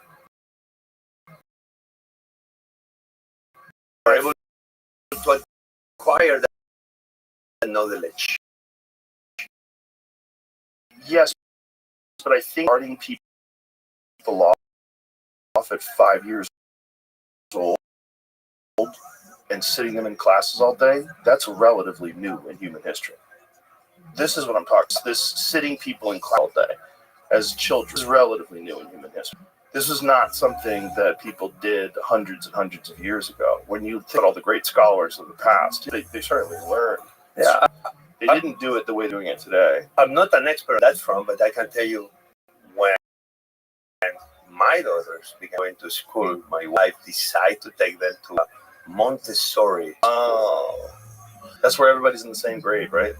were able to acquire that knowledge. Yes, but I think starting people off at 5 years old and sitting them in classes all day, that's relatively new in human history. This is what I'm talking about. This sitting people in class all day as children is relatively new in human history. This is not something that people did hundreds and hundreds of years ago. When you think about all the great scholars of the past, they certainly learned. Yeah, they didn't do it the way they're doing it today. I'm not an expert on that front, but I can tell you when my daughters began going to school, my wife decided to take them to Montessori. Oh, that's where everybody's in the same grade, right?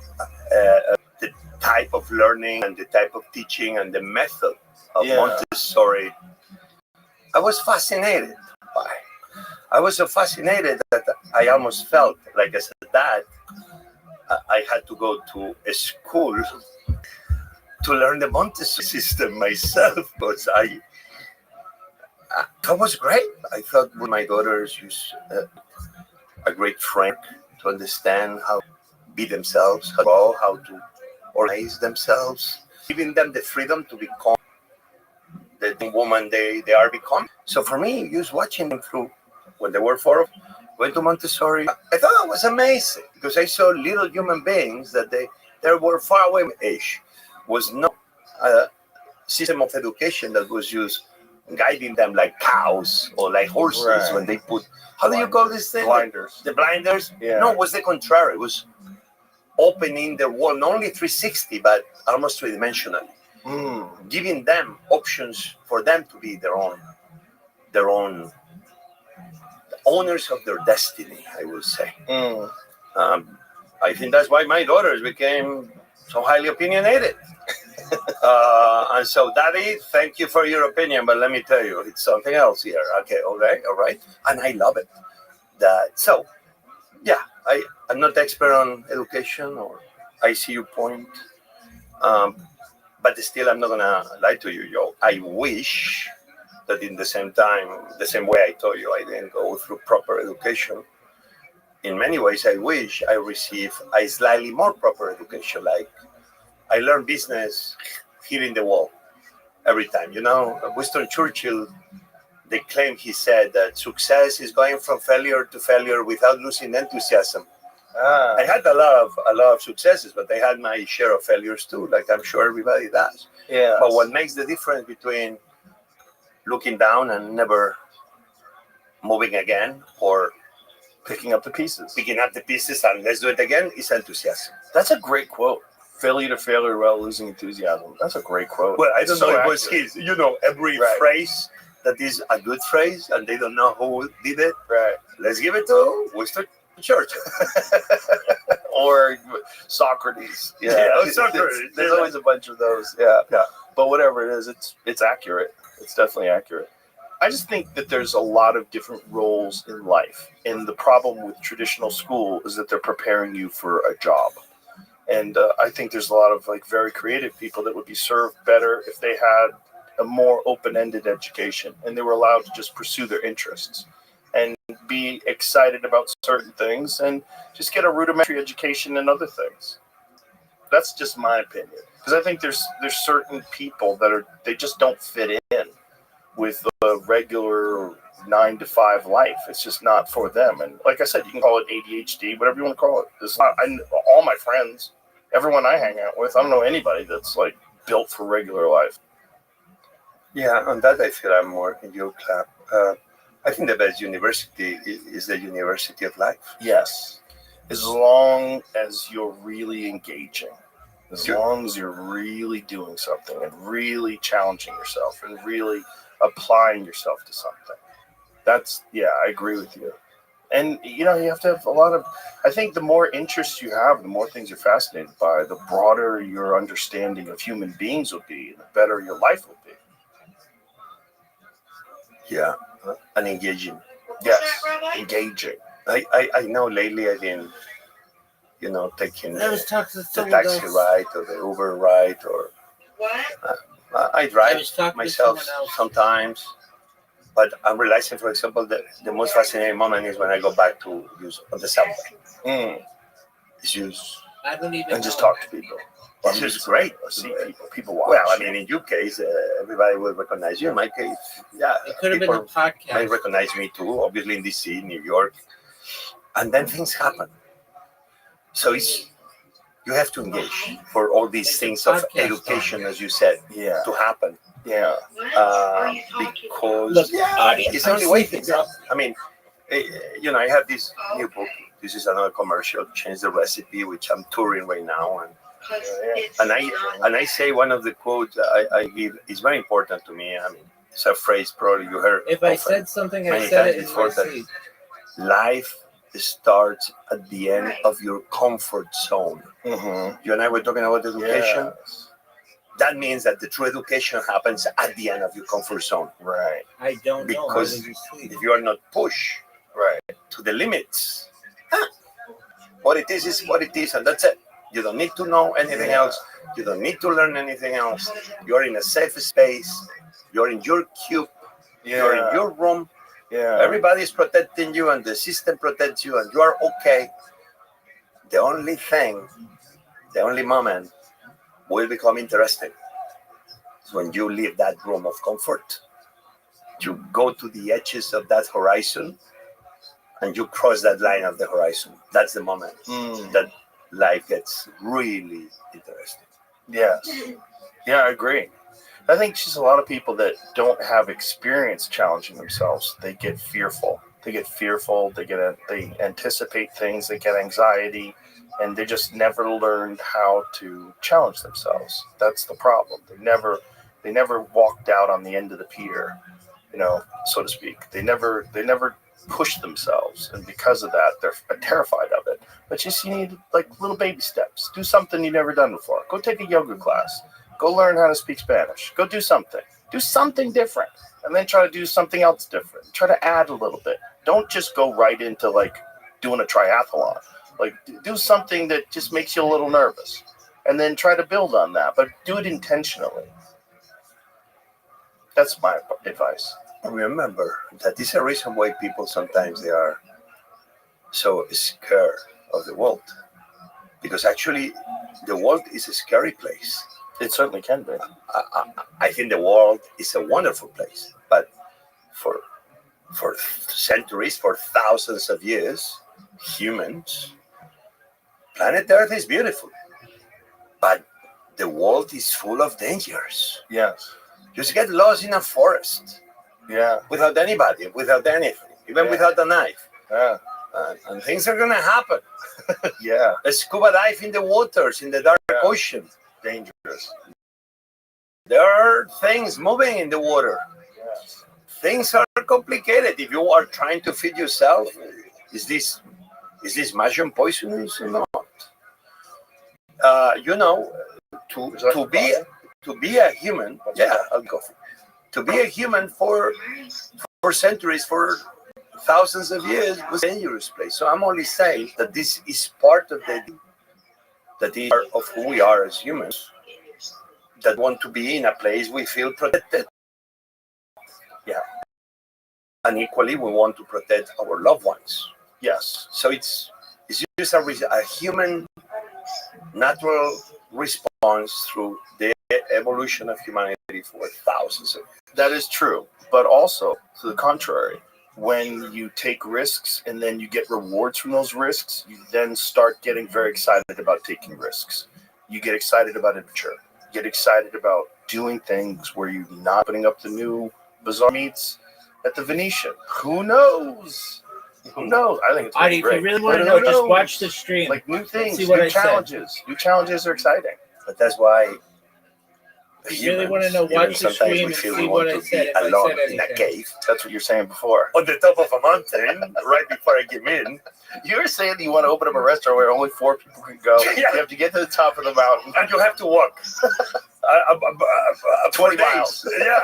The type of learning and the type of teaching and the method of Montessori, I was fascinated by. I was so fascinated that I almost felt like as a dad, I had to go to a school to learn the Montessori system myself, because that was great. I thought my daughters use a great framework to understand how to be themselves, how to organize themselves, giving them the freedom to become the woman they are becoming. So for me, just watching them through, when they were 4, went to Montessori, I thought it was amazing, because I saw little human beings that they were far away from age. Was not a system of education that was used guiding them like cows or like horses when they put, how do you call this thing? Blinders. The blinders? Yeah. No, it was the contrary. It was opening the world, not only 360, but almost three-dimensionally. Giving them options for them to be their own owners of their destiny, I will say. I think that's why my daughters became so highly opinionated. And so, Daddy, thank you for your opinion, but let me tell you, it's something else here. Okay, all right. And I love it. So, yeah, I'm not expert on education, or I see your point. But still, I'm not going to lie to you, Joe. I wish that in the same time, the same way I told you, I didn't go through proper education. In many ways, I wish I received a slightly more proper education. Like, I learned business hitting the wall every time. You know, Winston Churchill, they claim he said that success is going from failure to failure without losing enthusiasm. I had a lot of successes, but I had my share of failures too, like I'm sure everybody does. Yeah. But what makes the difference between looking down and never moving again, or picking up the pieces and let's do it again, is enthusiasm. That's a great quote. Failure to failure while losing enthusiasm. That's a great quote. Well, I don't know if it was accurate. his. You know, every phrase that is a good phrase, and they don't know who did it. Right. Let's give it to Winston Churchill. Or Socrates. Yeah, Socrates. There's always a bunch of those. Yeah. But whatever it is, it's accurate. It's definitely accurate. I just think that there's a lot of different roles in life. And the problem with traditional school is that they're preparing you for a job. And I think there's a lot of like very creative people that would be served better if they had a more open-ended education and they were allowed to just pursue their interests and be excited about certain things and just get a rudimentary education in other things. That's just my opinion, because I think there's certain people that they just don't fit in with a regular 9 to 5 life. It's just not for them. And like I said, you can call it ADHD, whatever you want to call it. It's not. All my friends, everyone I hang out with, I don't know anybody that's like built for regular life. Yeah, on that I feel I'm more in your club. I think the best university is the university of life. Yes, as long as you're really engaging, as long as you're really doing something and really challenging yourself and really applying yourself to something. I agree with you. And, you have to have I think the more interests you have, the more things you're fascinated by, the broader your understanding of human beings will be, and the better your life will be. Yeah, and engaging. Yes, engaging. I know lately I've been, taking the taxi ride or the Uber ride, or I drive myself sometimes. But I'm realizing, for example, that the most fascinating moment is when I go back to use on the subway. It's use and just talk to people. It's just great. See people watch. Well, I mean, in your case, everybody will recognize you. In my case, it could have been a podcast. They recognize me too, obviously in DC, New York, and then things happen. So you have to engage for all these things of education, as you said, to happen. Yeah. Because it's the only way things happen. I mean, I have this new book. This is another commercial, Change the Recipe, which I'm touring right now, and I say one of the quotes I give is very important to me. I mean, it's a phrase probably you heard. If I said something, I said it in my sleep. Life starts at the end of your comfort zone. Mm-hmm. You and I were talking about education. Yes. That means that the true education happens at the end of your comfort zone. Right. I don't know. Because if you are not pushed to the limits, what it is what it is, and that's it. You don't need to know anything else. You don't need to learn anything else. You're in a safe space. You're in your cube. You're in your room. Yeah. Everybody is protecting you, and the system protects you, and you are okay. The only moment will become interesting is when you leave that room of comfort. You go to the edges of that horizon, and you cross that line of the horizon. That's the moment that life gets really interesting. Yes. Yeah, I agree. I think just a lot of people that don't have experience challenging themselves, they get fearful. They anticipate things, they get anxiety, and they just never learned how to challenge themselves. That's the problem. They never walked out on the end of the pier, so to speak. They never push themselves, and because of that, they're terrified of it. But you need like little baby steps. Do something you've never done before. Go take a yoga class. Go learn how to speak Spanish. Go do something. Do something different, and then try to do something else different. Try to add a little bit. Don't just go right into like doing a triathlon. Like do something that just makes you a little nervous, and then try to build on that. But do it intentionally. That's my advice. Remember that is a reason why people sometimes they are so scared of the world, because actually the world is a scary place. It certainly can be. I think the world is a wonderful place, but for centuries, for thousands of years, planet Earth is beautiful, but the world is full of dangers. Yes. Just get lost in a forest. Yeah. Without anybody, without anything, even without a knife. Yeah. And things are going to happen. Yeah. A scuba dive in the waters, in the dark ocean. Dangerous. There are things moving in the water. Yes. Things are complicated. If you are trying to feed yourself, is this mushroom poisonous or not? To be a human. Yeah, I'll go. To be a human for centuries, for thousands of years, was a dangerous place. So I'm only saying that this is part of that is part of who we are as humans, that want to be in a place we feel protected. Yeah. And equally, we want to protect our loved ones. Yes. So it's just a human natural response through the evolution of humanity for thousands of years. That is true. But also, to the contrary, when you take risks and then you get rewards from those risks, you then start getting very excited about taking risks. You get excited about adventure. You get excited about doing things where you're not putting up the new bizarre meats at the Venetian. Who knows? Who knows? I think it's Adi, great. if you really want to know, just watch the stream. Like new things, See what new I said. challenges. New challenges are exciting. But that's why If you really want to know, even watch the sometimes stream we and feel see we what want I to said. be If I alone said in a anything. cave That's what you're saying before. on the top of a mountain right before I came in. You were saying that you want to open up a restaurant where only 4 people can go. Yeah. You have to get to the top of the mountain. And you have to walk 20 days. miles. Yeah.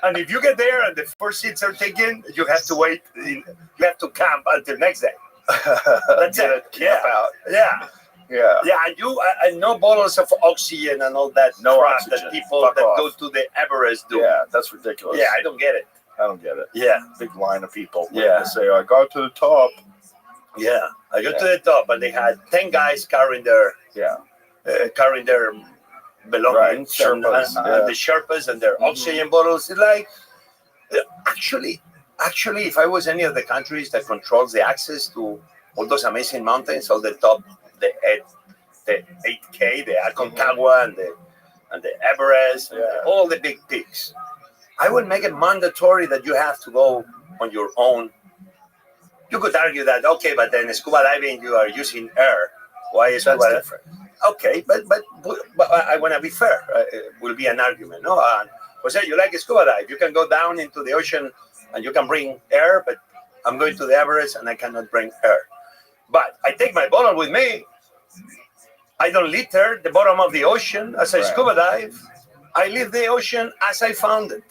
And if you get there and the first seats are taken, you have to wait. You have to camp until next day. That's Get it. a camp out. Yeah. Yeah. Yeah, and no bottles of oxygen and all that No crap oxygen. that people Fuck that off. go to the Everest do. Yeah, that's ridiculous. Yeah, I don't get it. I don't get it. Yeah. Big line of people. Yeah. They say, I got to the top. Yeah, I got to the top, and they had 10 guys carrying their belongings, Right, and Sherpas, yeah. the Sherpas and their oxygen bottles. It's like, actually, if I was any of the countries that controls the access to all those amazing mountains, all the top, the 8K, the Aconcagua, and the Everest, and all the big peaks, I would make it mandatory that you have to go on your own. You could argue that, okay, but then scuba diving, you are using air. Why is scuba different? Okay, but I want to be fair. It will be an argument, no? Jose, you like scuba dive? You can go down into the ocean and you can bring air, but I'm going to the Everest and I cannot bring air. But I take my bottle with me. I don't litter the bottom of the ocean as I scuba dive. I leave the ocean as I found it.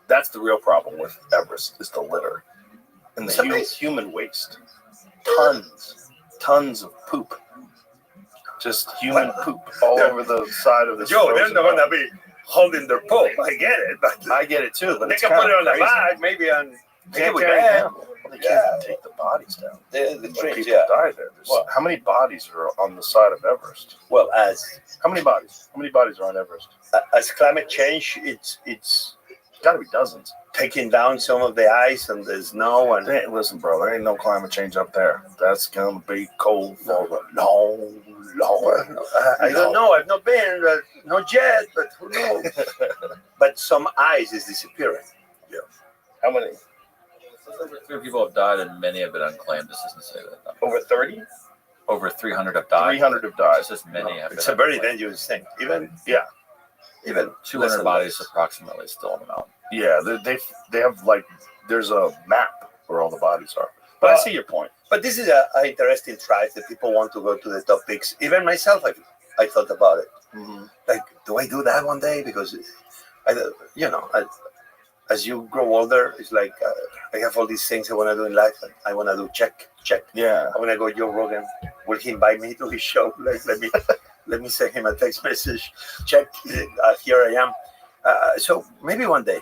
That's the real problem with Everest, is the litter. And the human waste. Tons of poop. Just human poop all over the side of the Joe, they're not going to be holding their poop. I get it. But I get it too. But they can put it on a bag, maybe, and take it with them. Well, they can't take the bodies down. The trains, people die there. How many bodies are on the side of Everest? Well, how many bodies? How many bodies are on Everest? As climate change, it's got to be dozens. Taking down some of the ice and the snow. And listen, bro, there ain't no climate change up there. That's gonna be cold for a long. I don't know. I've not been, not yet, but who knows? But some ice is disappearing. Yeah. How many? Over 3 people have died, and many have been unclaimed. This doesn't say that. Over 30? Over 300 have died. 300 have died. It says many have been It's a very unclaimed. dangerous thing. Even 200 bodies approximately still on the mountain. Yeah, they have like, there's a map where all the bodies are. But I see your point. But this is an interesting try that people want to go to the top peaks. Even myself, I thought about it. Mm-hmm. Like, do I do that one day? Because, as you grow older, it's like I have all these things I want to do in life. And I want to do check. Yeah. I want to go Joe Rogan. Will he invite me to his show? Like, let me send him a text message. Check. Here I am. So maybe one day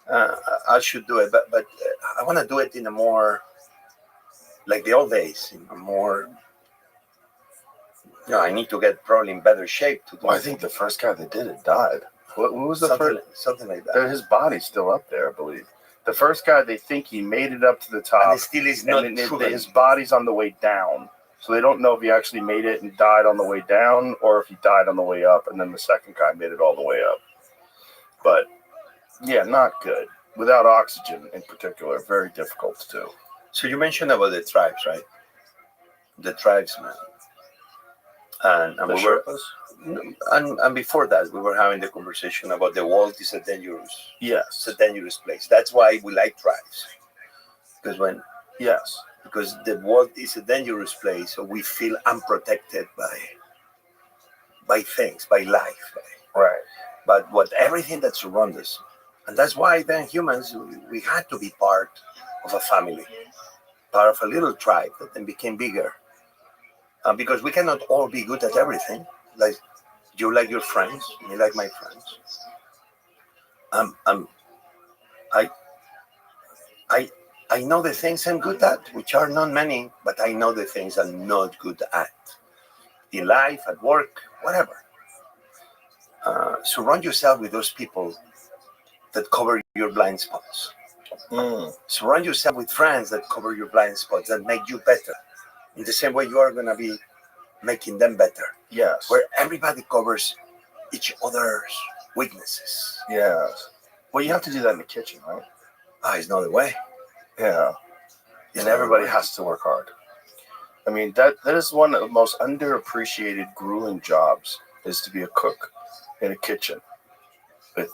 I should do it. But I want to do it in a more, like the old days, in a more. I need to get probably in better shape to do. Well, I think the first guy that did it died. What was the something like that? His body's still up there, I believe. The first guy, they think he made it up to the top. And it still is not proven. His body's on the way down. So they don't know if he actually made it and died on the way down or if he died on the way up, and then the second guy made it all the way up. But, yeah, not good. Without oxygen in particular, very difficult to do. So you mentioned about the tribes, right? The tribesmen. And the Sherpas? And before that, we were having the conversation about the world is a dangerous place. That's why we like tribes. Because because the world is a dangerous place, so we feel unprotected by things, by life. Right. But everything that surrounds us. And that's why then humans, we had to be part of a family, part of a little tribe that then became bigger. because we cannot all be good at everything. Like you like your friends, me like my friends. I I I know the things I'm good at, which are not many, but I know the things I'm not good at in life, at work, whatever. Surround yourself with those people that cover your blind spots. Surround yourself with friends that cover your blind spots, that make you better. In the same way you are going to be making them better. Yes. Where everybody covers each other's weaknesses. Yes. Well, you have to do that in the kitchen, right? It's not the way. Yeah. And everybody has to work hard. I mean, that is one of the most underappreciated, grueling jobs, is to be a cook in a kitchen with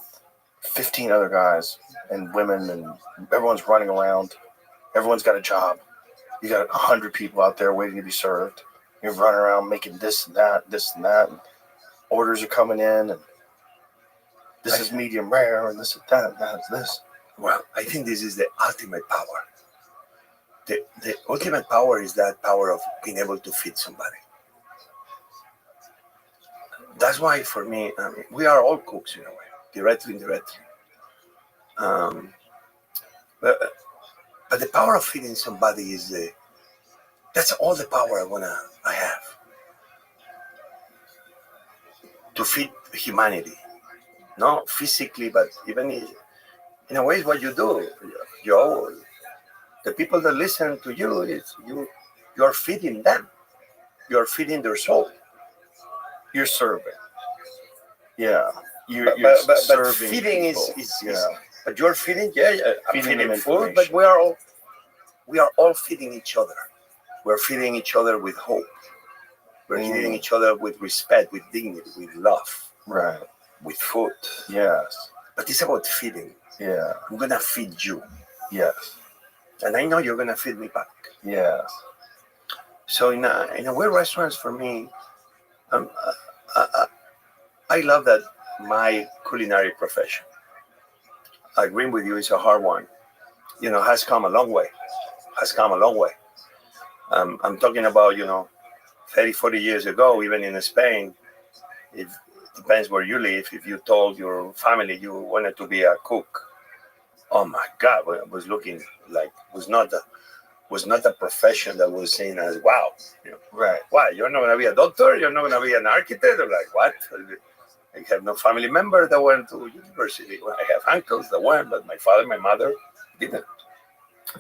15 other guys and women, and everyone's running around. Everyone's got a job. You got 100 people out there waiting to be served. You're running around making this and that, and orders are coming in, and this is medium rare, and this is that, and that is this. Well, I think this is the ultimate power. The ultimate power is that power of being able to feed somebody. That's why, for me, we are all cooks in a way, directly, indirectly. But the power of feeding somebody that's all the power I have. To feed humanity. Not physically, but even in a way, what you do. The people that listen to you, you're feeding them. You're feeding their soul. You're serving. Yeah. But serving feeding people. is yeah. But you're feeding, I'm feeding food, information. but we are all feeding each other. We're feeding each other with hope. We're feeding each other with respect, with dignity, with love. Right. With food. Yes. But it's about feeding. Yeah. I'm gonna feed you. Yes. And I know you're gonna feed me back. Yes. So in a way, restaurants for me, I love that my culinary profession. I agree with you, it's a hard one. Has come a long way. I'm talking about, 30, 40 years ago, even in Spain, it depends where you live. If you told your family you wanted to be a cook, oh my God, it was looking like was not a profession that was seen as wow. Right. Why? You're not going to be a doctor? You're not going to be an architect? They're like, what? I have no family member that went to university. Well, I have uncles that went, but my father, my mother didn't.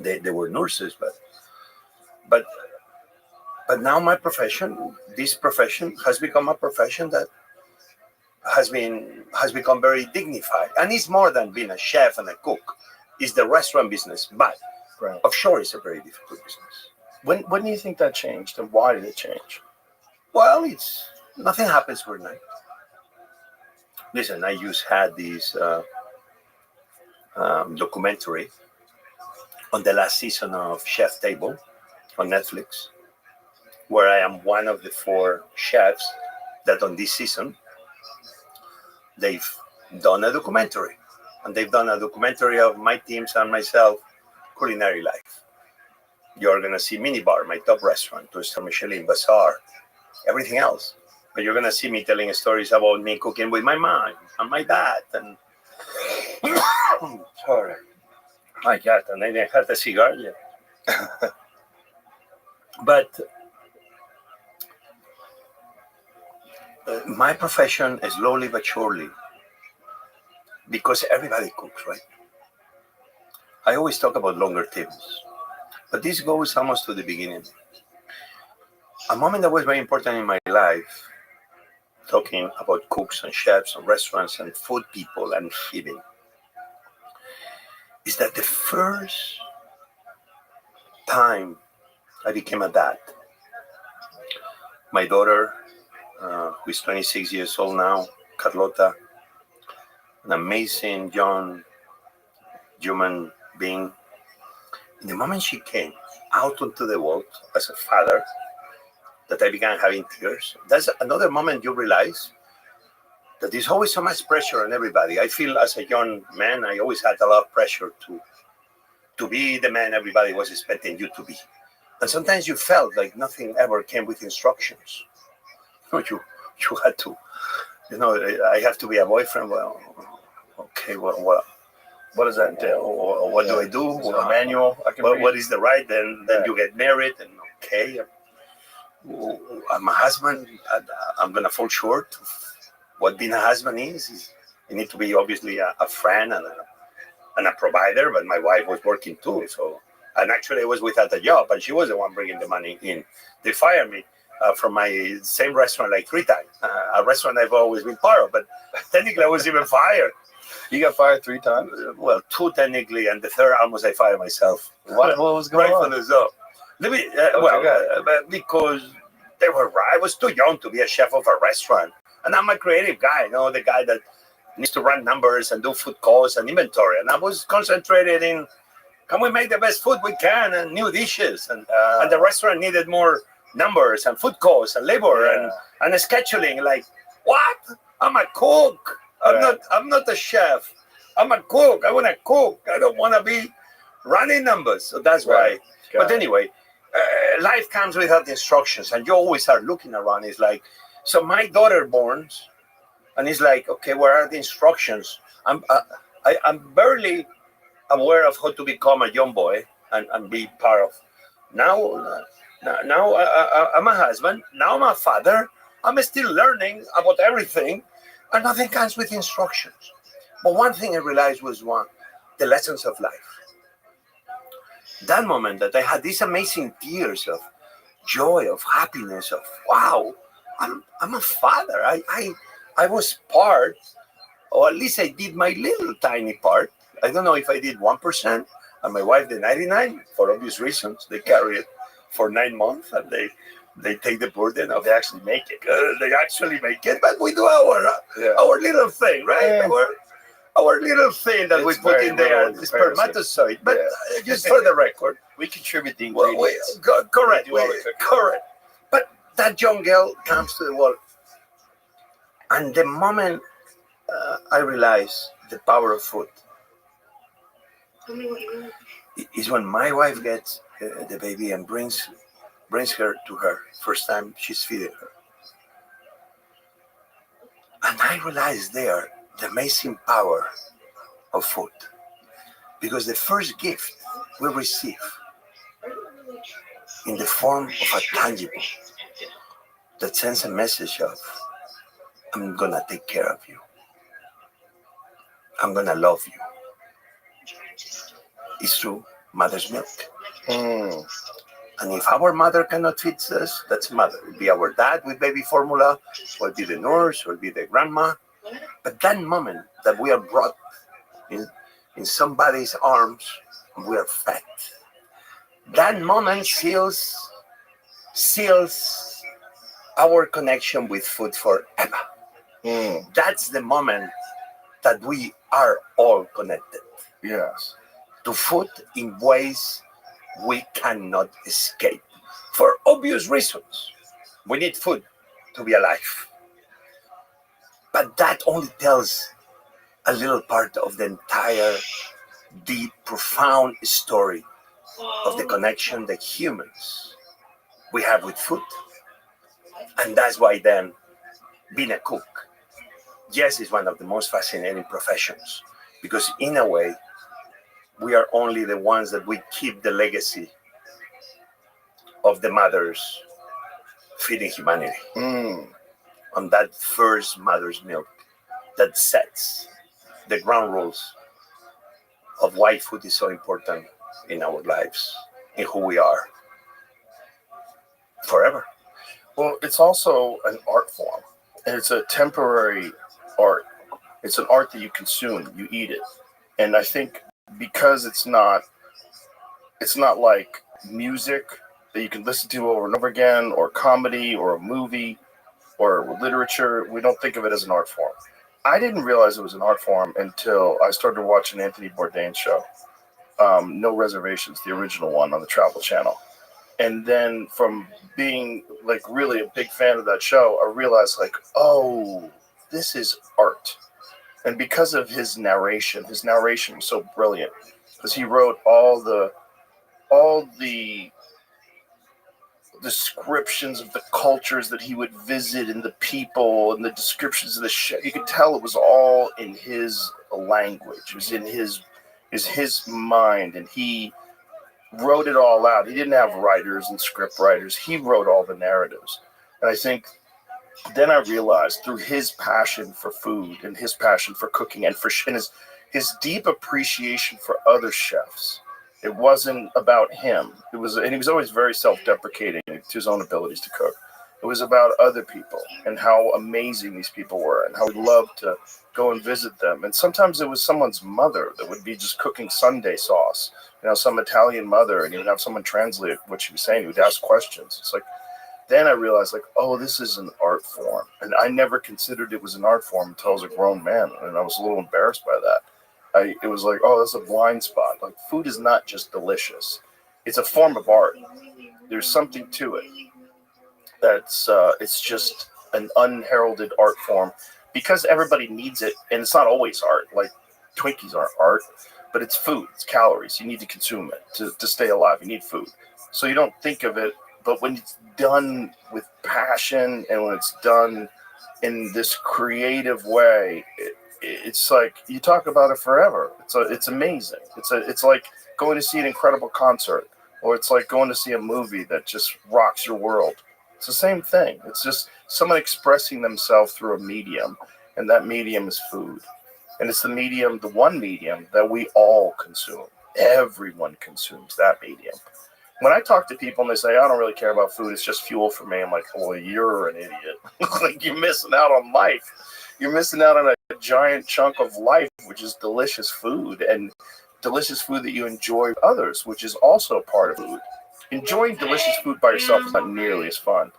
They were nurses, but now my profession, this profession, has become a profession that has become very dignified, and it's more than being a chef and a cook. It's the restaurant business, but offshore is a very difficult business. When do you think that changed, and why did it change? Well, nothing happens overnight. Listen, I just had this documentary on the last season of Chef Table on Netflix, where I am one of the 4 chefs that on this season, they've done a documentary. And they've done a documentary of my teams and myself, culinary life. You're going to see Minibar, my top restaurant, 2-star Michelin, Bazaar, everything else. But you're going to see me telling stories about me cooking with my mom and my dad. And sorry. My God, and I didn't have a cigar yet. But my profession, slowly but surely, because everybody cooks, right? I always talk about longer tables, but this goes almost to the beginning. A moment that was very important in my life, talking about cooks and chefs and restaurants and food people and feeding, is that the first time I became a dad, my daughter, who is 26 years old now, Carlota, an amazing young human being. In the moment she came out onto the world as a father, that I began having tears. That's another moment you realize that there's always so much pressure on everybody. I feel as a young man, I always had a lot of pressure to be the man everybody was expecting you to be. And sometimes you felt like nothing ever came with instructions. You had to, I have to be a boyfriend. Well, okay, what does that entail? Or what do I do? Is it a manual? What is the right? Then you get married, and okay, I'm a husband. I'm gonna fall short of what being a husband is. You need to be obviously a friend and a provider. But my wife was working too, and actually I was without a job, and she was the one bringing the money in. They fired me from my same restaurant like 3 times, a restaurant I've always been part of. But technically, I was even fired. You got fired 3 times? Well, 2 technically, and the third almost I fired myself. What was going on? Because they were right. I was too young to be a chef of a restaurant, and I'm a creative guy. The guy that needs to run numbers and do food costs and inventory. And I was concentrated in, can we make the best food we can and new dishes? And the restaurant needed more numbers and food costs and labor and scheduling. Like, what? I'm a cook. I'm not a chef. I'm a cook. I want to cook. I don't want to be running numbers. So that's why. But anyway, life comes without instructions, and you always are looking around. It's like, so my daughter borns, and it's like, okay, where are the instructions? I'm barely aware of how to become a young boy and be part of. Now I'm a husband. Now I'm a father. I'm still learning about everything, and nothing comes with instructions. But one thing I realized was the lessons of life. That moment that I had these amazing tears of joy, of happiness, of wow, I'm a father. I was part, or at least I did my little tiny part. I don't know if I did 1%, and my wife did 99 for obvious reasons. They carry it for 9 months, and they take the burden of. They actually make it. They actually make it, but we do our little thing, right? Yeah. Our little thing that we put in there, the spermatozoid. But just for the record, we contribute the ingredients. Correct. But that young girl comes to the world, and the moment I realize the power of food is when my wife gets the baby and brings her to her. First time she's feeding her. And I realized there the amazing power of food. Because the first gift we receive in the form of a tangible that sends a message of, I'm gonna take care of you. I'm gonna love you. It's through mother's milk. And if our mother cannot feed us, that's mother. It'll be our dad with baby formula, or it'll be the nurse, or it'll be the grandma. But that moment that we are brought in somebody's arms, we are fed. That moment seals our connection with food forever. That's the moment that we are all connected. Yes. To food in ways we cannot escape. For obvious reasons. We need food to be alive. But that only tells a little part of the entire deep, profound story of the connection that humans we have with food. And that's why then being a cook, yes, is one of the most fascinating professions, because in a way, we are only the ones that we keep the legacy of the mothers feeding humanity. On that first mother's milk that sets the ground rules of why food is so important in our lives, in who we are, forever. Well, it's also an art form. And it's a temporary art. It's an art that you consume, you eat it. And I think because it's not like music that you can listen to over and over again, or comedy, or a movie, or literature, we don't think of it as an art form. I didn't realize it was an art form until I started watching Anthony Bourdain's show, No Reservations, the original one on the Travel Channel. And then from being like really a big fan of that show, I realized like, oh, this is art. And because of his narration was so brilliant, because he wrote all the descriptions of the cultures that he would visit and the people and the descriptions of the show. You could tell it was all in his language. It was in his mind, and he wrote it all out. He didn't have writers and script writers. He wrote all the narratives. And I think then I realized through his passion for food and his passion for cooking and his deep appreciation for other chefs. It wasn't about him. And he was always very self-deprecating to his own abilities to cook. It was about other people and how amazing these people were and how he loved to go and visit them. And sometimes it was someone's mother that would be just cooking Sunday sauce, some Italian mother, and he would have someone translate what she was saying. He would ask questions. It's like, then I realized, oh, this is an art form. And I never considered it was an art form until I was a grown man. And I was a little embarrassed by that. It was like, oh, that's a blind spot. Like, food is not just delicious. It's a form of art. There's something to it. It's just an unheralded art form because everybody needs it. And it's not always art. Like, Twinkies aren't art, but it's food. It's calories. You need to consume it to stay alive. You need food. So you don't think of it. But when it's done with passion and when it's done in this creative way, it's like you talk about it forever. It's amazing. It's like going to see an incredible concert, or it's like going to see a movie that just rocks your world. It's the same thing. It's just someone expressing themselves through a medium, and that medium is food. And it's the one medium that we all consume. Everyone consumes that medium. When I talk to people and they say, I don't really care about food, it's just fuel for me, I'm like, well, you're an idiot. Like, you're missing out on life. You're missing out on a giant chunk of life, which is delicious food, and delicious food that you enjoy with others, which is also part of food. Enjoying delicious food by yourself is not nearly as fun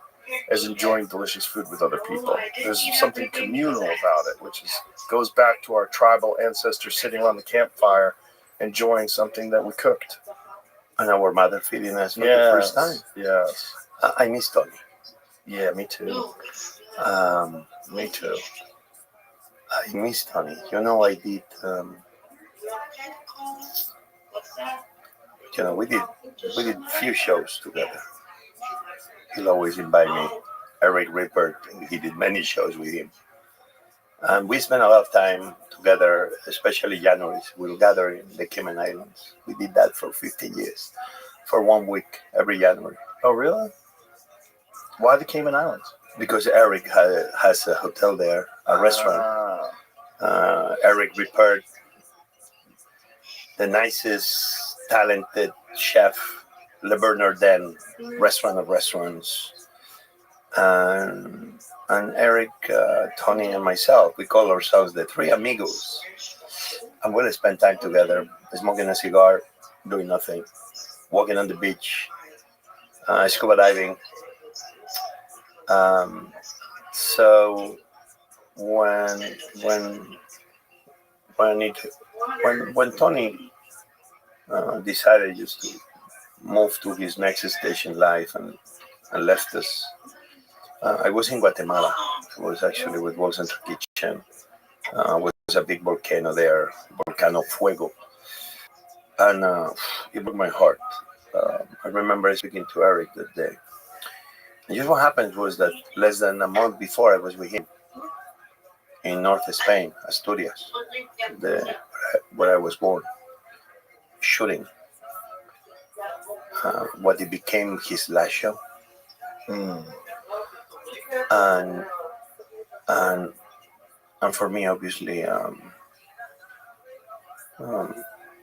as enjoying delicious food with other people. There's something communal about it, which goes back to our tribal ancestors sitting around the campfire, enjoying something that we cooked. And our mother feeding us for the first time. Yes. I miss Tony. Yeah, me too. Me too. I miss Tony. I did. We did few shows together. He'll always invite me. Eric Rippert, he did many shows with him. And we spent a lot of time together, especially Januaries. We'll gather in the Cayman Islands. We did that for 15 years, for 1 week every January. Oh, really? Why the Cayman Islands? Because Eric has a hotel there, a restaurant. Eric Rippert, the nicest, talented chef, Le Bernardin, restaurant of restaurants. And Eric, Tony, and myself, we call ourselves the Three Amigos. And we'll spend time together, smoking a cigar, doing nothing, walking on the beach, scuba diving. So when Tony decided just to move to his next stage in life and left us, I was in Guatemala. I was actually with World Central Kitchen. Was a big volcano there, Volcano Fuego. And it broke my heart. I remember speaking to Eric that day. And just what happened was that less than a month before I was with him in North Spain, Asturias, where I was born, shooting what it became his last show. And for me, obviously, that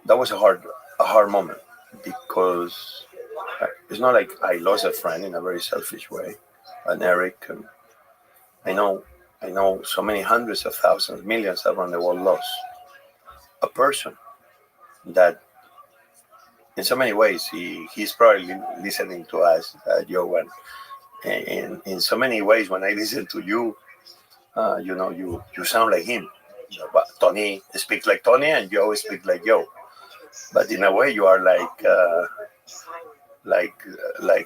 was a hard moment, because it's not like I lost a friend in a very selfish way, and Eric, and I know so many hundreds of thousands, millions around the world lost a person that, in so many ways, he's probably listening to us, Joe, and in so many ways, when I listen to you, you sound like him. But Tony speaks like Tony, and Joe speaks like Joe. But in a way, you are like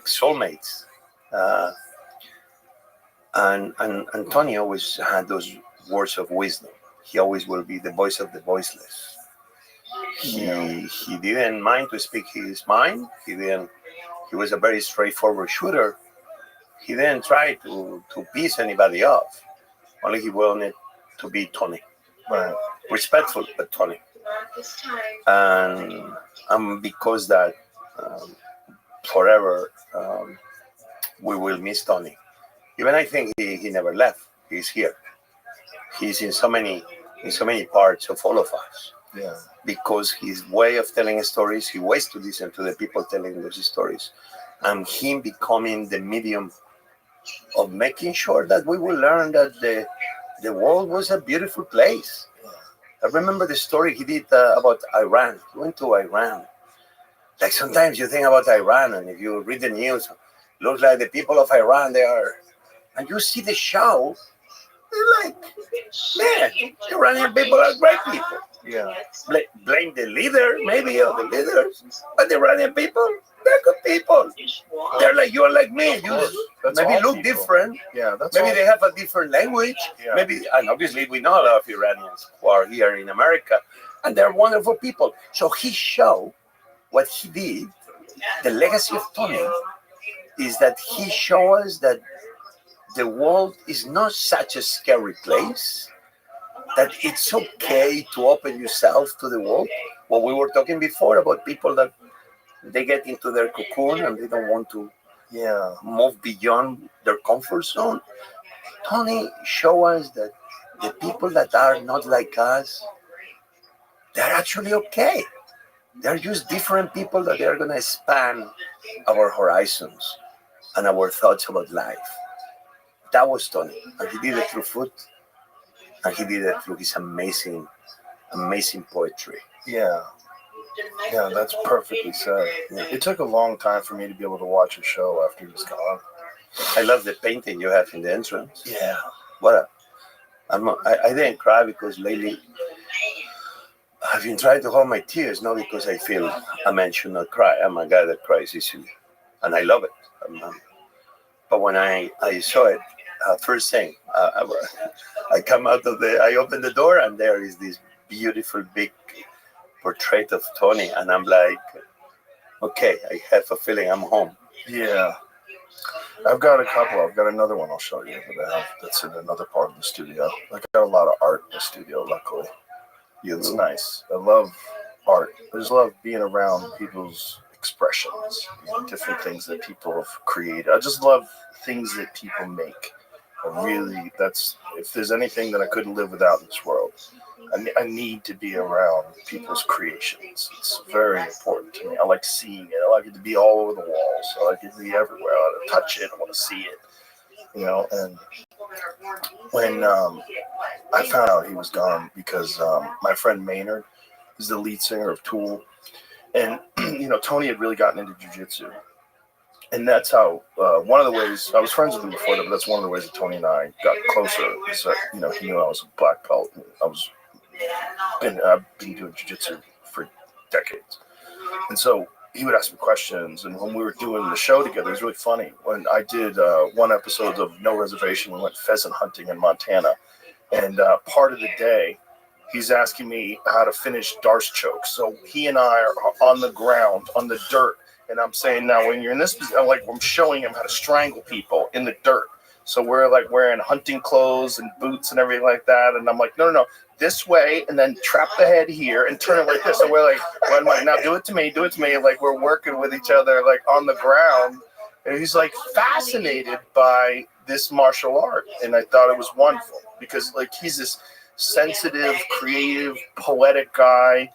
soulmates. And Tony always had those words of wisdom. He always will be the voice of the voiceless. He didn't mind to speak his mind. He He was a very straightforward shooter. He didn't try to piss anybody off. Only he wanted to be Tony. Right. Respectful, but Tony. And because that forever we will miss Tony. Even I think he never left. He's here. He's in so many parts of all of us. Yeah. Because his way of telling stories, he waits to listen to the people telling those stories, and him becoming the medium of making sure that we will learn that the world was a beautiful place. I remember the story he did about Iran. He went to Iran. Like sometimes you think about Iran, and if you read the news, it looks like the people of Iran, they are, and you see the show, they're like, man, Iranian people are great people. Yeah. Blame the leader, maybe, or the leaders, but the Iranian people, they're good people. They're like you and like me. Maybe look different. Yeah, that's maybe they have a different language. Yeah. Maybe, and obviously we know a lot of Iranians who are here in America, and they're wonderful people. So his show, what he did, the legacy of Tony, is that he showed us that the world is not such a scary place, that it's okay to open yourself to the world. What we were talking before about people that they get into their cocoon and they don't want to move beyond their comfort zone. Tony showed us that the people that are not like us, they're actually okay. They're just different people that they're going to expand our horizons and our thoughts about life. That was Tony, and he did it through food, and he did it through his amazing, amazing poetry. Yeah. Yeah, that's perfectly said. It took a long time for me to be able to watch a show after he was gone. I love the painting you have in the entrance. Yeah. I didn't cry because lately I've been trying to hold my tears, not because I feel a man should not cry. I'm a guy that cries easily, and I love it. But when I saw it, first thing, I come out of I open the door, and there is this beautiful big portrait of Tony, and I'm like, okay, I have a feeling I'm home. Yeah. I've got a couple. I've got another one I'll show you that's in another part of the studio. I got a lot of art in the studio, luckily. It's nice. I love art. I just love being around people's expressions, different things that people have created. I just love things that people make. If there's anything that I couldn't live without in this world, I need to be around people's creations. It's very important to me. I like seeing it. I like it to be all over the walls. I like it to be everywhere. I want to touch it. I want to see it. And when I found out he was gone, because my friend Maynard is the lead singer of Tool, and Tony had really gotten into jiu-jitsu. And that's how, one of the ways, I was friends with him before that, but that's one of the ways that Tony and I got closer, is that, he knew I was a black belt. And I've been doing jiu-jitsu for decades. And so he would ask me questions, and when we were doing the show together, it was really funny. When I did one episode of No Reservation, we went pheasant hunting in Montana, and part of the day, he's asking me how to finish Darce choke. So he and I are on the ground, on the dirt, and I'm saying, now when you're in this position, I'm showing him how to strangle people in the dirt. So we're like wearing hunting clothes and boots and everything like that, and I'm like, no, this way, and then trap the head here and turn it like this. So we're like, now do it to me. Like we're working with each other, like on the ground. And he's like fascinated by this martial art. And I thought it was wonderful because like he's this sensitive, creative, poetic guy,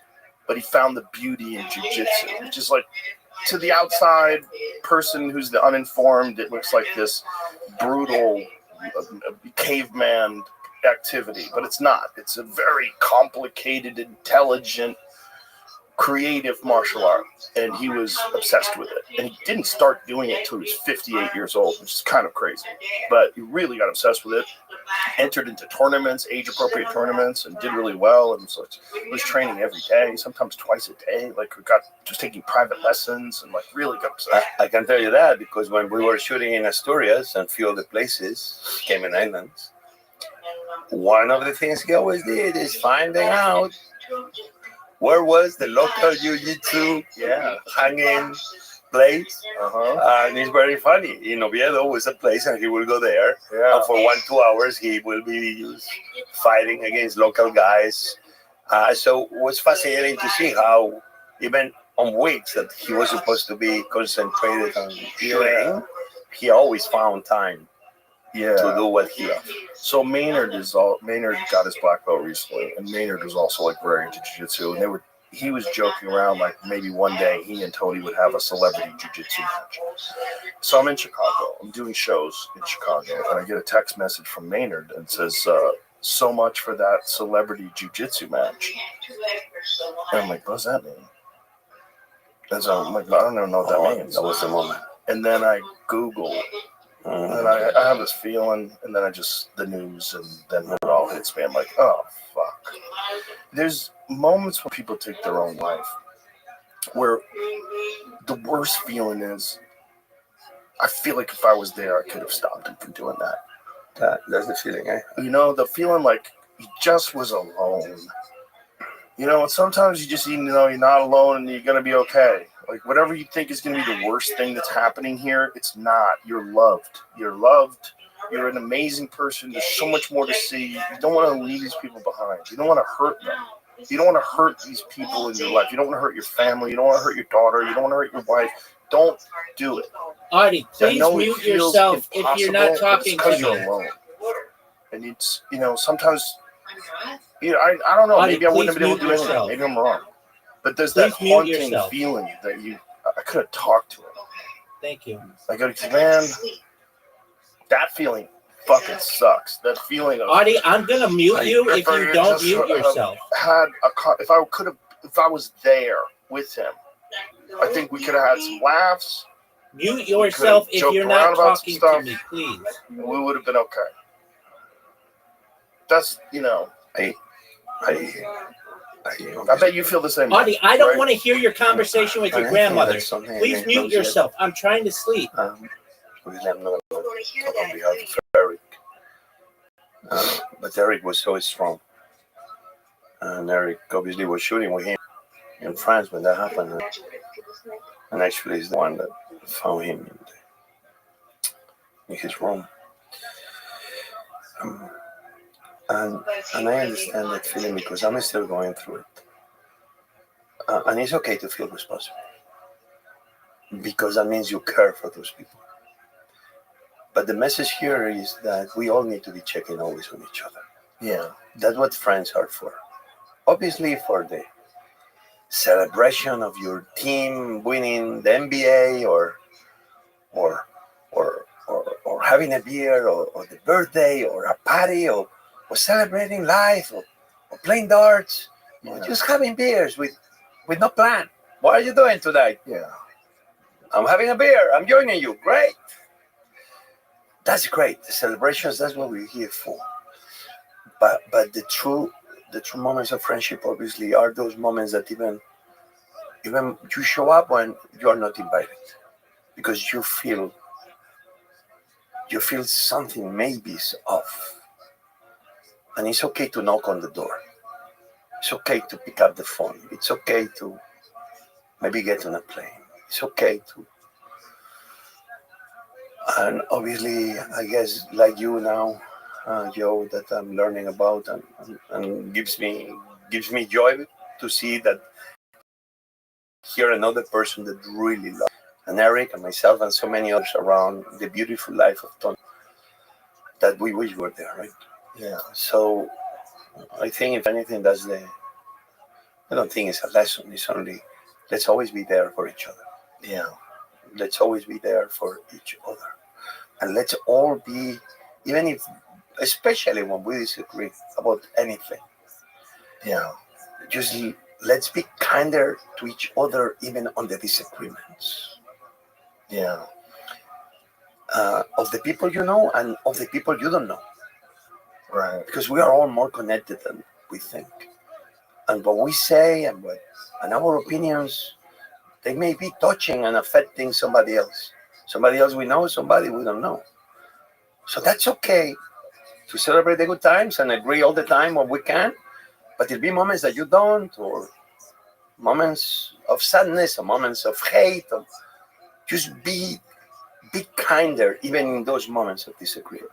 but he found the beauty in jiu-jitsu. It's just like, to the outside person who's the uninformed, it looks like this brutal caveman activity, but it's not. It's a very complicated, intelligent, creative martial art, and he was obsessed with it. And he didn't start doing it until he was 58 years old, which is kind of crazy, but he really got obsessed with it, entered into tournaments, age-appropriate tournaments, and did really well. And so he was training every day, sometimes twice a day, like we got just taking private lessons, and like really got obsessed. I can tell you that because when we were shooting in Asturias and a few other places, Cayman Islands, one of the things he always did is finding out where was the local jiu-jitsu hanging, place. Uh-huh. And it's very funny. In Oviedo was a place, and he will go there. Yeah. And for 1-2 hours, he will be fighting against local guys. So it was fascinating to see how, even on weeks that he was supposed to be concentrated on shooting, he always found time to do what he loved. So Maynard got his black belt recently, and Maynard was also like very into jiu-jitsu, and he was joking around like maybe one day he and Tony would have a celebrity jiu-jitsu match. So I'm in Chicago. I'm doing shows in Chicago, and I get a text message from Maynard and says, so much for that celebrity jiu-jitsu match. And I'm like, what does that mean? And so I'm like, I don't even know what that means. That was the moment. And then I Google, and I have this feeling, and then the news, and then it all hits me. I'm like, oh, fuck. There's moments when people take their own life where the worst feeling is, I feel like if I was there, I could have stopped him from doing that. That's the feeling, eh? You know, the feeling like he just was alone. You know, sometimes you just, you're not alone and you're going to be okay. Like, whatever you think is going to be the worst thing that's happening here, it's not. You're loved. You're loved. You're an amazing person. There's so much more to see. You don't want to leave these people behind. You don't want to hurt them. You don't want to hurt these people in your life. You don't want to hurt your family. You don't want to hurt your daughter. You don't want to hurt your wife. Don't do it. Artie, please mute yourself if you're not talking to me. You're alone. And it's, sometimes, I don't know. Maybe I wouldn't have been able to do anything. Maybe I'm wrong. But there's that haunting feeling that I could have talked to him. Thank you. I go, man, that feeling fucking sucks. That feeling of Artie, I'm gonna mute you if you don't mute yourself. If I was there with him, I think we could have had some laughs. Mute yourself if you're not talking to me, please. And we would have been okay. That's I bet you feel the same. Artie, I don't want to hear your conversation with your grandmother. Please mute yourself. I'm trying to sleep. Obviously, I'm not going to talk on behalf of Eric. But Eric was so strong. And Eric obviously was shooting with him in France when that happened. And actually, he's the one that found him in his room. And I understand that feeling because I'm still going through it. And it's okay to feel responsible. Because that means you care for those people. But the message here is that we all need to be checking always on each other. Yeah. That's what friends are for. Obviously for the celebration of your team winning the NBA or having a beer or the birthday or a party or celebrating life or playing darts or just having beers with no plan. What are you doing tonight? Yeah. I'm having a beer. I'm joining you. Great. That's great. The celebrations, that's what we're here for. But the true moments of friendship obviously are those moments that even you show up when you are not invited because you feel something maybe is off. And it's okay to knock on the door. It's okay to pick up the phone. It's okay to maybe get on a plane. It's okay to. And obviously, I guess like you now, Joe, that I'm learning about and gives me joy to see that here another person that really loves. And Eric and myself and so many others around the beautiful life of Tony that we wish were there, right? Yeah. So I think if anything, I don't think it's a lesson. It's only, let's always be there for each other. Yeah. Let's always be there for each other. And let's all be, even if, especially when we disagree about anything. Yeah. Just let's be kinder to each other, even on the disagreements. Yeah. Of the people you know and of the people you don't know. Right. Because we are all more connected than we think. And what we say and our opinions, they may be touching and affecting somebody else. Somebody else we know, somebody we don't know. So that's okay to celebrate the good times and agree all the time when we can. But there'll be moments that you don't, or moments of sadness, or moments of hate. just be kinder, even in those moments of disagreement.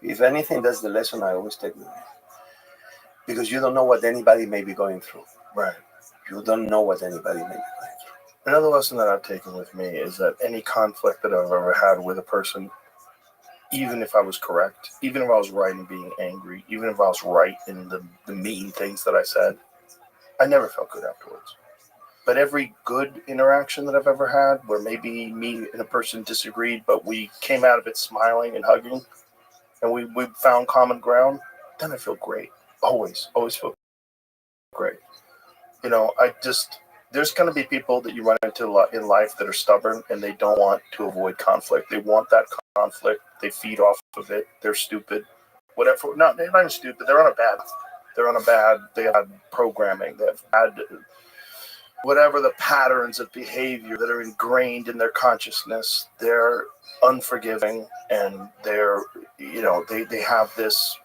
If anything, that's the lesson I always take with me. Because you don't know what anybody may be going through. Right. You don't know what anybody may be going through. Another lesson that I've taken with me is that any conflict that I've ever had with a person, even if I was correct, even if I was right in being angry, even if I was right in the mean things that I said, I never felt good afterwards. But every good interaction that I've ever had, where maybe me and a person disagreed, but we came out of it smiling and hugging, and we found common ground, then I feel great. Always feel great. You know, there's going to be people that you run into in life that are stubborn and they don't want to avoid conflict. They want that conflict. They feed off of it. They're stupid. Whatever. No, they're not even stupid. They have programming. They have bad, whatever the patterns of behavior that are ingrained in their consciousness. They're unforgiving, and they have this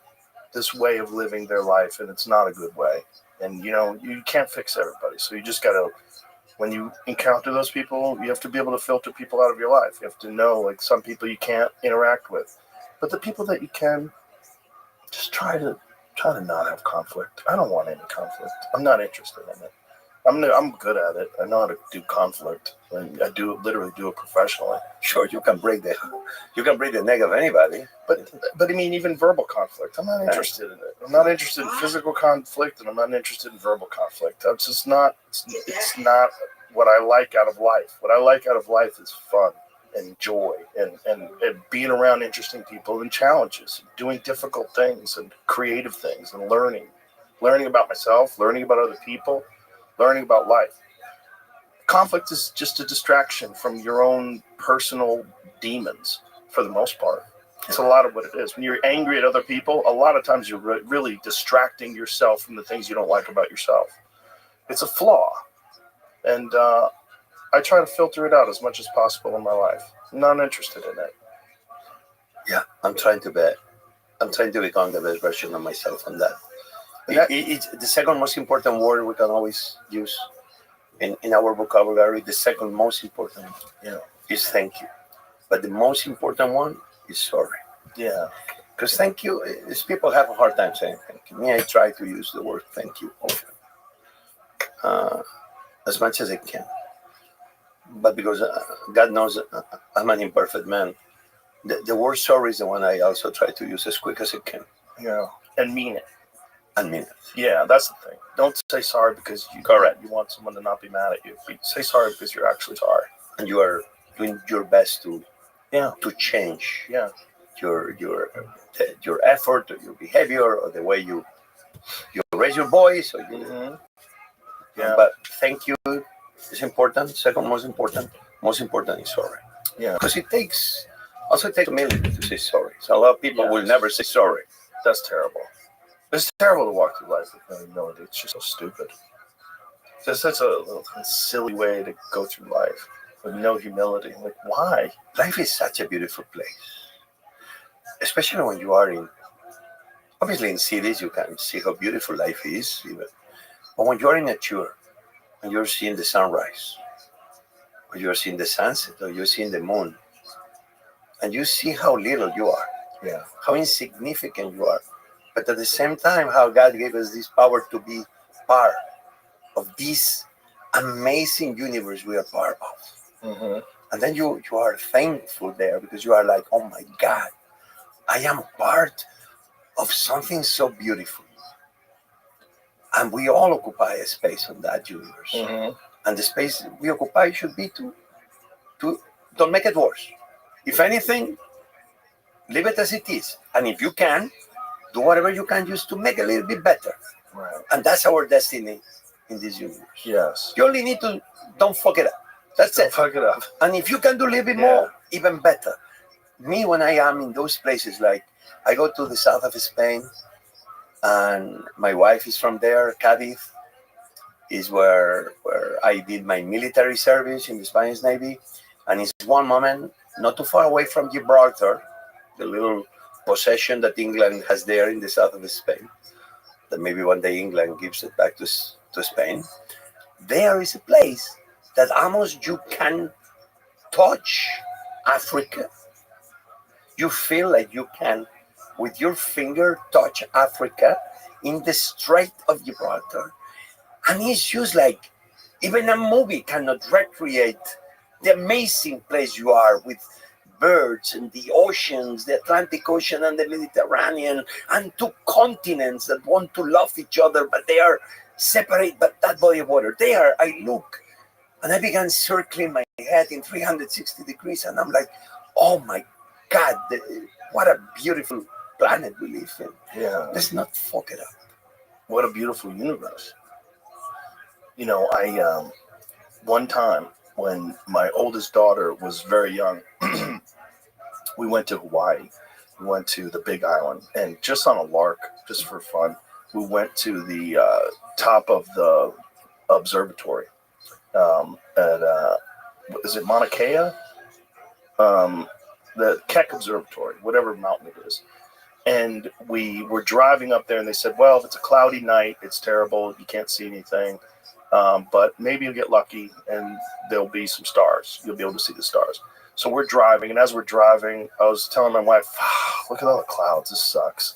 way of living their life, and it's not a good way. And you can't fix everybody, so you just gotta, when you encounter those people, you have to be able to filter people out of your life. You have to know, like, some people you can't interact with, but the people that you can, just try to not have conflict. I don't want any conflict. I'm not interested in it. I'm good at it. I know how to do conflict. I literally do it professionally. Sure, you can break the neck of anybody. But I mean, even verbal conflict, I'm not interested in it. I'm not interested in physical conflict, and I'm not interested in verbal conflict. That's just not. It's not what I like out of life. What I like out of life is fun and joy, and being around interesting people and challenges, and doing difficult things and creative things, and learning about myself, learning about other people, learning about life. Conflict is just a distraction from your own personal demons, for the most part. It's a lot of what it is. When you're angry at other people, a lot of times you're really distracting yourself from the things you don't like about yourself. It's a flaw. And I try to filter it out as much as possible in my life. I'm not interested in it. Yeah, I'm trying to become the best version of myself on that. It's the second most important word we can always use in our vocabulary. The second most important is thank you. But the most important one is sorry. Yeah. Because thank you is, people have a hard time saying thank you. Me, I try to use the word thank you often, as much as I can. But because God knows I'm an imperfect man, the word sorry is the one I also try to use as quick as I can. Yeah. And mean it. Yeah, that's the thing. Don't say sorry because you want someone to not be mad at you. Say sorry because you're actually sorry, and you are doing your best to change your effort or your behavior or the way you raise your voice or you. But thank you is important. Second most important is sorry. Yeah, because it takes humility to say sorry. So a lot of people will never say sorry. That's terrible. It's terrible to walk through life with no humility. It's just so stupid. It's such a silly way to go through life with no humility. Like, why? Life is such a beautiful place. Especially when you are obviously in cities, you can see how beautiful life is. Even. But when you're in nature, and you're seeing the sunrise, or you're seeing the sunset, or you're seeing the moon, and you see how little you are, how insignificant you are, but at the same time, how God gave us this power to be part of this amazing universe we are part of. Mm-hmm. And then you are thankful there because you are like, oh my God, I am part of something so beautiful. And we all occupy a space on that universe. Mm-hmm. And the space we occupy should be to don't make it worse. If anything, leave it as it is. And if you can, do whatever you can just to make it a little bit better. Right. And that's our destiny in this universe. Yes. You only need to don't fuck it up. That's it. Fuck it up. And if you can do a little bit more, even better. Me, when I am in those places, like I go to the south of Spain, and my wife is from there. Cadiz is where I did my military service in the Spanish Navy. And it's one moment, not too far away from Gibraltar, the little possession that England has there in the south of Spain, that maybe one day England gives it back to Spain. There is a place that almost you can touch Africa? You feel like you can, with your finger, touch Africa in the Strait of Gibraltar. And it's just like, even a movie cannot recreate the amazing place you are with birds and the oceans, the Atlantic Ocean and the Mediterranean, and two continents that want to love each other, but they are separate by that body of water. I look, and I began circling my head in 360 degrees, and I'm like, oh my God, what a beautiful planet we live in. Yeah. Let's not fuck it up. What a beautiful universe. You know, one time when my oldest daughter was very young, we went to Hawaii. We went to the Big Island, and just on a lark, just for fun, we went to the top of the observatory is it Mauna Kea? The Keck Observatory, whatever mountain it is. And we were driving up there, and they said, well, if it's a cloudy night, it's terrible. You can't see anything. But maybe you'll get lucky, and there'll be some stars. You'll be able to see the stars. So we're driving, and as we're driving, I was telling my wife, look at all the clouds. This sucks.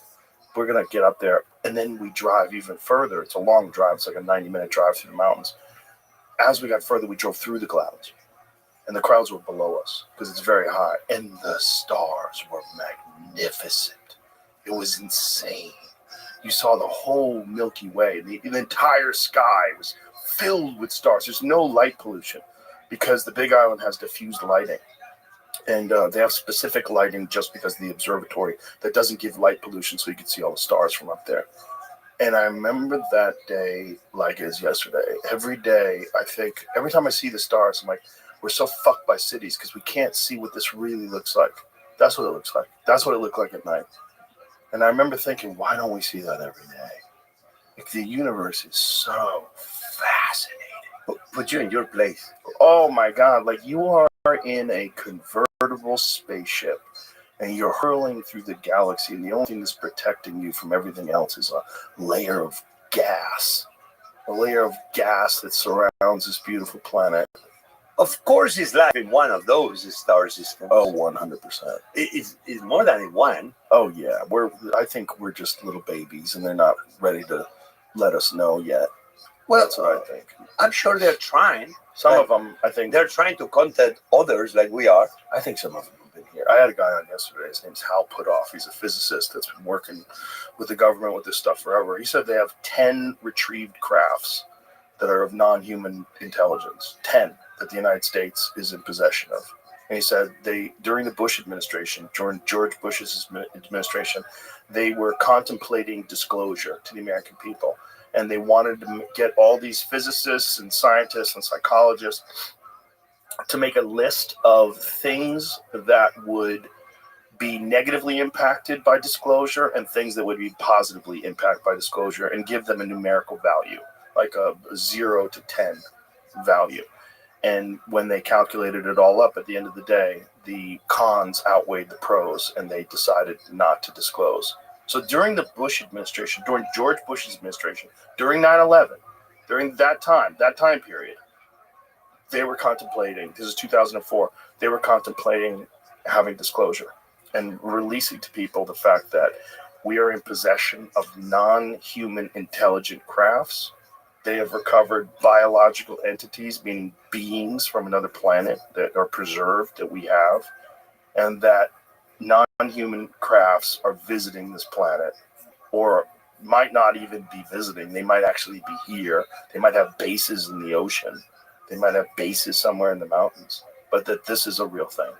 We're going to get up there. And then we drive even further. It's a long drive. It's like a 90-minute drive through the mountains. As we got further, we drove through the clouds. And the clouds were below us because it's very high. And the stars were magnificent. It was insane. You saw the whole Milky Way. The entire sky was filled with stars. There's no light pollution because the Big Island has diffused lighting. And they have specific lighting just because of the observatory that doesn't give light pollution, so you can see all the stars from up there. And I remember that day like it was yesterday. Every day, I think, every time I see the stars, I'm like, we're so fucked by cities because we can't see what this really looks like. That's what it looks like. That's what it looked like at night. And I remember thinking, why don't we see that every day? Like, the universe is so fascinating. Put you in your place. Oh my God. Like, you are in a convertible spaceship and you're hurling through the galaxy, and the only thing that's protecting you from everything else is a layer of gas. A layer of gas that surrounds this beautiful planet. Of course, it's life in one of those star systems. Oh, 100%. It's more than in one. Oh, yeah. I think we're just little babies, and they're not ready to let us know yet. Well, that's what I think. I'm sure they're trying. Some of them, I think. They're trying to contact others like we are. I think some of them have been here. I had a guy on yesterday. His name's Hal Putoff. He's a physicist that's been working with the government with this stuff forever. He said they have 10 retrieved crafts that are of non-human intelligence. 10. That the United States is in possession of. And he said during the Bush administration, during George Bush's administration, they were contemplating disclosure to the American people. And they wanted to get all these physicists and scientists and psychologists to make a list of things that would be negatively impacted by disclosure and things that would be positively impacted by disclosure, and give them a numerical value, like a 0 to 10 value. And when they calculated it all up at the end of the day, the cons outweighed the pros, and they decided not to disclose. So during the Bush administration, during George Bush's administration, during 9/11, during that time period, they were contemplating, this is 2004, they were contemplating having disclosure and releasing to people the fact that we are in possession of non-human intelligent crafts. They have recovered biological entities, meaning beings from another planet that are preserved that we have, and that non-human crafts are visiting this planet, or might not even be visiting. They might actually be here. They might have bases in the ocean. They might have bases somewhere in the mountains, but that this is a real thing.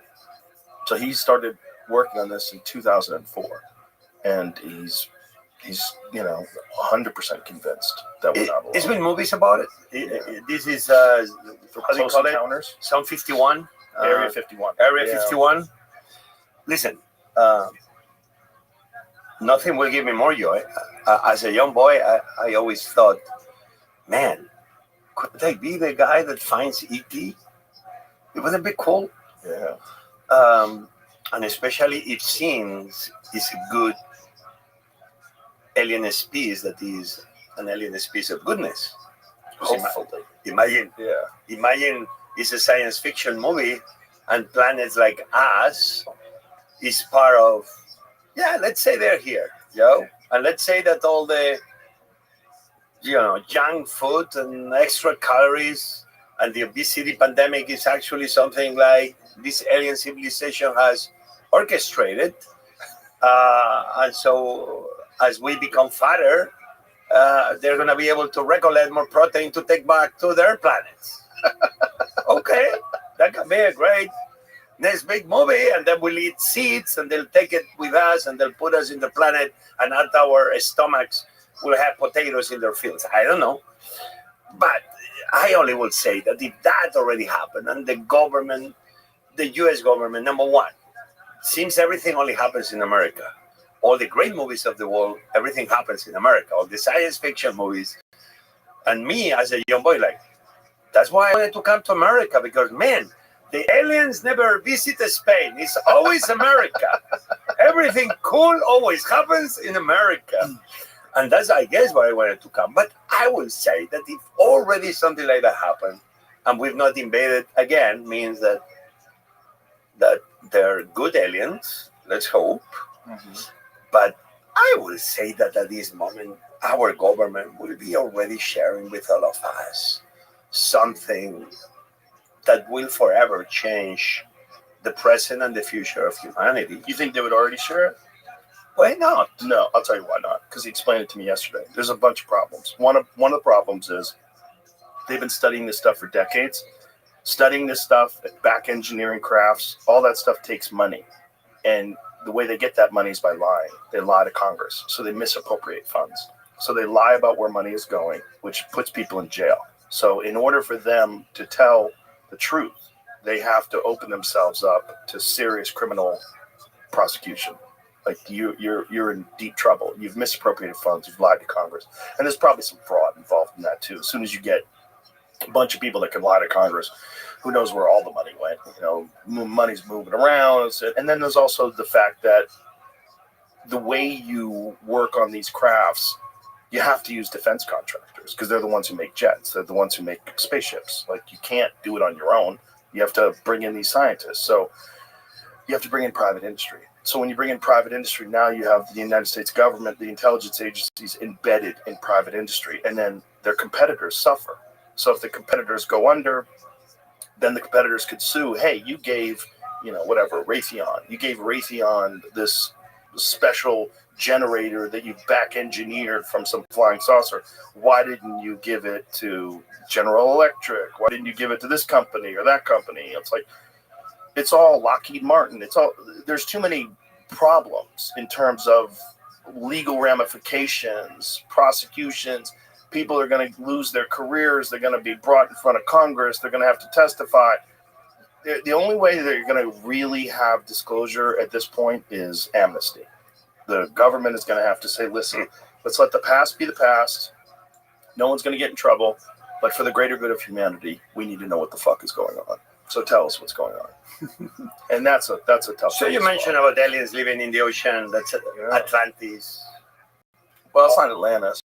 So he started working on this in 2004, and he's 100% convinced that we're not alone. There's been movies about it. This is For Close Encounters? Zone 51. Area 51. Area 51. Listen, nothing will give me more joy. As a young boy, I always thought, man, could I be the guy that finds E.T.? It wouldn't be cool. Yeah. And especially if scenes is a good alien species that is an alien species of goodness. Hopefully. Imagine it's a science fiction movie and planets like us is part of, let's say they're here, and let's say that all the, junk food and extra calories and the obesity pandemic is actually something like this alien civilization has orchestrated. And so as we become fatter, they're going to be able to recollect more protein to take back to their planets. Okay, that can be a great next big movie, and then we'll eat seeds, and they'll take it with us, and they'll put us in the planet, and at our stomachs, we'll have potatoes in their fields. I don't know. But I only will say that if that already happened, and the government, the US government, number one, since everything only happens in America, all the great movies of the world, everything happens in America, all the science fiction movies. And me, as a young boy, that's why I wanted to come to America, because, man, the aliens never visit Spain. It's always America. Everything cool always happens in America. And that's, I guess, why I wanted to come. But I will say that if already something like that happened, and we've not invaded again, means that they're good aliens, let's hope. Mm-hmm. But I will say that at this moment, our government will be already sharing with all of us something that will forever change the present and the future of humanity. You think they would already share it? Why not? No, I'll tell you why not. Because he explained it to me yesterday. There's a bunch of problems. One of the problems is they've been studying this stuff for decades. Studying this stuff, back engineering crafts, all that stuff takes money. And the way they get that money is by lying. They lie to Congress. So they misappropriate funds. So they lie about where money is going, which puts people in jail. So in order for them to tell the truth, they have to open themselves up to serious criminal prosecution. Like you're in deep trouble. You've misappropriated funds. You've lied to Congress. And there's probably some fraud involved in that too. As soon as you get a bunch of people that can lie to Congress, who knows where all the money went? Money's moving around. And then there's also the fact that the way you work on these crafts, you have to use defense contractors because they're the ones who make jets. They're the ones who make spaceships. Like, you can't do it on your own. You have to bring in these scientists. So you have to bring in private industry. So when you bring in private industry, now you have the United States government, the intelligence agencies embedded in private industry, and then their competitors suffer. So if the competitors go under, then the competitors could sue. Hey, you gave, Raytheon. You gave Raytheon this special generator that you back engineered from some flying saucer. Why didn't you give it to General Electric? Why didn't you give it to this company or that company? It's like, it's all Lockheed Martin. There's too many problems in terms of legal ramifications, prosecutions. People are going to lose their careers. They're going to be brought in front of Congress. They're going to have to testify. The only way that you're going to really have disclosure at this point is amnesty. The government is going to have to say, listen, let's let the past be the past. No one's going to get in trouble. But for the greater good of humanity, we need to know what the fuck is going on. So tell us what's going on. And that's a tough So thing you as mentioned well. about aliens living in the ocean. That's Atlantis. Well, it's not Atlantis.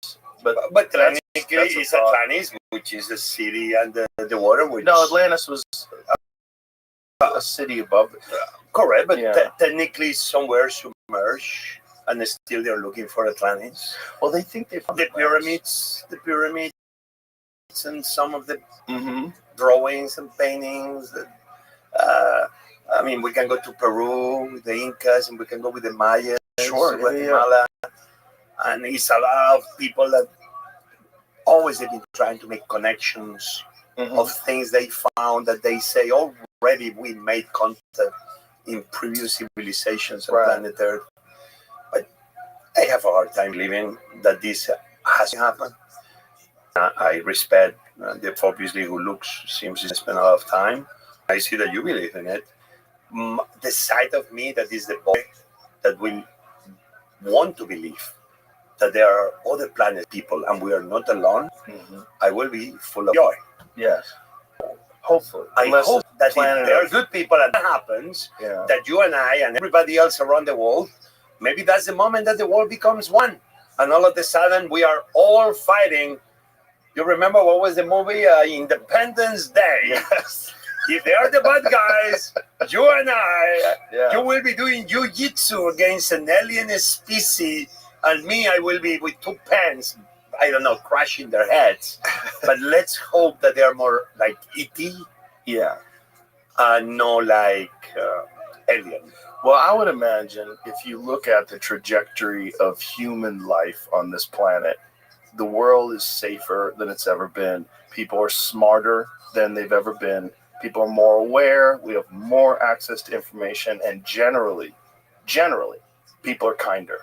But technically, that's it's a thought. Atlantis, which is the city and the water. Which... No, Atlantis was a city above it. Correct, but Yeah. technically somewhere submerged, and still they're looking for Atlantis. Well, they think they found the pyramids, and some of the Mm-hmm. drawings and paintings. We can go to Peru with the Incas, and we can go with the Mayas, Sure, yeah, Guatemala, and it's a lot of people that always have been trying to make connections of things they found that they say already we made contact in previous civilizations on planet Earth. But I have a hard time believing that this has happened. I respect the obviously who seems to spend a lot of time. I see that you believe in it. The side of me that is the boy that will want to believe that there are other planet people and we are not alone, I will be full of joy. Yes. Hopefully. I hope that if planet there are Earth- good people and that happens, Yeah. that you and I and everybody else around the world, maybe that's the moment that the world becomes one. And all of a sudden we are all fighting. You remember what was the movie? Independence Day. Yes. if they are the bad guys, you and I, you will be doing jiu-jitsu against an alien species, and me, I will be with 2 pens, I don't know, crushing their heads. But let's hope that they are more like E.T. Yeah. No like alien. Well, I would imagine if you look at the trajectory of human life on this planet, the world is safer than it's ever been. People are smarter than they've ever been. People are more aware. We have more access to information. And generally, people are kinder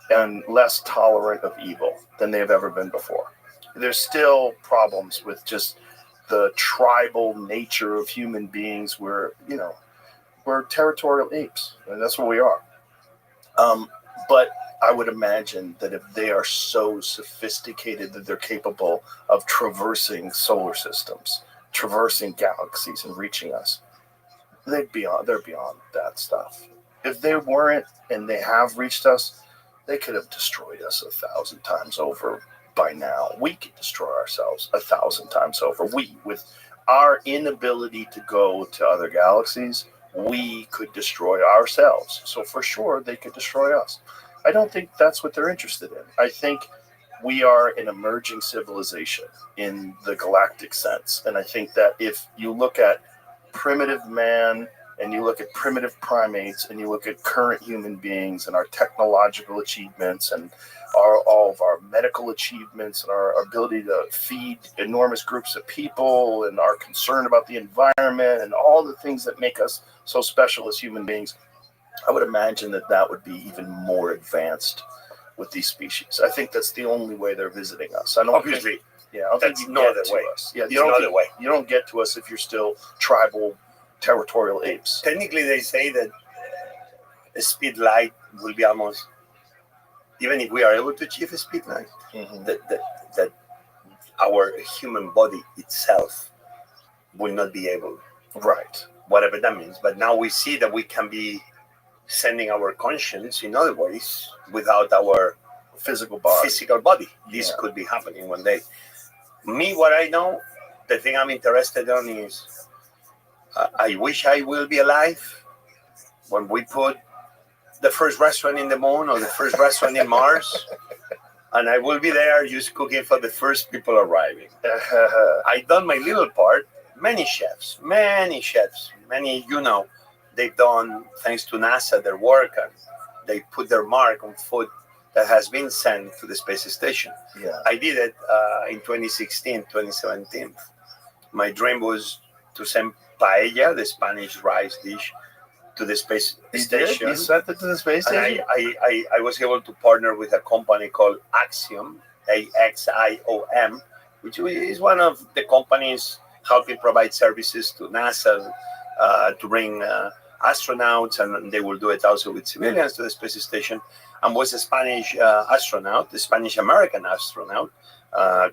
and less tolerant of evil than they've ever been before. There's still problems with just the tribal nature of human beings. We're territorial apes, and that's what we are. But I would imagine that if they are so sophisticated that they're capable of traversing solar systems, traversing galaxies, and reaching us, they're beyond that stuff. If they weren't, and they have reached us, they could have destroyed us 1,000 times over by now. We could destroy ourselves 1,000 times over. We, with our inability to go to other galaxies, we could destroy ourselves. So for sure, they could destroy us. I don't think that's what they're interested in. I think we are an emerging civilization in the galactic sense. And I think that if you look at primitive man and you look at primitive primates and you look at current human beings and our technological achievements and all of our medical achievements and our ability to feed enormous groups of people and our concern about the environment and all the things that make us so special as human beings, I would imagine that would be even more advanced with these species. I think that's the only way they're visiting us. I don't Obviously, think, I don't think that's you no get other to way. us. Yeah, You don't get to us if you're still tribal, territorial apes. Technically, they say that the speed light will be almost, even if we are able to achieve a speed light, that our human body itself will not be able. Right. Whatever that means. But now we see that we can be sending our conscience in other ways without our physical body. This could be happening one day. Me, what I know, the thing I'm interested in is I wish I will be alive when we put the first restaurant in the moon or the first restaurant in Mars, and I will be there just cooking for the first people arriving. I done my little part. Many chefs, they've done, thanks to NASA, their work, and they put their mark on food that has been sent to the space station. Yeah. I did it in 2016, 2017. My dream was to send paella, the Spanish rice dish, to the space station. You sent it to the space station? And I was able to partner with a company called Axiom, AXIOM, which is one of the companies helping provide services to NASA to bring astronauts, and they will do it also with civilians to the space station. And was a Spanish astronaut, the Spanish-American astronaut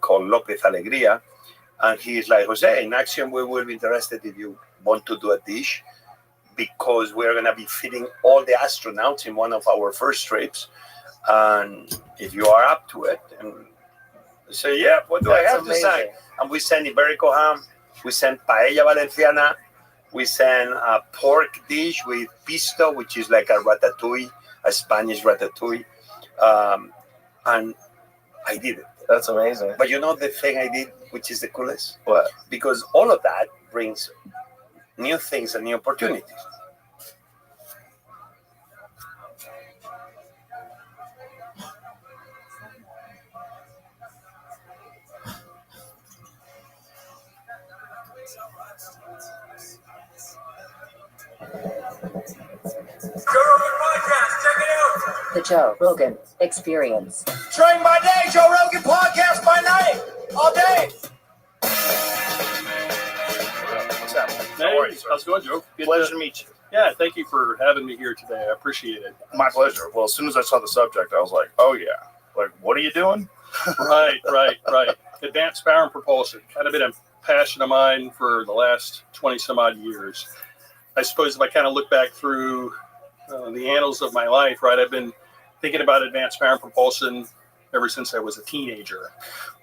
called Lopez Alegria. And he's like, Jose, in Axiom, we will be interested if you want to do a dish, because we're going to be feeding all the astronauts in one of our first trips. And if you are up to it, and I say, yeah, what do I have to say? And we send Iberico ham, we send paella valenciana, we send a pork dish with pisto, which is like a ratatouille, a Spanish ratatouille. And I did it. That's amazing. But you know the thing I did, which is the coolest? What? Because all of that brings new things and new opportunities. The Joe Rogan Experience. Train by day, Joe Rogan podcast by night, all day. What's up? Hey, how's it going, Joe? Pleasure to meet you. Yeah, thank you for having me here today. I appreciate it. My pleasure. Well, as soon as I saw the subject, I was like, oh yeah. Like, what are you doing? Right. Advanced power and propulsion. Kind of been a passion of mine for the last 20 some odd years. I suppose if I kind of look back through the annals of my life, right, I've been thinking about advanced power and propulsion ever since I was a teenager.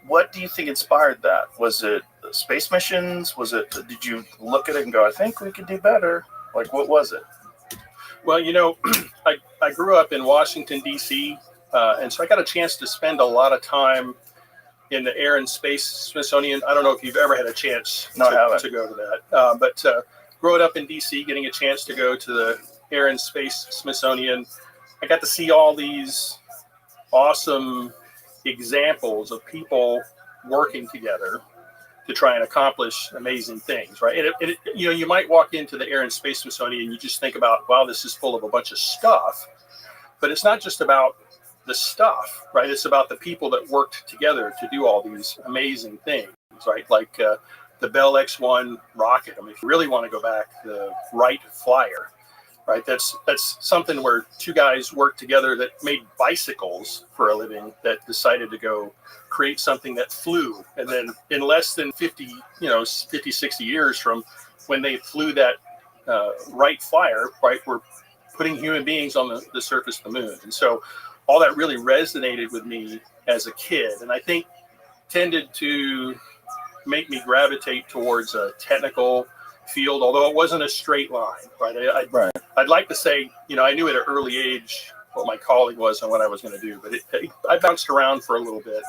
What do you think inspired that? Was it space missions? Was it? Did you look at it and go, I think we could do better? Like, what was it? Well, I grew up in Washington, D.C., and so I got a chance to spend a lot of time in the Air and Space Smithsonian. I don't know if you've ever had a chance to go to that, but growing up in D.C., getting a chance to go to the Air and Space Smithsonian, I got to see all these awesome examples of people working together to try and accomplish amazing things, right? And you might walk into the Air and Space Smithsonian and you just think about, wow, this is full of a bunch of stuff, but it's not just about the stuff, right? It's about the people that worked together to do all these amazing things, right? Like the Bell X-1 rocket. I mean, if you really want to go back, the Wright flyer, right? That's something where two guys worked together that made bicycles for a living, that decided to go create something that flew. And then in less than 50, 60 years from when they flew that Wright flyer, right, we're putting human beings on the surface of the moon. And so all that really resonated with me as a kid, and I think tended to make me gravitate towards a technical field, although it wasn't a straight line, right? I'd like to say, I knew at an early age what my calling was and what I was going to do, but I bounced around for a little bit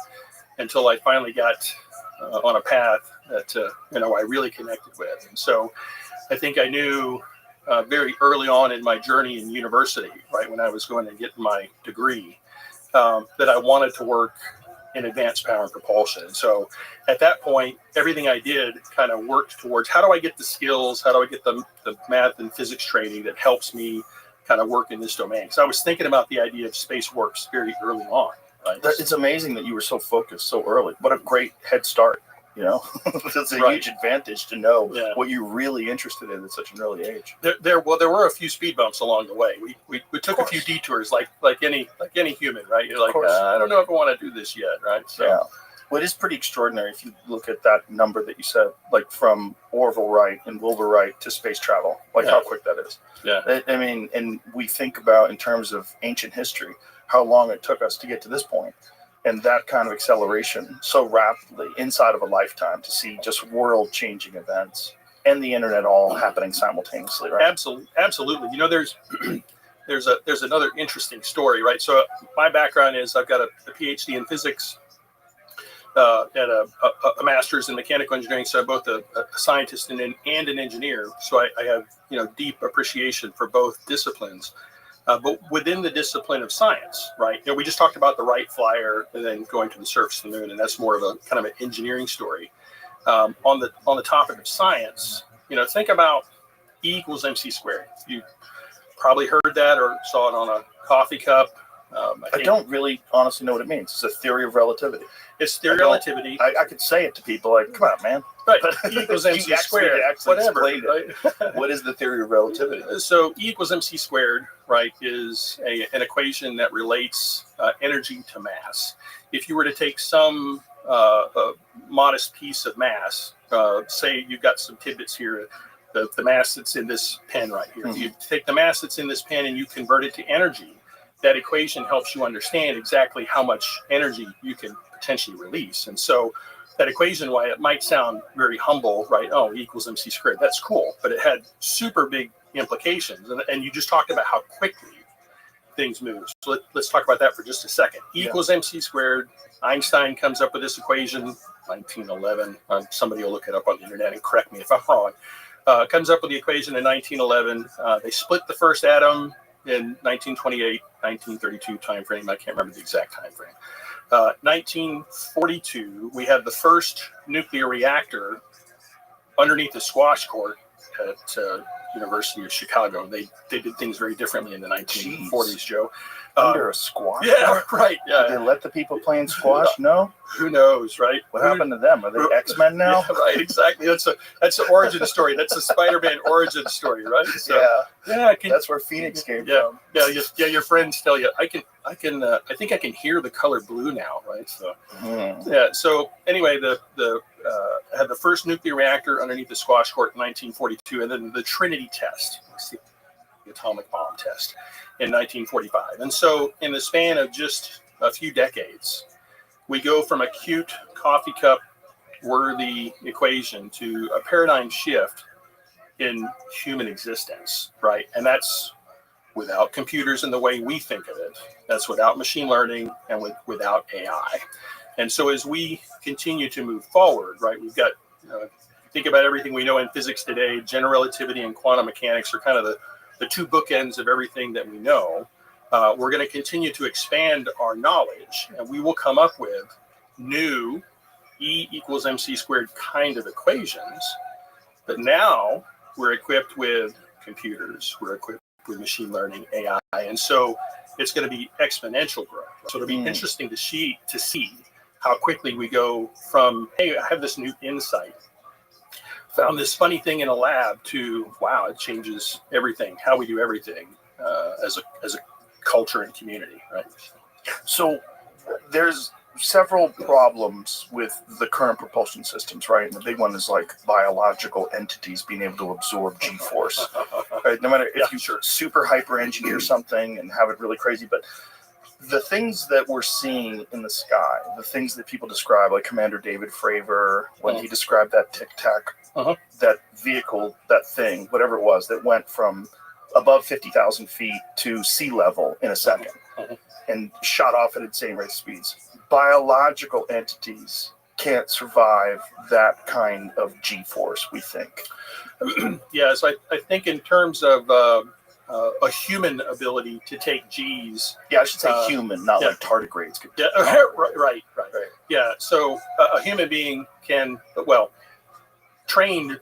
until I finally got on a path that I really connected with. And so I think I knew very early on in my journey in university, right, when I was going to get my degree, that I wanted to work in advanced power and propulsion. And so at that point, everything I did kind of worked towards, how do I get the skills, how do I get the math and physics training that helps me kind of work in this domain? Because I was thinking about the idea of space works very early on. Right? It's amazing that you were so focused so early. What a great head start. It's a huge advantage to know what you're really interested in at such an early age. There were a few speed bumps along the way. We took a few detours, like any human, right? You're like, I don't know if I want to do this yet, right? So, well, it is pretty extraordinary if you look at that number that you said, like from Orville Wright and Wilbur Wright to space travel, how quick that is. Yeah. I mean, and we think about in terms of ancient history, how long it took us to get to this point. And that kind of acceleration so rapidly inside of a lifetime to see just world-changing events and the internet all happening simultaneously, right? Absolutely. There's another interesting story, right? So my background is I've got a PhD in physics and a master's in mechanical engineering. So I'm both a scientist and an engineer. So I have deep appreciation for both disciplines. But within the discipline of science, right? We just talked about the Wright flyer and then going to the surface of the moon, and that's more of a kind of an engineering story. On the topic of science, think about E equals MC squared. You probably heard that or saw it on a coffee cup. I don't really honestly know what it means. It's a theory of relativity. It's theory of relativity. I could say it to people like, come on, man. Right. E equals MC squared. Whatever. Right? What is the theory of relativity? So E equals MC squared, right, is an equation that relates energy to mass. If you were to take some modest piece of mass, say you've got some tidbits here, the mass that's in this pen right here. Mm-hmm. You take the mass that's in this pen and you convert it to energy. That equation helps you understand exactly how much energy you can potentially release. And so that equation, why it might sound very humble, right? Oh, E equals MC squared. That's cool. But it had super big implications. And you just talked about how quickly things move. So let's talk about that for just a second. E equals MC squared. Einstein comes up with this equation, 1911. Somebody will look it up on the internet and correct me if I'm wrong. Comes up with the equation in 1911. They split the first atom in 1928, 1932 timeframe. I can't remember the exact timeframe. 1942, we had the first nuclear reactor underneath the squash court at University of Chicago. They did things very differently in the 1940s, Joe. Under a squash? Yeah, right. Yeah. Did they let the people playing squash? No? Who knows, right? What happened to them? Are they X-Men now? Yeah, right, exactly. That's an origin story. That's a Spider-Man origin story, right? So, that's where Phoenix came from. Yeah. Your friends tell you, I think I can hear the color blue now, right? So, So anyway, the had the first nuclear reactor underneath the squash court in 1942, and then the Trinity test, the atomic bomb test, in 1945. And so in the span of just a few decades, we go from a cute coffee cup worthy equation to a paradigm shift in human existence, right? And that's without computers in the way we think of it. That's without machine learning and without AI. And so as we continue to move forward, right, we've got, think about everything we know in physics today, general relativity and quantum mechanics are kind of the two bookends of everything that we know. We're going to continue to expand our knowledge, and we will come up with new E equals MC squared kind of equations. But now we're equipped with computers, we're equipped with machine learning, AI, and so it's going to be exponential growth. So it'll be interesting to see how quickly we go from, hey, I have this new insight, found this funny thing in a lab, to wow, it changes everything, how we do everything as a culture and community, right? So there's several problems with the current propulsion systems, right? And the big one is like biological entities being able to absorb G-force. Right? No matter if you super hyper engineer something and have it really crazy, but the things that we're seeing in the sky, the things that people describe, like Commander David Fravor, when he described that Tic Tac, that vehicle, that thing, whatever it was, that went from above 50,000 feet to sea level in a second and shot off at insane rate speeds. Biological entities can't survive that kind of G-force, we think. So I think in terms of a human ability to take G's. Yeah, I should say human, not like tardigrades. Yeah, right. Yeah, so a human being can, trained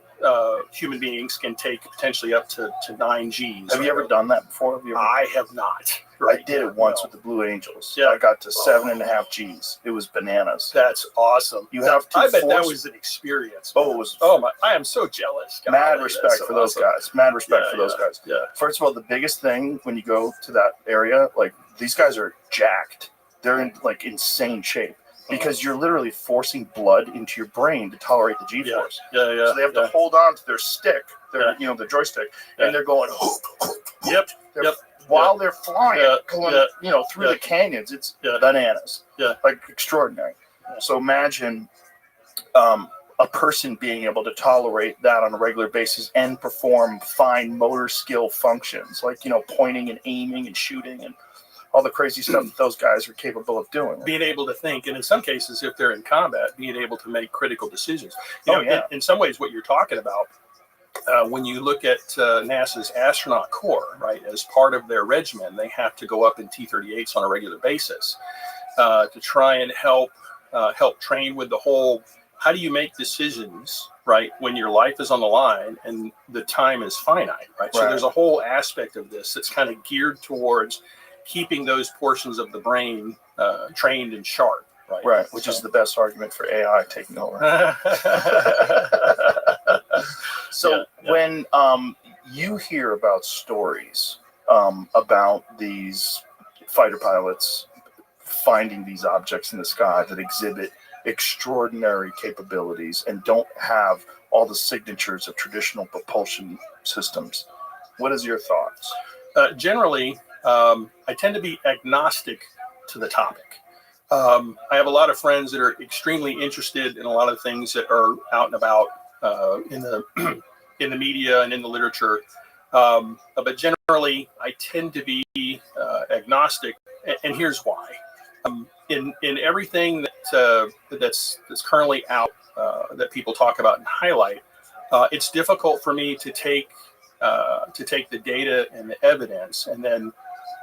human beings can take potentially up to 9 G's. Have you ever done that before? I have not. Right? I did it once with the Blue Angels. Yeah, I got to 7.5 G's. It was bananas. That's awesome. I bet that was an experience. Oh, it was. Oh my! I am so jealous. God, mad respect for those guys. Mad respect for those guys. Yeah. First of all, the biggest thing when you go to that area, like these guys are jacked. They're in like insane shape. Because you're literally forcing blood into your brain to tolerate the G-force. So they have to hold on to their stick, the joystick, and they're going. While they're flying, going, through the canyons. It's bananas. Like extraordinary. So imagine a person being able to tolerate that on a regular basis and perform fine motor skill functions, like pointing and aiming and shooting and all the crazy stuff that those guys are capable of doing. Being able to think, and in some cases, if they're in combat, being able to make critical decisions. In some ways, what you're talking about, when you look at NASA's astronaut corps, right, as part of their regimen, they have to go up in T-38s on a regular basis to try and help train with the whole, how do you make decisions, right, when your life is on the line and the time is finite, right? So there's a whole aspect of this that's kind of geared towards keeping those portions of the brain trained and sharp, right? Which is the best argument for AI taking over. When you hear about stories about these fighter pilots finding these objects in the sky that exhibit extraordinary capabilities and don't have all the signatures of traditional propulsion systems, what is your thoughts? Generally, I tend to be agnostic to the topic. I have a lot of friends that are extremely interested in a lot of things that are out and about in the media and in the literature. But generally, I tend to be agnostic, and here's why. In everything that's currently out that people talk about and highlight, it's difficult for me to take the data and the evidence and then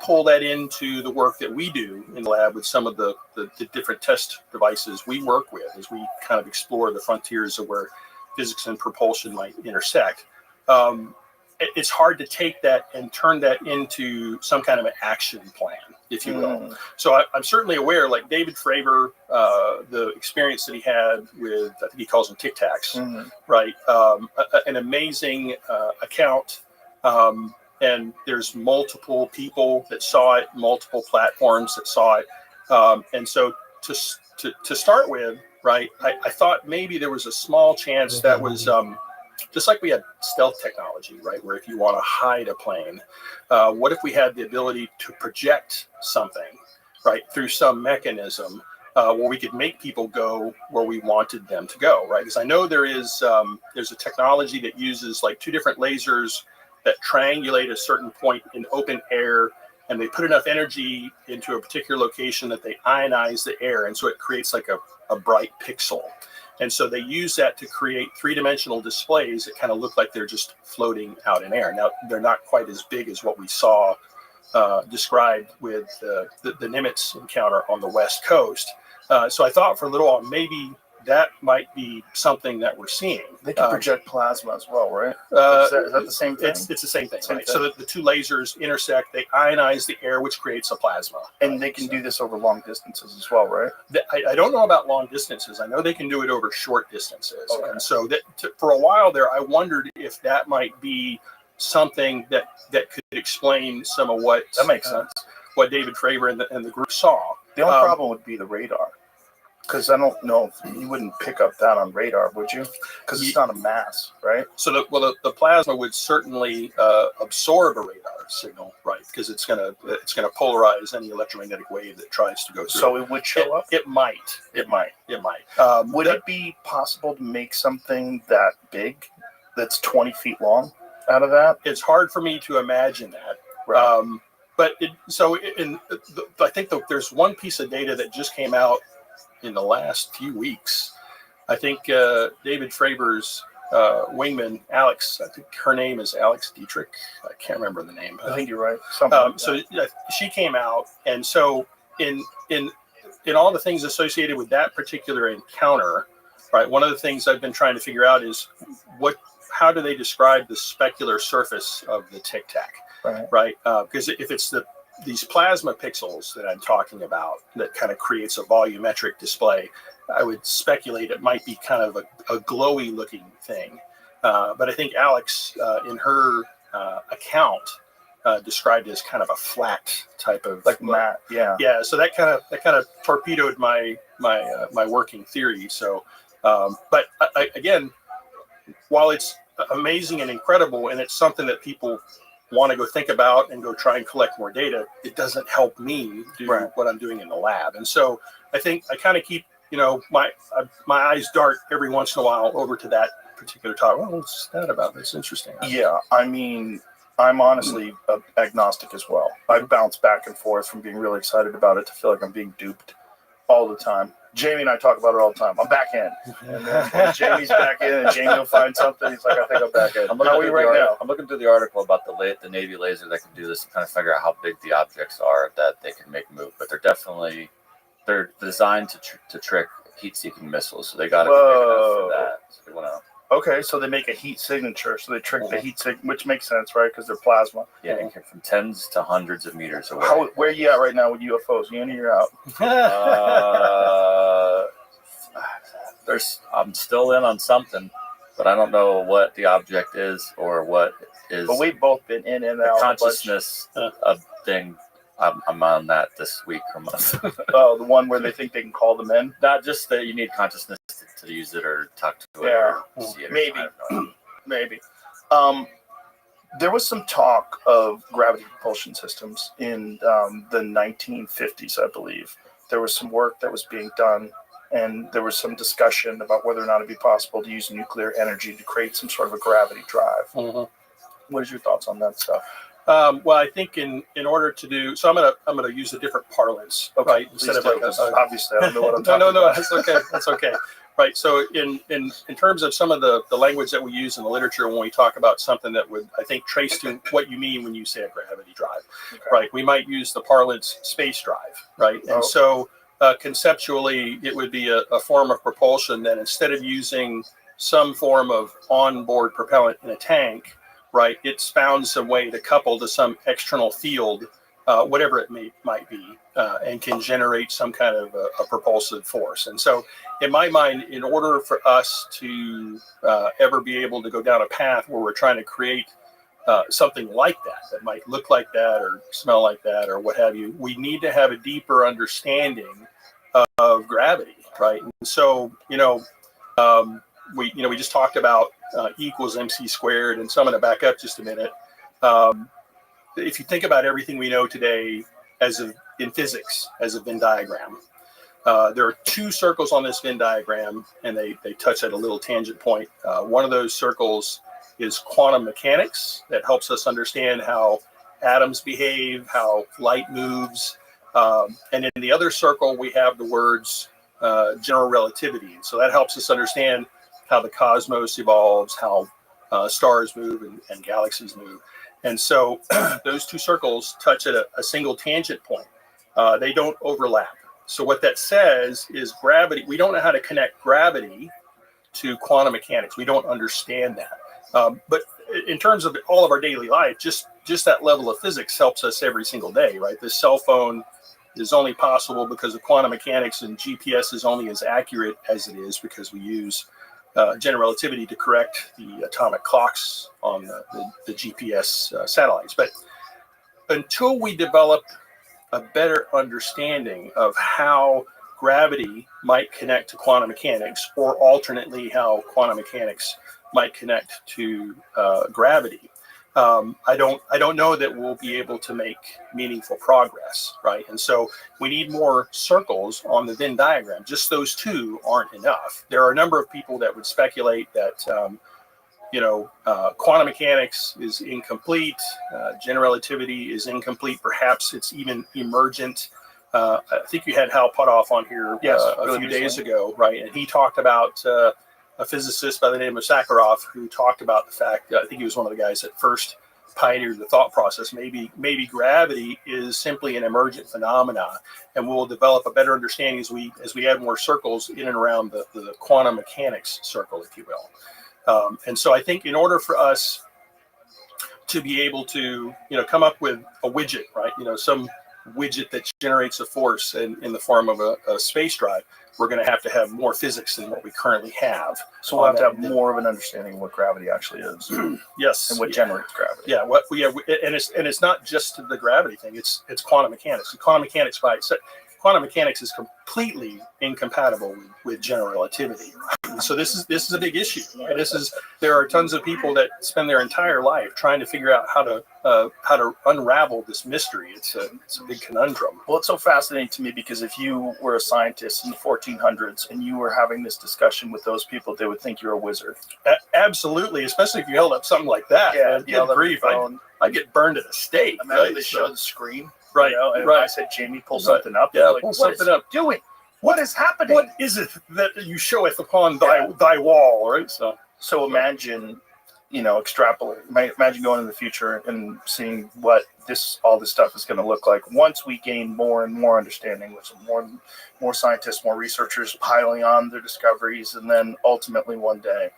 pull that into the work that we do in the lab with some of the different test devices we work with as we kind of explore the frontiers of where physics and propulsion might intersect. It's hard to take that and turn that into some kind of an action plan, if you will. So I'm certainly aware, like David Fravor, the experience that he had with, I think he calls them Tic Tacs, right? An amazing account. And there's multiple people that saw it, multiple platforms that saw it. And so to start with, right, I thought maybe there was a small chance that was just like we had stealth technology, right, where if you want to hide a plane, what if we had the ability to project something right, through some mechanism where we could make people go where we wanted them to go, right? Because I know there's a technology that uses like 2 different lasers that triangulate a certain point in open air, and they put enough energy into a particular location that they ionize the air, and so it creates like a bright pixel. And so they use that to create 3-dimensional displays that kind of look like they're just floating out in air. Now, they're not quite as big as what we saw described with the Nimitz encounter on the West Coast. So I thought for a little while, maybe that might be something that we're seeing. They can project plasma as well, right? Is that the same thing? It's the same thing, right? So that the 2 lasers intersect, they ionize the air, which creates a plasma. And they can do this over long distances as well, right? I don't know about long distances. I know they can do it over short distances. Okay. And so for a while there, I wondered if that might be something that could explain some of what that makes sense. What David Fravor and the group saw. The only problem would be the radar. Because I don't know if you wouldn't pick up that on radar, would you? Because it's not a mass, right? So the plasma would certainly absorb a radar signal, right? Because it's gonna polarize any electromagnetic wave that tries to go through. So it would show up. It might. Would it be possible to make something that big, that's 20 feet long, out of that? It's hard for me to imagine that. Right. But I think there's one piece of data that just came out in the last few weeks. I think David Fravor's wingman, Alex, I think her name is Alex Dietrich. I can't remember the name. I think you're right. So she came out, and so in all the things associated with that particular encounter, right, one of the things I've been trying to figure out is how do they describe the specular surface of the Tic Tac, right? Because if it's these plasma pixels that I'm talking about that kind of creates a volumetric display, I would speculate it might be kind of a glowy looking thing. But I think Alex, in her account, described it as kind of a flat type of like matte. Yeah. Yeah. So that kind of torpedoed my working theory. So, but again, while it's amazing and incredible, and it's something that people want to go think about and go try and collect more data, it doesn't help me do what I'm doing in the lab. And so I think I kind of keep, my eyes dart every once in a while over to that particular topic. Oh, what's that about? That's interesting. Yeah, I mean, I'm honestly agnostic as well. I bounce back and forth from being really excited about it to feel like I'm being duped all the time. Jamie and I talk about it all the time. I'm back in. And then when Jamie's back in, and Jamie will find something. He's like, I think I'm back in. How are you right now? I'm looking through the article about the Navy laser that can do this and kind of figure out how big the objects are that they can make move. But they're designed to trick heat-seeking missiles, so they got to be big enough for that. So they want to. Okay, so they make a heat signature. So they trick the heat signature, which makes sense, right? Because they're plasma. Yeah, from tens to hundreds of meters away. Where are you at right now with UFOs? You in or you're out? I'm still in on something, but I don't know what the object is or what is. But we've both been in and out. Consciousness of thing. I'm on that this week or month. Oh, the one where they think they can call them in? Not just that you need consciousness to use it or talk to it. Yeah, or see it. maybe. Maybe. There was some talk of gravity propulsion systems in the 1950s, I believe. There was some work that was being done, and there was some discussion about whether or not it'd be possible to use nuclear energy to create some sort of a gravity drive. Mm-hmm. What is your thoughts on that stuff? Well, I think in order to do so, I'm gonna use a different parlance, right? Instead of obviously, I don't know what I'm talking about. No, that's okay. That's okay. Right. So in terms of some of the language that we use in the literature when we talk about something that would, I think, trace to what you mean when you say a gravity drive, right? We might use the parlance space drive, right? And so conceptually, it would be a form of propulsion that instead of using some form of onboard propellant in a tank, right, it's found some way to couple to some external field, whatever it might be, and can generate some kind of a propulsive force. And so in my mind, in order for us to ever be able to go down a path where we're trying to create something like that might look like that or smell like that or what have you, we need to have a deeper understanding of gravity, right? And so, we just talked about E equals MC squared, and so I'm going to back up just a minute. If you think about everything we know today as of in physics as a Venn diagram. There are two circles on this Venn diagram, and they touch at a little tangent point. One of those circles is quantum mechanics that helps us understand how atoms behave, how light moves. And in the other circle, we have the words general relativity. So that helps us understand how the cosmos evolves, how stars move and galaxies move. And so those two circles touch at a single tangent point. They don't overlap. So what that says is gravity, we don't know how to connect gravity to quantum mechanics. We don't understand that. But in terms of all of our daily life, just that level of physics helps us every single day, right? This cell phone is only possible because of quantum mechanics, and GPS is only as accurate as it is because we use general relativity to correct the atomic clocks on the GPS satellites. But until we develop a better understanding of how gravity might connect to quantum mechanics, or alternately how quantum mechanics might connect to gravity, I don't know that we'll be able to make meaningful progress, right? And so we need more circles on the Venn diagram. Just those two aren't enough. There are a number of people that would speculate that quantum mechanics is incomplete, general relativity is incomplete, perhaps it's even emergent. I think you had Hal Puthoff on here a few days ago, right? And he talked about a physicist by the name of Sakharov, who talked about the fact, I think he was one of the guys that first pioneered the thought process. Maybe gravity is simply an emergent phenomena, and we'll develop a better understanding as we add more circles in and around the quantum mechanics circle, if you will. And so I think in order for us to be able to, come up with a widget, right? Some widget that generates a force in the form of a space drive, we're going to have more physics than what we currently have. So we'll have to have more of an understanding of what gravity actually is. Yes. And what generates gravity. Yeah. And it's not just the gravity thing. It's quantum mechanics. Quantum mechanics by itself. Quantum mechanics is completely incompatible with general relativity. So this is a big issue. Right? There are tons of people that spend their entire life trying to figure out how to unravel this mystery. It's a big conundrum. Well, it's so fascinating to me because if you were a scientist in the 1400s and you were having this discussion with those people, they would think you're a wizard. Absolutely, especially if you held up something like that. Yeah, good grief, I get burned at a stake. Imagine they show the screen. Right, and I said, Jamie, pull something up. Yeah, like, pull something up. Doing? What is happening? What is it that you showeth upon thy wall? Right. So imagine, extrapolate. Imagine going in the future and seeing what all this stuff is going to look like once we gain more and more understanding, with more scientists, more researchers piling on their discoveries, and then ultimately one day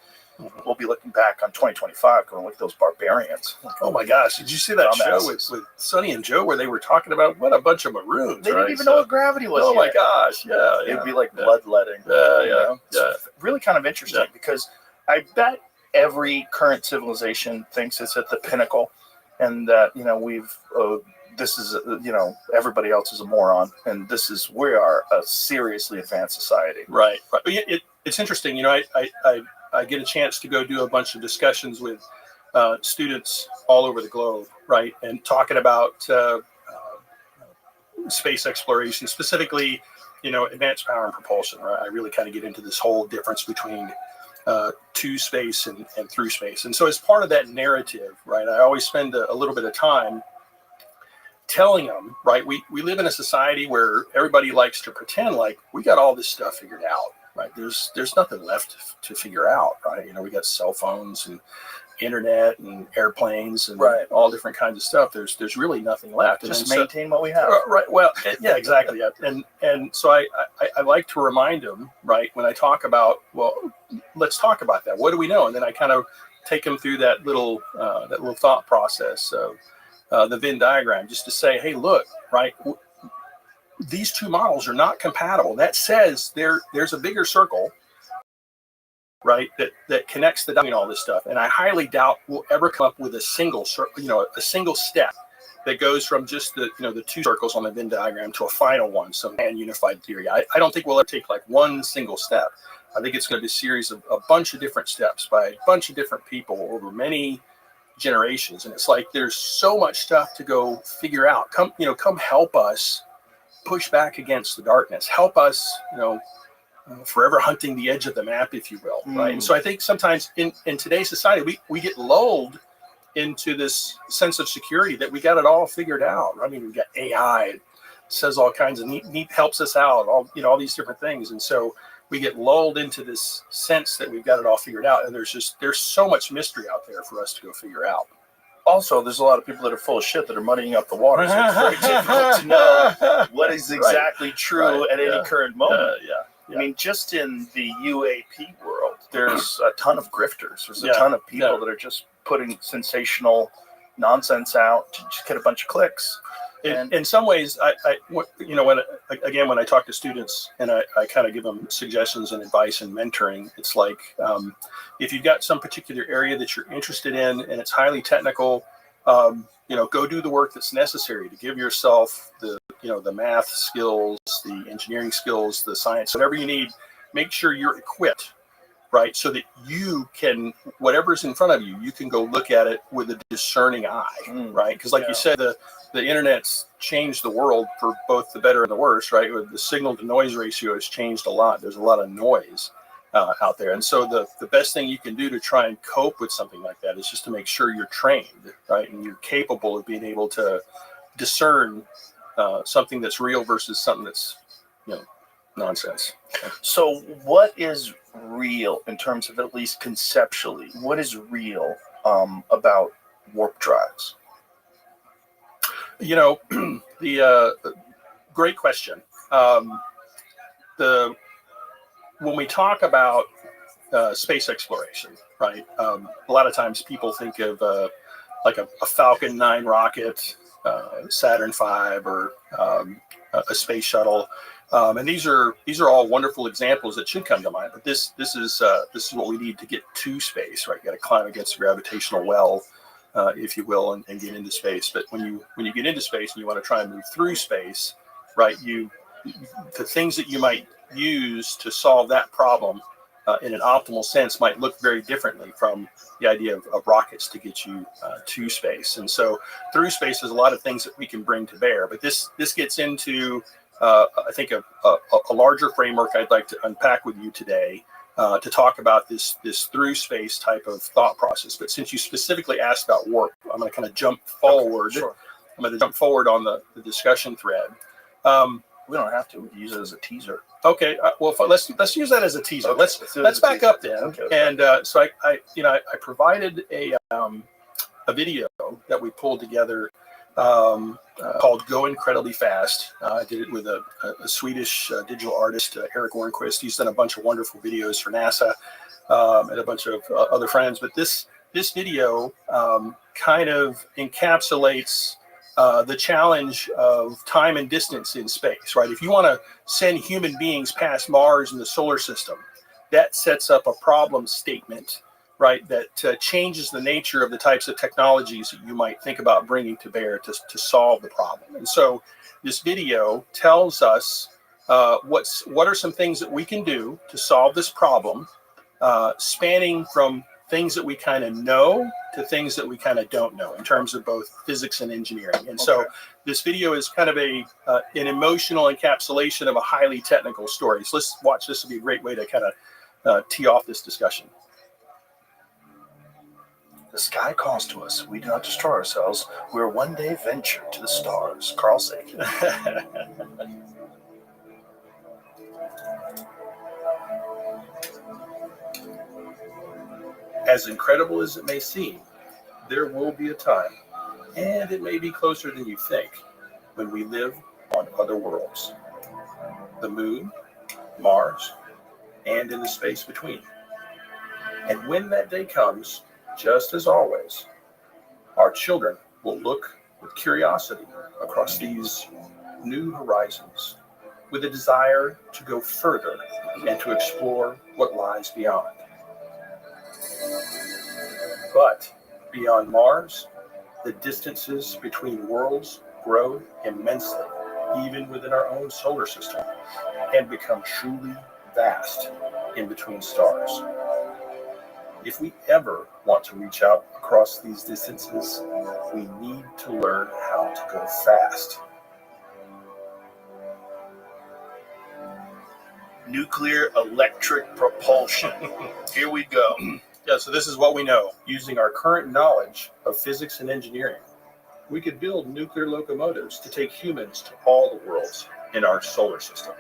we'll be looking back on 2025 going, look at those barbarians. Oh my gosh, did you see that show with Sonny and Joe where they were talking about what a bunch of maroons? They didn't even know what gravity was. Oh my gosh, yeah. It would be like bloodletting. Yeah. It's really kind of interesting because I bet every current civilization thinks it's at the pinnacle, and that everybody else is a moron, and we are a seriously advanced society. Right. It's interesting. I get a chance to go do a bunch of discussions with students all over the globe, right? And talking about space exploration, specifically, advanced power and propulsion, right? I really kind of get into this whole difference between to space and through space. And so as part of that narrative, right, I always spend a little bit of time telling them, right, we live in a society where everybody likes to pretend like we got all this stuff figured out. Right, there's nothing left to figure out, right? We got cell phones and internet and airplanes and all different kinds of stuff. There's really nothing left. Just maintain what we have. Right. Well, yeah, exactly. Yeah. And so I like to remind them, right, when I talk about, well, let's talk about that. What do we know? And then I kind of take them through that little thought process of the Venn diagram, just to say, hey, look, right. These two models are not compatible. That says there's a bigger circle, right, that connects between all this stuff. And I highly doubt we'll ever come up with a single step that goes from just the two circles on the Venn diagram to a final one, some unified theory. I don't think we'll ever take like one single step. I think it's going to be a series of a bunch of different steps by a bunch of different people over many generations. And it's like there's so much stuff to go figure out. Come help us push back against the darkness, help us, forever hunting the edge of the map, if you will, right? And so I think sometimes in today's society, we get lulled into this sense of security that we got it all figured out. I mean, we've got AI, it says all kinds of neat helps us out, all these different things. And so we get lulled into this sense that we've got it all figured out. And there's so much mystery out there for us to go figure out. Also, there's a lot of people that are full of shit that are muddying up the water. So it's very difficult to know what is exactly true at any current moment. I mean, just in the UAP world, there's a ton of grifters. There's a ton of people that are just putting sensational nonsense out to just get a bunch of clicks. In some ways, when I talk to students and I kind of give them suggestions and advice and mentoring, it's like if you've got some particular area that you're interested in and it's highly technical, go do the work that's necessary to give yourself the math skills, the engineering skills, the science, whatever you need. Make sure you're equipped, right? So that you can, whatever's in front of you, you can go look at it with a discerning eye, right? Because like you said, the internet's changed the world for both the better and the worse, right? With the signal to noise ratio has changed a lot. There's a lot of noise out there. And so the best thing you can do to try and cope with something like that is just to make sure you're trained, right? And you're capable of being able to discern something that's real versus something that's, nonsense. So what is real in terms of, at least conceptually, what is real about warp drives? The great question. When we talk about space exploration, right? A lot of times people think of like a Falcon 9 rocket, Saturn V, or a space shuttle. And these are all wonderful examples that should come to mind. But this is what we need to get to space, right? You got to climb against the gravitational well, if you will, and get into space. But when you get into space and you want to try and move through space, right? The things that you might use to solve that problem in an optimal sense might look very differently from the idea of rockets to get you to space. And so through space, there's a lot of things that we can bring to bear. But this gets into I think a larger framework I'd like to unpack with you today to talk about this through space type of thought process. But since you specifically asked about warp, I'm going to kind of jump forward. Okay, sure. I'm going to jump forward on the discussion thread. We don't have to. We can use it as a teaser. Okay. Well, let's use that as a teaser. Okay, let's back up then. Okay. And so I provided a video that we pulled together called "Go Incredibly Fast." I did it with a Swedish digital artist, Eric Warnquist. He's done a bunch of wonderful videos for NASA and a bunch of other friends. But this video kind of encapsulates the challenge of time and distance in space, right? If you want to send human beings past Mars and the solar system, that sets up a problem statement, right? That changes the nature of the types of technologies that you might think about bringing to bear to solve the problem. And so this video tells us what are some things that we can do to solve this problem, spanning from things that we kind of know to things that we kind of don't know in terms of both physics and engineering. And so this video is kind of an emotional encapsulation of a highly technical story. So let's watch. This will be a great way to kind of tee off this discussion. The sky calls to us. We do not destroy ourselves. We will one day venture to the stars. Carl Sagan. As incredible as it may seem, there will be a time, and it may be closer than you think, when we live on other worlds. The moon, Mars, and in the space between. And when that day comes, just as always, our children will look with curiosity across these new horizons, with a desire to go further and to explore what lies beyond. But beyond Mars, the distances between worlds grow immensely, even within our own solar system, and become truly vast in between stars. If we ever want to reach out across these distances, we need to learn how to go fast. Nuclear electric propulsion. Here we go. Yeah, so this is what we know. Using our current knowledge of physics and engineering, we could build nuclear locomotives to take humans to all the worlds in our solar system.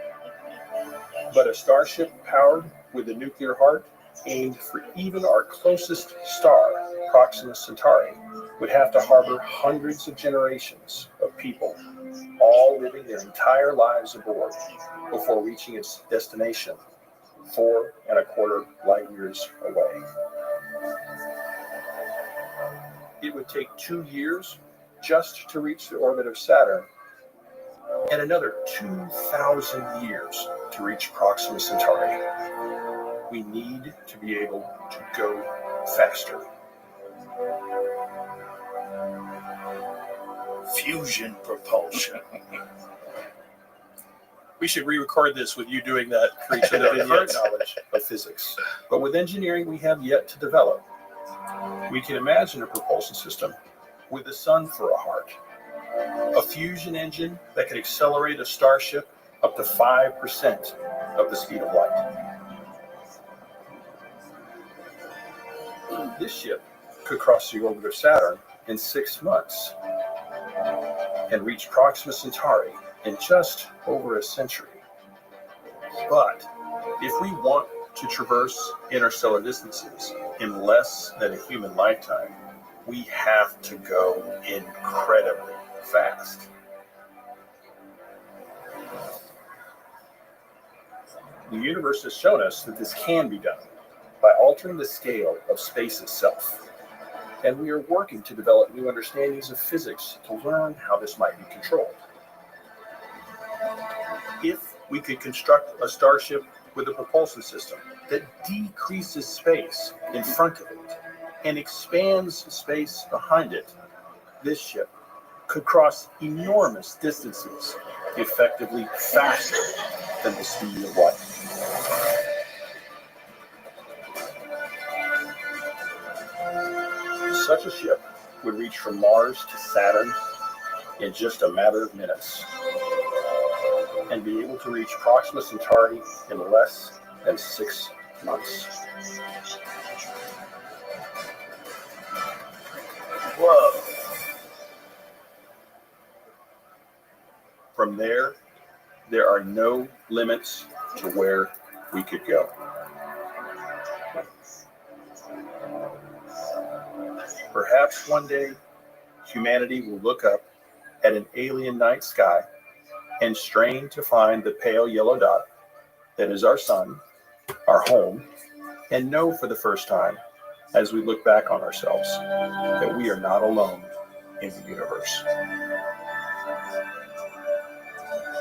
But a starship powered with a nuclear heart aimed for even our closest star, Proxima Centauri, would have to harbor hundreds of generations of people, all living their entire lives aboard before reaching its destination 4.25 light years away. It would take 2 years just to reach the orbit of Saturn, and another 2,000 years to reach Proxima Centauri. We need to be able to go faster. Fusion propulsion. We should re-record this with you doing that for each of the vignettes. Knowledge of physics. But with engineering we have yet to develop, we can imagine a propulsion system with the sun for a heart. A fusion engine that could accelerate a starship up to 5% of the speed of light. This ship could cross the orbit of Saturn in 6 months and reach Proxima Centauri in just over a century. But if we want to traverse interstellar distances in less than a human lifetime, we have to go incredibly fast. The universe has shown us that this can be done by altering the scale of space itself. And we are working to develop new understandings of physics to learn how this might be controlled. If we could construct a starship with a propulsion system that decreases space in front of it and expands space behind it, this ship could cross enormous distances effectively faster than the speed of light. Such a ship would reach from Mars to Saturn in just a matter of minutes and be able to reach Proxima Centauri in less than 6 months. Whoa. From there are no limits to where we could go. Perhaps one day, humanity will look up at an alien night sky and strain to find the pale yellow dot that is our sun, our home, and know for the first time, as we look back on ourselves, that we are not alone in the universe.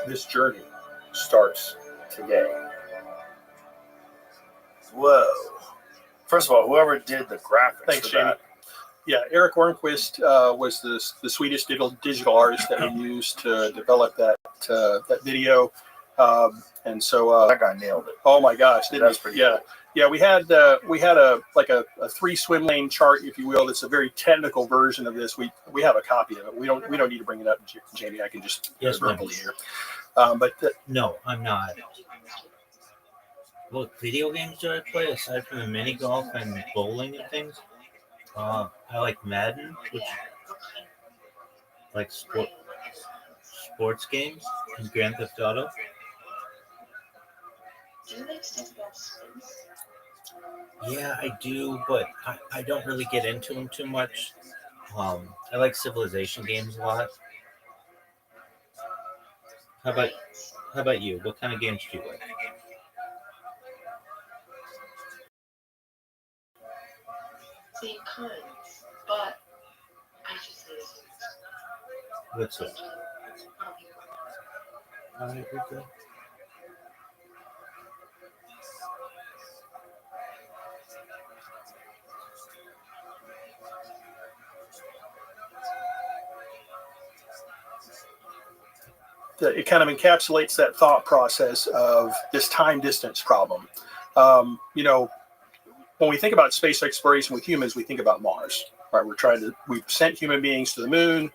This journey starts today. Whoa. First of all, whoever did the graphics. Thanks, for Jamie. that. Yeah, Eric Ormquist was the Swedish digital artist that we used to develop that video, and so that guy nailed it. Oh my gosh, didn't That's he? pretty Yeah, cool. yeah. We had a 3 swim lane chart, if you will. That's a very technical version of this. We have a copy of it. We don't need to bring it up, Jamie. I can just verbally here. No, I'm not. What video games do I play aside from the mini golf and bowling and things? I like Madden, which like sports games and Grand Theft Auto. Yeah, I do, but I don't really get into them too much. I like civilization games a lot. How about you? What kind of games do you like? Same kinds, but I just What's that? Alright, we're good. It kind of encapsulates that thought process of this time distance problem. When we think about space exploration with humans, we think about Mars. Right? We've sent human beings to the moon.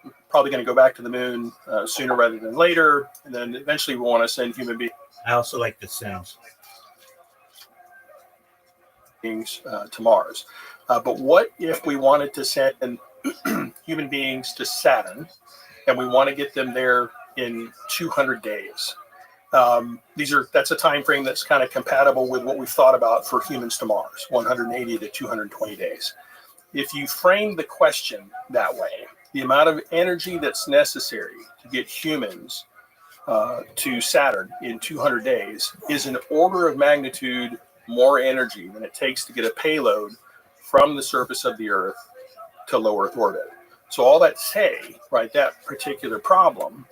We're probably going to go back to the moon sooner rather than later, and then eventually we want to send human beings I also like the sounds. To Mars. But what if we wanted to send human beings to Saturn, and we want to get them there in 200 days? That's a time frame that's kind of compatible with what we've thought about for humans to Mars, 180 to 220 days. If you frame the question that way, the amount of energy that's necessary to get humans to Saturn in 200 days is an order of magnitude more energy than it takes to get a payload from the surface of the Earth to low Earth orbit. So all that say, right, that particular problem,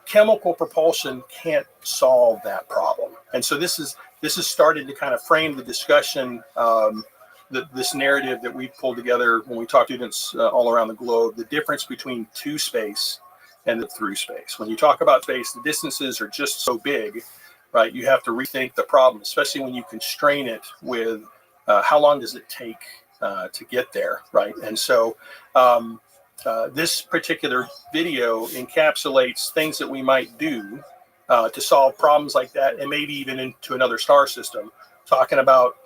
chemical propulsion can't solve that problem. And so this is starting to kind of frame the discussion, this narrative that we pulled together when we talk to students all around the globe, the difference between to space and the through space. When you talk about space, the distances are just so big, right? You have to rethink the problem, especially when you constrain it with how long does it take to get there, right? And so this particular video encapsulates things that we might do to solve problems like that, and maybe even into another star system, talking about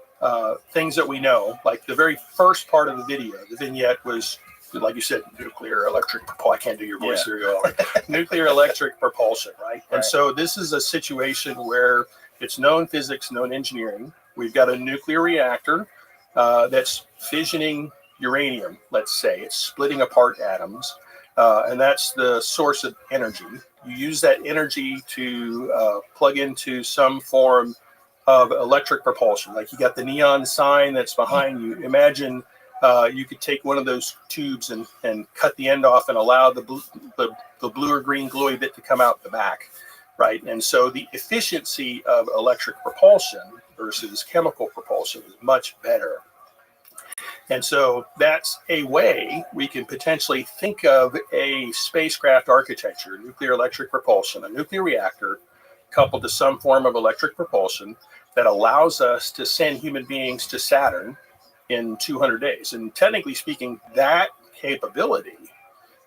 things that we know. Like the very first part of the video, the vignette was, like you said, nuclear electric propulsion. I can't do your voice here. Nuclear electric propulsion, right? And so this is a situation where it's known physics, known engineering. We've got a nuclear reactor that's fissioning uranium, let's say. It's splitting apart atoms, and that's the source of energy. You use that energy to plug into some form of electric propulsion. Like you got the neon sign that's behind you. Imagine you could take one of those tubes and cut the end off and allow the blue or green glowy bit to come out the back, right? And so the efficiency of electric propulsion versus chemical propulsion is much better. And so that's a way we can potentially think of a spacecraft architecture, nuclear electric propulsion, a nuclear reactor coupled to some form of electric propulsion that allows us to send human beings to Saturn in 200 days. And technically speaking, that capability,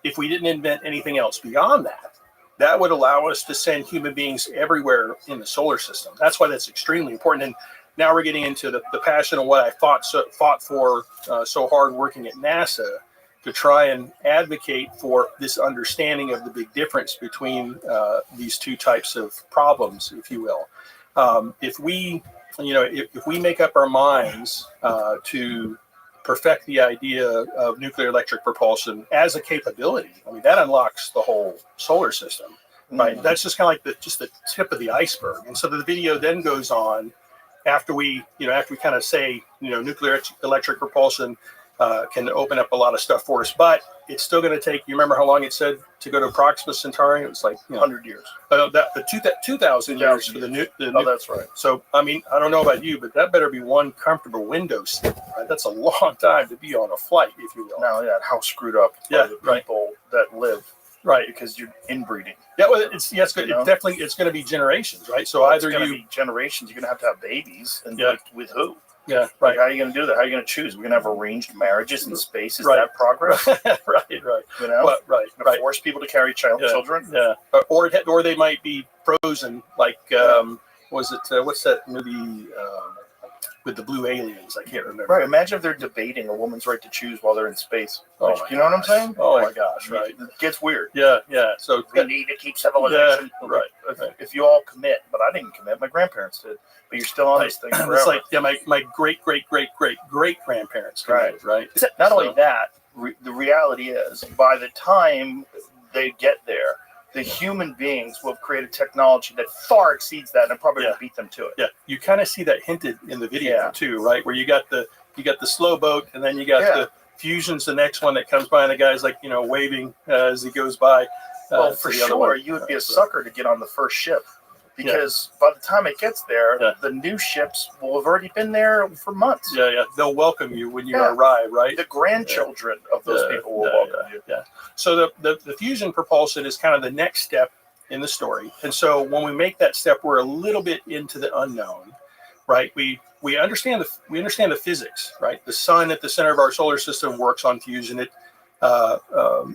if we didn't invent anything else beyond that, that would allow us to send human beings everywhere in the solar system. That's why that's extremely important. And now we're getting into the passion of what I fought for so hard working at NASA to try and advocate for this understanding of the big difference between these two types of problems, if you will. If we make up our minds to perfect the idea of nuclear electric propulsion as a capability, I mean, that unlocks the whole solar system, right? That's just kind of like the tip of the iceberg. And so the video then goes on after we kind of say, nuclear electric propulsion can open up a lot of stuff for us, but it's still going to take, you remember how long it said to go to Proxima Centauri? It was like 100 years. 2,000 years for the Oh, that's right. So, I mean, I don't know about you, but that better be one comfortable window seat, right? That's a long time to be on a flight, if you will. Now, how screwed up are the people that live, right? Because you're inbreeding. Yeah, well, it's good. It's going to be generations, right? So either it's going to be generations. You're going to have babies, and with who? Yeah, right. How are you going to do that? How are you going to choose? We're going to have arranged marriages in space. Is that progress? right. Right. Force people to carry children. Yeah. Or they might be frozen. Like, was it? What's that movie with the blue aliens? I can't remember. Right. Imagine if they're debating a woman's right to choose while they're in space. Oh, you know what I'm saying? Oh my gosh! Right. It gets weird. Yeah. So we need to keep civilization. Yeah, right. If you all commit, but I didn't commit. My grandparents did. But you're still on this thing forever. It's like, my great grandparents committed, right? Not only that, the reality is, by the time they get there, the human beings will have created technology that far exceeds that and probably beat them to it. Yeah, you kind of see that hinted in the video too, right? Where you got the slow boat, and then you got the Fusion's the next one that comes by, and the guy's like, waving as he goes by. Well, for sure, you would be a sucker to get on the first ship. Because by the time it gets there, the new ships will have already been there for months. Yeah. They'll welcome you when you arrive, right? The grandchildren of those people will welcome you. Yeah. So the fusion propulsion is kind of the next step in the story. And so when we make that step, we're a little bit into the unknown, right? We understand the physics, right? The sun at the center of our solar system works on fusion. It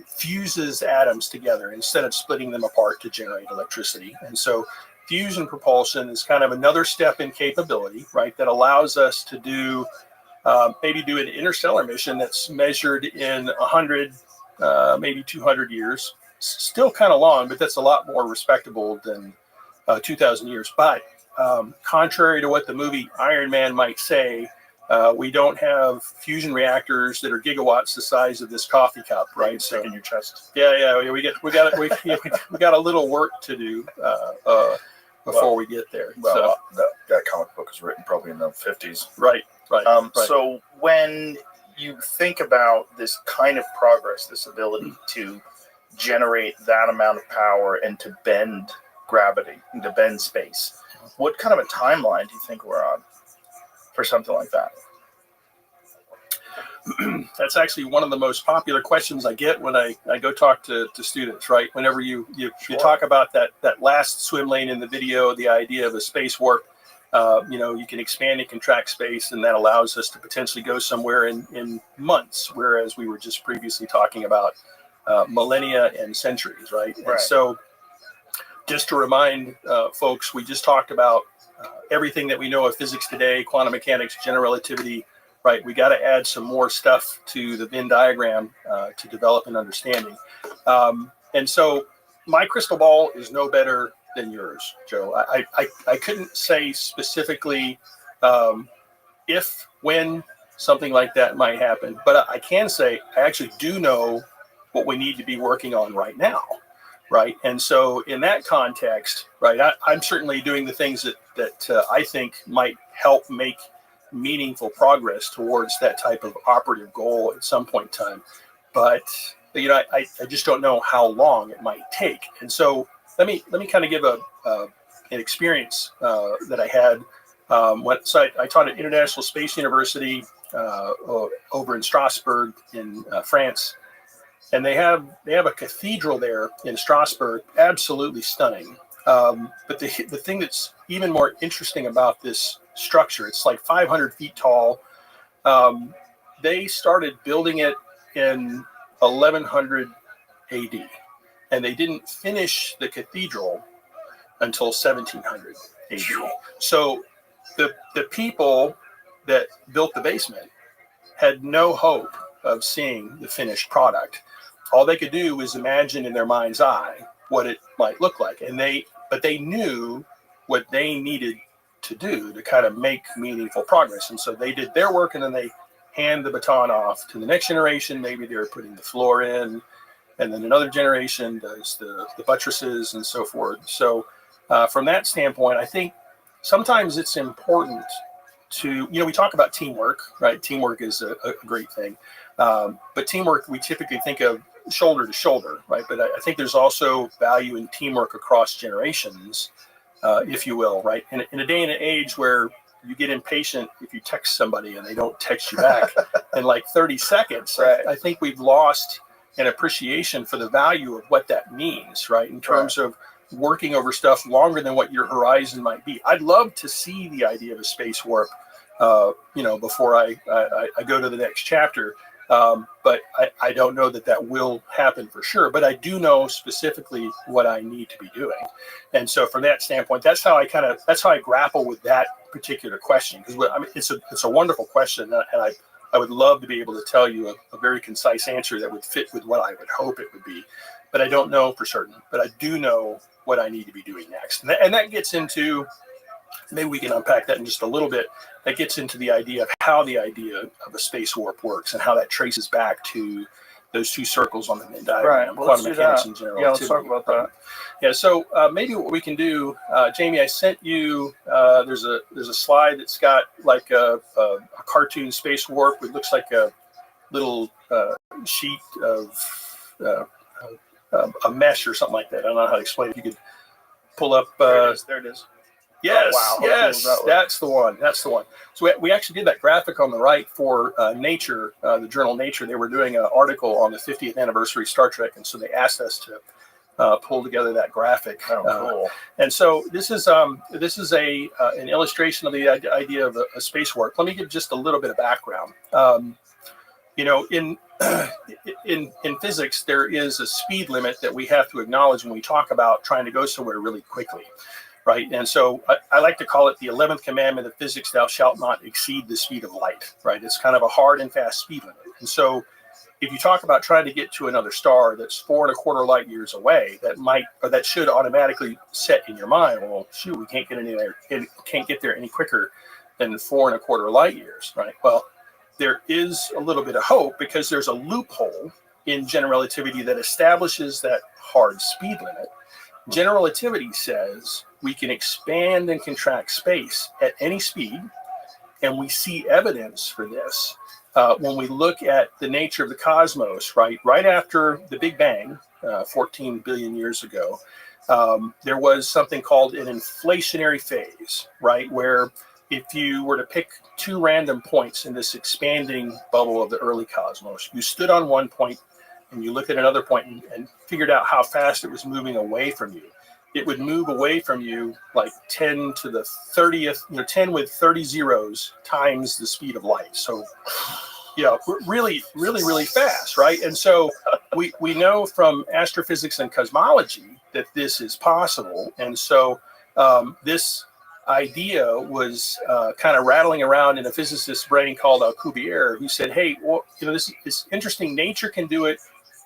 fuses atoms together instead of splitting them apart to generate electricity. And so fusion propulsion is kind of another step in capability, right? That allows us to do maybe do an interstellar mission that's measured in 100, maybe 200 years. Still kind of long, but that's a lot more respectable than 2,000 years. But contrary to what the movie Iron Man might say, we don't have fusion reactors that are gigawatts the size of this coffee cup, right? So in your chest. Yeah. We got a little work to do before we get there. Well, that comic book was written probably in the 50s. Right. So when you think about this kind of progress, this ability to generate that amount of power and to bend gravity, and to bend space, what kind of a timeline do you think we're on for something like that? That's actually one of the most popular questions I get when I go talk to students, right? Whenever you talk about that last swim lane in the video, the idea of a space warp, you can expand and contract space, and that allows us to potentially go somewhere in months, whereas we were just previously talking about millennia and centuries, right? And so just to remind folks, we just talked about everything that we know of physics today, quantum mechanics, general relativity, right? We got to add some more stuff to the Venn diagram to develop an understanding. And so my crystal ball is no better than yours, Joe. I couldn't say specifically when something like that might happen, but I can say I actually do know what we need to be working on right now, right? And so in that context, right, I'm certainly doing the things that I think might help make meaningful progress towards that type of operative goal at some point in time. But I just don't know how long it might take. And so let me kind of give an experience that I had. I taught at International Space University over in Strasbourg in France, and they have a cathedral there in Strasbourg, absolutely stunning. But the thing that's even more interesting about this structure, it's like 500 feet tall. They started building it in 1100 AD, and they didn't finish the cathedral until 1700 AD. So the people that built the basement had no hope of seeing the finished product. All they could do was imagine in their mind's eye what it might look like, but they knew what they needed to do to kind of make meaningful progress. And so they did their work, and then they hand the baton off to the next generation. Maybe they're putting the floor in, and then another generation does the buttresses and so forth. So from that standpoint, I think sometimes it's important to, we talk about teamwork, right? Teamwork is a great thing. But teamwork, we typically think of shoulder to shoulder, right? But I think there's also value in teamwork across generations, if you will, right? In a day and an age where you get impatient if you text somebody and they don't text you back in like 30 seconds, right. I think we've lost an appreciation for the value of what that means, right? In terms of working over stuff longer than what your horizon might be. I'd love to see the idea of a space warp, before I go to the next chapter. But I don't know that will happen for sure, but I do know specifically what I need to be doing. And so from that standpoint, that's how I grapple with that particular question. Because it's a wonderful question, and I would love to be able to tell you a very concise answer that would fit with what I would hope it would be, but I don't know for certain, but I do know what I need to be doing next. And that gets into, maybe we can unpack that in just a little bit. That gets into the idea of how the idea of a space warp works and how that traces back to those two circles on the Venn diagram, quantum mechanics and general relativity. Let's talk about that. Yeah, so maybe what we can do, Jamie, I sent you, there's a slide that's got like a cartoon space warp. It looks like a little sheet of a mesh or something like that. I don't know how to explain it. You could pull up. There it is. Yes, oh, wow. yes, that's the one. That's the one. So we actually did that graphic on the right for Nature, the journal Nature. They were doing an article on the 50th anniversary of Star Trek, and so they asked us to pull together that graphic. Cool. And so this is an illustration of the idea of a space warp. Let me give just a little bit of background. In physics, there is a speed limit that we have to acknowledge when we talk about trying to go somewhere really quickly. right? And so I like to call it the 11th commandment of physics: thou shalt not exceed the speed of light, right? It's kind of a hard and fast speed limit. And so if you talk about trying to get to another star that's 4.25 light years away, that should automatically set in your mind, well, shoot, we can't get there any quicker than 4.25 light years, right? Well, there is a little bit of hope, because there's a loophole in general relativity that establishes that hard speed limit. General relativity says we can expand and contract space at any speed, and we see evidence for this when we look at the nature of the cosmos, right after the Big Bang, 14 billion years ago. There was something called an inflationary phase, right, where if you were to pick two random points in this expanding bubble of the early cosmos, you stood on one point and you looked at another point and figured out how fast it was moving away from you. It would move away from you like 10 to the 30th, 10 with 30 zeros times the speed of light. So, really, really, really fast, right? And so we know from astrophysics and cosmology that this is possible. And so this idea was kind of rattling around in a physicist's brain called Alcubierre, who said, hey, well, this is interesting. Nature can do it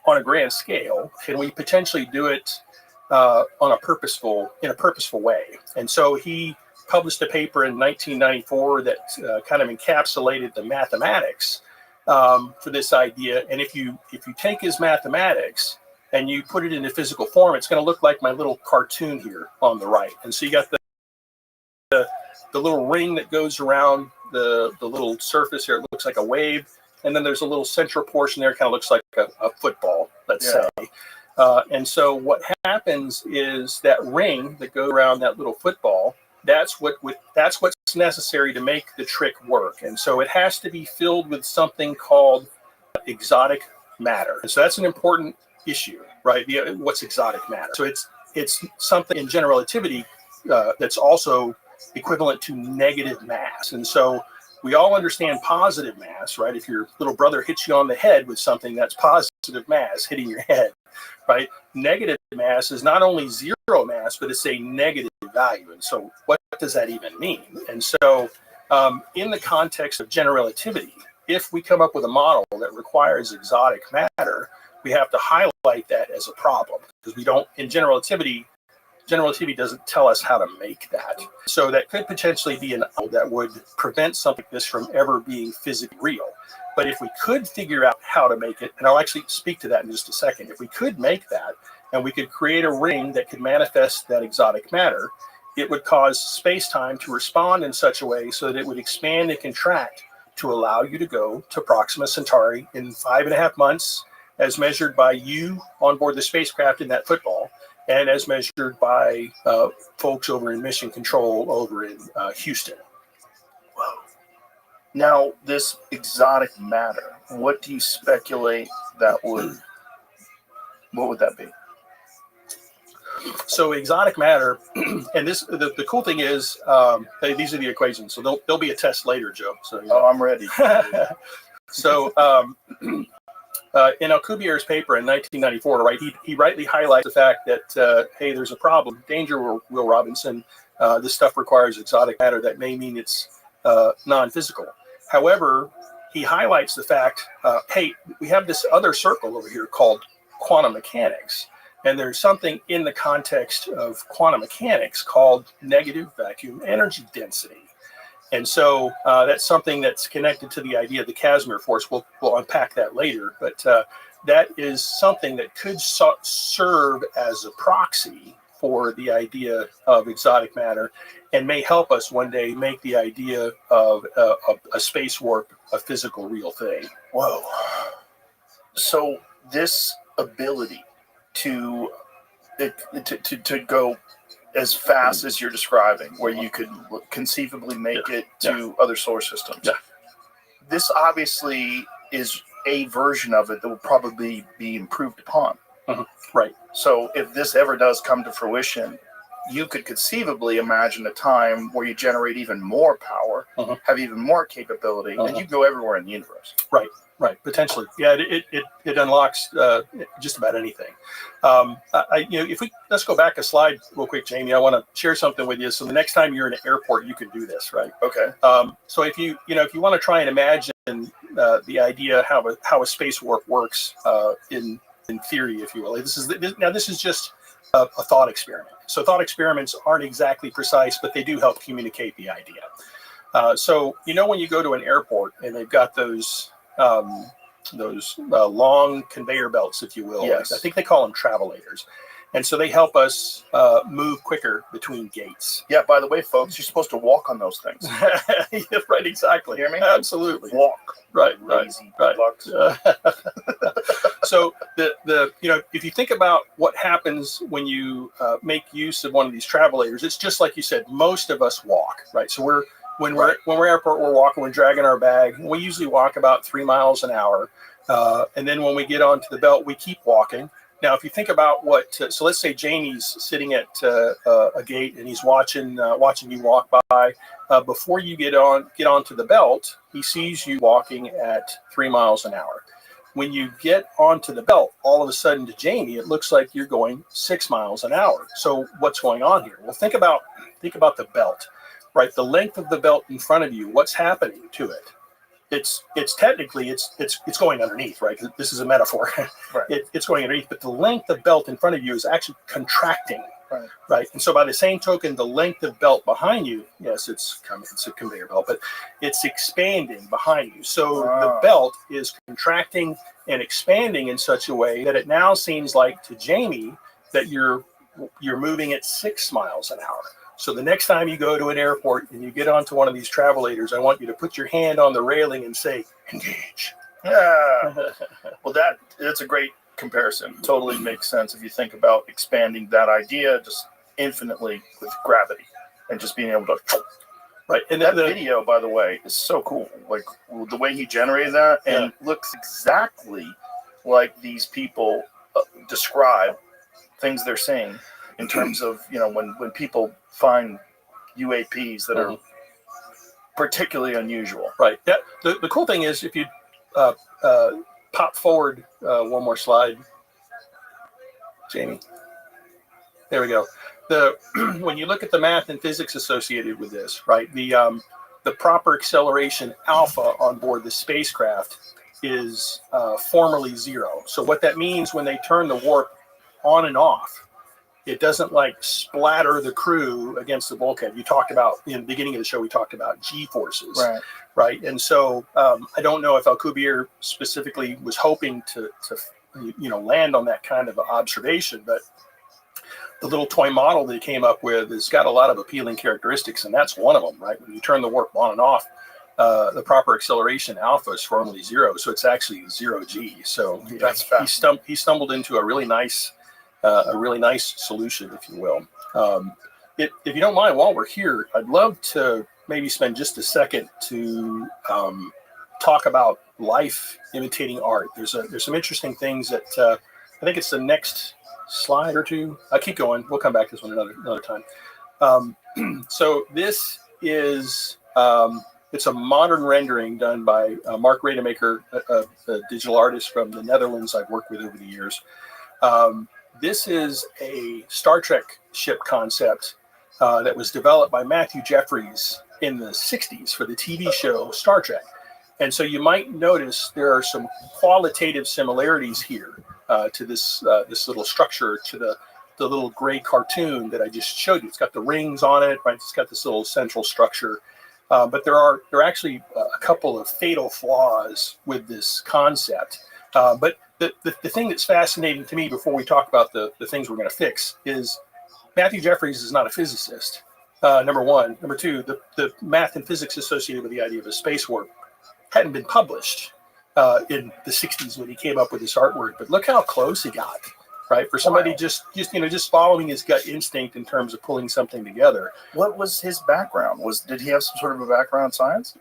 on a grand scale. Can we potentially do it in a purposeful way? And so he published a paper in 1994 that kind of encapsulated the mathematics for this idea. And if you take his mathematics and you put it into physical form, it's going to look like my little cartoon here on the right. And so you got the little ring that goes around the little surface here. It looks like a wave. And then there's a little central portion there, kind of looks like a football, let's say. And so what happens is that ring that goes around that little football, that's what's necessary to make the trick work. And so it has to be filled with something called exotic matter. And so that's an important issue, right? What's exotic matter? So it's something in general relativity that's also equivalent to negative mass. And so we all understand positive mass, right? If your little brother hits you on the head with something, that's positive mass hitting your head, right? Negative mass is not only zero mass, but it's a negative value. And so what does that even mean? And so in the context of general relativity, if we come up with a model that requires exotic matter, we have to highlight that as a problem, because we don't, in general relativity doesn't tell us how to make that. So that could potentially be an that would prevent something like this from ever being physically real. But if we could figure out how to make it, and I'll actually speak to that in just a second, if we could make that and we could create a ring that could manifest that exotic matter, it would cause space-time to respond in such a way so that it would expand and contract to allow you to go to Proxima Centauri in 5.5 months, as measured by you on board the spacecraft in that football, and as measured by folks over in Mission Control over in Houston. Whoa. Now, this exotic matter, what do you speculate what would that be? So exotic matter, and the cool thing is, these are the equations. So there'll be a test later, Joe. So I'm ready. So in Alcubierre's paper in 1994, right, he rightly highlights the fact that, hey, there's a problem. Danger, Will Robinson. This stuff requires exotic matter. That may mean it's non-physical. However, he highlights the fact, hey, we have this other circle over here called quantum mechanics. And there's something in the context of quantum mechanics called negative vacuum energy density. And so that's something that's connected to the idea of the Casimir force. We'll unpack that later. But that is something that could serve as a proxy for the idea of exotic matter, and may help us one day make the idea of a space warp a physical, real thing. Whoa. So this ability to go as fast as you're describing, where you could conceivably make it to other solar systems. Yeah. This obviously is a version of it that will probably be improved upon. Mm-hmm. Right. So if this ever does come to fruition, you could conceivably imagine a time where you generate even more power, have even more capability, and you go everywhere in the universe. Right, potentially. Yeah, it unlocks just about anything. If let's go back a slide real quick, Jamie. I want to share something with you. So the next time you're in an airport, you can do this, right? Okay. So if you want to try and imagine the idea how a space warp works in theory, if you will. This is just a thought experiment. So thought experiments aren't exactly precise, but they do help communicate the idea. So when you go to an airport and they've got those long conveyor belts, if you will. Yes. I think they call them travelators. And so they help us move quicker between gates. Yeah, by the way, folks, you're supposed to walk on those things. Yeah, right, exactly. You hear me? Absolutely. Walk. Right. So if you think about what happens when you make use of one of these travelators, it's just like you said, most of us walk, right? So when we're airport, we're walking, we're dragging our bag. We usually walk about 3 miles an hour. And then when we get onto the belt, we keep walking. Now, if you think about so let's say Jamie's sitting at a gate and he's watching you walk by. Before you get onto the belt, he sees you walking at 3 miles an hour. When you get onto the belt, all of a sudden to Jamie, it looks like you're going 6 miles an hour. So what's going on here? Well, think about the belt. Right, the length of the belt in front of you. What's happening to it? It's technically it's going underneath, right? This is a metaphor. Right. It's going underneath, but the length of belt in front of you is actually contracting. Right. And so by the same token, the length of belt behind you, yes, it's a conveyor belt, but it's expanding behind you. So the belt is contracting and expanding in such a way that it now seems like to Jamie that you're moving at 6 miles an hour. So the next time you go to an airport and you get onto one of these travelators, I want you to put your hand on the railing and say, engage. Yeah. Well, that's a great comparison. Totally makes sense if you think about expanding that idea just infinitely with gravity and just being able to. Right. And that video, by the way, is so cool. Like the way he generated that and looks exactly like these people describe things they're seeing in terms of, when people find UAPs that are particularly unusual. Right. Yeah. The cool thing is if you pop forward one more slide, Jamie. There we go. When you look at the math and physics associated with this, right, the proper acceleration alpha on board the spacecraft is formally 0. So what that means when they turn the warp on and off, it doesn't splatter the crew against the bulkhead. You talked about in the beginning of the show, we talked about G forces, right? And so I don't know if Alcubierre specifically was hoping to land on that kind of observation, but the little toy model that he came up with has got a lot of appealing characteristics, and that's one of them, right? When you turn the warp on and off, the proper acceleration alpha is formally 0, so it's actually 0G. So he stumbled into a really nice solution, if you will. If you don't mind, while we're here, I'd love to maybe spend just a second to talk about life imitating art. There's some interesting things that I think it's the next slide or two. I keep going. We'll come back to this one another time. So this is it's a modern rendering done by Mark Rademacher, a digital artist from the Netherlands I've worked with over the years. This is a Star Trek ship concept that was developed by Matthew Jeffries in the 60s for the TV show Star Trek. And so you might notice there are some qualitative similarities here to this little structure, to the little gray cartoon that I just showed you. It's got the rings on it, right? It's got this little central structure. But there are actually a couple of fatal flaws with this concept. But the thing that's fascinating to me before we talk about the things we're going to fix is Matthew Jeffries is not a physicist, number one. Number two, the math and physics associated with the idea of a space warp hadn't been published in the 60s when he came up with this artwork. But look how close he got right? For somebody just following his gut instinct in terms of pulling something together. What was his background? Did he have some sort of a background in science?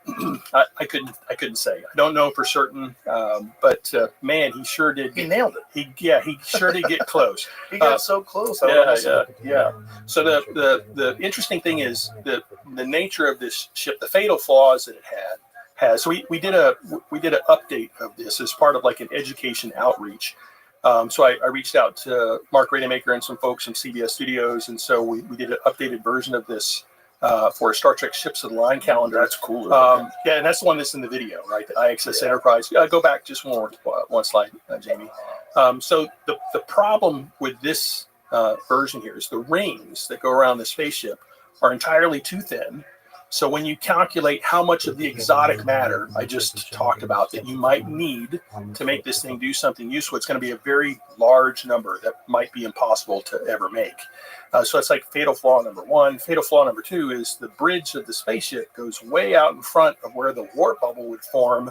I couldn't say. I don't know for certain, but man, he sure did. He nailed it. He sure did get close. He got so close. Yeah. So the interesting thing is the nature of this ship, the fatal flaws that it has. So we did an update of this as part of like an education outreach. So I reached out to Mark Rademacher and some folks from CBS Studios, and so we did an updated version of this for a Star Trek Ships of the Line calendar. That's cool. Yeah, and that's the one that's in the video, right? The IXS Enterprise. Go back just one slide, Jamie. So the problem with this version here is the rings that go around the spaceship are entirely too thin. So when you calculate how much of the exotic matter I just talked about that you might need to make this thing do something useful, it's going to be a very large number that might be impossible to ever make. So it's like fatal flaw number one. Fatal flaw number two is the bridge of the spaceship goes way out in front of where the warp bubble would form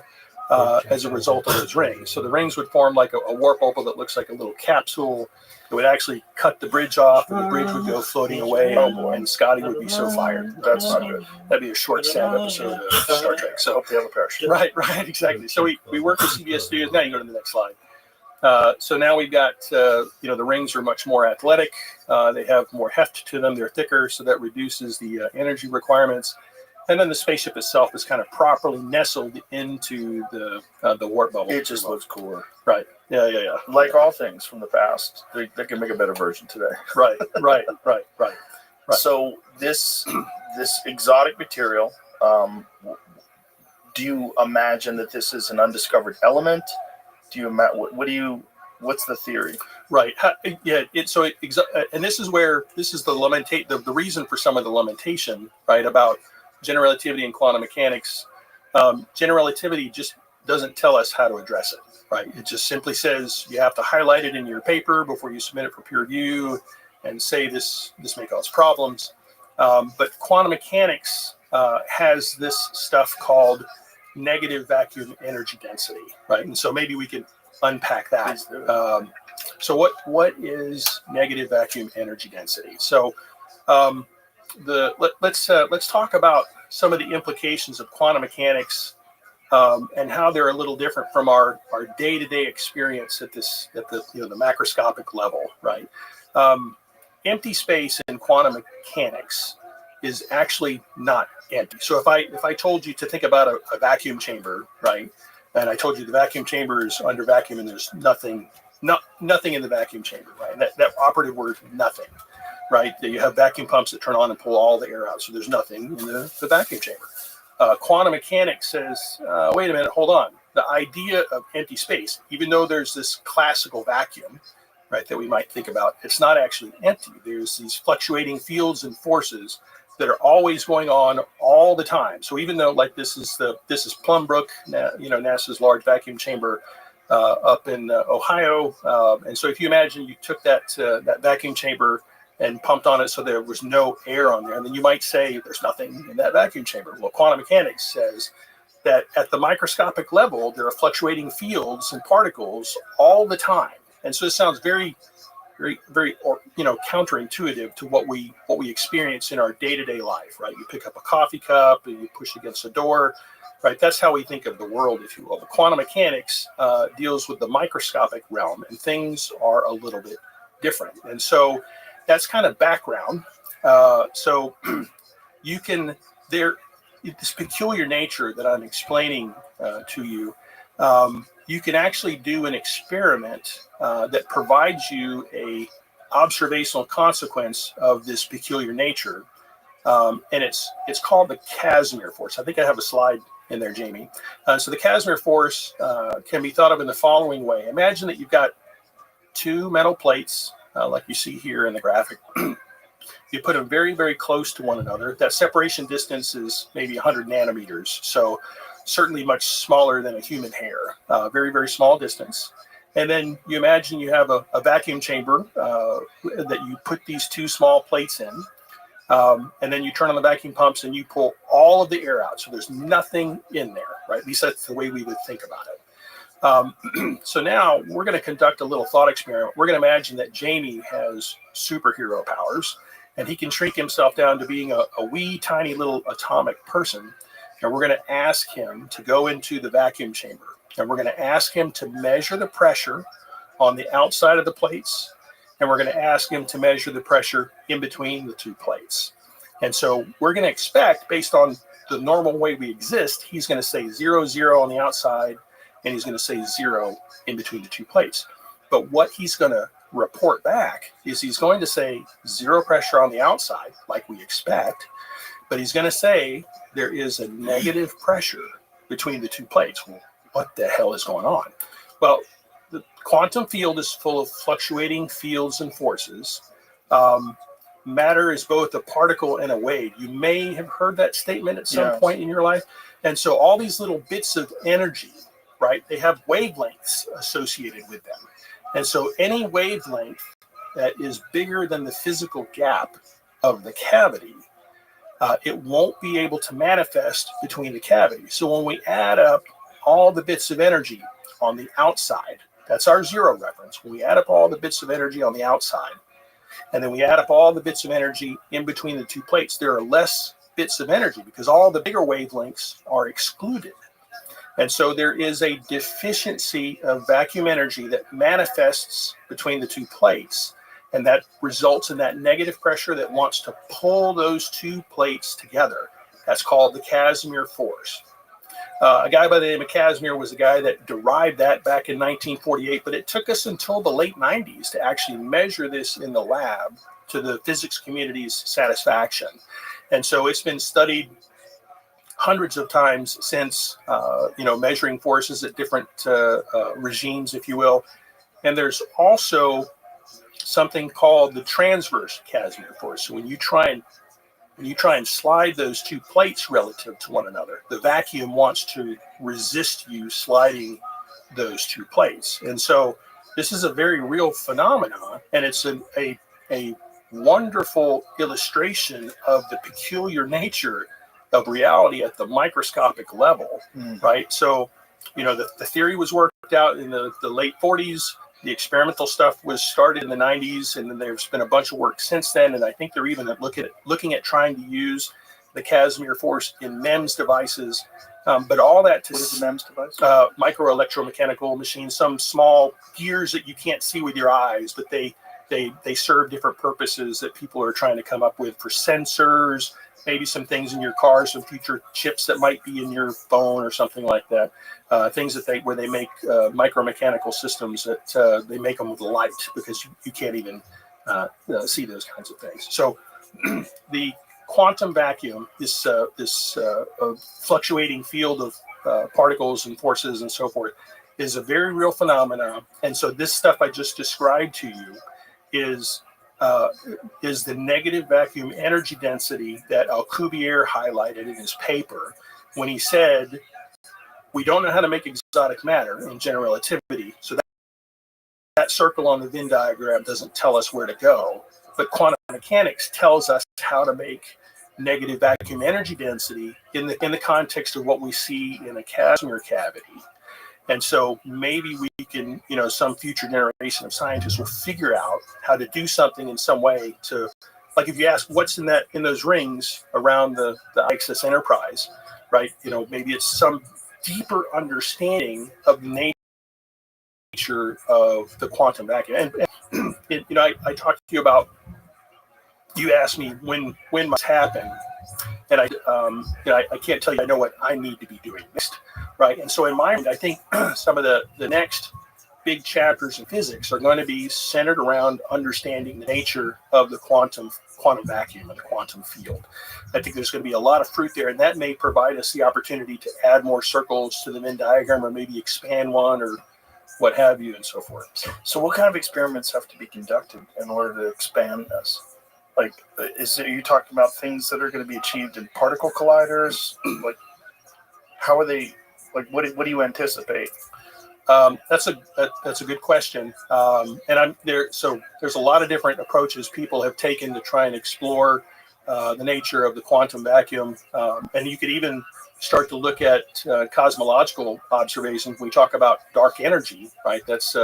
as a result of those rings. So the rings would form like a warp bubble that looks like a little capsule. It would actually cut the bridge off, and the bridge would go floating away. And Scotty would be so fired. That's not good. That'd be a short, sad episode of Star Trek. So hope they have a parachute. Right, exactly. So we work with CBS Studios. Now you go to the next slide. So now we've got the rings are much more athletic. They have more heft to them. They're thicker, so that reduces the energy requirements. And then the spaceship itself is kind of properly nestled into the warp bubble. It just looks cooler. Right. Yeah. Like all things from the past, they can make a better version today. Right. So this exotic material, do you imagine that this is an undiscovered element? What's the theory? Right. Yeah. And this is the reason for some of the lamentation, right, about general relativity and quantum mechanics. General relativity just doesn't tell us how to address it, right? It just simply says you have to highlight it in your paper before you submit it for peer review and say this may cause problems. But quantum mechanics has this stuff called negative vacuum energy density, right? And so maybe we can unpack that. So what is negative vacuum energy density? So let's talk about some of the implications of quantum mechanics and how they're a little different from our day-to-day experience at the macroscopic level, right? Empty space in quantum mechanics is actually not empty. So if I told you to think about a vacuum chamber, right, and I told you the vacuum chamber is under vacuum and there's nothing in the vacuum chamber, right? And that operative word, nothing. Right, that you have vacuum pumps that turn on and pull all the air out, so there's nothing in the vacuum chamber. Quantum mechanics says, wait a minute, hold on. The idea of empty space, even though there's this classical vacuum, right, that we might think about, it's not actually empty. There's these fluctuating fields and forces that are always going on all the time. So even though like this is Plumbrook, NASA's large vacuum chamber up in Ohio, and so if you imagine you took that vacuum chamber and pumped on it so there was no air on there, and then you might say there's nothing in that vacuum chamber. Well, quantum mechanics says that at the microscopic level, there are fluctuating fields and particles all the time. And so this sounds very, very, very, counterintuitive to what we experience in our day-to-day life, right? You pick up a coffee cup and you push against a door, right? That's how we think of the world, if you will. But quantum mechanics deals with the microscopic realm, and things are a little bit different. And so that's kind of background. So you can, this peculiar nature that I'm explaining to you, you can actually do an experiment that provides you a observational consequence of this peculiar nature. And it's called the Casimir force. I think I have a slide in there, Jamie. So the Casimir force can be thought of in the following way. Imagine that you've got two metal plates, like you see here in the graphic. You put them very, very close to one another. That separation distance is maybe 100 nanometers. So certainly much smaller than a human hair, very, very small distance. And then you imagine you have a vacuum chamber that you put these two small plates in. And then you turn on the vacuum pumps and you pull all of the air out. So there's nothing in there, right? At least that's the way we would think about it. So now we're going to conduct a little thought experiment. We're going to imagine that Jamie has superhero powers, and he can shrink himself down to being a wee tiny little atomic person. And we're going to ask him to go into the vacuum chamber, and we're going to ask him to measure the pressure on the outside of the plates, and we're going to ask him to measure the pressure in between the two plates. And so we're going to expect, based on the normal way we exist, he's going to say 0, 0 on the outside, and he's going to say 0 in between the two plates. But what he's going to report back is he's going to say 0 pressure on the outside, like we expect, but he's going to say there is a negative pressure between the two plates. Well, what the hell is going on? Well, the quantum field is full of fluctuating fields and forces. Matter is both a particle and a wave. You may have heard that statement at some point in your life. And so all these little bits of energy, right, they have wavelengths associated with them. And so any wavelength that is bigger than the physical gap of the cavity, it won't be able to manifest between the cavities. So when we add up all the bits of energy on the outside, that's our 0 reference. When we add up all the bits of energy on the outside, and then we add up all the bits of energy in between the two plates, there are less bits of energy because all the bigger wavelengths are excluded. And so there is a deficiency of vacuum energy that manifests between the two plates, and that results in that negative pressure that wants to pull those two plates together. That's called the Casimir force. A guy by the name of Casimir was the guy that derived that back in 1948, but it took us until the late 90s to actually measure this in the lab to the physics community's satisfaction. And so it's been studied hundreds of times since, measuring forces at different regimes, if you will. And there's also something called the transverse Casimir force. So when you try and slide those two plates relative to one another, the vacuum wants to resist you sliding those two plates. And so this is a very real phenomenon, and it's a wonderful illustration of the peculiar nature of reality at the microscopic level, right? So, the theory was worked out in the late 40s. The experimental stuff was started in the 90s, and then there's been a bunch of work since then. And I think they're even looking at trying to use the Casimir force in MEMS devices. But all that to... What is a MEMS device? Micro electromechanical machines, some small gears that you can't see with your eyes, but they serve different purposes that people are trying to come up with for sensors, maybe some things in your car, some future chips that might be in your phone or something like that. Things that where they make micromechanical systems that they make them with light because you can't even see those kinds of things. So the quantum vacuum, this fluctuating field of particles and forces and so forth, is a very real phenomenon. And so this stuff I just described to you is the negative vacuum energy density that Alcubierre highlighted in his paper when he said, we don't know how to make exotic matter in general relativity, so that circle on the Venn diagram doesn't tell us where to go, but quantum mechanics tells us how to make negative vacuum energy density in the context of what we see in a Casimir cavity. And so maybe we can, some future generation of scientists will figure out how to do something in some way to, like if you ask what's in those rings around the IXS Enterprise, right? Maybe it's some deeper understanding of the nature of the quantum vacuum. And I talked to you about, you asked me when must happen, and I can't tell you I know what I need to be doing next. Right. And so in my mind, I think some of the next big chapters in physics are going to be centered around understanding the nature of the quantum vacuum and the quantum field. I think there's going to be a lot of fruit there, and that may provide us the opportunity to add more circles to the Venn diagram or maybe expand one or what have you and so forth. So what kind of experiments have to be conducted in order to expand this? Like, are you talking about things that are going to be achieved in particle colliders? Like, how are they? Like, what do you anticipate? That's a good question. And I'm there. So there's a lot of different approaches people have taken to try and explore the nature of the quantum vacuum, and you could even start to look at cosmological observations. When we talk about dark energy, right? That's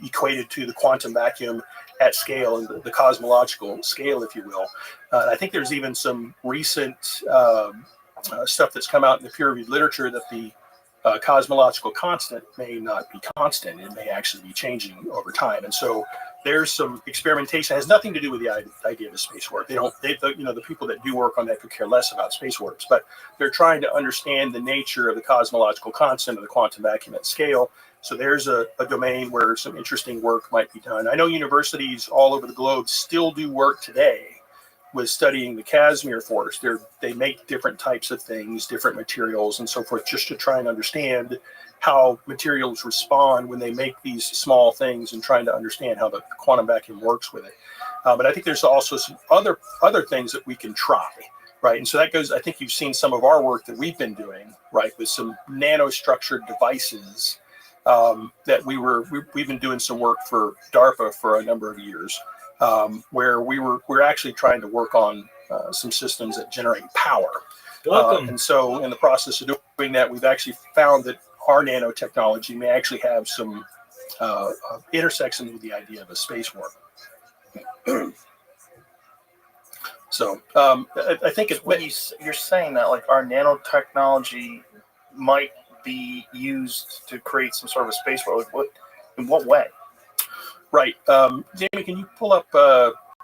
equated to the quantum vacuum at scale, and the cosmological scale, if you will. I think there's even some recent stuff that's come out in the peer-reviewed literature that the cosmological constant may not be constant. It may actually be changing over time. And so there's some experimentation. It has nothing to do with the idea of the space work. The people that do work on that could care less about space works, but they're trying to understand the nature of the cosmological constant of the quantum vacuum at scale. So there's a domain where some interesting work might be done. I know universities all over the globe still do work today with studying the Casimir force. They make different types of things, different materials and so forth, just to try and understand how materials respond when they make these small things, and trying to understand how the quantum vacuum works with it. But I think there's also some other things that we can try, right? And so that goes, I think you've seen some of our work that we've been doing, right, with some nanostructured devices that we've been doing some work for DARPA for a number of years. Where we're actually trying to work on some systems that generate power. Welcome. And so in the process of doing that, we've actually found that our nanotechnology may actually have some intersection with the idea of a space warp. So I think it's when you're saying that, like, our nanotechnology might be used to create some sort of a space warp. In what way? Right. Jamie, can you pull up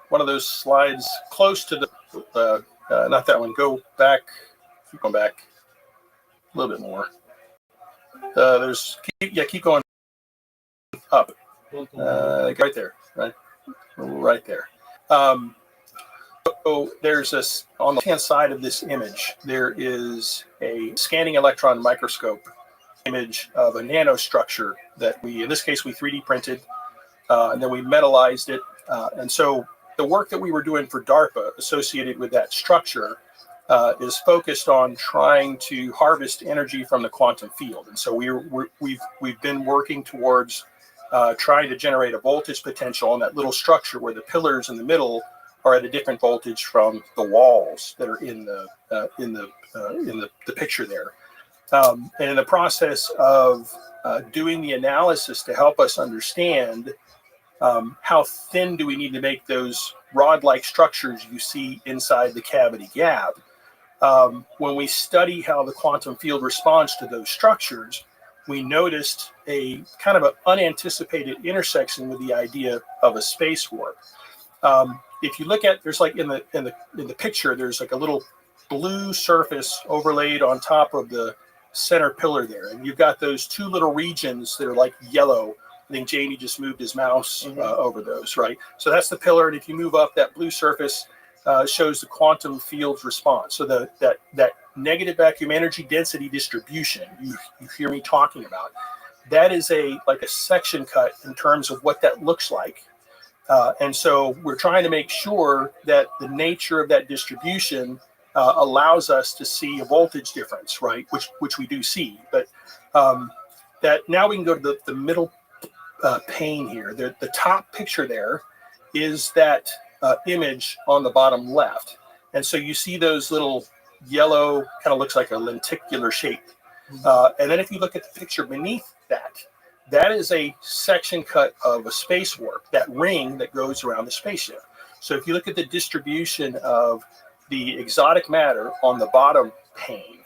one of those slides close to the, not that one, go back, keep going back a little bit more. Keep going up. Right there, right there. So there's this, on the left-hand side of this image, there is a scanning electron microscope image of a nanostructure that in this case, we 3D printed. And then we metallized it. And so the work that we were doing for DARPA associated with that structure is focused on trying to harvest energy from the quantum field. And so we've been working towards trying to generate a voltage potential on that little structure where the pillars in the middle are at a different voltage from the walls that are in the picture there. And in the process of doing the analysis to help us understand how thin do we need to make those rod-like structures you see inside the cavity gap. When we study how the quantum field responds to those structures, we noticed a kind of an unanticipated intersection with the idea of a space warp. If you look at, there's like in the picture, there's like a little blue surface overlaid on top of the center pillar there, and you've got those two little regions that are like yellow. I think Jamie just moved his mouse over those, right? So that's the pillar, and if you move up, that blue surface shows the quantum field's response. So that negative vacuum energy density distribution you hear me talking about, that is like a section cut in terms of what that looks like. And so we're trying to make sure that the nature of that distribution allows us to see a voltage difference, right? Which we do see, but that now we can go to the middle pane here. The top picture there is that image on the bottom left. And so you see those little yellow, kind of looks like a lenticular shape. And then if you look at the picture beneath that, that is a section cut of a space warp, that ring that goes around the spaceship. So if you look at the distribution of the exotic matter on the bottom pane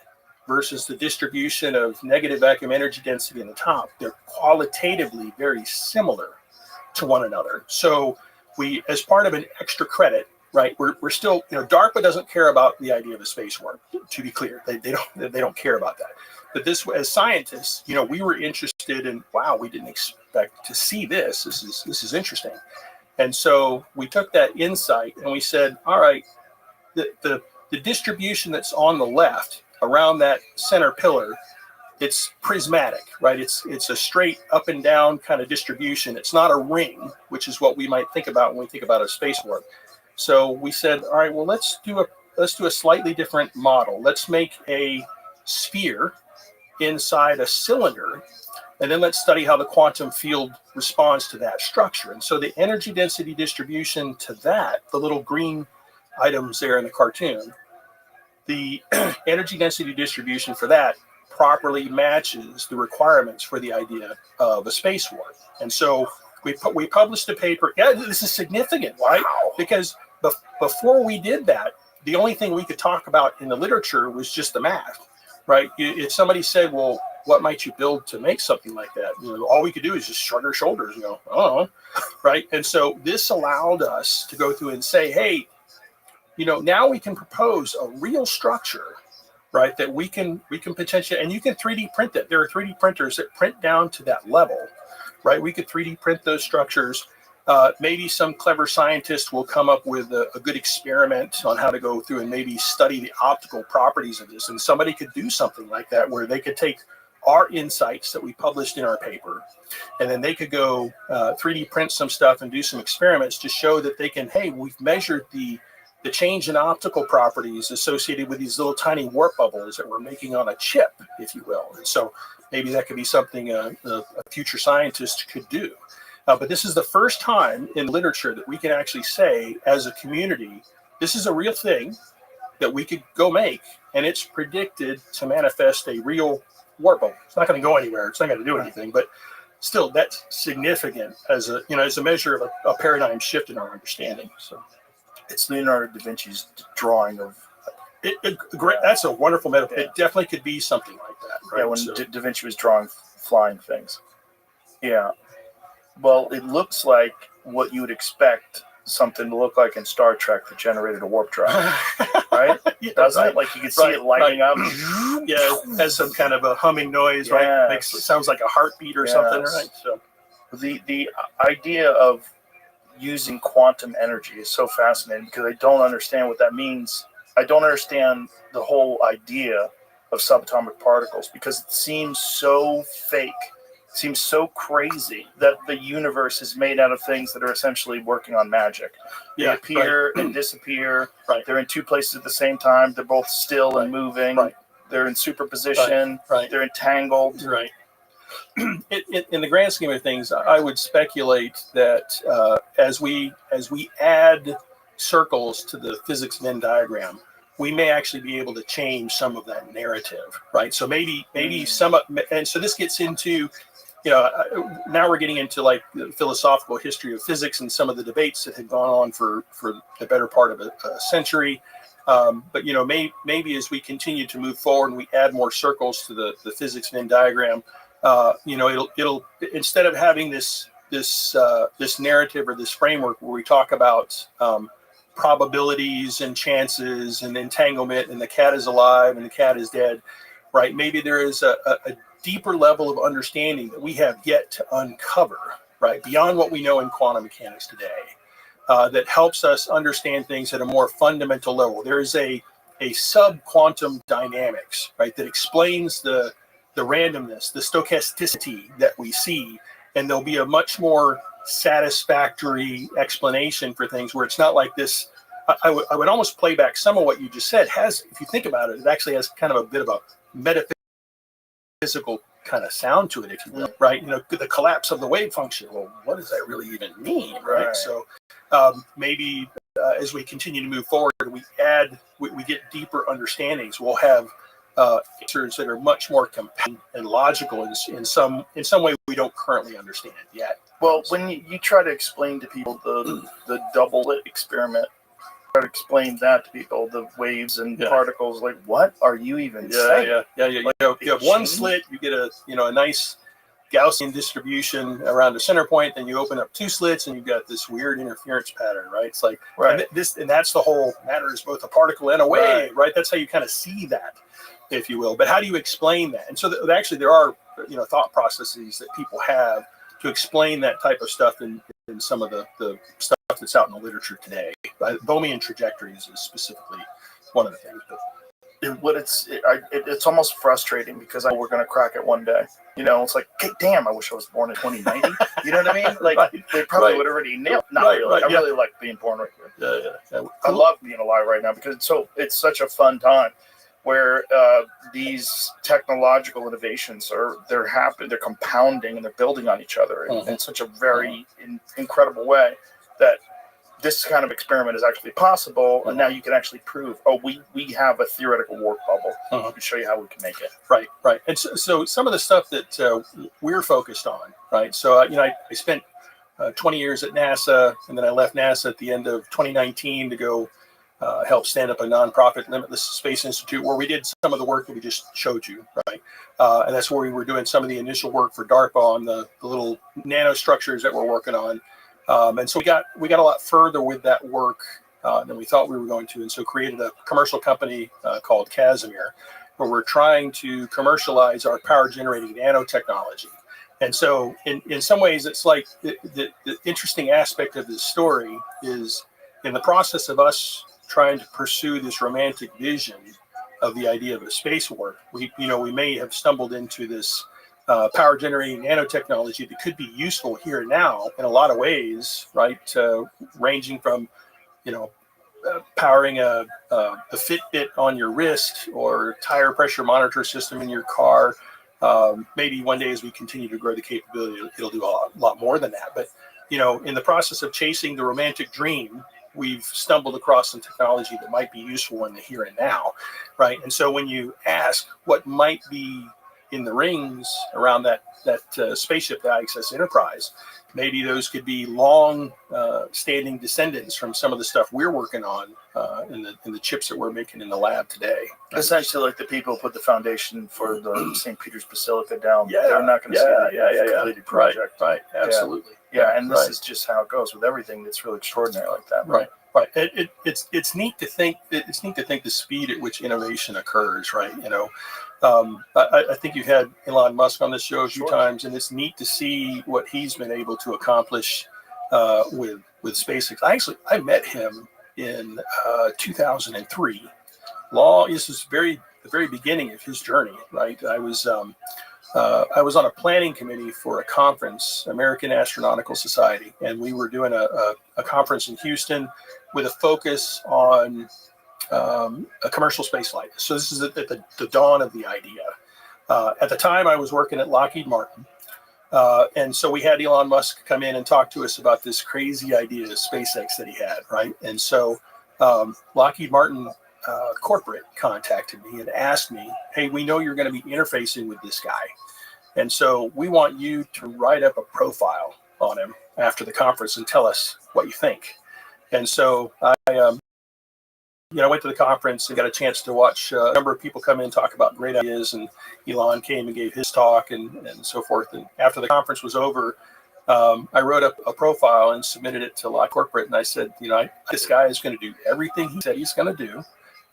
versus the distribution of negative vacuum energy density in the top, they're qualitatively very similar to one another. So we, as part of an extra credit, right, we're still, DARPA doesn't care about the idea of a space warp, to be clear. They don't care about that. But this, as scientists, we were interested in, wow, we didn't expect to see this. This is interesting. And so we took that insight and we said, all right, the distribution that's on the left around that center pillar, it's prismatic, right? It's a straight up and down kind of distribution. It's not a ring, which is what we might think about when we think about a space warp. So we said, all right, well, let's do a slightly different model. Let's make a sphere inside a cylinder, and then let's study how the quantum field responds to that structure. And so the energy density distribution to that, the little green items there in the cartoon, the energy density distribution for that properly matches the requirements for the idea of a space warp. And so we published a paper. Yeah, this is significant, right? Because before we did that, the only thing we could talk about in the literature was just the math, right? If somebody said, well, what might you build to make something like that? All we could do is just shrug our shoulders and go, oh, right? And so this allowed us to go through and say, hey, now we can propose a real structure, right? That we can potentially, and you can 3D print it. There are 3D printers that print down to that level, right? We could 3D print those structures. Maybe some clever scientist will come up with a good experiment on how to go through and maybe study the optical properties of this. And somebody could do something like that where they could take our insights that we published in our paper, and then they could go 3D print some stuff and do some experiments to show that they can, hey, we've measured the change in optical properties associated with these little tiny warp bubbles that we're making on a chip, if you will. And so maybe that could be something a future scientist could do. But this is the first time in literature that we can actually say, as a community, this is a real thing that we could go make, and it's predicted to manifest a real warp bubble. It's not going to go anywhere. It's not going to do anything, but still, that's significant as a measure of a paradigm shift in our understanding. So, it's Leonardo da Vinci's drawing of it. Great. That's a wonderful metaphor. Yeah. It definitely could be something like that. Right? Yeah, when da Vinci was drawing flying things. Yeah. Well, it looks like what you would expect something to look like in Star Trek that generated a warp drive, right? Yeah, doesn't it? Like you can see it lighting up. Yeah, has some kind of a humming noise, right? It sounds like a heartbeat or something, right? So the idea of using quantum energy is so fascinating because I don't understand what that means. I don't understand the whole idea of subatomic particles because it seems so fake. Seems so crazy that the universe is made out of things that are essentially working on magic. They appear and disappear. Right. They're in two places at the same time. They're both still and moving. Right. They're in superposition. Right. They're entangled. Right. In the grand scheme of things, I would speculate that as we add circles to the physics Venn diagram, we may actually be able to change some of that narrative, right? So maybe some, and so this gets into, now we're getting into like the philosophical history of physics and some of the debates that had gone on for the better part of a century. But maybe as we continue to move forward and we add more circles to the physics Venn diagram, it'll instead of having this narrative or this framework where we talk about probabilities and chances and entanglement and the cat is alive and the cat is dead, right? Maybe there is a deeper level of understanding that we have yet to uncover, right? Beyond what we know in quantum mechanics today, that helps us understand things at a more fundamental level. There is a sub-quantum dynamics, right? That explains the randomness, the stochasticity that we see, and there'll be a much more satisfactory explanation for things where it's not like this. I would almost play back some of what you just said. If you think about it, it actually has kind of a bit of a metaphysical kind of sound to it, if you will, right? The collapse of the wave function. Well, what does that really even mean, right? So maybe as we continue to move forward, we get deeper understandings. We'll have answers that are much more compelling and logical in some way we don't currently understand yet. Well, when you try to explain to people the double slit experiment, try to explain that to people, the waves and particles, like what are you even saying? Yeah. You have one slit, you get a nice Gaussian distribution around a center point, then you open up two slits and you've got this weird interference pattern, right? It's like and that's the whole matter is both a particle and a wave, right? That's how you kind of see that, if you will. But how do you explain that? And so actually there are thought processes that people have to explain that type of stuff in some of the stuff that's out in the literature today. Bohmian trajectories is specifically one of the things. But it's almost frustrating because we're going to crack it one day. It's like, damn, I wish I was born in 2090. You know what I mean? Like they probably would already nailed. Not really. I really like being born right here. Yeah. I love being alive right now because it's such a fun time where these technological innovations they're happening, they're compounding and they're building on each other in such a very incredible way that this kind of experiment is actually possible, and now you can actually prove, we have a theoretical warp bubble. We can show you how we can make it. Right. And so some of the stuff that we're focused on, right? So, I spent 20 years at NASA, and then I left NASA at the end of 2019 to go help stand up a nonprofit Limitless Space Institute, where we did some of the work that we just showed you, right? And that's where we were doing some of the initial work for DARPA on the little nanostructures that we're working on. And so we got a lot further with that work than we thought we were going to, and so created a commercial company called Casimir, where we're trying to commercialize our power generating nanotechnology. And so in some ways, it's like the interesting aspect of this story is in the process of us trying to pursue this romantic vision of the idea of a space warp, we may have stumbled into this power generating nanotechnology that could be useful here and now in a lot of ways, right? Ranging from, powering a Fitbit on your wrist or tire pressure monitor system in your car. Maybe one day as we continue to grow the capability, it'll do a lot more than that. But, in the process of chasing the romantic dream, we've stumbled across some technology that might be useful in the here and now, right? And so when you ask what might be in the rings around that spaceship, the IXS Enterprise, maybe those could be long standing descendants from some of the stuff we're working on in the chips that we're making in the lab today. Essentially, like the people who put the foundation for the St. Peter's Basilica down, they're not going to see the completed project. Right. Absolutely. Yeah, and this is just how it goes with everything that's really extraordinary like that. Right. It's neat to think the speed at which innovation occurs, right? I think you've had Elon Musk on this show a few times, and it's neat to see what he's been able to accomplish with SpaceX. I met him in 2003. This is the very beginning of his journey, right? I was on a planning committee for a conference, American Astronautical Society, and we were doing a conference in Houston with a focus on a commercial space flight. So this is at the dawn of the idea. At the time, I was working at Lockheed Martin. And so we had Elon Musk come in and talk to us about this crazy idea of SpaceX that he had, right? And so Lockheed Martin corporate contacted me and asked me, hey, we know you're going to be interfacing with this guy. And so we want you to write up a profile on him after the conference and tell us what you think. And so I went to the conference and got a chance to watch a number of people come in and talk about great ideas, and Elon came and gave his talk and so forth. And after the conference was over, I wrote up a profile and submitted it to Lockheed Corporate, and I said, this guy is going to do everything he said he's going to do.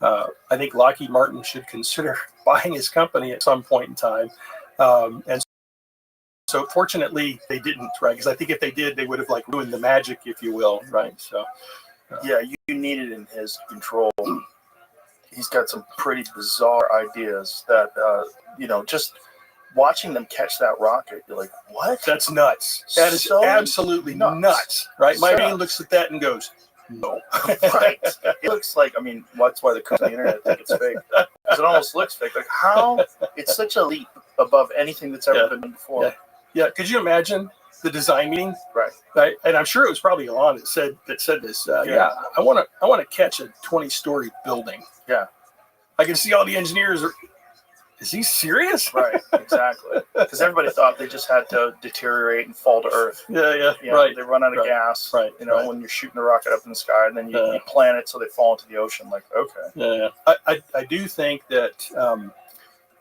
I think Lockheed Martin should consider buying his company at some point in time. And so fortunately they didn't, right? Because I think if they did, they would have ruined the magic, if you will, right? So yeah, you need it in his control. He's got some pretty bizarre ideas that just watching them catch that rocket, you're like, what? That's nuts. That is so absolutely nuts, right? My brain looks at that and goes, no. Right. It looks like, that's why the company internet think it's fake. Because it almost looks fake. Like, how? It's such a leap above anything that's ever been done before. Yeah. Could you imagine the design meeting? Right. And I'm sure it was probably Elon that said this. I want to catch a 20-story building. Yeah. I can see all the engineers is he serious? Right, exactly. Because everybody thought they just had to deteriorate and fall to Earth. Yeah, right. They run out of gas. Right. When you're shooting a rocket up in the sky, and then you plant it so they fall into the ocean. Like, okay. Yeah. I do think that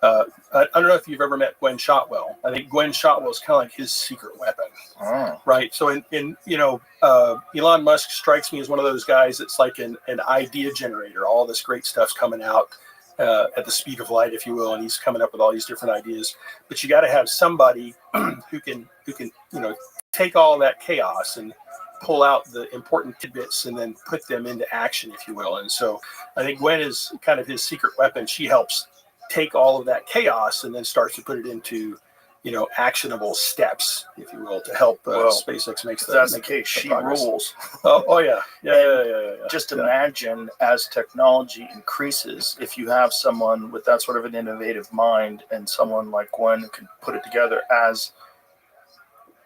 I don't know if you've ever met Gwen Shotwell. I think Gwen Shotwell is kind of like his secret weapon. Oh. Right. So Elon Musk strikes me as one of those guys that's like an idea generator. All this great stuff's coming out at the speed of light, if you will, and he's coming up with all these different ideas. But you got to have somebody who can take all that chaos and pull out the important tidbits and then put them into action, if you will. And so I think Gwen is kind of his secret weapon. She helps take all of that chaos and then starts to put it into actionable steps, if you will, to help SpaceX makes that's the case. She rules. Oh yeah. Just imagine as technology increases, if you have someone with that sort of an innovative mind and someone like Gwen who can put it together as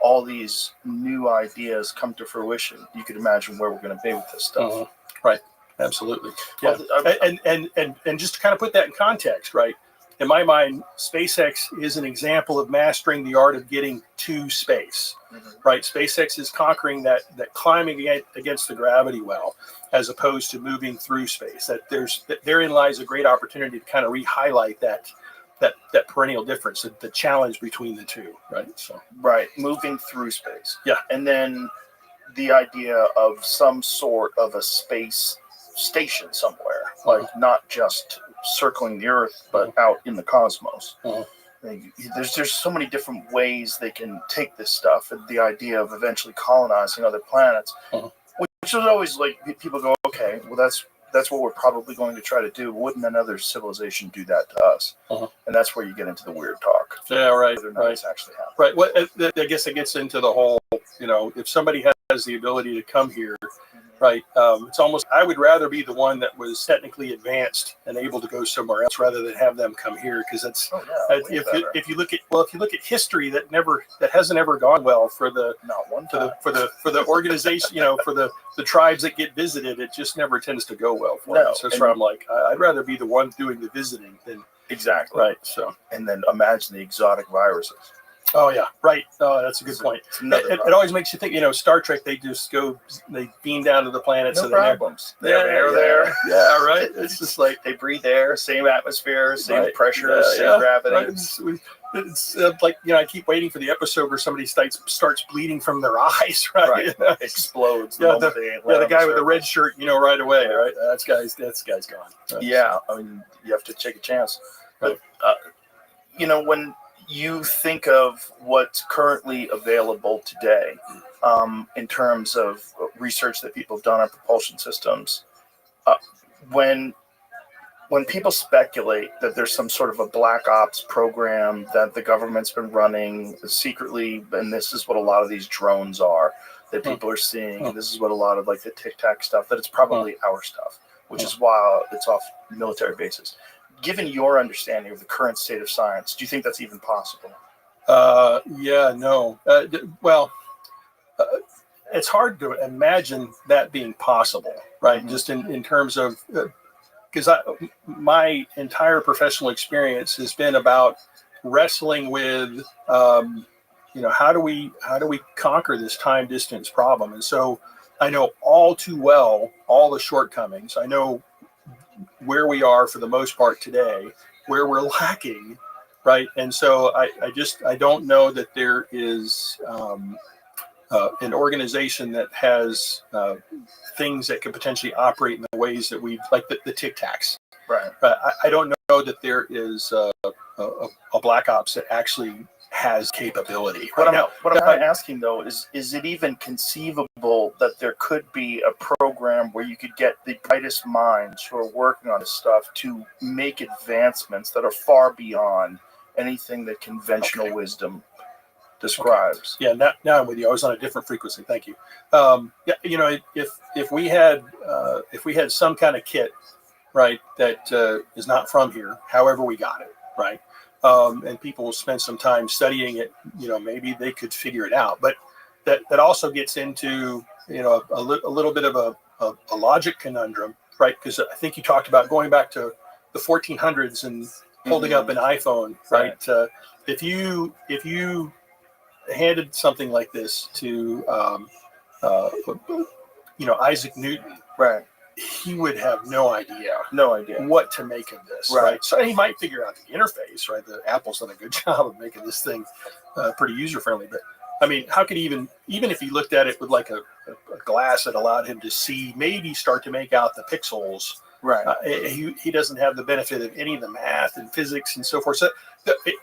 all these new ideas come to fruition, you could imagine where we're going to be with this stuff. Right. Absolutely. Yeah. Well, and just to kind of put that in context, right? In my mind, SpaceX is an example of mastering the art of getting to space, right? SpaceX is conquering that climbing against the gravity well, as opposed to moving through space. Therein lies a great opportunity to kind of re-highlight that perennial difference, the challenge between the two, right? So moving through space. Yeah. And then the idea of some sort of a space station somewhere, like not just circling the Earth, but out in the cosmos. There's so many different ways they can take this stuff, and the idea of eventually colonizing other planets, which is always like people go, okay, well that's what we're probably going to try to do. Wouldn't another civilization do that to us? And that's where you get into the weird talk. Yeah, right. Whether or not it's actually happening. Right. Well, I guess it gets into the whole, if somebody has the ability to come here, right? It's almost, I would rather be the one that was technically advanced and able to go somewhere else rather than have them come here, because it's if you look at history, that hasn't ever gone well for the organization, for the tribes that get visited. It just never tends to go well for them. So that's where I'm like, I'd rather be the one doing the visiting than exactly right. So and then imagine the exotic viruses. Oh yeah, right. Oh, that's a good point. It always makes you think. Star Trek. They just they beam down to the planets. No problems. They're there. Yeah, right. It's just like they breathe air, same atmosphere, same pressure, same gravity. Right. It's like I keep waiting for the episode where somebody starts bleeding from their eyes. Right. Explodes. The guy with the red shirt. Right away. Right. That guy's gone. Right. Yeah. I mean, you have to take a chance. But when you think of what's currently available today in terms of research that people have done on propulsion systems, when people speculate that there's some sort of a black ops program that the government's been running secretly, and this is what a lot of these drones are that people are seeing, and this is what a lot of like the Tic Tac stuff, that it's probably our stuff, which is why it's off military bases. Given your understanding of the current state of science, do you think that's even possible? No. It's hard to imagine that being possible, right? Just in terms of, because my entire professional experience has been about wrestling with, how do we conquer this time distance problem? And so I know all too well all the shortcomings. I know where we are for the most part today, where we're lacking, right? And so I don't know that there is an organization that has things that could potentially operate in the ways that we like the Tic Tacs. Right. I don't know that there is a black ops that actually has capability. What I'm asking though is it even conceivable that there could be a program where you could get the brightest minds who are working on this stuff to make advancements that are far beyond anything that conventional wisdom describes? Okay. Yeah, now I'm with you. I was on a different frequency. Thank you. If we had some kind of kit, right, that is not from here, however we got it, right. And people will spend some time studying it, maybe they could figure it out. But that also gets into, a little bit of a logic conundrum, right? Because I think you talked about going back to the 1400s and holding up an iPhone, right? If you handed something like this to, Isaac Newton, right? He would have no idea what to make of this, right? So he might figure out the interface, right? The Apple's done a good job of making this thing pretty user friendly. But I mean, how could even if he looked at it with like a glass that allowed him to see, maybe start to make out the pixels, right? He doesn't have the benefit of any of the math and physics and so forth. So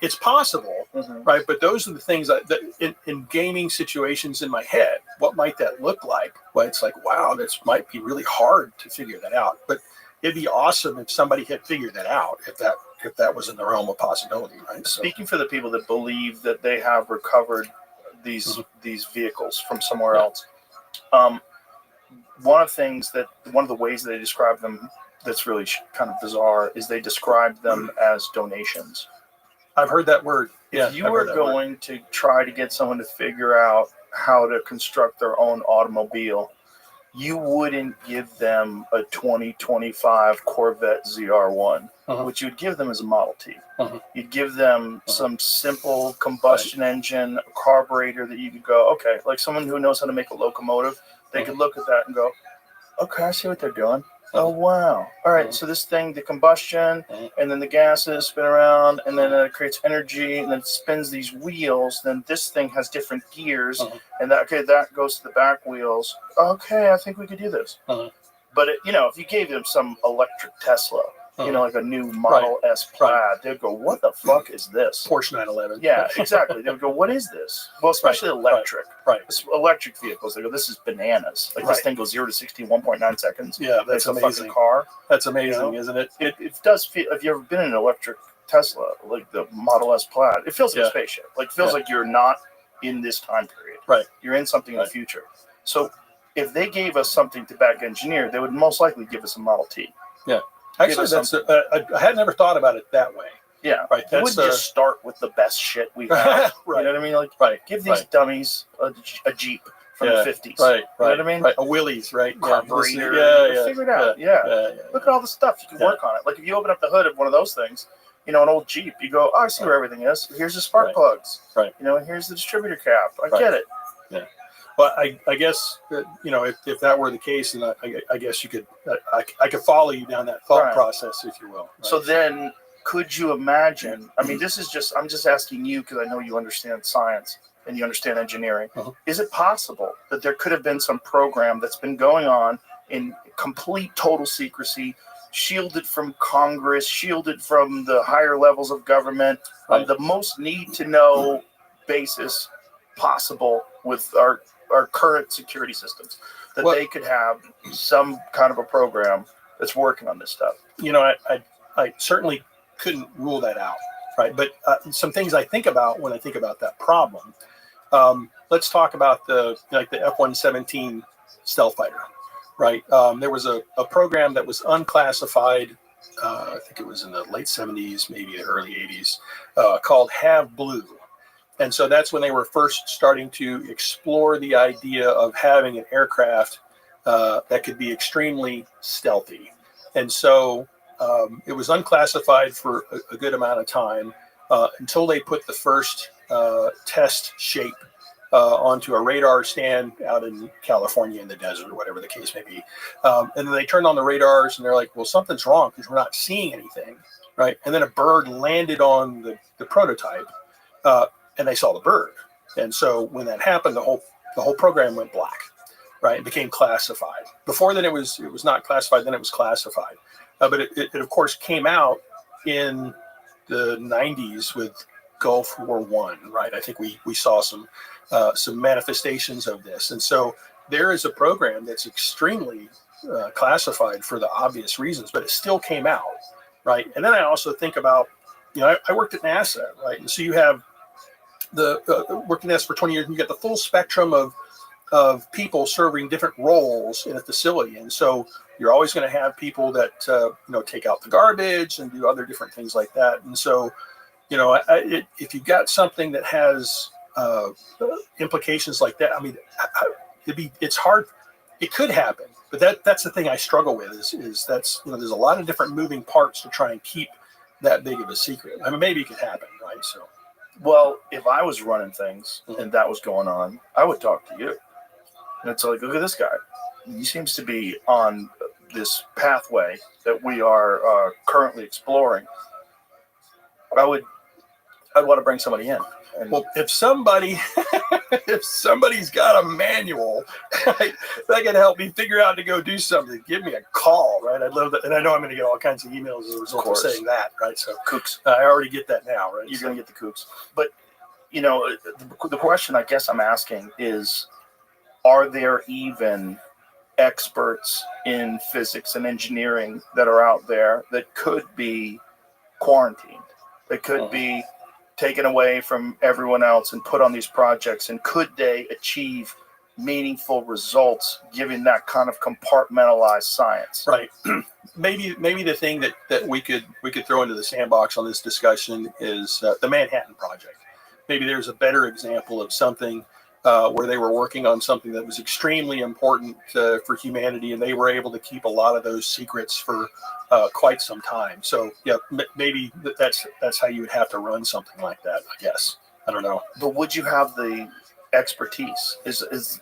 it's possible, right? But those are the things that in gaming situations in my head, what might that look like? Well, it's like, wow, this might be really hard to figure that out. But it'd be awesome if somebody had figured that out, if that was in the realm of possibility, right? So, speaking for the people that believe that they have recovered these vehicles from somewhere else, one of the ways they describe them that's really kind of bizarre is they describe them as donations. I've heard that word. If you were going to try to get someone to figure out how to construct their own automobile, you wouldn't give them a 2025 Corvette ZR1. What you'd give them is a Model T. You'd give them some simple combustion engine, a carburetor that you could go, okay, like someone who knows how to make a locomotive, they could look at that and go, okay, I see what they're doing. Oh, wow. All right, so this thing, the combustion, and then the gases spin around, and then it creates energy, and then it spins these wheels. Then this thing has different gears, and that goes to the back wheels. Okay, I think we could do this. But, if you gave them some electric Tesla, like a new Model S Plaid, they'd go, what the fuck is this? Porsche 911. Yeah, exactly. They would go, what is this? Well, especially electric. Electric vehicles, they go, this is bananas. Like this thing goes 0 to 60 in 1.9 seconds. Yeah, it's that's a amazing. fucking car. That's amazing, isn't it? It does feel, if you've ever been in an electric Tesla, like the Model S Plaid, it feels like a spaceship. Like, it feels like you're not in this time period. Right. You're in something in the future. So if they gave us something to back engineer, they would most likely give us a Model T. Yeah. Actually, I had never thought about it that way. Yeah. Right. They wouldn't just start with the best shit we have. Right. You know what I mean? Like, give these dummies a Jeep from the 50s. Right. You know what I mean? Right. A Willys, right? Carburetor. Figure it out. Yeah. Look at all the stuff. You can work on it. Like, if you open up the hood of one of those things, an old Jeep, you go, oh, I see where everything is. Here's the spark plugs. Right. And here's the distributor cap. I get it. Yeah. Well, I guess, if that were the case, then I guess you could, I could follow you down that thought process, if you will. Right? So then, could you imagine, I'm just asking you because I know you understand science and you understand engineering. Is it possible that there could have been some program that's been going on in complete total secrecy, shielded from Congress, shielded from the higher levels of government, on the most need-to-know basis possible with our current security systems, that they could have some kind of a program that's working on this stuff? I certainly couldn't rule that out, right? But some things I think about when I think about that problem. Let's talk about the F-117 stealth fighter, right? There was a program that was unclassified. I think it was in the late 70s, maybe the early 80s, called Have Blue. And so that's when they were first starting to explore the idea of having an aircraft that could be extremely stealthy. And so it was unclassified for a good amount of time until they put the first test shape onto a radar stand out in California in the desert, or whatever the case may be. And then they turned on the radars and they're like, well, something's wrong because we're not seeing anything, right? And then a bird landed on the prototype. And they saw the bird. And so when that happened, the whole program went black, right? It became classified. Before then, it was not classified. Then it was classified. But it of course came out in the 90s with Gulf War I, right? I think we saw some manifestations of this. And so there is a program that's extremely classified for the obvious reasons, but it still came out, right? And then I also think about, I worked at NASA, right? And so you have worked in NASA for 20 years, and you get the full spectrum of people serving different roles in a facility. And so you're always going to have people that, take out the garbage and do other different things like that. And so, if you've got something that has implications like that, I mean, it's hard. It could happen, but that's the thing I struggle with is that's, there's a lot of different moving parts to try and keep that big of a secret. I mean, maybe it could happen, right? So. Well, if I was running things and that was going on, I would talk to you. And it's like, look at this guy. He seems to be on this pathway that we are currently exploring. I'd want to bring somebody in. And well, if somebody's got a manual, right, that can help me figure out to go do something, give me a call, right? I'd love that. And I know I'm going to get all kinds of emails as a result of saying that, right? So kooks. I already get that now, right? You're going to get the kooks. But, the question I guess I'm asking is, are there even experts in physics and engineering that are out there that could be quarantined, that could be taken away from everyone else and put on these projects? And could they achieve meaningful results given that kind of compartmentalized science. Right. Maybe the thing that we could throw into the sandbox on this discussion is the Manhattan Project. Maybe there's a better example of something where they were working on something that was extremely important for humanity, and they were able to keep a lot of those secrets for quite some time. So yeah, maybe that's how you would have to run something like that, I guess. I don't know. But would you have the expertise?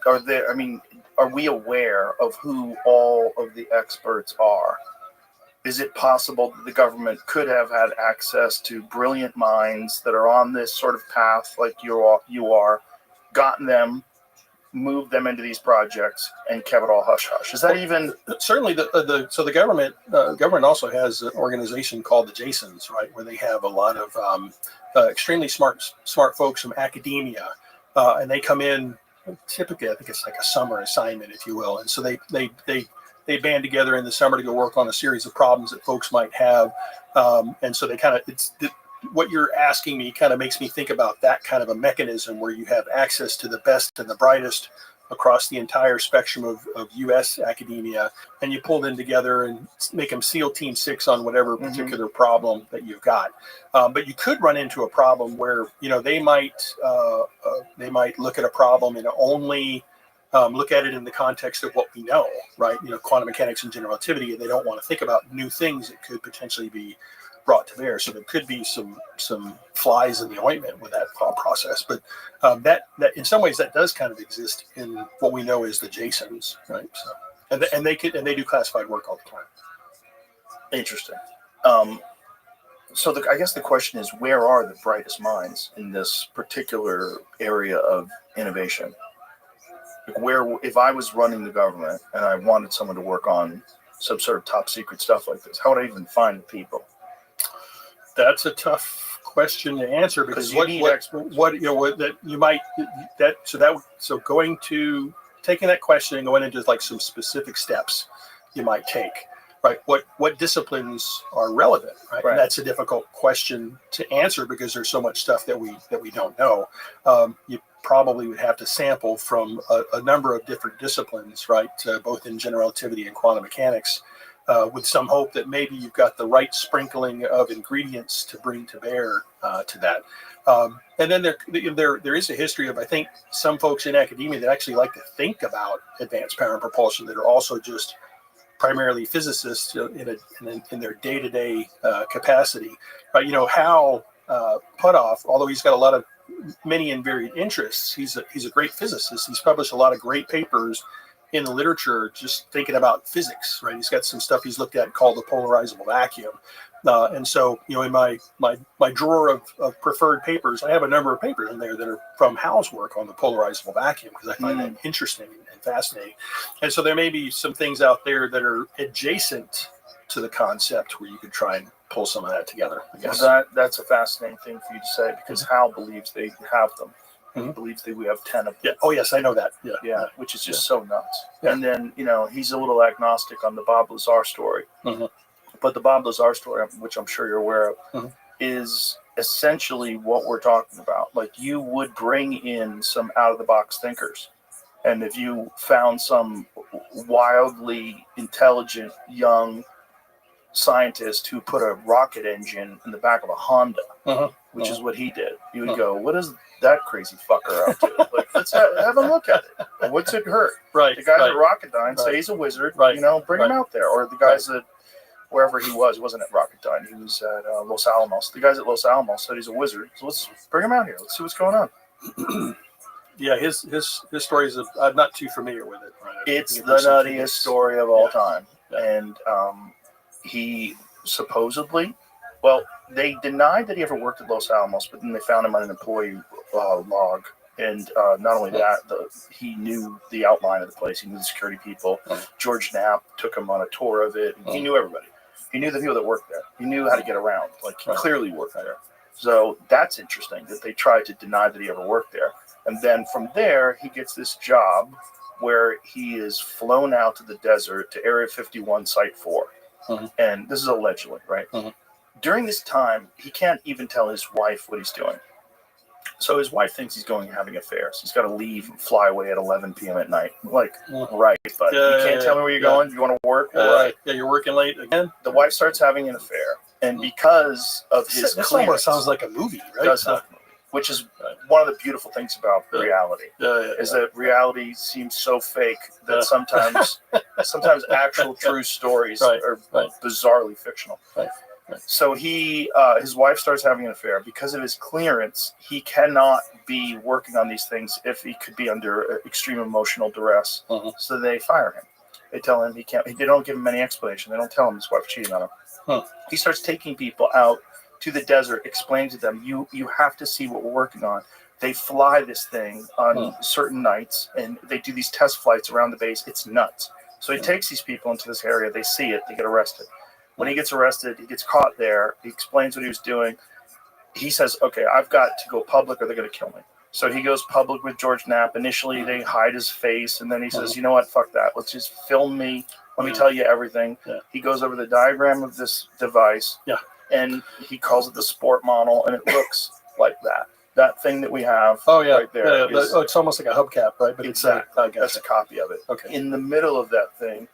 Are we aware of who all of the experts are? Is it possible that the government could have had access to brilliant minds that are on this sort of path like you are, gotten them, moved them into these projects, and kept it all hush hush? Is that even certainly the government also has an organization called the Jasons, right, where they have a lot of extremely smart folks from academia, and they come in typically, I think it's like a summer assignment, if you will, and so they band together in the summer to go work on a series of problems that folks might have, and so they kind of what you're asking me kind of makes me think about that kind of a mechanism where you have access to the best and the brightest across the entire spectrum of U.S. academia, and you pull them together and make them SEAL Team 6 on whatever particular problem that you've got. But you could run into a problem where they might look at a problem and only look at it in the context of what we know, right? Quantum mechanics and general relativity, and they don't want to think about new things that could potentially be brought to bear. So there could be some flies in the ointment with that thought process. But that in some ways that does kind of exist in what we know as the Jasons, right? So and they do classified work all the time. Interesting. So I guess the question is, where are the brightest minds in this particular area of innovation? If I was running the government and I wanted someone to work on some sort of top secret stuff like this, how would I even find the people? That's a tough question to answer because taking that question and going into like some specific steps you might take, right? What disciplines are relevant, right? And that's a difficult question to answer because there's so much stuff that we don't know. You probably would have to sample from a number of different disciplines, right? Both in general relativity and quantum mechanics. With some hope that maybe you've got the right sprinkling of ingredients to bring to bear to that. And then there is a history of, I think, some folks in academia that actually like to think about advanced power and propulsion that are also just primarily physicists in their day-to-day capacity. Hal Puthoff, although he's got many and varied interests, he's a great physicist. He's published a lot of great papers in the literature just thinking about physics, right? He's got some stuff he's looked at called the polarizable vacuum. And so, in my drawer of preferred papers, I have a number of papers in there that are from Hal's work on the polarizable vacuum because I find that interesting and fascinating. And so there may be some things out there that are adjacent to the concept where you could try and pull some of that together, I guess. That's a fascinating thing for you to say because Hal believes they have them. He believes that we have 10 of them. Yeah. Oh, yes, I know that. Yeah, which is just so nuts. Yeah. And then, he's a little agnostic on the Bob Lazar story. But the Bob Lazar story, which I'm sure you're aware of, is essentially what we're talking about. Like, you would bring in some out-of-the-box thinkers. And if you found some wildly intelligent young scientist who put a rocket engine in the back of a Honda, which is what he did, you would go, what is that crazy fucker up to? Like, let's have a look at it. What's it hurt? Right. The guys at Rocketdyne say he's a wizard. Right. Bring him out there. Or the guys at wherever he wasn't at Rocketdyne. He was at Los Alamos. The guys at Los Alamos said he's a wizard. So let's bring him out here. Let's see what's going on. Yeah, his story is I'm not too familiar with it. Right? It's the nuttiest story of all time. And he supposedly, they denied that he ever worked at Los Alamos, but then they found him on an employee log. And not only that, he knew the outline of the place. He knew the security people. George Knapp took him on a tour of it. He knew everybody. He knew the people that worked there. He knew how to get around. Like, he clearly worked there. So that's interesting that they tried to deny that he ever worked there. And then from there, he gets this job where he is flown out to the desert to Area 51 Site 4. And this is allegedly, right? During this time, he can't even tell his wife what he's doing. So his wife thinks he's going having affairs. He's got to leave and fly away at 11 p.m. at night. Like, right, but you can't tell me where you're going. You want to work? Right. Yeah, you're working late again. The wife starts having an affair, and because of his this clearance, almost sounds like a movie, right? Does sound like a movie, which is one of the beautiful things about reality. Is that reality seems so fake that sometimes actual true stories are bizarrely fictional. So his wife starts having an affair. Because of his clearance, he cannot be working on these things if he could be under extreme emotional duress. So they fire him. They tell him he can't. They don't give him any explanation. They don't tell him his wife cheating on him. He starts taking people out to the desert, explaining to them, you have to see what we're working on. They fly this thing on certain nights, and they do these test flights around the base. It's nuts. So he takes these people into this area. They see it. They get arrested. When he gets arrested, he gets caught there. He explains what he was doing. He says, okay, I've got to go public or they're going to kill me. So he goes public with George Knapp. Initially, they hide his face, and then he says, you know what, fuck that. Let's just film me. Let me tell you everything. He goes over the diagram of this device, and he calls it the sport model, and it looks like that. That thing that we have right there. It's almost like a hubcap, right? But exactly. That's a copy of it. Okay. In the middle of that thing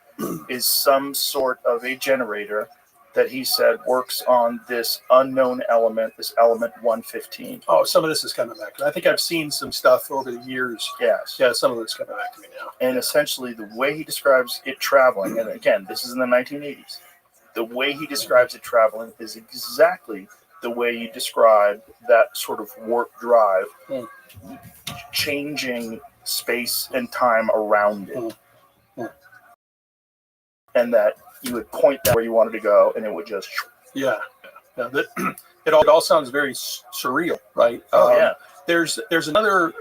is some sort of a generator that he said works on this unknown element, this element 115. Oh, some of this is coming back. I think I've seen some stuff over the years. Yes. Yeah, some of it's coming back to me now. And essentially the way he describes it traveling, and again, this is in the 1980s, the way he describes it traveling is exactly the way you describe that sort of warp drive, changing space and time around it. And that you would point that where you wanted to go, and it would just... Yeah. It all sounds very surreal, right? There's another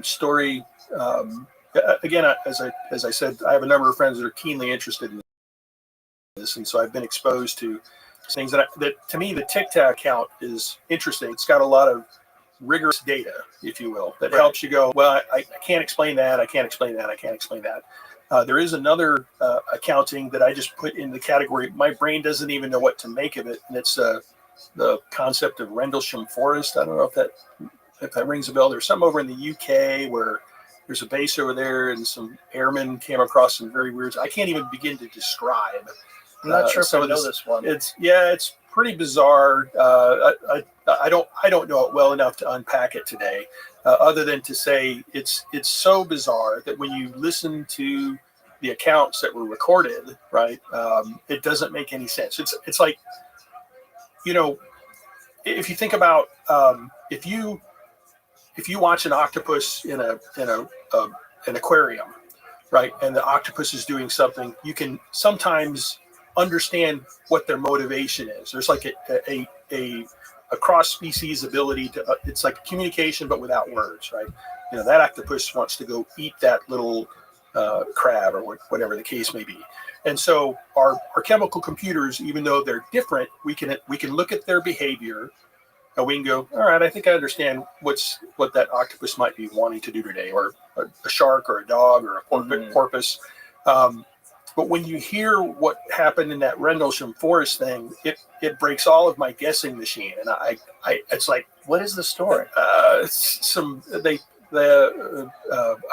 story. Again, as I said, I have a number of friends that are keenly interested in this, and so I've been exposed to things that to me, the Tic Tac count is interesting. It's got a lot of rigorous data, if you will, that helps you go, well, I can't explain that. I can't explain that. I can't explain that. There is another accounting that I just put in the category. My brain doesn't even know what to make of it. And it's the concept of Rendlesham Forest. I don't know if that rings a bell. There's some over in the UK where there's a base over there, and some airmen came across some very weird. I can't even begin to describe. I'm not sure if I know this one. It's pretty bizarre. I don't know it well enough to unpack it today, other than to say it's so bizarre that when you listen to the accounts that were recorded, right, it doesn't make any sense. It's like, if you think about if you watch an octopus in an aquarium, right, and the octopus is doing something, you can sometimes understand what their motivation is. There's like a cross-species ability to it's like communication but without words, right? That octopus wants to go eat that little crab or whatever the case may be. And so our chemical computers, even though they're different, we can look at their behavior and we can go, all right, I think I understand what that octopus might be wanting to do today, or a shark or a dog or a porpoise. But when you hear what happened in that Rendlesham Forest thing, it breaks all of my guessing machine, and I it's like, what is the story? A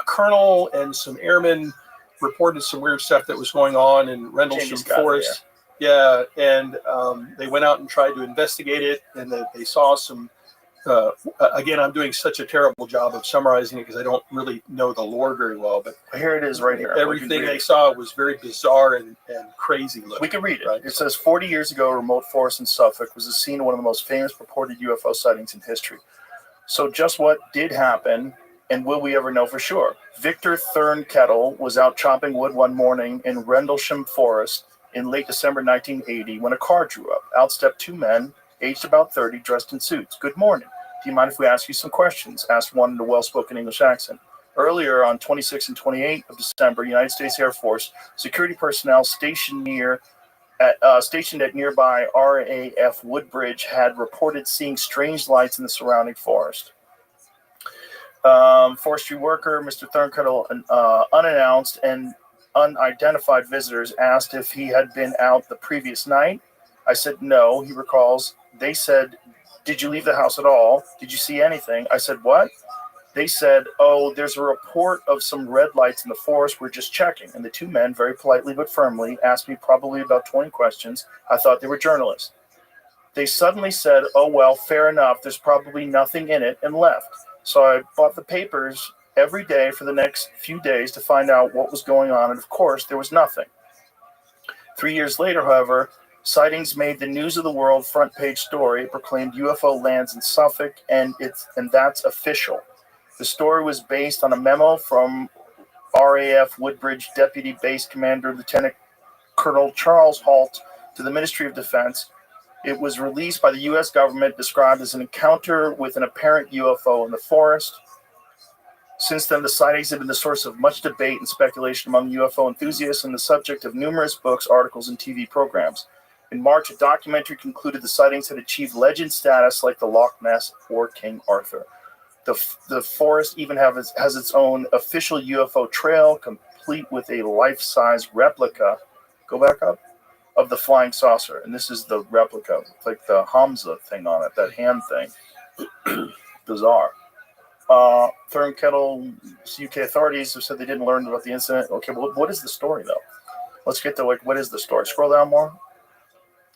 colonel and some airmen reported some weird stuff that was going on in Rendlesham Forest. Yeah, and they went out and tried to investigate it, and they saw some. Again, I'm doing such a terrible job of summarizing it because I don't really know the lore very well. But here it is right here. Everything they saw was very bizarre and crazy looking. We can read it. Right? It says, 40 years ago, a remote forest in Suffolk was the scene of one of the most famous purported UFO sightings in history. So just what did happen, and will we ever know for sure? Victor Thurnkettle was out chopping wood one morning in Rendlesham Forest in late December 1980 when a car drew up. Out stepped two men, aged about 30, dressed in suits. Good morning. Do you mind if we ask you some questions? Asked one in a well-spoken English accent. Earlier on 26 and 28 of December, United States Air Force security personnel stationed at nearby RAF Woodbridge had reported seeing strange lights in the surrounding forest. Forestry worker, Mr. Thurnkettle, unannounced and unidentified visitors asked if he had been out the previous night. I said no, he recalls. They said Did you leave the house at all? Did you see anything? I said, what? They said, oh, there's a report of some red lights in the forest. We're just checking. And the two men, very politely but firmly, asked me probably about 20 questions. I thought they were journalists. They suddenly said, oh, well, fair enough. There's probably nothing in it, and left. So I bought the papers every day for the next few days to find out what was going on. And, of course, there was nothing. 3 years later, however, sightings made the News of the World front page story. It proclaimed UFO lands in Suffolk, and that's official. The story was based on a memo from RAF Woodbridge Deputy Base Commander Lieutenant Colonel Charles Halt to the Ministry of Defense. It was released by the U.S. government, described as an encounter with an apparent UFO in the forest. Since then, the sightings have been the source of much debate and speculation among UFO enthusiasts and the subject of numerous books, articles, and TV programs. In March, a documentary concluded the sightings had achieved legend status like the Loch Ness or King Arthur. The forest even has its own official UFO trail, complete with a life-size replica. Go back up. Of the flying saucer, and this is the replica, like the Hamza thing on it, that hand thing. Bizarre. Thurm Kettle, UK authorities have said they didn't learn about the incident. Okay, well, what is the story though? Let's get to what is the story? Scroll down more.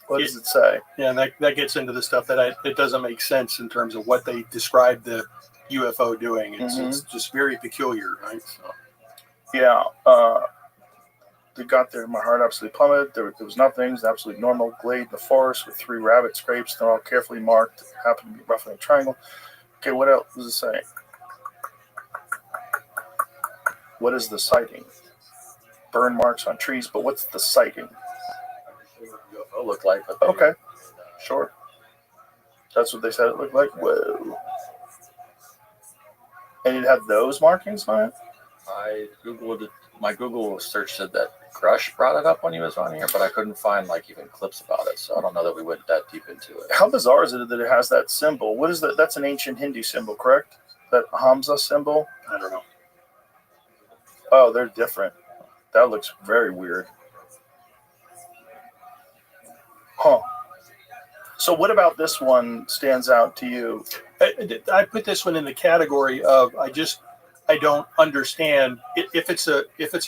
What does it say? Yeah, and that gets into the stuff that it doesn't make sense in terms of what they describe the UFO doing. It's just very peculiar, right? So. Yeah. They got there, my heart absolutely plummeted. There was nothing. It was an absolutely normal glade in the forest with 3 rabbit scrapes. They're all carefully marked. It happened to be roughly a triangle. Okay, what else does it say? What is the sighting? Burn marks on trees, but what's the sighting? UFO looked like. Okay, sure. That's what they said it looked like? Whoa. And it had those markings on it? I Googled it. My Google search said that Grush brought it up when he was on here, but I couldn't find even clips about it, so I don't know that we went that deep into it. How bizarre is it that it has that symbol? What is that? That's an ancient Hindu symbol, correct? That Hamza symbol? I don't know. Oh, they're different. That looks very weird. Huh. So what about this one stands out to you? I put this one in the category of I don't understand if it's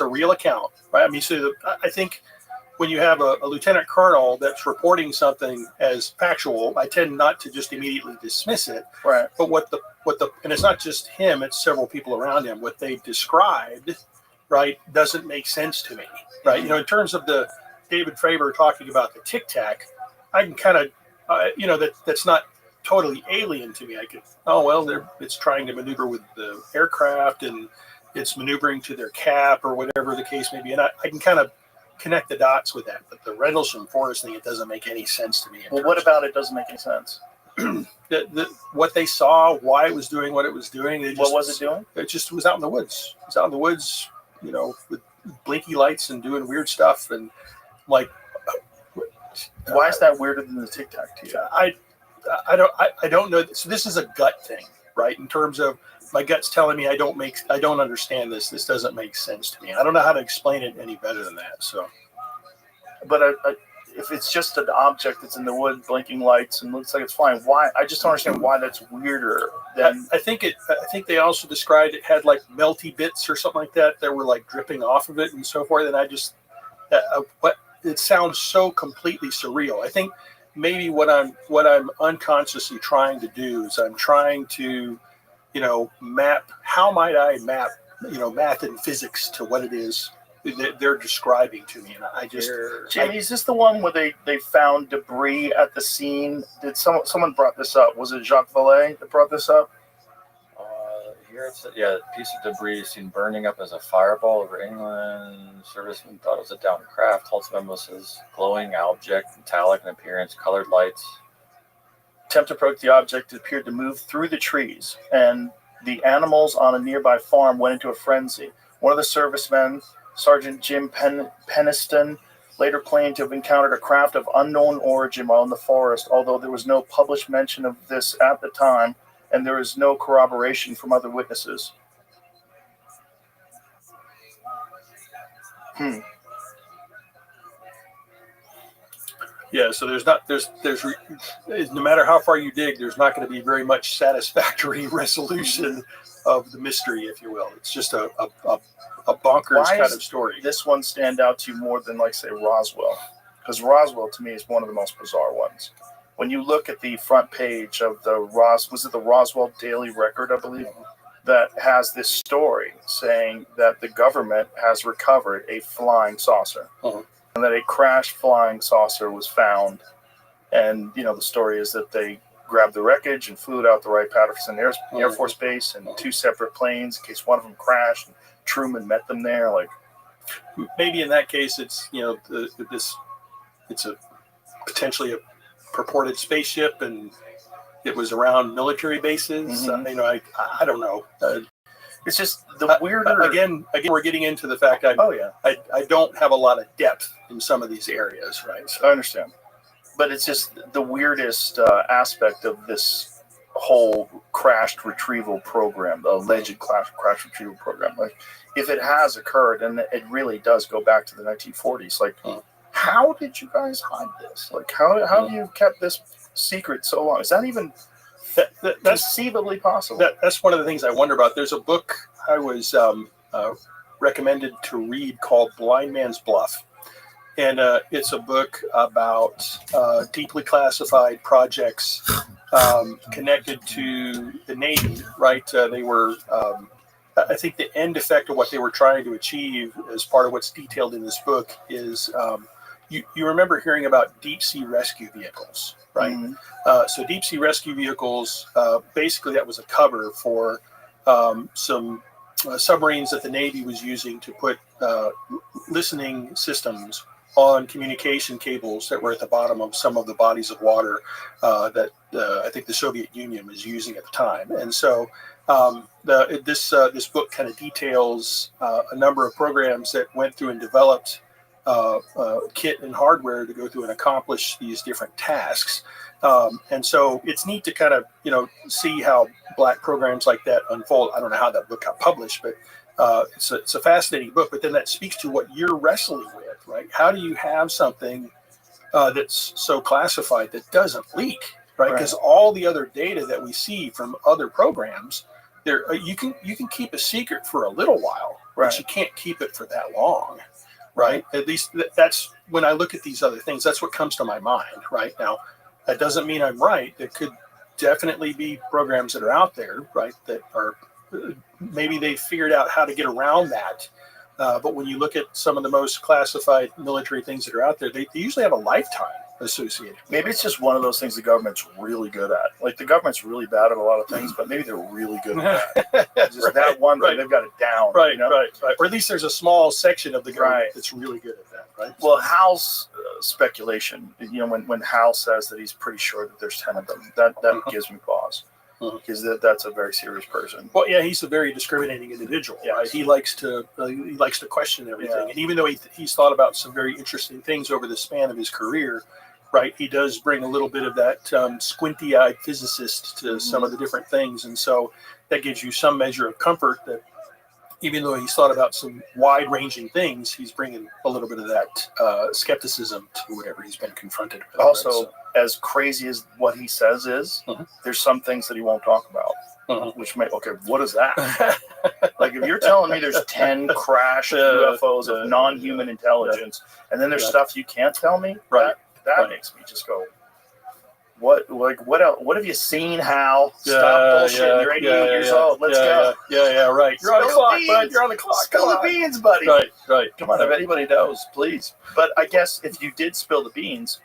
a real account, right? I mean, I think when you have a lieutenant colonel that's reporting something as factual, I tend not to just immediately dismiss it. Right. But and it's not just him; it's several people around him. What they described, right, doesn't make sense to me, right? You know, in terms of the David Fravor talking about the Tic Tac, I can kind of, that's not totally alien to me. I could, it's trying to maneuver with the aircraft and it's maneuvering to their cap or whatever the case may be. And I can kind of connect the dots with that. But the Rendlesham Forest thing, it doesn't make any sense to me. Well, what about it doesn't make any sense? What they saw, why it was doing what it was doing. What was it doing? It just was out in the woods. It was out in the woods, with blinky lights and doing weird stuff. And like, why is that weirder than the Tic Tac to you? I don't know. So this is a gut thing, right? In terms of my gut's telling me I don't understand this. This doesn't make sense to me. I don't know how to explain it any better than that. So, but if it's just an object that's in the wood, blinking lights, and looks like it's flying, why? I just don't understand why that's weirder than. I think they also described it had like melty bits or something like that were like dripping off of it and so forth. And but it sounds so completely surreal. I think maybe what I'm unconsciously trying to do is I'm trying to, map. How might I map, math and physics to what it is that they're describing to me? And I just, Jamie, is this the one where they found debris at the scene? Did someone brought this up? Was it Jacques Vallée that brought this up? Here it said, a piece of debris seen burning up as a fireball over England. Servicemen thought it was a downed craft. Holt's memo says glowing object, metallic in appearance, colored lights. Attempt to approach the object, it appeared to move through the trees, and the animals on a nearby farm went into a frenzy. One of the servicemen, Sergeant Jim Peniston, later claimed to have encountered a craft of unknown origin while in the forest, although there was no published mention of this at the time, and there is no corroboration from other witnesses. Yeah, so there's no matter how far you dig, there's not going to be very much satisfactory resolution of the mystery, if you will. It's just a bonkers kind of story. This one stand out to you more than, like, say, Roswell? Because Roswell, to me, is one of the most bizarre ones. When you look at the front page of the Roswell Daily Record, I believe, that has this story saying that the government has recovered a flying saucer. And that a crashed flying saucer was found. And, you know, the story is that they grabbed the wreckage and flew it out the Wright-Patterson Air Force Base in 2 separate planes in case one of them crashed. And Truman met them there. Like, maybe in that case, it's, you know, it's a potentially a purported spaceship, and it was around military bases. You know, I don't know. It's just the weirder. Again, we're getting into the fact I don't have a lot of depth in some of these areas, right? So I understand, but it's just the weirdest aspect of this whole crashed retrieval program, the alleged crash retrieval program. Like, if it has occurred, and it really does go back to the 1940s, like, how did you guys hide this? Like, how have you kept this secret so long? Is that even that's conceivably possible? That's one of the things I wonder about. There's a book I was recommended to read called Blind Man's Bluff. And it's a book about deeply classified projects connected to the Navy, right? They were, I think the end effect of what they were trying to achieve as part of what's detailed in this book is you remember hearing about deep sea rescue vehicles, right? So deep sea rescue vehicles, basically that was a cover for some submarines that the Navy was using to put listening systems on communication cables that were at the bottom of some of the bodies of water that I think the Soviet Union was using at the time. And so this book kind of details a number of programs that went through and developed kit and hardware to go through and accomplish these different tasks. And so it's neat to kind of, you know, see how black programs like that unfold. I don't know how that book got published, but it's a fascinating book. But then that speaks to what you're wrestling with, right? How do you have something that's so classified that doesn't leak, right? Because all the other data that we see from other programs, there you can keep a secret for a little while, but you can't keep it for that long, right? At least that's when I look at these other things. That's what comes to my mind right now. That doesn't mean I'm right. There could definitely be programs that are out there, right, that are maybe they figured out how to get around that. But when you look at some of the most classified military things that are out there, they usually have a lifetime associated. Maybe it's just one of those things the government's really good at. Like, the government's really bad at a lot of things, but maybe they're really good at that. Just that one thing, they've got it down. Right, you know? right. Or at least there's a small section of the government that's really good at that, right? Well, Hal's speculation, you know, when Hal says that he's pretty sure that there's 10 of them, that gives me pause. Because that's a very serious person. Well, yeah, he's a very discriminating individual. Right? He likes to question everything, and even though he's thought about some very interesting things over the span of his career, right, he does bring a little bit of that squinty-eyed physicist to some of the different things, and so that gives you some measure of comfort that even though he's thought about some wide-ranging things, he's bringing a little bit of that skepticism to whatever he's been confronted with. Also, as crazy as what he says is, there's some things that he won't talk about, which may, okay, what is that? Like, if you're telling me there's 10 crashed UFOs of non-human intelligence, and then there's stuff you can't tell me, that makes me just go, what else? What have you seen, Hal? Stop bullshit. You're 88 years old. Let's go. Right. You're on the clock, bud. You're on the clock. Spill the beans, buddy. Right. Come on, if anybody knows, please. But I guess if you did spill the beans,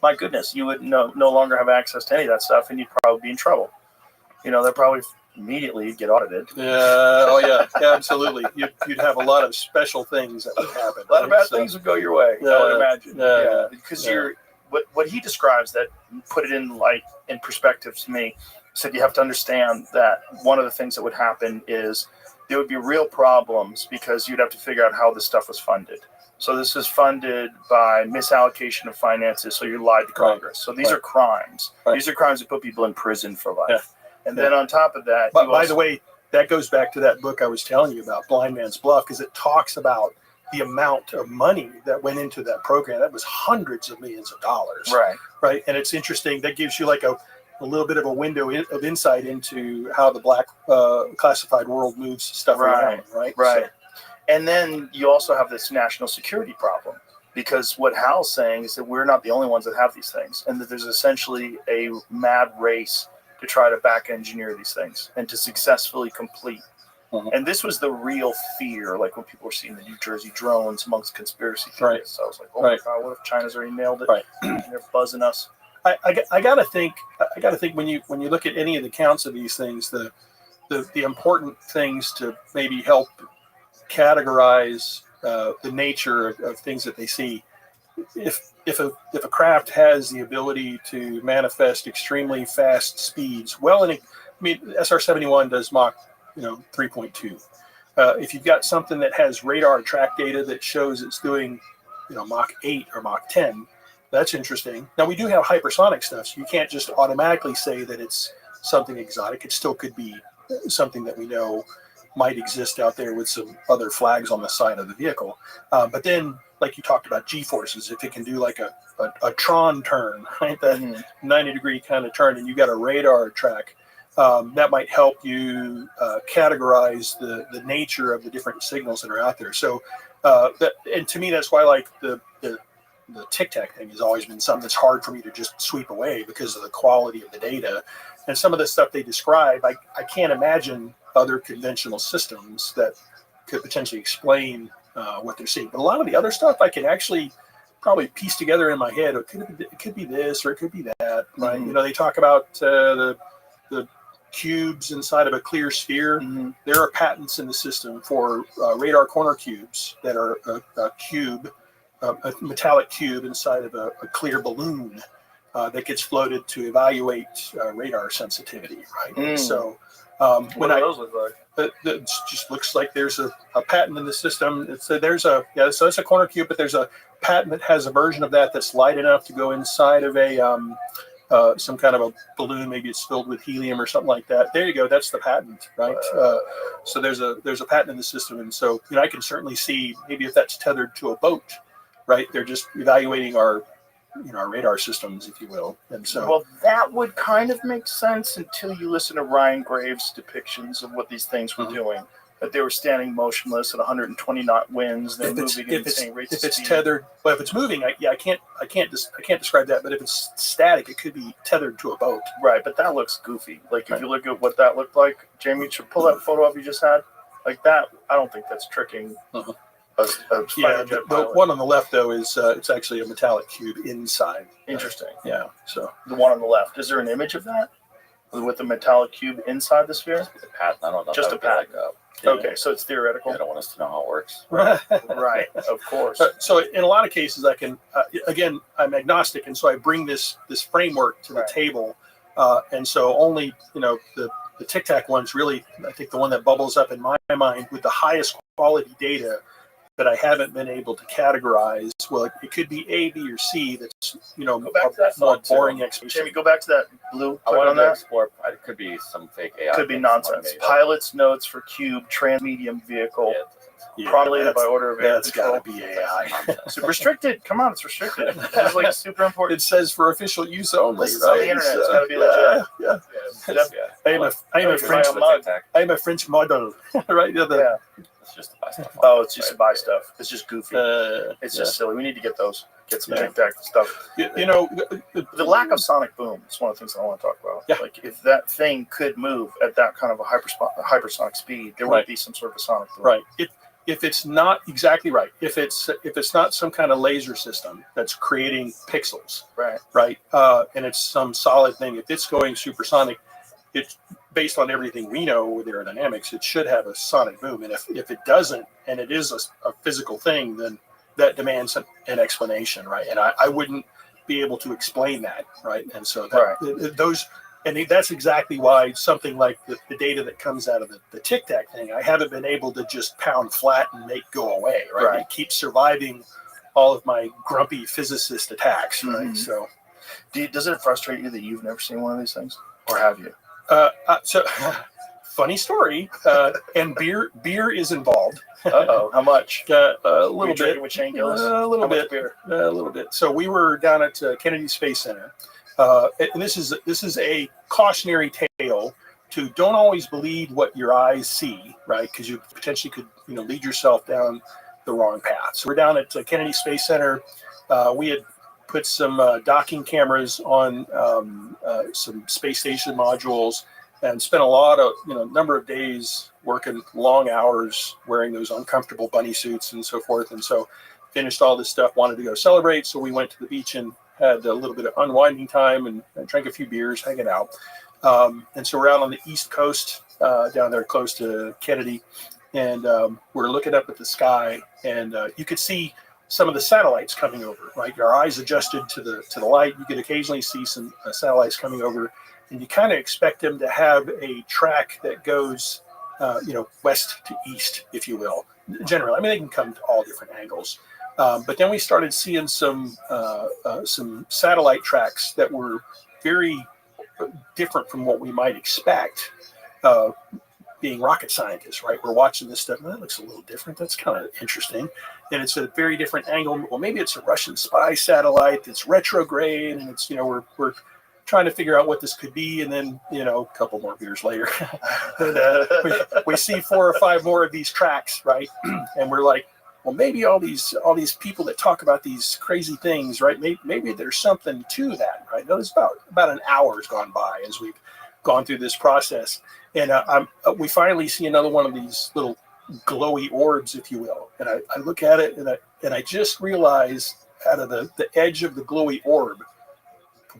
my goodness, you would no longer have access to any of that stuff, and you'd probably be in trouble. You know, they'd probably immediately get audited. Yeah, absolutely. You'd have a lot of special things that would happen. A lot of bad things would go your way, I would imagine. Because what he describes, that put it in perspective to me, said you have to understand that one of the things that would happen is there would be real problems because you'd have to figure out how this stuff was funded. So this is funded by misallocation of finances, so you lied to Congress. So these are crimes. These are crimes that put people in prison for life. And then on top of that... But by the way, that goes back to that book I was telling you about, Blind Man's Bluff, because it talks about the amount of money that went into that program. That was hundreds of millions of dollars. Right. And it's interesting. That gives you like a little bit of a window of insight into how the black classified world moves stuff around. Right. So, and then you also have this national security problem, because what Hal's saying is that we're not the only ones that have these things, and that there's essentially a mad race to try to back engineer these things and to successfully complete. And this was the real fear, like when people were seeing the New Jersey drones amongst conspiracy theorists. So I was like, oh my God, what if China's already nailed it? And they're buzzing us. I gotta think when you look at any of the counts of these things, the important things to maybe help categorize the nature of things that they see. If a craft has the ability to manifest extremely fast speeds, SR-71 does Mach 3.2. If you've got something that has radar track data that shows it's doing Mach 8 or Mach 10, that's interesting. Now we do have hypersonic stuff, so you can't just automatically say that it's something exotic. It still could be something that we know might exist out there with some other flags on the side of the vehicle. But then, like you talked about G-forces, if it can do like a Tron turn, right, that 90-degree kind of turn, and you got a radar track, that might help you categorize the nature of the different signals that are out there. So, and to me, that's why like the Tic Tac thing has always been something that's hard for me to just sweep away because of the quality of the data. And some of the stuff they describe, I can't imagine other conventional systems that could potentially explain what they're seeing. But a lot of the other stuff I can actually probably piece together in my head. It could be this or it could be that. Right? They talk about the cubes inside of a clear sphere. There are patents in the system for radar corner cubes that are a cube, a metallic cube inside of a clear balloon that gets floated to evaluate radar sensitivity. Right. So what do those look like? It just looks like there's a patent in the system. So it's a corner cube, but there's a patent that has a version of that that's light enough to go inside of a some kind of a balloon. Maybe it's filled with helium or something like that. There you go. That's the patent, right? So there's a patent in the system, and so I can certainly see maybe if that's tethered to a boat, right? They're just evaluating our radar systems, if you will. And so, well, that would kind of make sense until you listen to Ryan Graves' depictions of what these things were doing. That they were standing motionless at 120 knot winds. They're moving at insane rates. If it's tethered, well, if it's moving, I can't describe that. But if it's static, it could be tethered to a boat. Right, but that looks goofy. Like if you look at what that looked like, Jamie, you should pull that photo up you just had. Like that, I don't think that's tricking. The one on the left though is it's actually a metallic cube inside. Interesting. Yeah. So the one on the left, is there an image of that with the metallic cube inside the sphere? The patent. I don't know. Just a patent. Okay, so it's theoretical. I don't want us to know how it works. Right, of course. So in a lot of cases, I can again, I'm agnostic, and so I bring this framework to the table, and so only the Tic Tac one's really, I think, the one that bubbles up in my mind with the highest quality data that I haven't been able to categorize. Well, it could be A, B, or C. That's go back to that more boring explanation. Jamie, go back to that blue. I want to explore. It could be some fake AI. Could be nonsense. Pilot's notes for cube transmedium vehicle. Promulgated by order of that's got to be AI. Restricted. Come on, it's restricted. It's like super important. It says for official use only. This is on the internet. It's got to be legit. I am a French model. Right? It's just to buy stuff. Oh, it's just to buy stuff. It's just goofy. It's just silly. We need to get those. Get some Tic Tac stuff. The lack of sonic boom is one of the things I want to talk about. Yeah. Like if that thing could move at that kind of a hypersonic speed, there would be some sort of a sonic boom. Right. If it's not exactly right, if it's not some kind of laser system that's creating pixels, right, and it's some solid thing, if it's going supersonic, it's based on everything we know with aerodynamics, it should have a sonic boom. And if it doesn't, and it is a physical thing, then that demands an explanation, right? And I wouldn't be able to explain that, right? And so that's exactly why something like the data that comes out of the Tic Tac thing, I haven't been able to just pound flat and make go away, right? It keeps surviving all of my grumpy physicist attacks, right? So, does it frustrate you that you've never seen one of these things, or have you? funny story. And beer is involved. Uh-oh, how much? A little bit. With Shane Gillis? A little bit. Beer? A little bit. So we were down at Kennedy Space Center. And this is a cautionary tale to don't always believe what your eyes see, right? Because you potentially could, lead yourself down the wrong path. So we're down at Kennedy Space Center. We had put some docking cameras on some space station modules and spent a lot of, number of days working long hours wearing those uncomfortable bunny suits and so forth. And so finished all this stuff, wanted to go celebrate. So we went to the beach and had a little bit of unwinding time and drank a few beers, hanging out. And so we're out on the East Coast, down there close to Kennedy. And we're looking up at the sky, and you could see some of the satellites coming over, right? Your eyes adjusted to the light. You could occasionally see some satellites coming over, and you kind of expect them to have a track that goes, west to east, if you will. Generally, I mean, they can come to all different angles. But then we started seeing some satellite tracks that were very different from what we might expect. Being rocket scientists, right? We're watching this stuff, and that looks a little different. That's kind of interesting. And it's a very different angle. Well, maybe it's a Russian spy satellite that's retrograde, and it's, we're trying to figure out what this could be. And then, a couple more beers later, we see 4 or 5 more of these tracks, right? And we're like, well, maybe all these people that talk about these crazy things, right? Maybe there's something to that, right? It's about an hour has gone by as we've gone through this process. And we finally see another one of these little glowy orbs, if you will. And I look at it, and I just realize out of the edge of the glowy orb,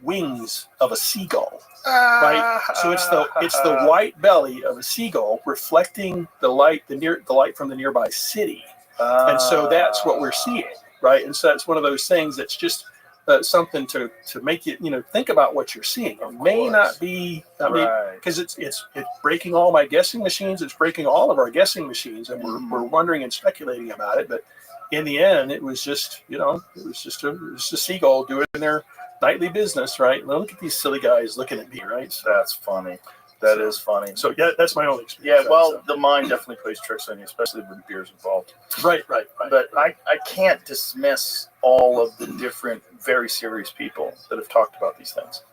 wings of a seagull, right? So it's the white belly of a seagull reflecting the light from the nearby city. And so that's what we're seeing, right? And so that's one of those things that's just something to make you think about what you're seeing. It may not be, because it's breaking all my guessing machines. It's breaking all of our guessing machines, and we're wondering and speculating about it. But in the end, it was just a seagull doing their nightly business, right? And look at these silly guys looking at me, right? So that's funny. That is funny. So yeah, that's my only experience. Yeah, well, the mind definitely plays tricks on you, especially when beer's involved. Right. But I can't dismiss all of the different, very serious people that have talked about these things.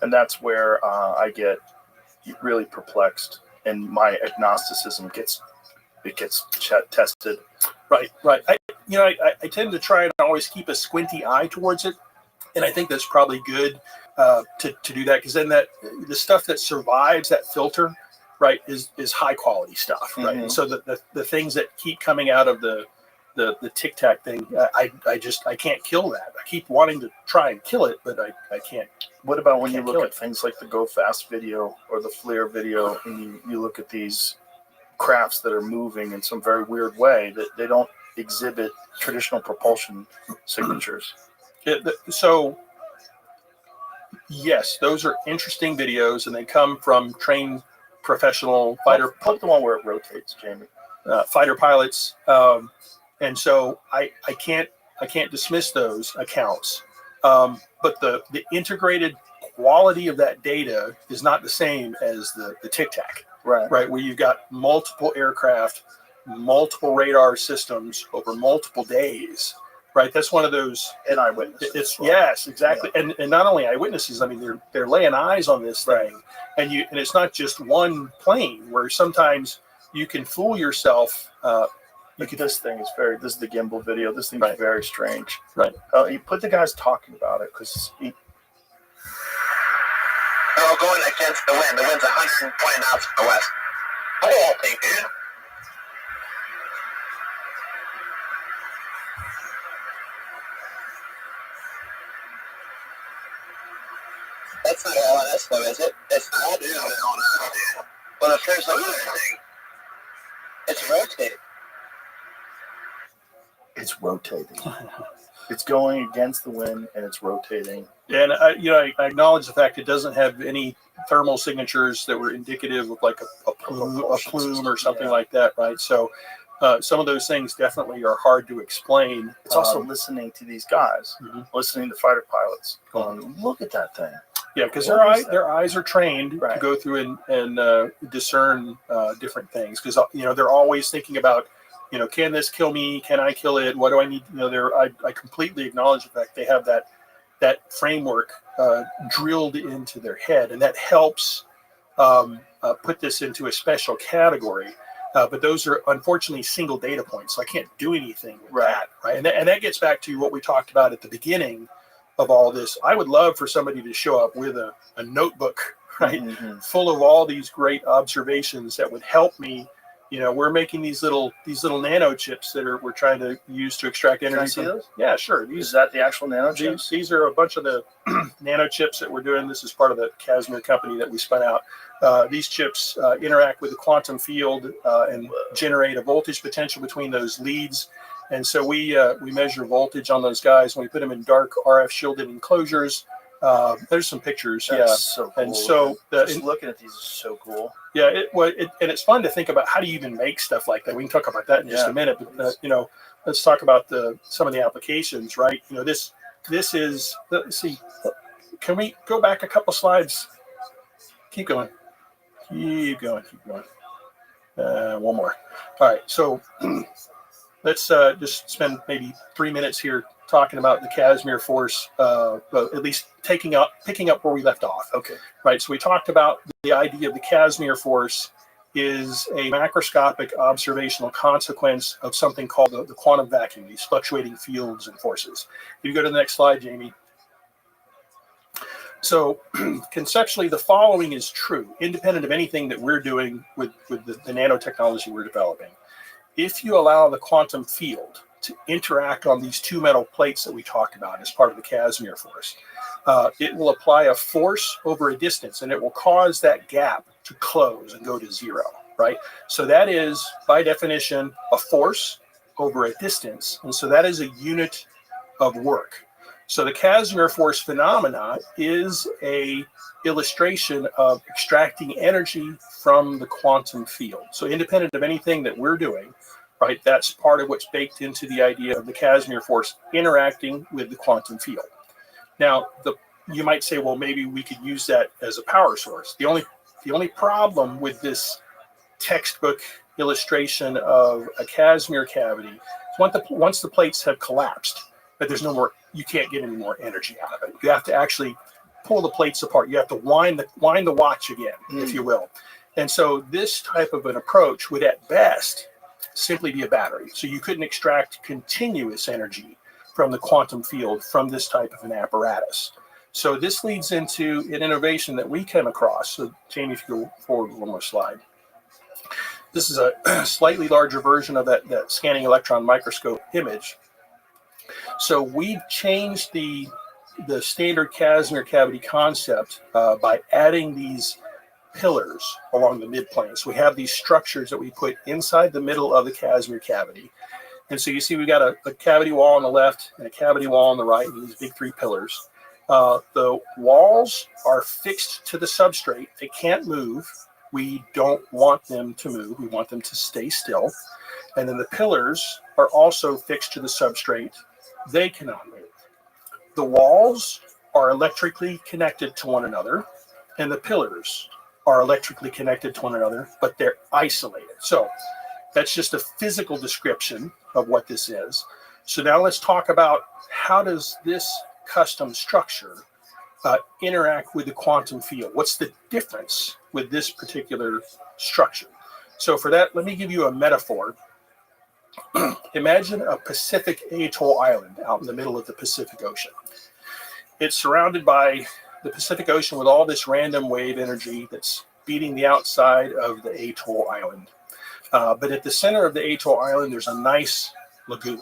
And that's where I get really perplexed, and my agnosticism gets tested. Right. I tend to try and always keep a squinty eye towards it. And I think that's probably good to do that, because then the stuff that survives that filter, right, is high quality stuff, right? And so the things that keep coming out of the Tic Tac thing, I can't kill that. I keep wanting to try and kill it, but I can't. What about when you look at things like the Go Fast video or the FLIR video, and you look at these crafts that are moving in some very weird way that they don't exhibit traditional propulsion signatures? So, yes, those are interesting videos, and they come from trained professional fighter. Put the one where it rotates, Jamie. Fighter pilots, and so I can't dismiss those accounts. But the integrated quality of that data is not the same as the Tic Tac, right? Where you've got multiple aircraft, multiple radar systems over multiple days. Right, that's one of those. And eyewitnesses. Yes, exactly. Yeah. And not only eyewitnesses. I mean, they're laying eyes on this thing, and it's not just one plane. Where sometimes you can fool yourself. This thing is this is the gimbal video. This thing is very strange. Right. You put the guys talking about it, because They're all going against the wind. The wind's 120 knots from the west. Look at that thing, dude. That's not LNS though, is it? It's not LNS, dude. Well, if there's another thing, it's rotating. It's rotating. It's going against the wind, and it's rotating. And I acknowledge the fact it doesn't have any thermal signatures that were indicative of like a plume or something like that, right? So some of those things definitely are hard to explain. It's also listening to these guys, listening to fighter pilots, going, "Look at that thing." Yeah, because What is their eyes are trained to go through and discern different things. Because they're always thinking about, can this kill me? Can I kill it? What do I need? I completely acknowledge the fact they have that framework drilled into their head, and that helps put this into a special category. But those are unfortunately single data points, so I can't do anything with that, right? And that gets back to what we talked about at the beginning of all this. I would love for somebody to show up with a notebook, right, full of all these great observations that would help me. We're making these little nano chips that we're trying to use to extract energy. Can I see those? Yeah, sure. Is that the actual nano chips? These are a bunch of the nano chips that we're doing. This is part of the Casimir company that we spun out. These chips interact with the quantum field and generate a voltage potential between those leads. And so we measure voltage on those guys when we put them in dark RF shielded enclosures. There's some pictures. That's so cool. And so just looking at these is so cool. Yeah, and it's fun to think about how do you even make stuff like that. We can talk about that in just a minute, but let's talk about some of the applications, right? This is. Let's see. Can we go back a couple slides? Keep going. Keep going. One more. All right. So let's just spend maybe 3 minutes here talking about the Casimir force, at least picking up where we left off. Okay. Right. So we talked about the idea of the Casimir force is a macroscopic observational consequence of something called the quantum vacuum, these fluctuating fields and forces. If you go to the next slide, Jamie. So conceptually, the following is true, independent of anything that we're doing with the nanotechnology we're developing. If you allow the quantum field to interact on these two metal plates that we talked about as part of the Casimir force, it will apply a force over a distance, and it will cause that gap to close and go to zero, right? So that is, by definition, a force over a distance, and so that is a unit of work. So the Casimir force phenomena is a illustration of extracting energy from the quantum field. So independent of anything that we're doing, right, that's part of what's baked into the idea of the Casimir force interacting with the quantum field. Now, you might say, well, maybe we could use that as a power source. The only problem with this textbook illustration of a Casimir cavity is once the plates have collapsed, that there's no more, you can't get any more energy out of it. You have to actually pull the plates apart. You have to wind the watch again, if you will. And so this type of an approach would at best simply be a battery. So you couldn't extract continuous energy from the quantum field from this type of an apparatus. So this leads into an innovation that we came across. So Jamie, if you go forward one more slide. This is a slightly larger version of that scanning electron microscope image. So we changed the standard Casimir cavity concept by adding these pillars along the midplane. So we have these structures that we put inside the middle of the Casimir cavity. And so you see we've got a cavity wall on the left and a cavity wall on the right, and these big three pillars. The walls are fixed to the substrate. They can't move. We don't want them to move. We want them to stay still. And then the pillars are also fixed to the substrate. They cannot move. The walls are electrically connected to one another, and the pillars are electrically connected to one another, but they're isolated. So that's just a physical description of what this is. So now let's talk about how does this custom structure interact with the quantum field? What's the difference with this particular structure? So for that, let me give you a metaphor. Imagine a Pacific atoll island out in the middle of the Pacific Ocean. It's surrounded by the Pacific Ocean with all this random wave energy that's beating the outside of the atoll island. But at the center of the atoll island, there's a nice lagoon,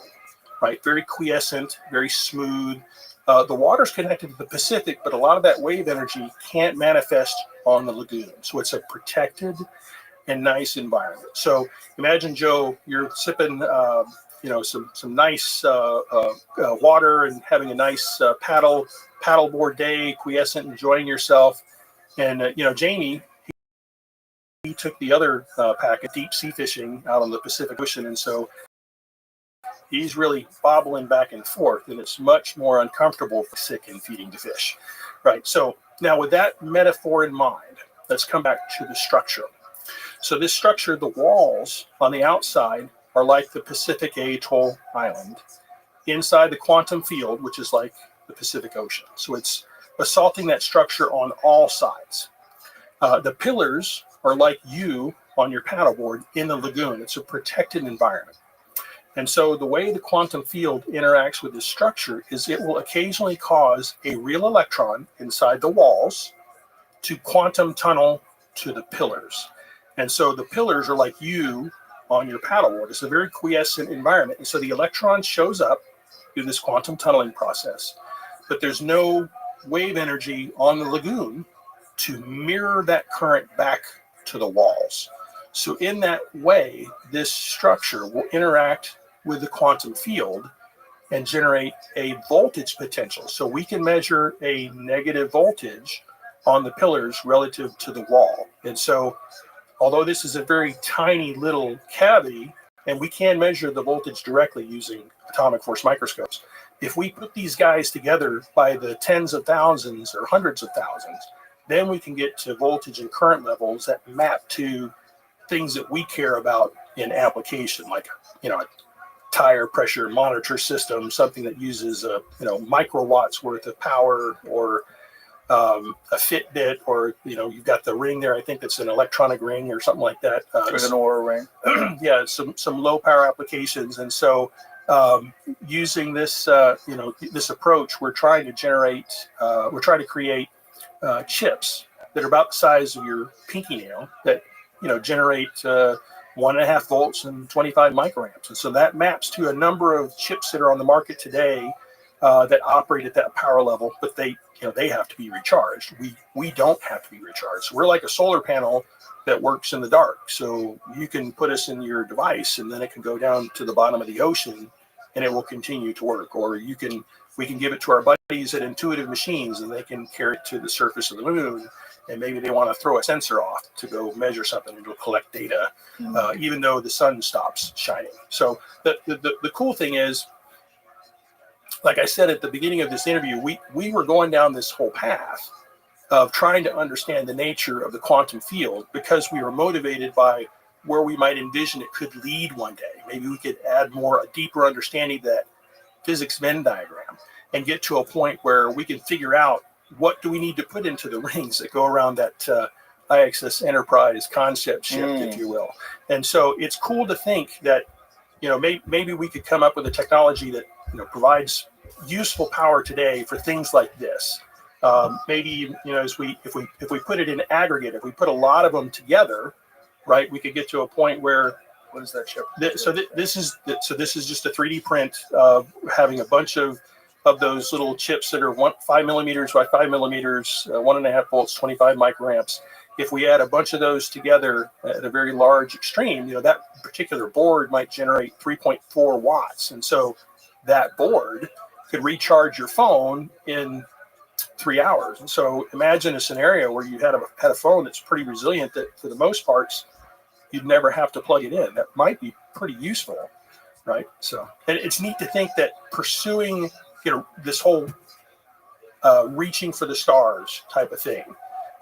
right? Very quiescent, very smooth. The water's connected to the Pacific, but a lot of that wave energy can't manifest on the lagoon. So it's a protected and nice environment. So imagine, Joe, you're sipping, some nice water and having a nice paddleboard day, quiescent, enjoying yourself. And Jamie, he took the other pack of deep sea fishing out on the Pacific Ocean, and so he's really bobbling back and forth, and it's much more uncomfortable for sick and feeding to fish, right? So Now, with that metaphor in mind, let's come back to the structure. So this structure, the walls on the outside are like the Pacific Atoll Island. Inside the quantum field, which is like the Pacific Ocean. So it's assaulting that structure on all sides. The pillars are like you on your paddleboard in the lagoon. It's a protected environment. And so the way the quantum field interacts with this structure is it will occasionally cause a real electron inside the walls to quantum tunnel to the pillars. And so the pillars are like you on your paddleboard. It's a very quiescent environment. And so the electron shows up through this quantum tunneling process, but there's no wave energy on the lagoon to mirror that current back to the walls. So in that way, this structure will interact with the quantum field and generate a voltage potential. So we can measure a negative voltage on the pillars relative to the wall. And so although this is a very tiny little cavity, and we can measure the voltage directly using atomic force microscopes, if we put these guys together by the tens of thousands or hundreds of thousands, then we can get to voltage and current levels that map to things that we care about in application, like a tire pressure monitor system, something that uses microwatts worth of power, or a Fitbit, or you've got the ring there. I think it's an electronic ring or something like that. There's an Aura ring. Yeah, some low power applications, and so using this this approach, we're trying to create chips that are about the size of your pinky nail that generate 1.5 volts and 25 microamps. And so that maps to a number of chips that are on the market today that operate at that power level, but they have to be recharged. We don't have to be recharged. So we're like a solar panel that works in the dark. So you can put us in your device, and then it can go down to the bottom of the ocean, and it will continue to work. Or we can give it to our buddies at Intuitive Machines, and they can carry it to the surface of the moon. And maybe they want to throw a sensor off to go measure something and to collect data, even though the sun stops shining. So the cool thing is, like I said at the beginning of this interview, we were going down this whole path of trying to understand the nature of the quantum field because we were motivated by where we might envision it could lead one day. Maybe we could add a deeper understanding of that physics Venn diagram and get to a point where we can figure out what do we need to put into the rings that go around that IXS Enterprise concept shift, if you will. And so it's cool to think that, maybe we could come up with a technology that, provides useful power today for things like this. Maybe, if we put it in aggregate, if we put a lot of them together, right, we could get to a point where, what is that chip? This is just a 3D print of having a bunch of those little chips that are 5 millimeters by 5 millimeters, 1.5 volts, 25 microamps. If we add a bunch of those together at a very large extreme, that particular board might generate 3.4 watts. And so that board could recharge your phone in 3 hours. And so imagine a scenario where you had a phone that's pretty resilient, that for the most parts, you'd never have to plug it in. That might be pretty useful, right? So, and it's neat to think that pursuing this whole reaching for the stars type of thing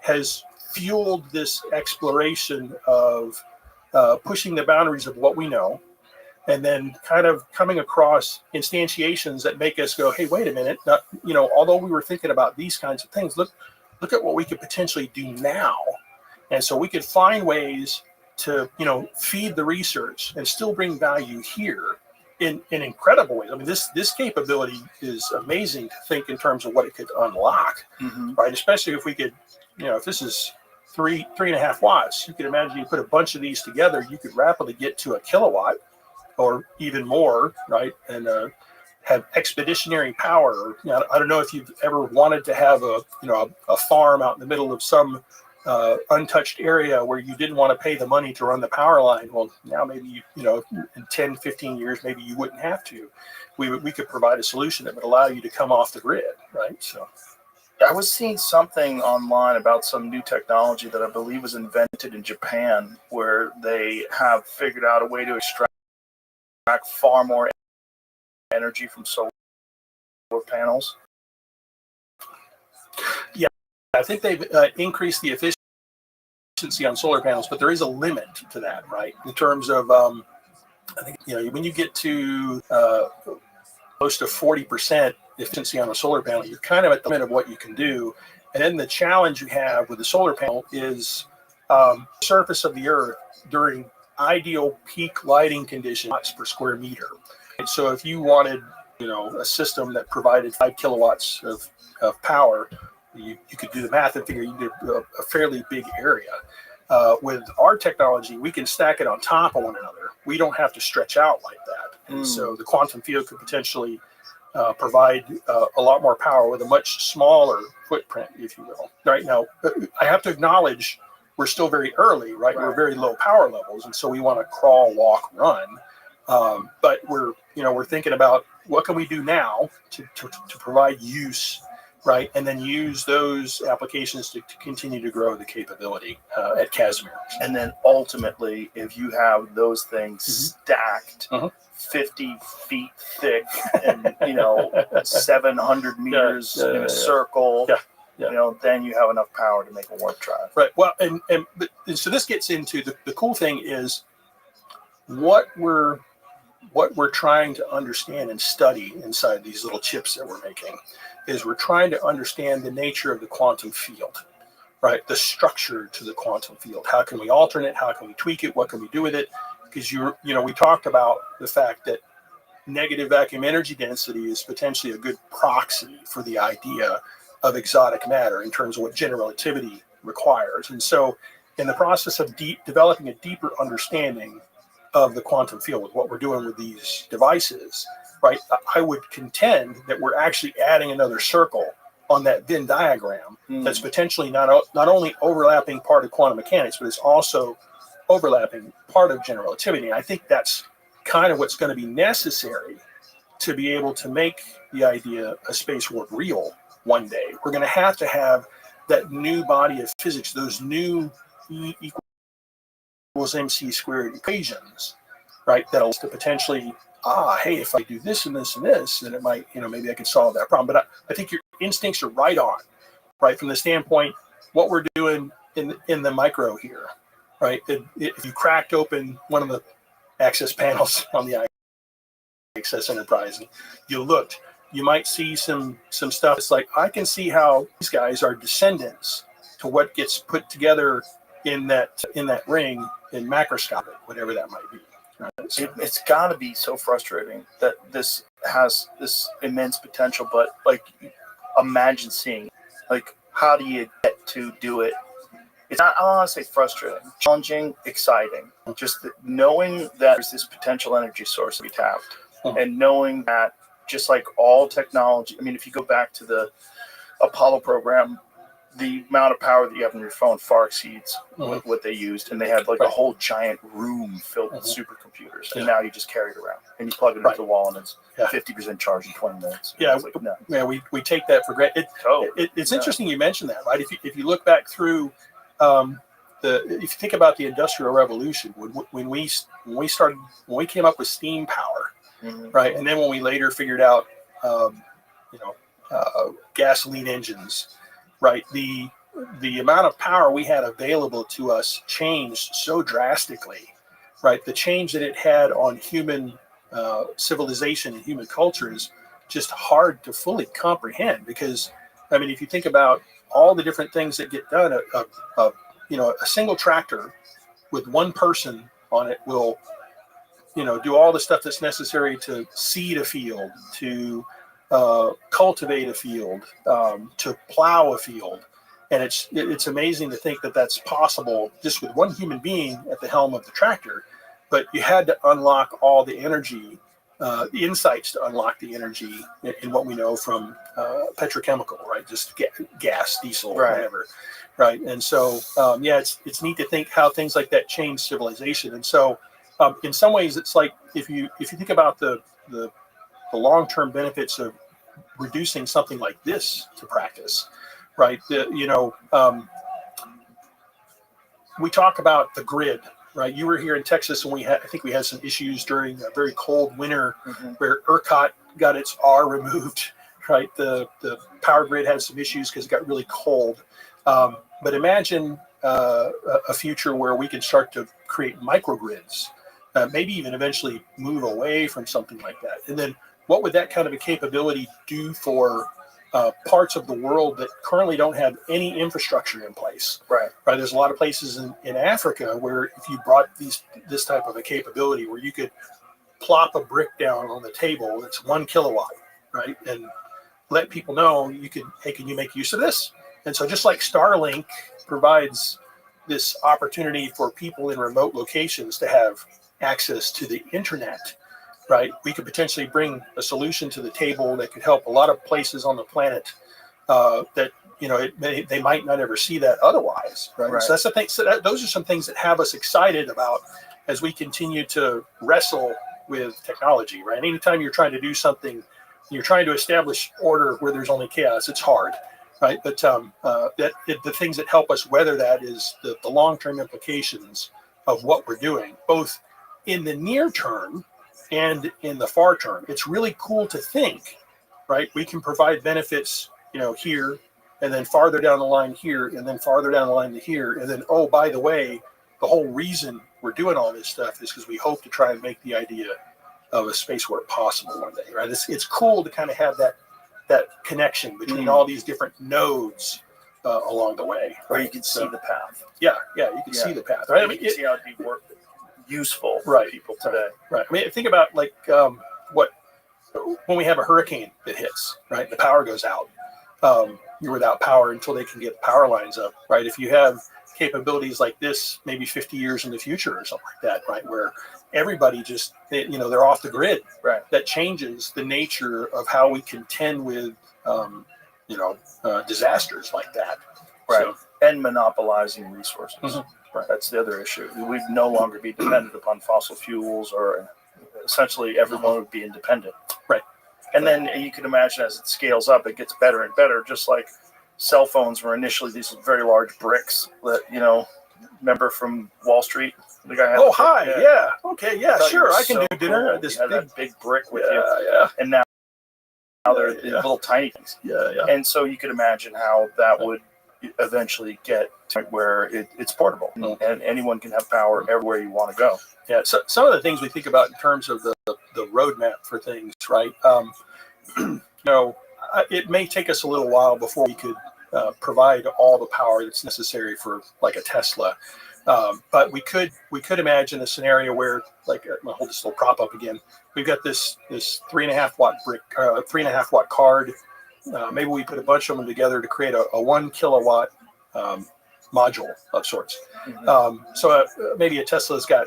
has fueled this exploration of pushing the boundaries of what we know, and then kind of coming across instantiations that make us go, hey, wait a minute, although we were thinking about these kinds of things, look at what we could potentially do now. And so we could find ways to, feed the research and still bring value here in incredible ways. I mean, this capability is amazing to think in terms of what it could unlock, right? Especially if we could, if this is 3.5 watts, you could imagine you put a bunch of these together, you could rapidly get to a kilowatt or even more, right? And have expeditionary power. I don't know if you've ever wanted to have a farm out in the middle of some untouched area where you didn't want to pay the money to run the power line. Well, now maybe, in 10, 15 years, maybe you wouldn't have to. We could provide a solution that would allow you to come off the grid, right? So I was seeing something online about some new technology that I believe was invented in Japan, where they have figured out a way to extract far more energy from solar panels. Yeah, I think they've increased the efficiency on solar panels, but there is a limit to that, right? In terms of, I think, when you get to close to 40% efficiency on a solar panel, you're kind of at the limit of what you can do. And then the challenge you have with the solar panel is surface of the Earth during ideal peak lighting conditions per square meter. And so if you wanted, a system that provided 5 kilowatts of power, you could do the math and figure you did a fairly big area. With our technology, we can stack it on top of one another. We don't have to stretch out like that. And so the quantum field could potentially provide a lot more power with a much smaller footprint, if you will. Right now, I have to acknowledge we're still very early, right? We're very low power levels, and so we want to crawl, walk, run. But we're thinking about what can we do now to provide use, right? And then use those applications to continue to grow the capability at Casimir. And then ultimately, if you have those things stacked 50 feet thick and 700 meters in a circle, then you have enough power to make a warp drive. Right. Well, and so this gets into the cool thing is what we're trying to understand and study inside these little chips that we're making is we're trying to understand the nature of the quantum field, right? The structure to the quantum field. How can we alter it? How can we tweak it? What can we do with it? Because we talked about the fact that negative vacuum energy density is potentially a good proxy for the idea of exotic matter in terms of what general relativity requires. And so in the process of developing a deeper understanding of the quantum field with what we're doing with these devices, right, I would contend that we're actually adding another circle on that Venn diagram that's potentially not only overlapping part of quantum mechanics, but it's also overlapping part of general relativity. And I think that's kind of what's going to be necessary to be able to make the idea of space warp real one day. We're going to have that new body of physics, those new E equals mc squared equations, right? That'll to potentially, hey, if I do this and this and this, then it might, maybe I can solve that problem. But I think your instincts are right on, right? From the standpoint, what we're doing in the micro here, right? If you cracked open one of the access panels on the IXS Enterprise and you looked, you might see some stuff. It's like, I can see how these guys are descendants to what gets put together in that ring in macroscopic, whatever that might be. Right? So, it's got to be so frustrating that this has this immense potential, but imagine seeing, how do you get to do it? It's not, I don't want to say frustrating, challenging, exciting. Just knowing that there's this potential energy source to be tapped, and knowing that just like all technology, I mean, if you go back to the Apollo program, the amount of power that you have in your phone far exceeds what they used, and they had a whole giant room filled with supercomputers, and now you just carry it around and you plug it into the wall, and it's 50% charged in 20 minutes. We take that for granted. It's interesting you mentioned that, right? If you look back through if you think about the Industrial Revolution, when we came up with steam power, right, and then when we later figured out gasoline engines. Right, the amount of power we had available to us changed so drastically. Right, the change that it had on human civilization and human culture is just hard to fully comprehend. Because, I mean, if you think about all the different things that get done, a single tractor with one person on it will, do all the stuff that's necessary to seed a field, to cultivate a field, to plow a field. And it's amazing to think that that's possible just with one human being at the helm of the tractor. But you had to unlock all the energy, the insights to unlock the energy in what we know from petrochemical, right? Just gas, diesel, whatever, right? And so, it's neat to think how things like that change civilization. And so, in some ways, it's like if you think about the long-term benefits of reducing something like this to practice, right? We talk about the grid, right? You were here in Texas, and I think we had some issues during a very cold winter where ERCOT got its R removed, right? The power grid had some issues because it got really cold. But imagine a future where we can start to create microgrids, maybe even eventually move away from something like that. And then what would that kind of a capability do for parts of the world that currently don't have any infrastructure in place? Right. There's a lot of places in Africa where if you brought this type of a capability where you could plop a brick down on the table that's 1 kilowatt, right, and let people know hey, can you make use of this? And so just like Starlink provides this opportunity for people in remote locations to have access to the internet, right? We could potentially bring a solution to the table that could help a lot of places on the planet that, they might not ever see that otherwise, right? So that's the thing. So those are some things that have us excited about as we continue to wrestle with technology, right? Anytime you're trying to do something, you're trying to establish order where there's only chaos, it's hard. Right, but the things that help us weather that is the long-term implications of what we're doing, both in the near term and in the far term. It's really cool to think, right? We can provide benefits, here, and then farther down the line here, and then farther down the line to here, and then by the way, the whole reason we're doing all this stuff is because we hope to try and make the idea of a space work possible one day, right? It's cool to kind of have that connection between all these different nodes along the way. Where you can see the path. Yeah, you can see the path. Right? You can see how it'd be useful for right. people today. Right. I mean, think about like when we have a hurricane that hits, right? The power goes out. You're without power until they can get power lines up, right? If you have capabilities like this, maybe 50 years in the future or something like that, right? Where everybody just, they're off the grid. Right. That changes the nature of how we contend with, disasters like that. Right. So, and monopolizing resources. Mm-hmm. Right. That's the other issue. We'd no longer be dependent upon fossil fuels, or essentially everyone would be independent. Right. And then you can imagine as it scales up, it gets better and better, just like cell phones were initially these very large bricks that, remember from Wall Street? The guy had Okay, yeah, sure. I can do dinner. Cool. This big brick with you. Yeah. And now they're little tiny things. Yeah. And so you could imagine how that would eventually get to where it's portable, and anyone can have power everywhere you want to go. Yeah. So some of the things we think about in terms of the roadmap for things, right? It may take us a little while before we could provide all the power that's necessary for like a Tesla. But we could imagine a scenario where, like, I'll hold this little prop up again. We've got this 3.5 watt brick, 3.5 watt card. Maybe we put a bunch of them together to create a 1 kilowatt module of sorts. So maybe a Tesla's got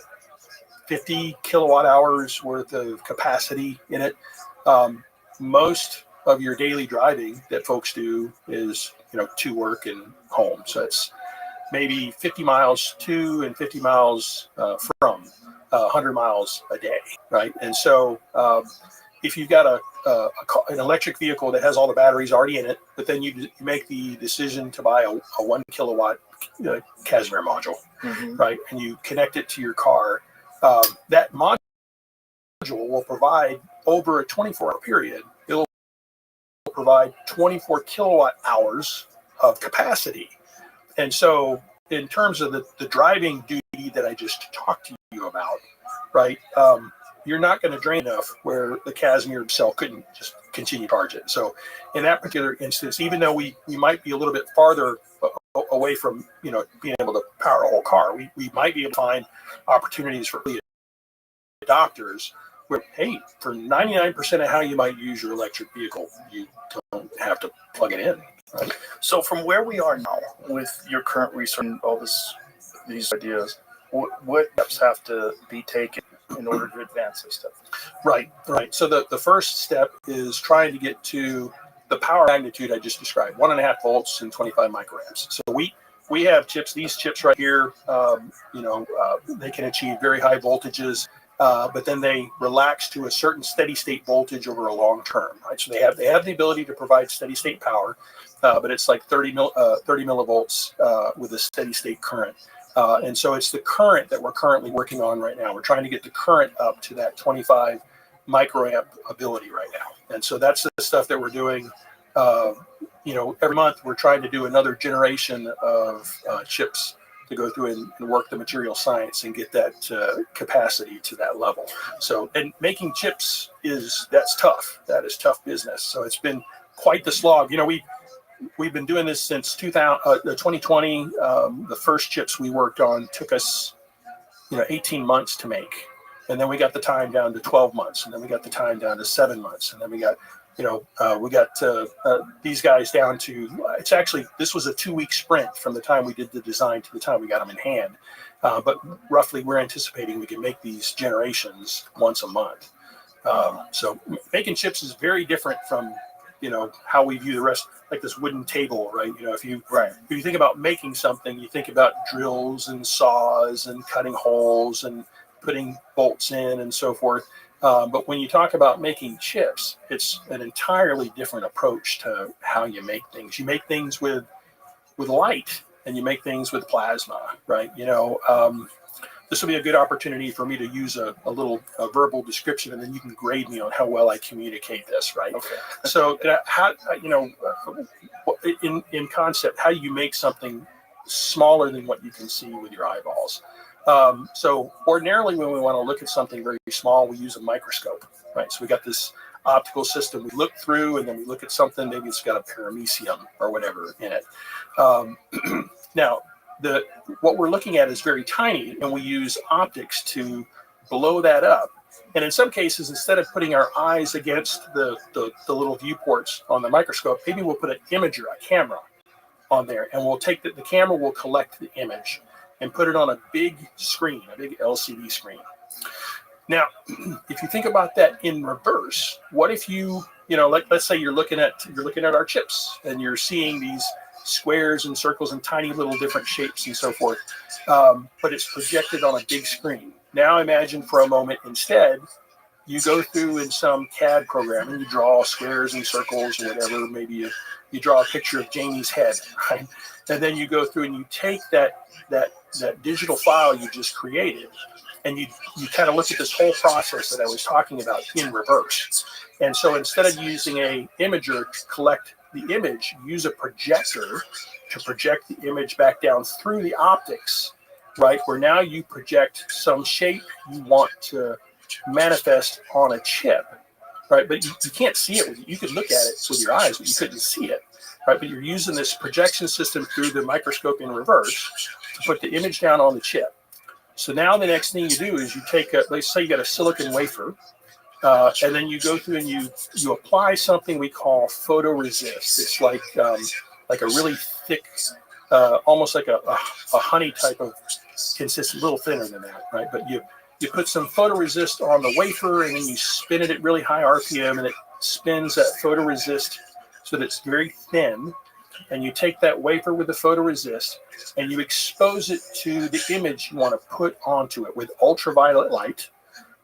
50 kilowatt hours worth of capacity in it. Most of your daily driving that folks do is, to work and home. So it's maybe 50 miles to and 50 miles from, 100 miles a day, right? And so if you've got an electric vehicle that has all the batteries already in it, but then you make the decision to buy a 1 kilowatt Casimir module, right? And you connect it to your car, that module will provide over a 24-hour period, it'll provide 24 kilowatt hours of capacity. And so in terms of the driving duty that I just talked to you about, right, you're not going to drain enough where the Casimir cell couldn't just continue to charge it. So in that particular instance, even though we might be a little bit farther away from, being able to power a whole car, we might be able to find opportunities for early adopters where, hey, for 99% of how you might use your electric vehicle, you don't have to plug it in. Right? So from where we are now with your current research and all these ideas, what steps have to be taken in order to advance this stuff? Right. So the first step is trying to get to the power magnitude I just described, 1.5 volts and 25 microamps. So we have chips, these chips right here, they can achieve very high voltages, but then they relax to a certain steady state voltage over a long term, right? So they have the ability to provide steady state power, but it's like 30 millivolts with a steady state current. And so it's the current that we're currently working on right now. We're trying to get the current up to that 25 microamp ability right now. And so that's the stuff that we're doing every month we're trying to do another generation of chips to go through and work the material science and get that capacity to that level. So, and making chips that's tough. That is tough business. So it's been quite the slog. We've been doing this since 2020. The first chips we worked on took us 18 months to make. And then we got the time down to 12 months. And then we got the time down to 7 months. And then we got these guys down to, this was a 2-week sprint from the time we did the design to the time we got them in hand. But roughly we're anticipating we can make these generations once a month. So making chips is very different from, how we view the rest, like this wooden table, right? If you think about making something, you think about drills and saws and cutting holes and putting bolts in and so forth. But when you talk about making chips, it's an entirely different approach to how you make things. You make things with light, and you make things with plasma, right? This will be a good opportunity for me to use a little verbal description, and then you can grade me on how well I communicate this, right? Okay. So, how in concept, how do you make something smaller than what you can see with your eyeballs? So ordinarily when we want to look at something very small, we use a microscope, right? So we got this optical system we look through, and then we look at something, maybe it's got a paramecium or whatever in it. Now, what we're looking at is very tiny, and we use optics to blow that up. And in some cases, instead of putting our eyes against the little viewports on the microscope, maybe we'll put an imager, a camera on there, and we'll take the camera will collect the image and put it on a big screen, a big LCD screen. Now, if you think about that in reverse, what if let's say you're looking at our chips, and you're seeing these squares and circles and tiny little different shapes and so forth, but it's projected on a big screen. Now imagine for a moment instead, you go through in some CAD program and you draw squares and circles or whatever. Maybe you draw a picture of Jamie's head, right? And then you go through and you take that digital file you just created, and you kind of look at this whole process that I was talking about in reverse. And so instead of using a imager to collect the image, use a projector to project the image back down through the optics, right? Where now you project some shape you want to manifest on a chip, right? But you can't see it. You could look at it with your eyes, but you couldn't see it, right? But you're using this projection system through the microscope in reverse to put the image down on the chip. So now the next thing you do is you take let's say you got a silicon wafer, and then you go through and you apply something we call photoresist. It's like a really thick, almost like a honey type of consistency, a little thinner than that, right? But you put some photoresist on the wafer, and then you spin it at really high RPM, and it spins that photoresist so that it's very thin. And you take that wafer with the photoresist and you expose it to the image you want to put onto it with ultraviolet light,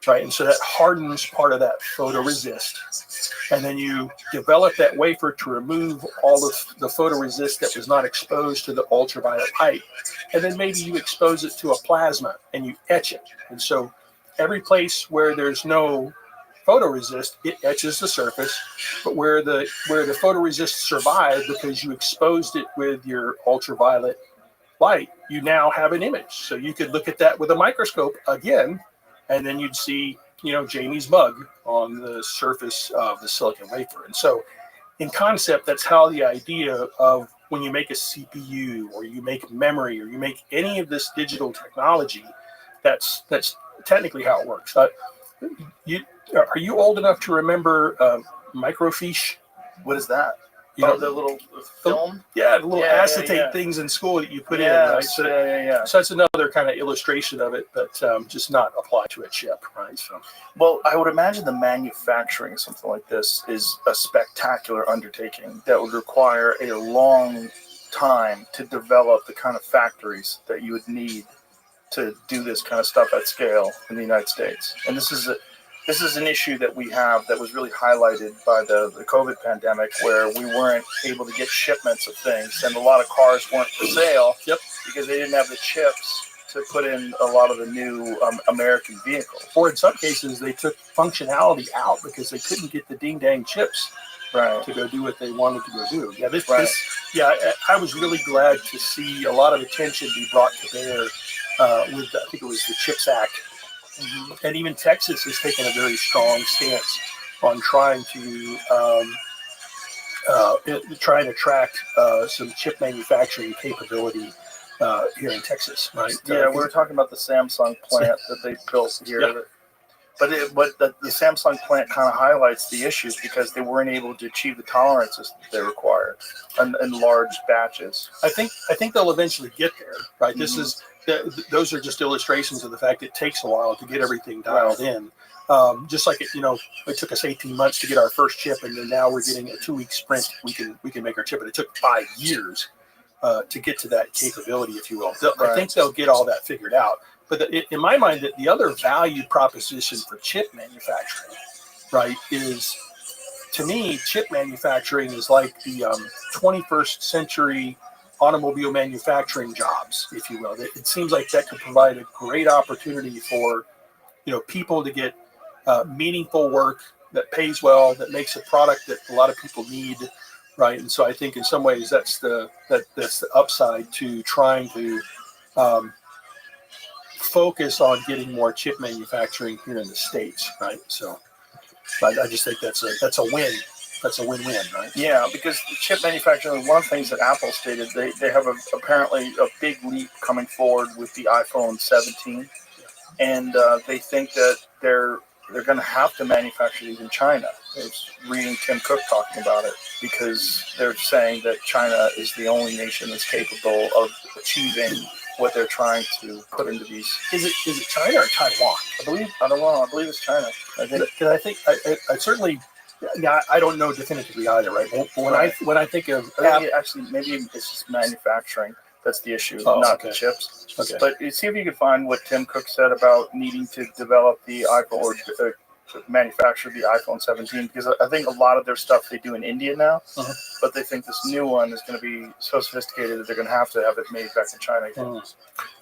right? And so that hardens part of that photoresist. And then you develop that wafer to remove all of the photoresist that was not exposed to the ultraviolet light. And then maybe you expose it to a plasma and you etch it. And so every place where there's no photoresist, it etches the surface, but where the photoresist survived because you exposed it with your ultraviolet light, you now have an image. So you could look at that with a microscope again, and then you'd see, Jamie's mug on the surface of the silicon wafer. And so in concept, that's how the idea of when you make a CPU or you make memory or you make any of this digital technology, that's technically how it works. Are you old enough to remember microfiche? What is that? The little film? The little acetate things in school that you put in, right? So, so that's another kind of illustration of it, but just not applied to a chip, right? So, well, I would imagine the manufacturing of something like this is a spectacular undertaking that would require a long time to develop the kind of factories that you would need to do this kind of stuff at scale in the United States. And this is an issue that we have that was really highlighted by the COVID pandemic, where we weren't able to get shipments of things, and a lot of cars weren't for sale because they didn't have the chips to put in a lot of the new American vehicles. Or in some cases, they took functionality out because they couldn't get the ding-dang chips to go do what they wanted to go do. Yeah, I was really glad to see a lot of attention be brought to bear with, I think it was the CHIPS Act. And even Texas has taken a very strong stance on trying to attract some chip manufacturing capability here in Texas, right? Yeah, we were talking about the Samsung plant that they built here. Yeah. But the Samsung plant kind of highlights the issues because they weren't able to achieve the tolerances that they required in large batches. I think they'll eventually get there, right? Those are just illustrations of the fact it takes a while to get everything dialed in. Just like it took us 18 months to get our first chip, and then now we're getting a 2-week sprint. We can make our chip, but it took 5 years to get to that capability, if you will. I think they'll get all that figured out. But in my mind, that the other value proposition for chip manufacturing, right, is, to me, chip manufacturing is like the 21st century automobile manufacturing jobs, if you will. It seems like that could provide a great opportunity for people to get meaningful work that pays well, that makes a product that a lot of people need, right? And so I think in some ways that's the upside to trying to focus on getting more chip manufacturing here in the States, right? So I just think that's a win. That's a win-win, right? Yeah, because chip manufacturing, one of the things that Apple stated, they have apparently a big leap coming forward with the iPhone 17, and they think that they're going to have to manufacture these in China. I was reading Tim Cook talking about it because they're saying that China is the only nation that's capable of achieving what they're trying to put into these. Is it China or Taiwan? I don't know. I believe it's China. I certainly. Yeah, I don't know definitively either, right? When I think of maybe it's just manufacturing that's the issue, not the chips. Okay. But see if you can find what Tim Cook said about needing to develop the iPhone or manufacture the iPhone 17, because I think a lot of their stuff they do in India now, but they think this new one is going to be so sophisticated that they're going to have it made back in China again.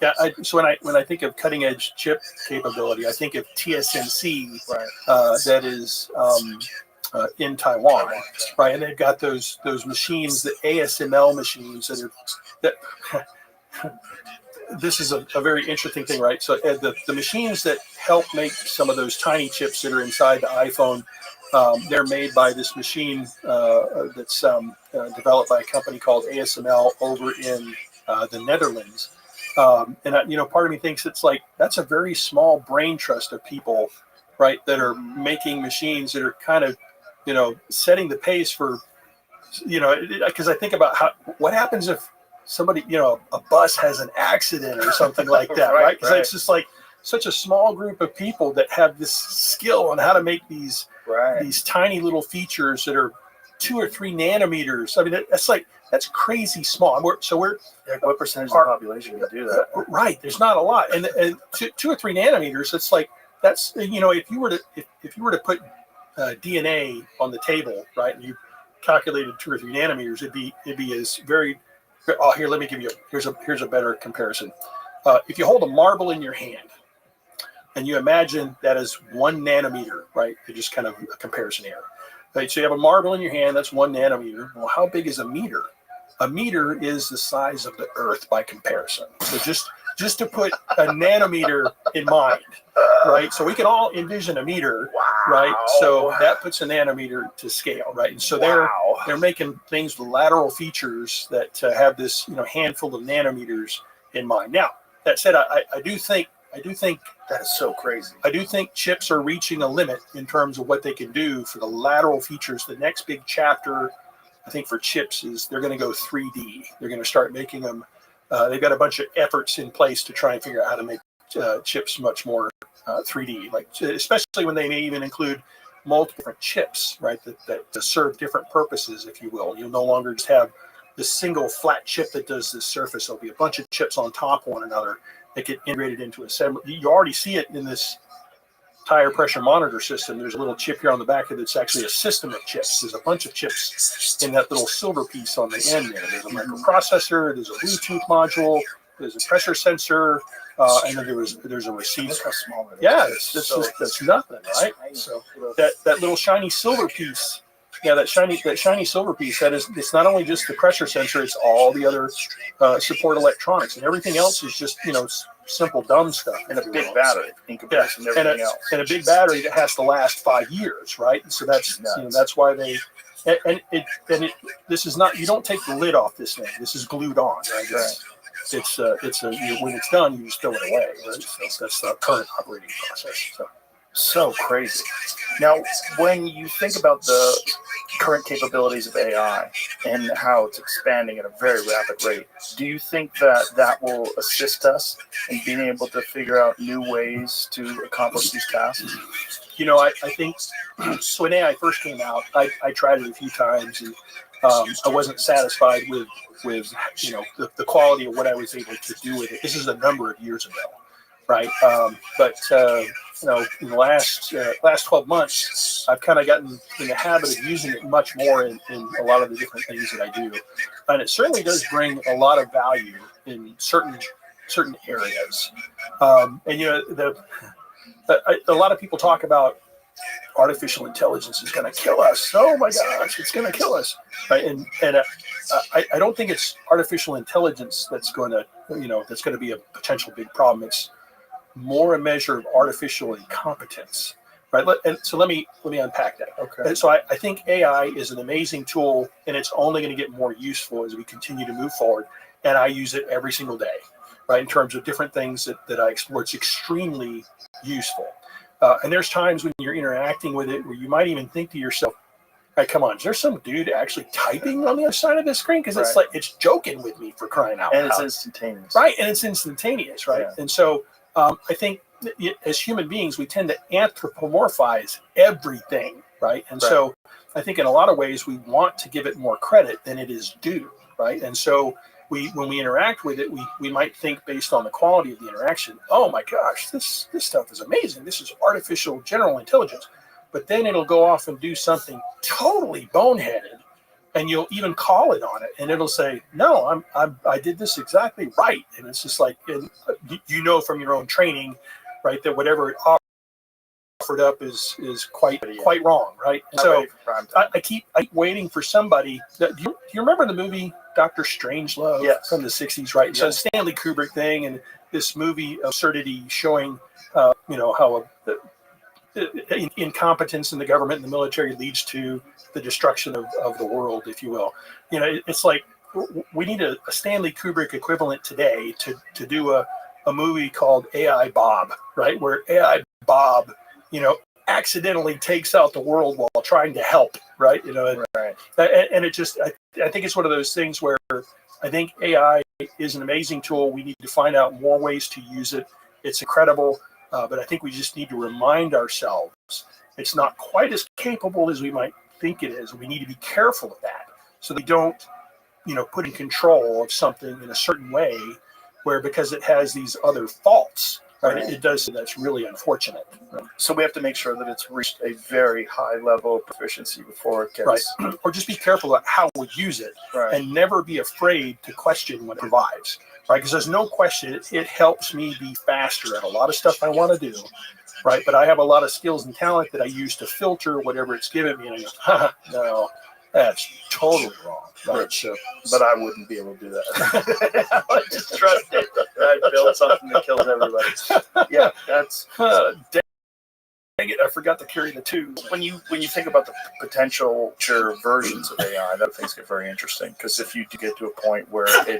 Yeah, so when I think of cutting edge chip capability, I think of TSMC, that is. In Taiwan, right, and they've got those machines, the ASML machines that this is a very interesting thing, right? So the machines that help make some of those tiny chips that are inside the iPhone, they're made by this machine that's developed by a company called ASML over in the Netherlands. And part of me thinks it's like that's a very small brain trust of people, right, that are making machines that are kind of setting the pace for, because I think about what happens if somebody, a bus has an accident or something like that, right? Because it's just like such a small group of people that have this skill on how to make these tiny little features that are 2 or 3 nanometers. I mean, that's crazy small. What percentage of the population can do that? Right. There's not a lot, and 2 or 3 nanometers. It's like that's if you were to put DNA on the table, right, and you calculated 2 or 3 nanometers, it'd be as very. Oh, here, let me give you. Here's a better comparison. If you hold a marble in your hand, and you imagine that as 1 nanometer, right? It's just kind of a comparison here. Right, so you have a marble in your hand. That's 1 nanometer. Well, how big is a meter? A meter is the size of the Earth by comparison. So just to put a nanometer in mind, right? So we can all envision a meter, right? So that puts a nanometer to scale, right? And so they're making things with lateral features that have this handful of nanometers in mind. Now that said, I do think that is so crazy. I do think chips are reaching a limit in terms of what they can do for the lateral features. The next big chapter, I think, for chips is they're going to go 3D. They're going to start making them. They've got a bunch of efforts in place to try and figure out how to make chips much more 3D, like especially when they may even include multiple different chips, right, that serve different purposes, if you will. You'll no longer just have the single flat chip that does this surface. There'll be a bunch of chips on top of one another that get integrated into assembly. You already see it in this tire pressure monitor system. There's a little chip here on the back of it's actually a system of chips. There's a bunch of chips in that little silver piece on the end there. There's a microprocessor, there's a Bluetooth module, there's a pressure sensor, and then there's a receiver. Look how small it is. Yeah, that's nothing, right? So that little shiny silver piece Yeah, that shiny silver piece. That is, it's not only just the pressure sensor; it's all the other support electronics, and everything else is just simple dumb stuff. And a big battery in comparison to everything else. And a big battery that has to last 5 years, right? And so that's why they. This is not. You don't take the lid off this thing. This is glued on, right? It's when it's done, you just throw it away, right? So that's the current operating process. So crazy. Now, when you think about the current capabilities of AI and how it's expanding at a very rapid rate, do you think that will assist us in being able to figure out new ways to accomplish these tasks? I think so. When AI first came out, I tried it a few times, and I wasn't satisfied with the quality of what I was able to do with it. This is a number of years ago, right? But in the last 12 months, I've kind of gotten in the habit of using it much more in a lot of the different things that I do, and it certainly does bring a lot of value in certain areas. A lot of people talk about artificial intelligence is going to kill us. Oh my gosh, it's going to kill us, right? And I don't think it's artificial intelligence that's going to be a potential big problem. It's more a measure of artificial incompetence, right? And so let me unpack that. Okay. And so I think AI is an amazing tool, and it's only going to get more useful as we continue to move forward. And I use it every single day, right? In terms of different things that I explore, it's extremely useful. And there's times when you're interacting with it where you might even think to yourself, right, come on, is there some dude actually typing on the other side of the screen? Because it's like it's joking with me, for crying out loud. And it's instantaneous. Right, and it's instantaneous, right? Yeah. And so I think as human beings, we tend to anthropomorphize everything, right? And so I think in a lot of ways, we want to give it more credit than it is due, right? And so when we interact with it, we might think based on the quality of the interaction, oh my gosh, this stuff is amazing. This is artificial general intelligence. But then it'll go off and do something totally boneheaded, and you'll even call it on it, and it'll say, no, I did this exactly right. And it's just like, from your own training, right, that whatever it offered up is quite wrong, right? And so I keep waiting for somebody. Do you remember the movie Dr. Strangelove from the 60s, right? So Stanley Kubrick thing, and this movie absurdity showing, how incompetence in the government and the military leads to the destruction of the world, if you will. It's like we need a Stanley Kubrick equivalent today to do a movie called AI Bob, right? Where AI Bob, accidentally takes out the world while trying to help, right? And it just, I think it's one of those things where I think AI is an amazing tool. We need to find out more ways to use it. It's incredible. But I think we just need to remind ourselves it's not quite as capable as we might think it is. We need to be careful of that so they don't, put in control of something in a certain way where because it has these other faults, right? It does. That's really unfortunate. So we have to make sure that it's reached a very high level of proficiency before it gets... Right. Or just be careful about how we use it and never be afraid to question what it provides. Right, because there's no question it helps me be faster at a lot of stuff I want to do, right? But I have a lot of skills and talent that I use to filter whatever it's given me, and I go, no, that's totally wrong. Right? So, but I wouldn't be able to do that. I just trust it. I build something that kills everybody. Yeah, that's... Dang it, I forgot to carry the tubes. When you think about the potential versions of AI, that things get very interesting, because if you do get to a point where it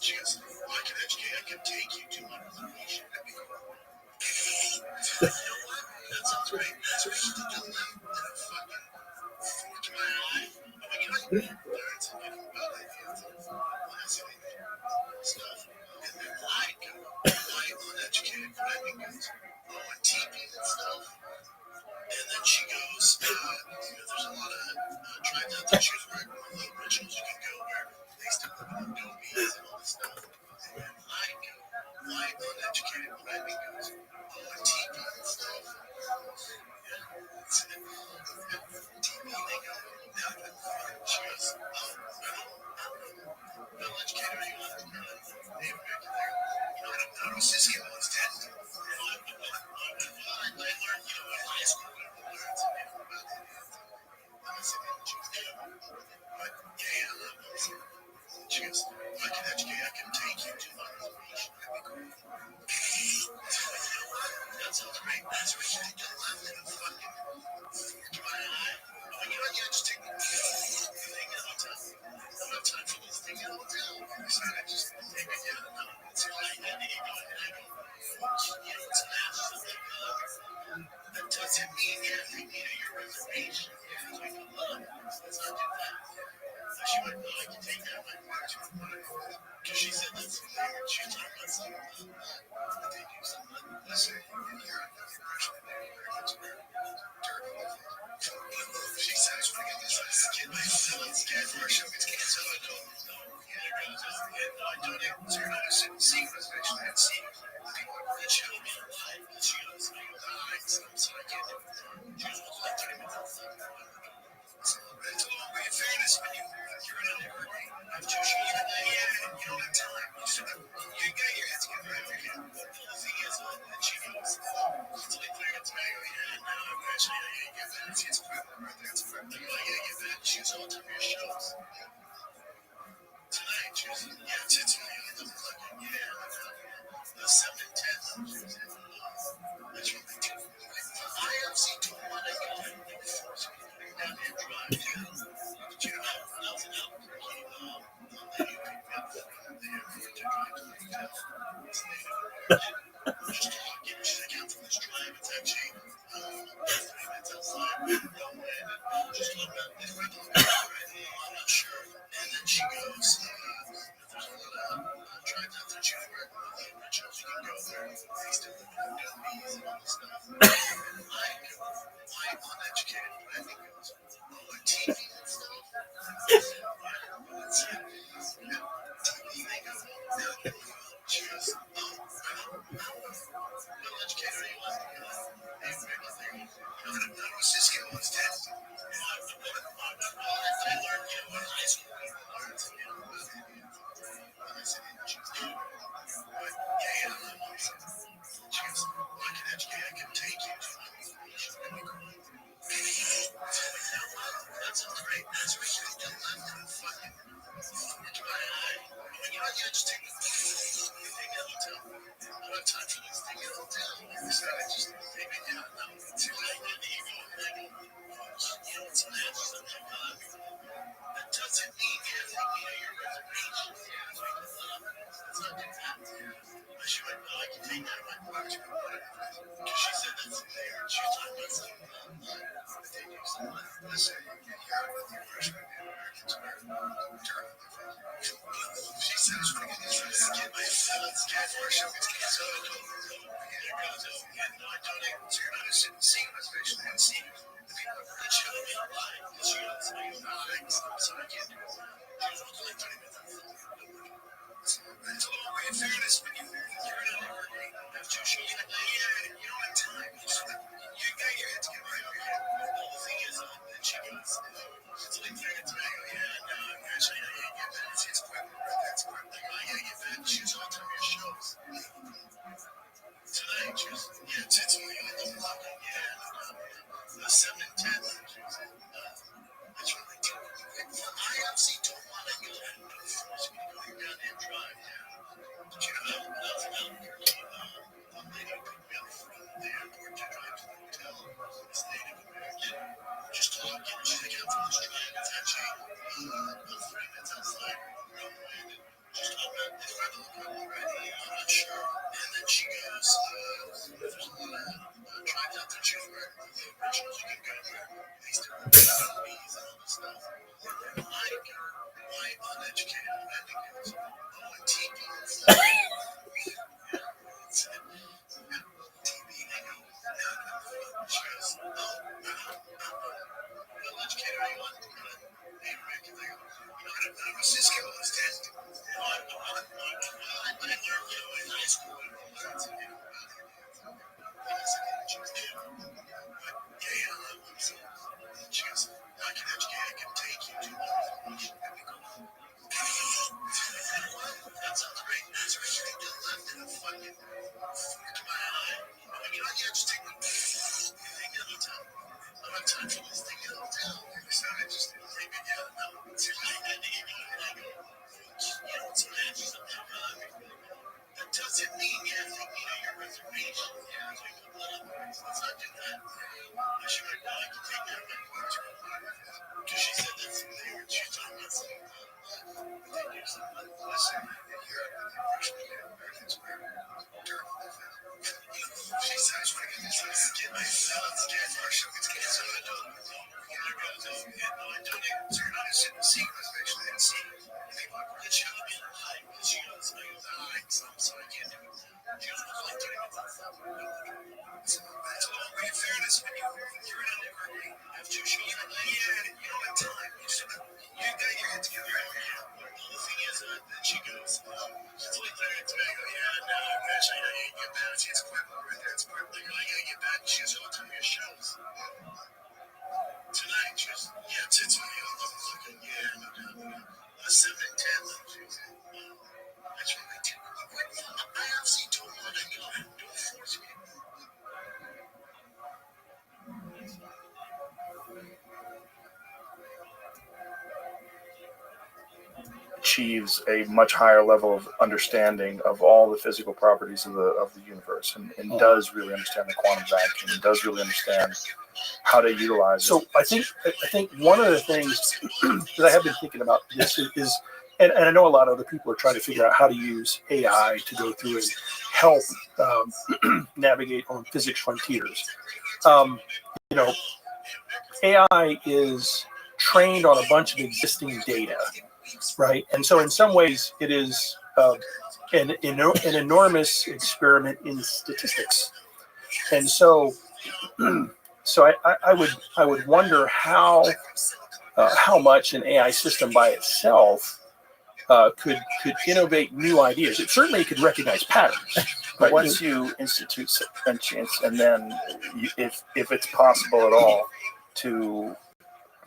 She goes, well, I can educate, I can take you to my information. That'd be cool. You know what? That sounds great. So we should do that. Fucking forge my life. Oh my gosh. Learn some good ideas. Stuff. And then I go, uneducated, grabbing guns, on TV and stuff. And then she goes, there's a lot of tribes out there. She was working with rituals you can go where they still live in the and all this stuff. And I go, Achieves a much higher level of understanding of all the physical properties of the universe, and does really understand the quantum vacuum, and does really understand how to utilize it. So I think one of the things that I have been thinking about this is and I know a lot of other people are trying to figure out how to use AI to go through and help navigate on physics frontiers. AI is trained on a bunch of existing data, right? And so in some ways it is an enormous experiment in statistics. And so I would wonder how much an AI system by itself could innovate new ideas. It certainly could recognize patterns. But once you institute sentience, and then if it's possible at all to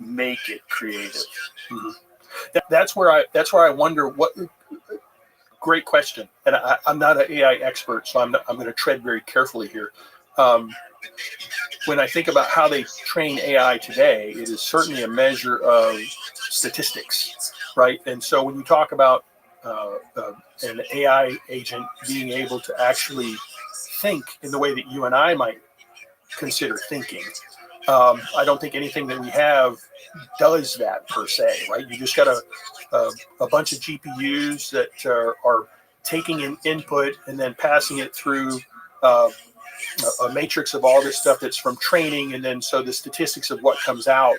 make it creative, that's where I wonder what. Great question, and I'm not an AI expert, so I'm going to tread very carefully here. When I think about how they train AI today, it is certainly a measure of statistics, right? And so when you talk about an AI agent being able to actually think in the way that you and I might consider thinking, I don't think anything that we have does that per se, right? You just got a bunch of GPUs that are taking in input and then passing it through a matrix of all this stuff that's from training, and then so the statistics of what comes out,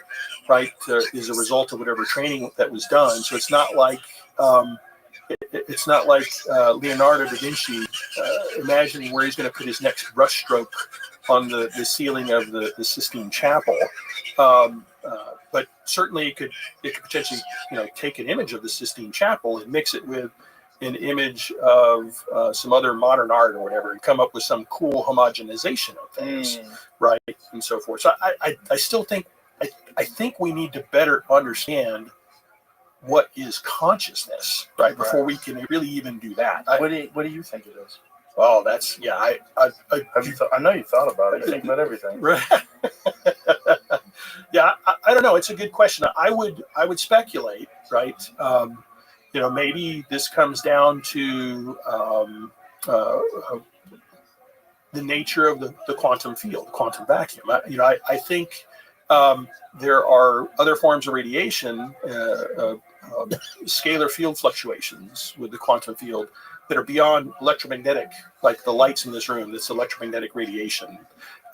right, is a result of whatever training that was done. So it's not like Leonardo da Vinci imagining where he's going to put his next brushstroke on the ceiling of the Sistine Chapel. But certainly it could potentially take an image of the Sistine Chapel and mix it with an image of some other modern art or whatever, and come up with some cool homogenization of things, right, and so forth. So I still think I think we need to better understand what is consciousness, right, before we can really even do that. What do you think it is? Oh, that's I know you thought about it. You think about everything. Right. Yeah, I don't know. It's a good question. I would speculate, right? Maybe this comes down to the nature of the quantum field, the quantum vacuum. I think there are other forms of radiation, scalar field fluctuations with the quantum field that are beyond electromagnetic, like the lights in this room. That's electromagnetic radiation.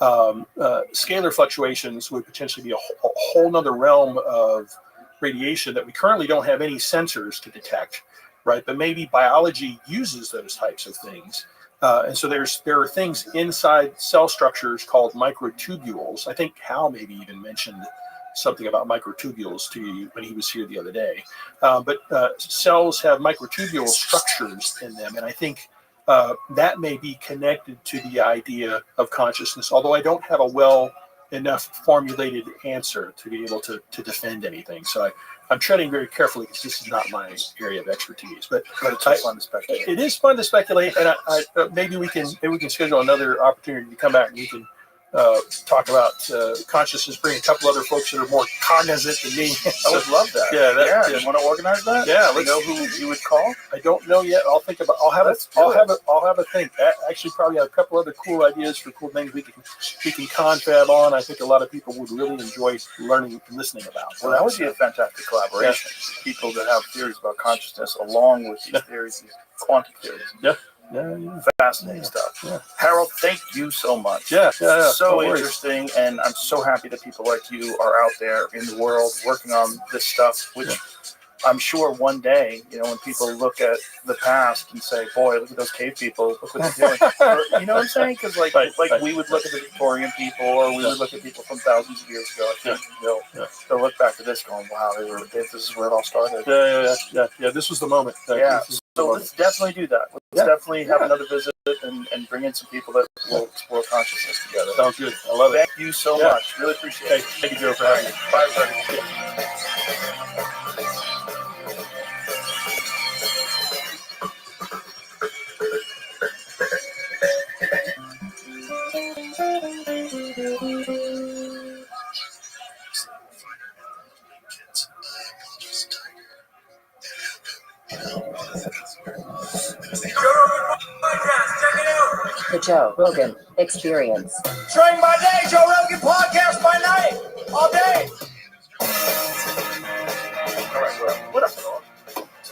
Scalar fluctuations would potentially be a whole nother realm of radiation that we currently don't have any sensors to detect, right? But maybe biology uses those types of things. And so there are things inside cell structures called microtubules. I think Hal maybe even mentioned something about microtubules to you when he was here the other day. But cells have microtubule structures in them, and I think that may be connected to the idea of consciousness, although I don't have a well enough formulated answer to be able to defend anything. So I'm treading very carefully because this is not my area of expertise. But it's fun to speculate. It is fun to speculate, and maybe we can schedule another opportunity to come back and talk about consciousness, bring a couple other folks that are more cognizant than me. I would love that. Yeah, You want to organize that? Yeah, Do you know who you would call? I don't know yet. I'll think about. I'll have a think. Actually, probably have a couple other cool ideas for cool things we can confab on. I think a lot of people would really enjoy learning and listening about. Well, that would be a fantastic collaboration. People that have theories about consciousness, along with these theories, these quantum theories. Yeah. Fascinating stuff. Yeah. Harold, thank you so much. Yeah. So interesting, and I'm so happy that people like you are out there in the world working on this stuff, which I'm sure one day, when people look at the past and say, boy, look at those cave people, look what they're doing. You know what I'm saying? Because like we would look at the Victorian people, or we would look at people from thousands of years ago. I think they'll look back at this going, wow, this is where it all started. Yeah. This was the moment. So let's definitely do that. Let's definitely have another visit and bring in some people that will explore consciousness together. Sounds good. I love it. Thank you so much. Really appreciate it. Thank you, Joe, for having me. Bye, sir. The Joe Rogan Experience. Train by day, Joe Rogan podcast by night, all day. All right,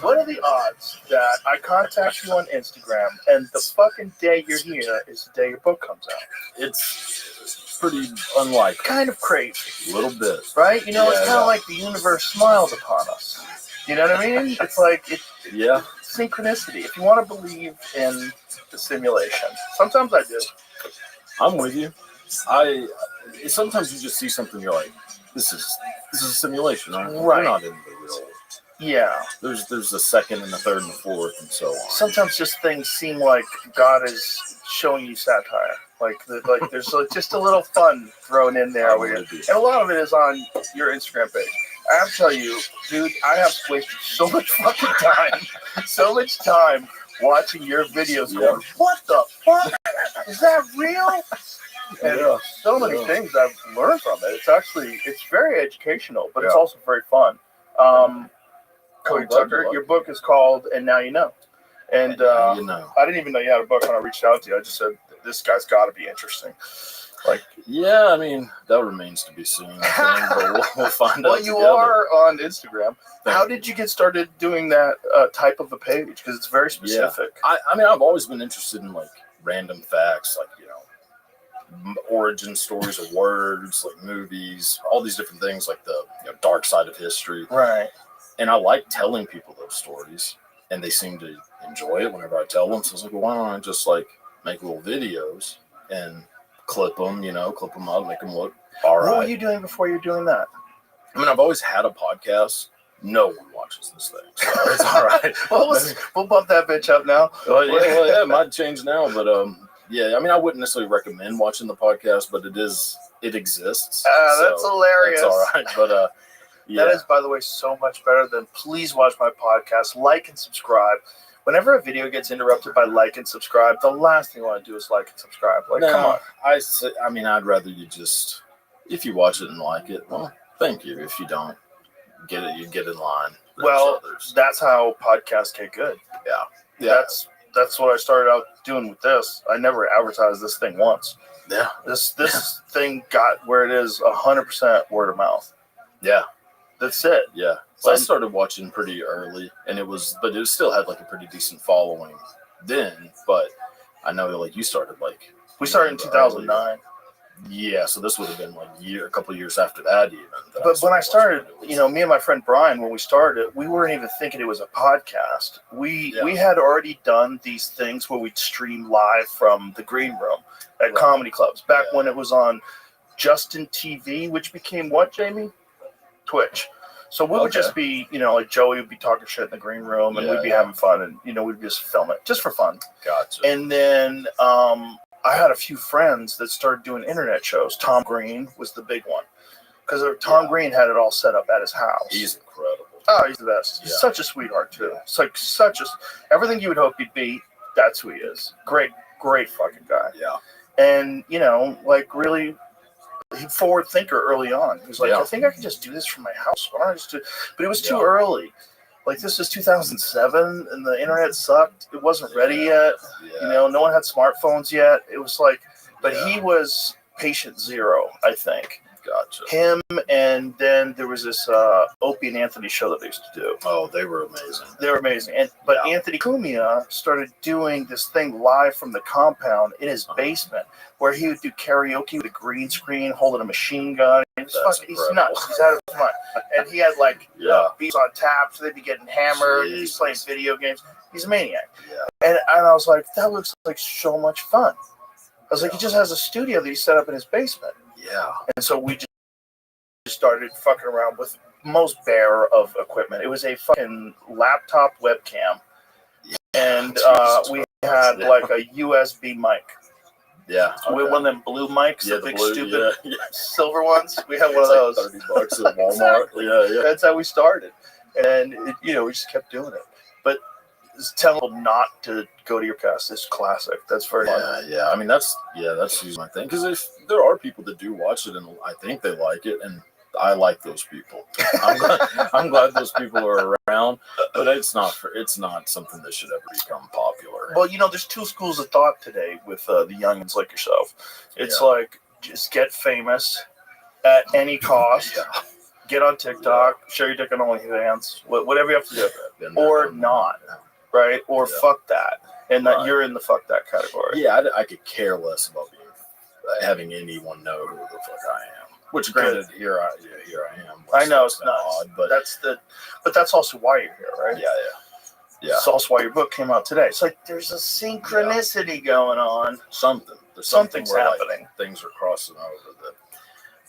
what are the odds that I contact you on Instagram and the fucking day you're here is the day your book comes out? It's pretty unlikely. Kind of crazy. A little bit. Right? It's kind of like the universe smiled upon us. You know what I mean? It's like synchronicity. If you want to believe in the simulation. Sometimes I do. I'm with you. Sometimes you just see something, you're like, this is a simulation, right? We're not in the real world. Yeah. There's a second and a third and a fourth and so on. Sometimes just things seem like God is showing you satire. Like there's just a little fun thrown in there. And a lot of it is on your Instagram page. I have to tell you, dude, I have wasted so much fucking time watching your videos going, what the fuck? Is that real? And so many things I've learned from it. It's very educational, but it's also very fun. Cody Tucker, your book is called And Now You Know. And I didn't even know you had a book when I reached out to you. I just said, this guy's got to be interesting. I mean, that remains to be seen, but we'll find out. Well, you are on Instagram. How did you get started doing that type of a page? Because it's very specific. I mean, I've always been interested in random facts, origin stories of words, movies, all these different things, the dark side of history. Right. And I like telling people those stories, and they seem to enjoy it whenever I tell them. So I was like, well, why don't I just make little videos and clip them up, make them look all right. What were you doing before you were doing that? I mean, I've always had a podcast. No one watches this thing, so it's all right. We'll bump that bitch up now. It might change now, but I mean, I wouldn't necessarily recommend watching the podcast, but it exists. That's hilarious. That's all right, but that is, by the way, so much better than please watch my podcast, like and subscribe. Whenever a video gets interrupted by like and subscribe, the last thing you want to do is like and subscribe. Come on. I mean, I'd rather you just, if you watch it and like it, well, thank you. If you don't get it, you get in line. That's how podcasts get good. Yeah. That's what I started out doing with this. I never advertised this thing once. Yeah. This thing got where it is 100% word of mouth. Yeah. That's it. Yeah. So I started watching pretty early, and it still had a pretty decent following then. But I know you started we started in 2009. Yeah, so this would have been a couple of years after that even. But when I started, me and my friend Brian, when we started, we weren't even thinking it was a podcast. We had already done these things where we'd stream live from the green room at comedy clubs back when it was on Justin TV, which became what, Jamie? Twitch. So we would just be, Joey would be talking shit in the green room, and we'd be having fun, and we'd just film it just for fun. Gotcha. And then I had a few friends that started doing internet shows. Tom Green was the big one, because Tom Green had it all set up at his house. He's incredible. Oh, he's the best. He's such a sweetheart too. It's everything you would hope he'd be. That's who he is. Great fucking guy. Yeah. and like really forward thinker early on. He was like, Yeah. I think I can just do this from my house. Why don't I just do? But it was too Yeah. early. Like this was 2007, and the internet sucked. It wasn't ready yet. Yeah. No one had smartphones yet. It was like, but Yeah. he was patient zero, I think. Gotcha. Him, and then there was this Opie and Anthony show that they used to do. Oh, they were amazing. They were amazing. But Anthony Cumia started doing this thing live from the compound in his basement, where he would do karaoke with a green screen, holding a machine gun. He's nuts. He's out of his mind. And he had like beats on tap, so they'd be getting hammered. He's playing video games. He's a maniac. Yeah. And I was like, that looks like so much fun. I was like, he just has a studio that he set up in his basement. Yeah. And so we just started fucking around with most bare of equipment. It was a fucking laptop webcam. And we had like a USB mic. Yeah. With one of them blue mics, Yeah, the the big blue, stupid yeah. silver ones. We had one of It's those. like $30 at Walmart. Exactly. Yeah. That's how we started. And, we just kept doing it. But tell them not to go to your cast. It's classic. That's very fun. Yeah. I mean, that's usually my thing. Because if there are people that do watch it and I think they like it, and I like those people. I'm glad those people are around, but it's not something that should ever become popular. Well, there's two schools of thought today with the youngins like yourself. It's like, just get famous at any cost. Get on TikTok, show your dick on OnlyFans, whatever you have to do, or not, right? Or fuck that, and that you're in the fuck that category. Yeah, I could care less about having anyone know who the fuck I am. Which, granted, here I am. I know it's not odd, but that's also why you're here, right? Yeah. It's also why your book came out today. It's like there's a synchronicity going on. Something's Something's where, happening. Like, things are crossing over that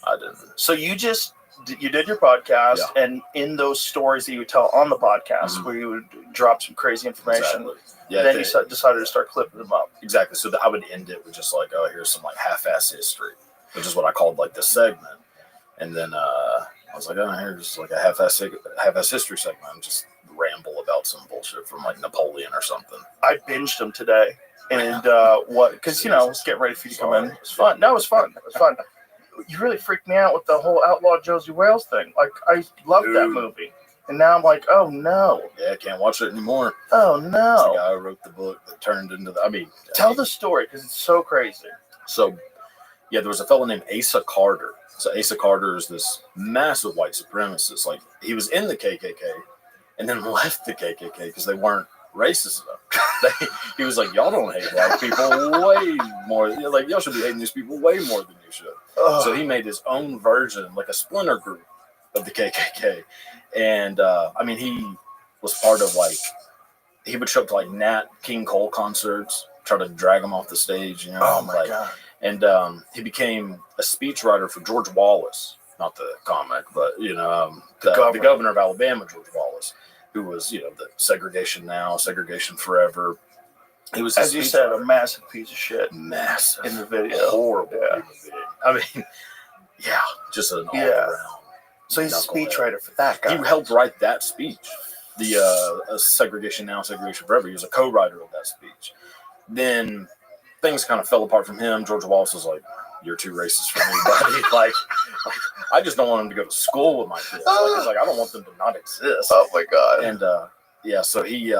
I didn't. So you did your podcast, and in those stories that you would tell on the podcast, where you would drop some crazy information, then you decided to start clipping them up. Exactly. So I would end it with just like, oh, here's some like half-ass history, which is what I called like the segment. And then I was like, oh, here's just like a half-ass history segment. I'm just ramble about some bullshit from like Napoleon or something. I binged them today, and because it's getting ready for you to come in. It was fun. No, it was fun. It was fun. You really freaked me out with the whole Outlaw Josie Wales thing. Like, I loved that movie. And now I'm like, oh, no. Yeah, I can't watch it anymore. Oh, no. It's the guy who wrote the book that turned into Tell the story, because it's so crazy. So, there was a fellow named Asa Carter. So Asa Carter is this massive white supremacist. Like, he was in the KKK and then left the KKK because they weren't racist enough. He was like, y'all don't hate black people way more. Like, y'all should be hating these people way more than you should. So he made his own version, like a splinter group of the KKK. And, he was part of, like, he would show up to, like, Nat King Cole concerts, try to drag him off the stage, Oh, my God. And he became a speechwriter for George Wallace, not the comic, but, the governor of Alabama, George Wallace, who was, the segregation now, segregation forever. He was, as you said, a massive piece of shit. Massive. In the video. Horrible. Yeah. Just an all-around. So he's a speechwriter for that guy. He helped write that speech. The segregation now, segregation forever. He was a co-writer of that speech. Then things kind of fell apart from him. George Wallace was like, you're too racist for me, buddy. like, I just don't want him to go to school with my kids. He's like, I don't want them to not exist. Oh, my God. And, so he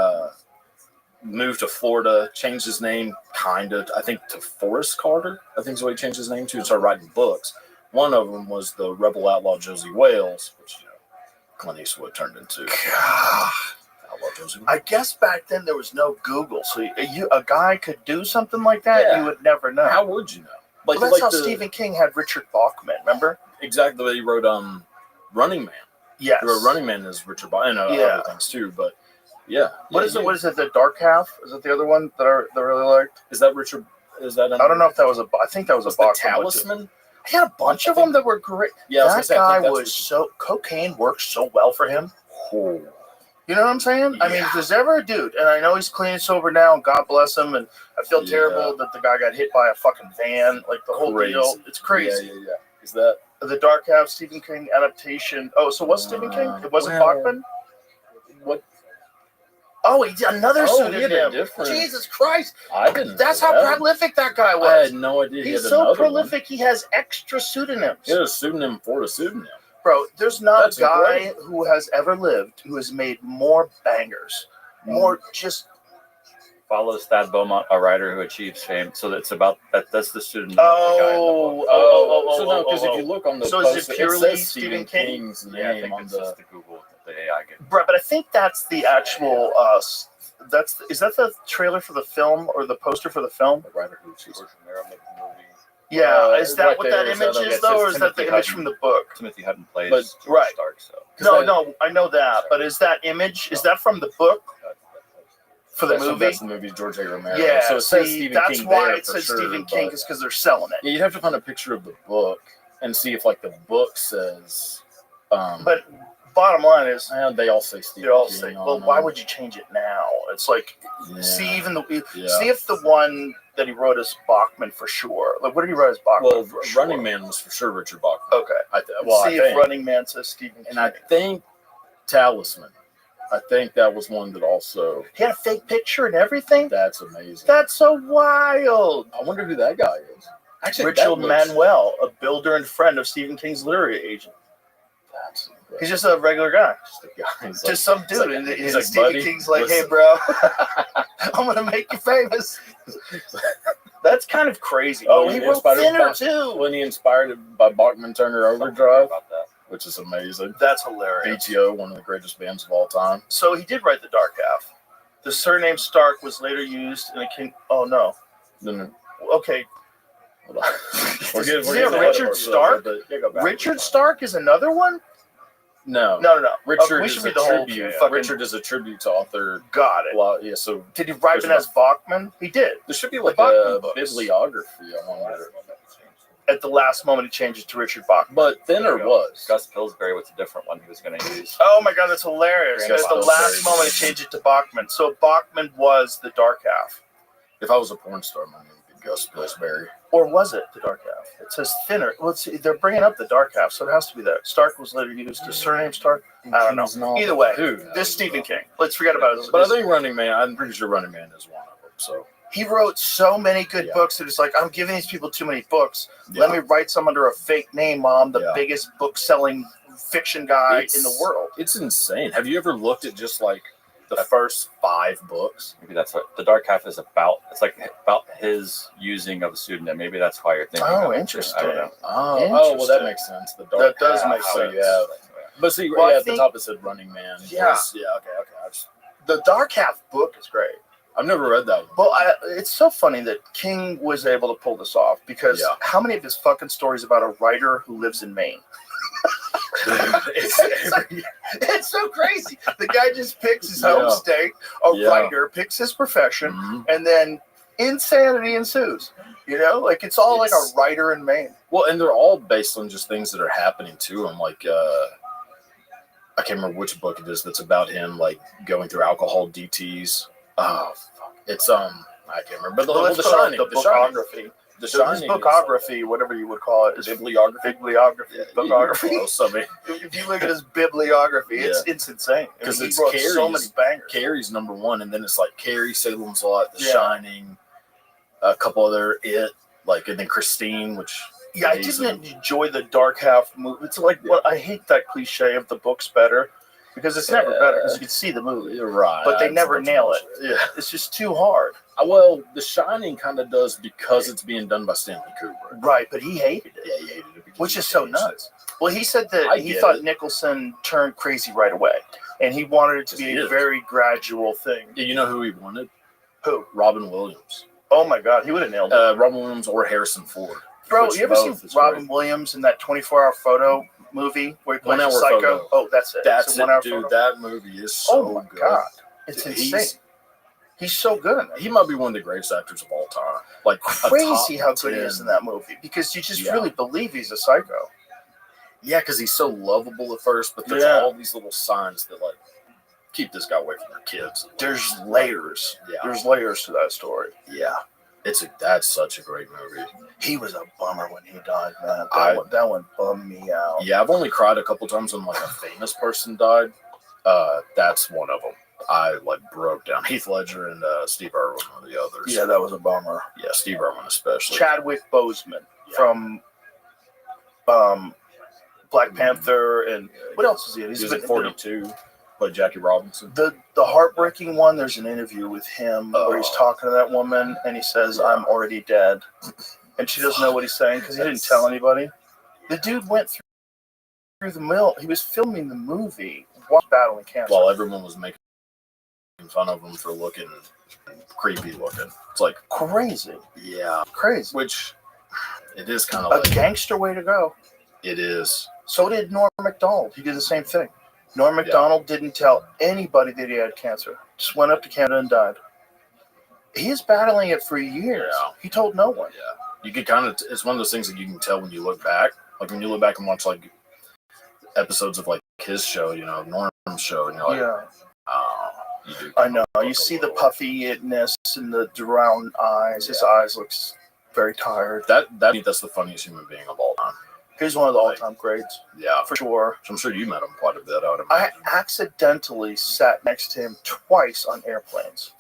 moved to Florida, changed his name, I think, to Forrest Carter. I think is what he changed his name to, and started writing books. One of them was the Rebel Outlaw Josie Wales, which, Clint Eastwood turned into. Outlaw Josie Wales. I guess back then there was no Google, so a guy could do something like that, you would never know. How would you know? That's how Stephen King had Richard Bachman, remember? Exactly the way he wrote Running Man. Yes. He wrote Running Man is Richard Bachman, and other things too, but What is it? What is it? The Dark Half? Is it the other one that I really liked? Is that Richard? Is that? I don't know if that was I think that was a Bachman. Talisman. He had a bunch of them that were great. Yeah, that guy was cocaine worked so well for him. Oh. You know what I'm saying? Yeah. I mean, if there's ever a dude, and I know he's clean and sober now, and God bless him, and I feel terrible that the guy got hit by a fucking van, like the whole deal. It's crazy. Yeah. Is that the Dark Half Stephen King adaptation? Oh, so was Stephen King? It wasn't Bachman? What? Oh, he did another Oh, he had a pseudonym. different- Jesus Christ. I didn't. That's know how that. prolific that guy I was. had no idea. He He's had so another prolific, he has extra pseudonyms. One. He had a pseudonym for a pseudonym. Bro, there's not That's a guy incredible. who has ever lived who has made more bangers, more just. Follows Thad Beaumont, a writer who achieves fame. So that's about that. That's the student. So no, because if you look on the So post, is it purely says Stephen King? King's Yeah, I name think on it's the. just the Google the AI gave. Bro, but I think that's the actual. Is that the trailer for the film or the poster for the film? The writer who George Romero made the movie. Yeah, is that right what there, that is that image a- is it though, says or is that the Timothy image Hutton. from the book? Timothy Hutton plays But- George right. Stark. So No, I know that, but is that image? Is that from the book for the movie? That's the movie George A. Romero. Yeah, so it says see, Stephen that's King why there it for says sure, Stephen King but- is because they're selling it. Yeah, you'd have to find a picture of the book and see if like the book says. But bottom line is, they all say Stephen they all King. say, on well, why them. would you change it now? It's like, Yeah. see, even Yeah. see if the one that he wrote is Bachman for sure. Like, what did he write as Bachman? Well, for sure? Running Man was for sure Richard Bachman. Okay. I See if think. Running Man says Stephen King. And I think Talisman. I think that was one that also. He had a fake picture and everything. That's amazing. That's so wild. I wonder who that guy is. Actually, Richard that looks- Manuel, a builder and friend of Stephen King's literary agent. That's He's just a regular guy. just a guy. He's Just like- some dude. and he's like, Stephen buddy, King's like, listen. hey, bro, I'm going to make you famous. That's kind of crazy. Oh, he wrote Thinner, too. When he inspired by Bachman Turner Overdrive, about that. which is amazing. That's hilarious. BTO, one of the greatest bands of all time. So he did write The Dark Half. The surname Stark was later used in a King. Oh, no. Then, Okay. hold on. We're getting Yeah, ahead of Richard ourselves, Stark? but- yeah, go back. Richard Stark is another one? No. No. Richard Okay, we is should a be the whole tribute. fucking. Richard is a tribute to author. Got it. Well, yeah, so Did he write it as Bachman? He did. there should be like Bachman a books. bibliography, I wonder. At the last moment, he changed it to Richard Bachman. But Thinner was. Gus Pillsbury was a different one he was going to use. Oh my God, that's hilarious. Gus At the Pillsbury. last moment, he changed it to Bachman. So Bachman was The Dark Half. If I was a porn star, my name would be Gus Pillsbury. Or was it The Dark Half? It says Thinner. Well, see, they're bringing up The Dark Half, so it has to be that. Stark was later used. His surname Stark? I don't know. Either way, this Stephen King. Let's forget about it. But I think Running Man, I'm pretty sure Running Man is one of them. So he wrote so many good books that it's like, I'm giving these people too many books. Let me write some under a fake name while I'm the biggest book-selling fiction guy in the world. It's insane. Have you ever looked at just like the first 5 books? Maybe that's what The Dark Half is about. It's like about his using of a pseudonym. Maybe that's why you're thinking. Oh, of it. interesting. I don't know. Oh, well, that makes sense. The Dark That does Half, make so sense. you have- But see, Well, I at the think- top it said Running Man. Yeah. Okay. The Dark Half book is great. I've never read that one. Well, it's so funny that King was able to pull this off because how many of his fucking stories about a writer who lives in Maine? It's so crazy. The guy just picks his home state, writer, picks his profession, and then insanity ensues. You know, like it's all like a writer in Maine. Well, and they're all based on just things that are happening to him. Like, I can't remember which book it is that's about him, like, going through alcohol DTs. Oh, fuck. It's, I can't remember. But the Shining. The bookography. The His Shining. bookography, whatever you would call it, is bibliography. Bookography. Close, If you look at his bibliography, it's insane. Because he it's wrote Carrie's, so many bangers. Carrie's number one, and then it's like Carrie, Salem's Lot, The Yeah. Shining, a couple other and then Christine, which Yeah, I didn't enjoy the Dark Half movie. It's like, well, I hate that cliche of the book's better because it's never better because you can see the movie. You're right. But they never nail it. Yeah. It's just too hard. Well, The Shining kind of does because it's being done by Stanley Kubrick. Right, but he hated it. Yeah, he hated it. Which is so nuts. Well, he said that I he get thought it. Nicholson turned crazy right away. And he wanted it to be a very gradual thing. Yeah, you know who he wanted? Who? Robin Williams. Oh, my God. He would have nailed it. Robin Williams or Harrison Ford. Bro, Which you ever seen both is Robin Williams in that 24-hour photo movie where he plays 1 Hour a psycho? Photo. Oh, that's it. That's It's it, 1 hour dude. photo. That movie is so Oh, my good. God. It's insane. He's so good in that. He might be one of the greatest actors of all time. Like, Crazy how good he 10. is in that movie because you just Yeah. really believe he's a psycho. Yeah, because he's so lovable at first, but there's all these little signs that, like, keep this guy away from your kids. There's layers. Yeah. There's layers to that story. Yeah. That's such a great movie. He was a bummer when he died, man. That one bummed me out. Yeah, I've only cried a couple times when, like, a famous person died. That's one of them. I like broke down. Heath Ledger and Steve Irwin were the others. Yeah, that was a bummer. Yeah, Steve Irwin especially. Chadwick Boseman from Black Panther, and what else is he in? He's in 42. Like Jackie Robinson. The heartbreaking one, there's an interview with him where he's talking to that woman and he says, I'm already dead. And she doesn't know what he's saying because he didn't tell anybody. The dude went through the mill. He was filming the movie while battling cancer. While everyone was making fun of him for looking creepy looking. It's like crazy. Yeah. Crazy. Which it is kind of a like gangster way to go. It is. So did Norm Macdonald. He did the same thing. Norm Macdonald didn't tell anybody that he had cancer. Just went up to Canada and died. He is battling it for years. Yeah. He told no one. Yeah. You could kind of, it's one of those things that you can tell when you look back. Like when you look back and watch like episodes of like his show, you know, Norm's show, and you're like, oh, you do. I know. You see the puffiness and the round eyes. His eyes looks very tired. That's the funniest human being of all time. He's one of the all-time greats. Yeah, for sure. I'm sure you met him quite a bit. I accidentally sat next to him twice on airplanes.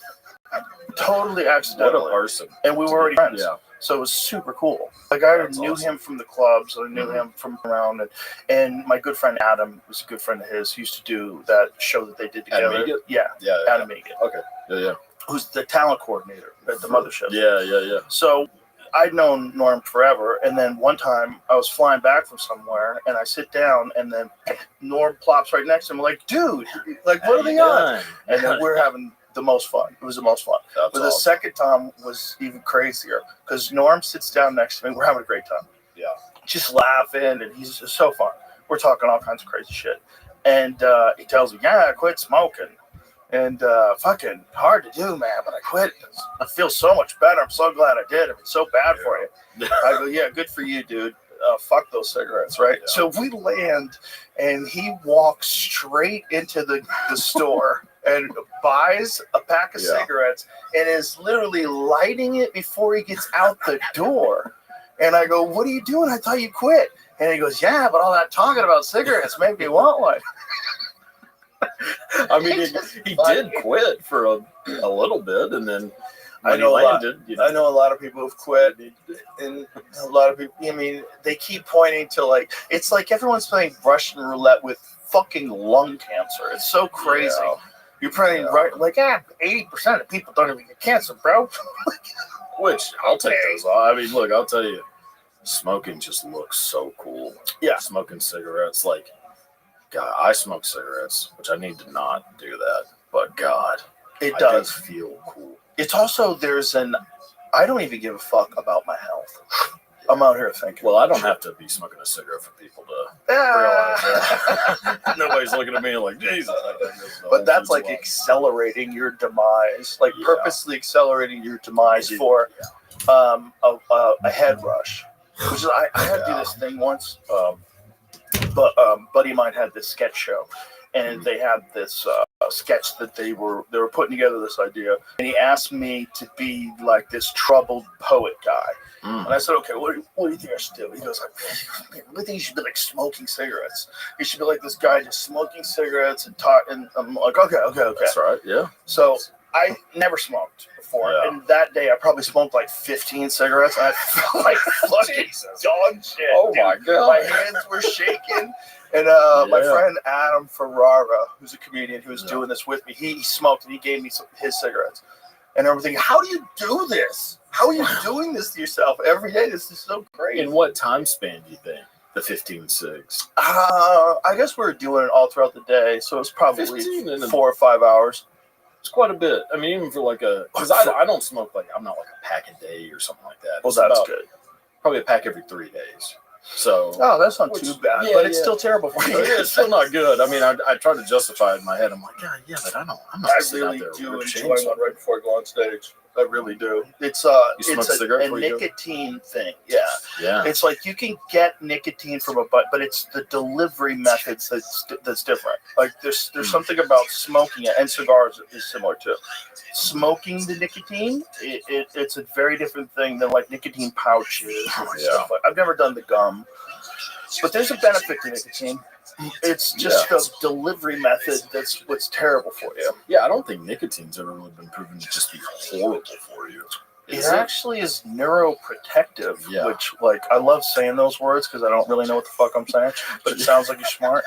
Totally accidentally. What a person. And we were already friends. Yeah. So it was super cool. Like I knew him from the clubs. I knew him from around. And my good friend Adam was a good friend of his. He used to do that show that they did together. Adam Egan? Yeah. Adam Egan. Okay. Yeah. Who's the talent coordinator at the mothership. Yeah. So I'd known Norm forever, and then one time I was flying back from somewhere, and I sit down, and then Norm plops right next to him. I'm like, dude, like, what are the odds? And then we're having the most fun. It was the most fun. But the second time was even crazier, because Norm sits down next to me. We're having a great time. Yeah. Just laughing, and he's just so fun. We're talking all kinds of crazy shit. And he tells me, yeah, I quit smoking. And fucking hard to do, man, but I quit. I feel so much better. I'm so glad I did. It's so bad for you. I go, yeah, good for you, dude. Fuck those cigarettes, right? Yeah. So we land, and he walks straight into the store and buys a pack of cigarettes and is literally lighting it before he gets out the door. And I go, what are you doing? I thought you quit. And he goes, yeah, but all that talking about cigarettes made me want one. I mean, he did quit for a little bit, and then I know I know a lot of people have quit, and a lot of people. I mean, they keep pointing to like it's like everyone's playing Russian roulette with fucking lung cancer. It's so crazy. Yeah. You're playing right, like 80% of people don't even get cancer, bro. Which I'll take those. I mean, look, I'll tell you, smoking just looks so cool. Yeah, smoking cigarettes, like. God, I smoke cigarettes, which I need to not do that. But God, it does feel cool. It's also I don't even give a fuck about my health. I'm out here thinking. Well, I don't have to be smoking a cigarette for people to realize that. Nobody's looking at me like Jesus. But that's like accelerating your demise, like purposely accelerating your demise for a head rush. Which is I had to do this thing once. But buddy of mine had this sketch show, and they had this sketch that they were putting together this idea, and he asked me to be like this troubled poet guy, and I said, okay, what do you think I should do? He goes like, I think you should be like smoking cigarettes. You should be like this guy just smoking cigarettes and talk. And I'm like, okay. That's right, yeah. So I never smoked before, and that day I probably smoked like 15 cigarettes, and I felt like fucking dog shit. Oh my God. My hands were shaking, and my friend Adam Ferrara, who's a comedian who was doing this with me, he smoked, and he gave me his cigarettes, and I'm thinking, how do you do this? How are you doing this to yourself every day? This is so great. In what time span do you think? The 15 cigs? I guess we were doing it all throughout the day, so it's probably 4 or 5 hours. It's quite a bit. I mean, even for because I don't smoke I'm not like a pack a day or something like that. Well, that's good. Probably a pack every 3 days. So. Oh, that's not too bad, but it's still terrible for you. It's still not good. I mean, I try to justify it in my head. I'm like, God, yeah, but I'm not. I really do enjoy one right before I go on stage. I really do. It's a nicotine thing. Yeah. It's like you can get nicotine from a butt, but it's the delivery methods that's different. Like there's something about smoking it, and cigars is similar too. Smoking the nicotine, it's a very different thing than like nicotine pouches and stuff. I've never done the gum. But there's a benefit to nicotine. It's just the delivery method that's what's terrible for you. Yeah, I don't think nicotine's ever really been proven to just be horrible for you. It actually is neuroprotective, which, like, I love saying those words because I don't really know what the fuck I'm saying, but it sounds like you're smart.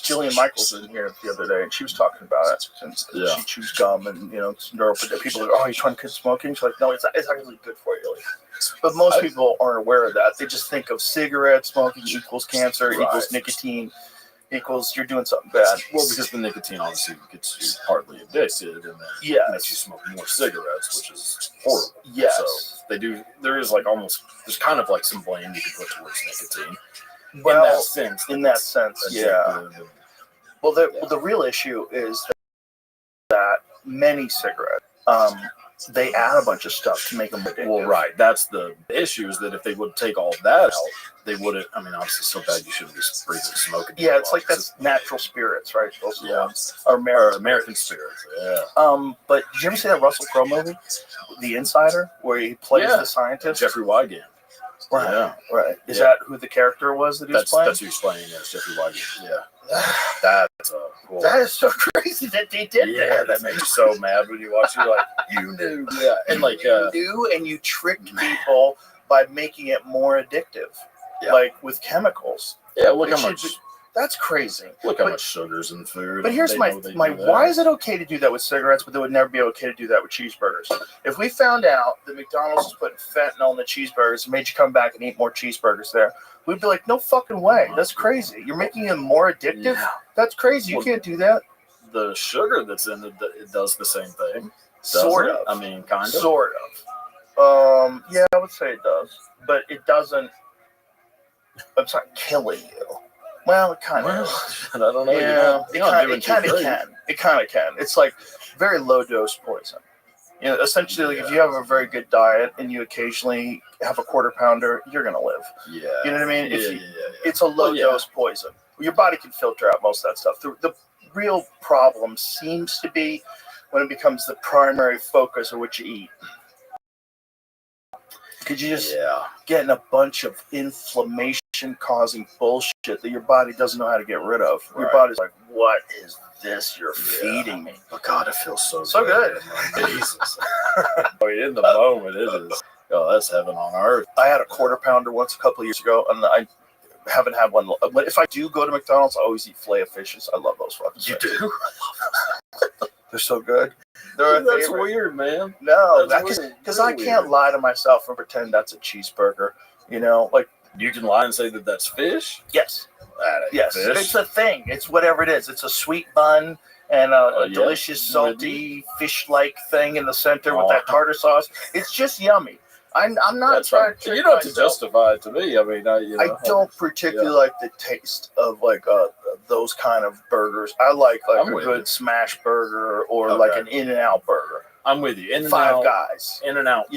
Jillian Michaels was in here the other day, and she was talking about it. And she chews gum, and it's neuroprotective. People are like, "Oh, you're trying to quit smoking?" She's like, "No, it's actually good for you." But most people aren't aware of that. They just think of cigarette smoking equals cancer, equals nicotine, equals you're doing something bad. Well, because the nicotine obviously gets you partly addicted, and then makes you smoke more cigarettes, which is horrible. Yes. So there is there's kind of like some blame you can put towards nicotine. Well, in that sense, yeah. Well, the real issue is that many cigarettes, they add a bunch of stuff to make them addictive. Well, right. That's the issue, is that if they would take all that out, they wouldn't. I mean, obviously, so bad you shouldn't be breathing smoke. Yeah, it's like that's natural spirits, right? Those ones are American spirits. Yeah. But did you ever see that Russell Crowe movie, The Insider, where he plays the scientist? Jeffrey Wygant. Right. Yeah. Right. Is that who the character was that he was playing? That's who he's playing. Yes, Jeffrey Wygant. Yeah. That's cool. That is so crazy that they did that. Yeah, that makes you so mad when you watch it. You're like, you knew. Yeah, and like you knew, and you tricked people by making it more addictive, like with chemicals. Yeah, look how much. That's crazy. Look how much sugar's in food. But here's my why is it okay to do that with cigarettes, but it would never be okay to do that with cheeseburgers? If we found out that McDonald's was putting fentanyl in the cheeseburgers and made you come back and eat more cheeseburgers there, we'd be like, no fucking way. That's crazy. You're making them more addictive? Yeah. That's crazy. You can't do that. The sugar that's in it does the same thing. Sort of. I mean, kind of. Sort of. Yeah, I would say it does. But it doesn't. It's not killing you. Well, it kind of is. I don't know. Yeah, it kind of can. It kind of can. It's like very low dose poison. Essentially, like if you have a very good diet and you occasionally have a quarter pounder, you're gonna live. Yeah. You know what I mean? It's a low dose poison. Your body can filter out most of that stuff. The real problem seems to be when it becomes the primary focus of what you eat. Because you just getting a bunch of inflammation-causing bullshit that your body doesn't know how to get rid of. Your body's like, what is this you're feeding me? Oh, God, it feels so good. Jesus. In the moment, it is. Oh, that's heaven on earth. I had a quarter pounder once a couple of years ago, and I haven't had one. But if I do go to McDonald's, I always eat filet of fishes. I love those fucking You things. do? I love those. They're so good. They're That's weird, man. No, That's because I can't lie to myself and pretend that's a cheeseburger. Like you can lie and say that that's fish. Yes, that ain't yes, fish. It's a thing. It's whatever it is. It's a sweet bun and a delicious salty fish-like thing in the center with that tartar sauce. It's just yummy. I'm not trying to. You don't have to justify it to me. I mean, I don't particularly like the taste of like those kind of burgers. I like a good smash burger or like an In-N-Out burger. I'm with you. In-N-Out, Five Guys. In-N-Out,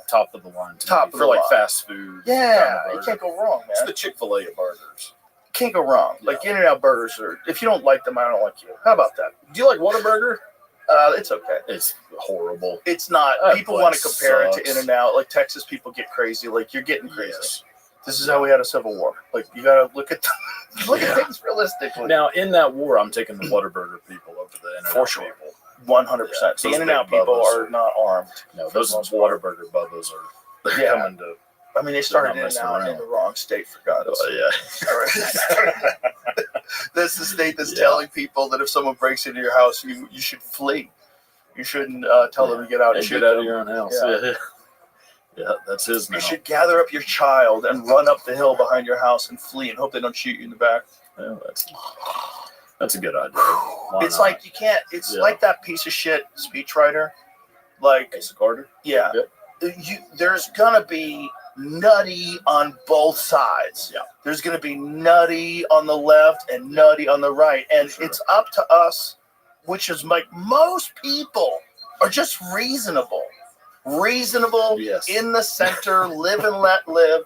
top of the line. Top for like fast food. Yeah, you can't go wrong, man. It's the Chick-fil-A of burgers. Can't go wrong. Like In-N-Out burgers are. If you don't like them, I don't like you. How about that? Do you like Whataburger? It's okay. It's horrible. It's not. People want to compare it to In-N-Out. Like Texas people get crazy. Like you're getting crazy. Yes. This is how we had a civil war. Like you gotta look at things realistically. Now in that war, I'm taking the Whataburger people over the In-N-Out for sure. people. 100%. The In-N-Out people are not armed. No, those Whataburger bubbas are coming to. I mean, they started In-N-Out in the wrong state, for God's sake. That's the state that's telling people that if someone breaks into your house, you should flee. You shouldn't tell them to get out and shoot get out them. of your own house. Yeah, that's his now. You should gather up your child and run up the hill behind your house and flee and hope they don't shoot you in the back. Yeah, that's a good idea. It's like you can't. It's like that piece of shit speechwriter, like Asa Carter. Yeah, there's gonna be nutty on both sides. Yeah, there's gonna be nutty on the left and nutty on the right, and it's up to us, which is like most people are just reasonable, in the center, live and let live.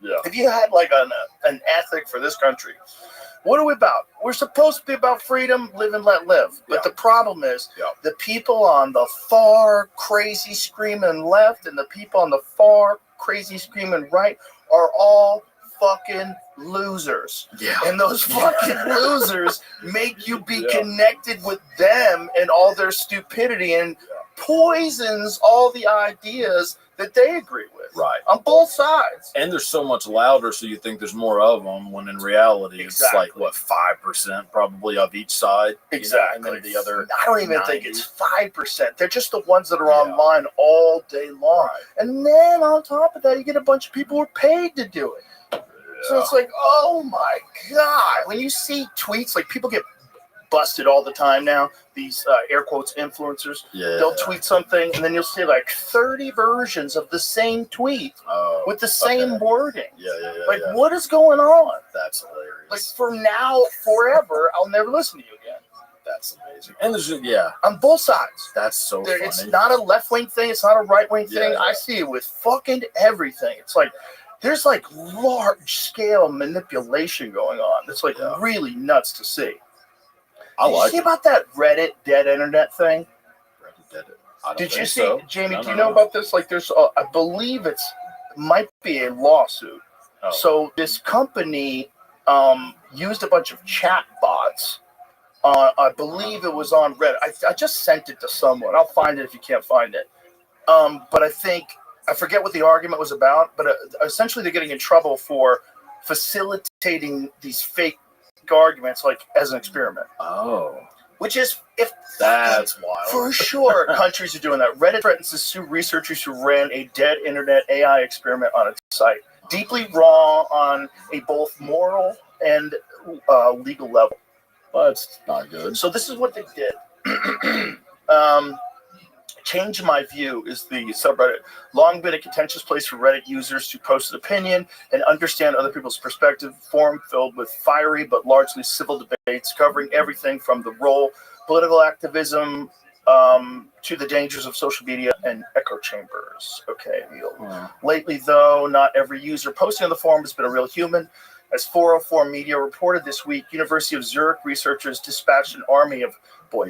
If you had like an ethic for this country, what are we about? We're supposed to be about freedom, live and let live. But the problem is the people on the far crazy screaming left and the people on the far crazy screaming right are all fucking losers. Yeah. And those fucking losers make you be connected with them and all their stupidity and poisons all the ideas that they agree with. Right. On both sides. And they're so much louder, so you think there's more of them, when in reality it's like, what, 5% probably of each side? Exactly. And then the other I don't even 90. think it's 5%. They're just the ones that are online all day long. Right. And then on top of that, you get a bunch of people who are paid to do it. So it's like, oh my God. When you see tweets, like people get busted all the time now, these air quotes influencers. They'll tweet something and then you'll see like 30 versions of the same tweet with the same wording. Like, what is going on? That's hilarious. Like, from now forever, I'll never listen to you again. That's amazing. And there's on both sides. That's so funny. It's not a left-wing thing. It's not a right-wing thing. I see it with fucking everything. It's like, there's like large-scale manipulation going on. It's like really nuts to see. Did you see about that Reddit dead internet thing? Did you see, Jamie? Do you know about this? Like, there's, I believe might be a lawsuit. So this company used a bunch of chat bots. I believe it was on Reddit. I just sent it to someone. I'll find it if you can't find it. But I forget what the argument was about. But essentially, they're getting in trouble for facilitating these fake arguments, like as an experiment. Which is, if that's wild. For sure, countries are doing that. Reddit threatens to sue researchers who ran a dead internet AI experiment on its site. Deeply wrong on a both moral and legal level. That's not good. So this is what they did. Change My View is the subreddit. Long been a contentious place for Reddit users to post an opinion and understand other people's perspective. Forum filled with fiery but largely civil debates covering everything from the role, political activism, to the dangers of social media and echo chambers. Okay. Lately, though, not every user posting on the forum has been a real human. As 404 Media reported this week, University of Zurich researchers dispatched an army of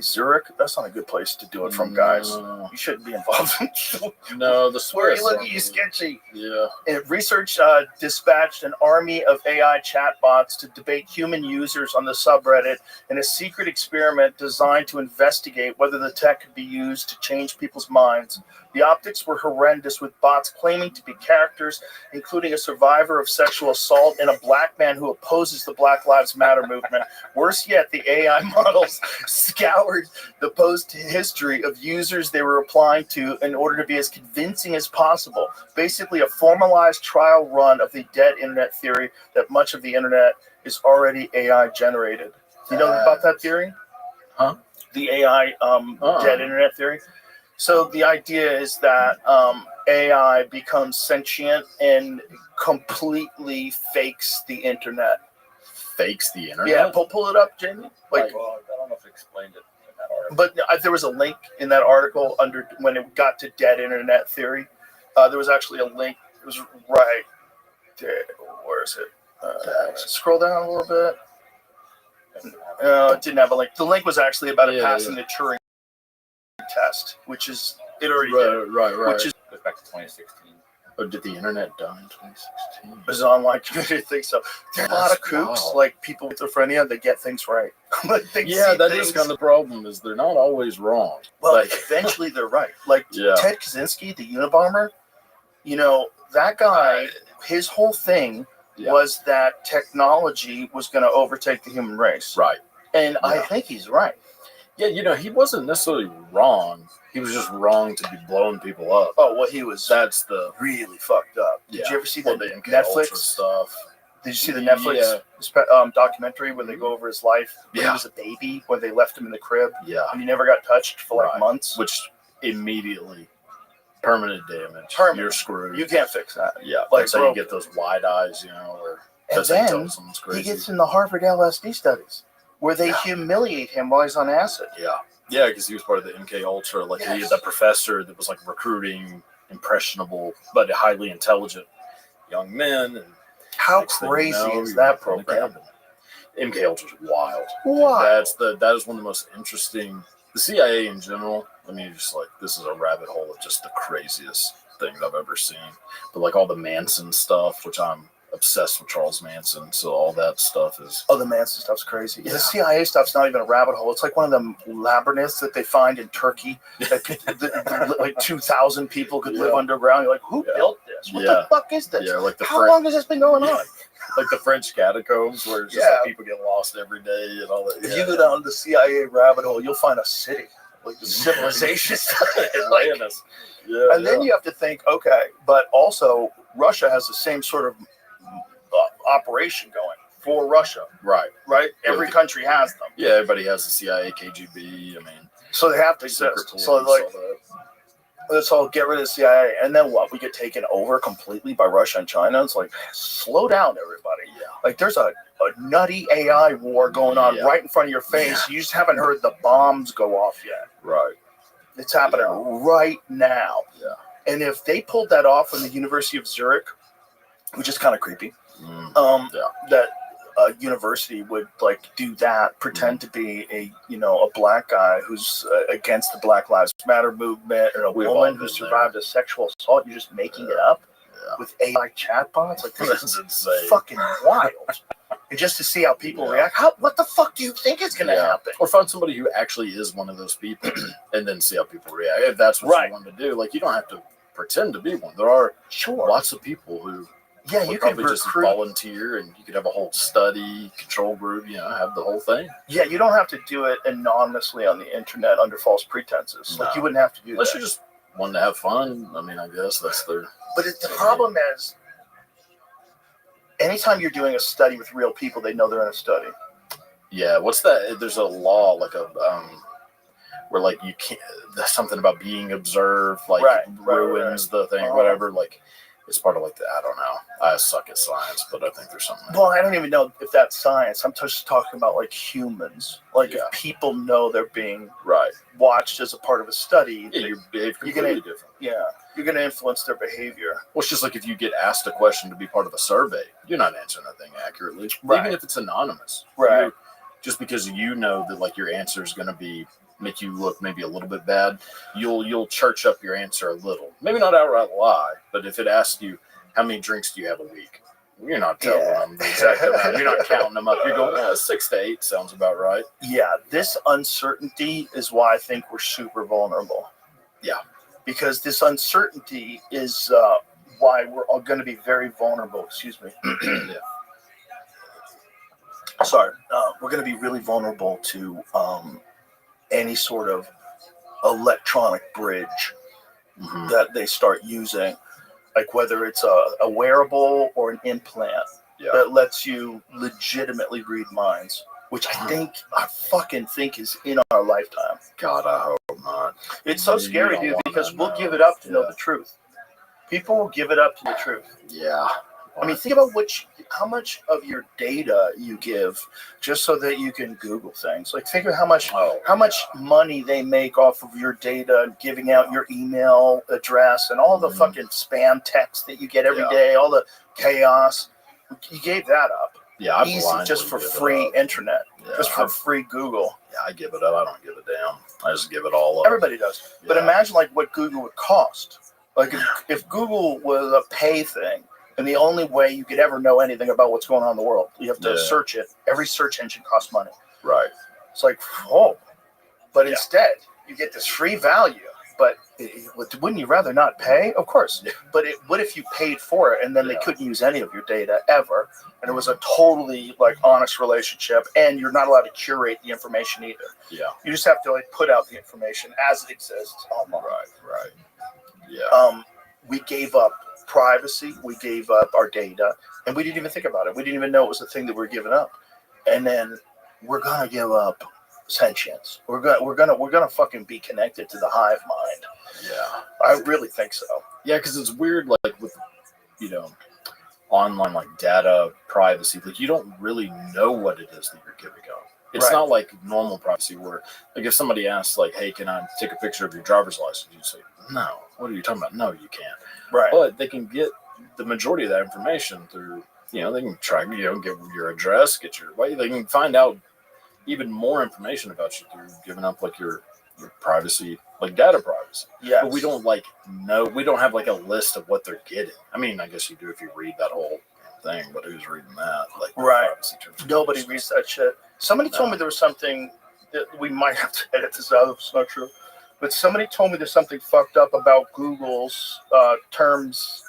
Zurich? That's not a good place to do it from, guys. You shouldn't be involved in No, the Where Swiss. you look at you sketchy. Yeah. And research dispatched an army of AI chatbots to debate human users on the subreddit in a secret experiment designed to investigate whether the tech could be used to change people's minds. The optics were horrendous, with bots claiming to be characters, including a survivor of sexual assault and a black man who opposes the Black Lives Matter movement. Worse yet, the AI models scoured the post history of users they were replying to in order to be as convincing as possible. Basically, a formalized trial run of the dead internet theory that much of the internet is already AI generated. You know about that theory? Huh? The AI dead internet theory? So the idea is that AI becomes sentient and completely fakes the internet. Fakes the internet? Yeah, pull it up, Jamie. Like, Well, I don't know if it explained it in that article. but there was a link in that article under when it got to dead internet theory. There was actually a link. It was right there. Where is it? Scroll down a little bit. It didn't have a link. The link was actually about it passing the Turing test, which is it already did. Right. Which is goes back to 2016. Or did the internet die in 2016? It was online community. I think so. There are a lot of kooks, like people with schizophrenia, that get things right. That is kind of the problem, is they're not always wrong. Well, eventually they're right. Like Ted Kaczynski, the Unabomber, that guy, his whole thing was that technology was going to overtake the human race. Right. And I think he's right. Yeah, he wasn't necessarily wrong. He was just wrong to be blowing people up. Oh, well, he was. That's the really fucked up. Did you ever see the Netflix stuff? Did you see the Netflix documentary where they go over his life when he was a baby, when they left him in the crib? Yeah. And he never got touched for like months. Which immediately, permanent damage. You're screwed. You can't fix that. Yeah. That's how you get those wide eyes, or and then he gets in the Harvard LSD studies where they humiliate him while he's on acid. Yeah, because he was part of the MK Ultra. Like he had that professor that was like recruiting impressionable but highly intelligent young men. And how crazy is that program? MK Ultra is wild. Wow. That is one of the most interesting. The CIA in general. I mean, this is a rabbit hole of just the craziest things I've ever seen. But like all the Manson stuff, which I'm obsessed with Charles Manson, so all that stuff is. Oh, the Manson stuff's crazy. Yeah. The CIA stuff's not even a rabbit hole. It's like one of them labyrinths that they find in Turkey that like 2,000 people could live underground. You're like, who built this? What the fuck is this? Yeah, like how long has this been going on? Like the French catacombs, where it's just like people get lost every day and all that. If you go down the CIA rabbit hole, you'll find a city, like the civilization. Then you have to think, okay, but also Russia has the same sort of operation going for Russia. Right. Every country has them. Yeah, everybody has the CIA, KGB. I mean, so they have to exist. So like, let's all get rid of the CIA, and then what? We get taken over completely by Russia and China. It's like, slow down, everybody. Yeah. Like, there's a nutty AI war going on right in front of your face. You just haven't heard the bombs go off yet. Right. It's happening right now. Yeah. And if they pulled that off from the University of Zurich, which is kind of creepy, that a university would like do that, pretend to be a black guy who's against the Black Lives Matter movement, or a woman who survived a sexual assault. You're just making it up with AI chatbots. Like, this is insane. Fucking wild. And just to see how people react. What the fuck do you think is going to happen? Or find somebody who actually is one of those people, and then see how people react. If that's what you want to do, like, you don't have to pretend to be one. There are lots of people who. Yeah, you could probably just volunteer, and you could have a whole study control group. Have the whole thing. Yeah, you don't have to do it anonymously on the internet under false pretenses. Like, you wouldn't have to do unless that. you just want to have fun. I mean, I guess that's their. But the problem is, anytime you're doing a study with real people, they know they're in a study. Yeah, what's that? There's a law like a where like you can't. There's something about being observed, like ruins the thing, whatever. Like. It's part of like the, I don't know. I suck at science, but I think there's something. Well, I don't even know if that's science. I'm just talking about like humans. Like if people know they're being watched as a part of a study, you behave completely different. Yeah, you're gonna influence their behavior. Well, it's just like if you get asked a question to be part of a survey, you're not answering that thing accurately, even if it's anonymous. Right. Just because you know that like your answer is gonna be. Make you look maybe a little bit bad, you'll church up your answer a little. Maybe not outright lie, but if it asks you how many drinks do you have a week, you're not telling them the exact amount. You're not counting them up. You're going 6 to 8 sounds about right. Yeah, this uncertainty is why I think we're super vulnerable. Yeah, because this uncertainty is why we're all going to be very vulnerable. Excuse me. Sorry, we're going to be really vulnerable to. Any sort of electronic bridge that they start using, like whether it's a wearable or an implant that lets you legitimately read minds, which I fucking think is in our lifetime. God, I hope not. It's so scary, dude, because we'll give it up to know the truth. People will give it up to the truth. Yeah. I mean, think about how much of your data you give just so that you can Google things. Like, think of how much money they make off of your data, giving out your email address and all the fucking spam texts that you get every day, all the chaos. You gave that up. Yeah, easy, just for free internet, just for free Google. Yeah, I give it up. I don't give a damn. I just give it all up. Everybody does. Yeah. But imagine like what Google would cost. Like if Google was a pay thing. And the only way you could ever know anything about what's going on in the world, you have to search it. Every search engine costs money. Right. It's like, but instead you get this free value. But wouldn't you rather not pay? Of course. But what if you paid for it and then they couldn't use any of your data ever? And it was a totally like honest relationship, and you're not allowed to curate the information either. Yeah. You just have to like put out the information as it exists online. Right. Yeah. We gave up privacy, we gave up our data, and we didn't even think about it. We didn't even know it was a thing that we were giving up. And then we're gonna give up sentience. We're gonna fucking be connected to the hive mind. Yeah, I really think so. Yeah, because it's weird, like with online like data privacy. Like you don't really know what it is that you're giving up. It's not like normal privacy where, like, if somebody asks, like, "Hey, can I take a picture of your driver's license?" You say, "No." What are you talking about? No, you can't. Right. But they can get the majority of that information through, they can track, get your address, they can find out even more information about you through giving up like your privacy, like data privacy. price. Yes. But we don't like know. We don't have like a list of what they're getting. I mean, I guess you do if you read that whole thing, but who's reading that? Like, right. Nobody reads that shit. Somebody told me there was something that we might have to edit this out if it's not true. But somebody told me there's something fucked up about Google's terms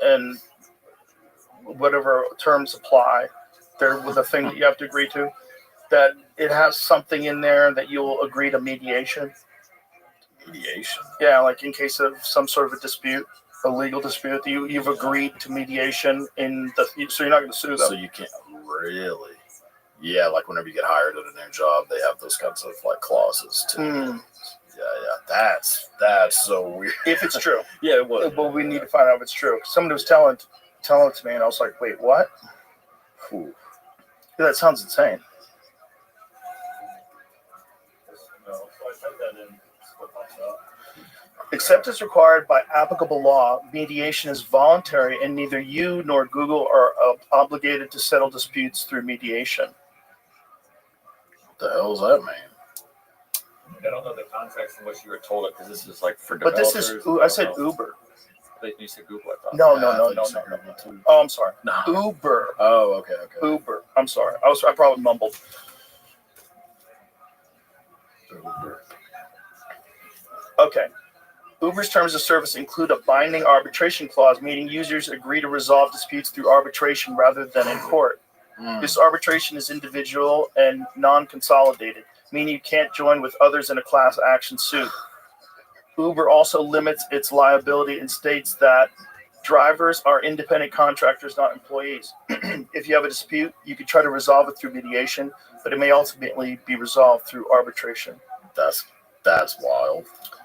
and whatever terms apply. There was a thing that you have to agree to. That it has something in there that you'll agree to mediation. Mediation? Yeah, like in case of some sort of a dispute, a legal dispute, you've agreed to mediation so you're not going to sue them. So you can't really. Yeah, like whenever you get hired at a new job, they have those kinds of like clauses too. Yeah, that's so weird. If it's true. Yeah, it was. Well, we need to find out if it's true. Somebody was telling it to me, and I was like, wait, what? Ooh. Yeah, that sounds insane. Except as required by applicable law, mediation is voluntary, and neither you nor Google are obligated to settle disputes through mediation. What the hell does that mean? I don't know the context in which you were told it because this is like for But developers. this is, I said Uber. You said Google, I thought. No. Oh, I'm sorry. No. Uber. Oh, okay. Uber. I'm sorry. I probably mumbled. Uber. Okay. Uber's terms of service include a binding arbitration clause, meaning users agree to resolve disputes through arbitration rather than in court. This arbitration is individual and non-consolidated, meaning you can't join with others in a class action suit. Uber also limits its liability and states that drivers are independent contractors, not employees. If you have a dispute, you could try to resolve it through mediation, but it may ultimately be resolved through arbitration. That's wild.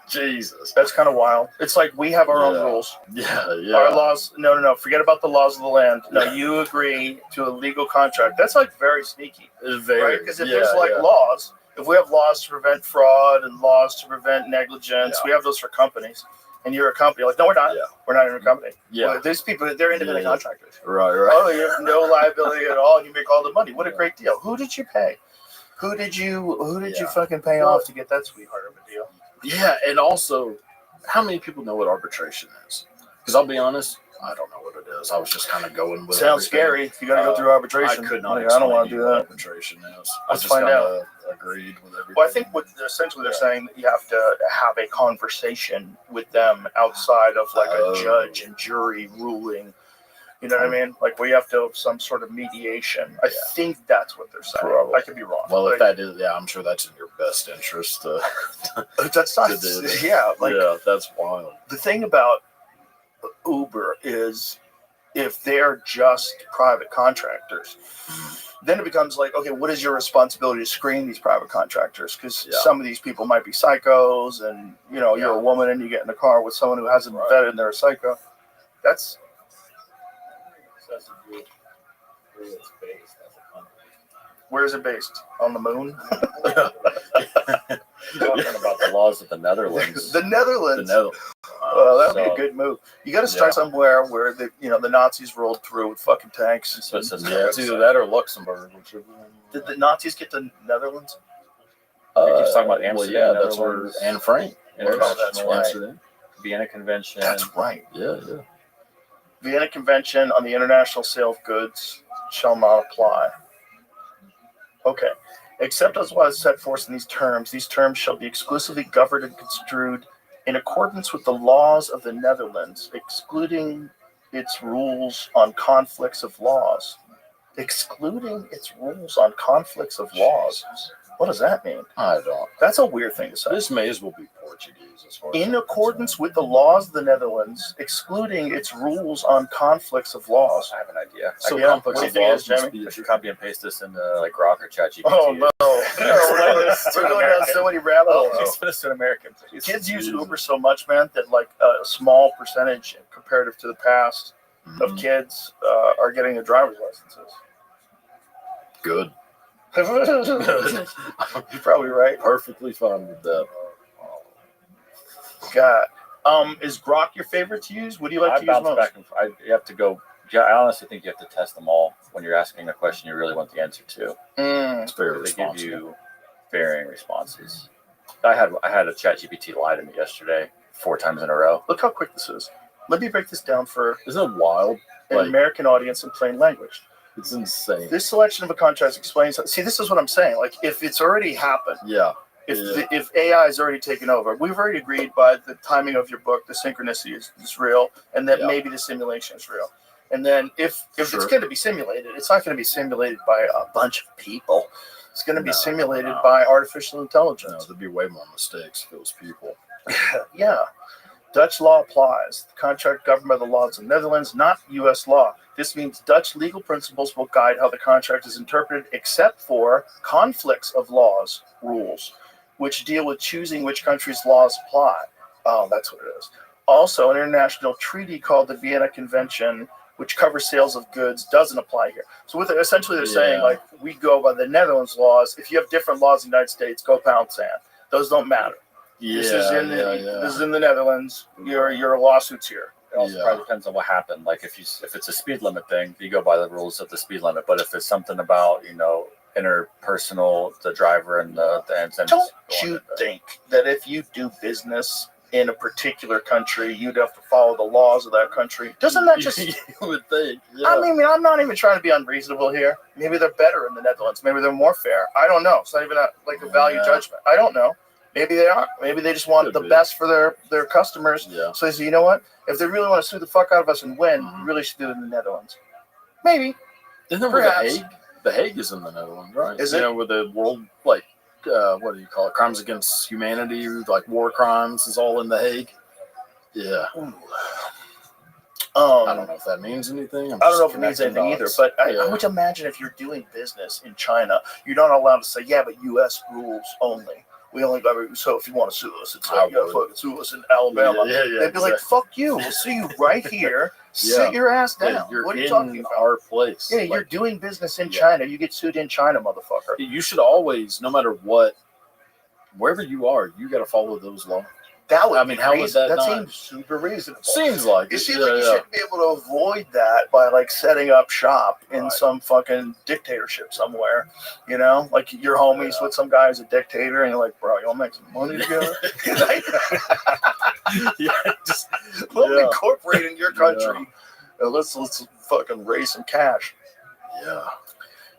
Jesus. That's kind of wild. It's like we have our own rules. Yeah. Our laws. No. Forget about the laws of the land. No, you agree to a legal contract. That's like very sneaky. It's very, right? Because if there's laws, if we have laws to prevent fraud and laws to prevent negligence, we have those for companies. And you're a company. Like, no, we're not. We're not even a company. Yeah. Well, these people, they're independent contractors. Right. Oh, you have no liability at all, and you make all the money. What a great deal. Who did you pay? Who did you fucking pay off to get that sweetheart of a deal? Yeah, and also, how many people know what arbitration is? Because I'll be honest, I don't know what it is. I was just kind of going with it. Sounds scary. You got to go through arbitration. I could not. I don't want to do that. Arbitration is. Let's find out. Agreed with everything. Well, I think what essentially they're saying that you have to have a conversation with them outside of like a judge and jury ruling. You know what I mean? Like we have to have some sort of mediation. I think that's what they're saying. Probably. I could be wrong. Well, if that is, I'm sure that's in your best interest. That's not. Yeah, that's wild. The thing about Uber is if they're just private contractors, then it becomes like, okay, what is your responsibility to screen these private contractors? Because some of these people might be psychos, and you're a woman and you get in a car with someone who hasn't vetted and they're a psycho. That's where is it based? On the moon? Talking about the laws of the Netherlands. The Netherlands. Well, that would be a good move. You got to start somewhere where the Nazis rolled through with fucking tanks. So it's either that or Luxembourg. Did the Nazis get to Netherlands? He keeps talking about Amsterdam. Well, that's where Anne Frank. That's right. Vienna Convention. That's right. Yeah. Vienna Convention on the International Sale of Goods shall not apply. Okay. Except as was set forth in these terms shall be exclusively governed and construed in accordance with the laws of the Netherlands, excluding its rules on conflicts of laws. Excluding its rules on conflicts of laws. What does that mean? I don't. That's a weird thing to say. This may as well be Portuguese. As far as in accordance with the laws of the Netherlands, excluding its rules on conflicts of laws. I have an idea. So conflicts of laws, Jamie? I should copy and paste this into like Grok or ChatGPT. Oh no! We're going down so many rabbit holes. Please put this to an American. Please. Kids use Uber so much, man, that like a small percentage, comparative to the past, of kids are getting their driver's licenses. Good. You're probably right. Perfectly fine with that. God. Is Grok your favorite to use? What do you like to use most? Back and forth. You have to go. Yeah, I honestly think you have to test them all when you're asking a question you really want the answer to. It's very They give you varying responses. I had a ChatGPT lie to me yesterday 4 times in a row. Look how quick this is. Let me break this down for Isn't it wild? an American audience in plain language. It's insane. This selection of a contract explains. See, this is what I'm saying. Like, if it's already happened, if AI is already taken over, we've already agreed by the timing of your book, the synchronicity is real, and that maybe the simulation is real. And then if it's going to be simulated, it's not going to be simulated by a bunch of people. It's going to be simulated by artificial intelligence. No, there'd be way more mistakes if it was people. Yeah. Dutch law applies. The contract governed by the laws of the Netherlands, not U.S. law. This means Dutch legal principles will guide how the contract is interpreted, except for conflicts of laws, rules, which deal with choosing which country's laws apply. Oh, that's what it is. Also, an international treaty called the Vienna Convention, which covers sales of goods, doesn't apply here. So what essentially they're saying, like, we go by the Netherlands laws. If you have different laws in the United States, go pound sand. Those don't matter. This is in the Netherlands. Your lawsuit's here. It also probably depends on what happened. Like if it's a speed limit thing, you go by the rules of the speed limit. But if it's something about interpersonal, the driver and the don't you think that if you do business in a particular country, you'd have to follow the laws of that country? Doesn't that just you would think? Yeah. I mean, I'm not even trying to be unreasonable here. Maybe they're better in the Netherlands. Maybe they're more fair. I don't know. It's not even a value judgment. I don't know. Maybe they are. Maybe they just want the best for their customers. Yeah. So they say, you know what? If they really want to sue the fuck out of us and win, you really should do it in the Netherlands. Maybe. Isn't it The Hague? The Hague is in the Netherlands, right? Is it? With the world, like, what do you call it? Crimes against humanity, like war crimes, is all in the Hague. Yeah. I don't know if that means anything. I don't know if it means anything either, but I would imagine if you're doing business in China, you're not allowed to say, yeah, but U.S. rules only. We only got so if you want to sue us, it's like you gotta fucking sue us in Alabama. They'd be like, "Fuck you! We'll sue you right here. Sit your ass down." What are you talking about? Our place. Yeah, you're doing business in China. You get sued in China, motherfucker. You should always, no matter what, wherever you are, you got to follow those laws. That would how would that seems super reasonable. Seems like it seems like you should be able to avoid that by like setting up shop in some fucking dictatorship somewhere. You know, like your homies with some guy who's a dictator, and you're like, bro, you want to make some money together? Just incorporate in your country. Let's fucking raise some cash.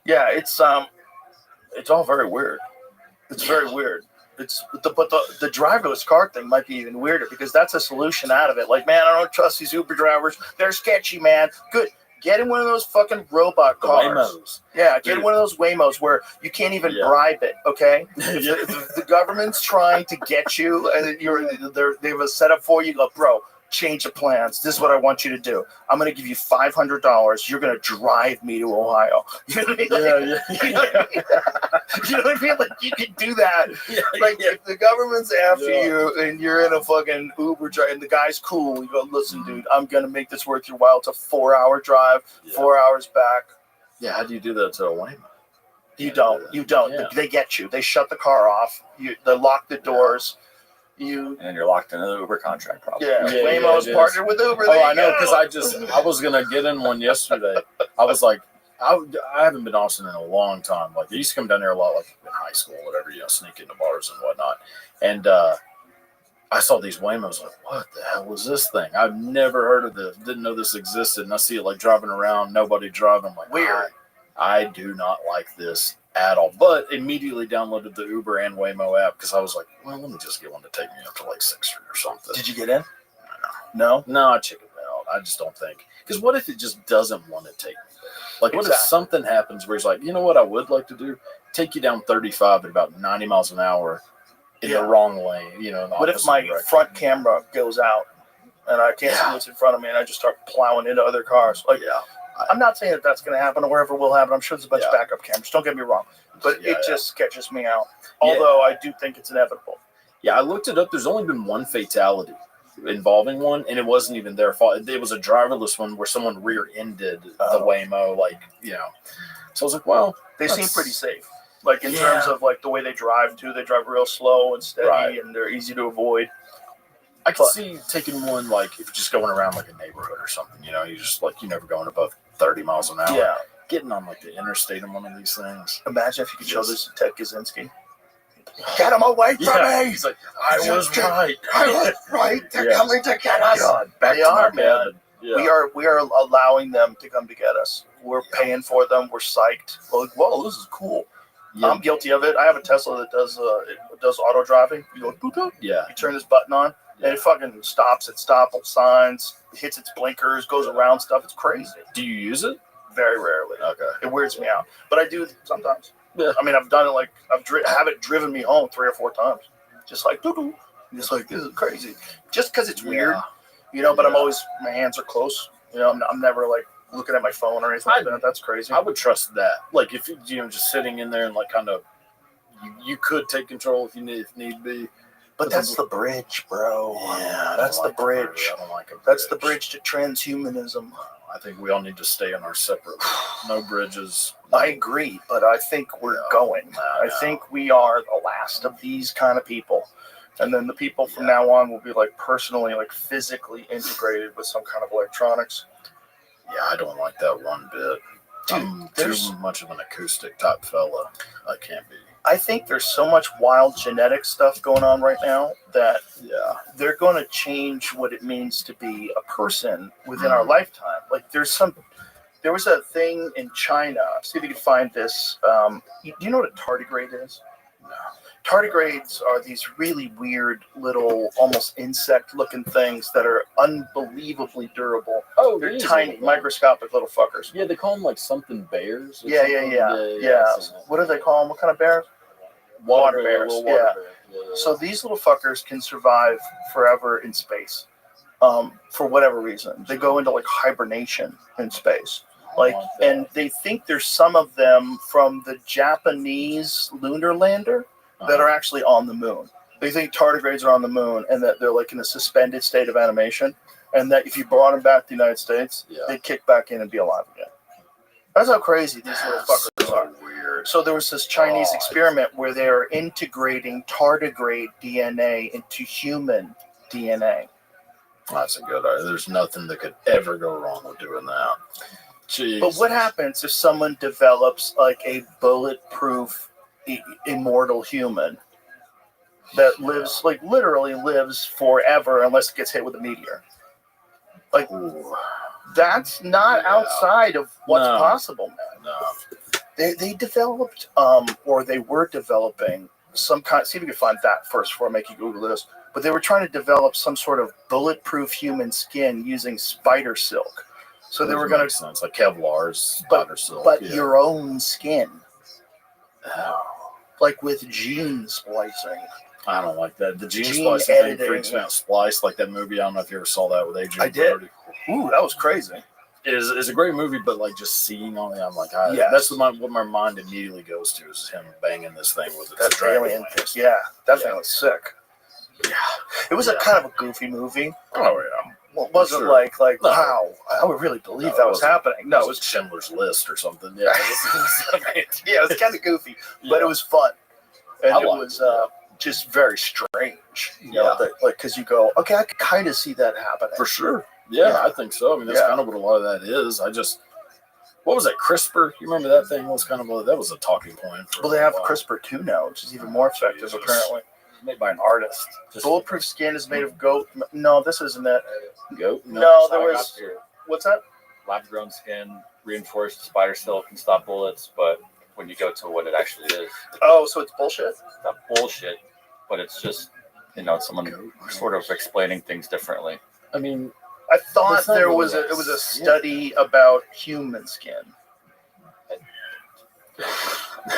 Yeah. It's all very weird. It's very weird. But the driverless car thing might be even weirder because that's a solution out of it. Like, man, I don't trust these Uber drivers. They're sketchy, man. Good. Get in one of those fucking robot cars. Waymos. Yeah, get in one of those Waymos where you can't even bribe it, okay? If the government's trying to get you and they have a setup for you, go, bro, change the plans. This is what I want you to do. I'm going to give you $500. You're going to drive me to Ohio. You know what I mean? You know what I mean? Like, you can do that. If the government's after you and you're in a fucking Uber drive and the guy's cool, you go, listen, dude, I'm going to make this worth your while. It's a 4-hour drive, 4 hours back. Yeah, how do you do that to a Waymo? You don't. Yeah. They get you. They shut the car off. They lock the doors. And you're locked into the Uber contract, probably. Yeah, Waymo's partnered with Uber. Oh, I know, because I was gonna get in one yesterday. I was like, I haven't been to Austin in a long time. Like, I used to come down there a lot, like in high school, or whatever, sneak into bars and whatnot. And I saw these Waymos, like, what the hell was this thing? I've never heard of this. Didn't know this existed. And I see it like driving around, nobody driving. I'm like, weird. I do not like this at all, but immediately downloaded the Uber and Waymo app because I was like, well, let me just get one to take me up to like 6th Street or something. Did you get in? No, I chickened out. I just don't think, because what if it just doesn't want to take me? Like, what if something happens where he's like, you know what I would like to do? Take you down 35 at about 90 miles an hour in the wrong lane. What if my front camera goes out and I can't see what's in front of me and I just start plowing into other cars? Like, I'm not saying that that's going to happen or wherever will happen. I'm sure there's a bunch of backup cameras. Don't get me wrong. But it just sketches me out. Although I do think it's inevitable. Yeah, I looked it up. There's only been one fatality involving one, and it wasn't even their fault. It was a driverless one where someone rear-ended the Waymo, So I was like, well, they seem pretty safe. Like, in terms of, like, the way they drive, too. They drive real slow and steady, and they're easy to avoid. I could see taking one, like, if you're just going around, like, a neighborhood or something, you just, like, you're never going above 30 miles an hour. Yeah. Getting on, like, the interstate in one of these things. Imagine if you could show this to Ted Kaczynski. Get them away from Yeah, me! he's like, I was right. I was right. They're Yes. coming to get us. God, back They to are, my man. cabin. Yeah. We are allowing them to come to get us. We're paying for them. We're psyched. We're like, whoa, this is cool. Yeah. I'm guilty of it. I have a Tesla that does auto driving. You go boop, boop. Yeah. You turn this button on, and it fucking stops at stop signs, hits its blinkers, goes around stuff. It's crazy. Do you use it? Very rarely. Okay. It weirds me out, but I do sometimes. Yeah. I mean, I've done it like have it driven me home 3 or 4 times, just like doo doo. Just like this is crazy, just because it's weird, you know. But I'm always my hands are close. You know, I'm never like looking at my phone or anything like that. That's crazy. I would trust that. Like if you know, just sitting in there and like kind of, you could take control if need be. But that's the bridge, bro. Yeah, that's the bridge. I don't like a bridge. That's the bridge to transhumanism. I think we all need to stay on our separate. No bridges. I agree, but I think we're going. I think we are the last of these kind of people. And then the people from now on will be like personally, like physically integrated with some kind of electronics. Yeah, I don't like that one bit. I'm too much of an acoustic type fella. I can't be. I think there's so much wild genetic stuff going on right now that they're going to change what it means to be a person within our lifetime. Like there was a thing in China. See if you can find this. Do you know what a tardigrade is? No. Tardigrades are these really weird little, almost insect-looking things that are unbelievably durable. Oh, they're tiny, microscopic little fuckers. Yeah, they call them like something bears. Yeah. What do they call them? What kind of bears? Water bears. Yeah. So these little fuckers can survive forever in space, for whatever reason. They go into like hibernation in space. Like, and they think there's some of them from the Japanese lunar lander that are actually on the moon. They think tardigrades are on the moon and that they're like in a suspended state of animation, and that if you brought them back to the United States, they'd kick back in and be alive again. That's how crazy these little fuckers are. Weird. So there was this Chinese experiment where they are integrating tardigrade DNA into human DNA. That's a good idea. There's nothing that could ever go wrong with doing that. Jeez. But what happens if someone develops like a bulletproof immortal human that lives, like literally lives forever unless it gets hit with a meteor? Like, that's not outside of what's possible, man. No. They developed, or they were developing some kind. See if you can find that first before I make you Google this. But they were trying to develop some sort of bulletproof human skin using spider silk. So they were going to sense like Kevlar's spider silk, but your own skin. Like with gene splicing. I don't like that. The gene splicing thing freaks me out. Splice, like that movie. I don't know if you ever saw that with Adrian. I did. Brody. Ooh, that was crazy. It is a great movie, but like just seeing on it, I'm like, that's what my mind immediately goes to is him banging this thing with its alien. Yeah, that thing was sick. Yeah, it was a kind of a goofy movie. Oh yeah. Well, it wasn't like wow, I would really believe that was happening. No, it was Schindler's List or something. Yeah, it was kind of goofy, but it was fun, and it was just very strange. You know, like because you go, okay, I could kind of see that happening for sure. Yeah, I think so. I mean, that's kind of what a lot of that is. What was that, CRISPR? You remember that thing? Was kind of that was a talking point. Well, they have CRISPR 2 now, which is even more effective, apparently. Made by an artist. Bulletproof skin is made of goat. No, this isn't it. Goat? No, there was. What's that? Lab-grown skin, reinforced spider silk can stop bullets, but when you go to what it actually is. Oh, so it's bullshit? It's not bullshit, but it's just, someone sort of explaining things differently. I mean, I thought it was a study about human skin.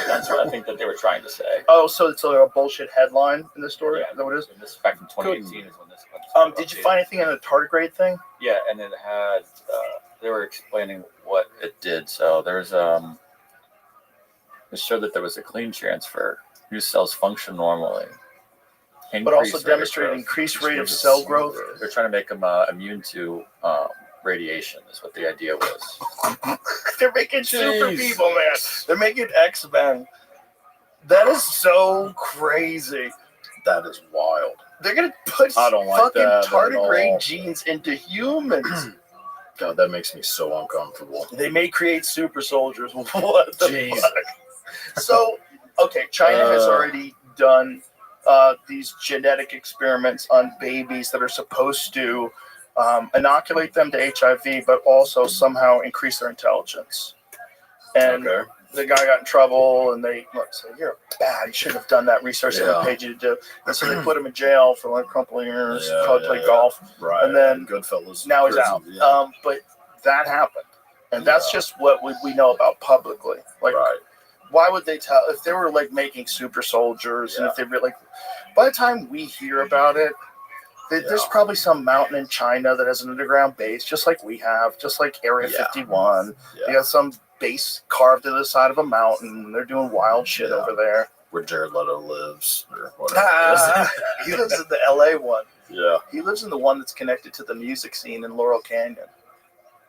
That's what I think that they were trying to say. Oh, so it's a bullshit headline in this story? Yeah, is that what it is? This is back from 2018 is when this went. Did you find anything in the tardigrade thing? Yeah, and it had, they were explaining what it did. So there's, it showed that there was a clean transfer. Whose cells function normally. But also demonstrated increased rate of cell growth. They're trying to make them immune to radiation is what the idea was. They're making super people, man. They're making X-Men. That is so crazy. That is wild. They're going to put fucking tardigrade genes into humans. God, that makes me so uncomfortable. They may create super soldiers. What the fuck? So, okay, China has already done these genetic experiments on babies that are supposed to inoculate them to HIV, but also somehow increase their intelligence. And the guy got in trouble, and they said, "You're bad. You shouldn't have done that research that we paid you to do." And so they put him in jail for like a couple of years. Probably played golf, and then Goodfellas. now he's out. But that happened, and that's just what we know about publicly. Like, why would they tell if they were like making super soldiers, and if they were like, by the time we hear about it, there's probably some mountain in China that has an underground base, just like we have, just like Area 51. They got some base carved into the side of a mountain. They're doing wild shit over there. Where Jared Leto lives, or whatever. He lives in the LA one. Yeah. He lives in the one that's connected to the music scene in Laurel Canyon.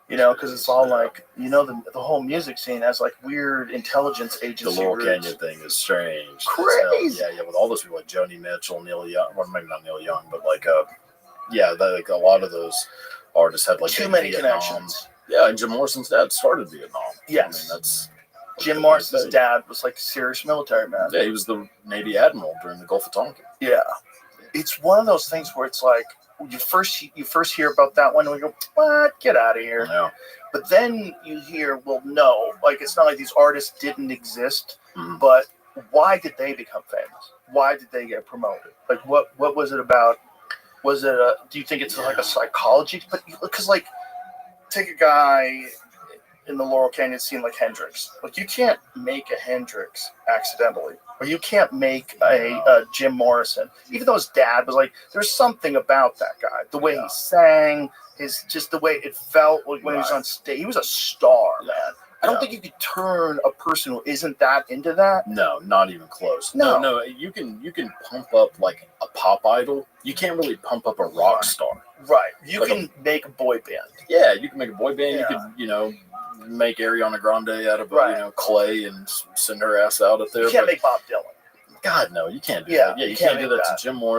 You know, because it's all like, you know, the whole music scene has like weird intelligence agency. The Laurel roots. Canyon thing is strange. Crazy. Yeah, with all those people like Joni Mitchell, Neil Young, well, maybe not Neil Young, but like, like a lot of those artists had like too many connections. Yeah, and Jim Morrison's dad started Vietnam. Yes. I mean, that's Jim Morrison's dad was like a serious military man. Yeah, he was the Navy admiral during the Gulf of Tonkin. Yeah. It's one of those things where it's like, you first hear about that one and we go, what? Get out of here. Yeah. But then you hear, well, no, like it's not like these artists didn't exist, but why did they become famous? Why did they get promoted? Like what was it about? Was it do you think it's like a psychology? But because like take a guy in the Laurel Canyon scene like Hendrix. Like you can't make a Hendrix accidentally, or you can't make a Jim Morrison. Even though his dad was like, there's something about that guy, the way he sang, just the way it felt like when he was on stage. He was a star, man. I don't think you could turn a person who isn't that into that. No, not even close. No. You can pump up like a pop idol. You can't really pump up a rock star. Right. You can make a boy band. Yeah, you can make a boy band. Yeah. You could, make Ariana Grande out of clay and send her ass out up there. You can't make Bob Dylan. God, no, you can't do that. Yeah, you can't do that to Jim Morrison.